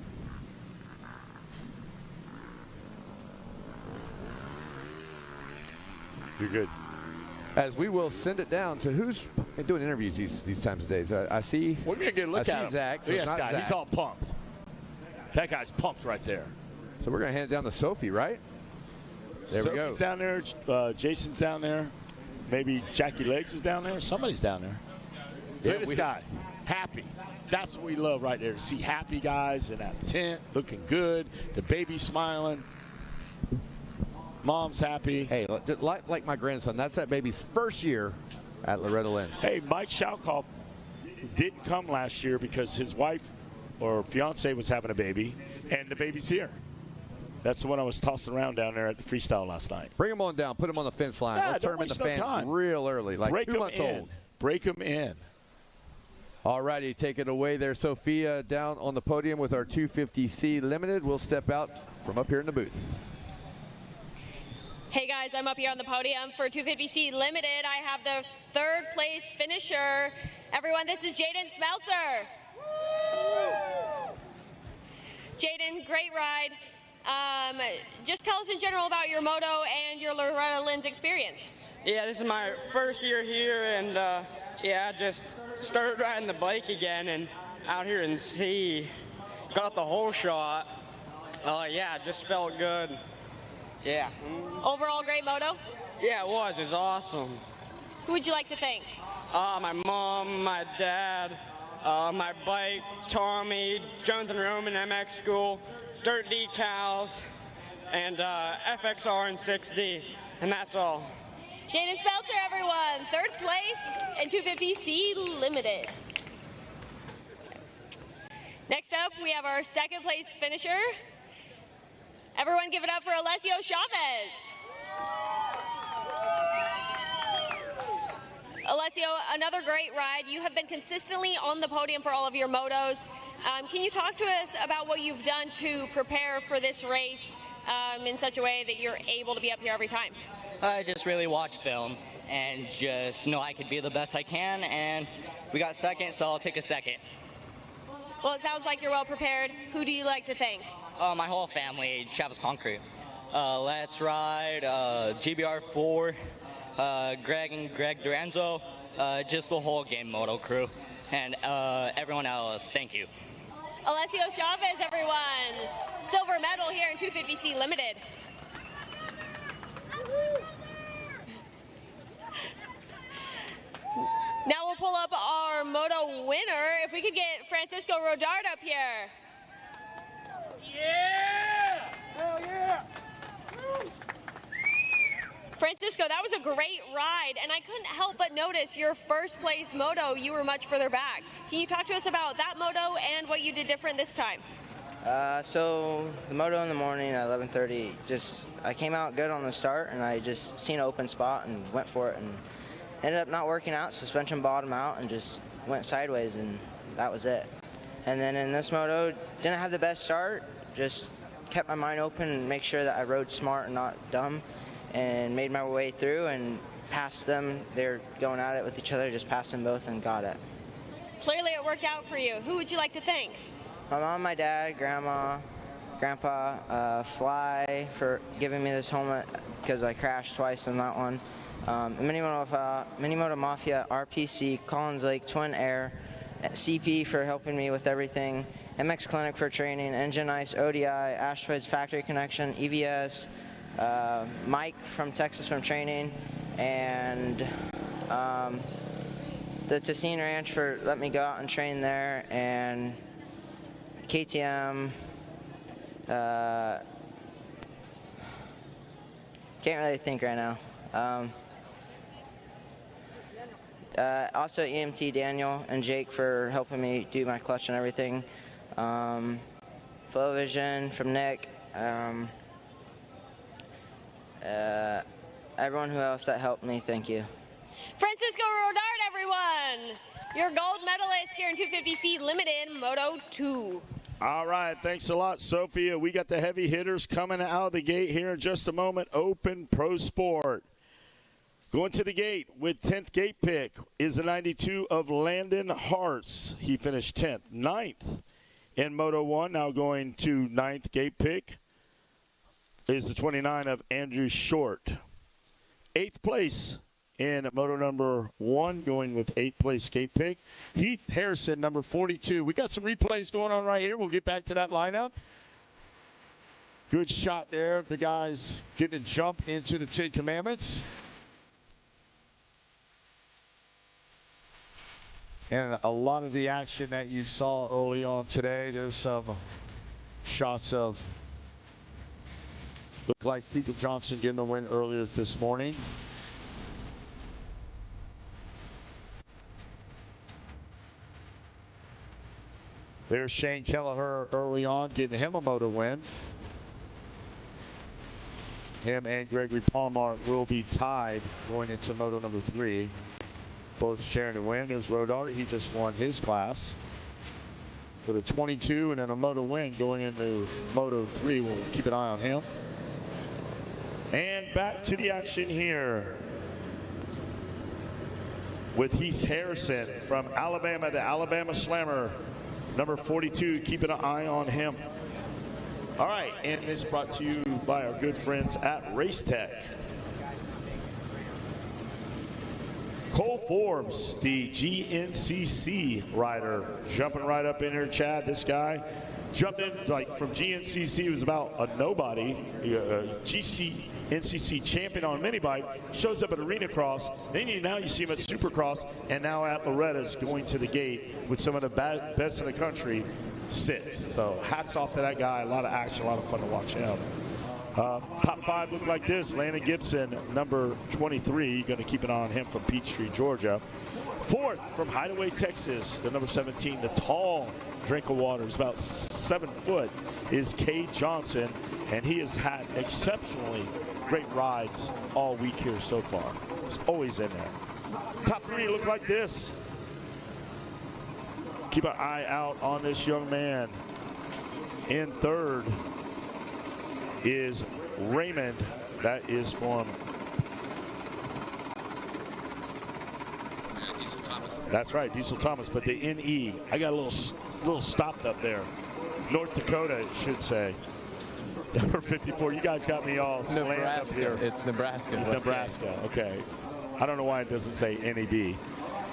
You're good. As we will send it down to who's doing interviews these times of days. I see. We're going to get a look at him. Zach. So yes, guy. He's all pumped. That guy's pumped right there. So we're going to hand it down to Sophie, right? There we go. Sophie's down there. Jason's down there. maybe Jackie Legs is down there. Somebody's down there. Look at this guy. Happy. That's what we love right there, to see happy guys in that tent, looking good, the baby smiling. Mom's happy. Hey, like my grandson, that's that baby's first year at Loretta Lynn's. Hey, Mike Schaukoff didn't come last year because his wife or fiance was having a baby, and the baby's here. That's the one I was tossing around down there at the freestyle last night. Bring him on down. Put him on the fence line. Yeah, Let's turn him into no fans time. real early, like Break 2 months old. Break him in. All righty, take it away there, Sophia, down on the podium with our 250C Limited. We'll step out from up here in the booth. Hey guys, I'm up here on the podium for 250C Limited. I have the third place finisher. Everyone, this is Jaden Smelter. Jaden, great ride. Just tell us in general about your moto and your Loretta Lynn's experience. Yeah, this is my first year here, and yeah, I just started riding the bike again and out here in C. Got the whole shot. Yeah, it just felt good. Yeah. Overall, great moto? Yeah, it was. It was awesome. Who would you like to thank? My mom, my dad, my bike, Tommy, Jones and Roman MX School, dirt decals, and FXR and 6D, and that's all. Jaden Spelter, everyone, third place in 250C Limited. Next up, we have our second place finisher. Everyone give it up for Alessio Chavez. Alessio, another great ride. You have been consistently on the podium for all of your motos. Can you talk to us about what you've done to prepare for this race in such a way that you're able to be up here every time? I just really watch film and just know I could be the best I can, and we got second, so I'll take a second. Well, it sounds like you're well prepared. Who do you like to thank? My whole family, Travis Concrete. Let's Ride, GBR4, Greg Duranzo, just the whole Game Moto crew, and everyone else, thank you. Alessio Chavez, everyone. Silver medal here in 250C Limited. Now we'll pull up our moto winner. If we could get Francisco Rodard up here. Yeah! Hell yeah! Francisco, that was a great ride, and I couldn't help but notice your first place moto, you were much further back. Can you talk to us about that moto and what you did different this time? So the moto in the morning at 11:30, I came out good on the start, and I just seen an open spot and went for it, and ended up not working out. Suspension bottomed out and just went sideways, and that was it. And then in this moto, didn't have the best start, just kept my mind open and make sure that I rode smart and not dumb, and made my way through and passed them. They're going at it with each other, just passed them both and got it. Clearly it worked out for you. Who would you like to thank? My mom, my dad, grandma, grandpa, Fly for giving me this helmet because I crashed twice on that one. Minimoto Mafia, RPC, Collins Lake, Twin Air, CP for helping me with everything, MX Clinic for training, Engine Ice, ODI, Asteroids Factory Connection, EVS, Mike from Texas from training, and the Tessine Ranch for letting me go out and train there, and KTM. Can't really think right now. Also EMT Daniel and Jake for helping me do my clutch and everything. Flow Vision from Nick. Everyone who else that helped me, thank you. Francisco Rodard, everyone. Your gold medalist here in 250C Limited Moto 2. All right, thanks a lot, Sophia. We got the heavy hitters coming out of the gate here in just a moment. Open Pro Sport. Going to the gate with 10th gate pick is the 92 of Landon Hartz. He finished 10th. 9th in Moto 1, now going to 9th gate pick is the 29 of Andrew Short. 8th place in Moto number 1, going with 8th place gate pick. Heath Harrison, number 42. We got some replays going on right here. We'll get back to that lineup. Good shot there. The guys getting a jump into the 10 Commandments. And a lot of the action that you saw early on today, there's some shots of, looked like Peter Johnson getting the win earlier this morning. There's Shane Kelleher early on, getting him a moto win. Him and Gregory Palmer will be tied going into moto number 3. Both sharing a win. There's Rodart. He just won his class with a 22 and then a moto win going into moto 3. We'll keep an eye on him. And back to the action here with Heath Harrison from Alabama, the Alabama Slammer. Number 42, keeping an eye on him. All right, and it's brought to you by our good friends at Race Tech. Cole Forbes, the GNCC rider, jumping right up in here, Chad. This guy jumped in like from GNCC, was about a nobody, NCC champion on mini bike, shows up at Arena Cross. Then now you see him at Supercross, and now at Loretta's going to the gate with some of the best in the country, 6. So hats off to that guy. A lot of action, a lot of fun to watch him. Top 5 look like this. Landon Gibson, number 23, going to keep an eye on him from Peachtree, Georgia. 4th from Hideaway, Texas, the number 17, the tall drink of water, is about 7 foot, is Cade Johnson, and he has had exceptionally great rides all week here so far. He's always in there. Top 3 look like this. Keep an eye out on this young man. In 3rd is Raymond. That is from, that's right, Diesel Thomas, but the NE. I got a little stopped up there. North Dakota, it should say. Number 54. You guys got me all slammed up here. It's Nebraska. Nebraska. Okay. I don't know why it doesn't say NEB.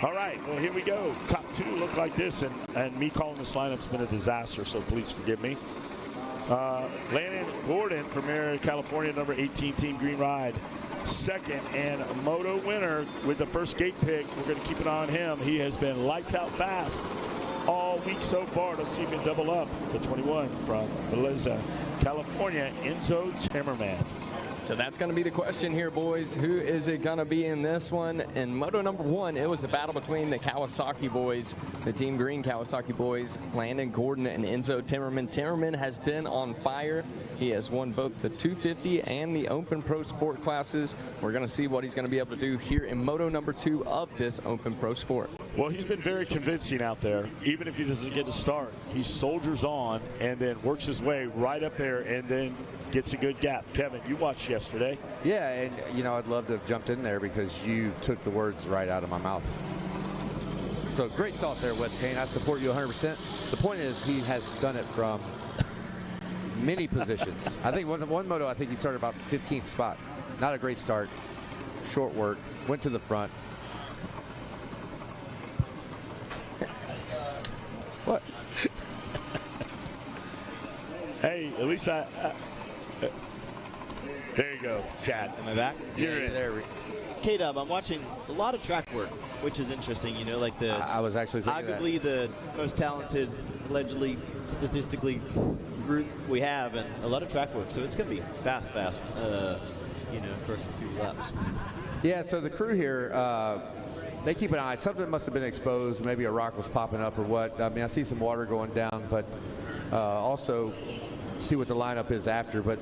All right. Well, here we go. Top 2 look like this, and me calling this lineup's been a disaster, so please forgive me. Landon Gordon from Marietta, California, number 18, Team Green Ride. 2nd and moto winner with the first gate pick. We're going to keep an eye on him. He has been lights out fast all week so far. Let's see if he can double up. The 21 from Veliza, California, Enzo Timmerman. So that's going to be the question here, boys. Who is it going to be in this one? In moto number 1, it was a battle between the Kawasaki boys, the Team Green Kawasaki boys, Landon Gordon and Enzo Timmerman. Timmerman has been on fire. He has won both the 250 and the Open Pro Sport classes. We're going to see what he's going to be able to do here in moto number 2 of this Open Pro Sport. Well, he's been very convincing out there. Even if he doesn't get to start, he soldiers on and then works his way right up there and then gets a good gap. Kevin, you watched yesterday. Yeah, and you know, I'd love to have jumped in there because you took the words right out of my mouth. So great thought there, Wes Kane. I support you 100%. The point is he has done it from many positions. I think one moto, I think he started about 15th spot. Not a great start. Short work. Went to the front. What? Hey, at least there you go, Chad. Am I back? You're in there. K-Dub, I'm watching a lot of track work, which is interesting. You know, like the I was actually arguably the most talented, allegedly, statistically group we have, and a lot of track work. So it's going to be fast. You know, first few laps. Yeah. So the crew here, they keep an eye. Something must have been exposed. Maybe a rock was popping up or what. I mean, I see some water going down, but also see what the lineup is after. But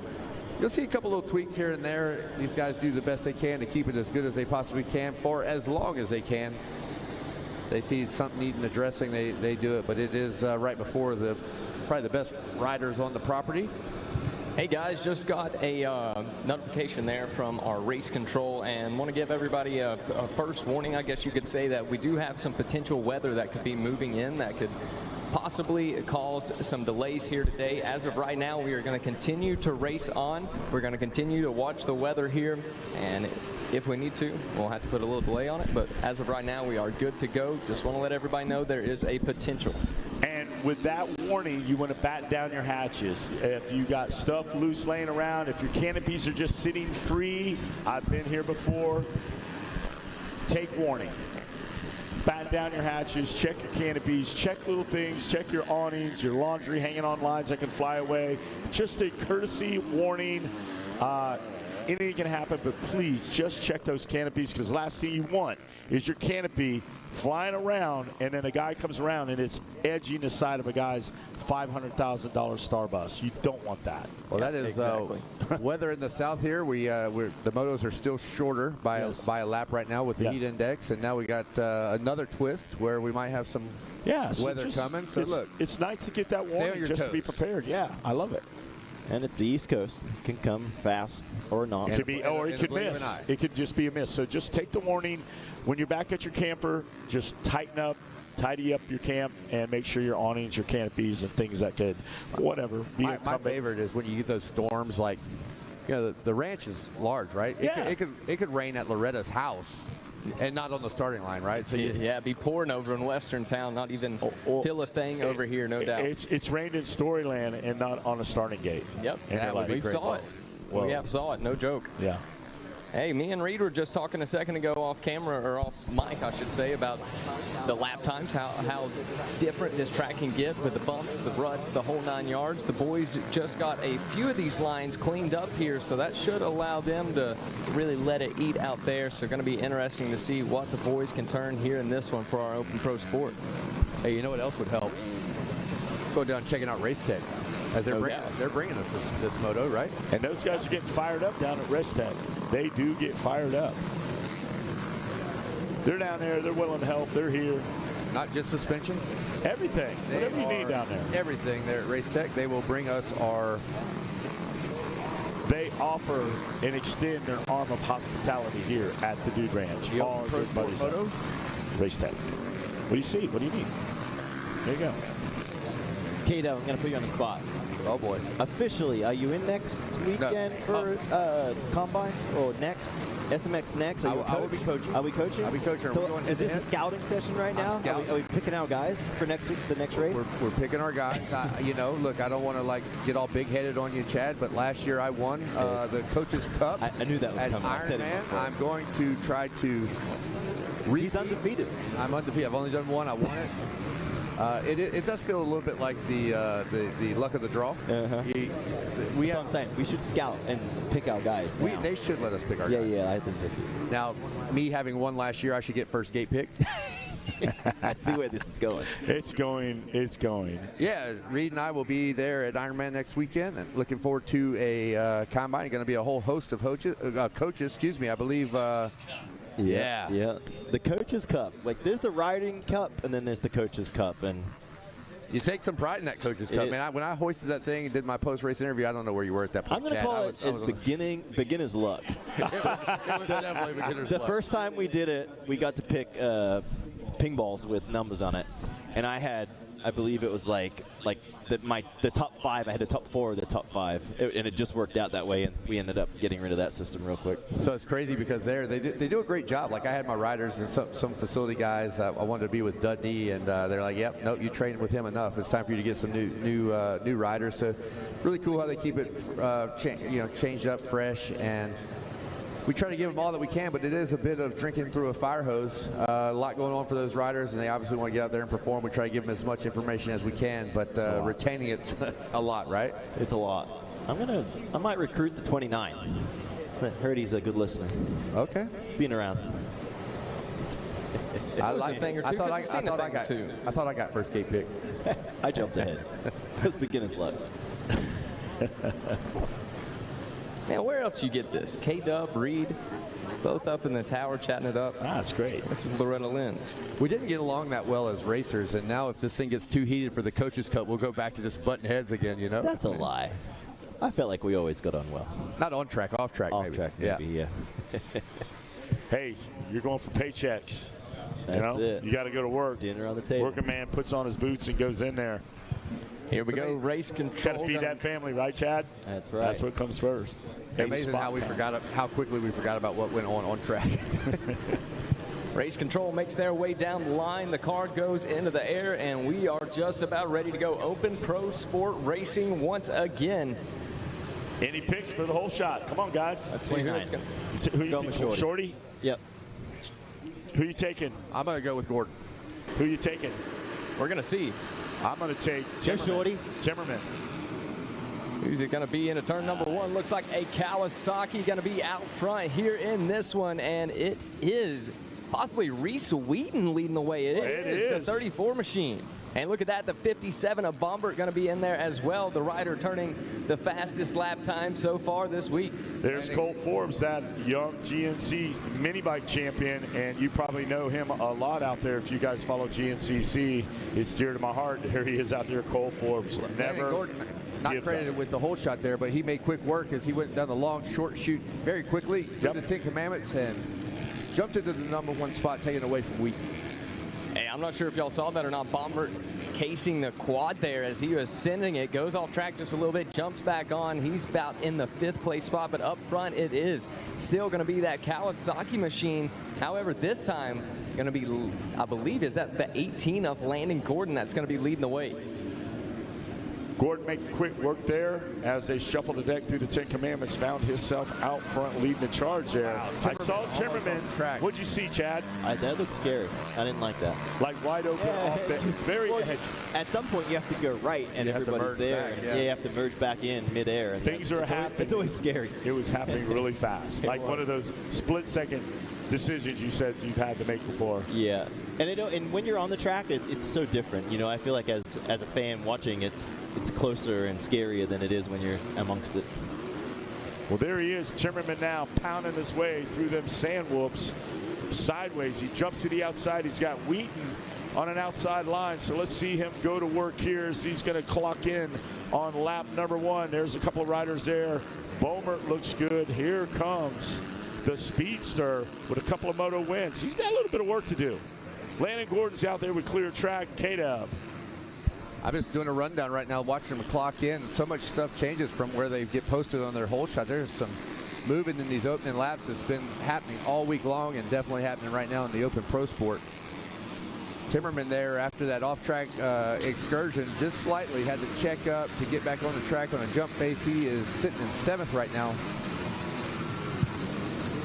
you'll see a couple little tweaks here and there. These guys do the best they can to keep it as good as they possibly can for as long as they can. They see something needing addressing, they do it. But it is right before probably the best riders on the property. Hey guys, just got a notification there from our race control, and want to give everybody a first warning, I guess you could say, that we do have some potential weather that could be moving in that could possibly cause some delays here today. As of right now, we are going to continue to race on. We're going to continue to watch the weather here, and if we need to, we'll have to put a little delay on it, but as of right now, we are good to go. Just want to let everybody know there is a potential. And with that warning, you want to batten down your hatches. If you got stuff loose laying around, if your canopies are just sitting free, I've been here before, take warning. batten down your hatches, check your canopies, check little things, check your awnings, your laundry hanging on lines that can fly away. Just a courtesy warning. Anything can happen, but please just check those canopies, because the last thing you want is your canopy flying around and then a guy comes around and it's edging the side of a guy's $500,000 star bus. You don't want that. Well, that is weather in the south here. The motos are still shorter by a lap right now with the heat index, and now we got another twist where we might have some weather coming. So look, it's nice to get that warning just to be prepared. Yeah, I love it. And it's the East Coast. It can come fast or not. It could be, or it could miss. It could just be a miss. So just take the warning. When you're back at your camper, just tidy up your camp, and make sure your awnings, your canopies, and things that could, whatever. My favorite is when you get those storms, like, the ranch is large, right? It could rain at Loretta's house. And not on the starting line, right? So be pouring over in Western Town, not even feel a thing over here, no doubt. It's rained in Storyland and not on the starting gate. Yep, we saw it. Whoa. We saw it, no joke. Yeah. Hey, me and Reed were just talking a second ago off camera, or off mic, I should say, about the lap times, how different this track can get with the bumps, the ruts, the whole 9 yards. The boys just got a few of these lines cleaned up here, so that should allow them to really let it eat out there. So going to be interesting to see what the boys can turn here in this one for our Open Pro Sport. Hey, you know what else would help? Go down checking out Race Tech. As they're bringing us this moto, right? And those guys are getting fired up down at Race Tech. They do get fired up. They're down there. They're willing to help. They're here. Not just suspension? Everything. Whatever you need down there. Everything there at Race Tech. They will bring us our... They offer and extend their arm of hospitality here at the Dude Ranch. All good buddies. Race Tech. What do you see? What do you need? There you go. Kato, I'm going to put you on the spot. Oh, boy. Officially, are you in next weekend for Combine? Or next? SMX next? I will be coaching. Are we coaching? I'll be coaching. So is this a scouting session right now? Are we picking out guys for the next race? We're picking our guys. Look, I don't want to get all big-headed on you, Chad, but last year I won the Coaches Cup. I knew that was at coming. Ironman. I'm going to try to... He's undefeated. I'm undefeated. I've only done one. I won it. It does feel a little bit like the luck of the draw. That's what I'm saying. We should scout and pick out guys now. They should let us pick our guys. Yeah, I think so too. Now, me having won last year, I should get first gate pick. I see where this is going. It's going. Yeah, Reed and I will be there at Ironman next weekend, and looking forward to a combine. Going to be a whole host of coaches. Excuse me, I believe. Yeah. The Coaches Cup. Like, there's the Riding Cup, and then there's the Coaches Cup, and you take some pride in that Coaches Cup, man. When I hoisted that thing and did my post-race interview, I don't know where you were at that point. I'm going to call it beginner's luck. It was definitely beginner's luck. The first time we did it, we got to pick ping balls with numbers on it, and I believe it was the top 5. I had the top 4 of the top 5, and it just worked out that way, and we ended up getting rid of that system real quick. So it's crazy because they do a great job. Like, I had my riders and some facility guys. I wanted to be with Dudney, and they're like, "Yep, nope, you trained with him enough. It's time for you to get some new riders." So really cool how they keep it changed up, fresh, and we try to give them all that we can, but it is a bit of drinking through a fire hose. A lot going on for those riders, and they obviously want to get out there and perform. We try to give them as much information as we can, but retaining it's a lot, right? It's a lot. I might recruit the 29. I heard he's a good listener. Okay. He's been around. I thought I got first gate pick. I jumped ahead. It was beginner's luck. Man, where else you get this? K-Dub, Reed, both up in the tower chatting it up. That's great. This is Loretta Lynn's. We didn't get along that well as racers, and now if this thing gets too heated for the Coaches Cup, we'll go back to just butting heads again, you know? That's a lie. I felt like we always got on well. Not on track, off track, maybe. Off track, maybe, yeah. Hey, you're going for paychecks. That's it. You got to go to work. Dinner on the table. Working man puts on his boots and goes in there. Here we go, race control. Got to feed that family, right, Chad? That's right. That's what comes first. Amazing how quickly we forgot about what went on track. Race control makes their way down the line. The car goes into the air, and we are just about ready to go. Open Pro Sport Racing once again. Any picks for the whole shot? Come on, guys. Let's see who it's going to. Who you think? Shorty? Yep. Who you taking? I'm going to go with Gordon. Who you taking? We're going to see. I'm going to take Timmerman. Who's it going to be into turn number 1? Looks like a Kawasaki going to be out front here in this one, and it is possibly Reese Wheaton leading the way. It is the 34 machine. And look at that, the 57 of Bombert going to be in there as well. The rider turning the fastest lap time so far this week. There's Colt Forbes, that young GNC mini bike champion, and you probably know him a lot out there if you guys follow GNCC. It's dear to my heart. There he is out there, Colt Forbes. Never Gordon, not credited with the whole shot there, but he made quick work as he went down the long, short chute very quickly. Did the 10 Commandments and jumped into the number 1 spot, taken away from Wheaton. Hey, I'm not sure if y'all saw that or not. Bombert casing the quad there as he was sending it. Goes off track just a little bit, jumps back on. He's about in the 5th place spot, but up front it is still going to be that Kawasaki machine. However, this time going to be, I believe, is that the 18 of Landon Gordon that's going to be leading the way. Gordon making quick work there as they shuffle the deck through the 10 Commandments, found himself out front leading the charge there. Wow. I saw Timmerman. What'd you see, Chad? That looked scary. I didn't like that. Like wide open off the very edge. At some point, you have to go right, and everybody's there. Back, you have to merge back in midair. And things are happening. It's always scary. It was happening really fast. Like one of those split-second decisions you said you've had to make before. Yeah. And when you're on the track, it's so different. You know, I feel like as a fan watching, it's closer and scarier than it is when you're amongst it. Well, there he is, Timmerman now pounding his way through them sand whoops sideways. He jumps to the outside. He's got Wheaton on an outside line. So let's see him go to work here as he's going to clock in on lap number 1. There's a couple of riders there. Boemert looks good. Here comes the speedster with a couple of moto wins. He's got a little bit of work to do. Landon Gordon's out there with clear track. K-Dub. I'm just doing a rundown right now, watching them clock in. So much stuff changes from where they get posted on their whole shot. There's some moving in these opening laps that's been happening all week long and definitely happening right now in the Open Pro Sport. Timmerman there after that off-track excursion just slightly had to check up to get back on the track on a jump pace. He is sitting in 7th right now.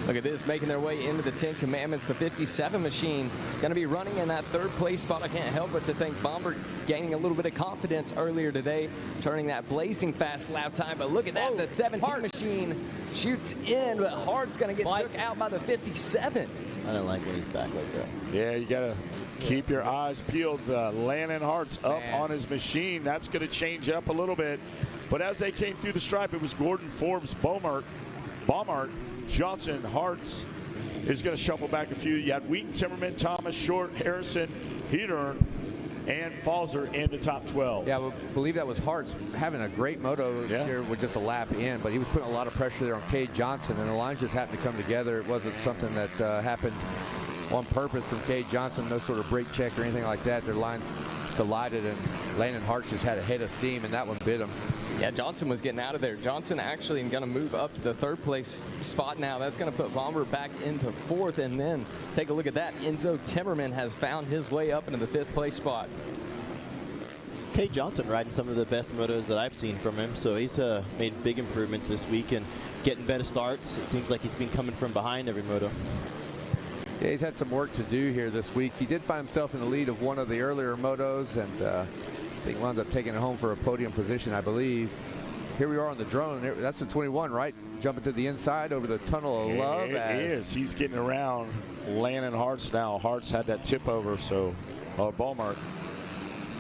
Look at this, making their way into the 10 Commandments. The 57 machine going to be running in that 3rd place spot. I can't help but to think Bombert gaining a little bit of confidence earlier today, turning that blazing fast lap time. But look at that, the 17 machine shoots in, but Hart's going to get took out by the 57. I don't like when he's back like that. Yeah, you got to keep your eyes peeled. Landon Hart's up on his machine. That's going to change up a little bit. But as they came through the stripe, it was Gordon, Forbes, Boemert, Johnson, Hartz is going to shuffle back a few. You had Wheaton, Timmerman, Thomas, Short, Harrison, Hedern, and Falzer in the top 12. Yeah, I believe that was Hartz having a great moto here with just a lap in, but he was putting a lot of pressure there on Cade Johnson, and the lines just happened to come together. It wasn't something that happened on purpose from Cade Johnson, no sort of brake check or anything like that. Their lines collided, and Landon Hartz just had a head of steam, and that one bit him. Yeah, Johnson was getting out of there. Johnson actually going to move up to the 3rd place spot now. That's going to put Bombert back into 4th. And then take a look at that. Enzo Timmerman has found his way up into the 5th place spot. Cade Johnson riding some of the best motos that I've seen from him. So he's made big improvements this week and getting better starts. It seems like he's been coming from behind every moto. Yeah, he's had some work to do here this week. He did find himself in the lead of one of the earlier motos, and he wound up taking it home for a podium position, I believe. Here we are on the drone. That's the 21, right? Jumping to the inside over the Tunnel of Love. It is. He's getting around Landon Hartz now. Hartz had that tip over, so Boemert.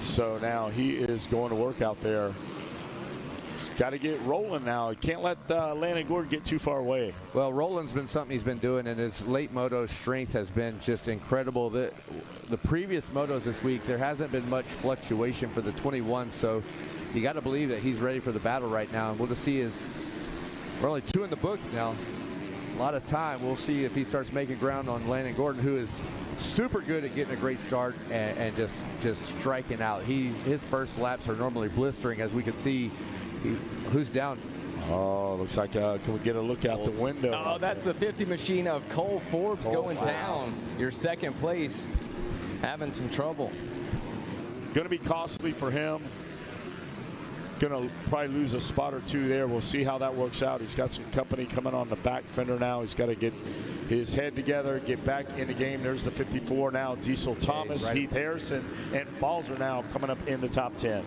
So now he is going to work out there. He's got to get rolling now. He can't let Landon Gordon get too far away. Well, rolling's been something he's been doing, and his late moto strength has been just incredible. The previous motos this week, there hasn't been much fluctuation for the 21, so you got to believe that he's ready for the battle right now. And we'll just see we're only 2 in the books now. A lot of time. We'll see if he starts making ground on Landon Gordon, who is super good at getting a great start and just striking out. His first laps are normally blistering, as we can see. Who's down? Oh, looks like, can we get a look out the window? Oh, that's the 50 machine of Cole Forbes going down. Your 2nd place, having some trouble. Going to be costly for him. Going to probably lose a spot or 2 there. We'll see how that works out. He's got some company coming on the back fender now. He's got to get his head together, get back in the game. There's the 54 now. Diesel Thomas, right. Heath Harrison, and Falzer now coming up in the top 10.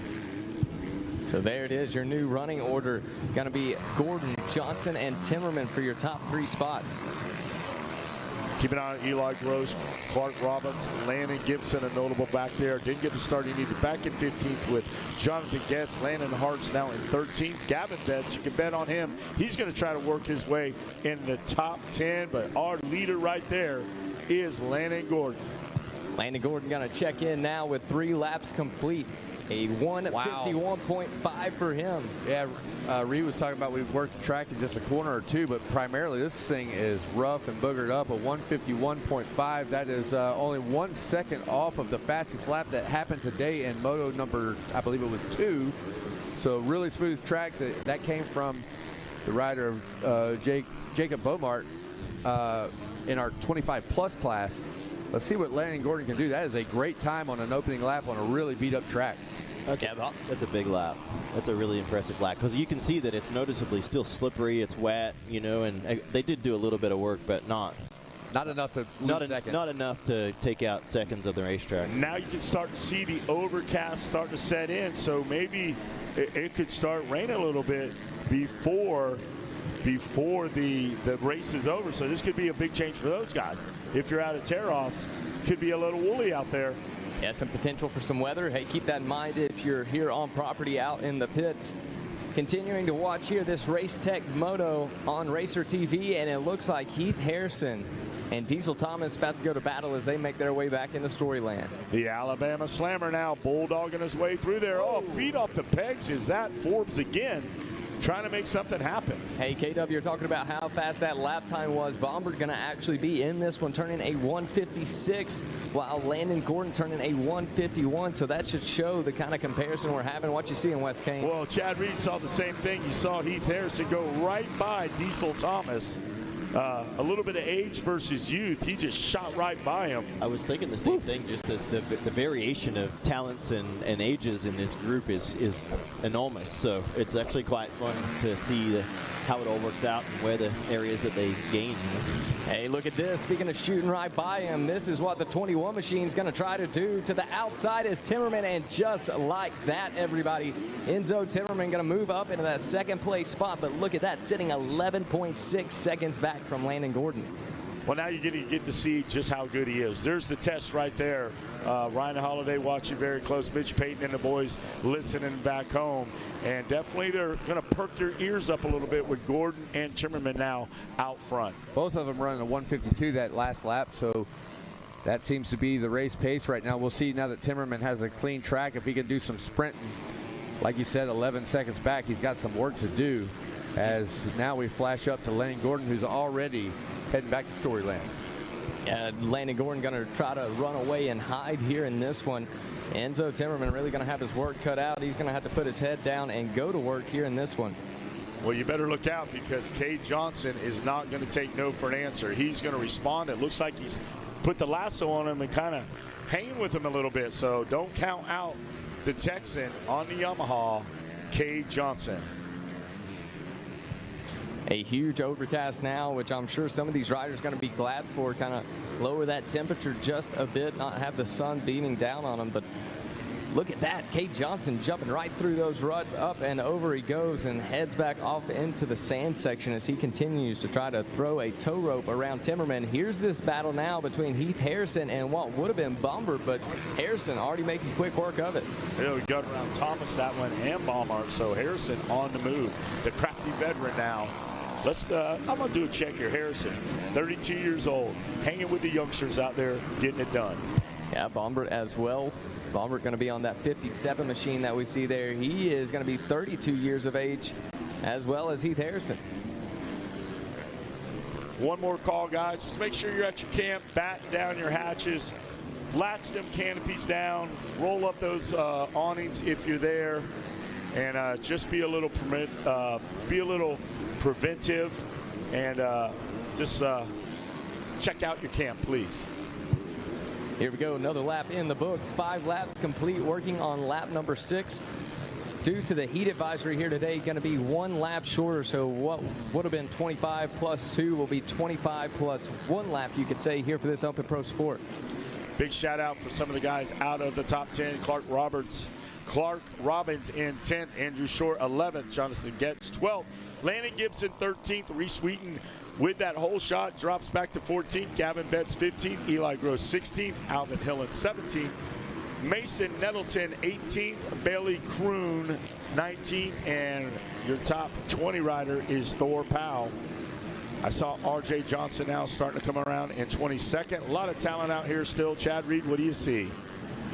So there it is, your new running order. Going to be Gordon, Johnson, and Timmerman for your top 3 spots. Keep an eye on Eli Gross, Clark Robbins, Landon Gibson, a notable back there. Didn't get the start he needed back in 15th with Jonathan Getz. Landon Hart's now in 13th. Gavin Betts, you can bet on him. He's going to try to work his way in the top 10, but our leader right there is Landon Gordon. Landon Gordon going to check in now with 3 laps complete. A 151.5 for him. Yeah, Reed was talking about we've worked the track in just a corner or two, but primarily this thing is rough and boogered up. A 151.5. That is only 1 second off of the fastest lap that happened today in moto number, I believe it was 2. So really smooth track. That came from the rider Jacob Beaumart in our 25+ class. Let's see what Landon Gordon can do. That is a great time on an opening lap on a really beat-up track. That's a big lap. That's a really impressive lap because you can see that it's noticeably still slippery. It's wet, you know, and they did do a little bit of work, but not enough to lose seconds. Not enough to take out seconds of the racetrack. Now you can start to see the overcast start to set in, so maybe it could start raining a little bit before the race is over. So this could be a big change for those guys. If you're out of tear-offs, could be a little woolly out there. Yeah, some potential for some weather. Hey, keep that in mind if you're here on property out in the pits. Continuing to watch here this Race Tech Moto on Racer TV, and it looks like Heath Harrison and Diesel Thomas about to go to battle as they make their way back into Storyland. The Alabama Slammer now bulldogging his way through there. Oh, feet off the pegs. Is that Forbes again? Trying to make something happen. Hey, KW, you're talking about how fast that lap time was. Bombard going to actually be in this one, turning a 156, while Landon Gordon turning a 151. So that should show the kind of comparison we're having. What you see in West Kane. Well, Chad Reed saw the same thing. You saw Heath Harrison go right by Diesel Thomas. A little bit of age versus youth. He just shot right by him. I was thinking the same thing. Just the variation of talents and ages in this group is enormous. So it's actually quite fun to see how it all works out and where the areas that they gain. Hey, look at this. Speaking of shooting right by him, this is what the 21 machine is going to try to do. To the outside is Timmerman, and just like that, everybody, Enzo Timmerman going to move up into that second place spot. But look at that, sitting 11.6 seconds back from Landon Gordon. Well, now you're going to get to see just how good he is. There's the test right there. Ryan Holiday watching very close. Mitch Payton and the boys listening back home. And definitely they're going to perk their ears up a little bit with Gordon and Timmerman now out front. Both of them running a 152 that last lap, so that seems to be the race pace right now. We'll see now that Timmerman has a clean track if he can do some sprinting. Like you said, 11 seconds back, he's got some work to do. As now we flash up to Landon Gordon, who's already heading back to Storyland. Yeah, Landon Gordon going to try to run away and hide here in this one. Enzo Timmerman really going to have his work cut out. He's going to have to put his head down and go to work here in this one. Well, you better look out because Cade Johnson is not going to take no for an answer. He's going to respond. It looks like he's put the lasso on him and kind of hanging with him a little bit. So don't count out the Texan on the Yamaha, Cade Johnson. A huge overcast now, which I'm sure some of these riders are going to be glad for, kind of lower that temperature just a bit, not have the sun beaming down on them. But look at that, Cade Johnson jumping right through those ruts, up and over he goes and heads back off into the sand section as he continues to try to throw a tow rope around Timmerman. Here's this battle now between Heath Harrison and what would have been Bombard, but Harrison already making quick work of it. Yeah, we got around Thomas that one and Baumart, so Harrison on the move. The crafty veteran now. I'm going to do a check here. Harrison, 32 years old, hanging with the youngsters out there, getting it done. Yeah, Bombard as well. Bombard going to be on that 57 machine that we see there. He is going to be 32 years of age, as well as Heath Harrison. One more call, guys. Just make sure you're at your camp, batten down your hatches, latch them canopies down, roll up those awnings if you're there, and just be a little preventive, and just check out your camp, please. Here we go, another lap in the books. 5 laps complete, working on lap number 6. due to the heat advisory here today, going to be 1 lap shorter. So what would have been 25 plus 2 will be 25 plus 1 lap, you could say, here for this Open Pro Sport. Big shout out for some of the guys out of the top 10. Clark Robbins in 10th, Andrew Short 11th, Jonathan Getz 12th, Landon Gibson 13th, Reese Wheaton with that hole shot drops back to 14th, Gavin Betts 15th, Eli Gross 16th, Alvin Hillen 17th, Mason Nettleton 18th, Bailey Kroon 19th, and your top 20 rider is Thor Powell. I saw R.J. Johnson now starting to come around in 22nd. A lot of talent out here still. Chad Reed, what do you see?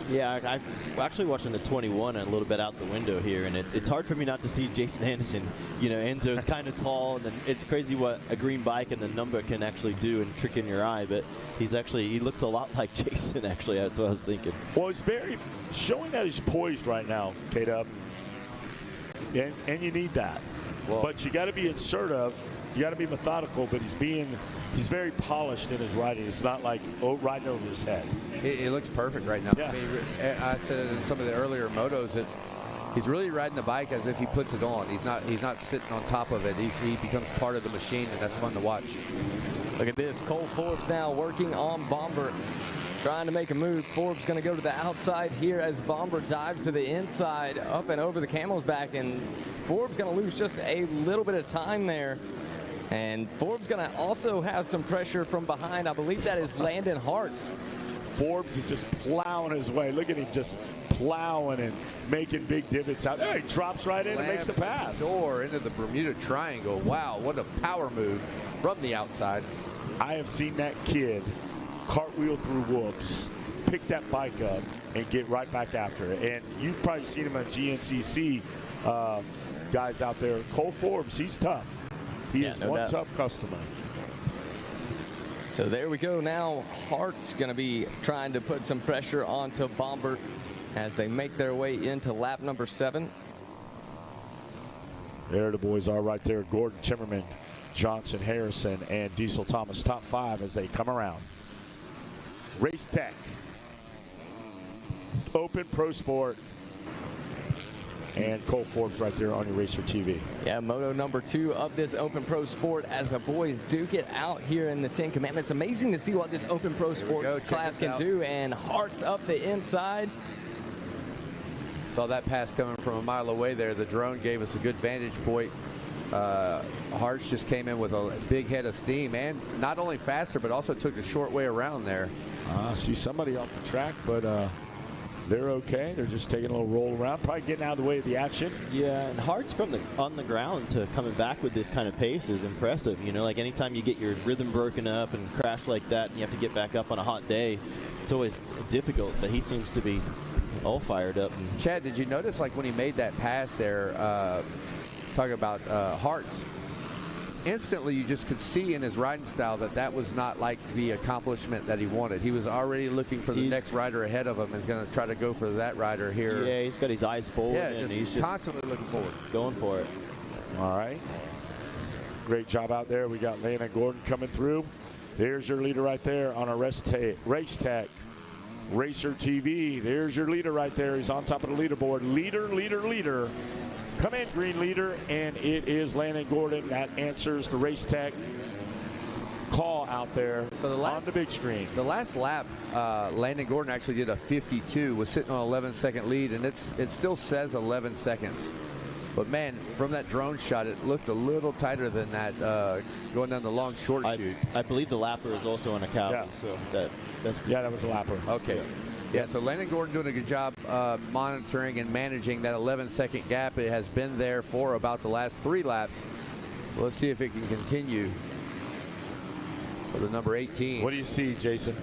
Yeah, I'm actually watching the 21 a little bit out the window here, and it's hard for me not to see Jason Anderson. You know, Enzo's kind of tall, and then it's crazy what a green bike and the number can actually do and trick in your eye, but he looks a lot like Jason, actually. That's what I was thinking. Well, it's very showing that he's poised right now, K-Dub, and you need that. Well, but you got to be assertive. You got to be methodical, but he's very polished in his riding. It's not like riding over his head. It looks perfect right now. Yeah. I mean, I said it in some of the earlier motos that he's really riding the bike as if he puts it on. He's not sitting on top of it. He becomes part of the machine, and that's fun to watch. Look at this. Cole Forbes now working on Bomber, trying to make a move. Forbes going to go to the outside here as Bomber dives to the inside, up and over the camel's back, and Forbes going to lose just a little bit of time there. And Forbes going to also have some pressure from behind. I believe that is Landon Hartz. Forbes is just plowing his way. Look at him just plowing and making big divots out there. He drops right in and makes the pass. Door into the Bermuda Triangle. Wow, what a power move from the outside. I have seen that kid cartwheel through whoops, pick that bike up, and get right back after it. And you've probably seen him on GNCC guys out there. Cole Forbes, he's tough. He is one tough customer. So there we go. Now Hart's going to be trying to put some pressure onto Bomber as they make their way into lap number 7. There the boys are right there. Gordon Timmerman, Johnson Harrison, and Diesel Thomas, top 5 as they come around. Race Tech, Open Pro Sport, and Cole Forbes right there on your Racer TV. Yeah, moto number 2 of this Open Pro Sport as the boys duke it out here in the 10 Commandments. Amazing to see what this Open Pro Sport class can do, and Hart's up the inside. Saw that pass coming from a mile away there. The drone gave us a good vantage point. Hartz just came in with a big head of steam, and not only faster, but also took the short way around there. See somebody off the track, but they're okay. They're just taking a little roll around, probably getting out of the way of the action. Yeah, and Hart's from on the ground to coming back with this kind of pace is impressive. You know, like anytime you get your rhythm broken up and crash like that and you have to get back up on a hot day, it's always difficult, but he seems to be all fired up. Chad, did you notice, like, when he made that pass there, talking about Hartz, instantly you just could see in his riding style that was not like the accomplishment that he wanted. He was already looking for the next rider ahead of him and going to try to go for that rider here. Yeah, he's got his eyes forward. Yeah, and he's constantly looking forward. Going for it. All right. Great job out there. We got Landon Gordon coming through. There's your leader right there on our Race Tech Racer TV. There's your leader right there. He's on top of the leaderboard. Leader. Come in, green leader, and it is Landon Gordon that answers the Race Tech call out there on the big screen. The last lap, Landon Gordon actually did a 52, was sitting on 11-second lead, and it still says 11 seconds. But, man, from that drone shot, it looked a little tighter than that going down the long short shoot. I believe the lapper is also on a cowboy, so that was a lapper. Okay. Yeah, so Landon Gordon doing a good job monitoring and managing that 11-second gap. It has been there for about the last 3 laps. So let's see if it can continue for the number 18. What do you see, Jason?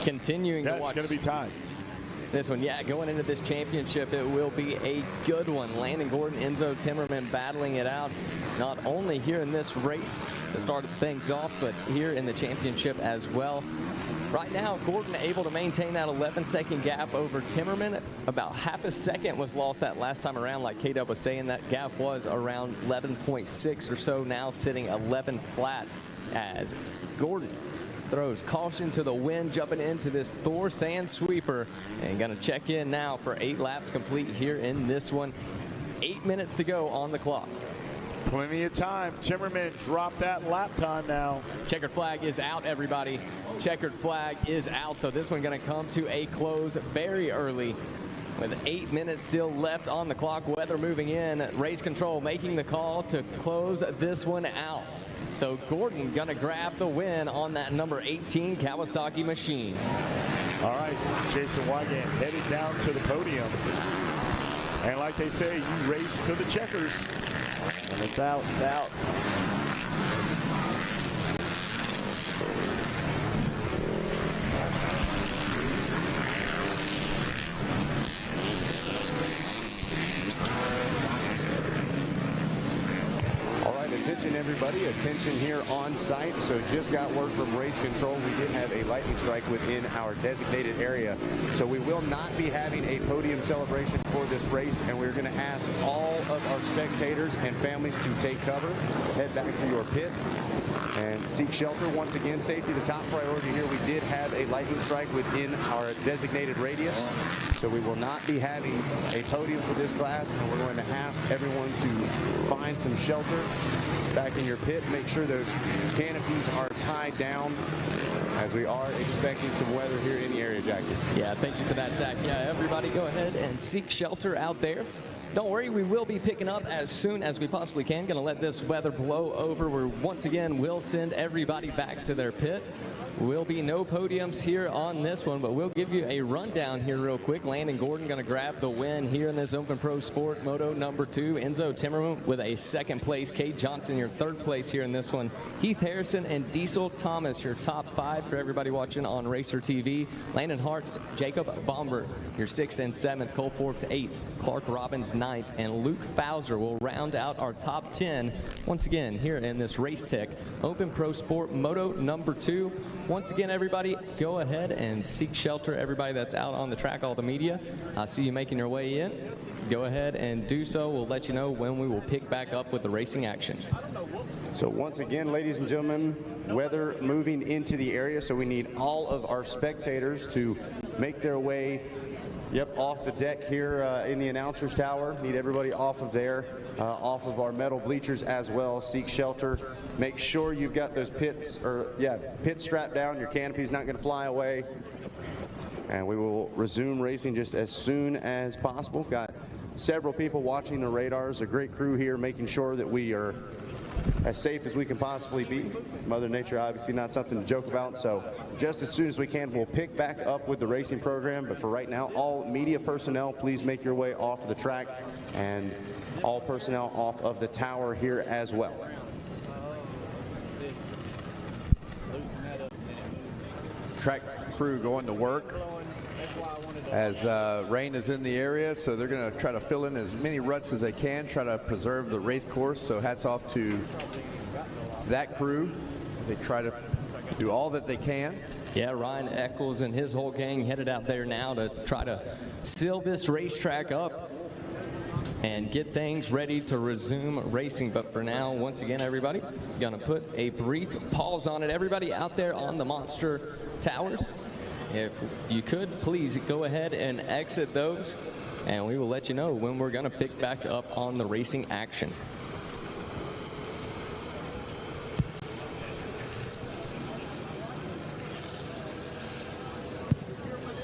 Continuing to watch. It's going to be tied. This one, yeah, going into this championship, it will be a good one. Landon Gordon, Enzo Timmerman battling it out, not only here in this race to start things off, but here in the championship as well. Right now, Gordon able to maintain that 11-second gap over Timmerman. About half a second was lost that last time around. Like K-Dub was saying, that gap was around 11.6 or so, now sitting 11 flat as Gordon throws caution to the wind, jumping into this Thor sand sweeper, and going to check in now for 8 laps complete here in this one. 8 minutes to go on the clock. Plenty of time. Timmerman dropped that lap time now. Checkered flag is out, everybody. Checkered flag is out, so this one going to come to a close very early. With 8 minutes still left on the clock, weather moving in, race control making the call to close this one out. So Gordon gonna grab the win on that number 18 Kawasaki machine. All right, Jason Wygant headed down to the podium. And like they say, you race to the checkers. And it's out, it's out. Attention everybody, attention here on site. So just got word from race control. We did have a lightning strike within our designated area. So we will not be having a podium celebration for this race, and we're going to ask all of our spectators and families to take cover, head back to your pit, and seek shelter. Once again, safety the top priority here. We did have a lightning strike within our designated radius, so we will not be having a podium for this class, and we're going to ask everyone to find some shelter back in your pit. Make sure those canopies are tied down, as we are expecting some weather here in the area, Jackie. Yeah, thank you for that, Zach. Yeah, everybody go ahead and seek shelter out there. Don't worry, we will be picking up as soon as we possibly can. Going to let this weather blow over. We're once again will send everybody back to their pit. Will be no podiums here on this one, but we'll give you a rundown here real quick. Landon Gordon going to grab the win here in this Open Pro Sport Moto number 2. Enzo Timmerman with a 2nd place. Cade Johnson, your 3rd place here in this one. Heath Harrison and Diesel Thomas, your top 5 for everybody watching on Racer TV. Landon Hartz, Jacob Bomber, your 6th and 7th. Cole Forbes 8th. Clark Robbins 9th. And Luke Fauser will round out our top 10 once again here in this Race Tech Open Pro Sport Moto number 2. Once again, everybody, go ahead and seek shelter. Everybody that's out on the track, all the media, I see you making your way in. Go ahead and do so. We'll let you know when we will pick back up with the racing action. So once again, ladies and gentlemen, weather moving into the area, so we need all of our spectators to make their way off the deck here in the announcer's tower. Need everybody off of there, off of our metal bleachers as well. Seek shelter. Make sure you've got those pits strapped down. Your canopy's not going to fly away. And we will resume racing just as soon as possible. Got several people watching the radars. A great crew here making sure that we are as safe as we can possibly be. Mother Nature obviously not something to joke about, so just as soon as we can, we'll pick back up with the racing program. But for right now, all media personnel, please make your way off of the track, and all personnel off of the tower here as well. Track crew going to work as rain is in the area, so they're going to try to fill in as many ruts as they can, try to preserve the race course. So hats off to that crew. They try to do all that they can. Yeah, Ryan Eccles and his whole gang headed out there now to try to seal this racetrack up and get things ready to resume racing. But for now, once again, everybody, gonna put a brief pause on it. Everybody out there on the Monster Towers, if you could, please go ahead and exit those, and we will let you know when we're gonna pick back up on the racing action.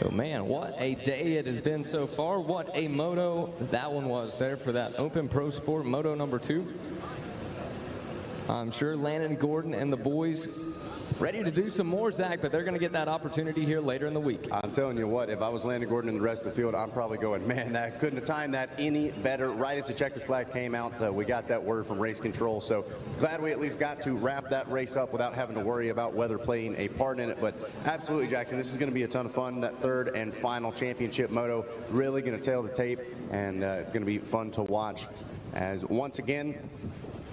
So man, what a day it has been so far. What a moto that one was there for that Open Pro Sport Moto number 2. I'm sure Landon Gordon and the boys ready to do some more, Zach, but they're going to get that opportunity here later in the week. I'm telling you what, if I was Landon Gordon and the rest of the field, I'm probably going, man, that couldn't have timed that any better. Right as the checkered flag came out, we got that word from race control. So glad we at least got to wrap that race up without having to worry about weather playing a part in it. But absolutely, Jackson, this is going to be a ton of fun. That 3rd and final championship moto really going to tail the tape, and it's going to be fun to watch. As once again,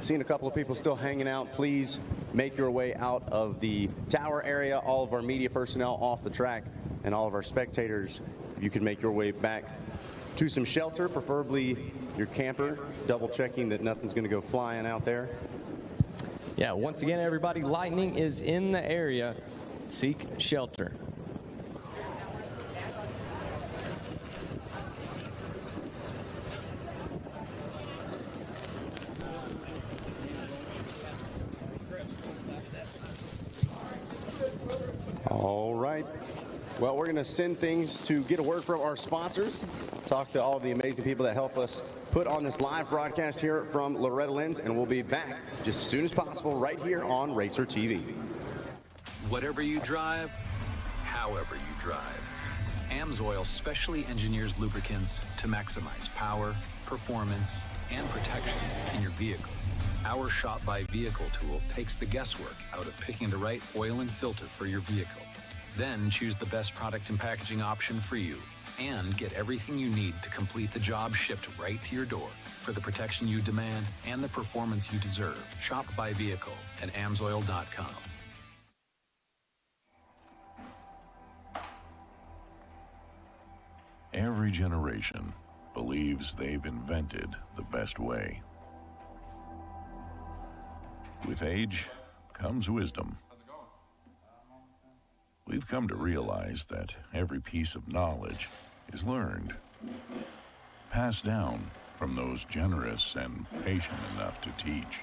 seen a couple of people still hanging out. Please make your way out of the tower area. All of our media personnel off the track, and all of our spectators, you can make your way back to some shelter, preferably your camper, double checking that nothing's going to go flying out there. Yeah, once again, everybody, lightning is in the area. seek shelter. All right. Well, we're going to send things to get a word from our sponsors, talk to all the amazing people that help us put on this live broadcast here from Loretta Lynn's, and we'll be back just as soon as possible right here on Racer TV. Whatever you drive, however you drive, AMSOIL specially engineers lubricants to maximize power, performance, and protection in your vehicle. Our Shop by Vehicle tool takes the guesswork out of picking the right oil and filter for your vehicle. Then choose the best product and packaging option for you, and get everything you need to complete the job shipped right to your door for the protection you demand and the performance you deserve. Shop by Vehicle at AMSOIL.com. Every generation believes they've invented the best way. With age comes wisdom. We've come to realize that every piece of knowledge is learned, passed down from those generous and patient enough to teach.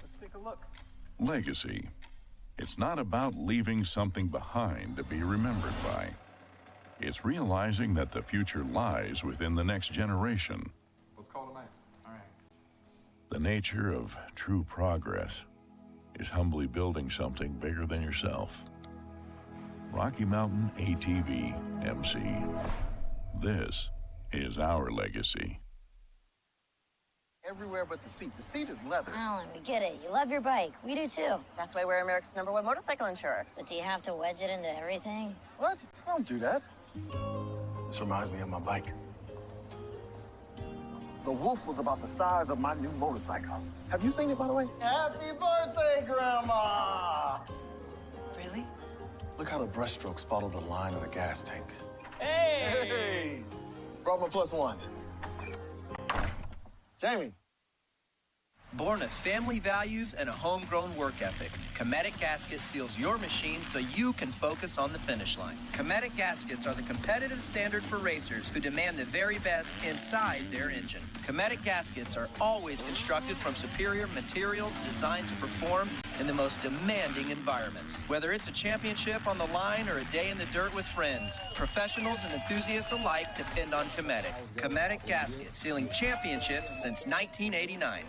Let's take a look. Legacy. It's not about leaving something behind to be remembered by. It's realizing that the future lies within the next generation. Let's call it a night. All right. The nature of true progress is humbly building something bigger than yourself. Rocky Mountain ATV MC. This is our legacy. Everywhere but the seat. The seat is leather. Alan, we get it. You love your bike. We do too. That's why we're America's #1 motorcycle insurer. But do you have to wedge it into everything? What? I don't do that. This reminds me of my bike. The Wolf was about the size of my new motorcycle. Have you seen it, by the way? Happy birthday, Grandma! Really? Look how the brushstrokes follow the line of the gas tank. Hey! Hey! Brought my +1. Jamie. Born of family values and a homegrown work ethic, Cometic Gasket seals your machine so you can focus on the finish line. Cometic Gaskets are the competitive standard for racers who demand the very best inside their engine. Cometic Gaskets are always constructed from superior materials designed to perform in the most demanding environments. Whether it's a championship on the line or a day in the dirt with friends, professionals and enthusiasts alike depend on Cometic. Cometic Gasket, sealing championships since 1989.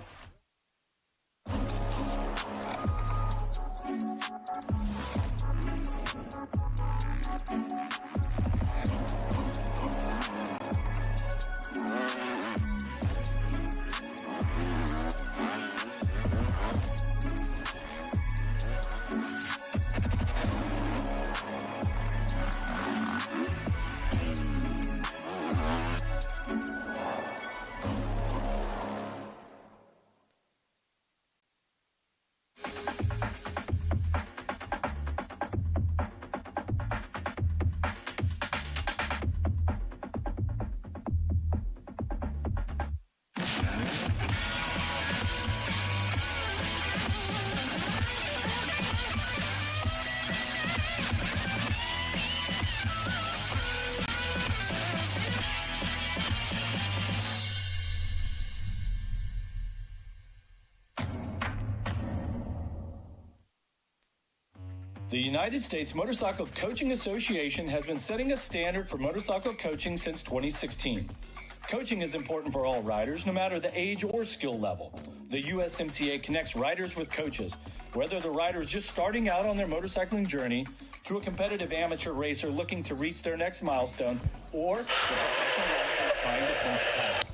The United States Motorcycle Coaching Association has been setting a standard for motorcycle coaching since 2016. Coaching is important for all riders, no matter the age or skill level. The USMCA connects riders with coaches, whether the rider is just starting out on their motorcycling journey, to a competitive amateur racer looking to reach their next milestone, or the professional rider trying to clinch the title.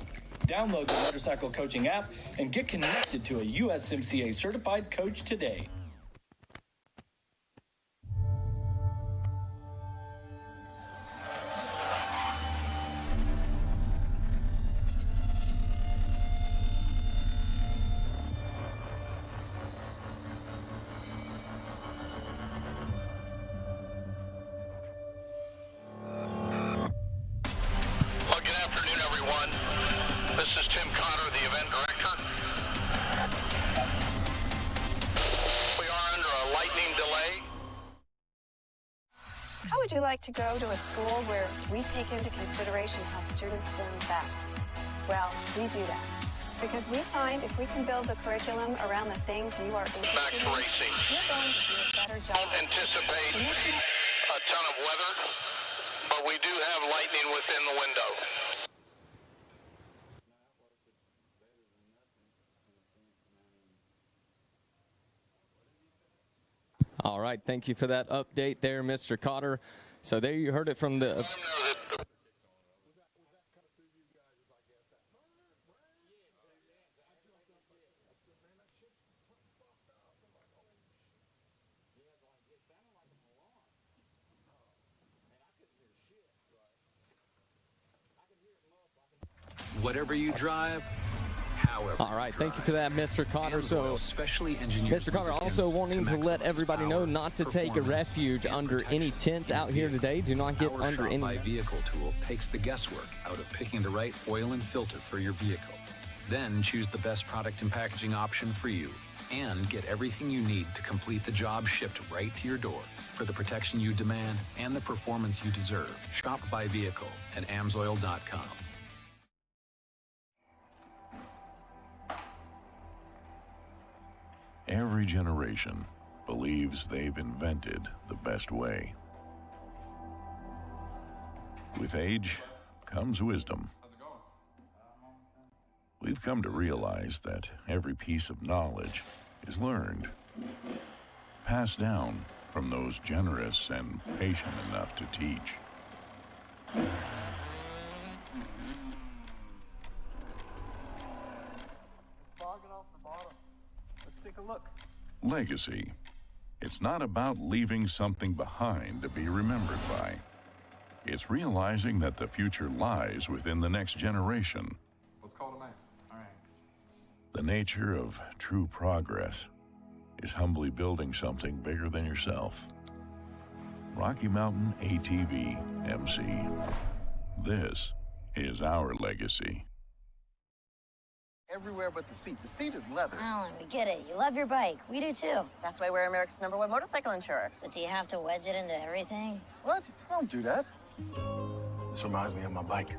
Download the Motorcycle Coaching app and get connected to a USMCA certified coach today. How would you like to go to a school where we take into consideration how students learn best? Well, we do that. Because we find if we can build the curriculum around the things you are interested in, you're going to do a better job. Don't anticipate a ton of weather, but we do have lightning within the window. All right, thank you for that update there, Mr. Cotter. So there you heard it from the... Whatever you drive, however. All right, thank you for that, Mr. Cotter. So, Mr. Cotter also wanting to let everybody know not to take a refuge under any tents out here today. Do not get under any. Our vehicle tool takes the guesswork out of picking the right oil and filter for your vehicle. Then choose the best product and packaging option for you, and get everything you need to complete the job shipped right to your door. For the protection you demand and the performance you deserve, shop by vehicle at AMSOIL.com. Every generation believes they've invented the best way. With age comes wisdom. We've come to realize that every piece of knowledge is learned, passed down from those generous and patient enough to teach. Take a look. Legacy. It's not about leaving something behind to be remembered by. It's realizing that the future lies within the next generation. Let's call it a man. All right. The nature of true progress is humbly building something bigger than yourself. Rocky Mountain ATV MC. This is our legacy. Everywhere but the seat. The seat is leather. Alan, we get it. You love your bike. We do too. That's why we're America's #1 motorcycle insurer. But do you have to wedge it into everything? What? I don't do that. This reminds me of my bike.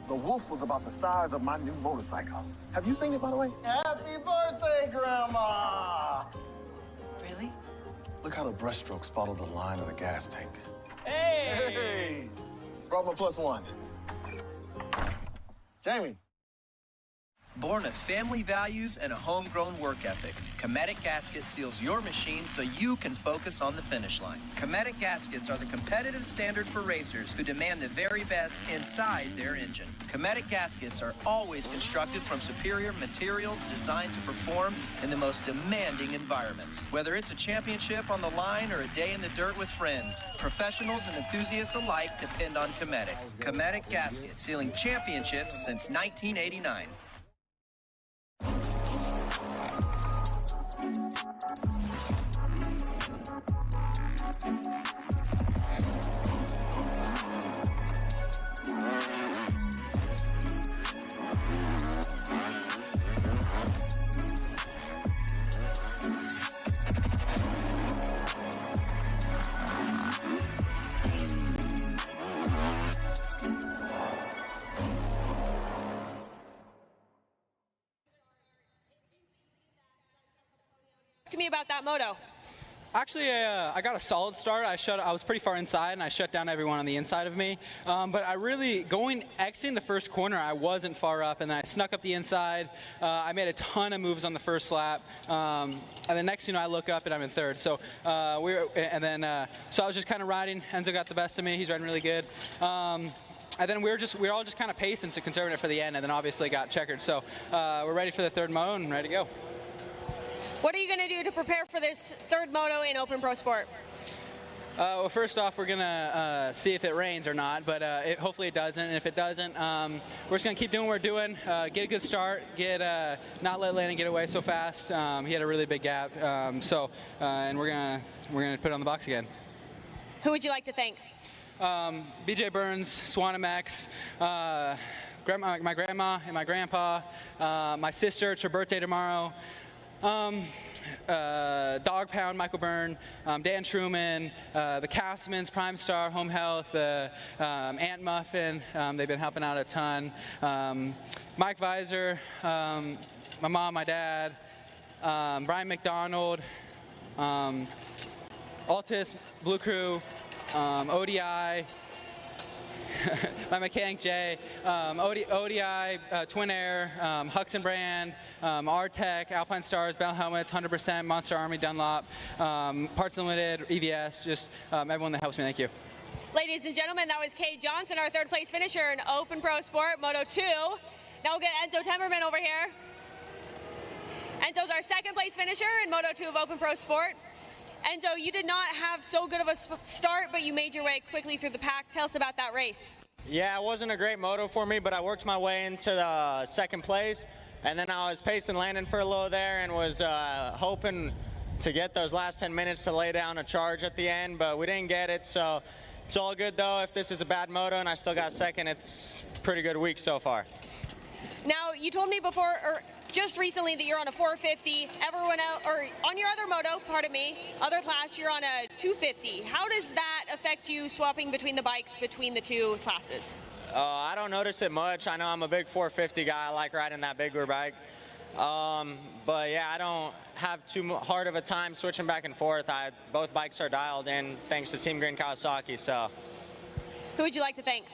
The Wolf was about the size of my new motorcycle. Have you seen it, by the way? Happy birthday, Grandma! Really? Look how the brushstrokes follow the line of the gas tank. Hey! Hey! Brought my +1. Jamie. Born of family values and a homegrown work ethic, Cometic Gasket seals your machine so you can focus on the finish line. Cometic Gaskets are the competitive standard for racers who demand the very best inside their engine. Cometic Gaskets are always constructed from superior materials designed to perform in the most demanding environments. Whether it's a championship on the line or a day in the dirt with friends, professionals and enthusiasts alike depend on Cometic. Cometic Gasket, sealing championships since 1989. To me about that moto. Actually, I got a solid start. I was pretty far inside, and I shut down everyone on the inside of me. But I really, exiting the first corner, I wasn't far up, and then I snuck up the inside. I made a ton of moves on the first lap, and the next thing you know, I look up and I'm in third. So so I was just kind of riding. Enzo got the best of me. He's riding really good. And then we were all just kind of pacing to conserve it for the end, and then obviously got checkered. So we're ready for the third moto and ready to go. What are you going to do to prepare for this third moto in Open Pro Sport? Well, first off, we're going to see if it rains or not, but hopefully it doesn't. And if it doesn't, we're just going to keep doing what we're doing, get a good start, not let Landon get away so fast. He had a really big gap, and we're going to put it on the box again. Who would you like to thank? BJ Burns, Swanamex, my grandma and my grandpa, my sister. It's her birthday tomorrow. Dog Pound, Michael Byrne, Dan Truman, the Castmans, Prime Star, Home Health, Aunt Muffin. They've been helping out a ton. Mike Visor, my mom, my dad, Brian McDonald, Altus, Blue Crew, ODI, my mechanic Jay, ODI, Twin Air, Hux & Brand, R-Tech, Alpine Stars, Bell Helmets, 100%, Monster Army, Dunlop, Parts Unlimited, EVS, just everyone that helps me. Thank you. Ladies and gentlemen, that was Kay Johnson, our third place finisher in Open Pro Sport Moto 2. Now we'll get Enzo Temmerman over here. Enzo's our second place finisher in Moto 2 of Open Pro Sport. Enzo, you did not have so good of a start, but you made your way quickly through the pack. Tell us about that race. Yeah, it wasn't a great moto for me, but I worked my way into the second place, and then I was pacing Landon for a little there and was hoping to get those last 10 minutes to lay down a charge at the end, but we didn't get it, so it's all good though. If this is a bad moto and I still got second, it's a pretty good week so far. Now, you told me before, or just recently, that you're on a 450. Everyone else, or on your other moto, pardon me, other class, you're on a 250. How does that affect you swapping between the bikes between the two classes? I don't notice it much. I know I'm a big 450 guy. I like riding that bigger bike. But yeah, I don't have too hard of a time switching back and forth. Both bikes are dialed in thanks to Team Green Kawasaki. So, who would you like to thank?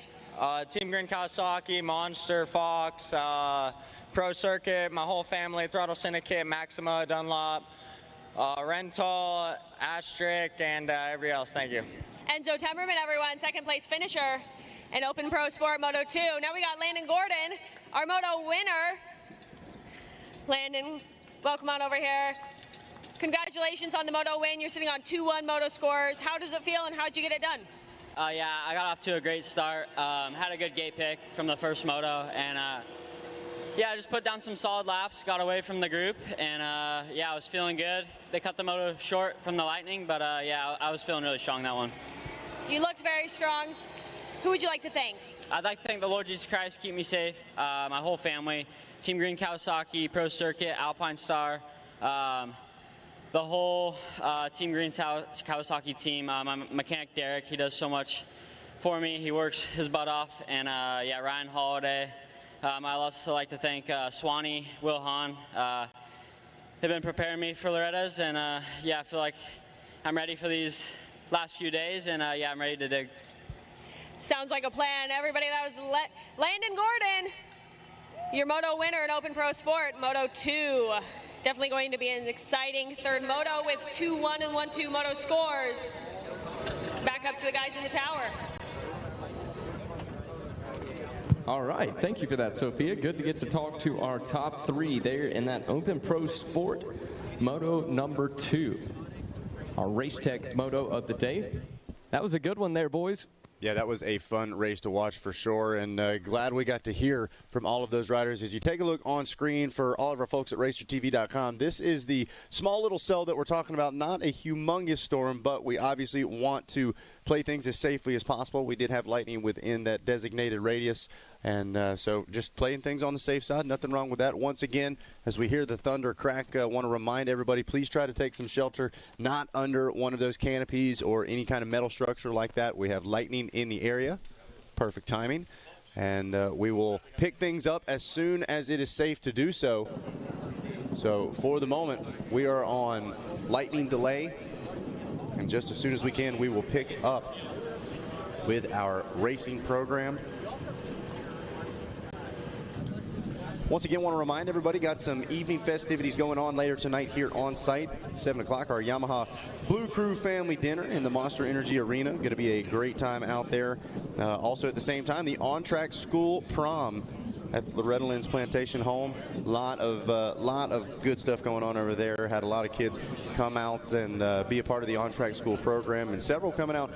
Team Green Kawasaki, Monster, Fox, Pro Circuit, my whole family, Throttle Syndicate, Maxima, Dunlop, Rental, Astric, and everybody else. Thank you. Enzo Temmerman, everyone, second place finisher in Open Pro Sport Moto 2. Now we got Landon Gordon, our Moto winner. Landon, welcome on over here. Congratulations on the Moto win. You're sitting on 2-1 Moto scores. How does it feel and how'd you get it done? Yeah, I got off to a great start. Had a good gate pick from the first moto, and yeah, I just put down some solid laps, got away from the group, and yeah, I was feeling good. They cut the moto short from the Lightning, but yeah, I was feeling really strong that one. You looked very strong. Who would you like to thank? I'd like to thank the Lord Jesus Christ, keep me safe, my whole family, Team Green Kawasaki, Pro Circuit, Alpine Star, the whole Team Green Kawasaki team, my mechanic Derek, he does so much for me. He works his butt off, and yeah, Ryan Holiday. I'd also like to thank Swanee, Will Hahn. They've been preparing me for Loretta's, and yeah, I feel like I'm ready for these last few days, and yeah, I'm ready to dig. Sounds like a plan. Everybody, that was Landon Gordon, your Moto winner in Open Pro Sport, Moto 2. Definitely going to be an exciting third moto with 2-1 and 1-2 moto scores. Back up to the guys in the tower. All right, thank you for that, Sophia. Good to get to talk to our top three there in that Open Pro Sport Moto number 2. Our Race Tech Moto of the day. That was a good one there, boys. Yeah, that was a fun race to watch for sure, and glad we got to hear from all of those riders. As you take a look on screen for all of our folks at RacerTV.com, this is the small little cell that we're talking about, not a humongous storm, but we obviously want to play things as safely as possible. We did have lightning within that designated radius, and so just playing things on the safe side, nothing wrong with that. Once again, as we hear the thunder crack, I want to remind everybody, please try to take some shelter, not under one of those canopies or any kind of metal structure like that. We have lightning in the area. Perfect timing. And we will pick things up as soon as it is safe to do so. So for the moment, we are on lightning delay. And just as soon as we can, we will pick up with our racing program. Once again, want to remind everybody, got some evening festivities going on later tonight here on site. At 7 o'clock, our Yamaha Blue Crew family dinner in the Monster Energy Arena. Going to be a great time out there. Also at the same time, the on-track school prom at Loretta Lynn's Plantation Home. Lot of good stuff going on over there. Had a lot of kids come out and be a part of the on-track school program, and several coming out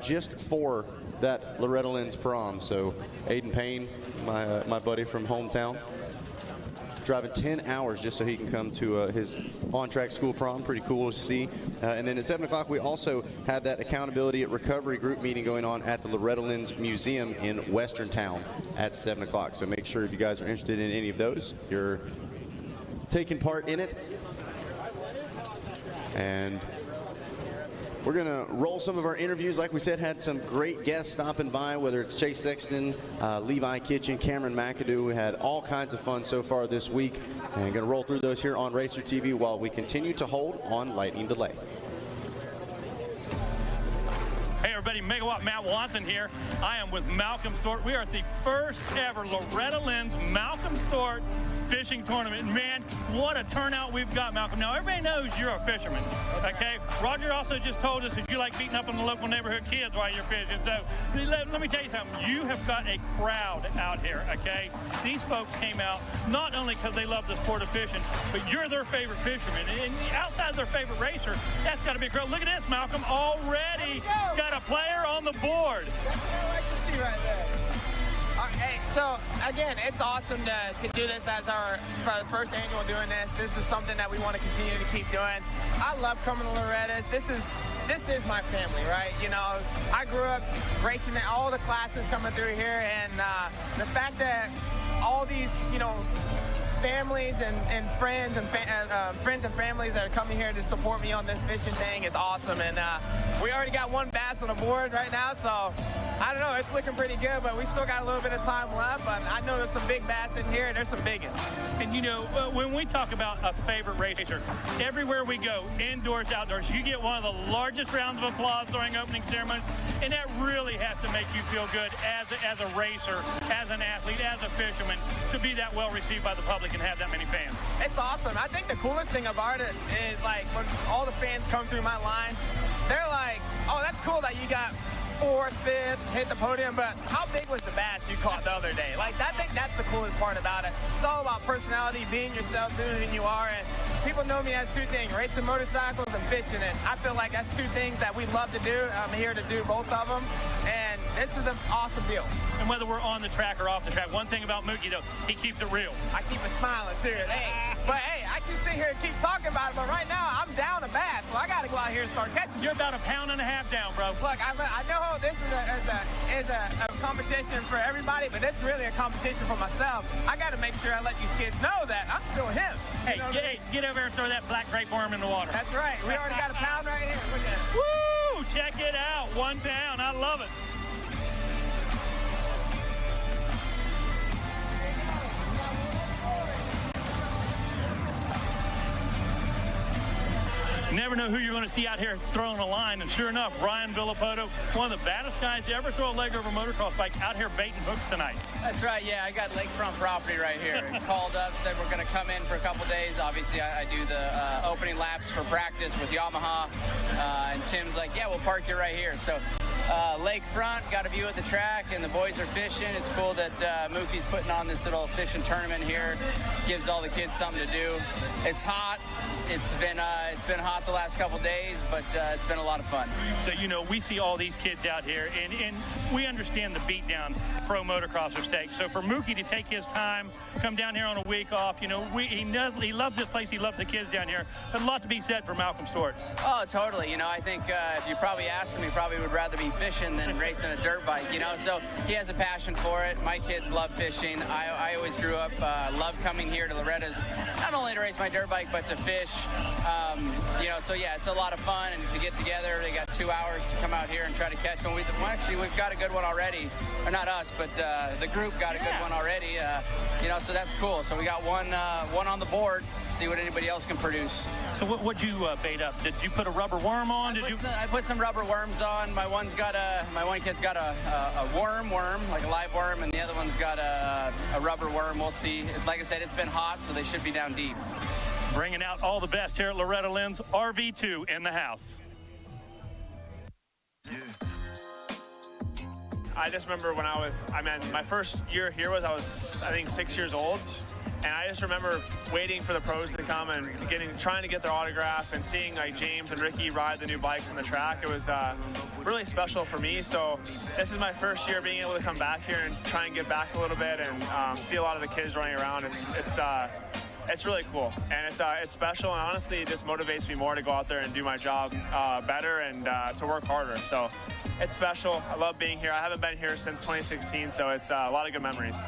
just for that Loretta Lynn's prom. So Aiden Payne, my buddy from hometown, driving 10 hours just so he can come to his on-track school prom. Pretty cool to see. And then at 7 o'clock, we also have that accountability at recovery group meeting going on at the Loretta Lynn's Museum in Western Town at 7 o'clock. So make sure if you guys are interested in any of those, you're taking part in it. And we're going to roll some of our interviews. Like we said, had some great guests stopping by, whether it's Chase Sexton, Levi Kitchen, Cameron McAdoo. We had all kinds of fun so far this week. And going to roll through those here on Racer TV while we continue to hold on lightning delay. Hey everybody, Megawatt Matt Watson here. I am with Malcolm Stewart. We are at the first ever Loretta Lynn's Malcolm Stewart fishing tournament. Man, what a turnout we've got, Malcolm. Now, everybody knows you're a fisherman, okay? Roger also just told us that you like beating up on the local neighborhood kids while you're fishing. So let me tell you something. You have got a crowd out here, okay? These folks came out not only because they love the sport of fishing, but you're their favorite fisherman. And outside their favorite racer, that's got to be a crowd. Look at this, Malcolm. Already got a player on the board. That's what I like to see right there. Hey, so again, it's awesome to do this as our first annual doing this. This is something that we want to continue to keep doing. I love coming to Loretta's. This is my family, right? You know, I grew up racing in all the classes coming through here, and the fact that all these, you know, families and friends and friends and families that are coming here to support me on this fishing thing is awesome. And we already got one bass on the board right now, so I don't know, it's looking pretty good, but we still got a little bit of time left. But I know there's some big bass in here, and there's some big ones. And you know, when we talk about a favorite racer, everywhere we go, indoors, outdoors, you get one of the largest rounds of applause during opening ceremonies, and that really has to make you feel good as a racer, as an athlete, as a fisherman, to be that well received by the public and have that many fans. It's awesome. I think the coolest thing about it is, like, when all the fans come through my line, they're like, oh, that's cool that you got 4th, 5th, hit the podium, but how big was the bass you caught the other day? Like, I think that's the coolest part about it. It's all about personality, being yourself, doing who you are, and people know me as two things, racing motorcycles and fishing, and I feel like that's two things that we love to do. I'm here to do both of them, and this is an awesome deal. And whether we're on the track or off the track, one thing about Mookie, though, he keeps it real. I keep it smiling, too. Hey, I can sit here and keep talking about it, but right now, I'm down a bass, so I got to go out here and start catching. You're about 1.5 pounds down, bro. Look, I know this is a competition for everybody, but it's really a competition for myself. I got to make sure I let these kids know that I'm still him. Hey, get over here and throw that black grape worm in the water. That's right. We already got 1 pound right here. Look at it. Woo! Check it out. 1 pound. I love it. You never know who you're going to see out here throwing a line, and sure enough, Ryan Villapoto, one of the baddest guys to ever throw a leg over a motocross bike, out here baiting hooks tonight. That's right, yeah, I got lakefront property right here. Called up, said we're going to come in for a couple days. Obviously, I do the opening laps for practice with Yamaha, and Tim's like, yeah, we'll park you right here. So lakefront, got a view of the track, and the boys are fishing. It's cool that Mookie's putting on this little fishing tournament here. Gives all the kids something to do. It's hot. It's been hot the last couple days, but it's been a lot of fun. So, you know, we see all these kids out here, and we understand the beatdown pro motocrossers take. So for Mookie to take his time, come down here on a week off, you know, he loves this place. He loves the kids down here. But a lot to be said for Malcolm Stewart. Oh, totally. You know, I think if you probably asked him, he probably would rather be fishing than racing a dirt bike, you know. So he has a passion for it. My kids love fishing. I always grew up, loved coming here to Loretta's, not only to race my dirt bike, but to fish. You know, so yeah, it's a lot of fun, and to get together, they got 2 hours to come out here and try to catch one. Actually, we've got a good one already. Or not us, but the group got a good one already. You know, so that's cool. So we got one on the board. See what anybody else can produce. So what'd you bait up? Did you put a rubber worm on? I put some rubber worms on. My one kid's got a worm, like a live worm, and the other one's got a rubber worm. We'll see. Like I said, it's been hot, so they should be down deep. Bringing out all the best here at Loretta Lynn's, RV2 in the house. I just remember when my first year here was, I think 6 years old. And I just remember waiting for the pros to come and trying to get their autograph and seeing like James and Ricky ride the new bikes on the track. It was really special for me. So this is my first year being able to come back here and try and get back a little bit and see a lot of the kids running around. It's really cool, and it's special, and honestly, it just motivates me more to go out there and do my job better and to work harder. So it's special. I love being here. I haven't been here since 2016, so it's a lot of good memories.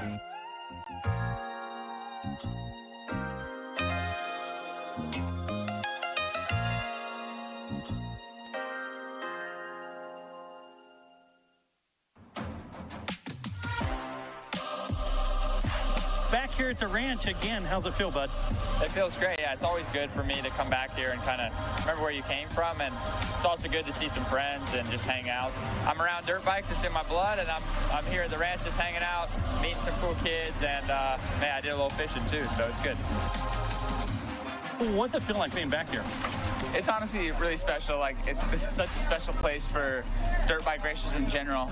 back here at the ranch again. How's it feel, bud? It feels great. Yeah, it's always good for me to come back here and kind of remember where you came from, and it's also good to see some friends and just hang out. I'm around dirt bikes. It's in my blood, and I'm here at the ranch just hanging out, meeting some cool kids, and man, I did a little fishing too, so it's good. What's it feel like being back here? It's honestly really special. This is such a special place for dirt bike racers in general.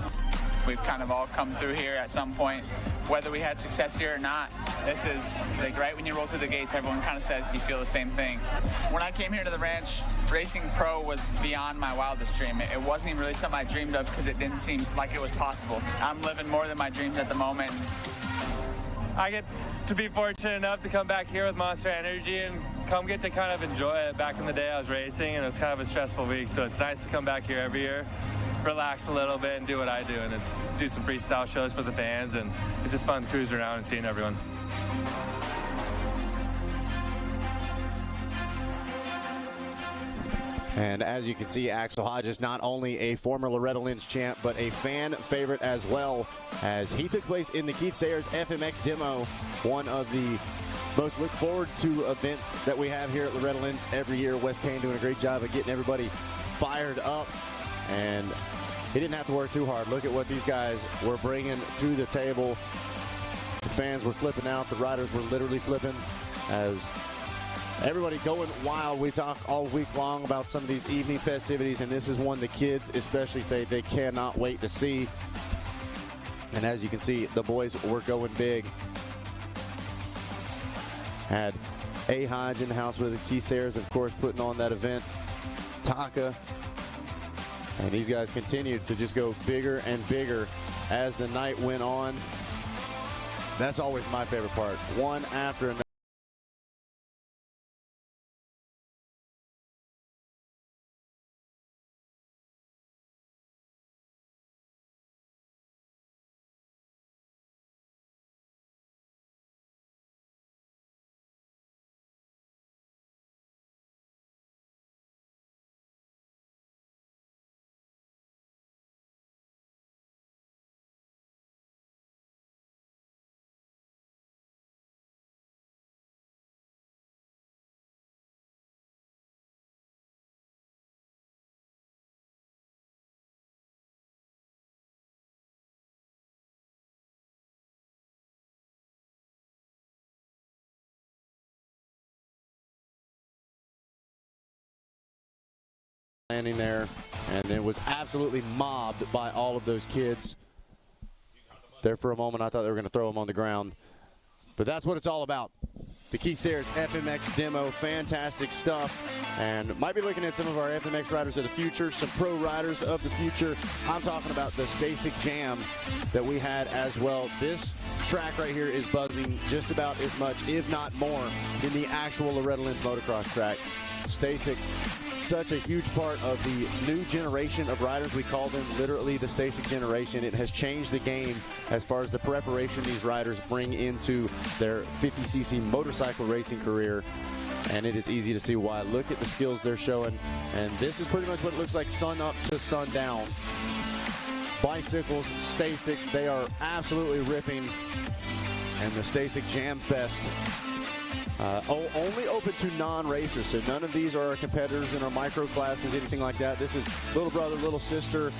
We've kind of all come through here at some point, whether we had success here or not. This is like right when you roll through the gates, everyone kind of says you feel the same thing. When I came here to the ranch, racing pro was beyond my wildest dream. It wasn't even really something I dreamed of because it didn't seem like it was possible. I'm living more than my dreams at the moment. I get to be fortunate enough to come back here with Monster Energy and get to kind of enjoy it. Back in the day I was racing and it was kind of a stressful week, so it's nice to come back here every year, relax a little bit and do what I do, and it's do some freestyle shows for the fans, and it's just fun cruising around and seeing everyone. And as you can see, Axel Hodge is not only a former Loretta Lynn's champ, but a fan favorite as well, as he took place in the Keith Sayers FMX demo, one of the most look forward to events that we have here at Loretta Lynn's every year. Wes Kane doing a great job of getting everybody fired up, and he didn't have to work too hard. Look at what these guys were bringing to the table. The fans were flipping out. The riders were literally flipping as everybody going wild. We talk all week long about some of these evening festivities, and this is one the kids especially say they cannot wait to see. And as you can see, the boys were going big. Had A. Hodge in the house with it. Keith Sayers, of course, putting on that event. Taka. And these guys continued to just go bigger and bigger as the night went on. That's always my favorite part. One after another. Landing there, and then was absolutely mobbed by all of those kids. There for a moment, I thought they were going to throw him on the ground, but that's what it's all about. The Keith Sayers FMX demo, fantastic stuff, and might be looking at some of our FMX riders of the future, some pro riders of the future. I'm talking about the Stasic Jam that we had as well. This track right here is buzzing just about as much, if not more, than the actual Loretta Lynn's motocross track. Stasic, such a huge part of the new generation of riders. We call them literally the Stasic generation. It has changed the game as far as the preparation these riders bring into their 50cc motorcycle racing career, and it is easy to see why. Look at the skills they're showing, and this is pretty much what it looks like sun up to sun down. Bicycles, Stasics, they are absolutely ripping, and the Stasic Jam Fest only open to non-racers, so none of these are our competitors in our micro classes, anything like that. This is little brother, little sister,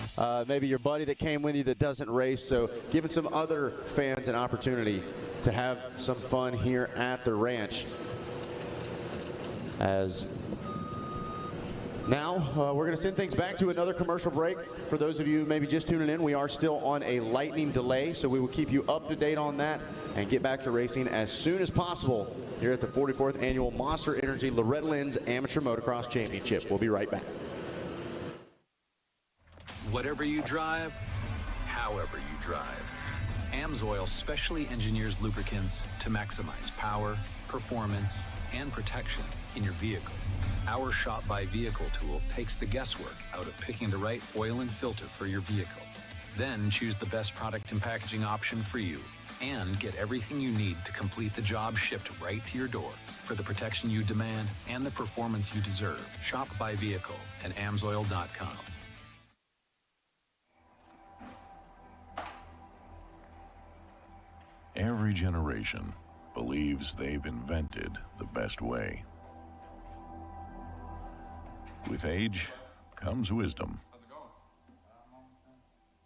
maybe your buddy that came with you that doesn't race, so giving some other fans an opportunity to have some fun here at the ranch. As now, we're going to send things back to another commercial break. For those of you maybe just tuning in, we are still on a lightning delay, so we will keep you up to date on that and get back to racing as soon as possible here at the 44th Annual Monster Energy Loretta Lynn's Amateur Motocross Championship. We'll be right back. Whatever you drive, however you drive, AMSOIL specially engineers lubricants to maximize power, performance, and protection in your vehicle. Our Shop by Vehicle tool takes the guesswork out of picking the right oil and filter for your vehicle. Then choose the best product and packaging option for you, and get everything you need to complete the job shipped right to your door for the protection you demand and the performance you deserve. Shop by Vehicle at AMSOIL.com. Every generation believes they've invented the best way. With age comes wisdom.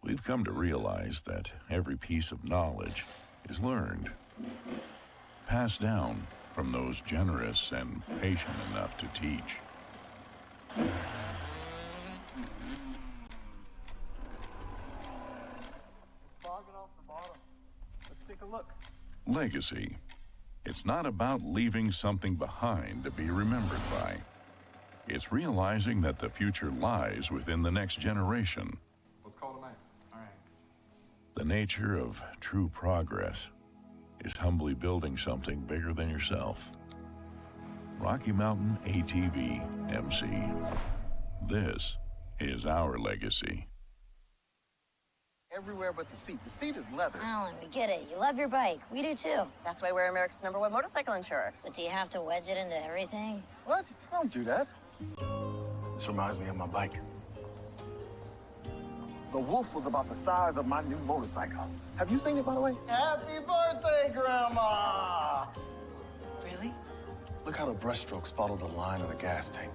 We've come to realize that every piece of knowledge is learned, passed down from those generous and patient enough to teach. Let's take a look. Legacy. It's not about leaving something behind to be remembered by. It's realizing that the future lies within the next generation. Let's call tonight. All right. The nature of true progress is humbly building something bigger than yourself. Rocky Mountain ATV MC. This is our legacy. Everywhere but the seat. The seat is leather. Alan, we get it. You love your bike. We do too. That's why we're America's #1 motorcycle insurer. But do you have to wedge it into everything? What? I don't do that. This reminds me of my bike. The Wolf was about the size of my new motorcycle. Have you seen it, by the way? Happy birthday, Grandma! Really? Look how the brushstrokes follow the line of the gas tank.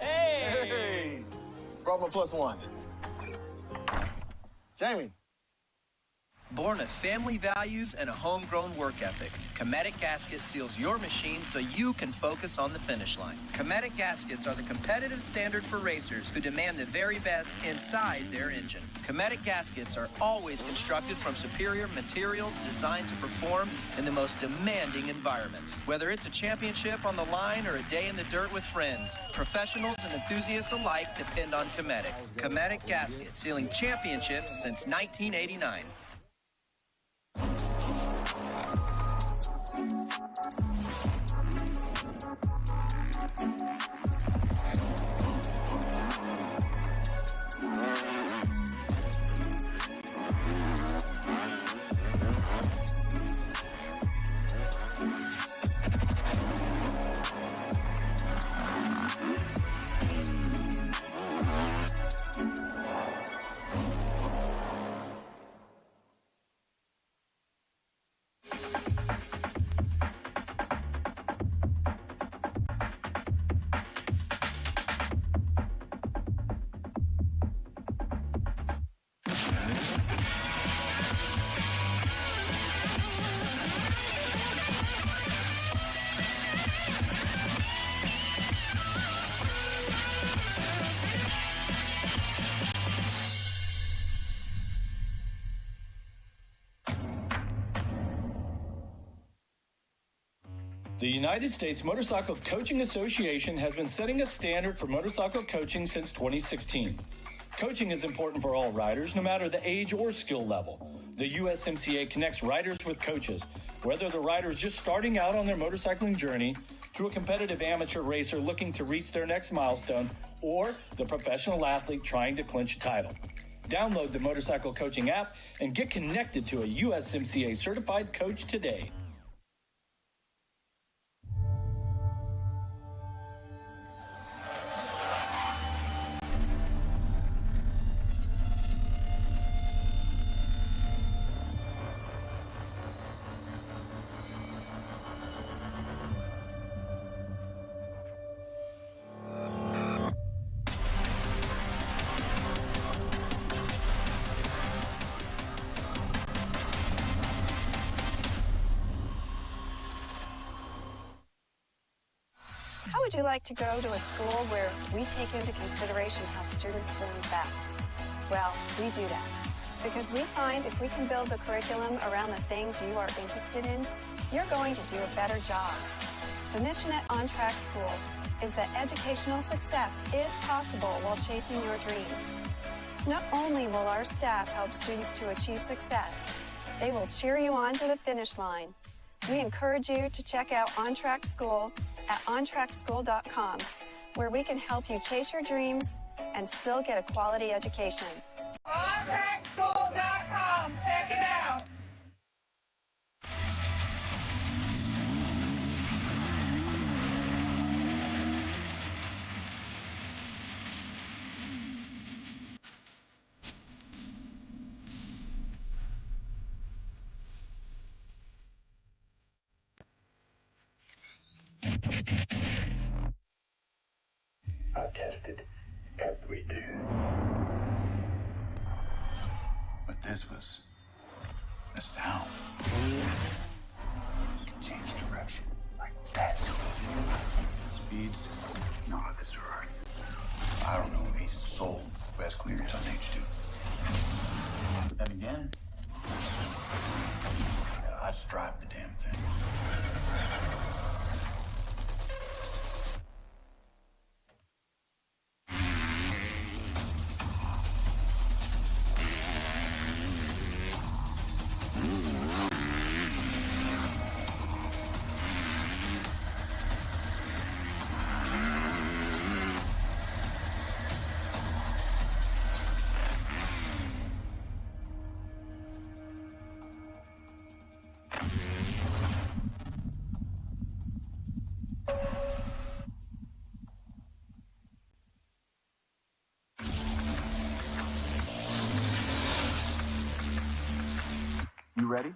Hey! Hey! Brought my +1. Jamie. Born of family values and a homegrown work ethic, Cometic Gasket seals your machine so you can focus on the finish line. Cometic Gaskets are the competitive standard for racers who demand the very best inside their engine. Cometic Gaskets are always constructed from superior materials designed to perform in the most demanding environments. Whether it's a championship on the line or a day in the dirt with friends, professionals and enthusiasts alike depend on Cometic. Cometic Gasket, sealing championships since 1989. The United States Motorcycle Coaching Association has been setting a standard for motorcycle coaching since 2016. Coaching is important for all riders, no matter the age or skill level. The USMCA connects riders with coaches, whether the rider is just starting out on their motorcycling journey, to a competitive amateur racer looking to reach their next milestone, or the professional athlete trying to clinch a title. Download the Motorcycle Coaching app and get connected to a USMCA certified coach today. How would you like to go to a school where we take into consideration how students learn best? Well, we do that because we find if we can build the curriculum around the things you are interested in, you're going to do a better job. The mission at On Track School is that educational success is possible while chasing your dreams. Not only will our staff help students to achieve success, they will cheer you on to the finish line. We encourage you to check out On Track School at ontrackschool.com, where we can help you chase your dreams and still get a quality education. ontrackschool.com, check it out. tested every day. But this was a sound. You can change direction like that. Speeds not of this earth. I don't know if he's sold who has clearance on H2. But then again, I just drive the damn thing. You ready?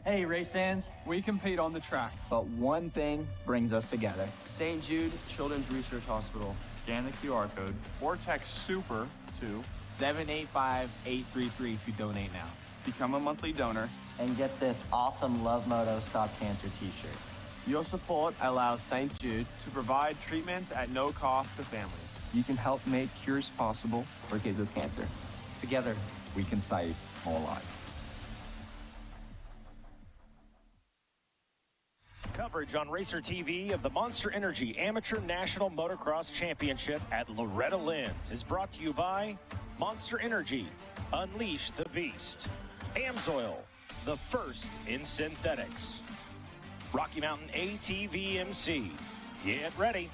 Hey, race fans, we compete on the track, but one thing brings us together. St. Jude Children's Research Hospital. Scan the QR code or text SUPER to 785-833 to donate now. Become a monthly donor And get this awesome Love Moto Stop Cancer t-shirt. Your support allows St. Jude to provide treatments at no cost to families. You can help make cures possible for kids with cancer. Together, we can save more lives. Coverage on Racer TV of the Monster Energy Amateur National Motocross Championship at Loretta Lynn's is brought to you by Monster Energy, Unleash the Beast, AMSOIL, the first in synthetics, Rocky Mountain ATV MC. Get ready.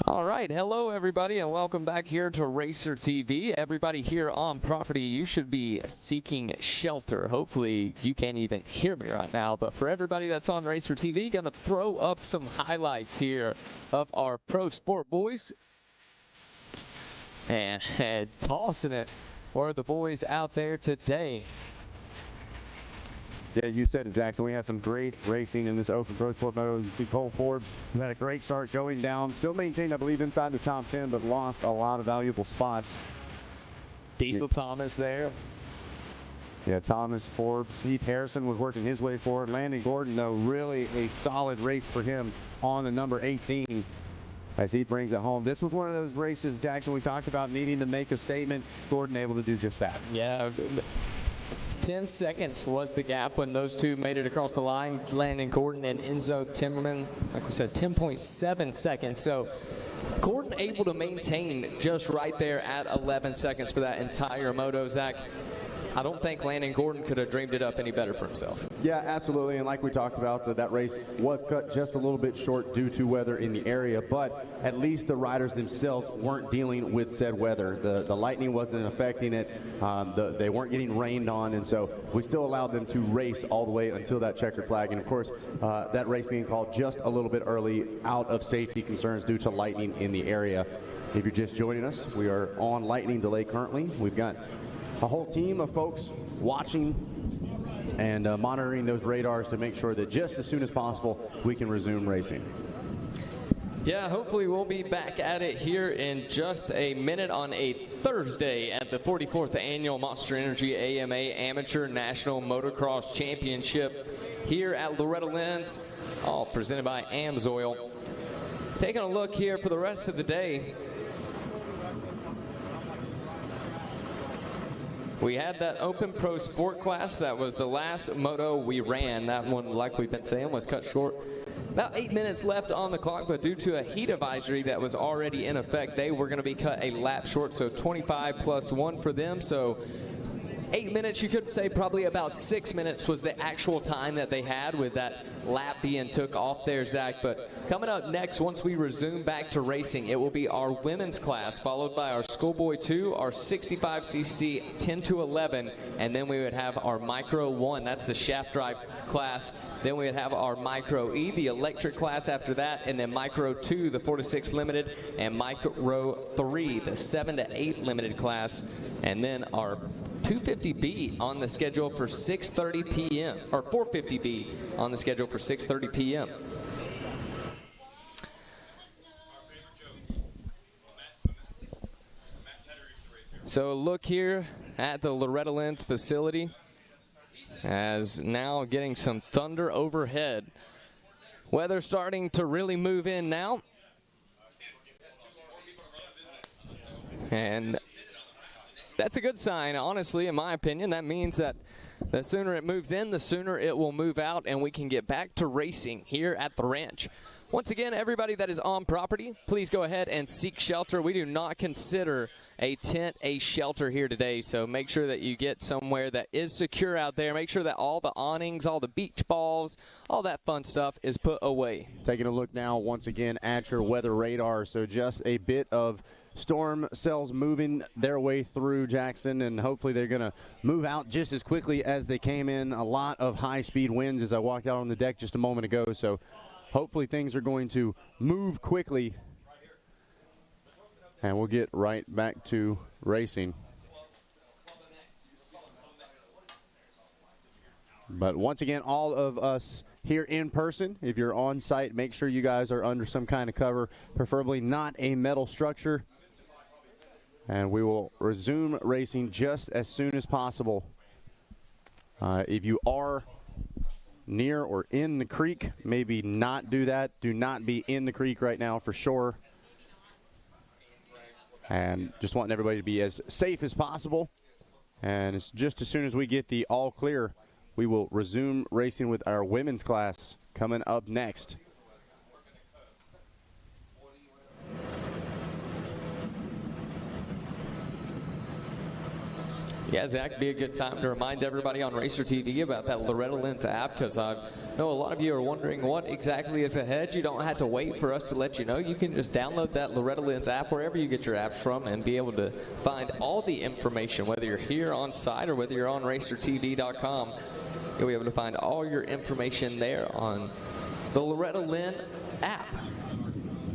All right, hello everybody, and welcome back here to Racer TV. Everybody here on property, you should be seeking shelter. Hopefully you can't even hear me right now, but for everybody that's on Racer TV, gonna throw up some highlights here of our pro sport boys. And tossing it for the boys out there today. Yeah, you said it, Jackson. We had some great racing in this Open Pro Sport Moto. You see Cole Ford had a great start going down. Still maintained, I believe, inside the top 10, but lost a lot of valuable spots. Diesel Thomas there. Yeah, Thomas, Forbes, Steve Harrison was working his way forward. Landon Gordon, though, really a solid race for him on the number 18 as he brings it home. This was one of those races, Jackson, we talked about needing to make a statement. Gordon able to do just that. Yeah. 10 seconds was the gap when those two made it across the line. Landon Gordon and Enzo Timmerman, like we said, 10.7 seconds. So Gordon able to maintain just right there at 11 seconds for that entire moto, Zach. I don't think Landon Gordon could have dreamed it up any better for himself. Yeah, absolutely. And like we talked about, that race was cut just a little bit short due to weather in the area, but at least the riders themselves weren't dealing with said weather. The lightning wasn't affecting it. They weren't getting rained on, and so we still allowed them to race all the way until that checkered flag. And of course, that race being called just a little bit early out of safety concerns due to lightning in the area. If you're just joining us, we are on lightning delay currently. We've got a whole team of folks watching and monitoring those radars to make sure that just as soon as possible we can resume racing. Yeah, hopefully we'll be back at it here in just a minute on a Thursday at the 44th Annual Monster Energy AMA Amateur National Motocross Championship here at Loretta Lynn's, all presented by AMSOIL. Taking a look here for the rest of the day. We had that Open Pro Sport class. That was the last moto we ran. That one, like we've been saying, was cut short. About 8 minutes left on the clock, but due to a heat advisory that was already in effect, they were going to be cut a lap short, so 25 plus 1 for them. So 8 minutes, you could say probably about 6 minutes was the actual time that they had with that lap being took off there, Zach. But coming up next, once we resume back to racing, it will be our women's class, followed by our Schoolboy 2, our 65cc 10 to 11, and then we would have our Micro 1. That's the shaft drive class. Then we would have our Micro E, the electric class after that, and then Micro 2, the 4 to 6 limited, and Micro 3, the 7 to 8 limited class, and then our 250B on the schedule for 6:30 p.m. or 450B on the schedule for 6:30 p.m. So look here at the Loretta Lynn's facility, as now getting some thunder overhead. Weather starting to really move in now. And that's a good sign, honestly, in my opinion. That means that the sooner it moves in, the sooner it will move out, and we can get back to racing here at the ranch. Once again, everybody that is on property, please go ahead and seek shelter. We do not consider a tent a shelter here today, so make sure that you get somewhere that is secure out there. Make sure that all the awnings, all the beach balls, all that fun stuff is put away. Taking a look now once again at your weather radar. So just a bit of storm cells moving their way through Jackson, and hopefully they're going to move out just as quickly as they came in. A lot of high-speed winds as I walked out on the deck just a moment ago, so hopefully things are going to move quickly, and we'll get right back to racing. But once again, all of us here in person, if you're on site, make sure you guys are under some kind of cover, preferably not a metal structure. And we will resume racing just as soon as possible. If you are near or in the creek, maybe not do that. Do not be in the creek right now for sure. And just wanting everybody to be as safe as possible. And it's just as soon as we get the all clear, we will resume racing with our women's class coming up next. Yeah, Zach, be a good time to remind everybody on Racer TV about that Loretta Lynn's app, because I know a lot of you are wondering what exactly is ahead. You don't have to wait for us to let you know. You can just download that Loretta Lynn's app wherever you get your apps from and be able to find all the information, whether you're here on site or whether you're on racertv.com. You'll be able to find all your information there on the Loretta Lynn app,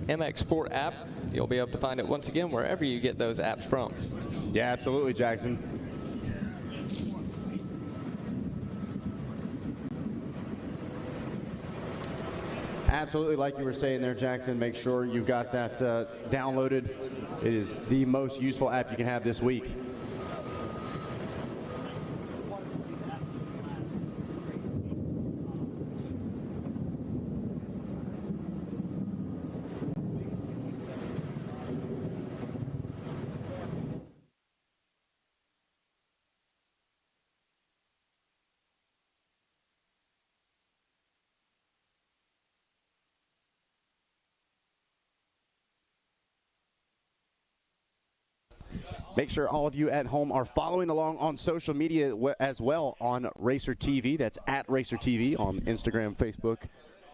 MX Sport app. You'll be able to find it once again wherever you get those apps from. Yeah, absolutely, Jackson. Absolutely, like you were saying there, Jackson, make sure you've got that downloaded. It is the most useful app you can have this week. Make sure all of you at home are following along on social media as well on Racer TV. That's at Racer TV on Instagram, Facebook,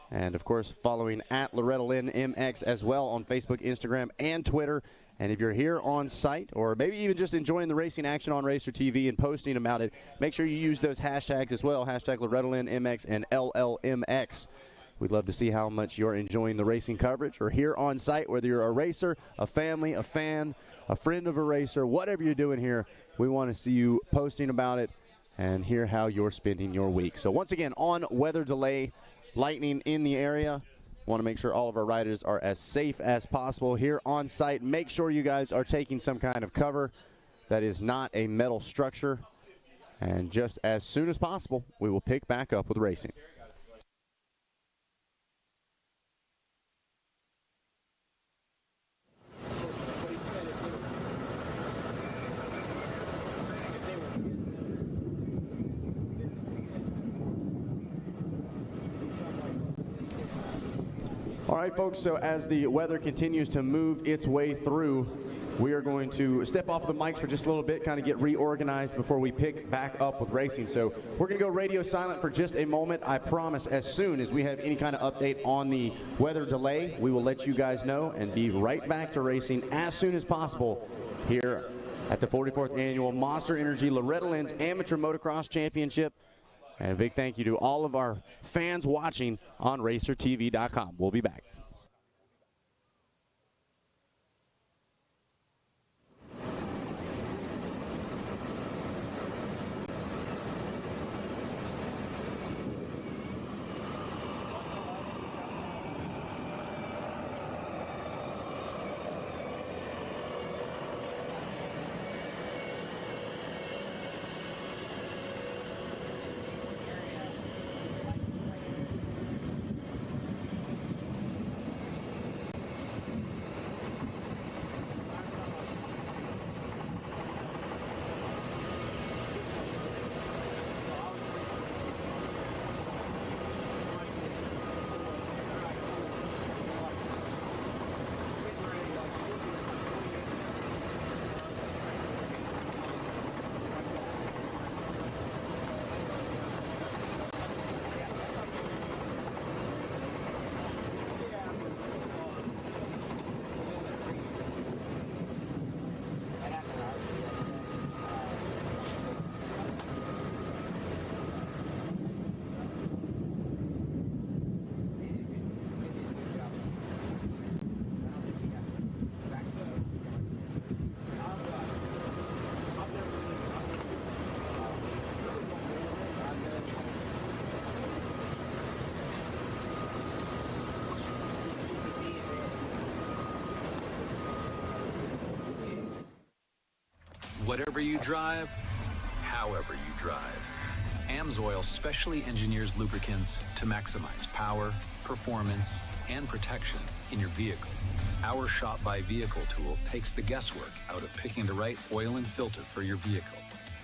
and of course following at Loretta Lynn MX as well on Facebook, Instagram, and Twitter. And if you're here on site, or maybe even just enjoying the racing action on Racer TV and posting about it, make sure you use those hashtags as well, hashtag Loretta Lynn MX and LLMX. We'd love to see how much you're enjoying the racing coverage or here on site, whether you're a racer, a family, a fan, a friend of a racer, whatever you're doing here, we want to see you posting about it and hear how you're spending your week. So once again, on weather delay, lightning in the area. Want to make sure all of our riders are as safe as possible here on site. Make sure you guys are taking some kind of cover that is not a metal structure. And just as soon as possible, we will pick back up with racing. All right, folks, so as the weather continues to move its way through, we are going to step off the mics for just a little bit, kind of get reorganized before we pick back up with racing. So we're going to go radio silent for just a moment. I promise as soon as we have any kind of update on the weather delay, we will let you guys know and be right back to racing as soon as possible here at the 44th Annual Monster Energy Loretta Lynn's Amateur Motocross Championship. And a big thank you to all of our fans watching on RacerTV.com. We'll be back. Whatever you drive, however you drive, AMSOIL specially engineers lubricants to maximize power, performance, and protection in your vehicle. Our Shop by Vehicle tool takes the guesswork out of picking the right oil and filter for your vehicle.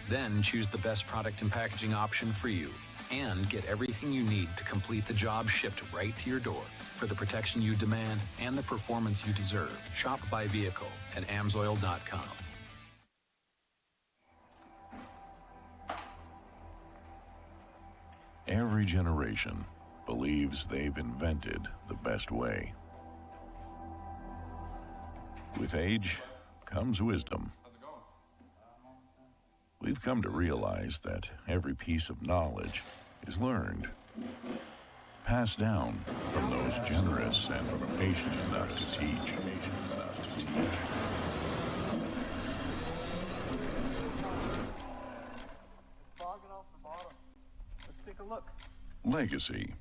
Then choose the best product and packaging option for you and get everything you need to complete the job shipped right to your door for the protection you demand and the performance you deserve. Shop by Vehicle at AMSOIL.com. Every generation believes they've invented the best way. With age comes wisdom. We've come to realize that every piece of knowledge is learned, passed down from those generous and patient enough to teach. Legacy.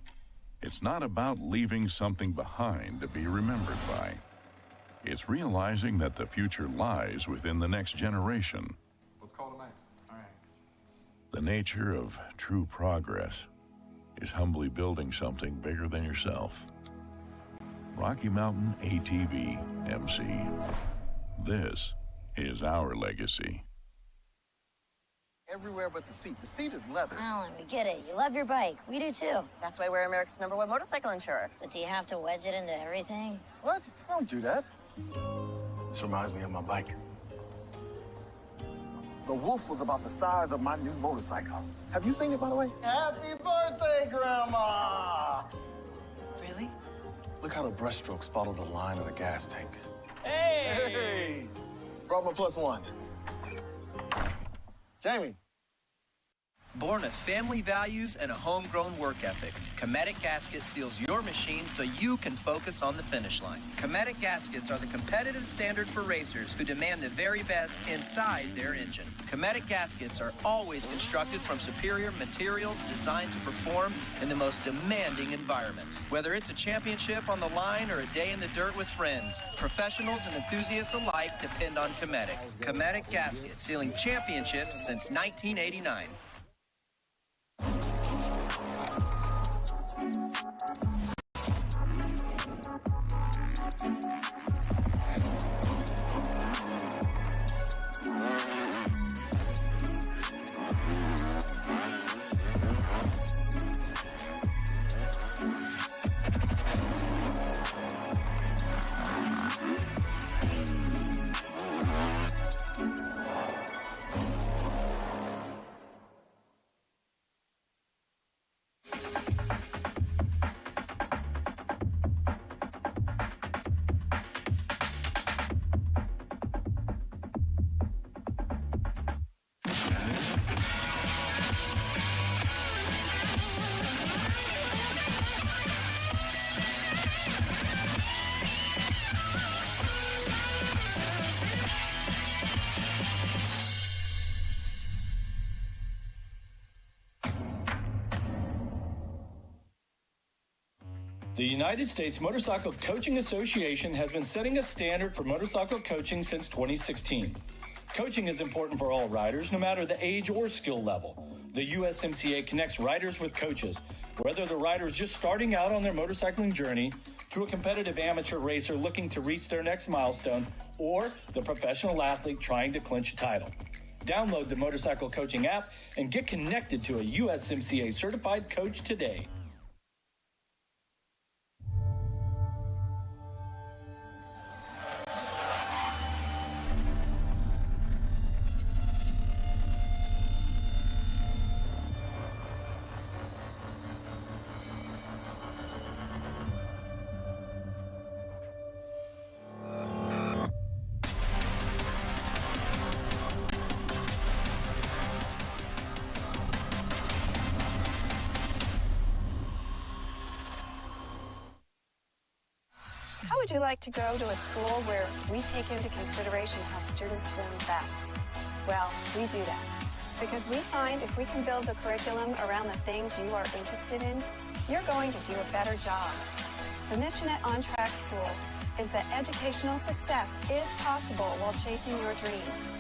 It's not about leaving something behind to be remembered by. It's realizing that the future lies within the next generation. Let's call it a man. All right. The nature of true progress is humbly building something bigger than yourself. Rocky Mountain ATV MC. This is our legacy. Everywhere but the seat. The seat is leather. Alan, we get it. You love your bike. We do too. That's why we're America's #1 motorcycle insurer. But do you have to wedge it into everything? What? I don't do that. This reminds me of my bike. The wolf was about the size of my new motorcycle. Have you seen it, by the way? Happy birthday, Grandma! Really? Look how the brushstrokes follow the line of the gas tank. Hey! Hey! Brought my +1. Jamie. Born of family values and a homegrown work ethic, Cometic Gasket seals your machine so you can focus on the finish line. Cometic Gaskets are the competitive standard for racers who demand the very best inside their engine. Cometic Gaskets are always constructed from superior materials designed to perform in the most demanding environments. Whether it's a championship on the line or a day in the dirt with friends, professionals and enthusiasts alike depend on Cometic. Cometic Gasket, sealing championships since 1989. The United States Motorcycle Coaching Association has been setting a standard for motorcycle coaching since 2016. Coaching is important for all riders, no matter the age or skill level. The USMCA connects riders with coaches, whether the rider is just starting out on their motorcycling journey, to a competitive amateur racer looking to reach their next milestone, or the professional athlete trying to clinch a title. Download the Motorcycle Coaching app and get connected to a USMCA certified coach today. How would you like to go to a school where we take into consideration how students learn best? Well, we do that because we find if we can build the curriculum around the things you are interested in, you're going to do a better job. The mission at On Track School is that educational success is possible while chasing your dreams.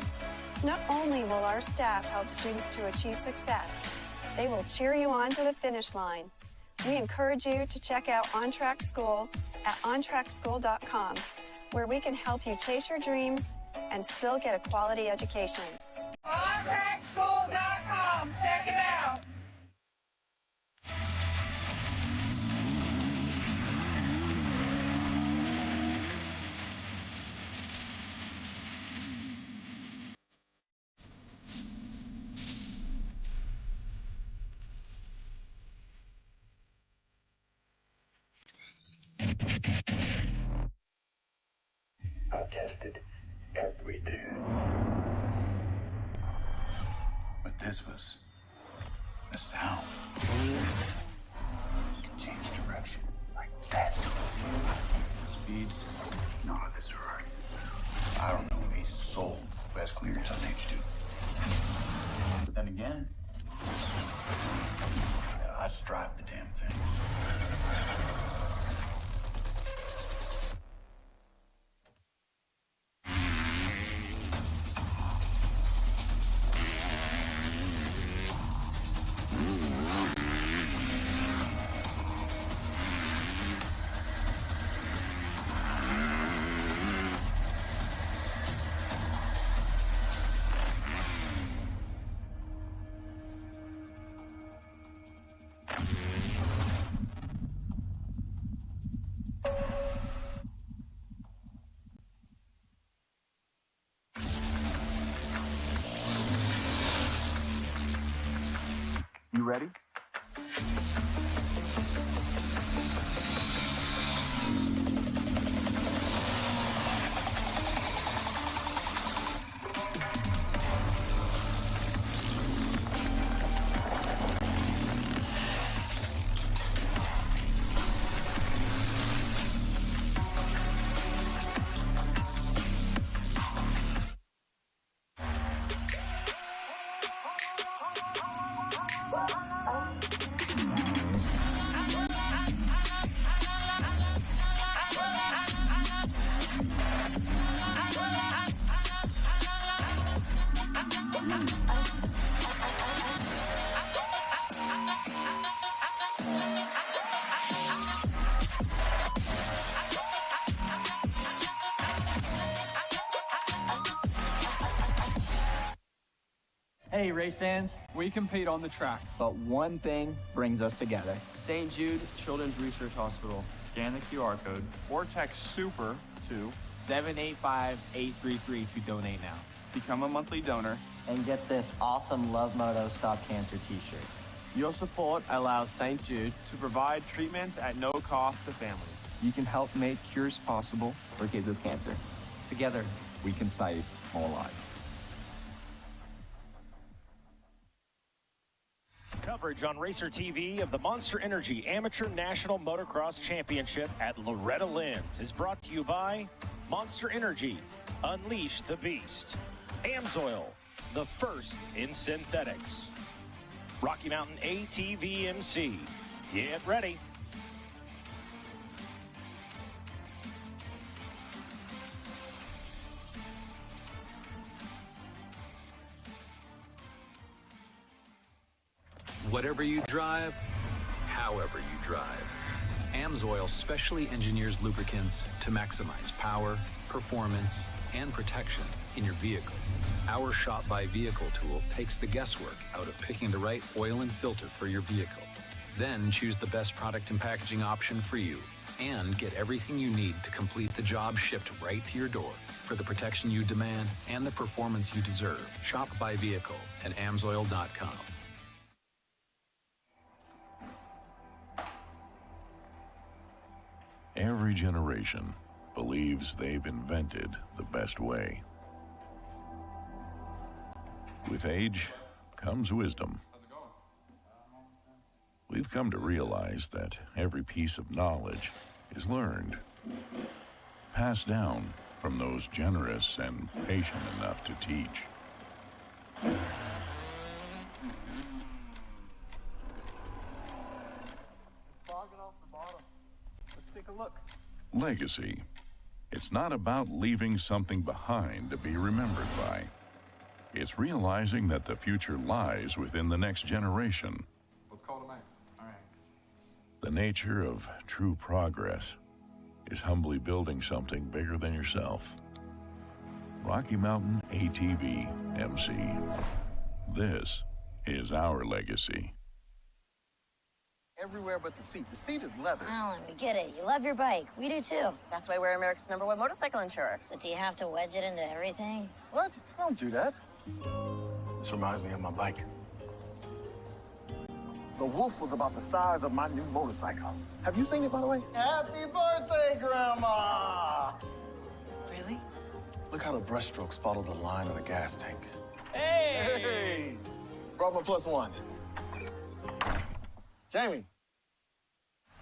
Not only will our staff help students to achieve success, they will cheer you on to the finish line. We encourage you to check out On Track School at ontrackschool.com, where we can help you chase your dreams and still get a quality education. OnTrackSchool.com. Check it out. I tested everything. But this was a sound. It could change direction like that. Speeds, not of this Ferrari. I don't know if he's sold best clearance on H2. But then again, I just drive the damn thing. You ready? Hey, race fans, we compete on the track, but one thing brings us together. St. Jude Children's Research Hospital. Scan the QR code or text SUPER to 785-833 to donate now. become a monthly donor. And get this awesome Love Moto Stop Cancer t-shirt. Your support allows St. Jude to provide treatments at no cost to families. You can help make cures possible for kids with cancer. Together, we can save more lives. Coverage on Racer TV of the Monster Energy Amateur National Motocross Championship at Loretta Lynn's is brought to you by Monster Energy. Unleash the Beast. AMSOIL, the first in synthetics. Rocky Mountain ATV MC. Get ready. Whatever you drive, however you drive, AMSOIL specially engineers lubricants to maximize power, performance, and protection in your vehicle. Our Shop by Vehicle tool takes the guesswork out of picking the right oil and filter for your vehicle. Then choose the best product and packaging option for you and get everything you need to complete the job shipped right to your door for the protection you demand and the performance you deserve. Shop by Vehicle at AMSOIL.com. Every generation believes they've invented the best way. With age comes wisdom. We've come to realize that every piece of knowledge is learned, passed down from those generous and patient enough to teach. Take a look. Legacy. It's not about leaving something behind to be remembered by. It's realizing that the future lies within the next generation. Let's call it May. All right. The nature of true progress is humbly building something bigger than yourself. Rocky Mountain ATV MC. This is our legacy. Everywhere but the seat. The seat is leather. Alan, we get it. You love your bike. We do too. That's why we're America's #1 motorcycle insurer. But do you have to wedge it into everything? What? I don't do that. This reminds me of my bike. The wolf was about the size of my new motorcycle. Have you seen it, by the way? Happy birthday, Grandma! Really? Look how the brushstrokes follow the line of the gas tank. Hey! Hey! Brought my +1. Jamie.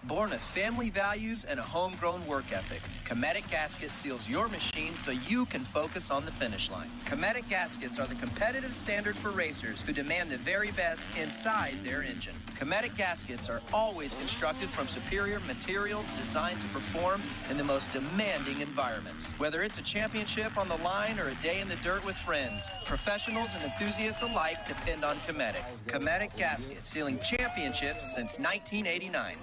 Born of family values and a homegrown work ethic, Cometic Gasket seals your machine so you can focus on the finish line. Cometic Gaskets are the competitive standard for racers who demand the very best inside their engine. Cometic Gaskets are always constructed from superior materials designed to perform in the most demanding environments. Whether it's a championship on the line or a day in the dirt with friends, professionals and enthusiasts alike depend on Cometic. Cometic Gasket, sealing championships since 1989.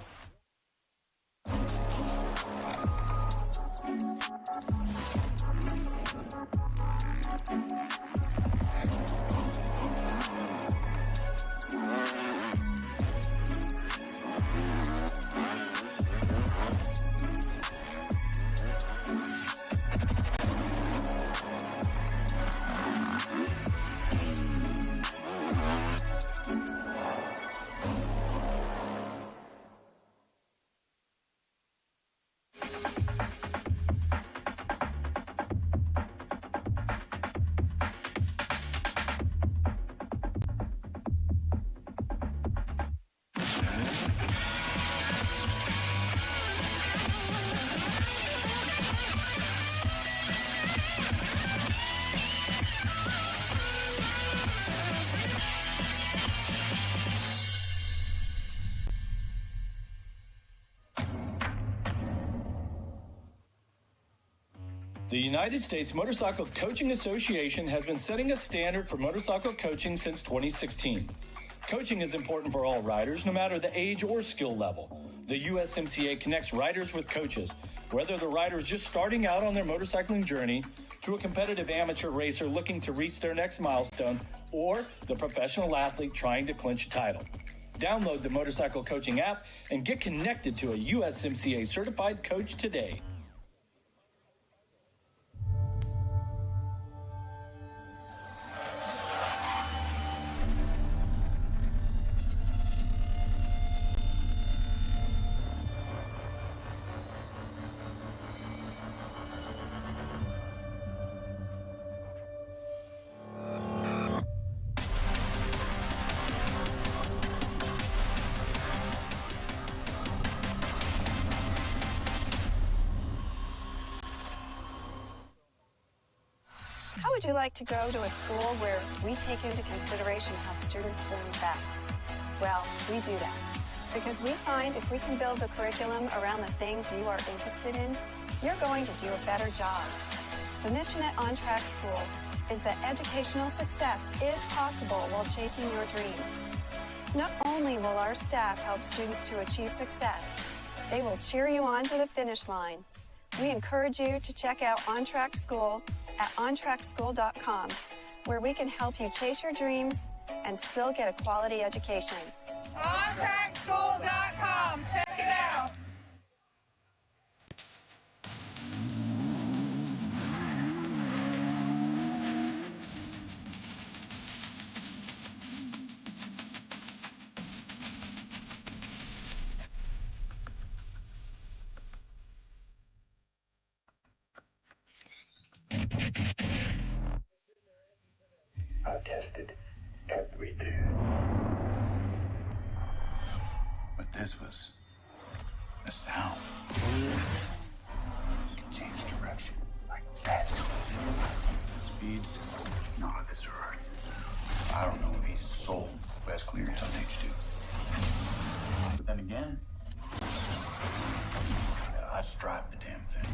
The United States Motorcycle Coaching Association has been setting a standard for motorcycle coaching since 2016. Coaching is important for all riders, no matter the age or skill level. The USMCA connects riders with coaches, Whether the rider is just starting out on their motorcycling journey, to a competitive amateur racer looking to reach their next milestone, or the professional athlete trying to clinch a title. Download the Motorcycle Coaching app and get connected to a USMCA certified coach today. How would you like to go to a school where we take into consideration how students learn best? Well, we do that because we find if we can build the curriculum around the things you are interested in, you're going to do a better job. The mission at On Track School is that educational success is possible while chasing your dreams. Not only will our staff help students to achieve success, they will cheer you on to the finish line. We encourage you to check out On Track School at ontrackschool.com, where we can help you chase your dreams and still get a quality education. OnTrackSchool.com. Check it out. I tested everything. But this was a sound. It can change direction like that. Speeds not of this earth. I don't know if he's a soul who has clearance on H2. But then again, I just drive the damn thing.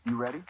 You ready?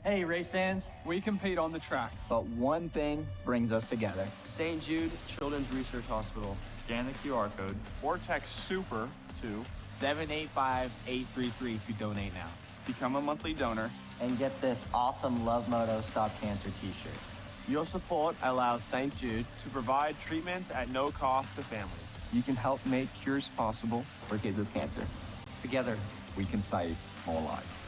Hey, race fans, we compete on the track, but one thing brings us together. St. Jude Children's Research Hospital. Scan the QR code or text SUPER to 785-833 to donate now. become a monthly donor. And get this awesome Love Moto Stop Cancer t-shirt. Your support allows St. Jude to provide treatment at no cost to families. You can help make cures possible for kids with cancer. Together, we can save more lives.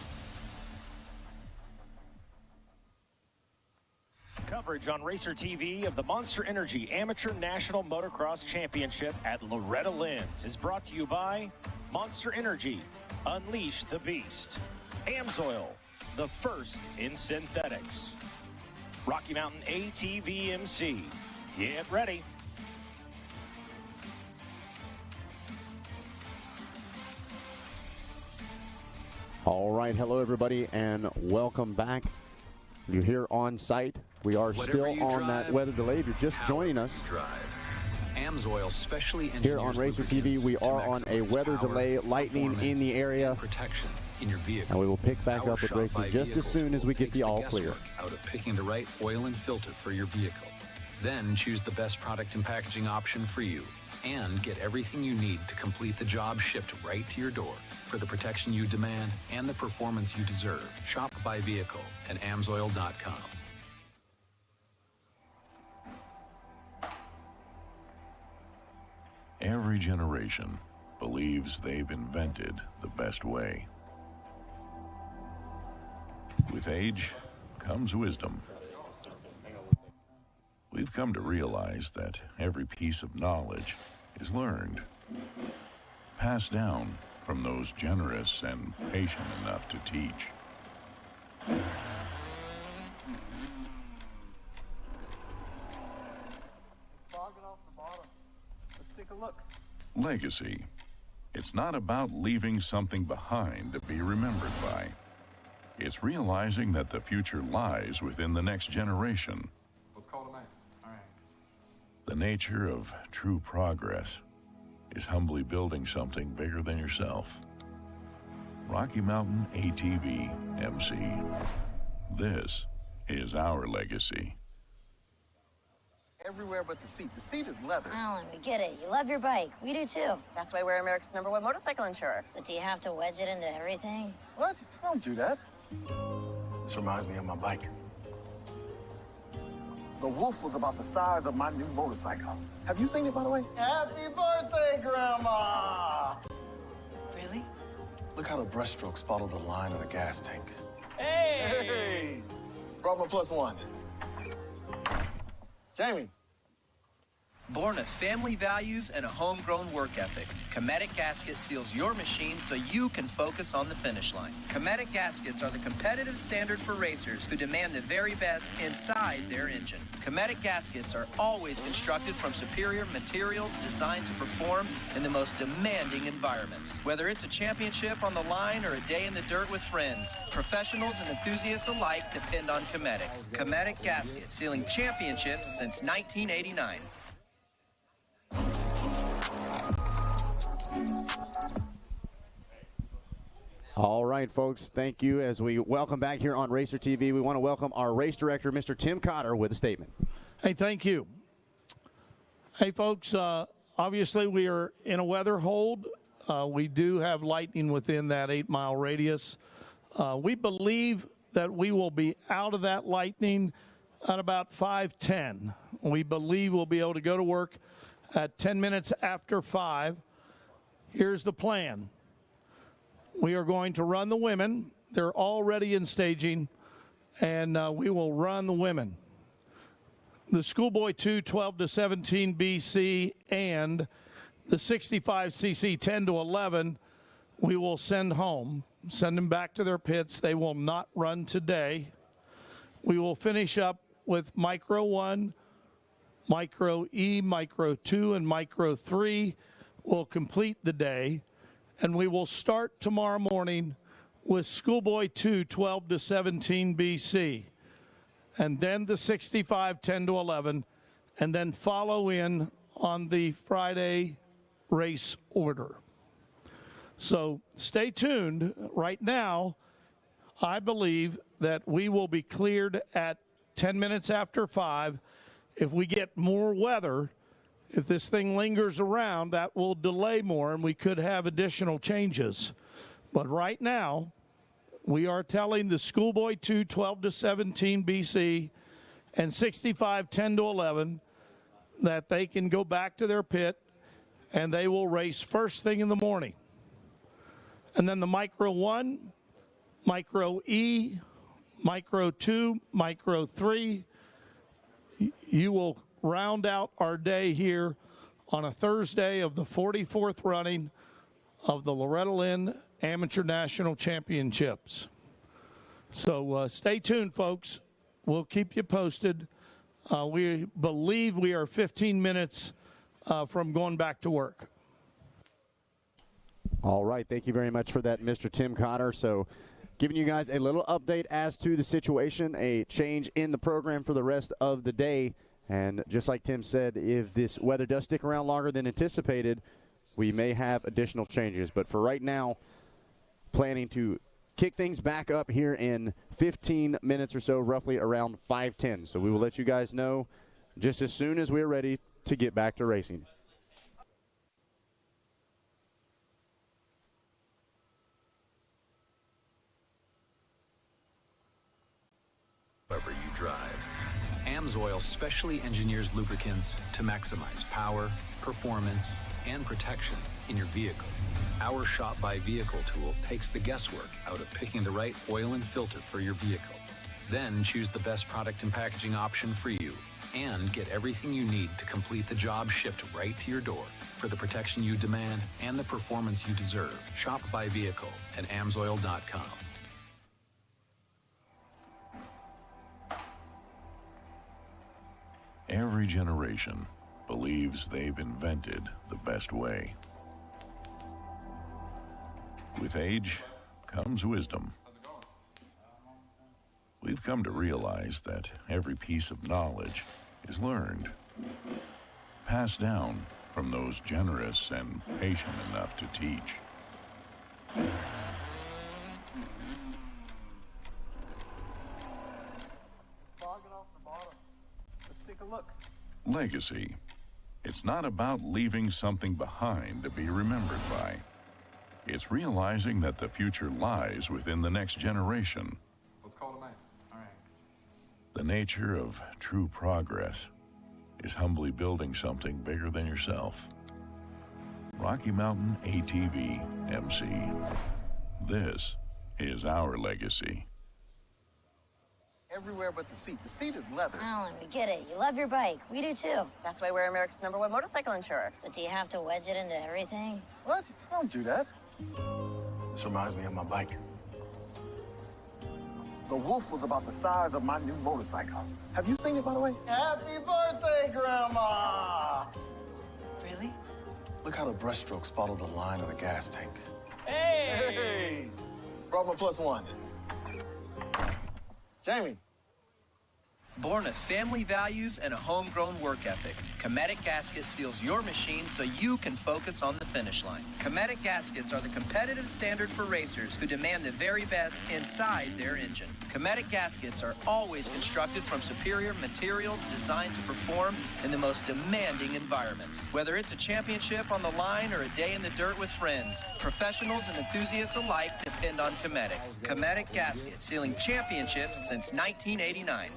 Coverage on Racer TV of the Monster Energy Amateur National Motocross Championship at Loretta Lynn's is brought to you by Monster Energy. Unleash the Beast. AMSOIL, the first in synthetics. Rocky Mountain ATVMC. Get ready. All right, hello everybody, and welcome back. You're here on site We are Whatever still you on drive, that weather delay. If you're just joining us AMSOIL specially engineers here on Racer TV, we are on a weather delay, lightning in the area. Protection in your vehicle. And we will pick back up with racing just as soon as we get the all clear. Out of picking the right oil and filter for your vehicle. Then choose the best product and packaging option for you. And get everything you need to complete the job shipped right to your door for the protection you demand and the performance you deserve. Shop by vehicle at AMSOIL.com. Every generation believes they've invented the best way. With age comes wisdom. We've come to realize that every piece of knowledge is learned, passed down from those generous and patient enough to teach. Take a look. Legacy. It's not about leaving something behind to be remembered by. It's realizing that the future lies within the next generation. Let's call it a man. All right. The nature of true progress is humbly building something bigger than yourself. Rocky Mountain ATV MC. This is our legacy. Everywhere but the seat. The seat is leather. Alan, we get it. You love your bike. We do too. That's why we're America's #1 motorcycle insurer. But do you have to wedge it into everything? What? I don't do that. This reminds me of my bike. The Wolf was about the size of my new motorcycle. Have you seen it, by the way? Happy birthday, Grandma! Really? Look how the brushstrokes follow the line of the gas tank. Hey! Hey! Brought my +1. Jamie. Born of family values and a homegrown work ethic, Cometic Gasket seals your machine so you can focus on the finish line. Cometic Gaskets are the competitive standard for racers who demand the very best inside their engine. Cometic Gaskets are always constructed from superior materials designed to perform in the most demanding environments. Whether it's a championship on the line or a day in the dirt with friends, professionals and enthusiasts alike depend on Cometic. Cometic Gasket, sealing championships since 1989. All right, folks, thank you. As we welcome back here on Racer TV, we want to welcome our race director, Mr. Tim Cotter, with a statement. Hey, thank you. Hey, folks, obviously we are in a weather hold. We do have lightning within that 8-mile radius. We believe that we will be out of that lightning at about 5:10. We believe we'll be able to go to work at 10 minutes after 5. Here's the plan. We are going to run the women. They're already in staging, and we will run the women. The Schoolboy 2 12-17 BC and the 65cc 10-11 we will send home, send them back to their pits. They will not run today. We will finish up with Micro 1, Micro E, Micro 2, and Micro 3 will complete the day. And we will start tomorrow morning with Schoolboy 2 12-17 BC. And then the 65 10-11. And then follow in on the Friday race order. So stay tuned. Right now, I believe that we will be cleared at 10 minutes after 5. If we get more weather, if this thing lingers around, that will delay more, and we could have additional changes. But right now, we are telling the Schoolboy 2 12-17 BC and 65 10-11 that they can go back to their pit, and they will race first thing in the morning. And then the Micro 1, Micro E, Micro 2, Micro 3, you will round out our day here on a Thursday of the 44th running of the Loretta Lynn Amateur National Championships. So stay tuned, folks. We'll keep you posted. We believe we are 15 minutes from going back to work. All right, thank you very much for that, Mr. Tim Cotter. So giving you guys a little update as to the situation, a change in the program for the rest of the day. And just like Tim said, if this weather does stick around longer than anticipated, we may have additional changes. But for right now, planning to kick things back up here in 15 minutes or so, roughly around 5:10. So we will let you guys know just as soon as we're ready to get back to racing. Wherever you drive, AMSOIL specially engineers lubricants to maximize power, performance, and protection in your vehicle. Our Shop by Vehicle tool takes the guesswork out of picking the right oil and filter for your vehicle. Then choose the best product and packaging option for you and get everything you need to complete the job shipped right to your door for the protection you demand and the performance you deserve. Shop by Vehicle at AMSOIL.com. Every generation believes they've invented the best way. With age comes wisdom. We've come to realize that every piece of knowledge is learned, passed down from those generous and patient enough to teach. Take a look. Legacy. It's not about leaving something behind to be remembered by. It's realizing that the future lies within the next generation. Let's call it a man. All right. The nature of true progress is humbly building something bigger than yourself. Rocky Mountain ATV MC. This is our legacy. Everywhere but the seat. The seat is leather. Alan, we get it. You love your bike. We do too. That's why we're America's #1 motorcycle insurer. But do you have to wedge it into everything? What? I don't do that. This reminds me of my bike. The Wolf was about the size of my new motorcycle. Have you seen it, by the way? Happy birthday, Grandma! Really? Look how the brushstrokes follow the line of the gas tank. Hey! Hey! Brought my +1. Jamie. Born of family values and a homegrown work ethic, Cometic Gasket seals your machine so you can focus on the finish line. Cometic Gaskets are the competitive standard for racers who demand the very best inside their engine. Cometic Gaskets are always constructed from superior materials designed to perform in the most demanding environments. Whether it's a championship on the line or a day in the dirt with friends, professionals and enthusiasts alike depend on Cometic. Cometic Gasket, sealing championships since 1989.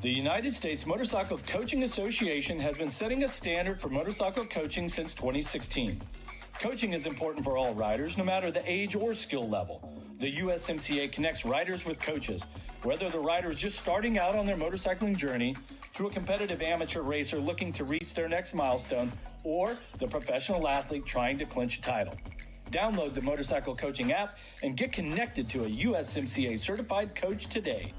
The United States Motorcycle Coaching Association has been setting a standard for motorcycle coaching since 2016. Coaching is important for all riders, no matter the age or skill level. The USMCA connects riders with coaches, whether the rider is just starting out on their motorcycling journey, to a competitive amateur racer looking to reach their next milestone, or the professional athlete trying to clinch a title. Download the Motorcycle Coaching app and get connected to a USMCA certified coach today.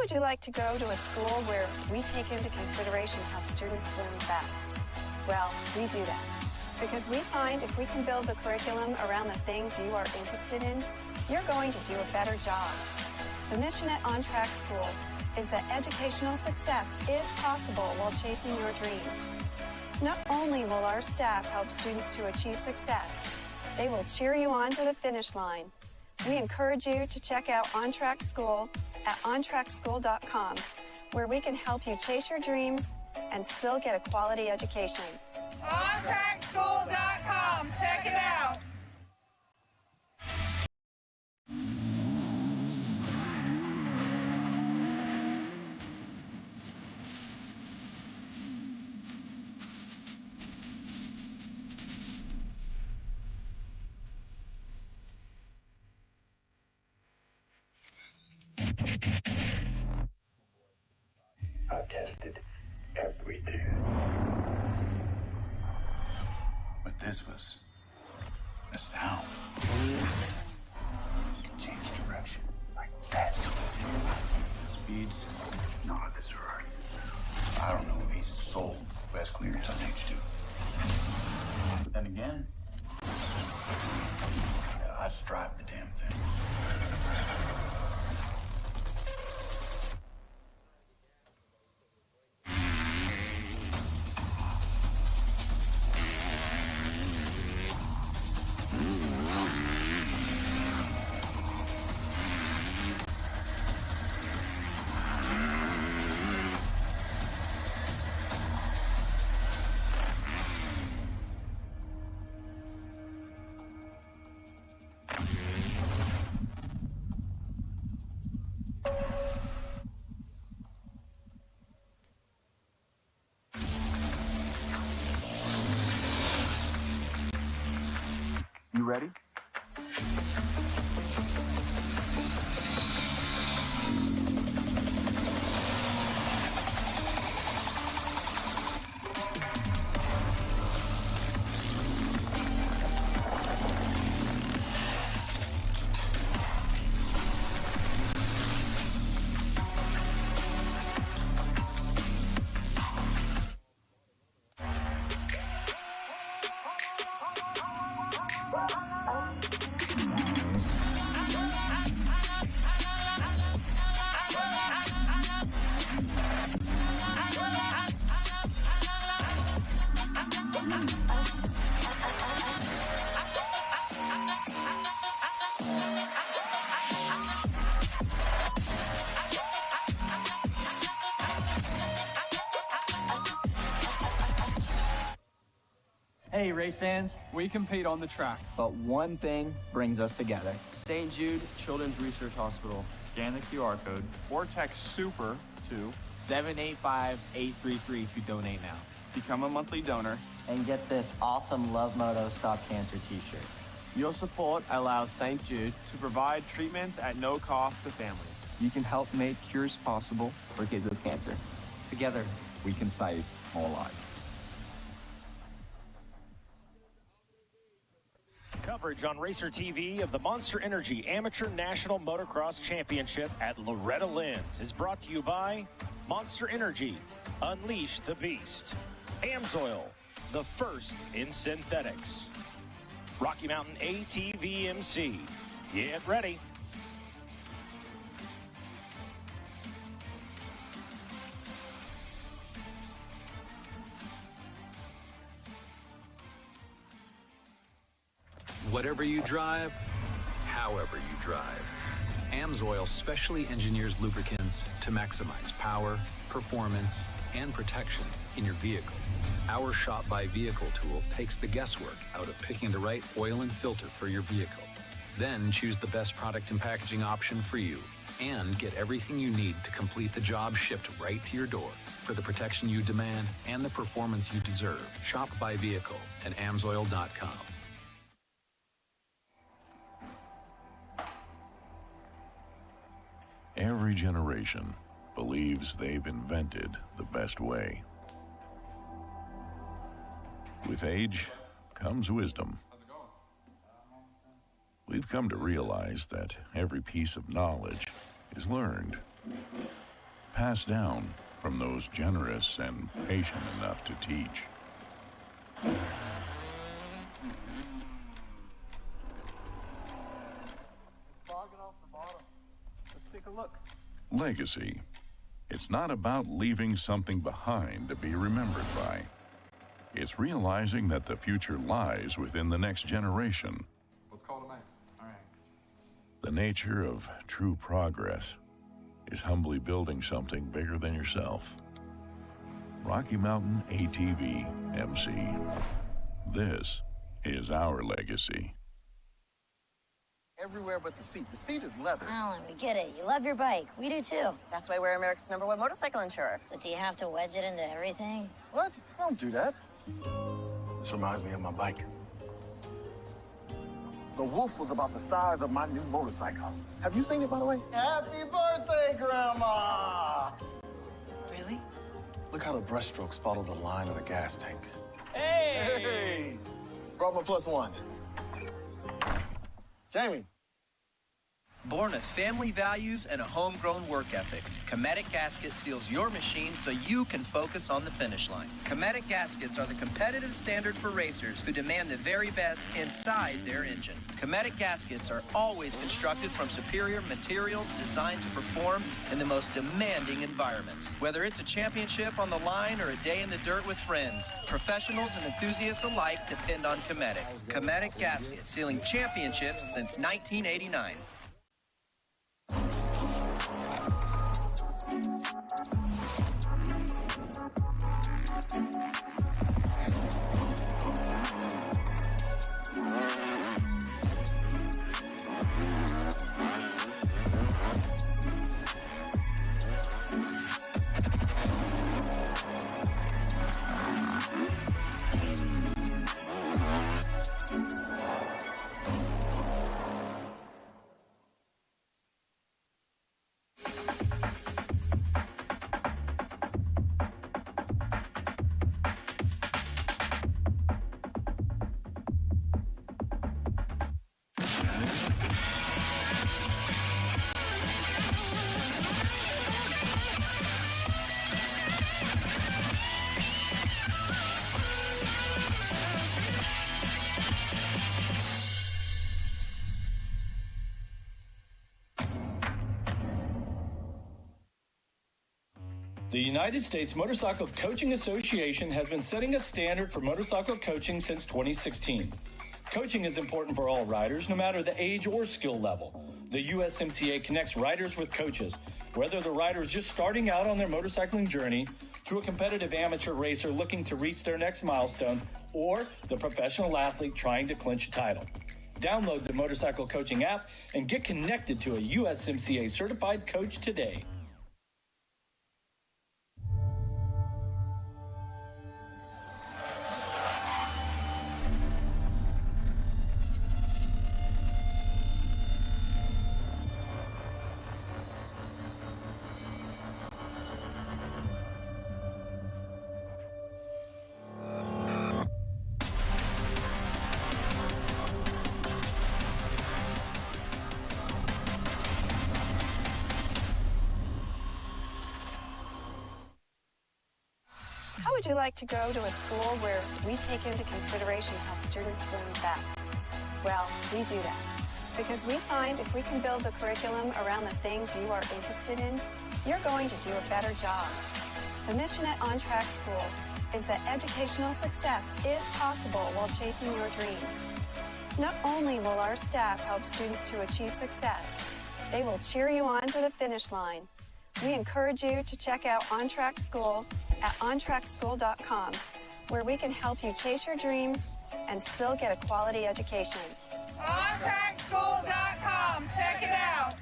would you like to go to a school where we take into consideration how students learn best? Well, we do that because we find if we can build the curriculum around the things you are interested in, you're going to do a better job. The mission at On Track School is that educational success is possible while chasing your dreams. Not only will our staff help students to achieve success, they will cheer you on to the finish line. We encourage you to check out On Track School at ontrackschool.com, where we can help you chase your dreams and still get a quality education. OnTrackSchool.com. Check it out. I tested everything. But this was a sound. It could change direction like that. Speeds not of this earth. I don't know if he's sold best clearance on H2. But then again, I'd drive the damn thing. You ready? Hey, race fans, we compete on the track, but one thing brings us together. St. Jude Children's Research Hospital. Scan the QR code or text SUPER to 785-833 to donate now. become a monthly donor. And get this awesome Love Moto Stop Cancer t-shirt. Your support allows St. Jude to provide treatments at no cost to families. You can help make cures possible for kids with cancer. Together, we can save more lives. Coverage on Racer TV of the Monster Energy Amateur National Motocross Championship at Loretta Lynn's is brought to you by Monster Energy. Unleash the Beast. AMSOIL, the first in synthetics. Rocky Mountain ATV MC. Get ready. Whatever you drive, however you drive, AMSOIL specially engineers lubricants to maximize power, performance, and protection in your vehicle. Our Shop by Vehicle tool takes the guesswork out of picking the right oil and filter for your vehicle. Then choose the best product and packaging option for you and get everything you need to complete the job shipped right to your door for the protection you demand and the performance you deserve. Shop by Vehicle at AMSOIL.com. Every generation believes they've invented the best way. With age comes wisdom. We've come to realize that every piece of knowledge is learned. passed down from those generous and patient enough to teach. Let's take a look. Legacy. It's not about leaving something behind to be remembered by. It's realizing that the future lies within the next generation. Let's call it a man. All right. The nature of true progress is humbly building something bigger than yourself. Rocky Mountain ATV MC. This is our legacy. Everywhere but the seat. The seat is leather. Alan, we get it. You love your bike. We do too. That's why we're America's #1 motorcycle insurer. But do you have to wedge it into everything? What? I don't do that. This reminds me of my bike. The wolf was about the size of my new motorcycle. Have you seen it, by the way? Happy birthday, Grandma! Really? Look how the brushstrokes follow the line of the gas tank. Hey! Hey! Brought my +1. Jamie. Born of family values and a homegrown work ethic, Cometic Gasket seals your machine so you can focus on the finish line. Cometic Gaskets are the competitive standard for racers who demand the very best inside their engine. Cometic Gaskets are always constructed from superior materials designed to perform in the most demanding environments. Whether it's a championship on the line or a day in the dirt with friends, professionals and enthusiasts alike depend on Cometic. Cometic Gasket, sealing championships since 1989. The United States Motorcycle Coaching Association has been setting a standard for motorcycle coaching since 2016. Coaching is important for all riders, no matter the age or skill level. The USMCA connects riders with coaches, whether the rider is just starting out on their motorcycling journey, to a competitive amateur racer looking to reach their next milestone, or the professional athlete trying to clinch a title. Download the Motorcycle Coaching app and get connected to a USMCA certified coach today. How would you like to go to a school where we take into consideration how students learn best? Well, we do that because we find if we can build the curriculum around the things you are interested in, you're going to do a better job. The mission at On Track School is that educational success is possible while chasing your dreams. Not only will our staff help students to achieve success, they will cheer you on to the finish line. We encourage you to check out On Track School at ontrackschool.com, where we can help you chase your dreams and still get a quality education. OnTrackSchool.com. Check it out.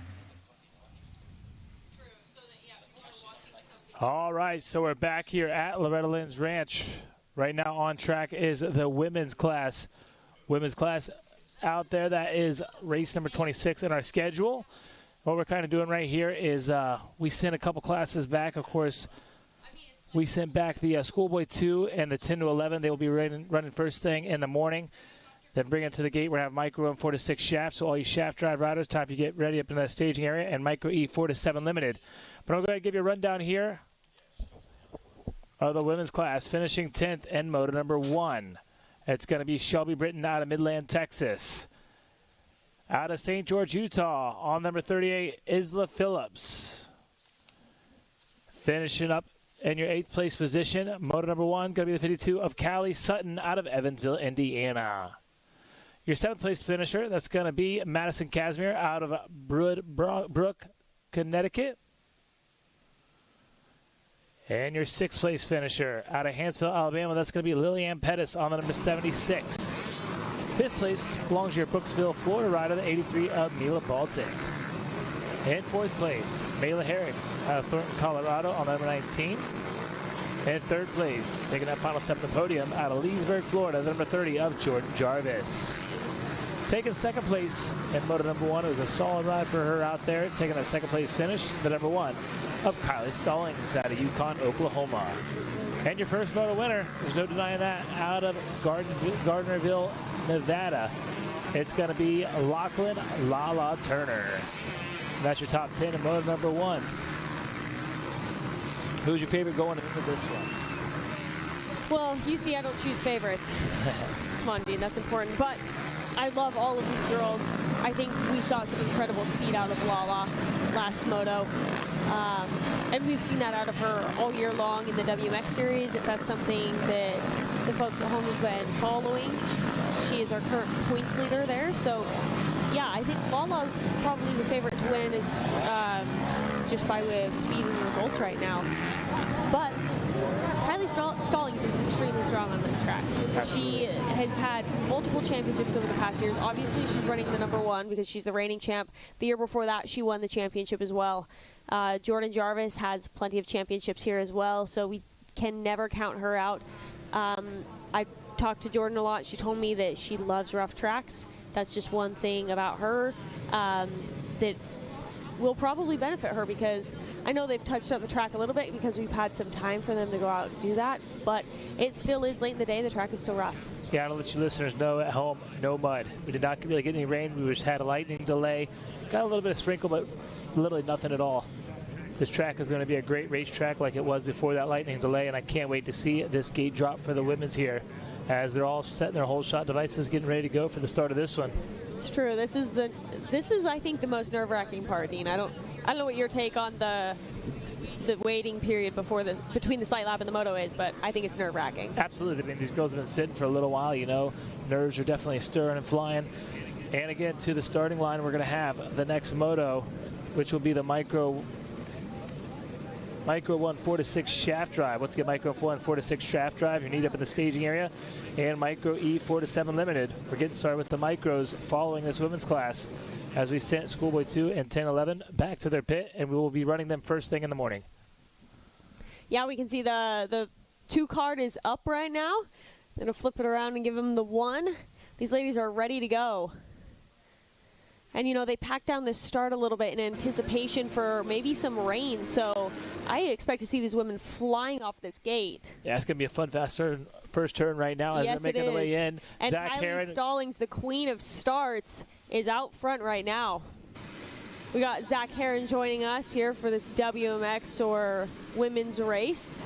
All right, so we're back here at Loretta Lynn's Ranch. Right now on track is the women's class. Women's class out there, that is race number 26 in our schedule. What we're kind of doing right here is we sent a couple classes back. Of course, we sent back the Schoolboy 2 and the 10 to 11. They will be running first thing in the morning. Then bring it to the gate. We're going to have Micro and 4 to 6 shafts. So all you shaft drive riders, time to get ready up in the staging area. And Micro E 4 to 7 limited. But I'm going to give you a rundown here of the women's class. Finishing 10th in moto number 1. It's going to be Shelby Britton out of Midland, Texas. Out of St. George, Utah, on number 38, Isla Phillips. Finishing up in your 8th place position, moto number 1, going to be the 52 of Callie Sutton out of Evansville, Indiana. Your 7th place finisher, that's going to be Madison Casimir out of Brook, Connecticut. And your 6th place finisher out of Hansville, Alabama, that's going to be Lillian Pettis on the number 76. 5th place belongs to your Brooksville, Florida rider, the 83 of Mila Baltic. In 4th place, Mayla Herring out of Thornton, Colorado on the number 19. In 3rd place, taking that final step to the podium out of Leesburg, Florida, the number 30 of Jordan Jarvis. Taking 2nd place in moto number 1, it was a solid ride for her out there. Taking that 2nd place finish, the number 1 of Kylie Stallings out of Yukon, Oklahoma. And your first moto winner, there's no denying that, out of Gardnerville, Nevada. It's going to be Lachlan Lala Turner. And that's your top 10 in moto number 1. Who's your favorite going into this one? Well, you see, I don't choose favorites. Come on, Dean, that's important. But I love all of these girls. I think we saw some incredible speed out of Lala last moto. And we've seen that out of her all year long in the WMX series. If that's something that the folks at home have been following, she is our current points leader there. So, yeah, I think Lala's probably the favorite to win is just by way of speed and results right now. But Kylie Stallings is extremely strong on this track. She has had multiple championships over the past years. Obviously, she's running the number 1 because she's the reigning champ. The year before that, she won the championship as well. Jordan Jarvis has plenty of championships here as well, so we can never count her out. I talked to Jordan a lot. She told me that she loves rough tracks. That's just one thing about her that will probably benefit her, because I know they've touched up the track a little bit because we've had some time for them to go out and do that, but it still is late in the day. The track is still rough. Yeah, I'll let you listeners know at home, no mud. We did not really get any rain. We just had a lightning delay. Got a little bit of sprinkle, but literally nothing at all. This track is going to be a great racetrack like it was before that lightning delay, and I can't wait to see this gate drop for the women's here as they're all setting their whole shot devices, getting ready to go for the start of this one. It's true. This is I think the most nerve-wracking part, Dean. I don't know what your take on the waiting period between the sight lap and the moto is, but I think it's nerve-wracking. Absolutely. I mean, these girls have been sitting for a little while, you know. Nerves are definitely stirring and flying. And again, to the starting line, we're going to have the next moto, which will be the Micro 1 4 to 6 shaft drive. Let's get Micro 1 4 to 6 shaft drive. You need up in the staging area. And Micro E 4 to 7 limited. We're getting started with the micros following this women's class as we sent Schoolboy 2 and 10-11 back to their pit, and we will be running them first thing in the morning. Yeah, we can see the 2 card is up right now. I'm going to flip it around and give them the 1. These ladies are ready to go. And, you know, they packed down this start a little bit in anticipation for maybe some rain. So I expect to see these women flying off this gate. Yeah, it's going to be a fun, fast turn, first turn right now as they're making their way in. And Zach Kylie Heron, Stallings, the queen of starts, is out front right now. We got Zach Heron joining us here for this WMX or women's race.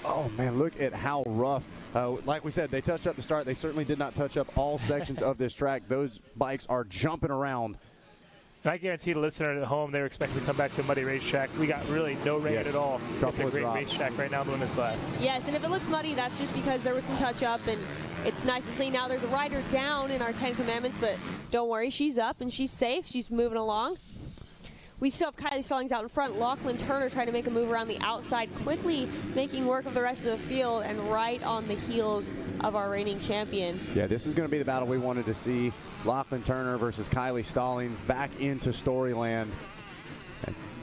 Oh, man, look at how rough. Like we said, they touched up the start. They certainly did not touch up all sections of this track. Those bikes are jumping around. And I guarantee the listener at home, they were expecting to come back to a muddy racetrack. We got really no rain at all. It's a great racetrack right now in the women's class. Yes, and if it looks muddy, that's just because there was some touch-up, and it's nice and clean. Now there's a rider down in our 10 Commandments, but don't worry, she's up and she's safe. She's moving along. We still have Kylie Stallings out in front. Lachlan Turner trying to make a move around the outside, quickly making work of the rest of the field and right on the heels of our reigning champion. Yeah, this is going to be the battle we wanted to see. Lachlan Turner versus Kylie Stallings back into Storyland.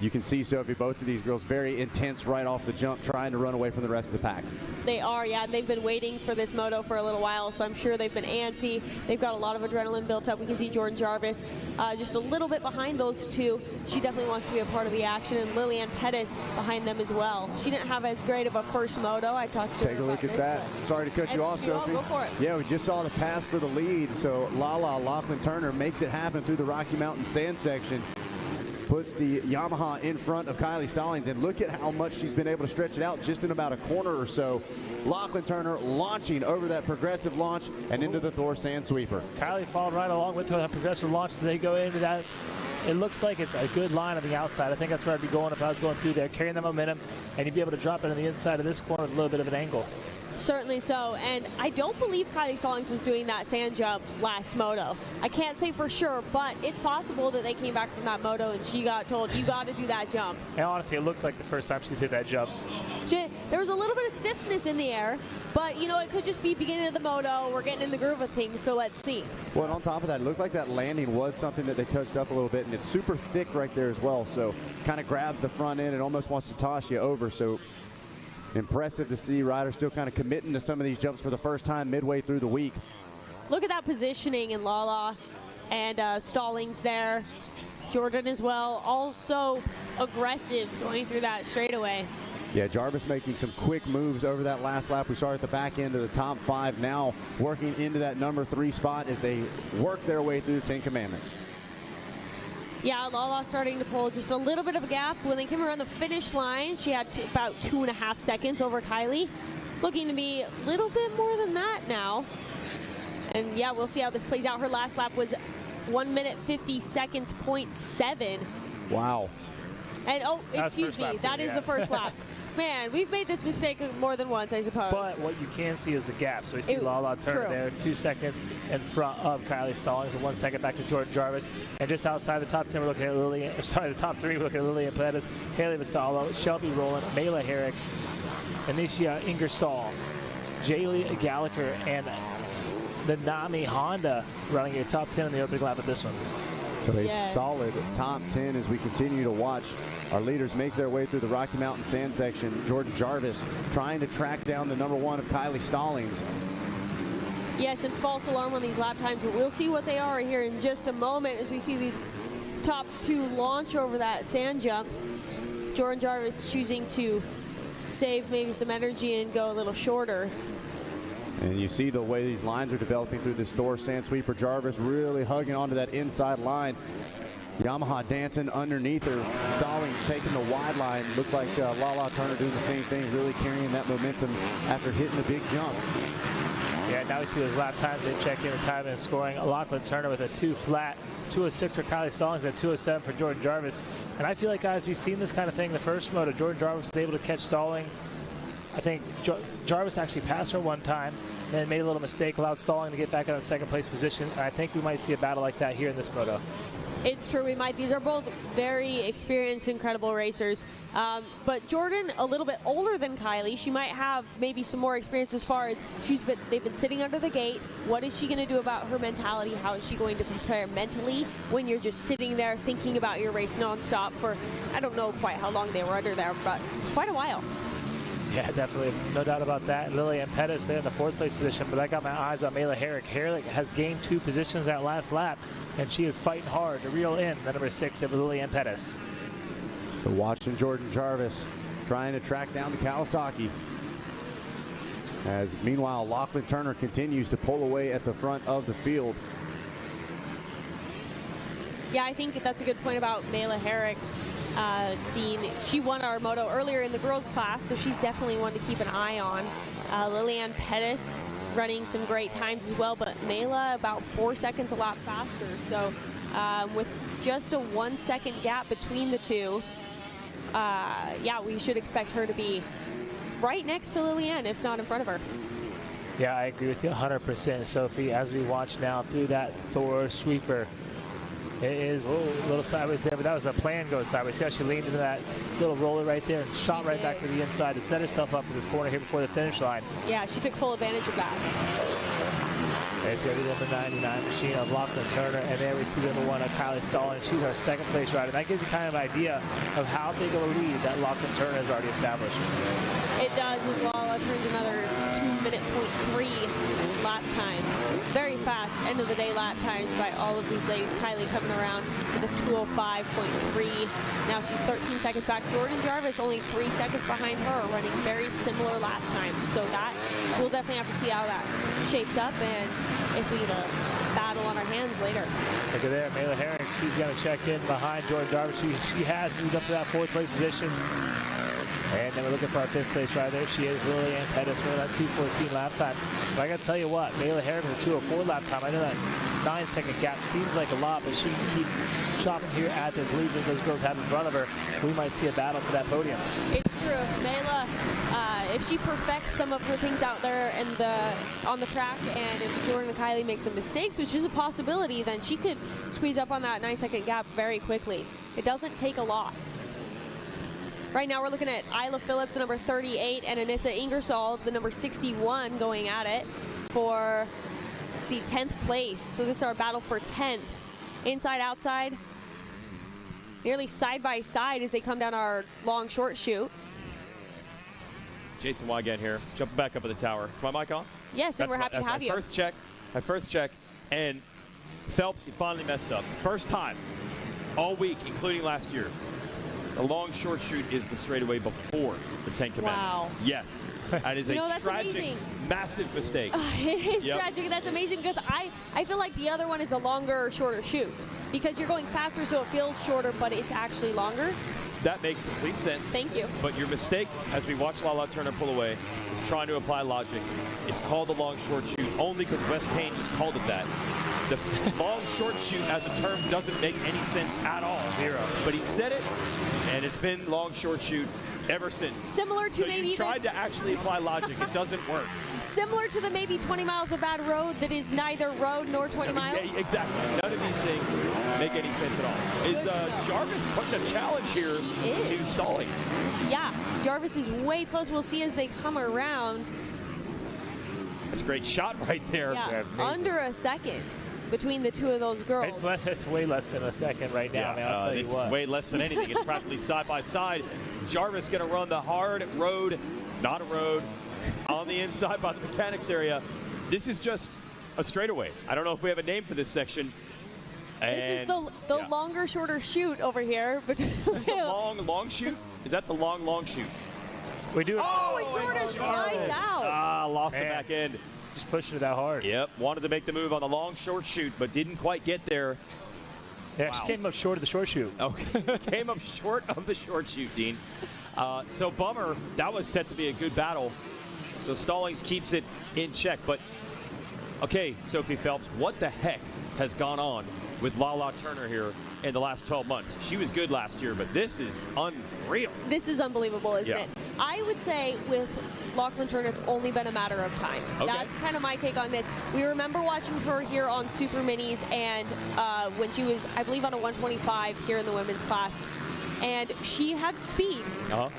you can see, Sophie, both of these girls very intense right off the jump, trying to run away from the rest of the pack. They are, yeah. They've been waiting for this moto for a little while, so I'm sure they've been antsy. They've got a lot of adrenaline built up. We can see Jordan Jarvis just a little bit behind those two. She definitely wants to be a part of the action, and Lillian Pettis behind them as well. She didn't have as great of a first moto. I talked to her Take a look at that. Sorry to cut you off, Sophie. Go for it. Yeah, we just saw the pass for the lead, so Lachlan Turner makes it happen through the Rocky Mountain sand section. Puts the Yamaha in front of Kylie Stallings, and look at how much she's been able to stretch it out just in about a corner or so. Lachlan Turner launching over that progressive launch and into the Thor sand sweeper. Kylie followed right along with her that progressive launch, so they go into that. It looks like it's a good line on the outside. I think that's where I'd be going if I was going through there, carrying the momentum, and you'd be able to drop it on the inside of this corner with a little bit of an angle. Certainly so, and I don't believe Kylie Stallings was doing that sand jump last moto. I can't say for sure, but it's possible that they came back from that moto and she got told, you got to do that jump. And honestly, it looked like the first time she's hit that jump. There was a little bit of stiffness in the air, but, you know, it could just be beginning of the moto. We're getting in the groove of things, so let's see. Well, and on top of that, it looked like that landing was something that they touched up a little bit, and it's super thick right there as well, so kind of grabs the front end and almost wants to toss you over, so impressive to see riders still kind of committing to some of these jumps for the first time midway through the week. Look at that positioning in Lala and Stallings there. Jordan as well, also aggressive going through that straightaway. Yeah, Jarvis making some quick moves over that last lap. We saw at the back end of the top 5, now working into that number 3 spot as they work their way through the 10 Commandments. Yeah, Lala starting to pull just a little bit of a gap. When they came around the finish line, she had about 2.5 seconds over Kylie. It's looking to be a little bit more than that now. And yeah, we'll see how this plays out. Her last lap was 1 minute 50 seconds, 0.7. Wow. And oh, excuse me, that is the first lap. Man, we've made this mistake more than once, I suppose. But what you can see is the gap. So we see Lala Turner there, 2 seconds in front of Kylie Stallings, and 1 second back to Jordan Jarvis. And just outside the top 10, we're looking at the top 3, we're looking at Lillian Pettis, Haley Vassallo, Shelby Rowland, Mayla Herrick, Anicia Ingersoll, Jaylee Gallagher, and the Nami Honda running your top 10 in the opening lap of this one. So a solid top 10 as we continue to watch our leaders make their way through the Rocky Mountain sand section. Jordan Jarvis trying to track down the number 1 of Kylie Stallings. Yes, and false alarm on these lap times, but we'll see what they are here in just a moment as we see these top 2 launch over that sand jump. Jordan Jarvis choosing to save maybe some energy and go a little shorter. And you see the way these lines are developing through this Thor sand sweeper. Jarvis really hugging onto that inside line. Yamaha dancing underneath her. Stallings taking the wide line. Looked like Lala Turner doing the same thing, really carrying that momentum after hitting the big jump. Yeah, now we see those lap times. They check in the time and scoring. Lachlan Turner with a 2 flat, 2:06 for Kylie Stallings, and 2:07 for Jordan Jarvis. And I feel like, guys, we've seen this kind of thing the first moto. Jordan Jarvis was able to catch Stallings. I think Jarvis actually passed her one time, then made a little mistake, allowed Stallings to get back in the second place position. And I think we might see a battle like that here in this moto. It's true, we might. These are both very experienced, incredible racers. But Jordan, a little bit older than Kylie. She might have maybe some more experience as far as they've been sitting under the gate. What is she going to do about her mentality? How is she going to prepare mentally when you're just sitting there thinking about your race nonstop for, I don't know quite how long they were under there, but quite a while. Yeah, definitely. No doubt about that. Lillian Pettis there in the 4th place position, but I got my eyes on Mayla Herrick. Herrick has gained 2 positions that last lap, and she is fighting hard to reel in the number 6 of Lillian Pettis. So watching Jordan Jarvis trying to track down the Kawasaki. As meanwhile, Lachlan Turner continues to pull away at the front of the field. Yeah, I think that's a good point about Mayla Herrick. Dean, she won our moto earlier in the girls class, so she's definitely one to keep an eye on. Lillian Pettis running some great times as well, but Mayla about 4 seconds a lap faster. So with just a 1 second gap between the two, yeah, we should expect her to be right next to Lillian, if not in front of her. Yeah, I agree with you 100%, Sophie. As we watch now through that Thor sweeper, it is a little sideways there, but that was the plan goes sideways. See how she leaned into that little roller right there and shot right back to the inside to set herself up for this corner here before the finish line. Yeah, she took full advantage of that. It's going to be the 99 machine of Lachlan Turner, and there we see number 1 of Kylie Stallings. She's our second place rider. That gives you kind of an idea of how big of a lead that Lachlan Turner has already established. It does, as Lala turns another 2:03 lap time. Very fast end of the day lap times by all of these ladies. Kylie coming around with a 2:05.3. Now she's 13 seconds back. Jordan Jarvis only 3 seconds behind her, running very similar lap times. So that we'll definitely have to see how that shapes up and if we have a battle on our hands later. Look at there, Mayla Herring. She's going to check in behind Jordan Jarvis. She has moved up to that 4th place position. And then we're looking for our 5th place right there. She is Lillian Pettis with that 2:14 lap time. But I got to tell you what, Mayla Herring with a 2:04 lap time. I know that 9-second gap seems like a lot, but she can keep chopping here at this lead that those girls have in front of her. We might see a battle for that podium. It's true. Mayla, if she perfects some of her things out there on the track, and if Jordan and Kylie make some mistakes, which is a possibility, then she could squeeze up on that 9-second gap very quickly. It doesn't take a lot. Right now we're looking at Isla Phillips, the number 38, and Anissa Ingersoll, the number 61, going at it for, let's see, 10th place. So this is our battle for 10th. Inside, outside, nearly side by side as they come down our long short chute. Jason Wygant here, jumping back up at the tower. Is my mic on? Yes, and we're happy to have you. My first check, and Phelps, he finally messed up. First time all week, including last year. The long short chute is the straightaway before the 10 Commandments. Wow. Yes. That is a tragic, massive mistake. It is tragic. That's amazing because I feel like the other one is a longer, shorter chute because you're going faster, so it feels shorter, but it's actually longer. That makes complete sense. Thank you. But your mistake, as we watch Lala Turner pull away, is trying to apply logic. It's called the long short chute only because West Kane just called it that. The long short chute as a term doesn't make any sense at all. Zero. But he said it, and it's been long short chute ever since. Similar to so maybe you tried to actually apply logic. It doesn't work. Similar to the maybe 20 miles of bad road that is neither road nor 20 miles. Yeah, exactly. None of these things make any sense at all. Is Jarvis putting a challenge here to Stallings? Yeah, Jarvis is way close. We'll see as they come around. That's a great shot right there. Yeah, under a second between the two of those girls. It's way less than a second right now, man. I'll tell you what. It's way less than anything. It's practically side by side. Jarvis going to run the hard road, not a road, on the inside by the mechanics area. This is just a straightaway. I don't know if we have a name for this section. And this is the longer, shorter chute over here. Is this the long chute? Is that the long chute? We do. Oh, and Jordan slides out. Lost the back end. Just pushing it that hard. Yep, wanted to make the move on the long short chute, but didn't quite get there. Yeah, she came up short of the short chute. Okay, came up short of the short chute, Dean. So bummer, that was set to be a good battle. So Stallings keeps it in check. But, okay, Sophie Phelps, what the heck has gone on with Lala Turner here in the last 12 months? She was good last year, but this is unreal. This is unbelievable, isn't it? I would say with Lachlan Turner, it's only been a matter of time. Okay. That's kind of my take on this. We remember watching her here on Superminis and when she was, I believe, on a 125 here in the women's class. And she had speed,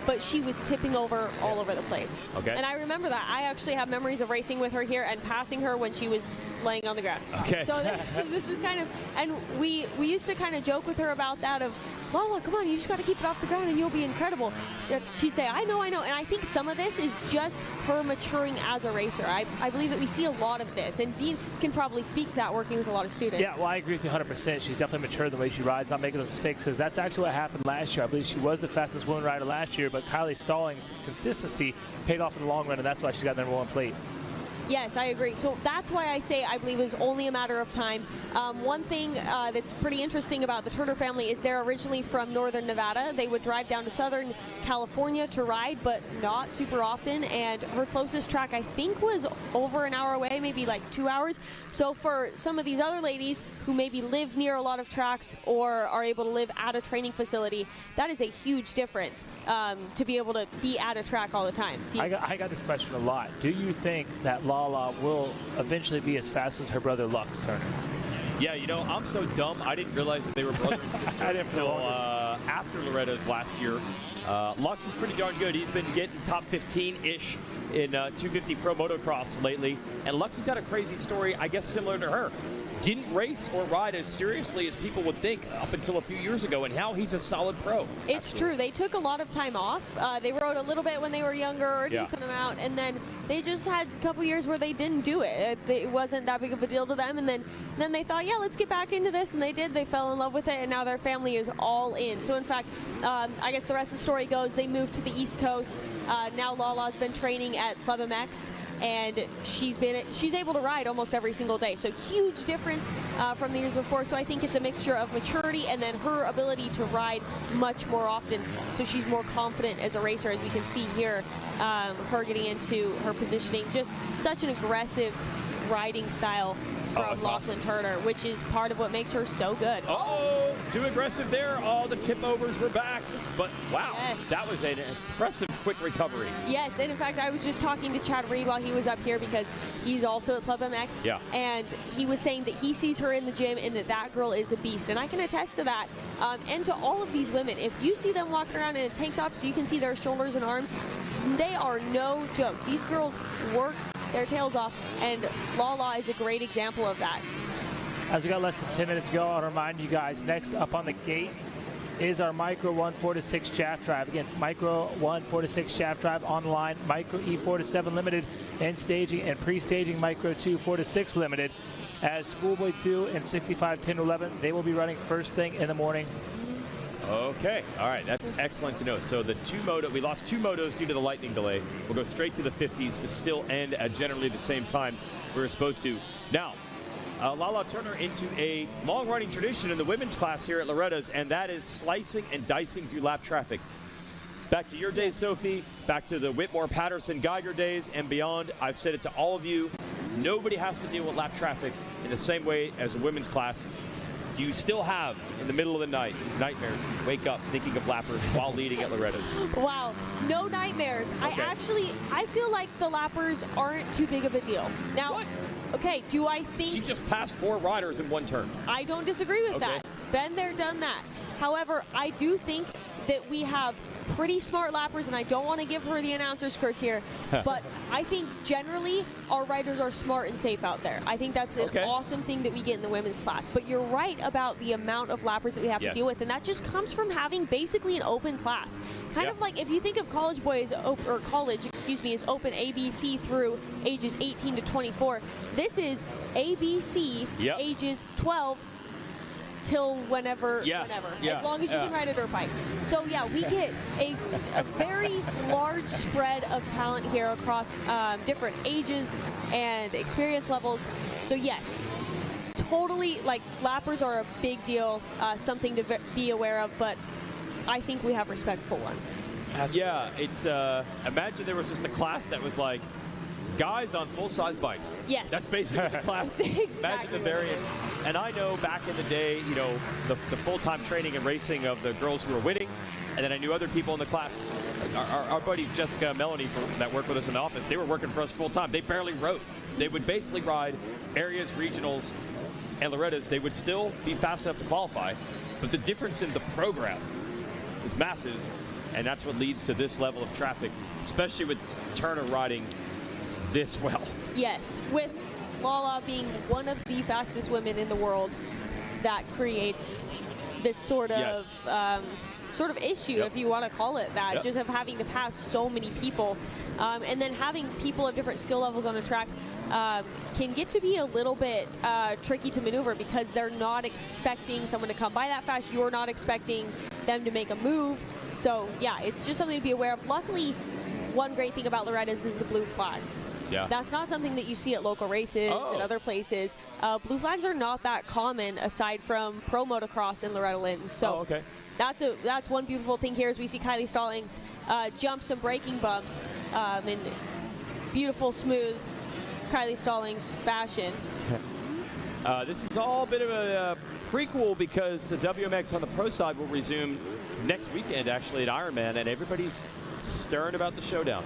but she was tipping over all over the place. Okay. And I remember that. I actually have memories of racing with her here and passing her when she was laying on the ground. Okay. So this is kind of, and we used to kind of joke with her about that of, Lala, come on, you just got to keep it off the ground and you'll be incredible. She'd say, I know. And I think some of this is just her maturing as a racer. I believe that we see a lot of this. And Dean can probably speak to that working with a lot of students. Yeah, well, I agree with you 100%. She's definitely matured the way she rides, not making those mistakes, because that's actually what happened last year. I believe she was the fastest woman rider last year, but Kylie Stallings' consistency paid off in the long run, and that's why she's got number 1 plate. Yes, I agree. So that's why I say I believe it was only a matter of time. One thing that's pretty interesting about the Turner family is they're originally from northern Nevada. They would drive down to southern California to ride, but not super often. And her closest track, I think, was over an hour away, maybe like 2 hours. So for some of these other ladies who maybe live near a lot of tracks or are able to live at a training facility, that is a huge difference to be able to be at a track all the time. I got this question a lot. Do you think that Lala will eventually be as fast as her brother Lux Turner? Yeah, you know, I'm so dumb. I didn't realize that they were brother and sister until after Loretta's last year. Lux is pretty darn good. He's been getting top 15-ish in 250 Pro Motocross lately. And Lux has got a crazy story, I guess, similar to her. Didn't race or ride as seriously as people would think up until a few years ago, and now he's a solid pro. It's true. They took a lot of time off. They rode a little bit when they were younger, or a Yeah. decent amount, and then they just had a couple years where they didn't do it. It wasn't that big of a deal to them, and then they thought, yeah, let's get back into this, and they did. They fell in love with it, and now their family is all in. So, in fact, I guess the rest of the story goes, they moved to the East Coast. Now Lala's been training at Club MX, and she's able to ride almost every single day. So huge difference from the years before. So I think it's a mixture of maturity and then her ability to ride much more often. So she's more confident as a racer, as we can see here. Her getting into her positioning, just such an aggressive riding style from Lachlan Turner, which is part of what makes her so good. Oh, too aggressive there. All the tip overs were back. But wow, Yes. that was an impressive quick recovery. Yes, and in fact, I was just talking to Chad Reed while he was up here because he's also at Club MX. Yeah. And he was saying that he sees her in the gym and that girl is a beast. And I can attest to that. And to all of these women, if you see them walking around in a tank top so you can see their shoulders and arms, they are no joke. These girls work their tails off, and Lala is a great example of that. As we got less than 10 minutes to go, I'll remind you guys, next up on the gate is our Micro 1 4-6 shaft drive. Again, Micro 1 4-6 shaft drive online, Micro E 4-7 limited in staging, and pre-staging Micro 2 4-6 limited. As Schoolboy 2 and 65 10-11, they will be running first thing in the morning. Okay, all right, that's excellent to know. So we lost 2 motos due to the lightning delay. We'll go straight to the 50s to still end at generally the same time we were supposed to. Now, Lala Turner into a long-running tradition in the women's class here at Loretta's, and that is slicing and dicing through lap traffic. Back to your days, Sophie, back to the Whitmore, Patterson, Geiger days and beyond. I've said it to all of you. Nobody has to deal with lap traffic in the same way as a women's class. Do you still have, in the middle of the night, nightmares? Wake up thinking of lappers while leading at Loretta's. Wow, no nightmares. Okay. I feel like the lappers aren't too big of a deal. Now, okay, do I think... She just passed 4 riders in one turn. I don't disagree with that. Been there, done that. However, I do think that we have pretty smart lappers, and I don't want to give her the announcer's curse here, but I think generally our riders are smart and safe out there. I think that's an awesome thing that we get in the women's class. But you're right about the amount of lappers that we have to deal with, and that just comes from having basically an open class. Kind of like if you think of college boys, or college, excuse me, is open ABC through ages 18 to 24. This is ABC ages 12 till whenever, as long as you can ride a dirt bike. So yeah, we get a very large spread of talent here across different ages and experience levels. So yes, totally, like, lappers are a big deal, something to be aware of, but I think we have respectful ones. Absolutely. Yeah, it's, imagine there was just a class that was like, guys on full-size bikes. Yes. That's basically the class. Imagine the variance. And I know back in the day, you know, the full-time training and racing of the girls who were winning, and then I knew other people in the class. Our buddies Jessica and Melanie that work with us in the office, they were working for us full-time. They barely rode. They would basically ride areas, regionals, and Loretta's. They would still be fast enough to qualify, but the difference in the program is massive, and that's what leads to this level of traffic, especially with Turner riding this well. Yes, with Lala being one of the fastest women in the world, that creates this sort of issue, if you want to call it that, just of having to pass so many people, and then having people of different skill levels on a track can get to be a little bit tricky to maneuver because they're not expecting someone to come by that fast. You're not expecting them to make a move. So yeah, it's just something to be aware of. Luckily, one great thing about Loretta's is the blue flags. Yeah. That's not something that you see at local races and other places. Blue flags are not that common aside from pro motocross in Loretta Lynn's. So that's one beautiful thing here as we see Kylie Stallings jump some braking bumps in beautiful, smooth Kylie Stallings fashion. This is all a bit of a prequel because the WMX on the pro side will resume next weekend, actually, at Ironman, and everybody's stirring about the showdown.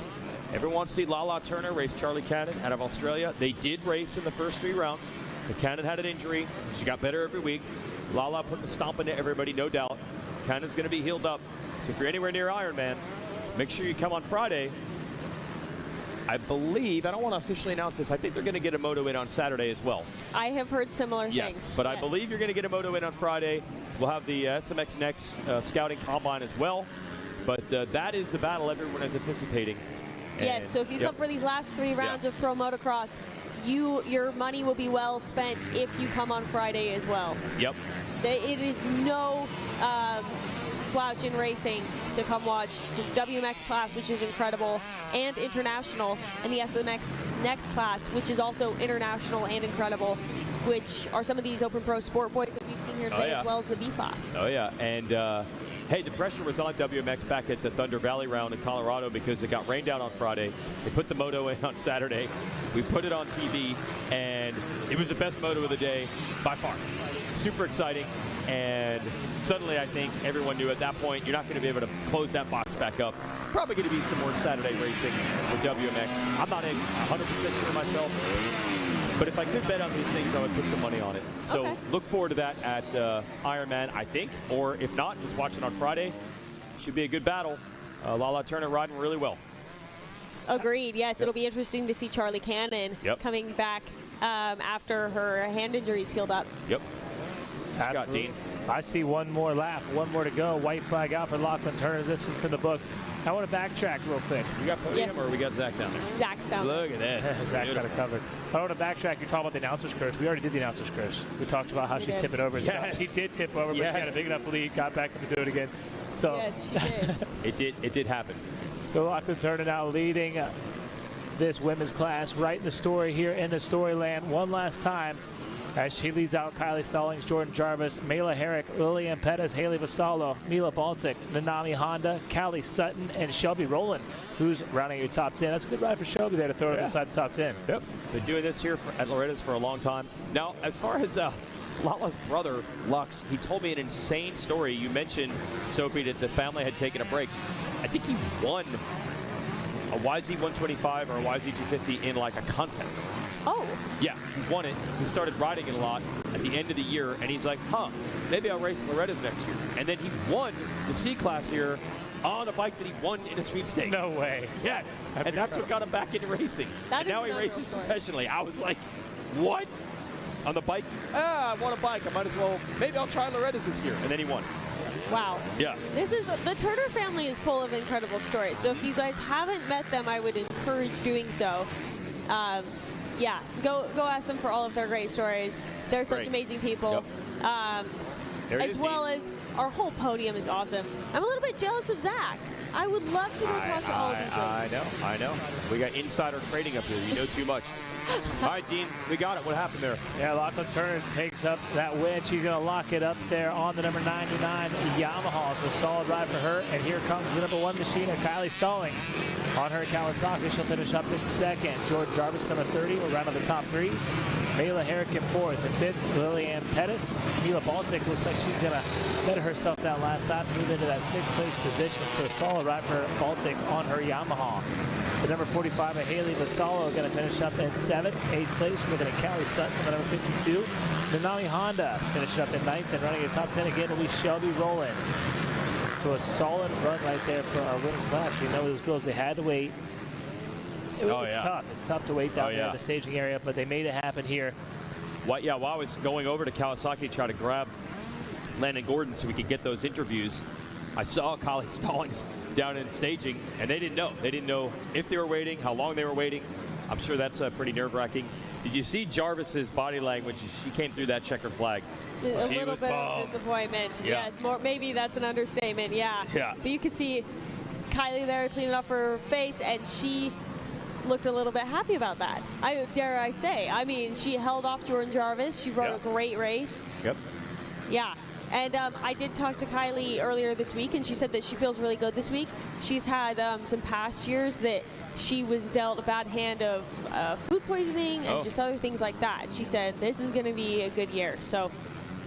Everyone wants to see Lala Turner race Charlie Cannon out of Australia. They did race in the first 3 rounds. But Cannon had an injury. She got better every week. Lala put the stomp into everybody, no doubt. Cannon's going to be healed up. So if you're anywhere near Ironman, make sure you come on Friday I believe, I don't want to officially announce this, I think they're going to get a moto in on Saturday as well. I have heard similar Yes, things. but I believe you're going to get a moto in on Friday. We'll have the SMX Next Scouting Combine as well. But that is the battle everyone is anticipating. Yes, so if you come for these last 3 rounds of pro motocross, your money will be well spent if you come on Friday as well. Yep. It is no slouch in racing to come watch this WMX class, which is incredible, and international, and the SMX Next class, which is also international and incredible, which are some of these Open Pro Sport Boys that we've seen here today, as well as the B class. Oh, yeah. And, hey, the pressure was on WMX back at the Thunder Valley round in Colorado because it got rained out on Friday. They put the moto in on Saturday. We put it on TV, and it was the best moto of the day by far. Super exciting. And suddenly, I think everyone knew at that point you're not going to be able to close that box back up. Probably going to be some more Saturday racing with WMX. I'm not 100% sure myself, but if I could bet on these things, I would put some money on it. So look forward to that at Ironman, I think. Or if not, just watch it on Friday. Should be a good battle. Lala Turner riding really well. Agreed. Yes, it'll be interesting to see Charlie Cannon coming back after her hand injuries healed up. Yep. Absolutely. I see one more lap, one more to go. White flag out for Lachlan Turner. This one's in the books. I want to backtrack real quick. We got podium or we got Zach down there? Zach's down there. Look at this. Zach's got it covered. I want to backtrack. You're talking about the announcer's curse. We already did the announcer's curse. We talked about how she's tipping over. Yes. She did tip over, but she had a big enough lead, got back to do it again. So yes, she did. It did happen. So Lachlan Turner now leading this women's class, right in the story here in the Storyland one last time. As she leads out Kylie Stallings, Jordan Jarvis, Mayla Herrick, Lillian Pettis, Haley Vassallo, Mila Baltic, Nanami Honda, Callie Sutton, and Shelby Rowland, who's rounding your top 10. That's a good ride for Shelby there to throw it inside the top 10. Yep. Been doing this here at Loretta's for a long time. Now, as far as Lala's brother, Lux, he told me an insane story. You mentioned, Sophie, that the family had taken a break. I think he won a YZ 125 or a YZ 250 in like a contest. Oh. Yeah, he won it. He started riding it a lot at the end of the year, and he's like, maybe I'll race Loretta's next year. And then he won the C class here on a bike that he won in a sweepstakes. No way. Yes. And that's what got him back into racing. And now he races professionally. I was like, what? On the bike? I won a bike. I might as well, maybe I'll try Loretta's this year. And then he won. Wow. Yeah. The Turner family is full of incredible stories. So if you guys haven't met them, I would encourage doing so. Yeah, go ask them for all of their great stories. They're such amazing people. Yep. As well as our whole podium is awesome. I'm a little bit jealous of Zach. I would love to go talk to all of these ladies. I know. We got insider trading up here. You know too much. All right, Dean, we got it. What happened there? Yeah, Lachlan Turner takes up that win. She's going to lock it up there on the number 99 Yamaha. So solid ride for her. And here comes the number 1 machine of Kylie Stallings. On her Kawasaki, she'll finish up in second. Jordan Jarvis, number 30, will round out the top 3. Mayla Herrick in 4th. In 5th, Lillian Pettis. Mila Baltic looks like she's going to better herself down last lap and move into that 6th place position. So a solid ride for Baltic on her Yamaha. The number 45 of Haley Vassallo going to finish up in 7th. 8th place, we're looking at Callie Sutton, the number 52. Nanami Honda finishing up in 9th, and running a top 10 again will be Shelby Rowland. So a solid run right there for our women's class. We know those girls, they had to wait. It's tough. It's tough to wait down there in the staging area, but they made it happen here. While I was going over to Kawasaki to try to grab Landon Gordon so we could get those interviews, I saw Kylie Stallings down in staging, and they didn't know. They didn't know if they were waiting, how long they were waiting. I'm sure that's pretty nerve-wracking. Did you see Jarvis's body language? She came through that checkered flag. A little bit of disappointment. Yeah. Yes, maybe that's an understatement. Yeah. But you could see Kylie there cleaning up her face, and she looked a little bit happy about that. Dare I say. I mean, she held off Jordan Jarvis. She rode a great race. Yep. Yeah. And I did talk to Kylie earlier this week, and she said that she feels really good this week. She's had some past years that she was dealt a bad hand of food poisoning and just other things like that. She said this is going to be a good year. So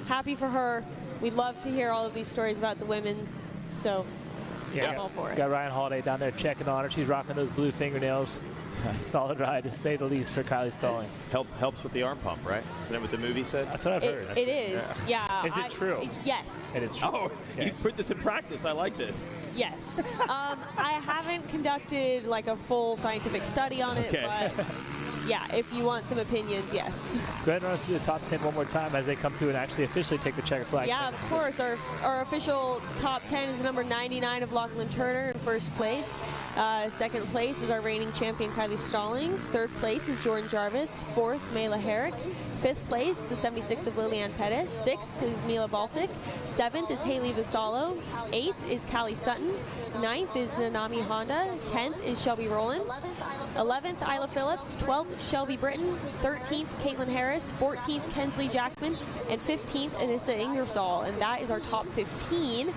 happy for her. We'd love to hear all of these stories about the women. So I'm all for it. Got Ryan Holiday down there checking on her. She's rocking those blue fingernails. Solid ride, to say the least, for Kylie Stallings. Helps with the arm pump, right? Isn't that what the movie said? That's what I've heard. It is, yeah. Is it true? Yes. It is true. Oh, you put this in practice. I like this. Yes. I haven't conducted like a full scientific study on it, Okay. but yeah, if you want some opinions, yes. Go ahead and run us through the top 10 one more time as they come through and actually officially take the checker flag. Yeah, of course. Our official top 10 is number 99 of Lachlan Turner in first place. Second place is our reigning champion Kylie Stallings. Third place is Jordan Jarvis. Fourth, Mayla Herrick. Fifth place, the 76 of Liliane Pettis. Sixth is Mila Baltic. Seventh is Haley Vassallo. Eighth is Callie Sutton. Ninth is Nanami Honda. 10th is Shelby Rowland. 11th, Isla Phillips. 12th, Shelby Britton. 13th, Caitlin Harris. 14th, Kensley Jackman. And 15th, Anissa Ingersoll. And that is our top 15.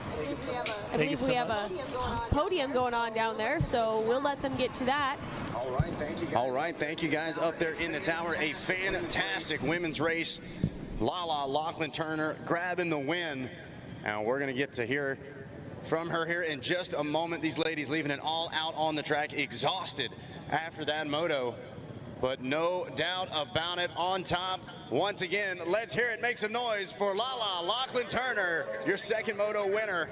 I believe we have a podium going on down there, so we'll let them get to that. All right, thank you guys. All right, thank you guys up there in the tower. A fantastic women's race. Lachlan Turner grabbing the win. And we're going to get to hear from her here in just a moment. These ladies leaving it all out on the track, exhausted after that moto. But no doubt about it, on top. Once again, let's hear it. Make some noise for Lachlan Turner, your second moto winner.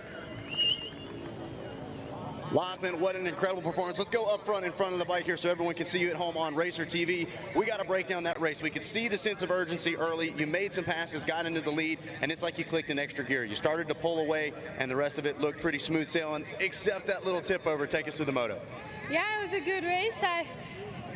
Lachlan, what an incredible performance. Let's go up front in front of the bike here so everyone can see you at home on Racer TV. We got to break down that race. We could see the sense of urgency early. You made some passes, got into the lead, and it's like you clicked an extra gear. You started to pull away, and the rest of it looked pretty smooth sailing, except that little tip over. Take us through the moto. Yeah, it was a good race. I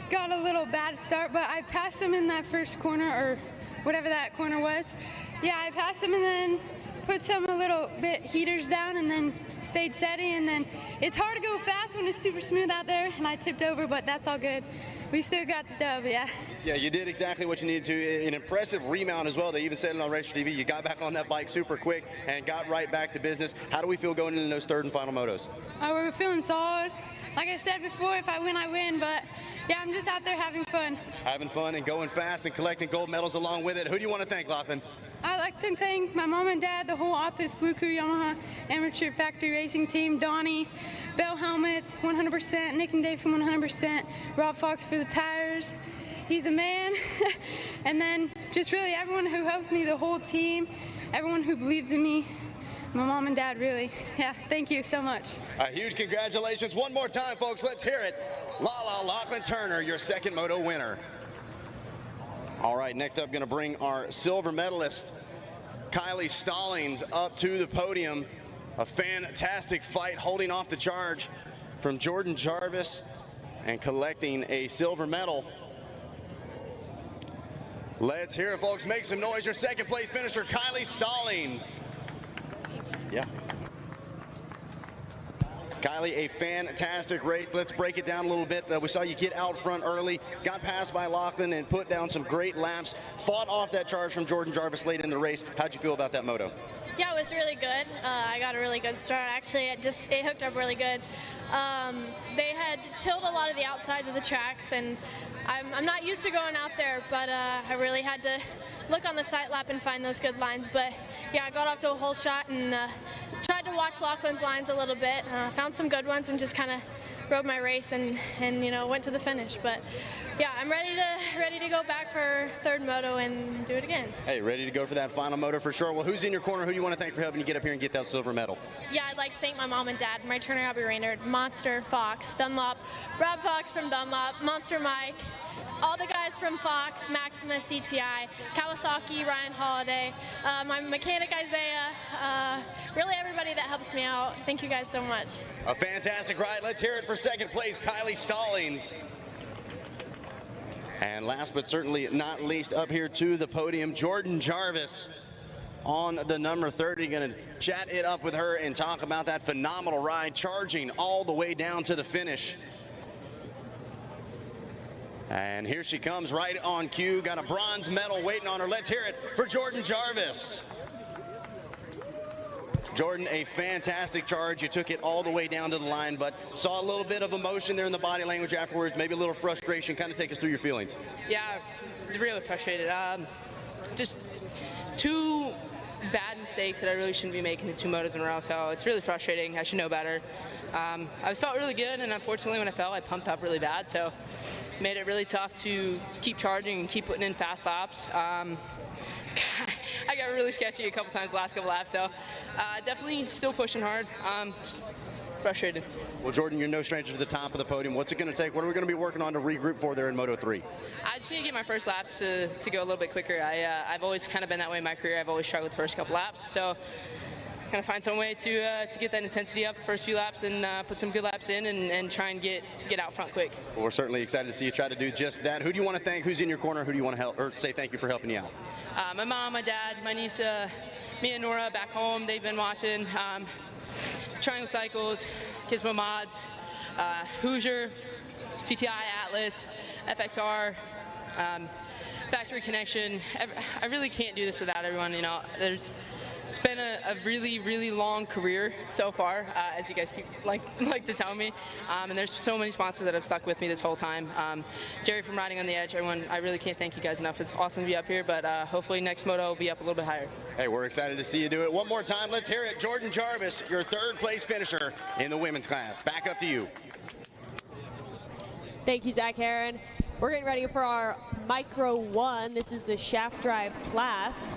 got a little bad start, but I passed him in that first corner, or whatever that corner was. Yeah, I passed him and then put some a little bit heaters down and then stayed steady, and then it's hard to go fast when it's super smooth out there, and I tipped over, but that's all good. We still got the dub, yeah. Yeah, you did exactly what you needed to. An impressive remount as well. They even said it on Racer TV. You got back on that bike super quick and got right back to business. How do we feel going into those third and final motos? We're feeling solid. Like I said before, if I win, I win, but yeah, I'm just out there having fun. Having fun and going fast and collecting gold medals along with it. Who do you want to thank, Lachlan? I'd like to thank my mom and dad, the whole Office Blue Crew Yamaha Amateur Factory Racing Team, Donnie, Bell Helmets, 100%, Nick and Dave from 100%, Rob Fox for the tires. He's a man. And then just really everyone who helps me, the whole team, everyone who believes in me, my mom and dad, really. Yeah, thank you so much. A huge congratulations. One more time, folks. Let's hear it. Lachlan Turner, your second moto winner. All right, next up, going to bring our silver medalist, Kylie Stallings, up to the podium. A fantastic fight, holding off the charge from Jordan Jarvis and collecting a silver medal. Let's hear it, folks. Make some noise. Your second place finisher, Kylie Stallings. Yeah. Kylie, a fantastic race. Let's break it down a little bit. We saw you get out front early, got passed by Lachlan and put down some great laps, fought off that charge from Jordan Jarvis late in the race. How'd you feel about that moto? Yeah, it was really good. I got a really good start. Actually, it hooked up really good. They had tilled a lot of the outsides of the tracks, and I'm not used to going out there, but I really had to look on the sight lap and find those good lines. But yeah, I got off to a whole shot and tried to watch Lachlan's lines a little bit. Found some good ones and just kind of rode my race and went to the finish. But yeah, I'm ready to go back for third moto and do it again. Hey, ready to go for that final moto for sure. Well, who's in your corner? Who do you want to thank for helping you get up here and get that silver medal? Yeah, I'd like to thank my mom and dad, my trainer Abby Raynard, Monster, Fox, Dunlop, Rob Fox from Dunlop, Monster Mike, all the guys from Fox, Maxima, CTI, Kawasaki, Ryan Holiday, my mechanic Isaiah, really everybody that helps me out. Thank you guys so much. A fantastic ride. Let's hear it for second place, Kylie Stallings. And last but certainly not least, up here to the podium, Jordan Jarvis on the number 30. Going to chat it up with her and talk about that phenomenal ride, charging all the way down to the finish. And here she comes right on cue. Got a bronze medal waiting on her. Let's hear it for Jordan Jarvis. Jordan, a fantastic charge. You took it all the way down to the line, but saw a little bit of emotion there in the body language afterwards, maybe a little frustration. Kind of take us through your feelings. Yeah, really frustrated. Just two bad mistakes that I really shouldn't be making in two motos in a row, so it's really frustrating. I should know better. I felt really good, and unfortunately when I fell, I pumped up really bad, so made it really tough to keep charging and keep putting in fast laps. I got really sketchy a couple times the last couple laps, so definitely still pushing hard. Just frustrated. Well, Jordan, you're no stranger to the top of the podium. What's it going to take? What are we going to be working on to regroup for there in Moto 3? I just need to get my first laps to go a little bit quicker. I've always kind of been that way in my career. I've always struggled the first couple laps, so kind of find some way to get that intensity up the first few laps and put some good laps in and try and get out front quick. Well, we're certainly excited to see you try to do just that. Who do you want to thank? Who's in your corner? Who do you want to help or say thank you for helping you out? My mom, my dad, my niece, me and Nora back home. They've been watching. Triangle Cycles, Gizmo Mods, Hoosier, CTI Atlas, FXR, Factory Connection. I really can't do this without everyone. You know, it's been a really, really long career so far, as you guys keep like to tell me. And there's so many sponsors that have stuck with me this whole time. Jerry from Riding on the Edge, everyone, I really can't thank you guys enough. It's awesome to be up here, but hopefully next moto will be up a little bit higher. Hey, we're excited to see you do it. One more time, let's hear it. Jordan Jarvis, your third place finisher in the women's class. Back up to you. Thank you, Zach Heron. We're getting ready for our Micro 1. This is the shaft drive class.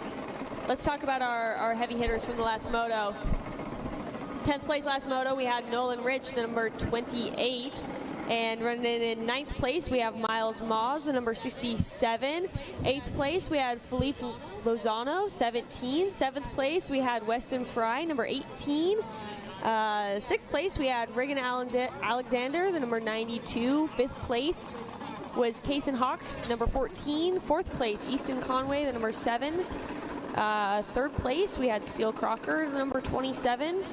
Let's talk about our heavy hitters from the last moto. 10th place last moto, we had Nolan Rich, the number 28. And running in 9th place, we have Miles Moss, the number 67. 8th place, we had Felipe Lozano, 17. 7th place, we had Weston Fry, number 18. 6th place, we had Regan Alexander, the number 92. 5th place was Kaysen Hawks, number 14. 4th place, Easton Conway, the number 7. 3rd place, we had Steele Crocker, the number 27.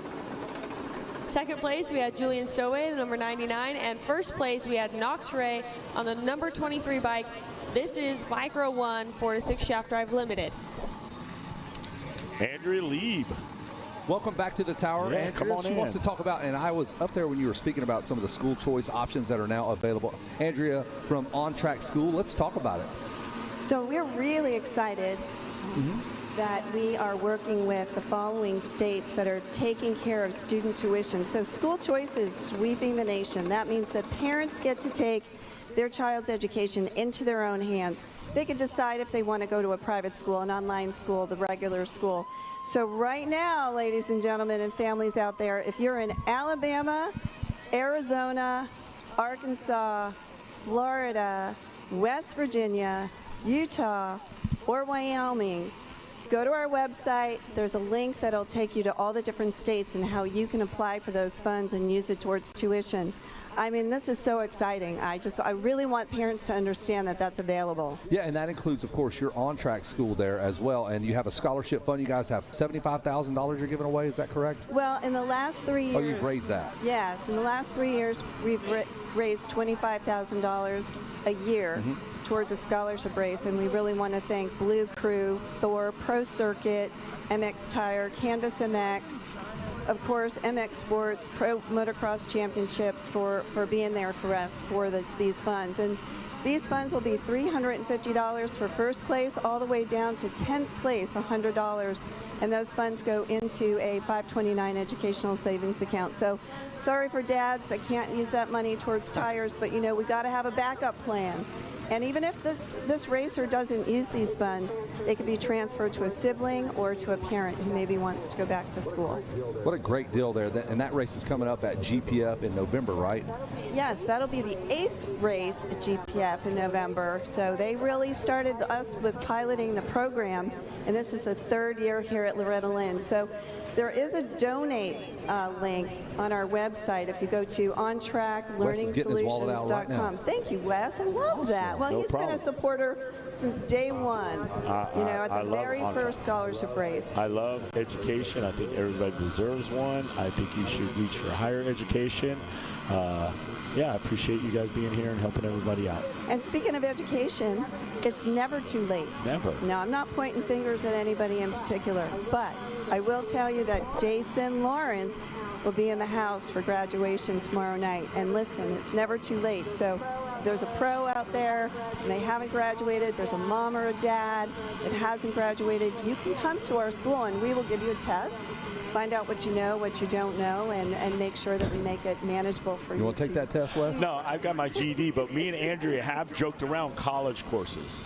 2nd place, we had Julian Stoway, the number 99. And 1st place, we had Knox Ray on the number 23 bike. This is Micro 1 4-6 Shaft Drive Limited. Andrea Lieb. Welcome back to the tower. Yeah, and come on she in. wants to talk about, and I was up there when you were speaking about some of the school choice options that are now available. Andrea from On Track School, let's talk about it. So we're really excited that we are working with the following states that are taking care of student tuition. So school choice is sweeping the nation. That means that parents get to take their child's education into their own hands. They can decide if they want to go to a private school, an online school, the regular school. So right now, ladies and gentlemen and families out there, if you're in Alabama, Arizona, Arkansas, Florida, West Virginia, Utah, or Wyoming, go to our website. There's a link that'll take you to all the different states and how you can apply for those funds and use it towards tuition. I mean, this is so exciting. I really want parents to understand that that's available. Yeah, and that includes, of course, your On Track School there as well. And you have a scholarship fund. You guys have $75,000 you're giving away. Is that correct? Well, in the last 3 years. Oh, you've raised that. Yes. In the last 3 years, we've raised $25,000 a year towards a scholarship race. And we really want to thank Blue Crew, Thor, Pro Circuit, MX Tire, Canvas MX, of course, MX Sports, Pro Motocross Championships for being there for us for these funds. And these funds will be $350 for first place all the way down to 10th place, $100. And those funds go into a 529 educational savings account. So sorry for dads that can't use that money towards tires, but you know, we got to have a backup plan. And even if this racer doesn't use these funds, it could be transferred to a sibling or to a parent who maybe wants to go back to school. What a great deal there. And that race is coming up at GPF in November, right? Yes, that'll be the 8th race at GPF in November. So they really started us with piloting the program, and this is the 3rd year here at Loretta Lynn. So there is a donate link on our website if you go to ontracklearningsolutions.com. Right. Thank you, Wes. I love that. Well, he's been a supporter since day one, at the very first scholarship race. I love education. I think everybody deserves one. I think you should reach for higher education. Yeah, I appreciate you guys being here and helping everybody out. And speaking of education, it's never too late. Never. Now, I'm not pointing fingers at anybody in particular, but I will tell you that Jason Lawrence will be in the house for graduation tomorrow night. And listen, it's never too late. So there's a pro out there and they haven't graduated, there's a mom or a dad that hasn't graduated, you can come to our school and we will give you a test find out what you know, what you don't know, and make sure that we make it manageable for you. You want to take that test, Wes? No, I've got my GED, but me and Andrea have joked around college courses,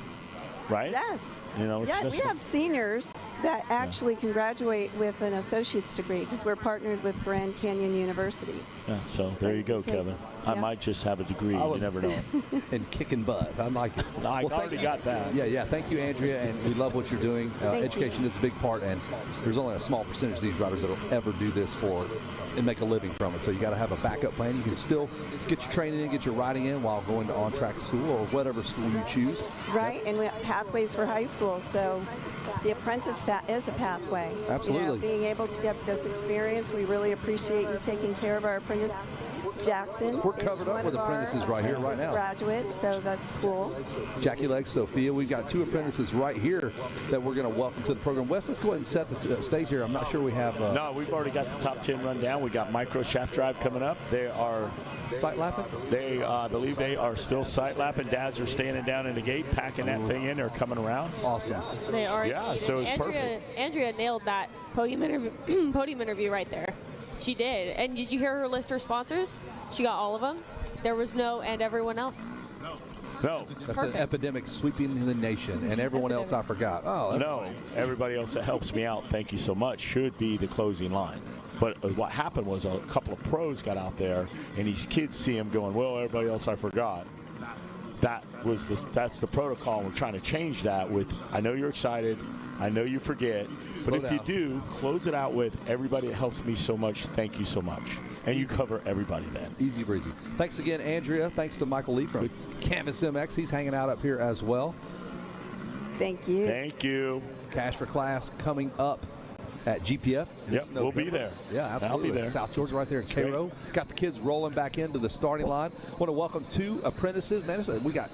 right? Yes. You know, it's Yeah, just we have seniors that actually can graduate with an associate's degree because we're partnered with Grand Canyon University. Yeah, so there you go, take- Kevin. I yeah. might just have a degree. You never know. And kicking butt. I like it. I Well, already got that. Yeah. Thank you, Andrea, and we love what you're doing. Education is a big part, and there's only a small percentage of these riders that will ever do this for and make a living from it. So you got to have a backup plan. You can still get your training in, get your riding in while going to on-track school or whatever school you choose. Right, and we have pathways for high school, so the apprentice is a pathway. Absolutely. You know, being able to get this experience, we really appreciate you taking care of our apprentice. Jackson. We're covered up with apprentices right here, right now. Graduates, so that's cool. Jackie Legs, Sophia. We've got 2 apprentices right here that we're going to welcome to the program. Wes, let's go ahead and set the stage here. I'm not sure we have. No, we've already got the top 10 rundown. We got micro shaft drive coming up. They are sight lapping. They, I believe, they are still sight lapping. Dads are standing down in the gate, packing that thing in. They're coming around. Awesome. They are. Yeah, so it's perfect. Andrea nailed that podium interview right there. She did. And did you hear her list her sponsors? She got all of them. There was no and everyone else. No. That's perfect. an epidemic sweeping the nation, and everyone else I forgot. Oh, no. Everybody else that helps me out, thank you so much, should be the closing line. But what happened was a couple of pros got out there, and these kids see him going, well, everybody else I forgot. That's the protocol. We're trying to change that with, I know you're excited, I know you forget, but Slow if down. you do, close it out with everybody that helps me so much, thank you so much. And you cover everybody then. Easy breezy. Thanks again, Andrea. Thanks to Michael Lee from Canvas MX. He's hanging out up here as well. Thank you. Thank you. Cash for Class coming up at GPF. Yep, we'll be there. Yeah, absolutely. I'll be there. South Georgia right there in Cairo. Got the kids rolling back into the starting line. Want to welcome 2 apprentices. Man, we got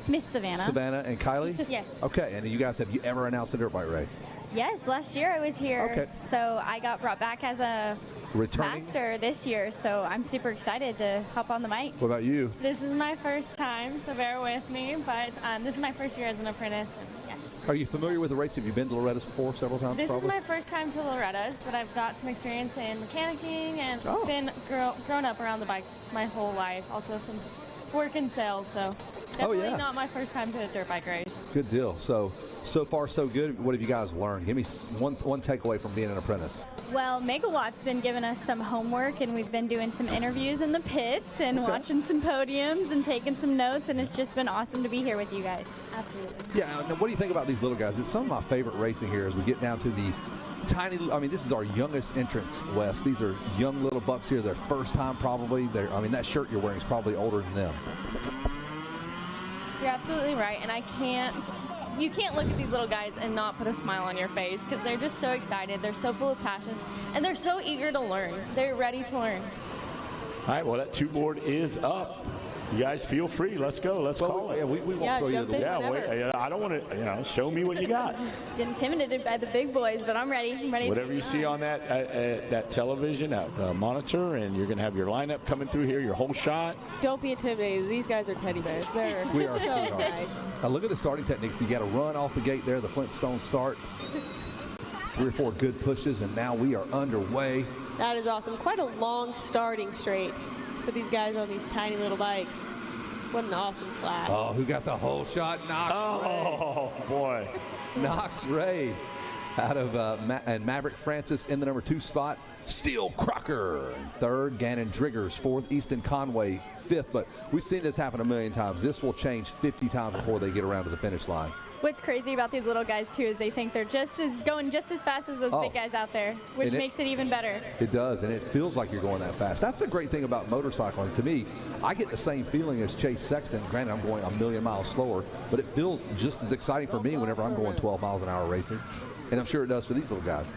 Miss Savannah. Savannah and Kylie? Yes. Okay, and you guys, have you ever announced a dirt bike race? Yes, last year I was here. Okay. So I got brought back as a Returning? master this year, so I'm super excited to hop on the mic. What about you? This is my first time, so bear with me, but this is my first year as an apprentice. And, yeah. Are you familiar with the race? Have you been to Loretta's before several times? This probably? is my first time to Loretta's, but I've got some experience in mechanicking and Oh. been grown up around the bikes my whole life. Also some work in sales, so definitely yeah. not my first time to a dirt bike race. Good deal. So far, so good. What have you guys learned? Give me one takeaway from being an apprentice. Well, Megawatt's been giving us some homework, and we've been doing some interviews in the pits and watching some podiums and taking some notes, and it's just been awesome to be here with you guys. Absolutely. Yeah, now what do you think about these little guys? It's some of my favorite racing here as we get down to the tiny, I mean, this is our youngest entrance, Wes. These are young little bucks here, their first time probably. That shirt you're wearing is probably older than them. You're absolutely right, and you can't look at these little guys and not put a smile on your face because they're just so excited, they're so full of passion, and they're so eager to learn. They're ready to learn. All right, well, that 2 board is up. You guys feel free. Let's go. Let's call it. Yeah, we won't throw you the I don't want to, show me what you got. Get intimidated by the big boys, but I'm ready. I'm ready. Whatever you see on that television, that monitor, and you're going to have your lineup coming through here, your whole shot. Don't be intimidated. These guys are teddy bears. They're We are so sweethearts. nice. Now look at the starting techniques. You got to run off the gate there, the Flintstone start. 3 or 4 good pushes, and now we are underway. That is awesome. Quite a long starting straight for these guys on these tiny little bikes. What an awesome class. Oh, who got the whole shot? Knox Ray. Boy. Knox Ray out of and Maverick Francis in the number 2 spot. Steele Crocker in 3rd. Gannon Driggers 4th. Easton Conway 5th. But we've seen this happen a million times. This will change 50 times before they get around to the finish line. What's crazy about these little guys, too, is they think they're going just as fast as those big guys out there, which makes it even better. It does, and it feels like you're going that fast. That's the great thing about motorcycling. To me, I get the same feeling as Chase Sexton. Granted, I'm going a million miles slower, but it feels just as exciting for me whenever I'm going 12 miles an hour racing, and I'm sure it does for these little guys.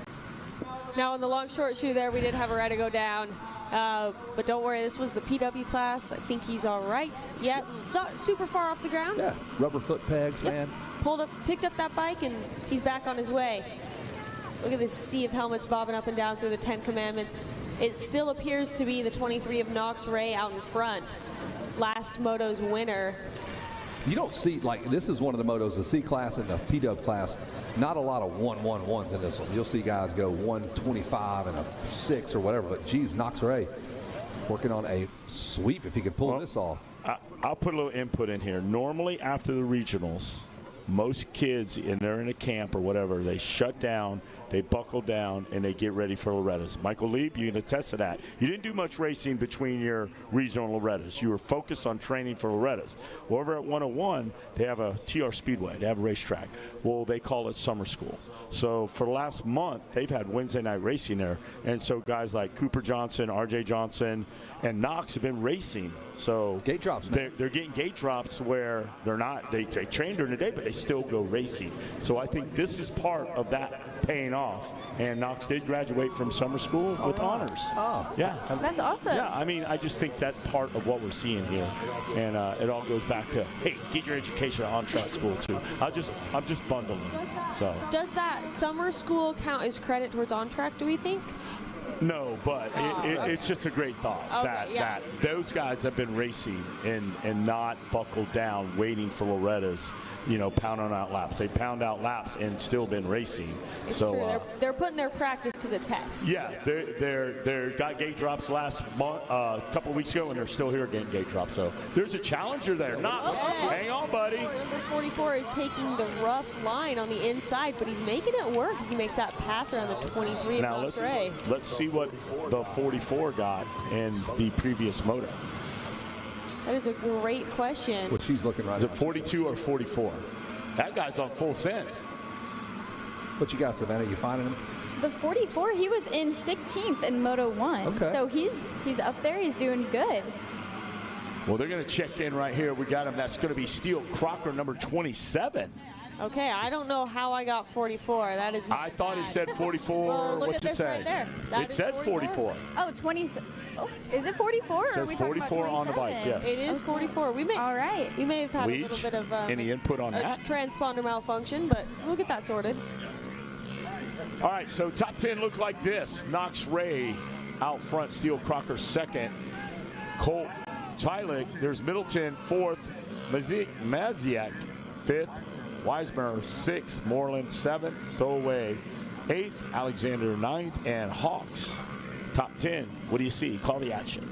Now, on the long short shoe there, we did have a rider go down. But don't worry, this was the PW class. I think he's all right. Yeah, not super far off the ground. Yeah, rubber foot pegs, man. Picked up that bike, and he's back on his way. Look at this sea of helmets bobbing up and down through the 10 Commandments. It still appears to be the 23 of Knox Ray out in front. Last moto's winner. You don't see, like, this is one of the motos, the C class and the P-Dub class, not a lot of 1-1-1s in this one. You'll see guys go 125 and a 6 or whatever, but geez, Knox Ray working on a sweep if he could pull this off. I'll put a little input in here. Normally after the regionals, most kids, and they're in a camp or whatever, they shut down, they buckle down, and they get ready for Loretta's. Michael Lieb, you can attest to that. You didn't do much racing between your regional Loretta's. You were focused on training for Loretta's. Well, over at 101, they have a TR Speedway. They have a racetrack. Well, they call it summer school. So for the last month, they've had Wednesday night racing there. And so guys like Cooper Johnson, RJ Johnson, and Knox have been racing. So gate drops, they're getting gate drops where they're not, they train during the day, but they still go racing. So I think this is part of that paying off. And Knox did graduate from summer school with honors. Oh, yeah. That's awesome. Yeah, I mean, I just think that's part of what we're seeing here. And it all goes back to, hey, get your education at on-track school too. I'm just bundling. So Does that summer school count as credit towards on-track, do we think? no, but it's just a great thought that those guys have been racing and not buckled down, waiting for Loretta's, pounding out laps. They pound out laps and still been racing. It's so true. They're putting their practice to the test. yeah, they're got gate drops last month, a couple of weeks ago, and they're still here getting gate drops. So there's a challenger there. Knox, hang on, buddy. Number 44 is taking the rough line on the inside, but he's making it work as he makes that pass around the 23 Now of Ray. let's see what the 44 got in the previous moto. That is a great question. What she's looking right Is it 42 or 44? That guy's on full send. What you got, Savannah? You finding him? The 44, he was in 16th in Moto 1. Okay. So he's up there. He's doing good. Well, they're going to check in right here. We got him. That's going to be Steele Crocker, number 27. Okay, I don't know how I got 44. That is I thought it said 44. Well, look What's at it this say? right there. That It is says 44. Oh, 20. Oh, is it 44? It says or are we talking about 44 on the bike, 27? yes. It is 44. We may have had a little bit of any input on a that? transponder malfunction, but we'll get that sorted. All right, so top 10 looks like this. Knox Ray out front, Steele Crocker second. Colt Tylick, there's Middleton fourth, Maziak fifth, Weismer sixth, Moreland seventh, Stowaway eighth, Alexander ninth, and Hawks top 10. What do you see? Call the action.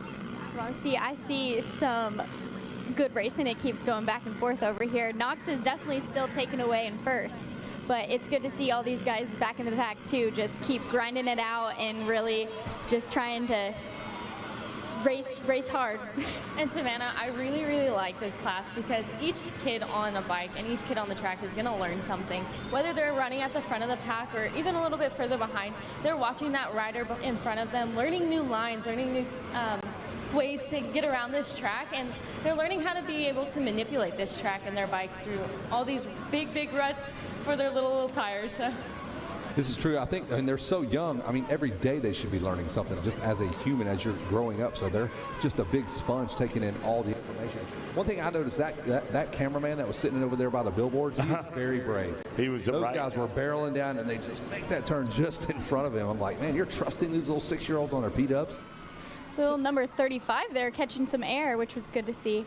Well, I see some good racing. It keeps going back and forth over here. Knox is definitely still taken away in first, but it's good to see all these guys back in the pack too. Just keep grinding it out and really just trying to race hard. And Savannah, I really, really like this class because each kid on a bike and each kid on the track is going to learn something. Whether they're running at the front of the pack or even a little bit further behind, they're watching that rider in front of them, learning new lines, learning new ways to get around this track, and they're learning how to be able to manipulate this track and their bikes through all these big, big ruts for their little tires. So. This is true. I think, and they're so young. I mean, every day they should be learning something just as a human as you're growing up. So they're just a big sponge taking in all the information. One thing I noticed, that cameraman that was sitting over there by the billboards, he was very brave. He was Those guys were barreling down, and they just make that turn just in front of him. I'm like, man, you're trusting these little 6-year-olds on their P-dubs? Little number 35 there catching some air, which was good to see.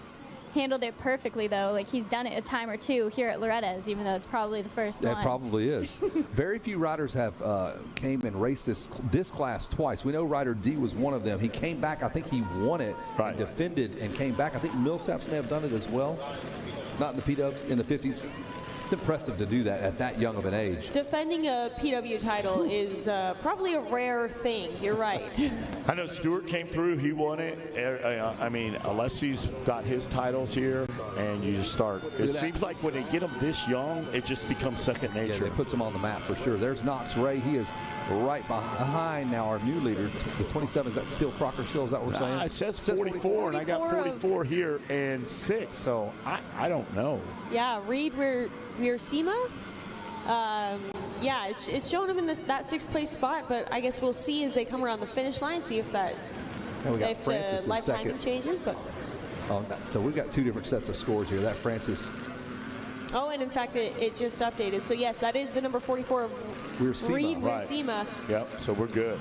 Handled it perfectly, though. Like, he's done it a time or two here at Loretta's, even though it's probably the first one. It probably is. Very few riders have came and raced this class twice. We know Rider D was one of them. He came back. I think he won it, and defended, and came back. I think Millsaps may have done it as well. Not in the P-dubs, in the 50s. It's impressive to do that at that young of an age. Defending a PW title is probably a rare thing. You're right. I know Stewart came through. He won it. I mean, Alessi's got his titles here, and you just start. It seems like when they get them this young, it just becomes second nature. Yeah, it puts them on the map for sure. There's Knox Ray. He is right behind now our new leader, the 27. Is that still Crocker still? Is that what we're saying? It says 44, and I got 44 here and 6, so I don't know. Yeah, Reed Wiersema. Yeah, it's showing him in that 6th place spot, but I guess we'll see as they come around the finish line, see if the life timing changes. But so we've got 2 different sets of scores here. That Francis. Oh, and in fact, it just updated. So yes, that is the number 44 of Reed Wiersema. Yep. So we're good.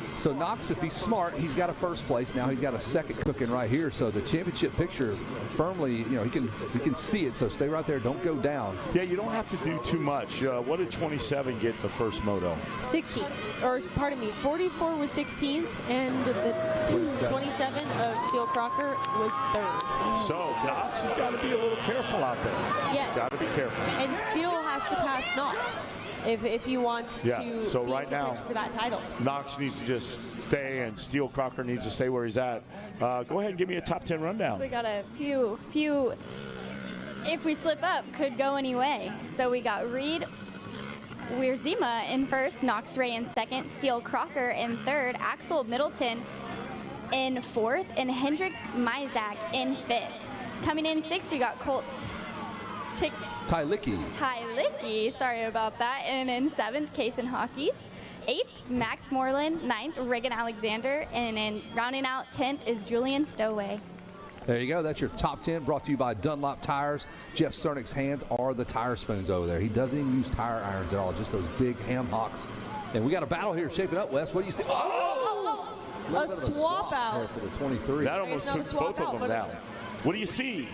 So Knox, if he's smart, he's got a first place. Now he's got a second cooking right here. So the championship picture firmly, he can see it. So stay right there. Don't go down. Yeah, you don't have to do too much. What did 27 get the first moto? 16, or pardon me, 44 was 16th, and the 27 of Steele Crocker was 3rd. So Knox has got to be a little careful out there. Yes. He's got to be careful. And Steele has to pass Knox if he wants to so be right in now, contention for that title. Knox needs to just stay, and Steele Crocker needs to stay where he's at. Go ahead and give me a top 10 rundown. We got a few, if we slip up, could go any way. So we got Reed Wierzema in first, Knox Ray in second, Steele Crocker in third, Axel Middleton in fourth, and Hendrik Mizak in fifth. Coming in sixth, we got Colt Tylicki, sorry about that. And in seventh, Kason Hawkes. Eighth, Max Moreland. Ninth, Reagan Alexander. And in rounding out 10th is Julian Stowaway. There you go. That's your top 10 brought to you by Dunlop Tires. Jeff Cernick's hands are the tire spoons over there. He doesn't even use tire irons at all, just those big ham hocks. And we got a battle here shaping up, Wes. What do you see? A swap out for the 23. That almost took both of them down. What do you see?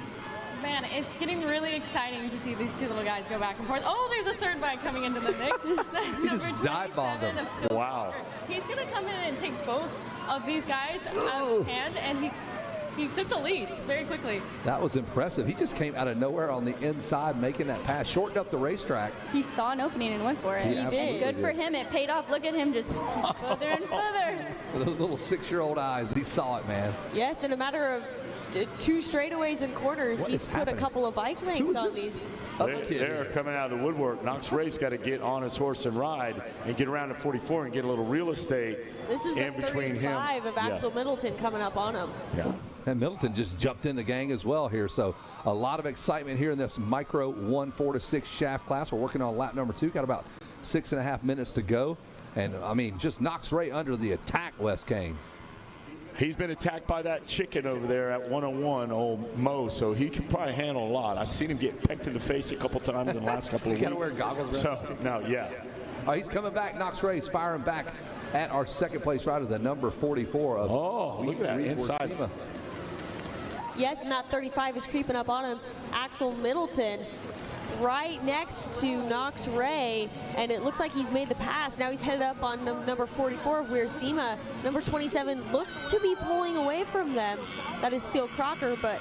Man, it's getting really exciting to see these two little guys go back and forth. Oh, there's a third bike coming into the mix. That's He just dive bombed him. Wow. He's going to come in and take both of these guys out of hand, and he took the lead very quickly. That was impressive. He just came out of nowhere on the inside, making that pass, shortened up the racetrack. He saw an opening and went for it. He did. Good for him. It paid off. Look at him just further and further. With those little 6-year-old eyes, he saw it, man. Yes, in a matter of 2 straightaways and corners, he's put a couple of bike lengths on these. They're coming out of the woodwork. Knox Ray's got to get on his horse and ride and get around to 44 and get a little real estate This is in the between him. 35 of Axel Middleton coming up on him. Yeah. And Middleton just jumped in the gang as well here. So a lot of excitement here in this micro 1-4-6 shaft class. We're working on lap number 2. Got about 6.5 minutes to go. And, I mean, just Knox Ray under the attack, Wes Kane. He's been attacked by that chicken over there at 101, old Mo, so he can probably handle a lot. I've seen him get pecked in the face a couple times in the last couple of weeks. Got to wear goggles. So, no, yeah. He's coming back. Knox Ray's firing back at our second place rider, the number 44 of look at that inside. Yes, and that 35 is creeping up on him. Axel Middleton right next to Knox Ray, and it looks like he's made the pass. Now he's headed up on number 44, Wierzema. Number 27 looked to be pulling away from them. That is Steele Crocker, but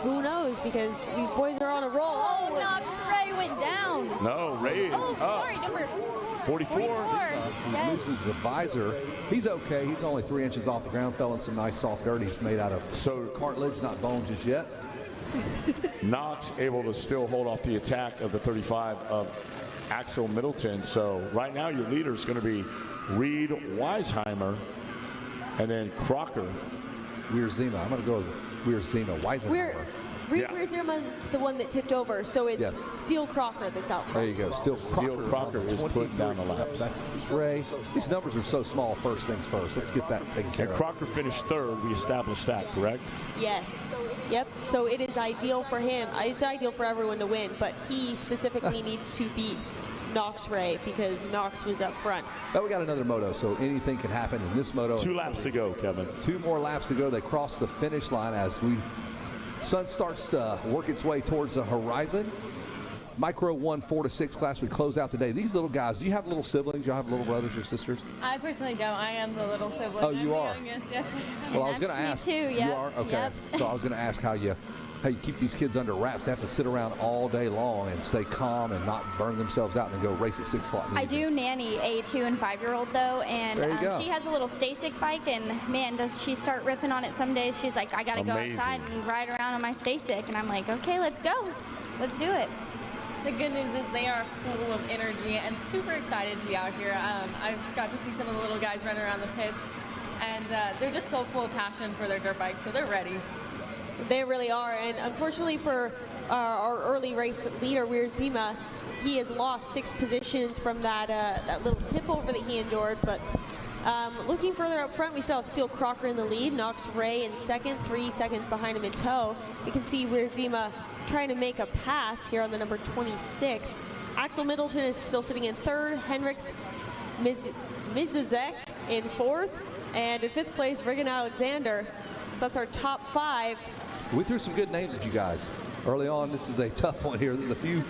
who knows, because these boys are on a roll. Oh, Knox Ray went down. No, Ray is up. Sorry, number 44. He loses the visor. He's okay. He's only 3 inches off the ground. Fell in some nice soft dirt. He's made out of cartilage, not bone just yet. Knox able to still hold off the attack of the 35 of Axel Middleton. So right now your leader is going to be Reed Weisheimer and then Crocker. Wierzema. I'm going to go with Wierzema. Weisenheimer. Reed Wierzema is the one that tipped over, so it's Steele Crocker that's out front. There you go. Steele Crocker is putting down the laps. That's Ray. These numbers are so small. First things first. Let's get that taken care of. And Crocker finished 3rd. We established that, correct? Yes. Yep. So it is ideal for him. It's ideal for everyone to win, but he specifically needs to beat Knox Ray because Knox was up front. But we got another moto, so anything can happen in this moto. 2 laps to go, Kevin. 2 more laps to go. They cross the finish line as sun starts to work its way towards the horizon. Micro 1-4-6 class. We close out today. These little guys, do you have little siblings? Do you have little brothers or sisters? I personally don't. I am the little sibling. Oh, you are? I'm the youngest, yes. Well, I was going to ask. Me too, You yep. are? Okay. Yep. So I was going to ask how you keep these kids under wraps. They have to sit around all day long and stay calm and not burn themselves out and then go race at 6 o'clock. I do nanny a 2- and 5-year-old though, and There you go. she has a little Stasic bike, and man, does she start ripping on it some days. She's like, I gotta go Amazing. outside and ride around on my Stasic, and I'm like, okay, let's go, let's do it. The good news is they are full of energy and super excited to be out here. I got to see some of the little guys run around the pits, and they're just so full of passion for their dirt bikes, so they're ready. They really are, and unfortunately for our early race leader, Wierzema, he has lost 6 positions from that little tip over that he endured, but looking further up front, we still have Steele Crocker in the lead, Knox Ray in second, 3 seconds behind him in tow. You can see Wierzema trying to make a pass here on the number 26. Axel Middleton is still sitting in 3rd. Hendrik Mizizek in 4th. And in 5th place, Regan Alexander. So that's our top 5. We threw some good names at you guys. Early on, this is a tough one here. There's a few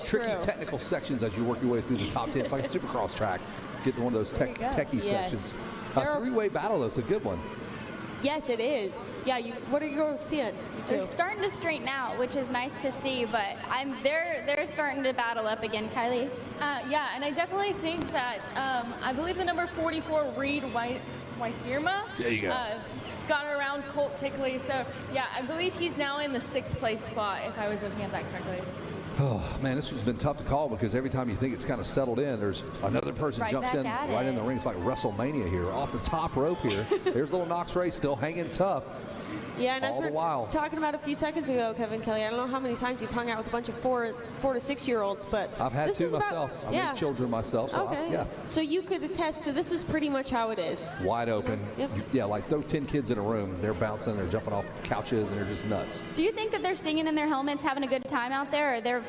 tricky technical sections as you work your way through the top 10. It's like a supercross track. Get to one of those techie sections. A three-way battle, though. It's a good one. Yes, it is. Yeah, what are you girls seeing? They're starting to straighten out, which is nice to see, but they're starting to battle up again, Kylie. Yeah, and I definitely think that I believe the number 44, Reed Weissirma, there you go. Got around Colt Tickley. So, yeah, I believe he's now in the 6th place spot, if I was looking at that correctly. Oh, man, this one's been tough to call because every time you think it's kind of settled in, there's another person jumps in right in the ring. It's like WrestleMania here. Off the top rope here. There's little Knox Ray still hanging tough. Yeah, and as we were talking about a few seconds ago, Kevin Kelly, I don't know how many times you've hung out with a bunch of 4 to 6-year-olds, but I've had two myself. I've had children myself. So okay. So you could attest to this is pretty much how it is. Wide open. Yeah, like throw 10 kids in a room. They're bouncing. They're jumping off couches, and they're just nuts. Do you think that they're singing in their helmets, having a good time out there, or they're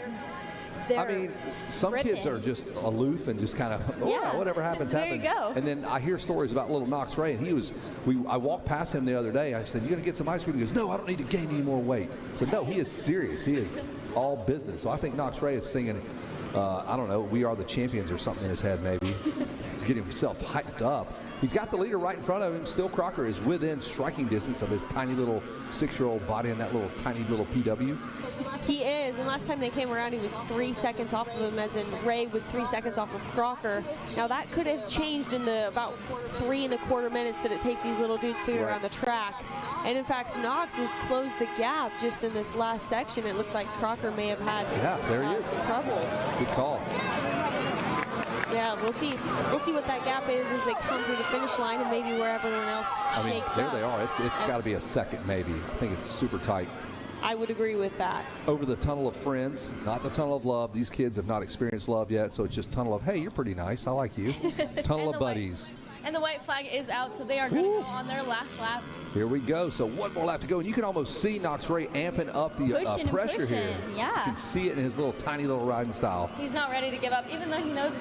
I mean, some kids are just aloof and just kind of, whatever happens, happens. There you go. And then I hear stories about little Knox Ray, and I walked past him the other day. I said, "You gonna get some ice cream?" He goes, "No, I don't need to gain any more weight." So no, he is serious. He is all business. So I think Knox Ray is singing, I don't know, "We Are the Champions" or something in his head maybe. He's getting himself hyped up. He's got the leader right in front of him. Still Crocker is within striking distance of his tiny little 6-year-old body and that little tiny little PW. He is, and last time they came around, he was 3 seconds off of him, as in Ray was 3 seconds off of Crocker. Now that could have changed in the about 3 1/4 minutes that it takes these little dudes to get around the track. And in fact, Knox has closed the gap just in this last section. It looked like Crocker may have had some troubles. Good call. Yeah, we'll see. We'll see what that gap is as they come through the finish line and maybe where everyone else shakes there up. they are. It's got to be a second maybe. I think it's super tight. I would agree with that. Over the tunnel of friends, not the tunnel of love. These kids have not experienced love yet, so it's just tunnel of, hey, you're pretty nice. I like you. Tunnel of buddies. And the white flag is out, so they are going to go on their last lap. Here we go. So one more lap to go, and you can almost see Knox Ray amping up the pressure here. Yeah. You can see it in his little tiny little riding style. He's not ready to give up, even though he knows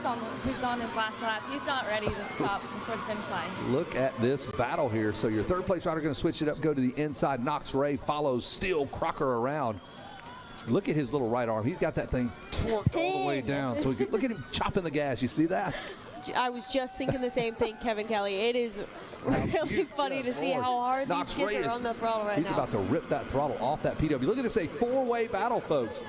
he's on his last lap. He's not ready to stop before the finish line. Look at this battle here. So your third place rider going to switch it up, go to the inside. Knox Ray follows Steel Crocker around. Look at his little right arm. He's got that thing torqued all the way down. So look at him chopping the gas. You see that? I was just thinking the same thing, Kevin Kelly. It is really funny to see how hard these kids are on the throttle right now. He's about to rip that throttle off that PW. Look at this, a 4-way battle, folks.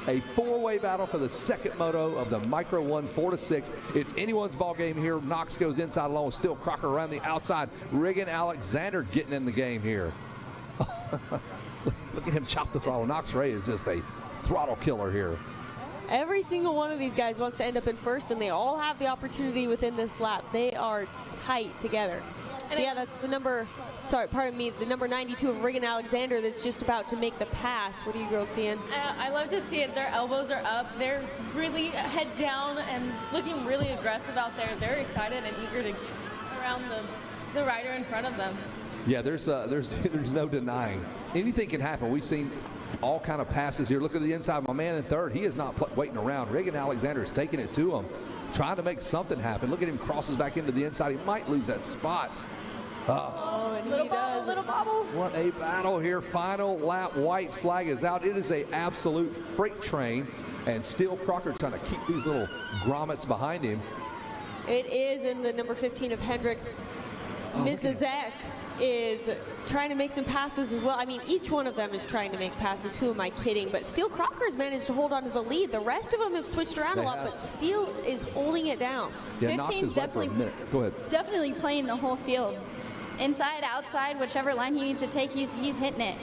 A 4-way battle for the second moto of the Micro 1 4 to 6. It's anyone's ball game here. Knox goes inside along with Steel Crocker around the outside. Regan Alexander getting in the game here. Look at him chop the throttle. Knox Ray is just a throttle killer here. Every single one of these guys wants to end up in first, and they all have the opportunity within this lap. They are tight together. So yeah, that's the number, the number 92 of Regan Alexander that's just about to make the pass. What are you girls seeing? I love to see it. Their elbows are up. They're really head down and looking really aggressive out there. They're excited and eager to get around the rider in front of them. Yeah, there's no denying. Anything can happen. We've seen all kind of passes here. Look at the inside. My man in third, he is not waiting around. Regan Alexander is taking it to him, trying to make something happen. Look at him, crosses back into the inside. He might lose that spot. And he does. Little bobble. What a battle here. Final lap, white flag is out. It is an absolute freight train, and Steel Crocker trying to keep these little grommets behind him. It is in the number 15 of Hendricks. Mrs. Eck is trying to make some passes as well. I mean, each one of them is trying to make passes. Who am I kidding? But Steel Crocker's managed to hold on to the lead. The rest of them have switched around a lot, but Steel is holding it down. Yeah, Knox is left for a minute. Go ahead. Definitely playing the whole field. Inside, outside, whichever line he needs to take, he's hitting it.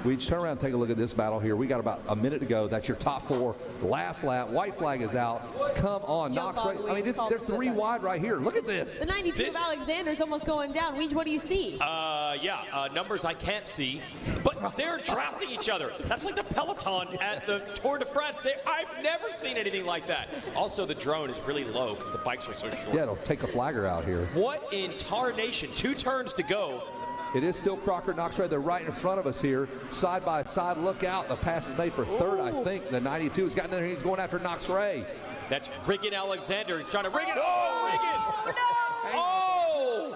We turn around and take a look at this battle here. We got about a minute to go. That's your top four. Last lap. White flag is out. Come on, Knox. I mean, they're 3 wide right here. Look at this. The 92 of Alexander's almost going down. Weege, what do you see? Numbers I can't see, but they're drafting each other. That's like the peloton at the Tour de France. I've never seen anything like that. Also, the drone is really low because the bikes are so short. Yeah, it'll take a flagger out here. What in tarnation? 2 turns to go. It is still Crocker, Knox Ray. They're right in front of us here, side by side. Look out. The pass is made for third, I think. The 92 has gotten in there. He's going after Knox Ray. That's Regan Alexander. He's trying to rig it. Oh, Regan! No!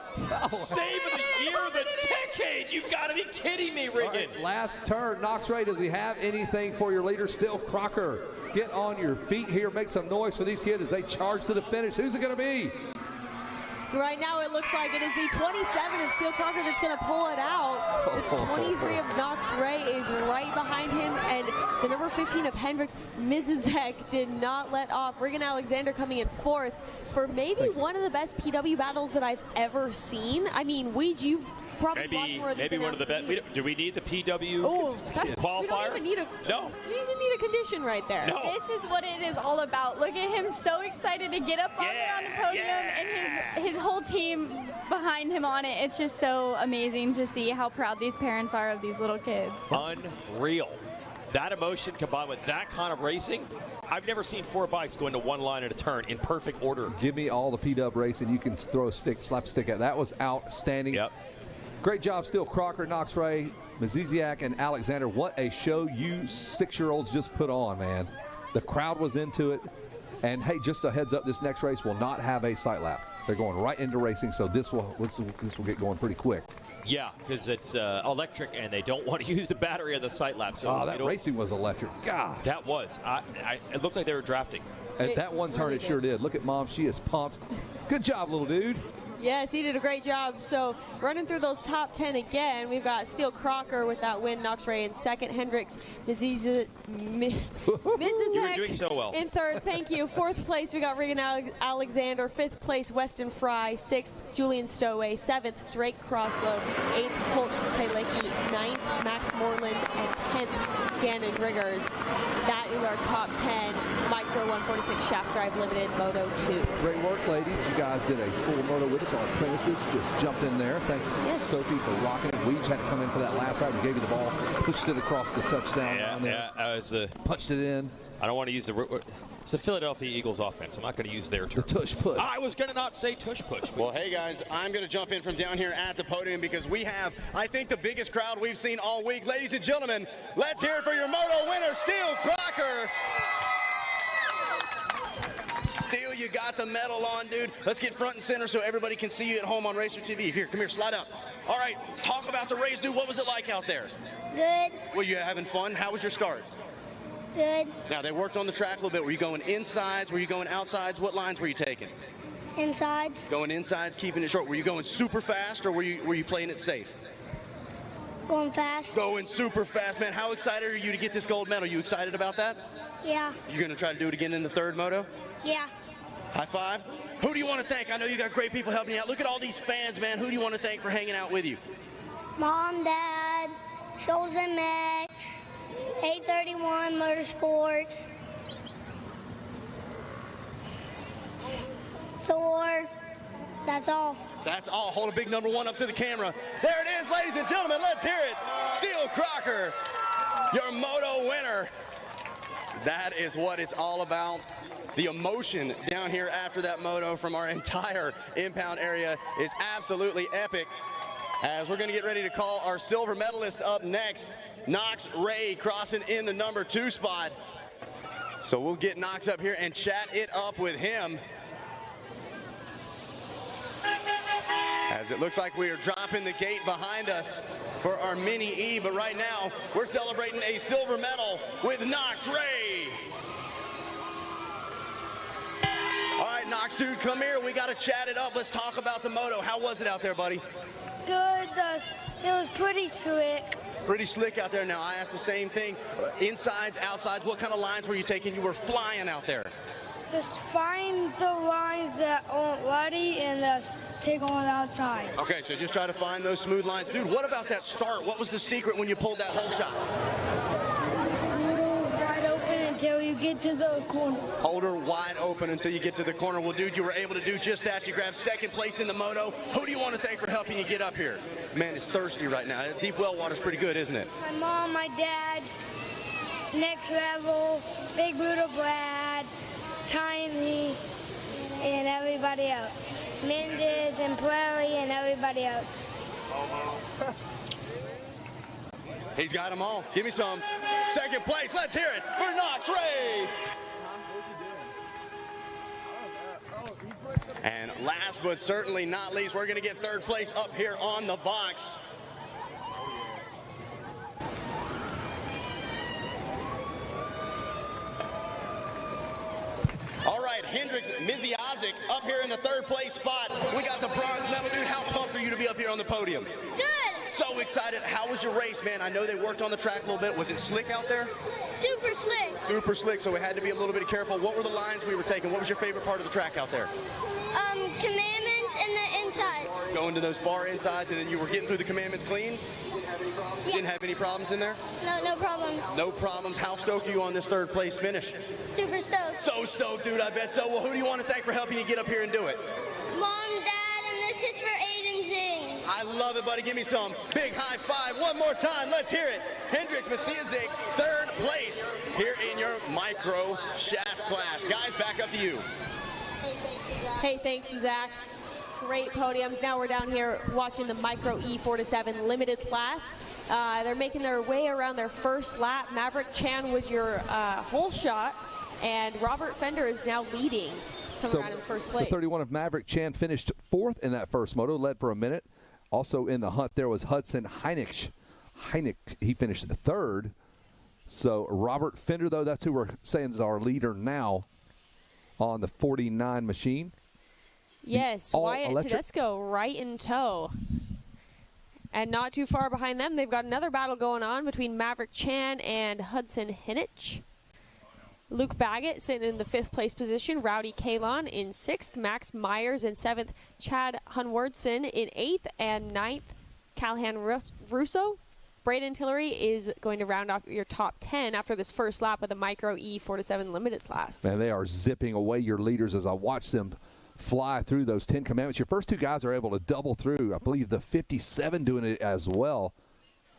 Save of the year, the decade. You've got to be kidding me, Riggin. Right, last turn. Knox Ray, does he have anything for your leader? Still Crocker. Get on your feet here. Make some noise for these kids as they charge to the finish. Who's it going to be? Right now it looks like it is the 27 of Steele Crocker that's going to pull it out. The 23 of Knox Ray is right behind him, and the number 15 of Hendricks, Mrs. Heck, did not let off. Regan Alexander coming in fourth for maybe one of the best PW battles that I've ever seen. I mean, Weege, you've probably watched more of these. Maybe one of the best. Do we need the PW qualifier? We don't even need a, no. We don't even need a condition right there. No. This is what it is all about. Look at him, so excited to get up on the podium, and his whole team behind him on it. It's just so amazing to see how proud these parents are of these little kids. Unreal. That emotion combined with that kind of racing, I've never seen 4 bikes go into one line at a turn in perfect order. Give me all the P-Dub racing. You can throw a stick, slap a stick at. That was outstanding. Yep. Great job still, Crocker, Knox Ray, Maziziak, and Alexander. What a show you 6-year-olds just put on, man. The crowd was into it. And, hey, just a heads up, this next race will not have a sight lap. They're going right into racing, so this will get going pretty quick. Yeah, because it's electric, and they don't want to use the battery of the sight lap. So that racing was electric. God. That was. It looked like they were drafting. At that one turn, it sure did. Look at Mom. She is pumped. Good job, little dude. Yes, he did a great job. So running through those top 10 again, we've got Steele Crocker with that win, Knox Ray in second, Hendricks, Mrs. You're doing so well. In third, thank you. Fourth place, we got Regan Alexander. Fifth place, Weston Fry. Sixth, Julian Stowaway. Seventh, Drake Croslow. Eighth, Colt Tailecki. Ninth, Max Moreland. And 10th, Gannon Riggers. That is our top 10 Micro 146 Shaft Drive Limited Moto 2. Great work, ladies. You guys did a full moto with us. Our apprentices just jumped in there. Thanks, Sophie, for rocking it. We had to come in for that last time. We gave you the ball, pushed it across the touchdown down there. Punched it in. I don't want to use the... It's the Philadelphia Eagles offense. I'm not going to use their term. The tush push. I was going to not say tush push. Well, hey, guys, I'm going to jump in from down here at the podium because we have, I think, the biggest crowd we've seen all week. Ladies and gentlemen, let's hear it for your moto winner, Steele Crocker. Steele, you got the medal on, dude. Let's get front and center so everybody can see you at home on Racer TV. Here, come here, slide out. All right, talk about the race, dude. What was it like out there? Good. Were you having fun? How was your start? Good. Now, they worked on the track a little bit. Were you going insides? Were you going outsides? What lines were you taking? Insides. Going insides, keeping it short. Were you going super fast, or were you playing it safe? Going fast. Going super fast, man. How excited are you to get this gold medal? You excited about that? Yeah. You're going to try to do it again in the third moto? Yeah. High five. Who do you want to thank? I know you got great people helping you out. Look at all these fans, man. Who do you want to thank for hanging out with you? Mom, Dad, Shoals and Max, 831 Motorsports, Thor. That's all. That's all. Hold a big number 1 up to the camera. There it is, ladies and gentlemen. Let's hear it. Steele Crocker, your moto winner. That is what it's all about. The emotion down here after that moto from our entire impound area is absolutely epic. As we're going to get ready to call our silver medalist up next, Knox Ray crossing in the number 2 spot. So we'll get Knox up here and chat it up with him. As it looks like we are dropping the gate behind us for our Mini E, but right now we're celebrating a silver medal with Knox Ray. All right, Knox, dude, come here. We got to chat it up. Let's talk about the moto. How was it out there, buddy? Good. It was pretty slick. Pretty slick out there. Now, I asked the same thing. Insides, outsides, what kind of lines were you taking? You were flying out there. Just find the lines that aren't ruddy and just take on outside. Okay, so just try to find those smooth lines. Dude, what about that start? What was the secret when you pulled that whole shot? Wide open until you get to the corner. Hold her wide open until you get to the corner. Well, dude, you were able to do just that. You grabbed second place in the moto. Who do you want to thank for helping you get up here? Man, it's thirsty right now. Deep well water's pretty good, isn't it? My mom, my dad, Next Level, Big Buddha Brad, Tiny, and everybody else. Mendez and Prairie and everybody else. He's got them all. Give me some. Second place. Let's hear it for Knox Ray. And last but certainly not least, we're going to get third place up here on the box. All right, Hendricks Miziozic up here in the third place spot. We got the bronze medal, dude. How pumped are you to be up here on the podium? Good. So excited. How was your race, man? I know they worked on the track a little bit. Was it slick out there? Super slick. Super slick, so we had to be a little bit careful. What were the lines we were taking? What was your favorite part of the track out there? Commandments and the inside. Going to those far insides, and then you were getting through the commandments clean? Yeah. Didn't have any problems in there? No problems. No problems. How stoked are you on this third place finish? Super stoked. So stoked, dude, I bet so. Well, who do you want to thank for helping you get up here and do it? Mom, Dad, and this is for Aiden Zing. I love it, buddy. Give me some big high five. One more time. Let's hear it. Hendricks Masiazik, third place here in your micro shaft class. Guys, back up to you. Hey, thanks, Zach. Great podiums. Now we're down here watching the Micro E 4-7 limited class. They're making their way around their first lap. Maverick Chan was your whole shot, and Robert Fender is now leading, coming around in first place. The 31 of Maverick Chan finished fourth in that first moto, led for a minute. Also in the hunt there was Hudson Heineck. He finished third. So Robert Fender, though, that's who we're saying is our leader now on the 49 machine. Yes, Wyatt Tedesco right in tow. And not too far behind them, they've got another battle going on between Maverick Chan and Hudson Hinich. Luke Baggett sitting in the 5th place position. Rowdy Kalon in 6th. Max Myers in 7th. Chad Hunwardson in 8th. And 9th, Callahan Russo. Braden Tillery is going to round off your top 10 after this first lap of the Micro E 4-7 limited class. And they are zipping away your leaders as I watch them fly through those 10 commandments. Your first two guys are able to double through. I believe the 57 doing it as well,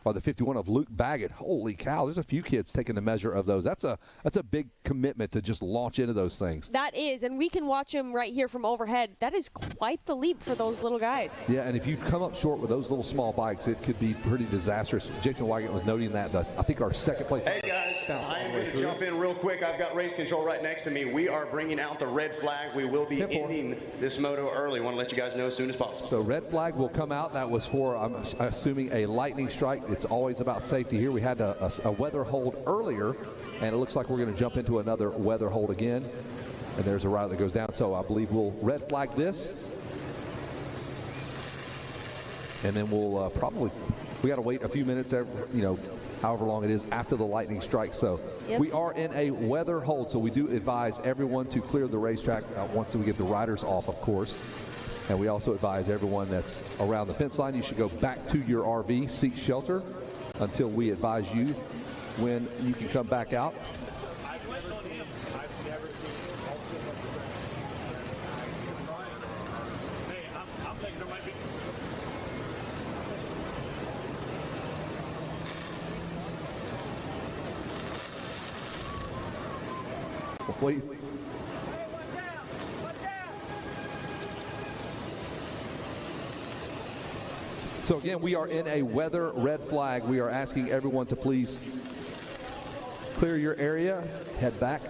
or the 51 of Luke Baggett. Holy cow, there's a few kids taking the measure of those. That's a big commitment to just launch into those things. That is, and we can watch them right here from overhead. That is quite the leap for those little guys. Yeah, and if you come up short with those little small bikes, it could be pretty disastrous. Jason Wygant was noting that. I think our second place. Hey guys, I'm going to jump in real quick. I've got race control right next to me. We are bringing out the red flag. We will be ending this moto early. Want to let you guys know as soon as possible. So red flag will come out. That was for, I'm assuming, a lightning strike. It's always about safety here. We had a weather hold earlier, and it looks like we're going to jump into another weather hold again. And there's a rider that goes down. So I believe we'll red flag this. And then we'll we got to wait a few minutes, however long it is after the lightning strike. So we are in a weather hold. So we do advise everyone to clear the racetrack once we get the riders off, of course. And we also advise everyone that's around the fence line, you should go back to your RV, seek shelter until we advise you when you can come back out. Wait. So again, we are in a weather red flag. We are asking everyone to please clear your area, head back.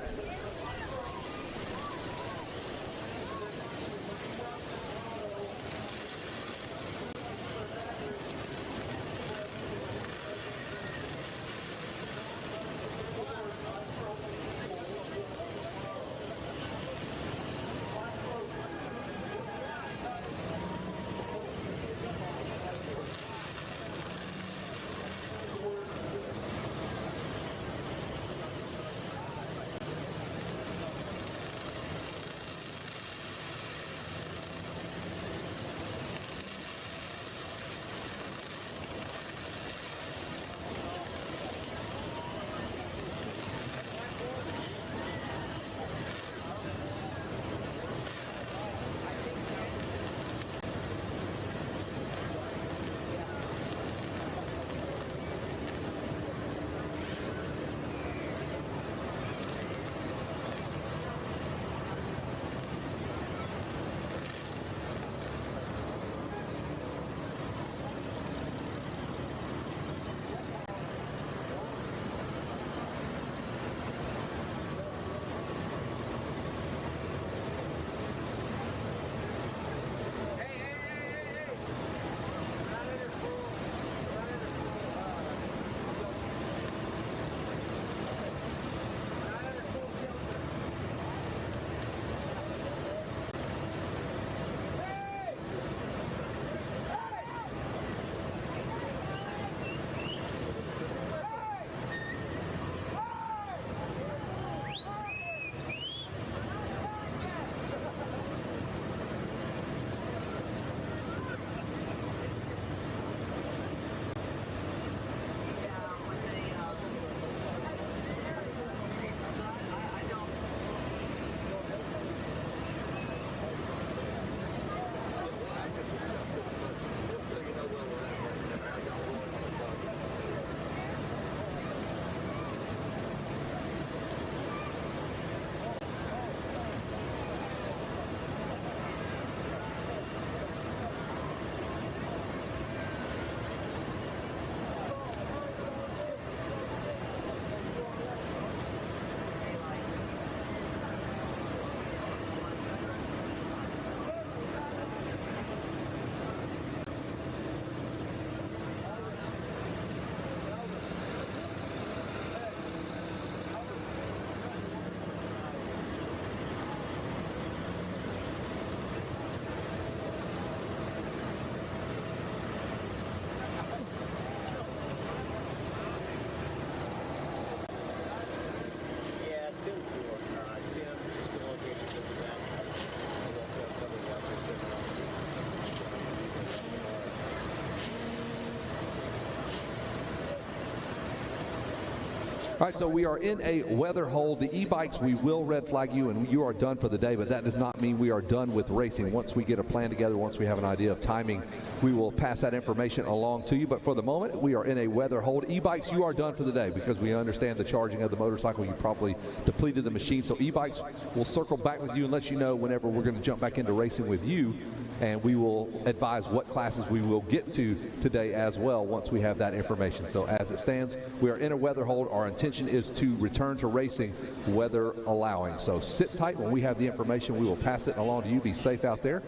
All right, so we are in a weather hold. The e-bikes, we will red flag you, and you are done for the day, but that does not mean we are done with racing. Once we get a plan together, once we have an idea of timing, we will pass that information along to you. But for the moment, we are in a weather hold. E-bikes, you are done for the day because we understand the charging of the motorcycle. You probably depleted the machine. So e-bikes, will circle back with you and let you know whenever we're going to jump back into racing with you. And we will advise what classes we will get to today as well once we have that information. So as it stands, we are in a weather hold. Our intention is to return to racing, weather allowing. So sit tight. When we have the information, we will pass it along to you. Be safe out there.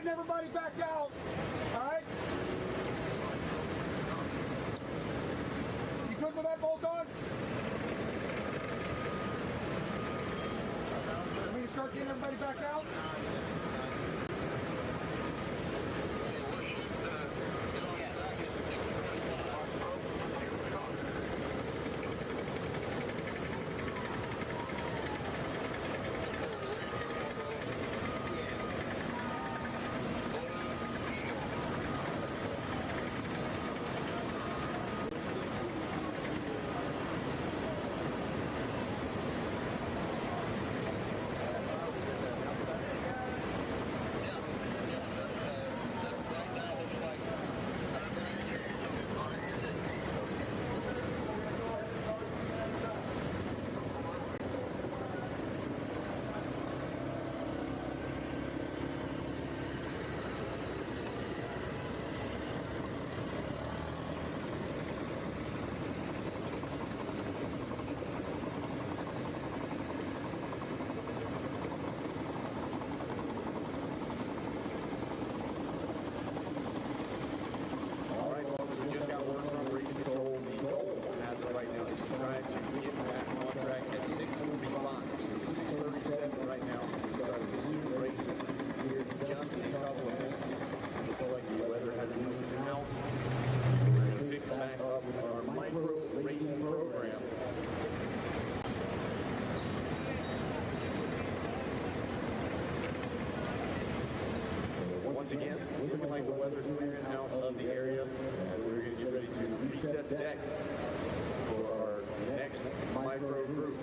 getting everybody back out. All right? You good with that bolt on? Let me start getting everybody back out. Once again, looking like the weather's clearing out of the area, and we're going to get ready to reset the deck for our next micro group.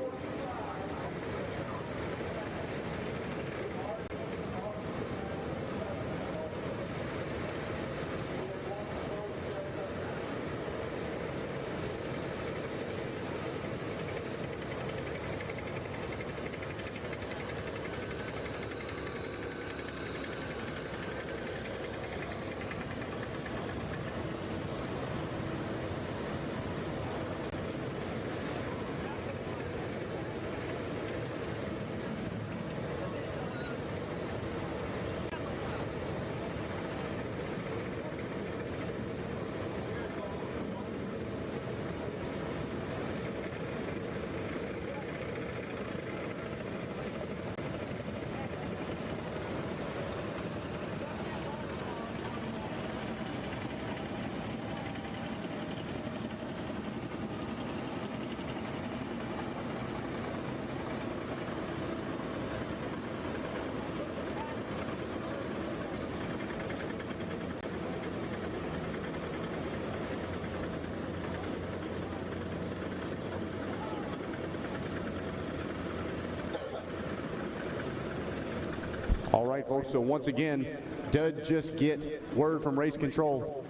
All right, folks, so once again, did just get word from race control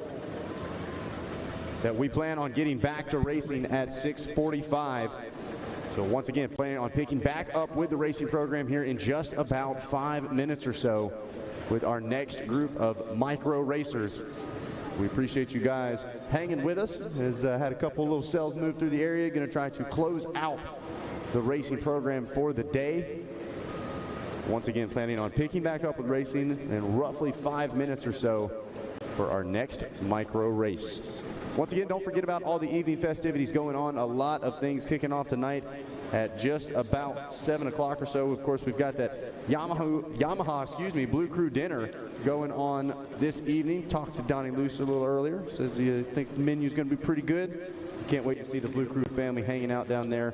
that we plan on getting back to racing at 6:45. So once again, planning on picking back up with the racing program here in just about 5 minutes or so with our next group of micro racers. We appreciate you guys hanging with us. Has had a couple little cells move through the area. Going to try to close out the racing program for the day. Once again, planning on picking back up with racing in roughly 5 minutes or so for our next micro race. Once again, don't forget about all the evening festivities going on. A lot of things kicking off tonight at just about 7 o'clock or so. Of course, we've got that Yamaha, Blue Crew dinner going on this evening. Talked to Donnie Luce a little earlier. Says he thinks the menu's going to be pretty good. Can't wait to see the Blue Crew family hanging out down there.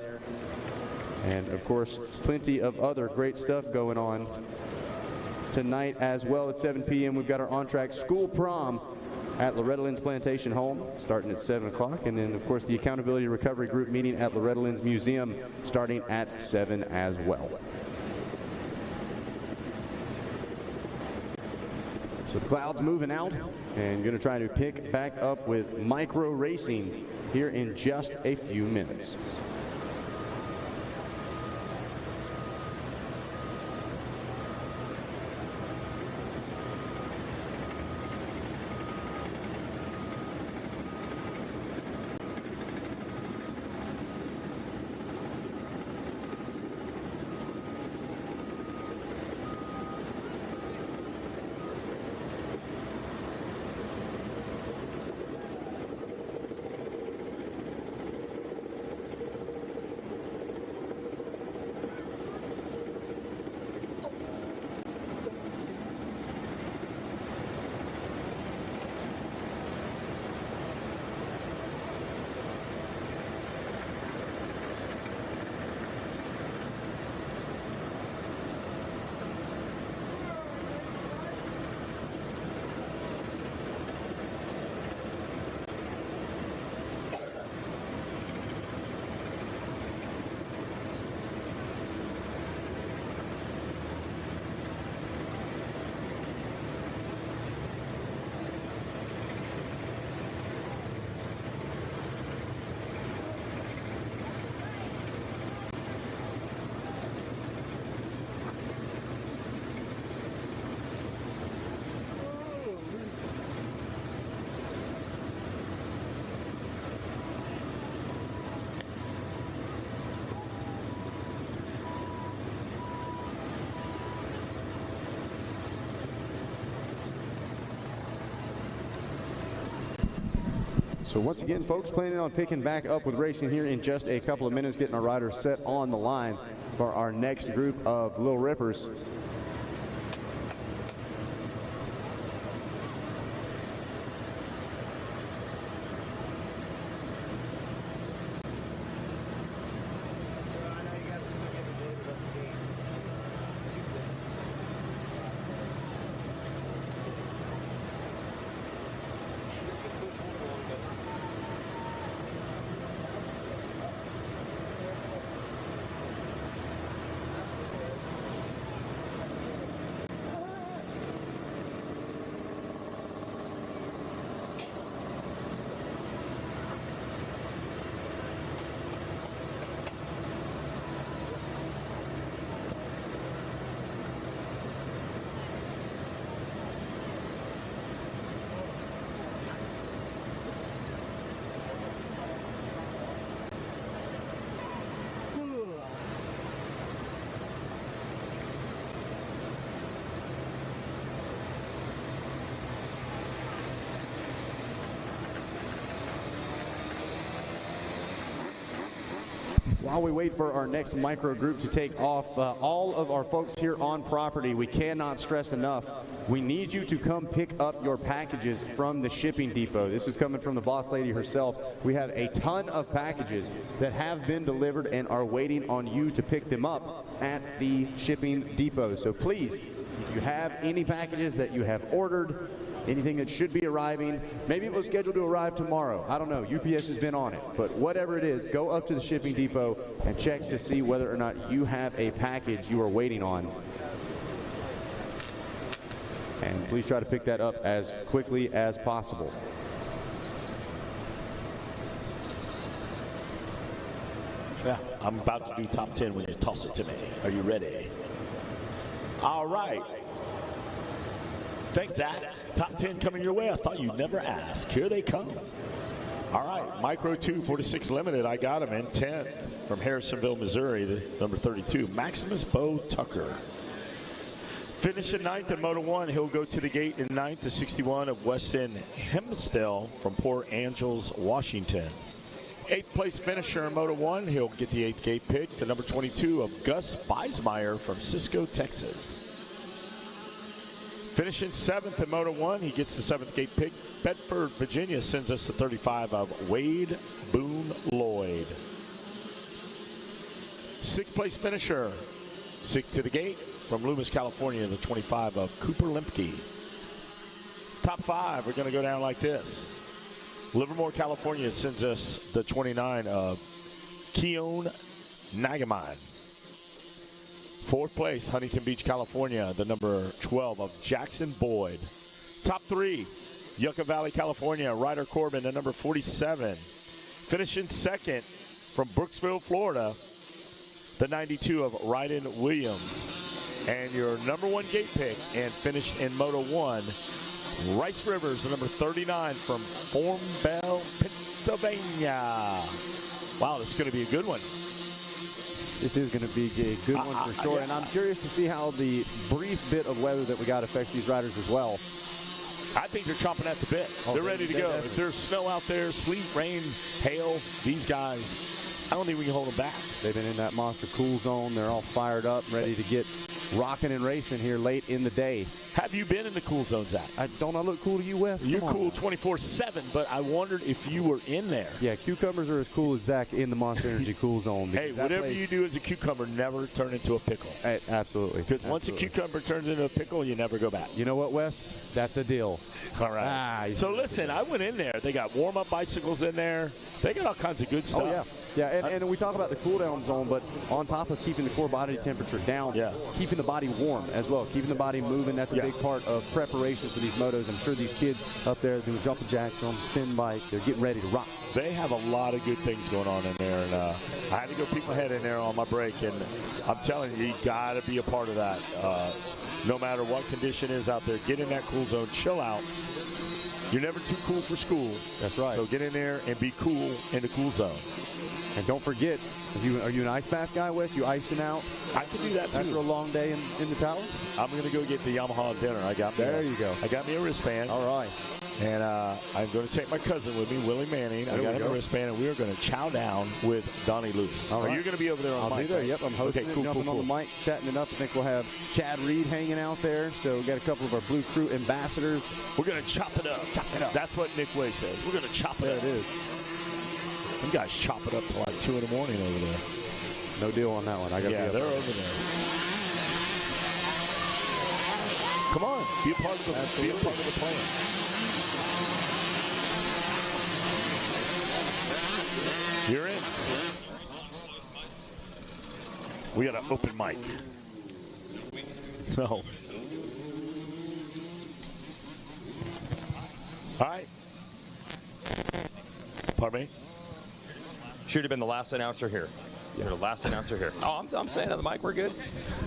And, of course, plenty of other great stuff going on tonight as well. At 7 p.m., we've got our on-track school prom at Loretta Lynn's Plantation Home, starting at 7 o'clock. And then, of course, the Accountability Recovery Group meeting at Loretta Lynn's Museum starting at 7 as well. So the cloud's moving out and going to try to pick back up with micro racing here in just a few minutes. So once again, folks, planning on picking back up with racing here in just a couple of minutes, getting our riders set on the line for our next group of Little Rippers. While we wait for our next micro group to take off, all of our folks here on property, we cannot stress enough, we need you to come pick up your packages from the shipping depot. This is coming from the boss lady herself. We have a ton of packages that have been delivered and are waiting on you to pick them up at the shipping depot. So please, if you have any packages that you have ordered, anything that should be arriving, maybe it was scheduled to arrive tomorrow. I don't know. UPS has been on it. But whatever it is, go up to the shipping depot and check to see whether or not you have a package you are waiting on. And please try to pick that up as quickly as possible. Yeah, I'm about to do top 10 when you toss it to me. Are you ready? All right. Thanks, Zach. Top 10 coming your way. I thought you'd never ask. Here they come. All right, Micro 2 46 Limited. I got him in 10th from Harrisonville, Missouri, the number 32, Maximus Bo Tucker. Finishing 9th in Moto 1, he'll go to the gate in 9th to 61 of Weston Hempstead from Port Angeles, Washington. 8th place finisher in Moto 1, he'll get the 8th gate pick, the number 22 of Gus Beismeyer from Cisco, Texas. Finishing 7th in Moto 1, he gets the 7th gate pick. Bedford, Virginia sends us the 35 of Wade Boone Lloyd. 6th place finisher, 6th to the gate from Loomis, California, the 25 of Cooper Limpke. Top 5, we're going to go down like this. Livermore, California sends us the 29 of Keon Nagamine. 4th place, Huntington Beach, California, the number 12 of Jackson Boyd. Top 3, Yucca Valley, California, Ryder Corbin, the number 47. Finishing 2nd from Brooksville, Florida, the 92 of Ryden Williams. And your number 1 gate pick and finished in Moto 1, Rice Rivers, the number 39 from Formbell, Pennsylvania. Wow, this is going to be a good one. This is going to be a good one for sure. Yeah. And I'm curious to see how the brief bit of weather that we got affects these riders as well. I think they're chomping at the bit. They're ready to go. If there's snow out there, sleet, rain, hail, these guys, I don't think we can hold them back. They've been in that monster cool zone. They're all fired up, ready to get rocking and racing here late in the day. Have you been in the cool zone, Zach? Don't I look cool to you, Wes? You're cool 24/7, but I wondered if you were in there. Yeah, cucumbers are as cool as Zach in the Monster Energy cool zone. Hey, whatever you do as a cucumber, never turn into a pickle. Absolutely. Because once a cucumber turns into a pickle, you never go back. You know what, Wes? That's a deal. All right. So listen, I went in there. They got warm-up bicycles in there. They got all kinds of good stuff. Oh, yeah. Yeah, and we talk about the cool-down zone, but on top of keeping the core body temperature down, keeping the body warm as well, keeping the body moving, that's a big part of preparation for these motos. I'm sure these kids up there doing jumping jacks on the spin bike, they're getting ready to rock. They have a lot of good things going on in there, and I had to go peek my head in there on my break, and I'm telling you, you got to be a part of that. No matter what condition is out there, get in that cool zone, chill out. You're never too cool for school. That's right. So get in there and be cool in the cool zone. And don't forget, are you an ice bath guy, Wes? You icing out? I can do that too. After a long day in the tower? I'm going to go get the Yamaha dinner. I got me there you go. I got me a wristband. All right. And I'm going to take my cousin with me, Willie Manning. I got him a wristband, and we are going to chow down with Donnie Luce. All right. Are you going to be over there on I'll mic? be there. Yep, I'm hosting Okay, cool, jumping on the mic, chatting it up. I think we'll have Chad Reed hanging out there. So we got a couple of our Blue Crew ambassadors. We're going to chop it up. Chop it up. That's what Nick Way says. We're going to chop it up. There it is. You guys chop it up till like 2 in the morning over there. No deal on that one. I got to be up they're there. over there. Come on, be a part of the plan. You're in. We got an open mic. No. All right. Pardon me? Should have been the last announcer here. You're the last announcer here. Oh, I'm staying on the mic. We're good.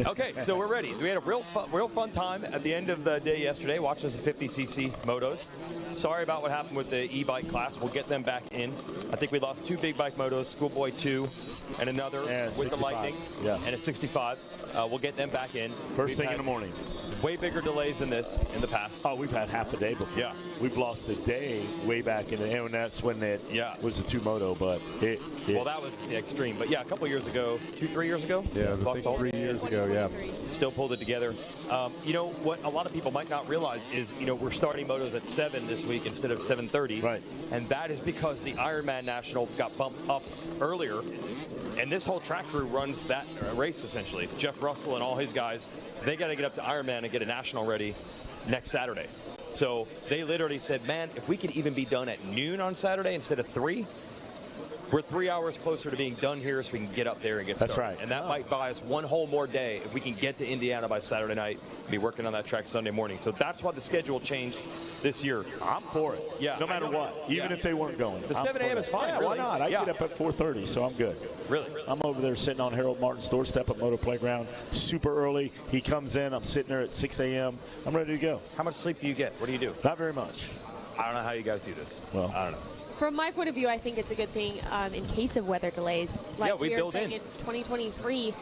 Okay, so we're ready. We had a real fun time at the end of the day yesterday watching the 50cc motos. Sorry about what happened with the e-bike class. We'll get them back in. I think we lost 2 big bike motos, Schoolboy 2 and another with 65. the Lightning and a 65. We'll get them back in. First thing in the morning. Way bigger delays than this in the past. Oh, we've had half a day before. Yeah. We've lost a day way back in the end, and that's when it was a 2-moto, but well, that was extreme. But yeah, a couple years ago, 2-3 years ago? Yeah, I think 3 years ago, yeah. Still pulled it together. You know, what a lot of people might not realize is, you know, we're starting motos at 7 this week instead of 7:30. Right. And that is because the Ironman National got bumped up earlier. And this whole track crew runs that race, essentially. It's Jeff Russell and all his guys. They got to get up to Ironman and get a national ready next Saturday. So they literally said, man, if we could even be done at noon on Saturday instead of 3, we're 3 hours closer to being done here so we can get up there and get started. That's right. And that might buy us one whole more day if we can get to Indiana by Saturday night, be working on that track Sunday morning. So that's why the schedule changed this year. I'm for it. Yeah. No matter what. Even if they weren't going. The 7 a.m. is fine. Yeah, really. why not? I get up at 4:30, so I'm good. Really? I'm over there sitting on Harold Martin's doorstep at Moto Playground super early. He comes in. I'm sitting there at 6 a.m. I'm ready to go. How much sleep do you get? What do you do? Not very much. I don't know how you guys do this. Well, I don't know. From my point of view, I think it's a good thing in case of weather delays. Like we were build saying in. 2023,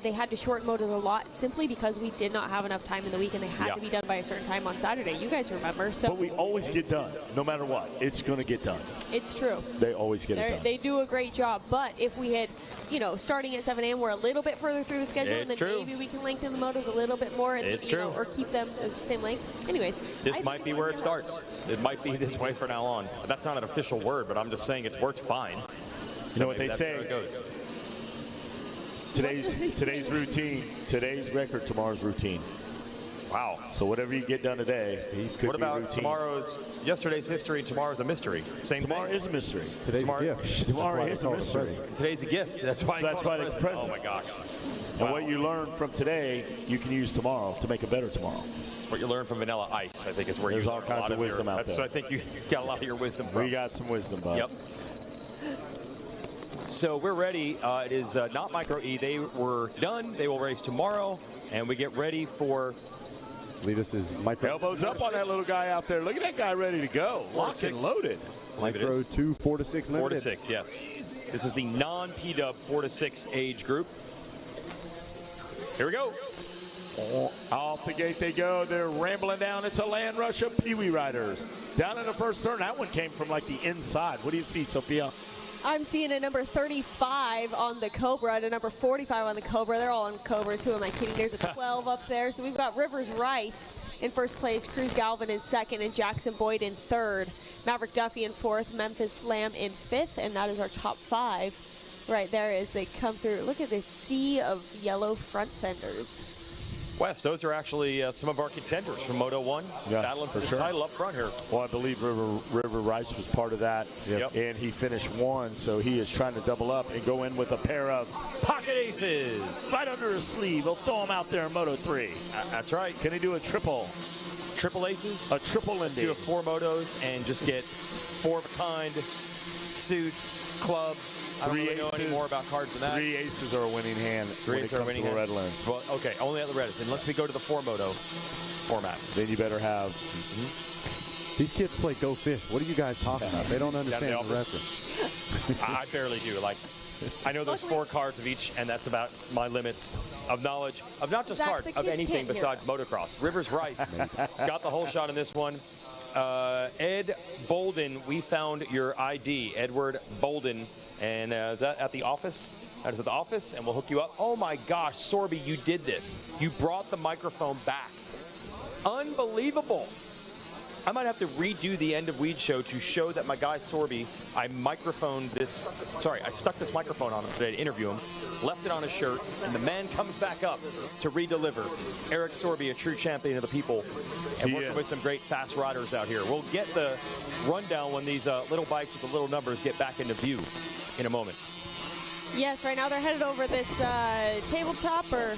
they had to shorten motos a lot simply because we did not have enough time in the week and they had to be done by a certain time on Saturday. You guys remember. So but we always get done. No matter what. It's going to get done. It's true. They always get it done. They do a great job. But if we had, you know, starting at 7 a.m., we're a little bit further through the schedule, and then maybe we can lengthen the motos a little bit more, and you know, or keep them the same length. Anyways, this might be where it starts. It might be this way from now on. That's not an official word, but I'm just saying it's worked fine. You know what they say? Today's routine, today's record, tomorrow's routine. Wow. So whatever you get done today, could what about routine. yesterday's history, tomorrow's a mystery? Tomorrow is a mystery. Today's a gift. Tomorrow is a mystery. Today's a gift. That's why it's a present. Oh my gosh. And what you learn from today, you can use tomorrow to make a better tomorrow. What you learn from Vanilla Ice, I think, is where there's you all kinds of wisdom out there. So I think you got a lot of your wisdom from. We got some wisdom, bud. Yep. So we're ready. It is not Micro E. They were done. They will race tomorrow, and we get ready for. I believe this is Micro. Elbows up on that little guy out there. Look at that guy ready to go. Locked and loaded. Micro 2, 4 to 6 limited. 4 to 6, yes. This is the non-P-Dub 4 to 6 age group. Here we go. Off the gate they go. They're rambling down. It's a land rush of Pee Wee riders. Down in the first turn. That one came from like the inside. What do you see, Sophia? I'm seeing a number 35 on the Cobra and a number 45 on the Cobra. They're all on Cobras. Who am I kidding? There's a 12 up there. So we've got Rivers Rice in first place, Cruz Galvin in second, and Jackson Boyd in third. Maverick Duffy in fourth, Memphis Lamb in fifth, and that is our top 5 right there as they come through. Look at this sea of yellow front fenders. Wes, those are actually some of our contenders from Moto 1, battling for the title up front here. Well, I believe River Rice was part of that, and he finished 1, so he is trying to double up and go in with a pair of pocket aces right under his sleeve. He'll throw them out there in Moto 3. That's right. Can he do a triple? Triple aces? A triple indeed. Do 4 motos and just get 4 of a kind, suits, clubs. I don't really know any more about cards than that. 3 aces are a winning hand. 3 aces are a winning hand. Red Lens. Well, okay, only at the Red Lens. Unless we go to the 4 moto format. Then you better have. These kids play Go Fish. What are you guys talking about? They don't understand the reference. I barely do. Like, I know there's 4 cards of each, and that's about my limits of knowledge of not just Zach, cards, of anything besides motocross. Rivers Rice got the whole shot in this one. Ed Bolden, we found your ID, Edward Bolden. And is that at the office? That is at the office, and we'll hook you up. Oh my gosh, Sorby, you did this. You brought the microphone back. Unbelievable. I might have to redo the end of Weed Show to show that my guy Sorby, I stuck this microphone on him today to interview him, left it on his shirt, and the man comes back up to redeliver. Eric Sorby, a true champion of the people, and working with some great fast riders out here. We'll get the rundown when these little bikes with the little numbers get back into view in a moment. Yes, right now they're headed over this tabletop or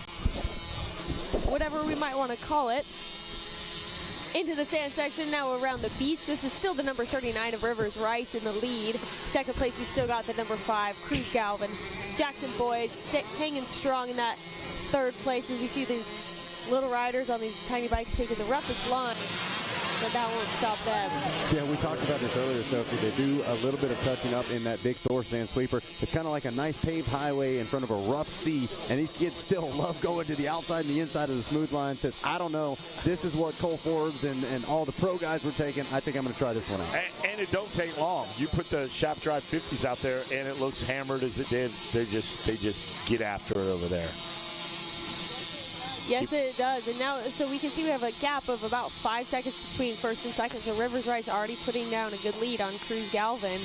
whatever we might want to call it. Into the sand section, now around the beach. This is still the number 39 of Rivers Rice in the lead. Second place, we still got the number 5, Cruz Galvin. Jackson Boyd hanging strong in that third place as we see these little riders on these tiny bikes taking the roughest line. But that won't stop them. Yeah, we talked about this earlier, Sophie. They do a little bit of touching up in that big Thor sand sweeper. It's kind of like a nice paved highway in front of a rough sea, and these kids still love going to the outside and the inside of the smooth line. Says, I don't know, this is what Cole Forbes and all the pro guys were taking. I think I'm going to try this one out. And it don't take long. You put the Shop Drive 50s out there, and it looks hammered as it did. They just get after it over there. Yes, it does. And now, so we can see we have a gap of about 5 seconds between first and second. So Rivers Rice already putting down a good lead on Cruz Galvin.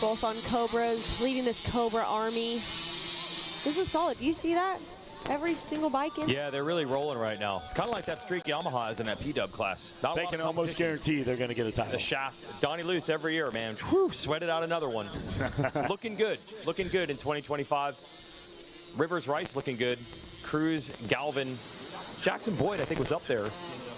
Both on Cobras, leading this Cobra army. This is solid. Do you see that? Every single bike in. Yeah, they're really rolling right now. It's kind of like that streak Yamaha is in that P-Dub class. They can almost guarantee they're going to get a title. The shaft, Donnie Luce every year, man. Whew, sweated out another one. Looking good in 2025. Rivers Rice looking good. Cruz, Galvin, Jackson Boyd, I think, was up there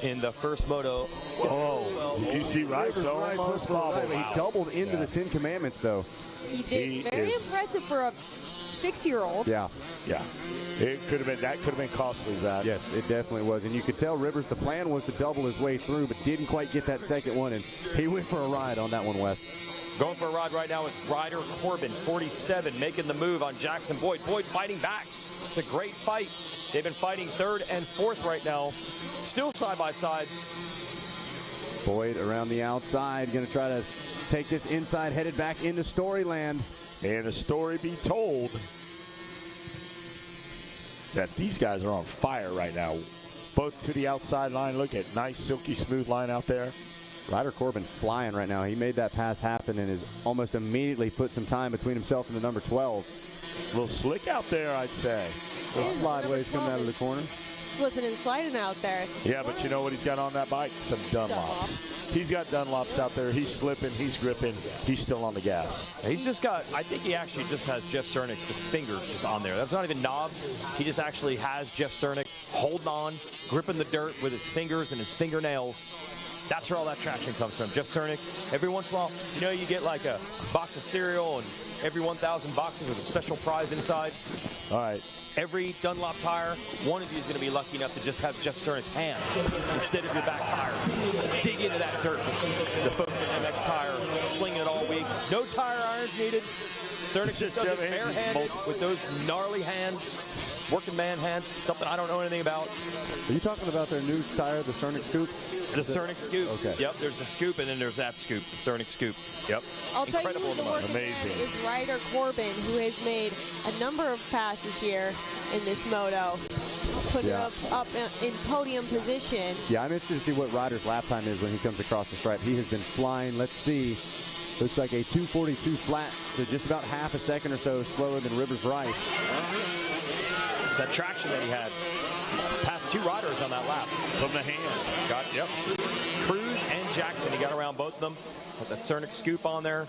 in the first moto. Oh, did you see Rice? Almost bobbled. He doubled into the 10 Commandments, though. He did. Very impressive for a 6-year-old. Yeah. That could have been costly, Zach. Yes, it definitely was. And you could tell Rivers, the plan was to double his way through, but didn't quite get that second one, and he went for a ride on that one, Wes. Going for a ride right now is Ryder Corbin, 47, making the move on Jackson Boyd. Boyd fighting back. It's a great fight. They've been fighting third and fourth right now. Still side by side. Boyd around the outside, going to try to take this inside, headed back into Storyland. And a story be told that these guys are on fire right now. Both to the outside line. Look at nice, silky, smooth line out there. Ryder Corbin flying right now. He made that pass happen and has almost immediately put some time between himself and the number 12. A little slick out there, I'd say. Little slideways coming out of the corner. Slipping and sliding out there. Yeah, but you know what he's got on that bike? Some Dunlops. He's got Dunlops out there. He's slipping. He's gripping. He's still on the gas. He's just got, I think he actually just has Jeff Cernick's fingers just on there. That's not even knobs. He just actually has Jeff Cernick holding on, gripping the dirt with his fingers and his fingernails. That's where all that traction comes from. Jeff Cernick, every once in a while, you know, you get like a box of cereal and every 1,000 boxes with a special prize inside. All right. Every Dunlop tire, one of you is going to be lucky enough to just have Jeff Cernick's hand instead of your back tire. Dig into that dirt. The folks at MX Tire slinging it all week. No tire irons needed. Cernick just does it barehanded with those gnarly hands. Working man hands, something I don't know anything about. Are you talking about their new tire, the Cernick Scoop? The Cernick Scoop. Okay. Yep, there's a scoop, and then there's that scoop, the Cernick Scoop. Yep. I'll tell you who the working man is Ryder Corbin, who has made a number of passes here in this moto. Putting up in podium position. Yeah, I'm interested to see what Ryder's lap time is when he comes across the stripe. He has been flying. Let's see. Looks like a 2:42 flat, so just about half a second or so slower than Rivers Rice. It's that traction that he had. Passed two riders on that lap. From the hand. Yep. Cruz and Jackson, he got around both of them. With the Cernick Scoop on there.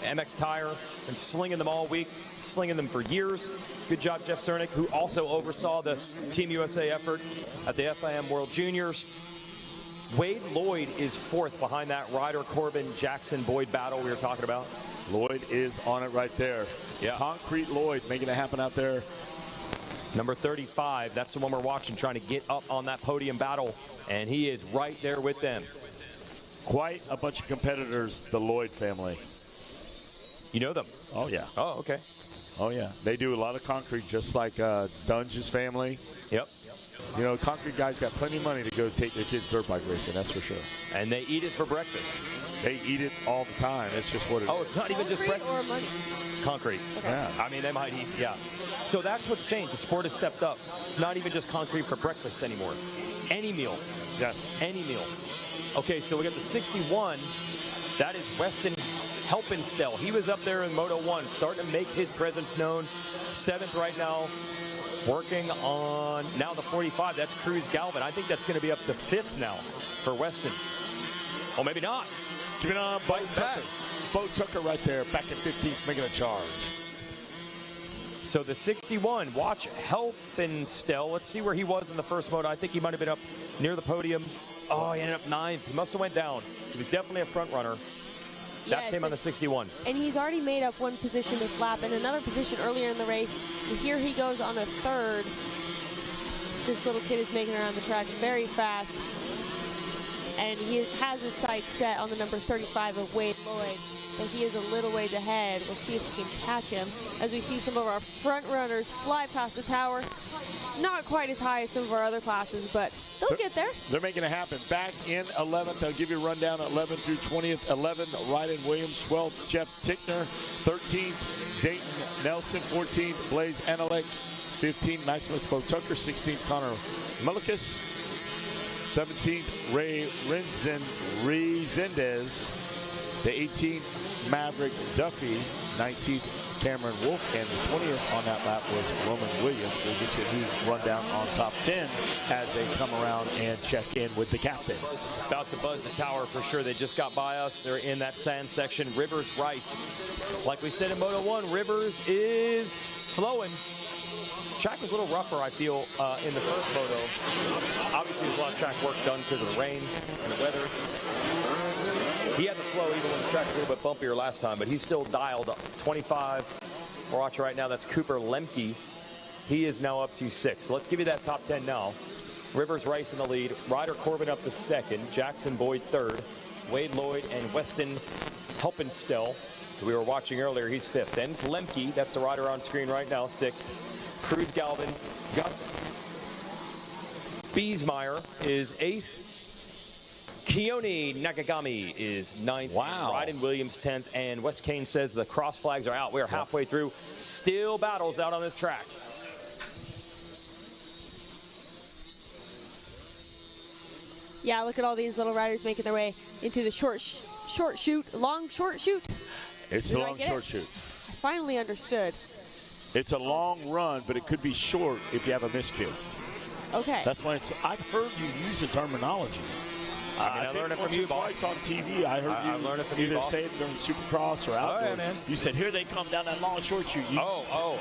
MX Tire, and slinging them all week, slinging them for years. Good job, Jeff Cernick, who also oversaw the Team USA effort at the FIM World Juniors. Wade Lloyd is fourth behind that Ryder Corbin Jackson Boyd battle we were talking about. Lloyd is on it right there. Yeah. Concrete Lloyd making it happen out there. Number 35, that's the one we're watching, trying to get up on that podium battle, and he is right there with them. Quite a bunch of competitors, the Lloyd family. You know them? Oh, yeah. Oh, okay. Oh, yeah. They do a lot of concrete, just like Dunge's family. Yep. You know, Concrete guys got plenty of money to go take their kids dirt bike racing, that's for sure. And they eat it for breakfast. They eat it all the time. It's just what it is. Oh, it's not even just breakfast. Or money? Concrete. Okay. Yeah. I mean, they might eat, yeah. So that's what's changed. The sport has stepped up. It's not even just concrete for breakfast anymore. Any meal. Yes. Any meal. Okay, so we got the 61. That is Weston Helpenstell. He was up there in Moto 1, starting to make his presence known. 7th right now. Working on now the 45. That's Cruz Galvin. I think that's going to be up to 5th now for Weston. Oh, maybe not. Give it on Bo Tucker. Bo Tucker right there, back at 15th, making a charge. So the 61, watch Helpenstell. Let's see where he was in the first moto. I think he might have been up near the podium. Oh, he ended up 9th. He must have went down. He was definitely a front runner. That's Yes, him on the 61. And he's already made up one position this lap and another position earlier in the race. And here he goes on a 3rd. This little kid is making around the track very fast. And he has his sights set on the number 35 of Wade Lloyd. But he is a little ways ahead. We'll see if we can catch him as we see some of our front runners fly past the tower. Not quite as high as some of our other classes, but they'll get there. They're making it happen. Back in 11th, I'll give you a rundown. 11th through 20th. 11, Ryden Williams. 12th, Jeff Tickner. 13th, Dayton Nelson. 14th, Blaze Anelek. 15th, Maximus Bo Tucker. 16th, Connor Mullikus. 17th, Ray Resendez. The 18th, Maverick Duffy. 19th, Cameron Wolf, and the 20th on that lap was Roman Williams. We'll get you a new rundown on top 10 as they come around and check in with the captain. About to buzz the tower for sure. They just got by us. They're in that sand section. Rivers Rice. Like we said in Moto 1, Rivers is flowing. Track was a little rougher, I feel, in the first moto. Obviously, there's a lot of track work done because of the rain and the weather. He had the flow even when the track was a little bit bumpier last time, but he's still dialed up. 25. We're watching right now. That's Cooper Lemke. He is now up to 6th. So let's give you that top 10 now. Rivers Rice in the lead. Ryder Corbin up to 2nd. Jackson Boyd 3rd. Wade Lloyd and Weston Helpenstell, who we were watching earlier, he's 5th. Then it's Lemke. That's the rider on screen right now, 6th. Cruz Galvin. Gus Biesmeyer is 8th. Keone Nakagami is 9th. Wow. Ryden Williams 10th. And Wes Kane says the cross flags are out. We are halfway through. Still battles out on this track. Yeah, look at all these little riders making their way into the short shoot. It's the long short shoot. I finally understood. It's a long run, but it could be short if you have a miscue. Okay. That's why it's. I've heard you use the terminology. I learned it from you, boss. Twice on TV, I heard you learned it from either you, boss. say it during Supercross or outdoor. yeah, man. You said, here they come down that long short shoot.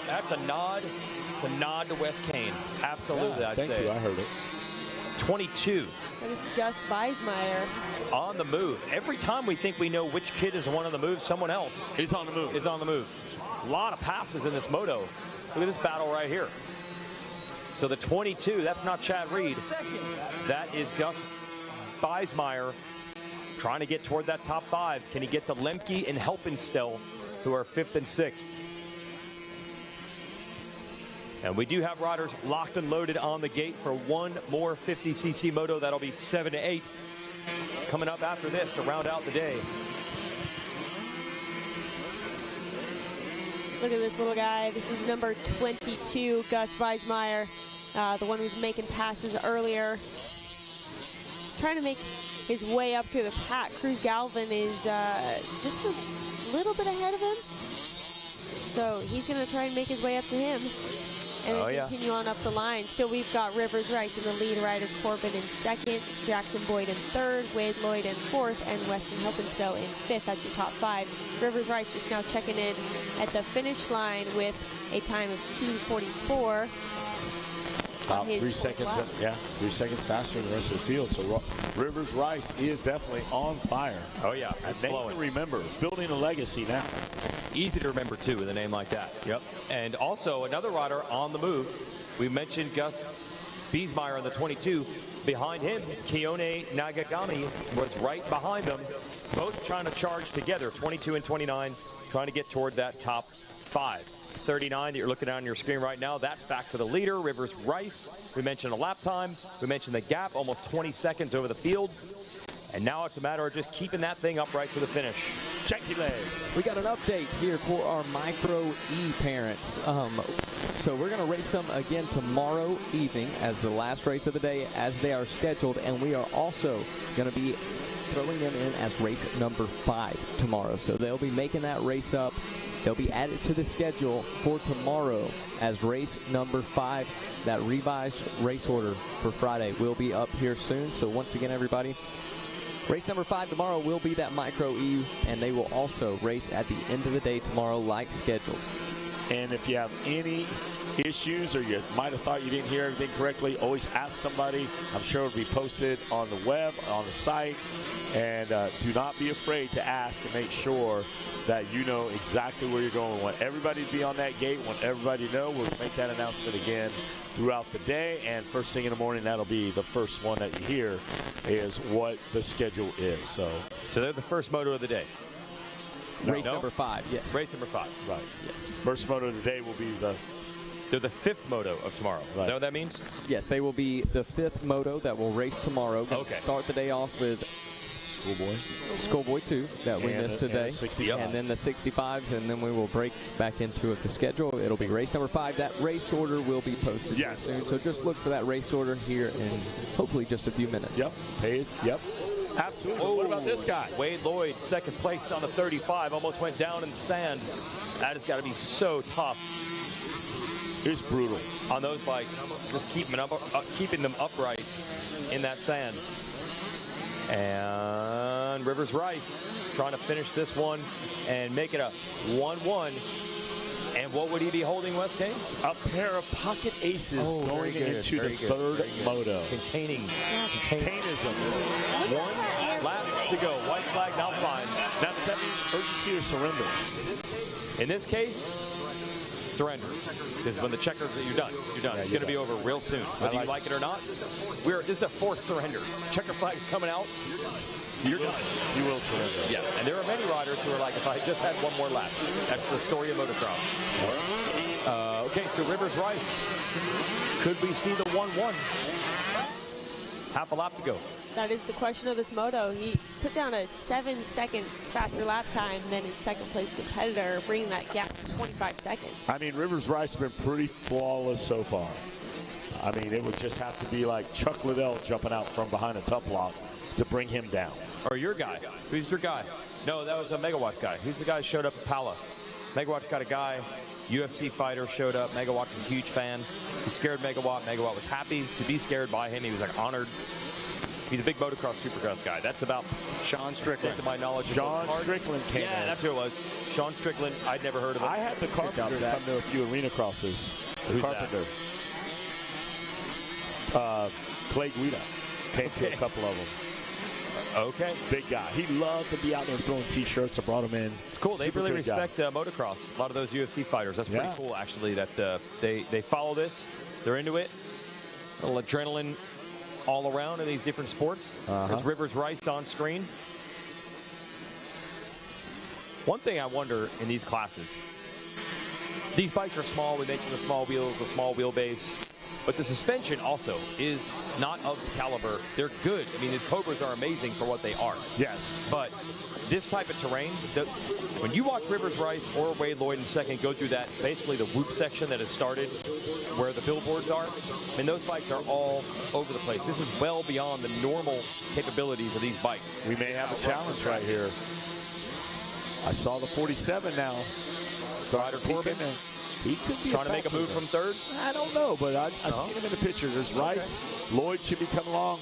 That's a nod. It's a nod to Wes Kane. Absolutely, Yeah, I'd thank say. you, I heard it. 22. And it's Gus Biesmeyer. On the move. Every time we think we know which kid is one on the move, someone else is on the move. A lot of passes in this moto. Look at this battle right here. So the 22, that's not Chad Reed. That is Gus Biesmeyer trying to get toward that top 5. Can he get to Lemke and Helpenstell, who are 5th and 6th? And we do have riders locked and loaded on the gate for one more 50cc moto. That'll be 7 to 8 coming up after this to round out the day. Look at this little guy. This is number 22, Gus Biesmeyer, the one who's making passes earlier. Trying to make his way up through the pack. Cruz Galvin is just a little bit ahead of him. So he's going to try and make his way up to him and then continue on up the line. Still, we've got Rivers Rice in the lead, Ryder Corbin in 2nd, Jackson Boyd in 3rd, Wade Lloyd in 4th, and Weston Helpenstell in 5th. That's your top 5. Rivers Rice just now checking in at the finish line with a time of 2:44. About 3 seconds, 3 seconds faster than the rest of the field. So Rivers Rice is definitely on fire. Oh, yeah. It's flowing. Remember, building a legacy now. Easy to remember, too, with a name like that. Yep. And also another rider on the move. We mentioned Gus Biesmeyer on the 22. Behind him, Keone Nakagami was right behind them. Both trying to charge together, 22 and 29, trying to get toward that top 5. 39 that you're looking at on your screen right now, that's back to the leader, Rivers Rice. We mentioned the lap time. We mentioned the gap, almost 20 seconds over the field. And now it's a matter of just keeping that thing upright to the finish. Check your legs. We got an update here for our Micro E parents. So we're going to race them again tomorrow evening as the last race of the day as they are scheduled. And we are also going to be throwing them in as race number 5 tomorrow. So they'll be making that race up. They'll be added to the schedule for tomorrow as race number 5. That revised race order for Friday will be up here soon. So once again, everybody, race number 5 tomorrow will be that Micro E, and they will also race at the end of the day tomorrow like scheduled. And if you have any issues or you might have thought you didn't hear everything correctly, always ask somebody. I'm sure it'll be posted on the web, on the site. And do not be afraid to ask and make sure that you know exactly where you're going. We want everybody to be on that gate. Want everybody to know. We'll make that announcement again throughout the day. And first thing in the morning, that'll be the first one that you hear is what the schedule is. So they're the first moto of the day. Race number 5, yes. Race number 5. Right. Yes. First moto of the day will be they're the 5th moto of tomorrow. Right. Is that what that means? Yes, they will be the 5th moto that will race tomorrow. Okay. Start the day off with Schoolboy 2 that we missed today. And then the 65s, and then we will break back into the schedule. It'll be race number 5. That race order will be posted soon. So just look for that race order here in hopefully just a few minutes. Yep. Yep. Absolutely. Oh, what about this guy? Wade Lloyd, second place on the 35, almost went down in the sand. That has got to be so tough. It's brutal on those bikes, just keeping them upright in that sand. And Rivers Rice trying to finish this one and make it a 1-1. And what would he be holding, Wes Kane? A pair of pocket aces going into the third moto. Containing Kainisms. 1 lap to go. White flag now fine. Now, does that mean urgency or surrender? In this case, surrender. Because when the checker, you're done. You're done. It's going to be over real soon. Whether you like it or not, this is a forced surrender. Checker flag's coming out. You're done. You will surrender. Yes, and there are many riders who are like, if I just had one more lap. That's the story of motocross. Okay, so Rivers Rice. Could we see the 1-1? Half a lap to go. That is the question of this moto. He put down a 7-second faster lap time than his second-place competitor, bringing that gap to 25 seconds. I mean, Rivers Rice has been pretty flawless so far. I mean, it would just have to be like Chuck Liddell jumping out from behind a top block to bring him down. Or your guy. Who's your guy? No, that was a Megawatts guy. Who's the guy who showed up at Pala? Megawatts got a guy. UFC fighter showed up. Megawatt's a huge fan. He scared Megawatt. Megawatt was happy to be scared by him. He was like honored. He's a big motocross, supercross guy. That's about Sean Strickland. To my knowledge. Sean Strickland came in. Yeah, that's who it was. Sean Strickland. I'd never heard of him. I had the Carpenter come to a few arena crosses. Who's Carpenter. Clay Guida came to a couple of them. Okay. Big guy. He loved to be out there throwing T-shirts. I brought him in. It's cool. They really respect motocross. A lot of those UFC fighters. That's pretty cool, actually, that they follow this. They're into it. A little adrenaline all around in these different sports. There's Rivers Rice on screen. One thing I wonder in these classes, these bikes are small. We mentioned the small wheels, the small wheelbase. But the suspension also is not of the caliber. They're good. I mean, these Cobras are amazing for what they are. Yes. But this type of terrain, when you watch Rivers Rice or Wade Lloyd in second go through that, basically the whoop section that has started where the billboards are, I mean, those bikes are all over the place. This is well beyond the normal capabilities of these bikes. We may have a challenge right here. I saw the 47 now. Ryder Corbin. He could be trying to make a move from third? I don't know, but I've seen him in the picture. There's Rice. Lloyd should be coming along.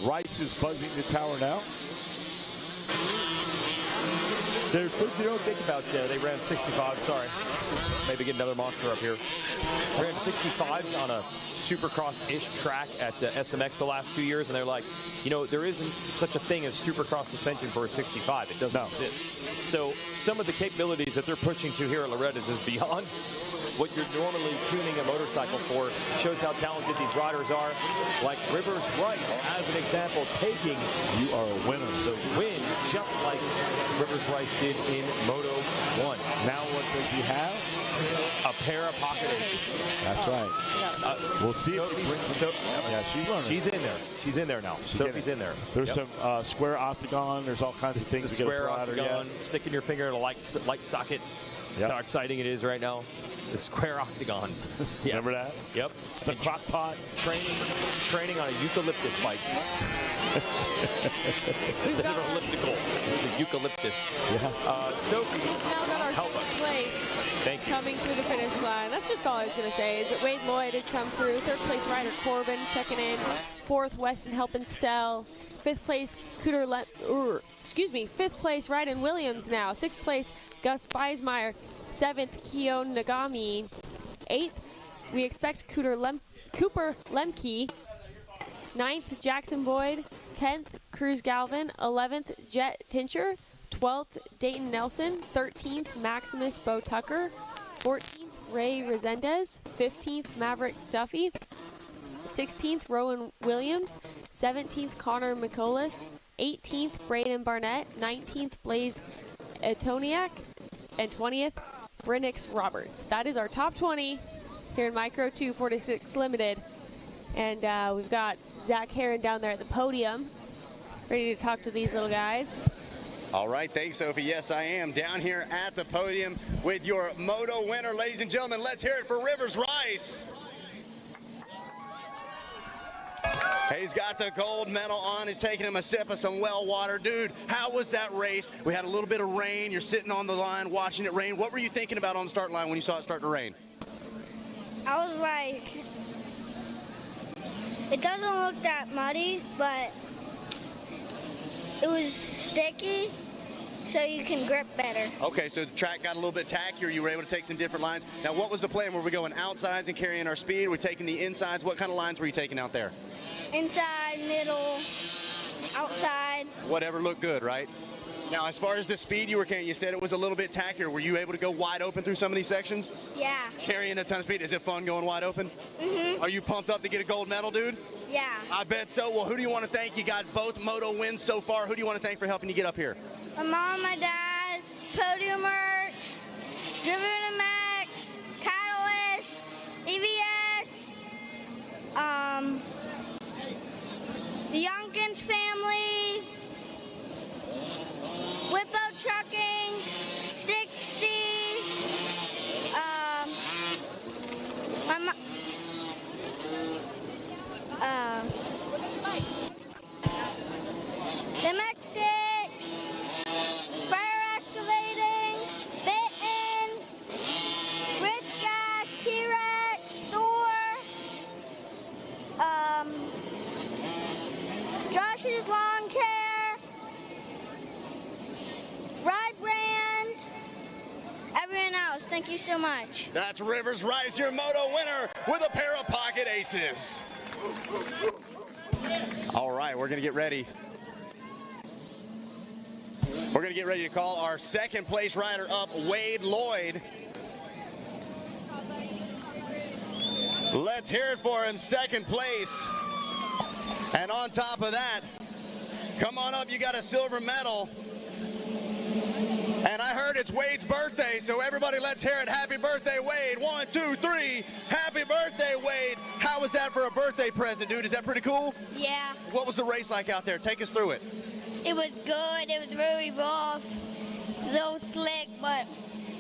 Rice is buzzing the tower now. There's things you don't think about. They ran 65. Sorry. Maybe get another monster up here. Ran 65s on a Supercross-ish track at SMX the last 2 years, and they're like, you know, there isn't such a thing as Supercross suspension for a 65. It doesn't exist. So some of the capabilities that they're pushing to here at Loretta's is beyond what you're normally tuning a motorcycle for. It shows how talented these riders are. Like Rivers Rice, as an example, taking you are a winner. The win, just like Rivers Rice did in Moto 1. Now what does he have? a pair of pocket aces. That's right. We'll see if he brings yeah, she's learning. She's in there. She's in there now. Sophie's in there. There's some square octagon. There's all kinds of things. The square octagon, sticking your finger in a light socket. That's how exciting it is right now. The square octagon. Yeah. Remember that? Yep. The crock pot. Training on a eucalyptus bike. Instead of elliptical, it's a eucalyptus. Yeah. Sophie, Now got our help us. second place Thank you. coming through the finish line. That's just all I was going to say is that Wade Lloyd has come through. Third place Ryder Corbin checking in. Fourth Weston Helpenstell. Fifth place fifth place Ryden Williams now. Sixth place Gus Beismeyer. Seventh Kyo Nagami. Eighth we expect Cooper Lemke. Ninth Jackson Boyd. 10th Cruz Galvin. 11th Jet Tincher. 12th Dayton Nelson. 13th Maximus Bo Tucker. 14th Ray Resendez. 15th Maverick Duffy. 16th Rowan Williams. 17th Connor McColas. 18th Braden Barnett. 19th Blaze Etoniak. And 20th Brennix Roberts. That is our top 20 here in Micro 246 Limited. And we've got Zach Heron down there at the podium, ready to talk to these little guys. All right, thanks, Sophie. Yes, I am down here at the podium with your moto winner, ladies and gentlemen. Let's hear it for Rivers Rice. He's got the gold medal on. He's taking him a sip of some well water. Dude, how was that race? We had a little bit of rain. You're sitting on the line watching it rain. What were you thinking about on the start line when you saw it starting to rain? I was like, it doesn't look that muddy, but it was sticky, so you can grip better. Okay, so the track got a little bit tacky, or you were able to take some different lines. Now, what was the plan? Were we going outsides and carrying our speed? Were we taking the insides? What kind of lines were you taking out there? Inside, middle, outside. Whatever looked good, right? Now, as far as the speed you were carrying, you said it was a little bit tackier. Were you able to go wide open through some of these sections? Yeah. Carrying a ton of speed. Is it fun going wide open? Mm-hmm. Are you pumped up to get a gold medal, dude? Yeah. I bet so. Well, who do you want to thank? You got both moto wins so far. Who do you want to thank for helping you get up here? My mom, my dad, Podium Works, Driven to Max, Catalyst, EVS, the Youngkins family, Whippo Trucking, 60, the MX6, Fire Excavating, Bitten, Rich Gas, T-Rex, Thor, Josh's Lawn Care, Ride Brand, everyone else, thank you so much. That's Rivers Rice, your moto winner, with a pair of pocket aces. All right, we're going to get ready. We're going to get ready to call our second place rider up, Wade Lloyd. Let's hear it for him, second place. And on top of that, come on up, you got a silver medal. And I heard it's Wade's birthday, so everybody let's hear it. Happy birthday, Wade. 1, 2, 3. Happy birthday, Wade. How was that for a birthday present, dude? Is that pretty cool? Yeah. What was the race like out there? Take us through it. It was good. It was really rough, a little slick, but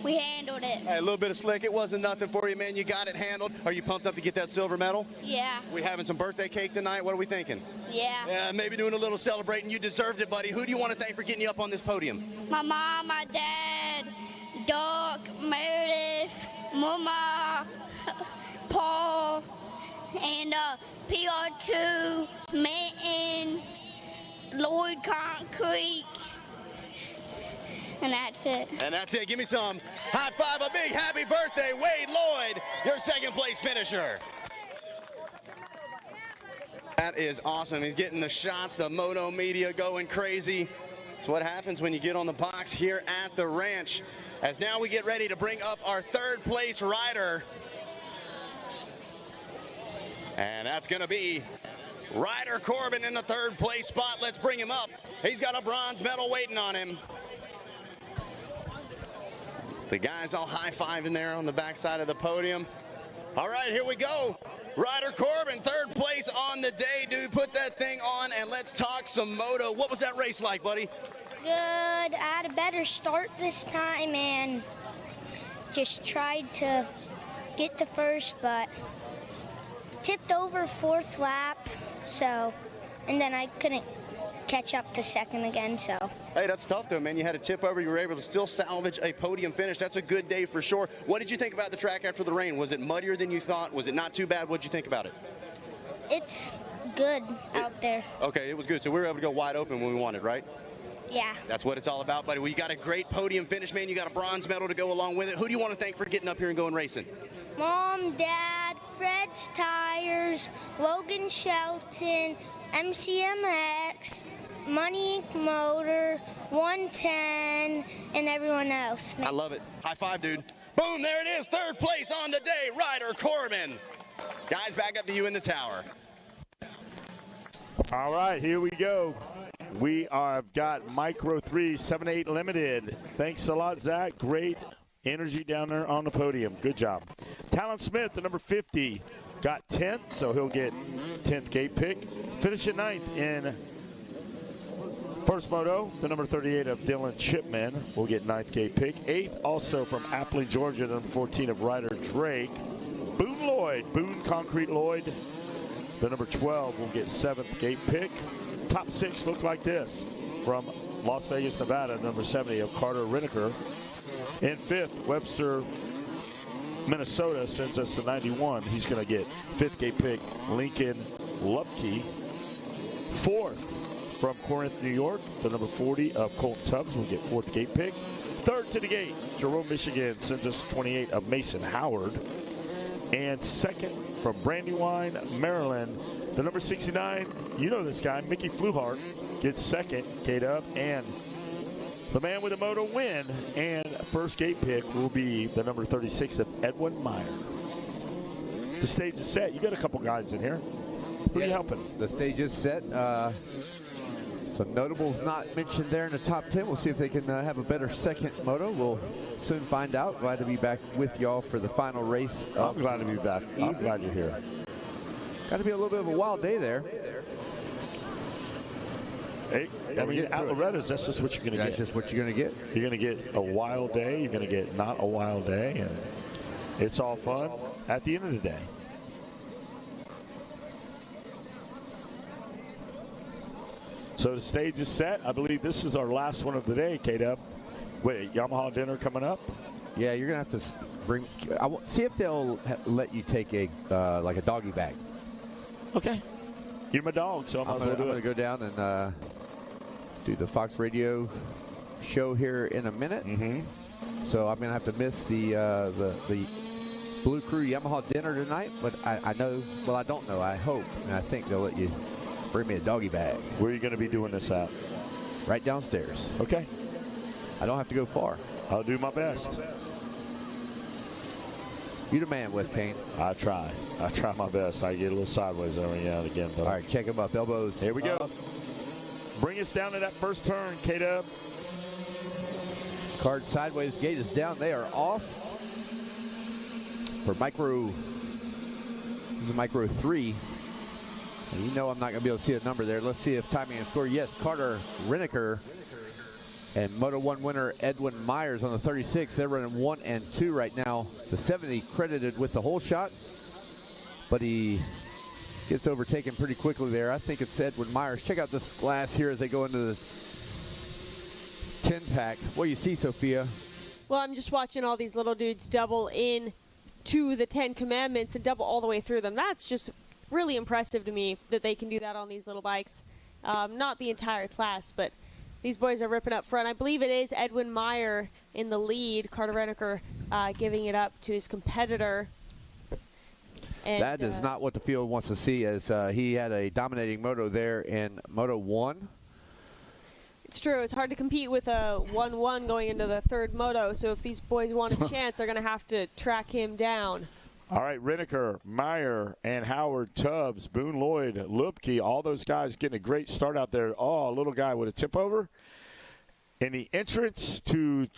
we handled it. Hey, a little bit of slick. It wasn't nothing for you, man. You got it handled. Are you pumped up to get that silver medal? Yeah. We having some birthday cake tonight? What are we thinking? Yeah. Yeah, maybe doing a little celebrating. You deserved it, buddy. Who do you want to thank for getting you up on this podium? My mom, my dad, Doc, Meredith, Mama, Paul, and PR2, Minton, Lloyd Concrete, and that's it. And that's it. Give me some. High five, a big happy birthday, Wade Lloyd, your second place finisher. That is awesome. He's getting the shots, the moto media going crazy. It's what happens when you get on the box here at the ranch. As now we get ready to bring up our third place rider. And that's going to be Ryder Corbin in the third place spot. Let's bring him up. He's got a bronze medal waiting on him. The guys all high-fiving there on the backside of the podium. All right, here we go. Ryder Corbin, third place on the day, dude. Put that thing on and let's talk some moto. What was that race like, buddy? Good. I had a better start this time and just tried to get the first, but tipped over fourth lap, and then I couldn't catch up to second again, so. Hey, that's tough, though, man. You had a tip over. You were able to still salvage a podium finish. That's a good day for sure. What did you think about the track after the rain? Was it muddier than you thought? Was it not too bad? What did you think about it? It's good out there. Okay, it was good. So we were able to go wide open when we wanted, right? Yeah. That's what it's all about, buddy. Well, you got a great podium finish, man. You got a bronze medal to go along with it. Who do you want to thank for getting up here and going racing? Mom, Dad, Fred's Tires, Logan Shelton, MCMX, Money Inc. Motor, 110, and everyone else. I love it. High five, dude. Boom, there it is. Third place on the day, Ryder Corbin. Guys, back up to you in the tower. All right, here we go. We have got Micro 3 7-8 Limited. Thanks a lot, Zach. Great energy down there on the podium. Good job. Talon Smith, the number 50, got 10th, so he'll get 10th gate pick. Finishing 9th in first moto, the number 38 of Dylan Chipman will get 9th gate pick. 8th also from Apley, Georgia, the number 14 of Ryder Drake. Boone Concrete Lloyd, the number 12 will get 7th gate pick. Top 6 look like this. From Las Vegas, Nevada, number 70 of Carter Riniker. In 5th, Webster, Minnesota sends us to 91. He's going to get 5th gate pick, Lincoln Lupke. 4th, from Corinth, New York, the number 40 of Colton Tubbs will get 4th gate pick. 3rd to the gate, Jerome, Michigan sends us 28 of Mason Howard. And 2nd, from Brandywine, Maryland, the number 69, you know this guy, Mickey Fluhart, gets 2nd gate up, and the man with the moto win and first gate pick will be the number 36 of Edwin Meyer. The stage is set. You got a couple guys in here. Who are you helping? The stage is set. Some notables not mentioned there in the top 10. We'll see if they can have a better second moto. We'll soon find out. Glad to be back with y'all for the final race. I'm glad to be back. I'm glad you're here. Got to be a little bit of a wild day there. Hey, I mean, at Loretta's, that's just what you're going to get. That's just what you're going to get. You're going to get a wild day. You're going to get not a wild day. And it's all fun at the end of the day. So the stage is set. I believe this is our last one of the day, K-Dub. Wait, Yamaha dinner coming up? Yeah, you're going to have to bring. See if they'll let you take a like a doggy bag. Okay. You're my dog, so I'm going to go down and do the Fox Radio show here in a minute. So I'm going to have to miss the Blue Crew Yamaha dinner tonight. But I know, well, I don't know. I hope and I think they'll let you bring me a doggy bag. Where are you going to be doing this at? Right downstairs. Okay. I don't have to go far. I'll do my best. You the man, Wes Payne. I try my best. I get a little sideways every now and again. But all right, check him up. Elbows. Here we go. Bring us down to that first turn, K-Dub. Card sideways. Gate is down. They are off. For Micro, this is Micro 3. And you know I'm not going to be able to see a number there. Let's see if timing and score. Yes, Carter Riniker and Moto 1 winner Edwin Myers on the 36. They're running 1 and 2 right now. The 70 credited with the whole shot, but he gets overtaken pretty quickly there. I think it's Edwin Myers. Check out this glass here as they go into the 10-pack. What do you see, Sophia? Well, I'm just watching all these little dudes double in to the 10 Commandments and double all the way through them. That's just really impressive to me that they can do that on these little bikes. Not the entire class, but these boys are ripping up front. I believe it is Edwin Meyer in the lead. Carter Reniker giving it up to his competitor. And, that is not what the field wants to see, as he had a dominating moto there in Moto 1. It's true. It's hard to compete with a 1-1 going into the third moto. So if these boys want a chance, they're going to have to track him down. All right, Riniker, Meyer, and Howard, Tubbs, Boone Lloyd, Lupke, all those guys getting a great start out there. Oh, a little guy with a tip over. In the entrance to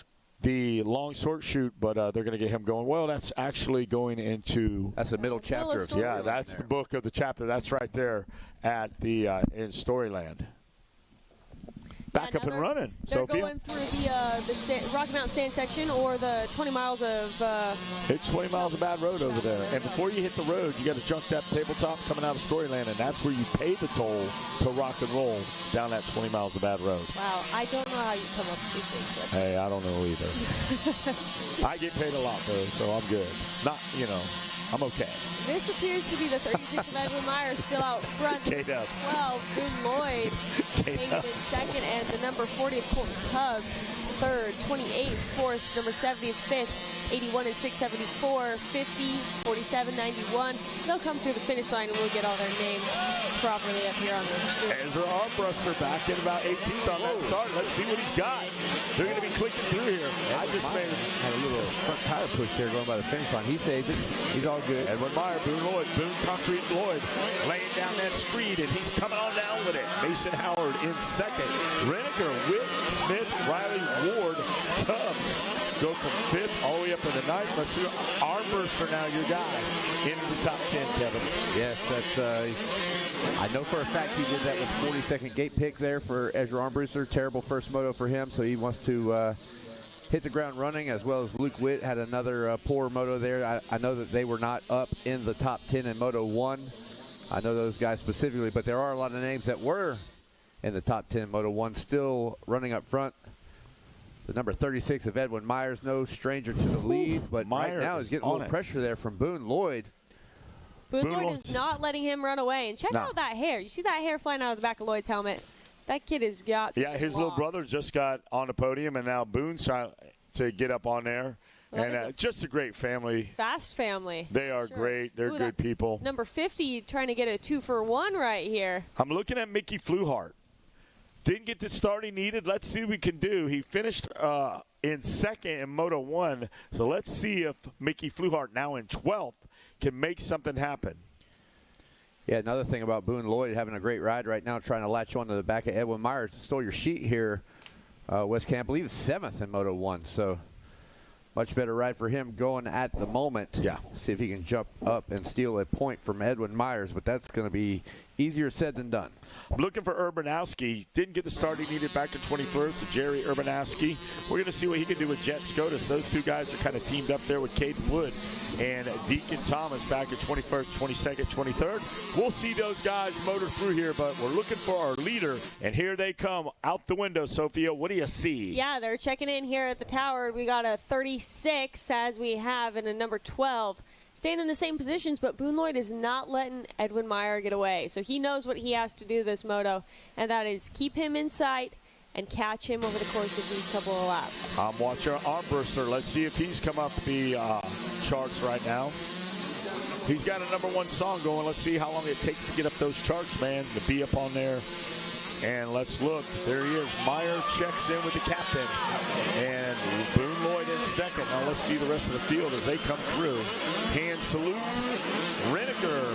the long short shoot, but they're going to get him going. Well, that's actually going into. That's the middle chapter. Yeah, that's the book of the chapter. That's right there at the in Storyland. Back up and running. They're Sophia. going through the Rocky Mountain Sand section or the 20 miles of. It's 20 miles of bad road over there. And before you hit the road, you got to jump that tabletop coming out of Storyland, and that's where you pay the toll to rock and roll down that 20 miles of bad road. Wow, I don't know how you come up with these things, Wes. Hey, I don't know either. I get paid a lot, though, so I'm good. Not, I'm okay. This appears to be the 36 of Edwin Myers still out front. 12, Boone Lloyd hanging in second, and the number 40 of Colton Tubbs, third, 28, fourth, number 70 fifth, 81 and 674, 50, 47, 91. They'll come through the finish line, and we'll get all their names properly up here on the screen. Ezra Armbruster back in about 18th on that start. Let's see what he's got. They're going to be clicking through here. Had a little front tire push there going by the finish line. He saved it. He's all good. Edwin Meyer, Boone Lloyd, Boone Concrete Lloyd laying down that screed, and he's coming on down with it. Mason Howard in second. Reniger, Witt, Smith, Riley, Ward, Tubbs go from fifth all the way up into ninth. Let's see Armbruster now, your guy, into the top 10, Kevin. Yes, that's. I know for a fact he did that with 42nd gate pick there for Ezra Armbruster. Terrible first moto for him, so he wants to hit the ground running, as well as Luke Witt had another poor moto there. I know that they were not up in the top 10 in Moto 1. I know those guys specifically, but there are a lot of names that were in the top 10 Moto 1 still running up front. The number 36 of Edwin Myers, no stranger to the lead, but right now he's getting a little pressure there from Boone Lloyd. Boone Lloyd is not letting him run away. And check out that hair. You see that hair flying out of the back of Lloyd's helmet? That kid has got some his little brother just got on the podium, and now Boone's trying to get up on there. Well, and just a great family. Fast family. They are great. They're good people. Number 50 trying to get a 2-for-1 right here. I'm looking at Mickey Fluhart. Didn't get the start he needed. Let's see what we can do. He finished in second in Moto 1. So let's see if Mickey Fluhart, now in 12th, can make something happen. Yeah, another thing about Boone Lloyd having a great ride right now, trying to latch on to the back of Edwin Myers. Stole your sheet here, Wes Camp. I believe 7th in Moto 1. So much better ride for him going at the moment. Yeah. See if he can jump up and steal a point from Edwin Myers, but that's going to be easier said than done. I'm looking for Urbanowski. Didn't get the start he needed back in 21st to Jerry Urbanowski. We're going to see what he can do with Jet Scotus. Those two guys are kind of teamed up there with Caden Wood and Deacon Thomas back in 21st, 22nd, 23rd. We'll see those guys motor through here, but we're looking for our leader, and here they come out the window. Sophia, what do you see? Yeah, they're checking in here at the tower. We got a 36 as we have and a number 12. Staying in the same positions, but Boone Lloyd is not letting Edwin Meyer get away. So he knows what he has to do this moto, and that is keep him in sight and catch him over the course of these couple of laps. I'm watching Armbruster. Let's see if he's come up the charts right now. He's got a number 1 song going. Let's see how long it takes to get up those charts, man, to be up on there. And let's look. There he is. Meyer checks in with the captain. And Boone Lloyd in second. Now let's see the rest of the field as they come through. Hand salute. Reniger